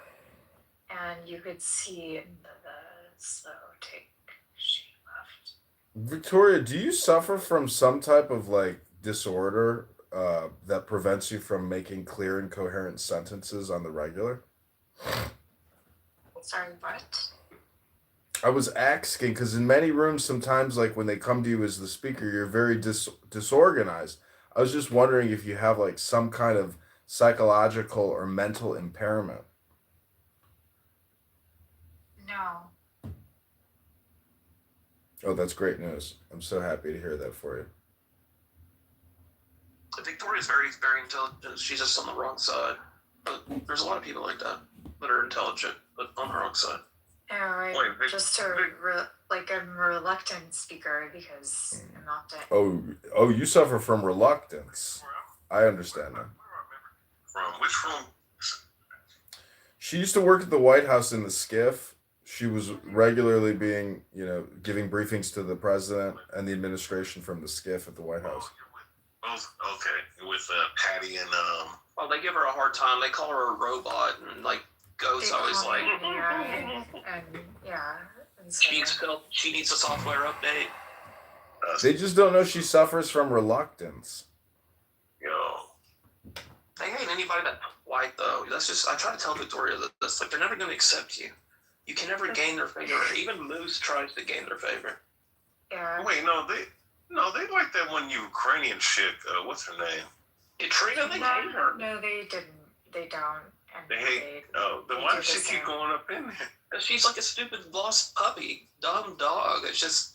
And you could see in the slow take she left. Victoria, do you suffer from some type of like disorder that prevents you from making clear and coherent sentences on the regular? Sorry, what? I was asking because in many rooms, sometimes like when they come to you as the speaker, you're very disorganized. I was just wondering if you have like some kind of psychological or mental impairment. No. Oh, that's great news. I'm so happy to hear that for you. Victoria's very, very intelligent. She's just on the wrong side. But there's a lot of people like that are intelligent, but on the wrong side. I'm a reluctant speaker because I'm not dead. Oh, you suffer from reluctance. I understand that. From which room? She used to work at the White House in the skiff. She was regularly being, giving briefings to the president and the administration from the skiff at the White House. Okay, with Patty and Well, they give her a hard time. They call her a robot, and like Go's always like, she needs a software update. They just don't know she suffers from reluctance. They hate anybody that's white, though. That's just, I try to tell Victoria that that's like they're never going to accept you. You can never gain their favor. Even Moose tries to gain their favor. Yeah. Wait, no, they like that one Ukrainian chick. What's her name? Katrina. They hate her. No, they didn't. They don't. And they hate. Then why does she keep going up in there? She's like a stupid lost puppy, dumb dog. It's just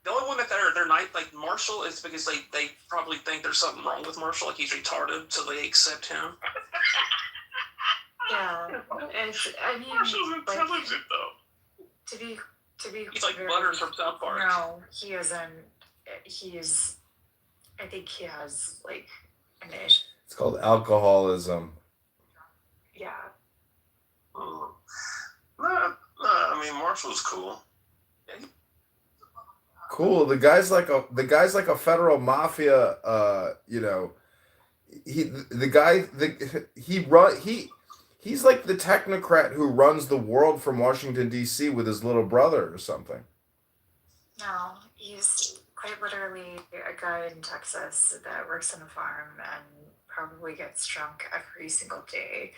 the only one that they're not like Marshall is because they probably think there's something wrong with Marshall, like he's retarded, so they accept him. Yeah, Marshall's intelligent though. To be he's like Butters from South Park. No, he isn't. I think he has like an issue. It's called alcoholism. Yeah. No, I mean Marshall's cool. Cool. The guy's like a federal mafia. He's like the technocrat who runs the world from Washington D.C. with his little brother or something. No, he's quite literally a guy in Texas that works on a farm and probably gets drunk every single day.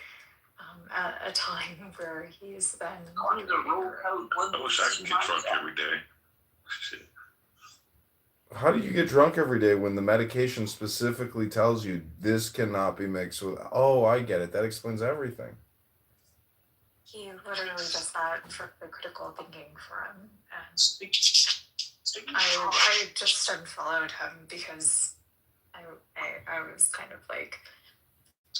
At a time where he's been. I wish I could get drunk every day. Shit. How do you get drunk every day when the medication specifically tells you this cannot be mixed with? Oh, I get it. That explains everything. He literally does that for the critical thinking for him. And I just unfollowed him because I was kind of like,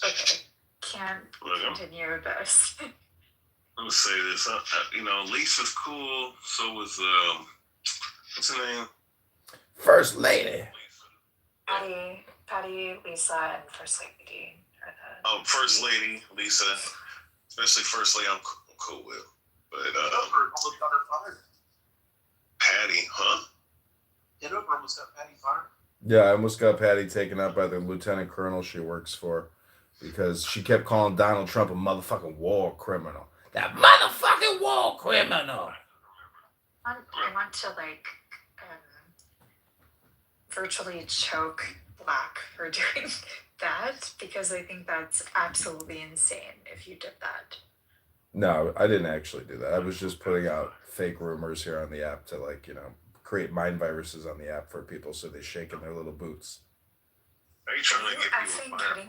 okay, can't continue this. I'm gonna say this. Lisa's cool. So was what's her name? First Lady. Patty, Lisa, and First Lady. First Lady, Lisa. Especially First Lady, I'm cool with. But Patty, huh? Kitover almost got Patty fired. Yeah, I almost got Patty taken out by the lieutenant colonel she works for because she kept calling Donald Trump a motherfucking war criminal. That motherfucking war criminal. I want to virtually choke Black for doing that because I think that's absolutely insane if you did that. No, I didn't actually do that. I was just putting out fake rumors here on the app to create mind viruses on the app for people so they shake in their little boots. Are you trying to get people fired?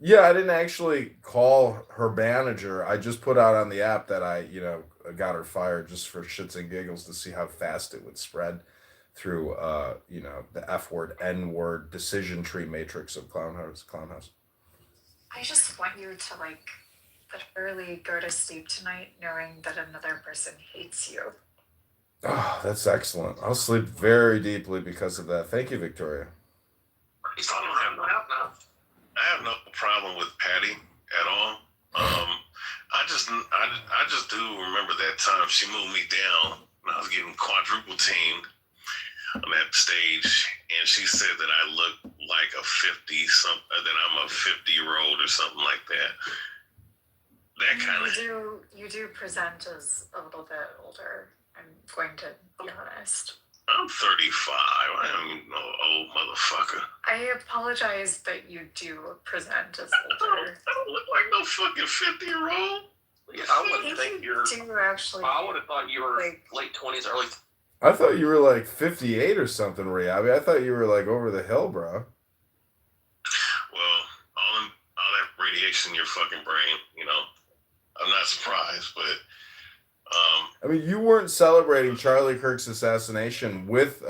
Yeah, I didn't actually call her manager. I just put out on the app that I got her fired just for shits and giggles to see how fast it would spread through, the F word, N word decision tree matrix of Clown House. I just want you to literally go to sleep tonight knowing that another person hates you. Oh, that's excellent. I'll sleep very deeply because of that. Thank you, Victoria. I have no problem with Patty at all. I just do remember that time she moved me down when I was getting quadruple teamed. on that stage, and she said that I look like a that I'm a 50-year-old or something like that. That kind of. You do present as a little bit older. I'm going to be honest. I'm 35. I am no old motherfucker. I apologize that you do present as older. I don't look like no fucking 50-year-old. Yeah, I wouldn't think you're. Do actually? I would have thought you were late 20s, early. I thought you were like 58 or something, Riabi. I thought you were like over the hill, bro. Well, all that radiation in your fucking brain, you know, I'm not surprised, but. I mean, you weren't celebrating Charlie Kirk's assassination with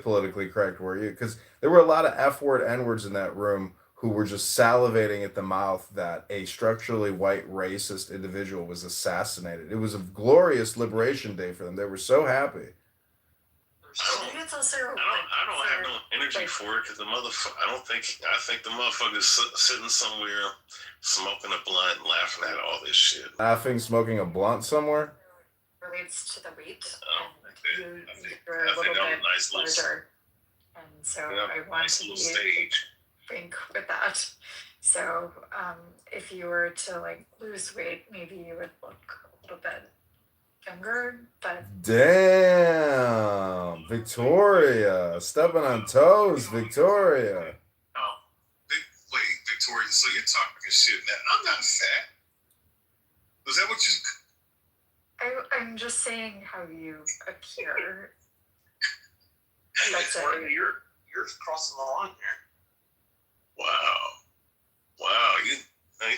politically correct, were you? Because there were a lot of F-word, N-words in that room who were just salivating at the mouth that a structurally white racist individual was assassinated. It was a glorious liberation day for them. They were so happy. I think it's also. I don't have no energy for it because I think the motherfucker's sitting somewhere smoking a blunt and laughing at all this shit. Laughing, smoking a blunt somewhere? Relates to the weight. You're a little bit larger. And so I want to be frank with that. So if you were to like lose weight, maybe you would look a little bit younger, but damn, Victoria, stepping on toes, Victoria. Oh, wait, Victoria. So you're talking shit now? I'm not fat. Was that what you? I'm just saying how you appear. You're crossing the line here. Wow, you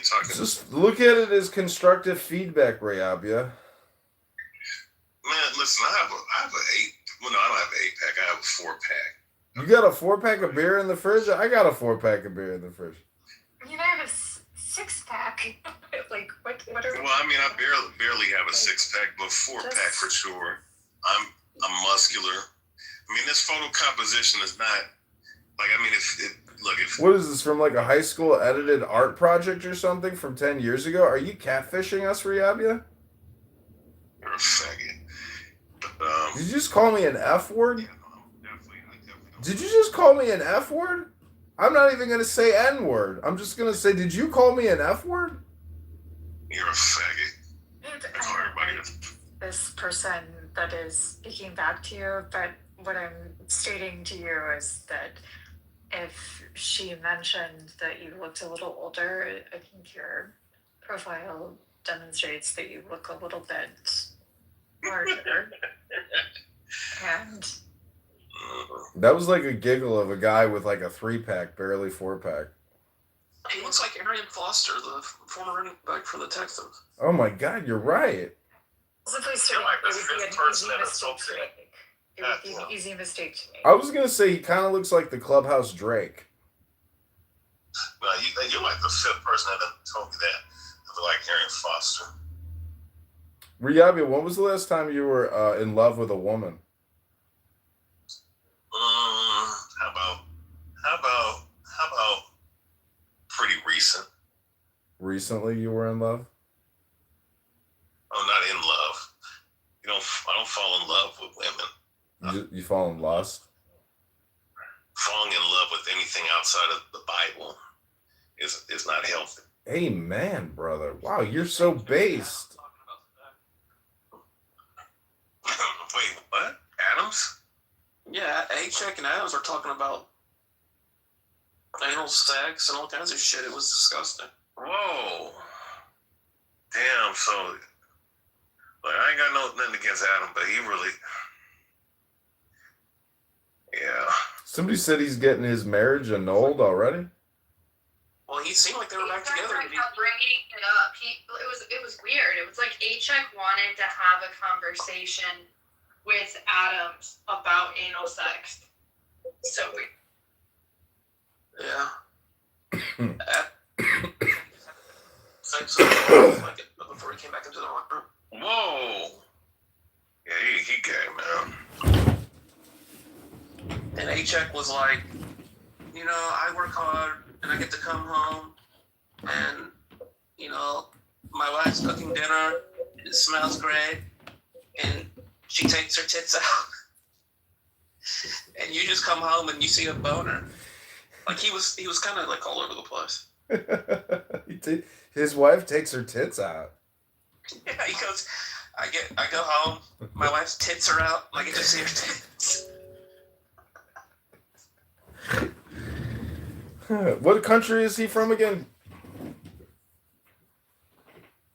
talking? Just look at it as constructive feedback, Rayabia. Man, listen, I have an 8. Well, no, I don't have an 8-pack. I have a 4-pack. You got a 4-pack of beer in the fridge? I got a 4-pack of beer in the fridge. You know, I have a 6-pack. Like, what are? Well, I mean, I barely have a 6-pack, but 4-pack for sure. I'm muscular. I mean, this photo composition is not like. I mean, if what is this from? Like a high school edited art project or something from 10 years ago? Are you catfishing us, Rayabia? You're a faggot. Did you just call me an F word? Did you just call me an F word? I'm not even going to say N word. I'm just going to say, did you call me an F word? You're a faggot. This person that is speaking back to you, but what I'm stating to you is that if she mentioned that you looked a little older, I think your profile demonstrates that you look a little bit larger. And that was like a giggle of a guy with like a 3-pack, barely 4-pack. He looks like Arian Foster, the former running back for the Texans. Oh my God, you're right. It would be an easy mistake to make. I was gonna say he kind of looks like the Clubhouse Drake. No, you're like the 5th person that told me that. I feel like Arian Foster. Rayabia, when was the last time you were in love with a woman? How about pretty recent? Recently, you were in love? I'm not in love. I don't fall in love with women. You fall in lust? Falling in love with anything outside of the Bible is not healthy. Amen, brother. Wow, you're so based. Wait, what? Adams? Yeah, A-Check and Adams are talking about anal sex and all kinds of shit. It was disgusting. Whoa. Damn, so like, I ain't got nothing against Adam, but he really, yeah. Somebody said he's getting his marriage annulled already. Well, he seemed like they were back together. Bringing it up, it was weird. It was like A-Check wanted to have a conversation with Adams about anal sex. So weird. Yeah. Before he came back into the rock room. Whoa. Yeah, he gay, man. And A-Check was like, I work hard and I get to come home and, my wife's cooking dinner. It smells great. And she takes her tits out. and you just come home and you see a boner. Like he was kind of like all over the place. His wife takes her tits out. Yeah, he goes, I go home, my wife's tits are out, I get to see her tits. What country is he from again?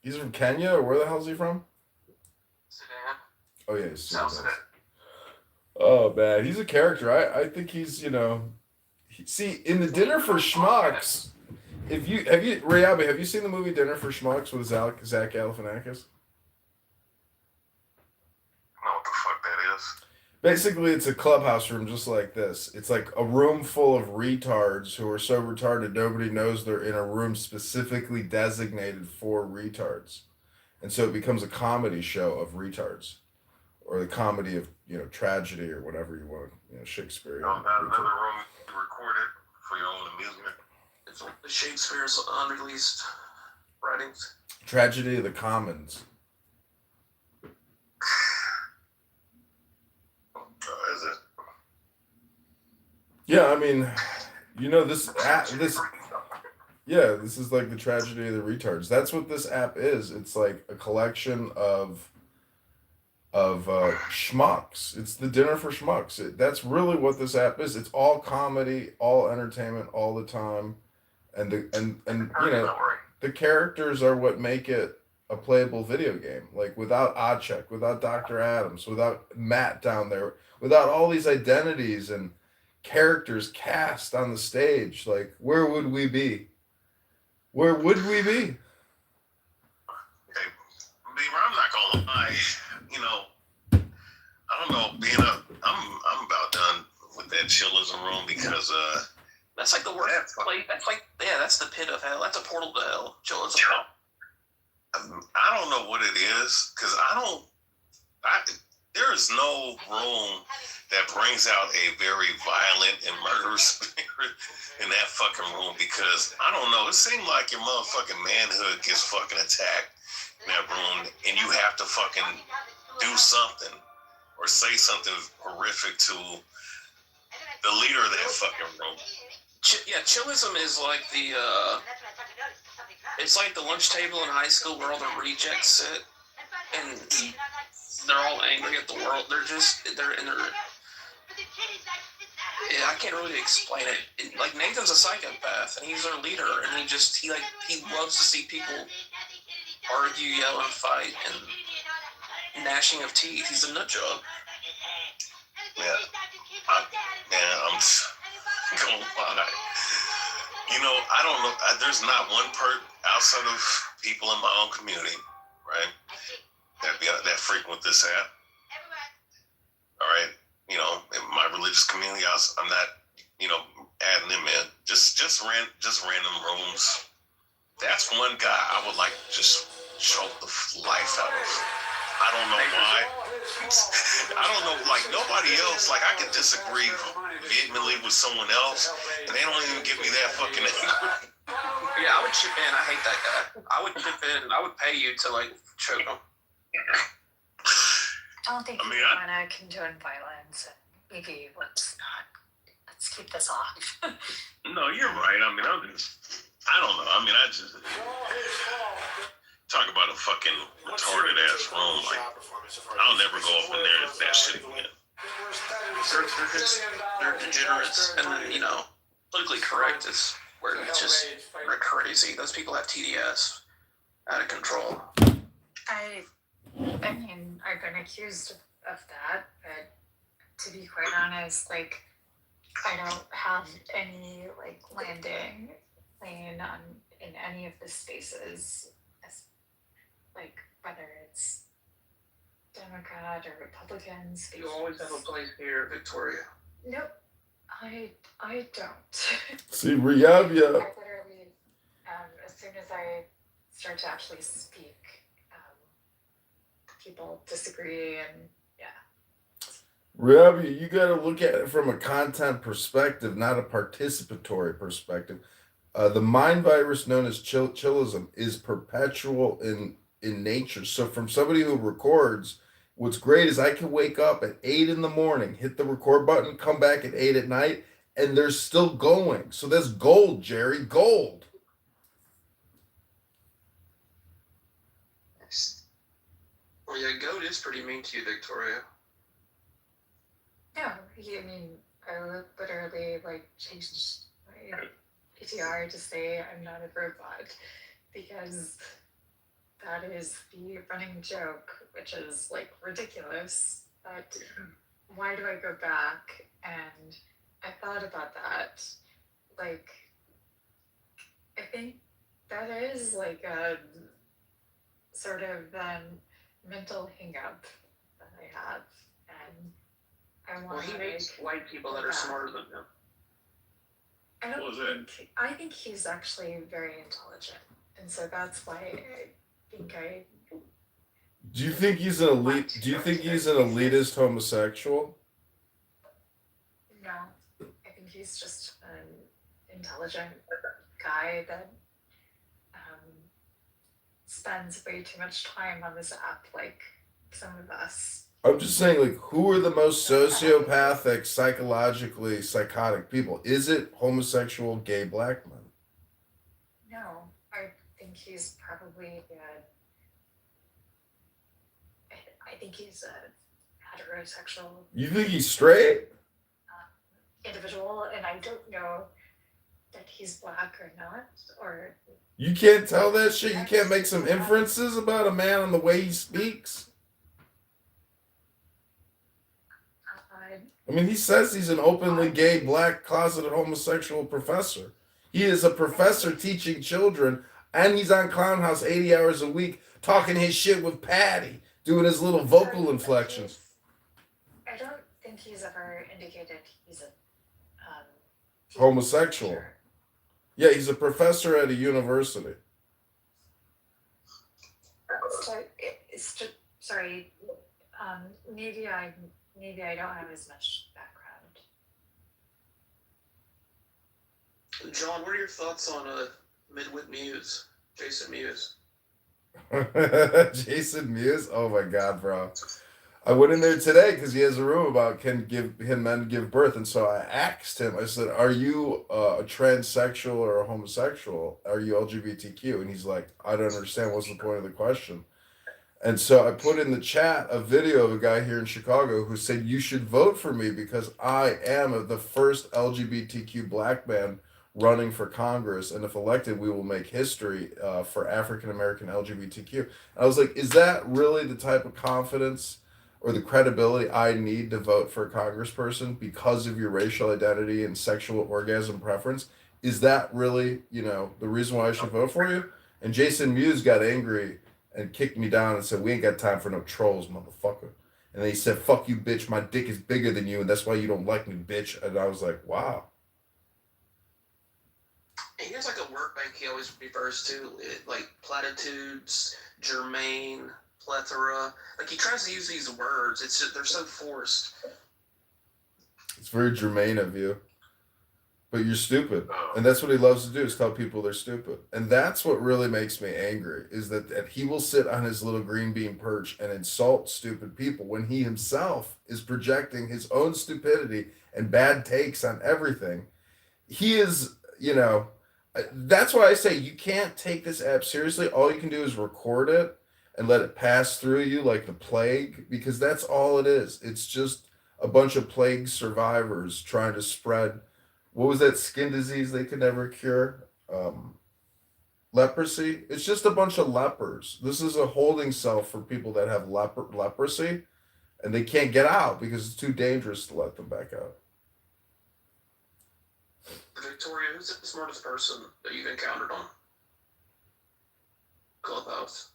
He's from Kenya, or where the hell is he from? Sudan. Oh yeah, he's South Sudan. Oh man, he's a character. I think he's, see, in the Dinner for Schmucks. Rayabi, have you seen the movie Dinner for Schmucks with Zach Galifianakis? I know what the fuck that is. Basically, it's a clubhouse room just like this. It's like a room full of retards who are so retarded nobody knows they're in a room specifically designated for retards. And so it becomes a comedy show of retards. Or the comedy of, tragedy or whatever you want, Shakespeare. Another room you recorded for your own amusement. It's Shakespeare's unreleased writings. Tragedy of the Commons. Is it? Yeah, I mean, this is like the tragedy of the retards. That's what this app is. It's like a collection of schmucks. It's the Dinner for Schmucks. That's really what this app is. It's all comedy, all entertainment, all the time, and the characters are what make it a playable video game. Like without Oddcheck, without Dr. Adams, without Matt down there, without all these identities and characters cast on the stage, like where would we be? Where would we be? Hey, Beaver, I'm not gonna lie. I don't know. I'm about done with that chillism room because that's like the worst place. That's the pit of hell. That's a portal to hell. Chillism. I don't know what it is because there is no room that brings out a very violent and murderous spirit in that fucking room because I don't know. It seemed like your motherfucking manhood gets fucking attacked in that room and you have to fucking do something or say something horrific to the leader of that fucking room. Chillism is like it's like the lunch table in high school where all the rejects sit and they're all angry at the world. I can't really explain it. Like Nathan's a psychopath and he's their leader and he loves to see people argue, yell, and fight and gnashing of teeth. He's a nut job. Yeah. I'm going lie. I don't know. There's not one outside of people in my own community, right? That frequent this app. All right. In my religious community, I'm not, adding them in. Just random rooms. That's one guy I would like to just choke the life out of. I don't know why. I don't know, like nobody else. Like I could disagree vehemently with someone else, and they don't even give me that fucking angry. Yeah, I would chip in. I hate that guy. I would chip in. I would pay you to choke him. I don't think you want to condone violence. Maybe let's keep this off. No, you're right. I mean, I don't know. I mean, I just talk about a fucking retarded ass room. Like, I'll never go up in there if that shit again. They're degenerates, and then politically correct is where it's just crazy. Those people have TDS, out of control. I mean, I've been accused of that, but to be quite honest, like, I don't have any landing lane in any of the spaces, whether it's Democrat or Republican spaces. You always have a place here, Victoria. Nope, I don't. See, Riyabia. I literally, as soon as I start to actually speak, people disagree, and Riyabia, you got to look at it from a content perspective, not a participatory perspective. The mind virus known as chillism is perpetual in nature. So from somebody who records, What's great is I can wake up at 8 in the morning, hit the record button, come back at 8 at night, and they're still going. So that's gold, Jerry, gold. Well, yeah, Goat is pretty mean to you, Victoria. No, I mean, I literally like changed my PTR to say I'm not a robot because that is the running joke, which is like ridiculous. But why do I go back? And I thought about that. Like, I think that is like a sort of mental hang up that I have. And I want Well, he hates white people that are smarter than him. I think he's actually very intelligent. And so that's why I think Do you think he's an elite? Do you think he's an elitist homosexual? no, I think he's just an intelligent guy that spends way too much time on this app, like some of us. I'm just saying, like, who are the most sociopathic, psychologically psychotic people? Is it homosexual, gay, black men? No, I think he's probably I think he's a heterosexual You think he's straight? individual, and I don't know that he's black or not, or You can't tell that shit? You can't make some inferences about a man on the way he speaks? I mean, he says he's an openly gay, black, closeted homosexual professor. He is a professor teaching children, and he's on Clown House 80 hours a week, talking his shit with Patty, doing his little vocal inflections. I don't think he's ever indicated he's a Homosexual. Yeah, he's a professor at a university. So it's just, sorry, maybe I don't have as much background. John, what are your thoughts on Midwit Muse, Jason Mewes? Jason Mewes? Oh my god, bro. I went in there today because he has a room about can men give birth, and so I asked him, I said, are you a transsexual or a homosexual? Are you LGBTQ? And he's like, I don't understand, what's the point of the question? And so I put in the chat a video of a guy here in Chicago who said, you should vote for me because I am the first LGBTQ black man running for Congress. And if elected, we will make history for African-American LGBTQ. I was like, is that really the type of confidence or the credibility I need to vote for a congressperson because of your racial identity and sexual orgasm preference? Is that really, the reason why I should vote for you? And Jason Mewes got angry and kicked me down and said, we ain't got time for no trolls, motherfucker. And then he said, fuck you, bitch, my dick is bigger than you, and that's why you don't like me, bitch. And I was like, wow. He has like a word bank he always refers to, like platitudes, germane, plethora. Like he tries to use these words. It's just, they're so forced. It's very germane of you. But you're stupid. And that's what he loves to do, is tell people they're stupid. And that's what really makes me angry, is that he will sit on his little green bean perch and insult stupid people when he himself is projecting his own stupidity and bad takes on everything. He is, that's why I say you can't take this app seriously. All you can do is record it and let it pass through you like the plague, because that's all it is. It's just a bunch of plague survivors trying to spread, what was that skin disease they could never cure? Leprosy. It's just a bunch of lepers. This is a holding cell for people that have leprosy, and they can't get out because it's too dangerous to let them back out. Victoria, who's the smartest person that you've encountered on Clubhouse?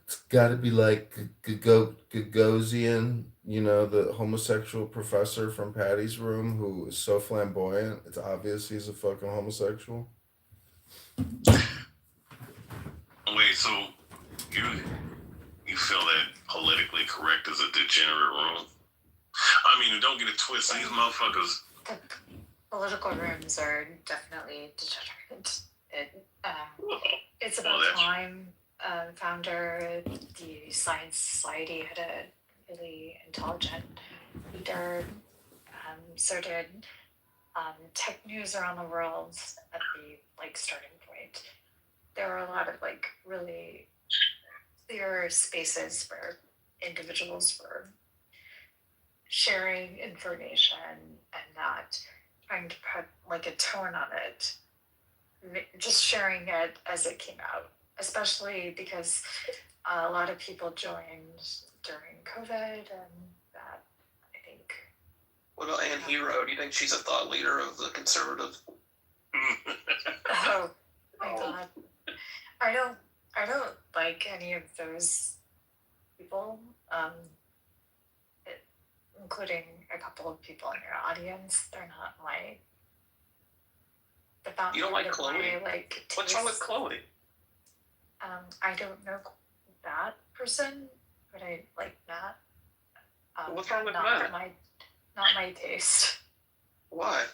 It's got to be like Gagosian, the homosexual professor from Patty's room who is so flamboyant. It's obvious he's a fucking homosexual. Wait, so you feel that politically correct is a degenerate room? I mean, don't get it twisted. These motherfuckers. The political rooms are definitely degenerate. It's About Time founder, the Science Society had a really intelligent leader. So did tech news around the world at the starting point. There were a lot of really clear spaces where individuals were sharing information and not trying to put a tone on it, just sharing it as it came out, especially because a lot of people joined during COVID, and that, I think. What about Ann Hero? Do you think she's a thought leader of the conservative? Oh my God. I don't like any of those people, including a couple of people in your audience. They're not my. You don't like Chloe? What's wrong with Chloe? I don't know that person, but I like Matt. What's wrong with not Matt? Not my taste. Why?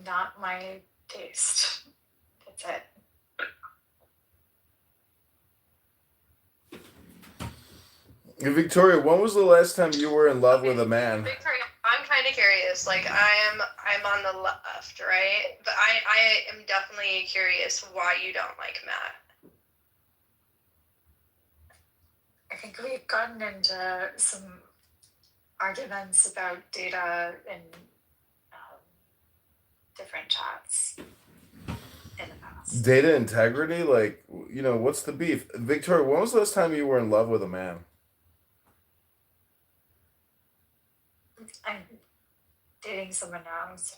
Not my taste. That's it. Victoria, when was the last time you were in love with a man? Victoria, I'm kind of curious. I'm on the left, right? But I am definitely curious why you don't like Matt. I think we've gotten into some arguments about data in different chats in the past. Data integrity? What's the beef? Victoria, when was the last time you were in love with a man? I'm dating someone now, so.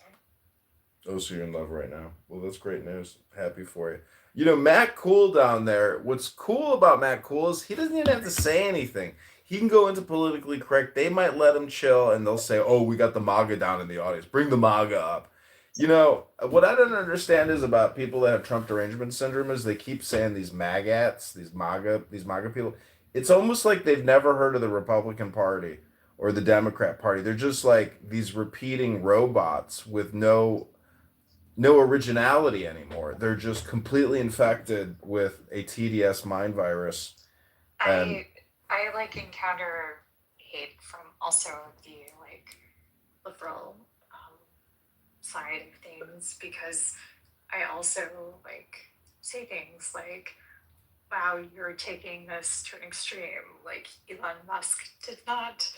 Oh, so you're in love right now. Well, that's great news. Happy for you. Matt Cool down there, what's cool about Matt Cool is he doesn't even have to say anything. He can go into politically correct. They might let him chill, and they'll say, oh, we got the MAGA down in the audience. Bring the MAGA up. What I don't understand is about people that have Trump derangement syndrome is they keep saying these MAGAts, these MAGA people. It's almost like they've never heard of the Republican Party or the Democrat Party. They're just like these repeating robots with no originality anymore. They're just completely infected with a TDS mind virus. I encounter hate from also the liberal side of things, because I also say things like, wow, you're taking this to an extreme. Elon Musk did not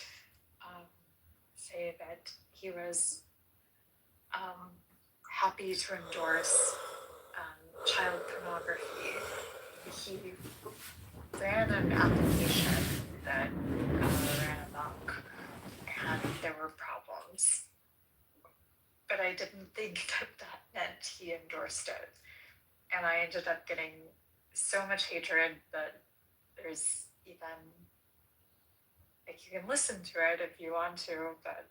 say that he was happy to endorse child pornography. He ran an application that ran amok, and there were problems. But I didn't think that meant he endorsed it. And I ended up getting so much hatred that there's even, you can listen to it if you want to, but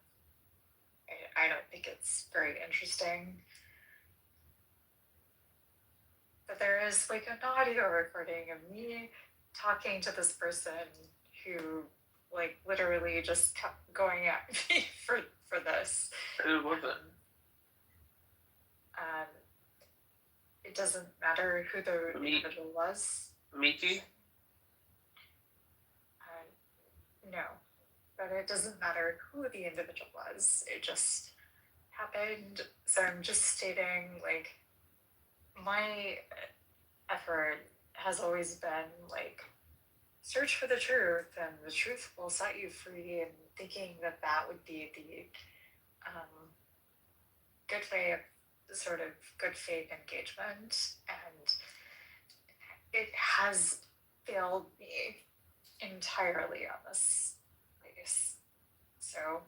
I don't think it's very interesting. But there is an audio recording of me talking to this person who literally just kept going at me for this. Who was it? It doesn't matter who the individual was. Miki? No, but it doesn't matter who the individual was. It just happened. So I'm just stating, my effort has always been, search for the truth, and the truth will set you free, and thinking that would be the good way of sort of good faith engagement, and it has failed me entirely on this place. So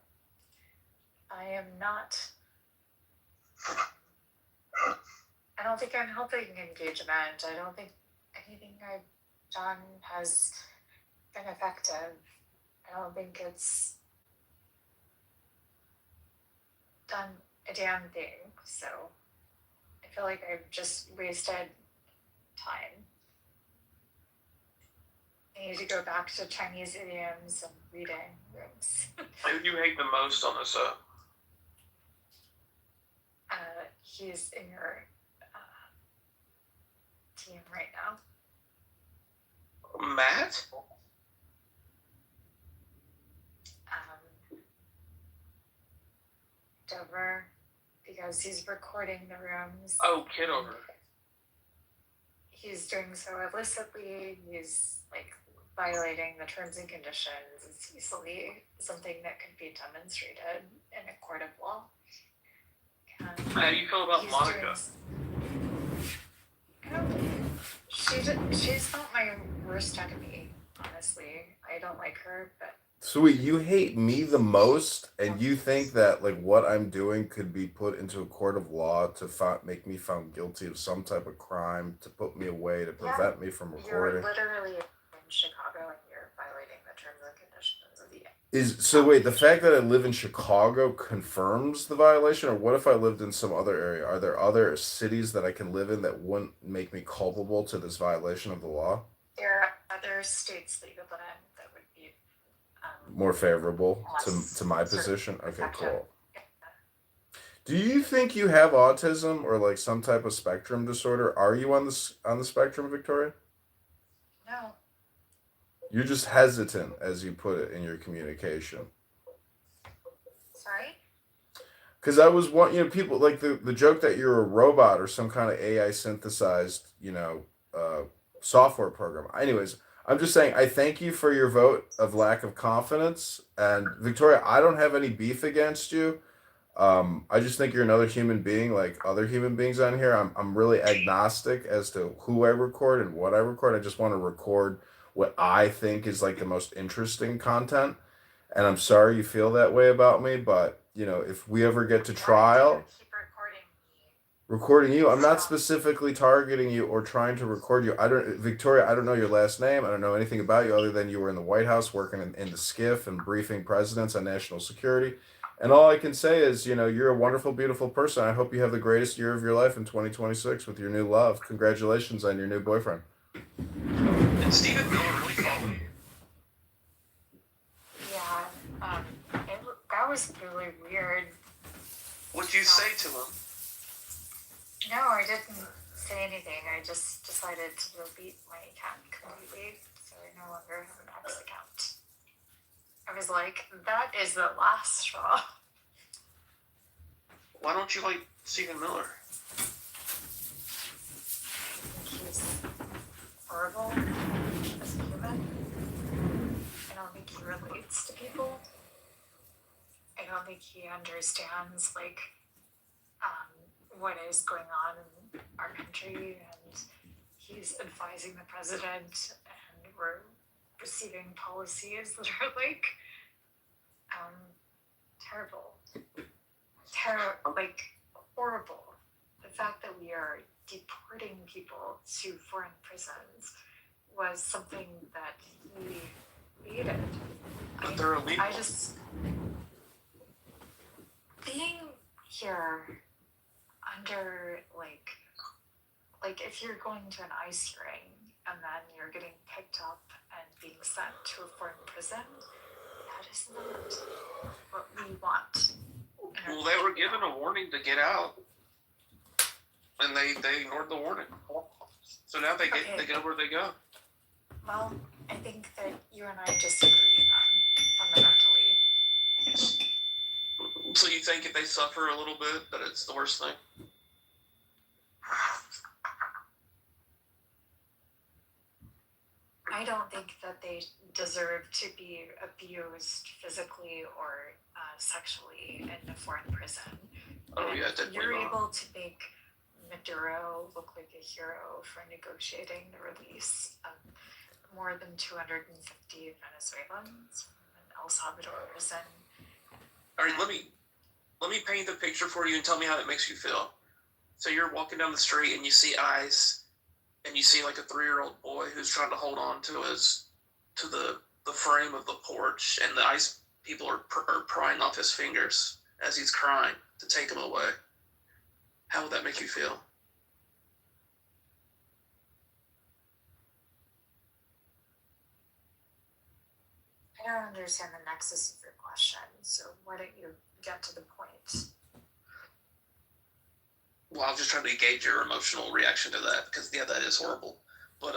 I am not, I don't think I'm helping engagement. I don't think anything I've done has been effective. I don't think it's done a damn thing. So I feel like I've just wasted time. I need to go back to Chinese idioms and reading rooms. Who do you hate the most on this? He's in your to him right now. Matt? Dover, because he's recording the rooms. Oh, Kitover. He's doing so illicitly. He's like violating the terms and conditions. It's easily something that could be demonstrated in a court of law. How do you feel about Monica? She's not my worst enemy, honestly. I don't like her, but Sweet, you hate me the most, and you think that like what I'm doing could be put into a court of law to make me found guilty of some type of crime, to put me away, to prevent me from recording. you're literally in Chicago and you're violating the terms and conditions of the. Wait, the fact that I live in Chicago confirms the violation, or what if I lived in some other area? Are there other cities that I can live in that wouldn't make me culpable to this violation of the law? There are other states that you could live in that would be More favorable to my position? Okay, cool. Do you think you have autism or like some type of spectrum disorder? Are you on the spectrum, Victoria? No. You're just hesitant, as you put it in your communication. Sorry? Because I was people like the joke that you're a robot or some kind of AI synthesized, software program. Anyways, I'm just saying I thank you for your vote of lack of confidence. And Victoria, I don't have any beef against you. I just think you're another human being like other human beings on here. I'm really agnostic as to who I record and what I record. I just want to record what I think is like the most interesting content. And I'm sorry you feel that way about me, but if we ever get to trial, recording you, I'm not specifically targeting you or trying to record you. Victoria, I don't know your last name. I don't know anything about you other than you were in the White House working in the SCIF and briefing presidents on national security. And all I can say is, you're a wonderful, beautiful person. I hope you have the greatest year of your life in 2026 with your new love. Congratulations on your new boyfriend. Did Stephen Miller really call him? Yeah, that was really weird. What'd you say to him? No, I didn't say anything. I just decided to delete my account completely, so I no longer have an X account. I was like, that is the last straw. Why don't you like Stephen Miller? I think he's horrible as a human. I don't think he relates to people. I don't think he understands what is going on in our country, and he's advising the president, and we're receiving policies that are horrible. The fact that we are deporting people to foreign prisons was something that he hated. But they're illegal. I just being here under like if you're going to an ICE hearing and then you're getting picked up and being sent to a foreign prison, that is not what we want. Well, they were given a warning to get out, and they ignored the warning. So now they go where they go. Well, I think that you and I disagree then, fundamentally. So you think if they suffer a little bit, that it's the worst thing? I don't think that they deserve to be abused physically or sexually in a foreign prison. Oh, yeah, definitely You're not. able to make Maduro look like a hero for negotiating the release of more than 250 Venezuelans from El Salvador prison. All right, let me paint the picture for you and tell me how it makes you feel. So you're walking down the street and you see eyes, and you see like a 3-year-old boy who's trying to hold on to the frame of the porch, and the ICE people are prying off his fingers as he's crying to take him away. How would that make you feel? I don't understand the nexus of your question, so why don't you get to the point? Well, I was just trying to gauge your emotional reaction to that because yeah, that is horrible. But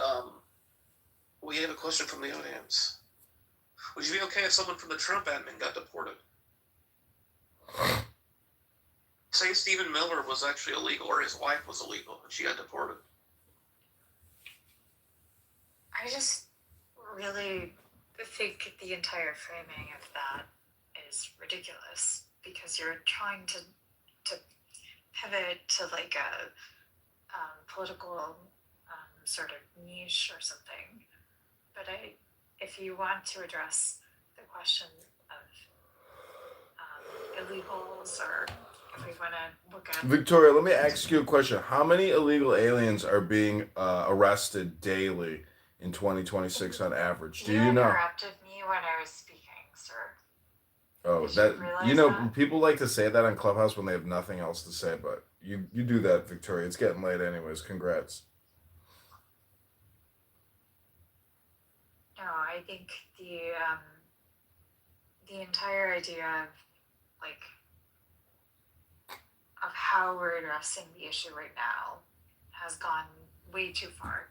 we have a question from the audience. Would you be okay if someone from the Trump admin got deported? Say Stephen Miller was actually illegal, or his wife was illegal, and she got deported. I just really think the entire framing of that is ridiculous because you're trying to pivot to like a political sort of niche or something. But if you want to address the question of illegals, or if we want to look at Victoria, let me ask you a question. How many illegal aliens are being arrested daily in 2026 on average? Do you know? interrupted me when I was speaking, sir. Oh, Did that you realize that? people like to say that on Clubhouse when they have nothing else to say, but you do that, Victoria. It's getting late anyways. Congrats. No, I think the entire idea of like of how we're addressing the issue right now has gone way too far,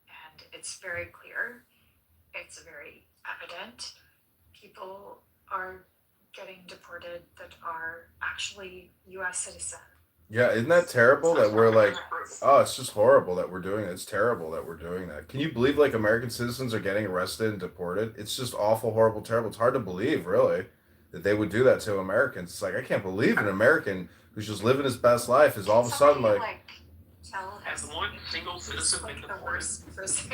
and it's very clear. It's very evident. People are getting deported that are actually U.S. citizens. Yeah, isn't that terrible that we're like, oh, it's just horrible that we're doing it. It's terrible that we're doing that. Can you believe like American citizens are getting arrested and deported? It's just awful, horrible, terrible. It's hard to believe, really, that they would do that to Americans. It's like, I can't believe an American who's just living his best life is all of a sudden like, As one single citizen been deported? Worst person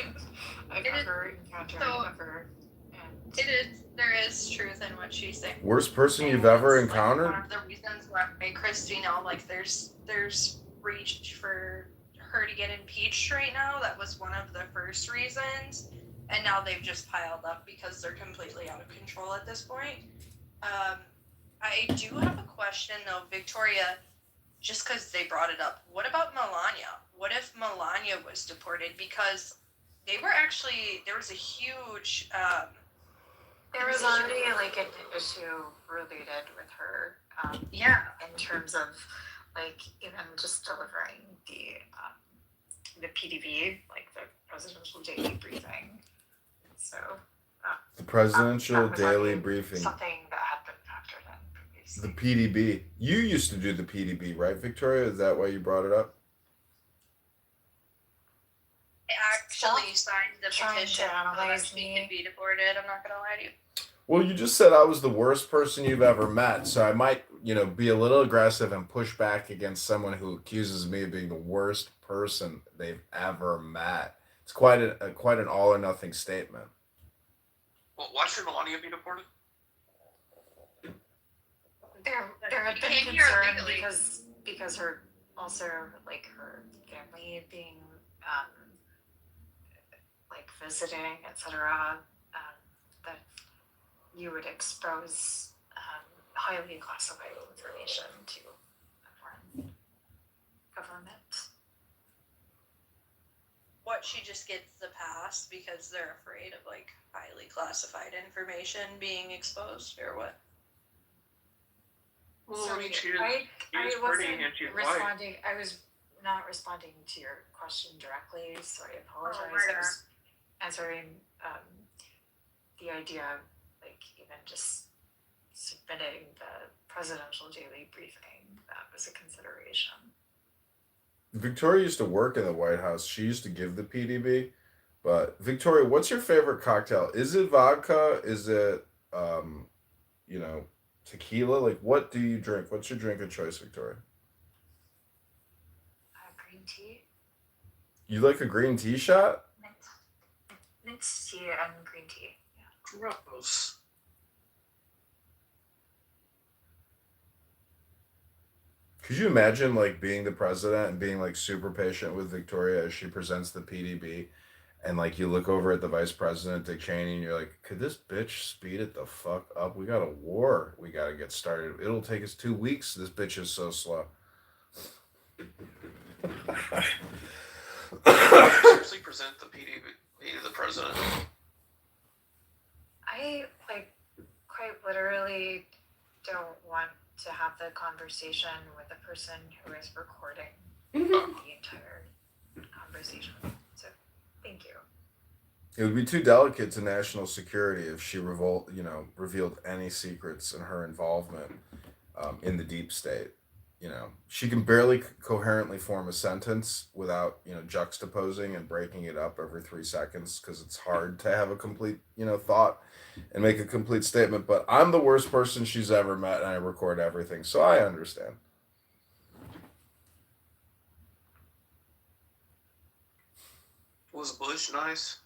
I've ever encountered ever. It is. There is truth in what she's saying. worst person you've ever It's, like, encountered? one of the reasons why Christina, like, there's reach for her to get impeached right now. That was one of the first reasons, and now they've just piled up because they're completely out of control at this point. I do have a question though, Victoria, just because they brought it up. What about Melania? What if Melania was deported? Because they were actually, there was a huge There was already like an issue related with her. Yeah. In terms of like even just delivering the PDB, like the presidential daily briefing. So The presidential that was daily already briefing. something that had been factored in previously. The PDB. You used to do the PDB, right, Victoria? Is that why you brought it up? I actually signed the trying petition to so that analyze she could be deported. I'm not gonna lie to you. Well, you just said I was the worst person you've ever met, so I might, be a little aggressive and push back against someone who accuses me of being the worst person they've ever met. It's quite an all or nothing statement. Well, why should Melania be deported? There had been Came here concern illegally. because her also like her family being like visiting, etc. That you would expose highly classified information to a foreign government. What, she just gets the pass because they're afraid of like highly classified information being exposed, or what? Well, Sorry, I mean, she is I pretty wasn't and she's white. responding. I was not responding to your question directly, so I apologize. I murder. was answering the idea of like even just submitting the presidential daily briefing. That was a consideration. Victoria used to work in the White House. She used to give the PDB. But Victoria, what's your favorite cocktail? Is it vodka? Is it tequila? Like, what do you drink? What's your drink of choice, Victoria? Green tea. You like a green tea shot? Mint tea and green tea. Yeah. Gross. Could you imagine like being the president and being like super patient with Victoria as she presents the PDB, and like you look over at the vice president Dick Cheney and you're like, could this bitch speed it the fuck up? We got a war. We got to get started. It'll take us 2 weeks. This bitch is so slow. Seriously, present the PDB to the president. I like quite literally don't want to have the conversation with the person who is recording the entire conversation. So, thank you. It would be too delicate to national security if she revealed any secrets in her involvement in the deep state. She can barely coherently form a sentence without juxtaposing and breaking it up every 3 seconds because it's hard to have a complete thought and make a complete statement. But I'm the worst person she's ever met, and I record everything, so I understand. Was Bush nice?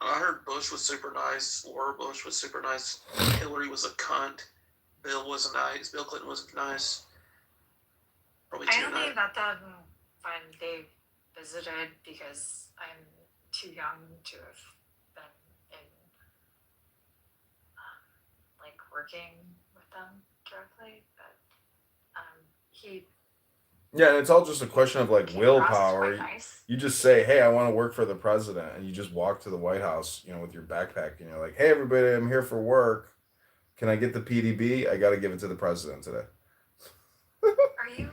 I heard Bush was super nice. Laura Bush was super nice. Hillary was a cunt. Bill wasn't nice. Bill Clinton wasn't nice. Probably I too only nice. met them when they visited because I'm too young to have been in like working with them directly. But he Yeah, and it's all just a question of like came across as willpower. quite nice. You just say, "Hey, I want to work for the president," and you just walk to the White House, with your backpack, and you're like, "Hey, everybody, I'm here for work. Can I get the PDB? I got to give it to the president today." Are you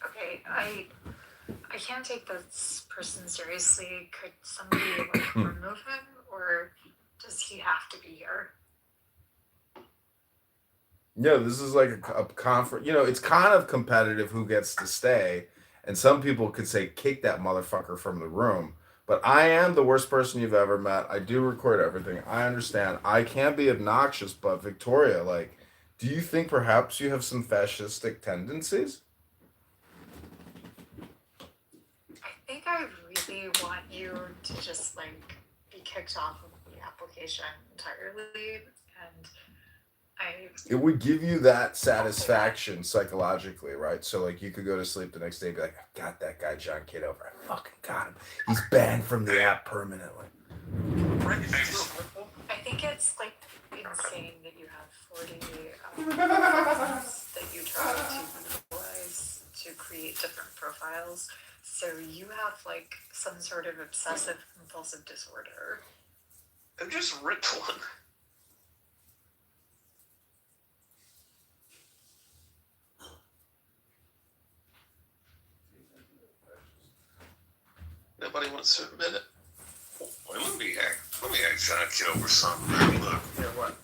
okay? I can't take this person seriously. Could somebody like remove him, or does he have to be here? Yeah, this is like a conference. It's kind of competitive who gets to stay, and some people could say kick that motherfucker from the room. But I am the worst person you've ever met. I do record everything. I understand. I can be obnoxious, but Victoria, like, do you think perhaps you have some fascistic tendencies? I think I really want you to just like be kicked off of the application entirely, and It would give you that satisfaction psychologically, right? So like you could go to sleep the next day and be like, I got that guy John Kitover. I fucking got him. He's banned from the app permanently. I think it's like insane that you have 40 phones that you try to utilize to create different profiles. So you have like some sort of obsessive compulsive disorder. I just ripped one. Nobody wants to admit it. Well, let me ask John Kitover something. Man. Look. Yeah, what?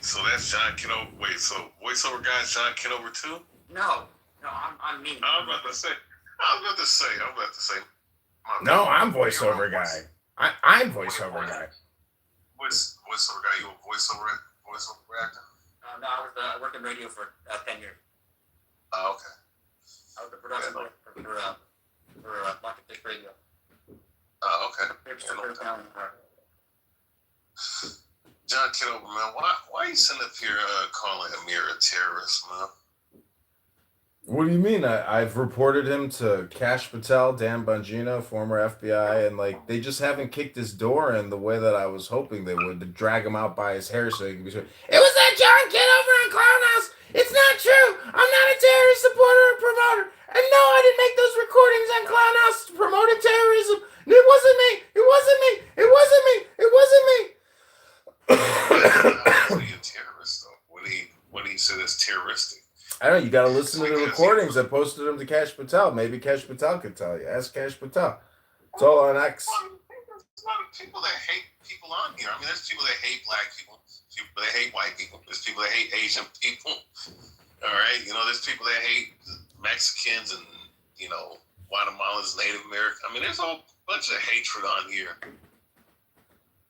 So that's John Kitover. Wait, so voiceover guy's John Kitover too? No, I'm me. I'm about to say. No, I'm voiceover guy. I'm voiceover guy. Voiceover guy, you a voiceover actor? No, I worked in radio for 10 years. Oh, okay. I was the production director for Market Dick Radio. Oh, okay. John Kitover, man, why you sitting up here calling Amir a terrorist, man? What do you mean? I've reported him to Kash Patel, Dan Bongino, former FBI, and like they just haven't kicked his door in the way that I was hoping they would, to drag him out by his hair so he can be sure. It was that John Kitover in Clown House. It's not true. I'm not a terrorist supporter or promoter. And no, I didn't make those recordings on Clown House to promote terrorism. It wasn't me. It wasn't me. It wasn't me. It wasn't me. How is he a terrorist though? When he said it's terroristic? I don't know. You got to listen to the recordings. I posted them to Kash Patel. Maybe Kash Patel could tell you. Ask Kash Patel. It's all on X. There's a lot of people that hate people on here. I mean, there's people that hate black people. There's people that hate white people. There's people that hate Asian people. All right, there's people that hate Mexicans and Guatemalans, Native Americans. I mean, there's a whole bunch of hatred on here.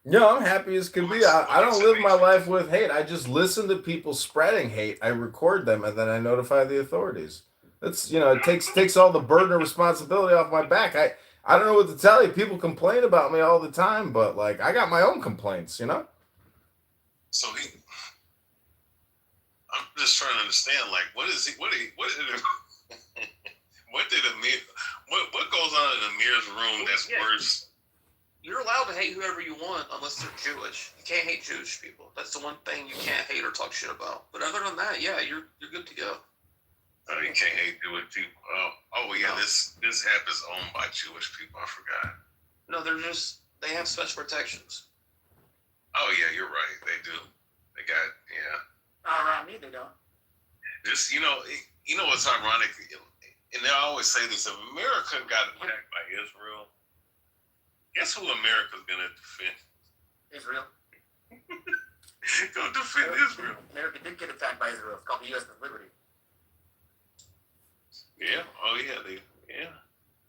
No, I'm happy as can be. I don't live my life with hate. I just listen to people spreading hate. I record them and then I notify the authorities. That's it takes all the burden of responsibility off my back. I don't know what to tell you. People complain about me all the time, but like I got my own complaints, So I'm just trying to understand, like, what did Amir? What goes on in Amir's room that's worse? You're allowed to hate whoever you want unless they're Jewish. You can't hate Jewish people. That's the one thing you can't hate or talk shit about. But other than that, yeah, you're good to go. Oh, you can't hate Jewish people. Oh yeah, no. This app is owned by Jewish people. I forgot. No, They have special protections. Oh yeah, you're right. They do. They got Around me, they don't. Just you know what's ironic, and they always say this: if America got attacked by Israel, guess who America's gonna defend? Israel. Go defend Israel. America did get attacked by Israel. It's called the U.S. of Liberty. Yeah. Oh yeah. Yeah.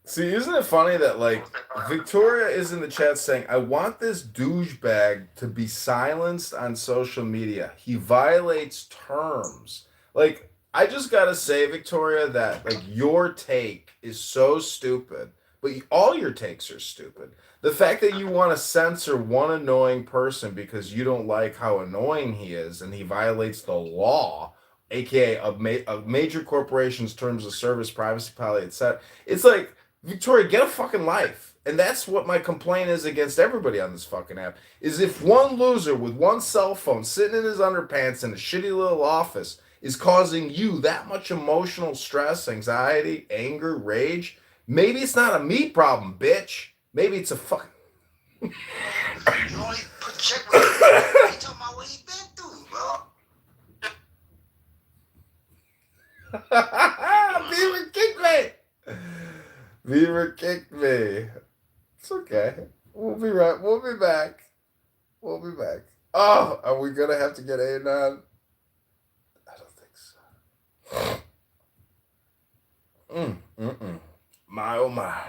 See, isn't it funny that, like, Victoria is in the chat saying, I want this douchebag to be silenced on social media. He violates terms. Like, I just gotta say, Victoria, that, like, your take is so stupid, but all your takes are stupid. The fact that you want to censor one annoying person because you don't like how annoying he is and he violates the law, aka a major corporation's terms of service, privacy policy, etc. It's like, Victoria, get a fucking life. And that's what my complaint is against everybody on this fucking app. Is if one loser with one cell phone sitting in his underpants in a shitty little office is causing you that much emotional stress, anxiety, anger, rage, maybe it's not a me problem, bitch. Maybe it's a fucking... You only project what you talking about what he been through, bro. Beaver kicked me. Beaver kicked me. It's okay. We'll be right. We'll be back. We'll be back. Oh, are we gonna have to get Anon? I don't think so. My oh my.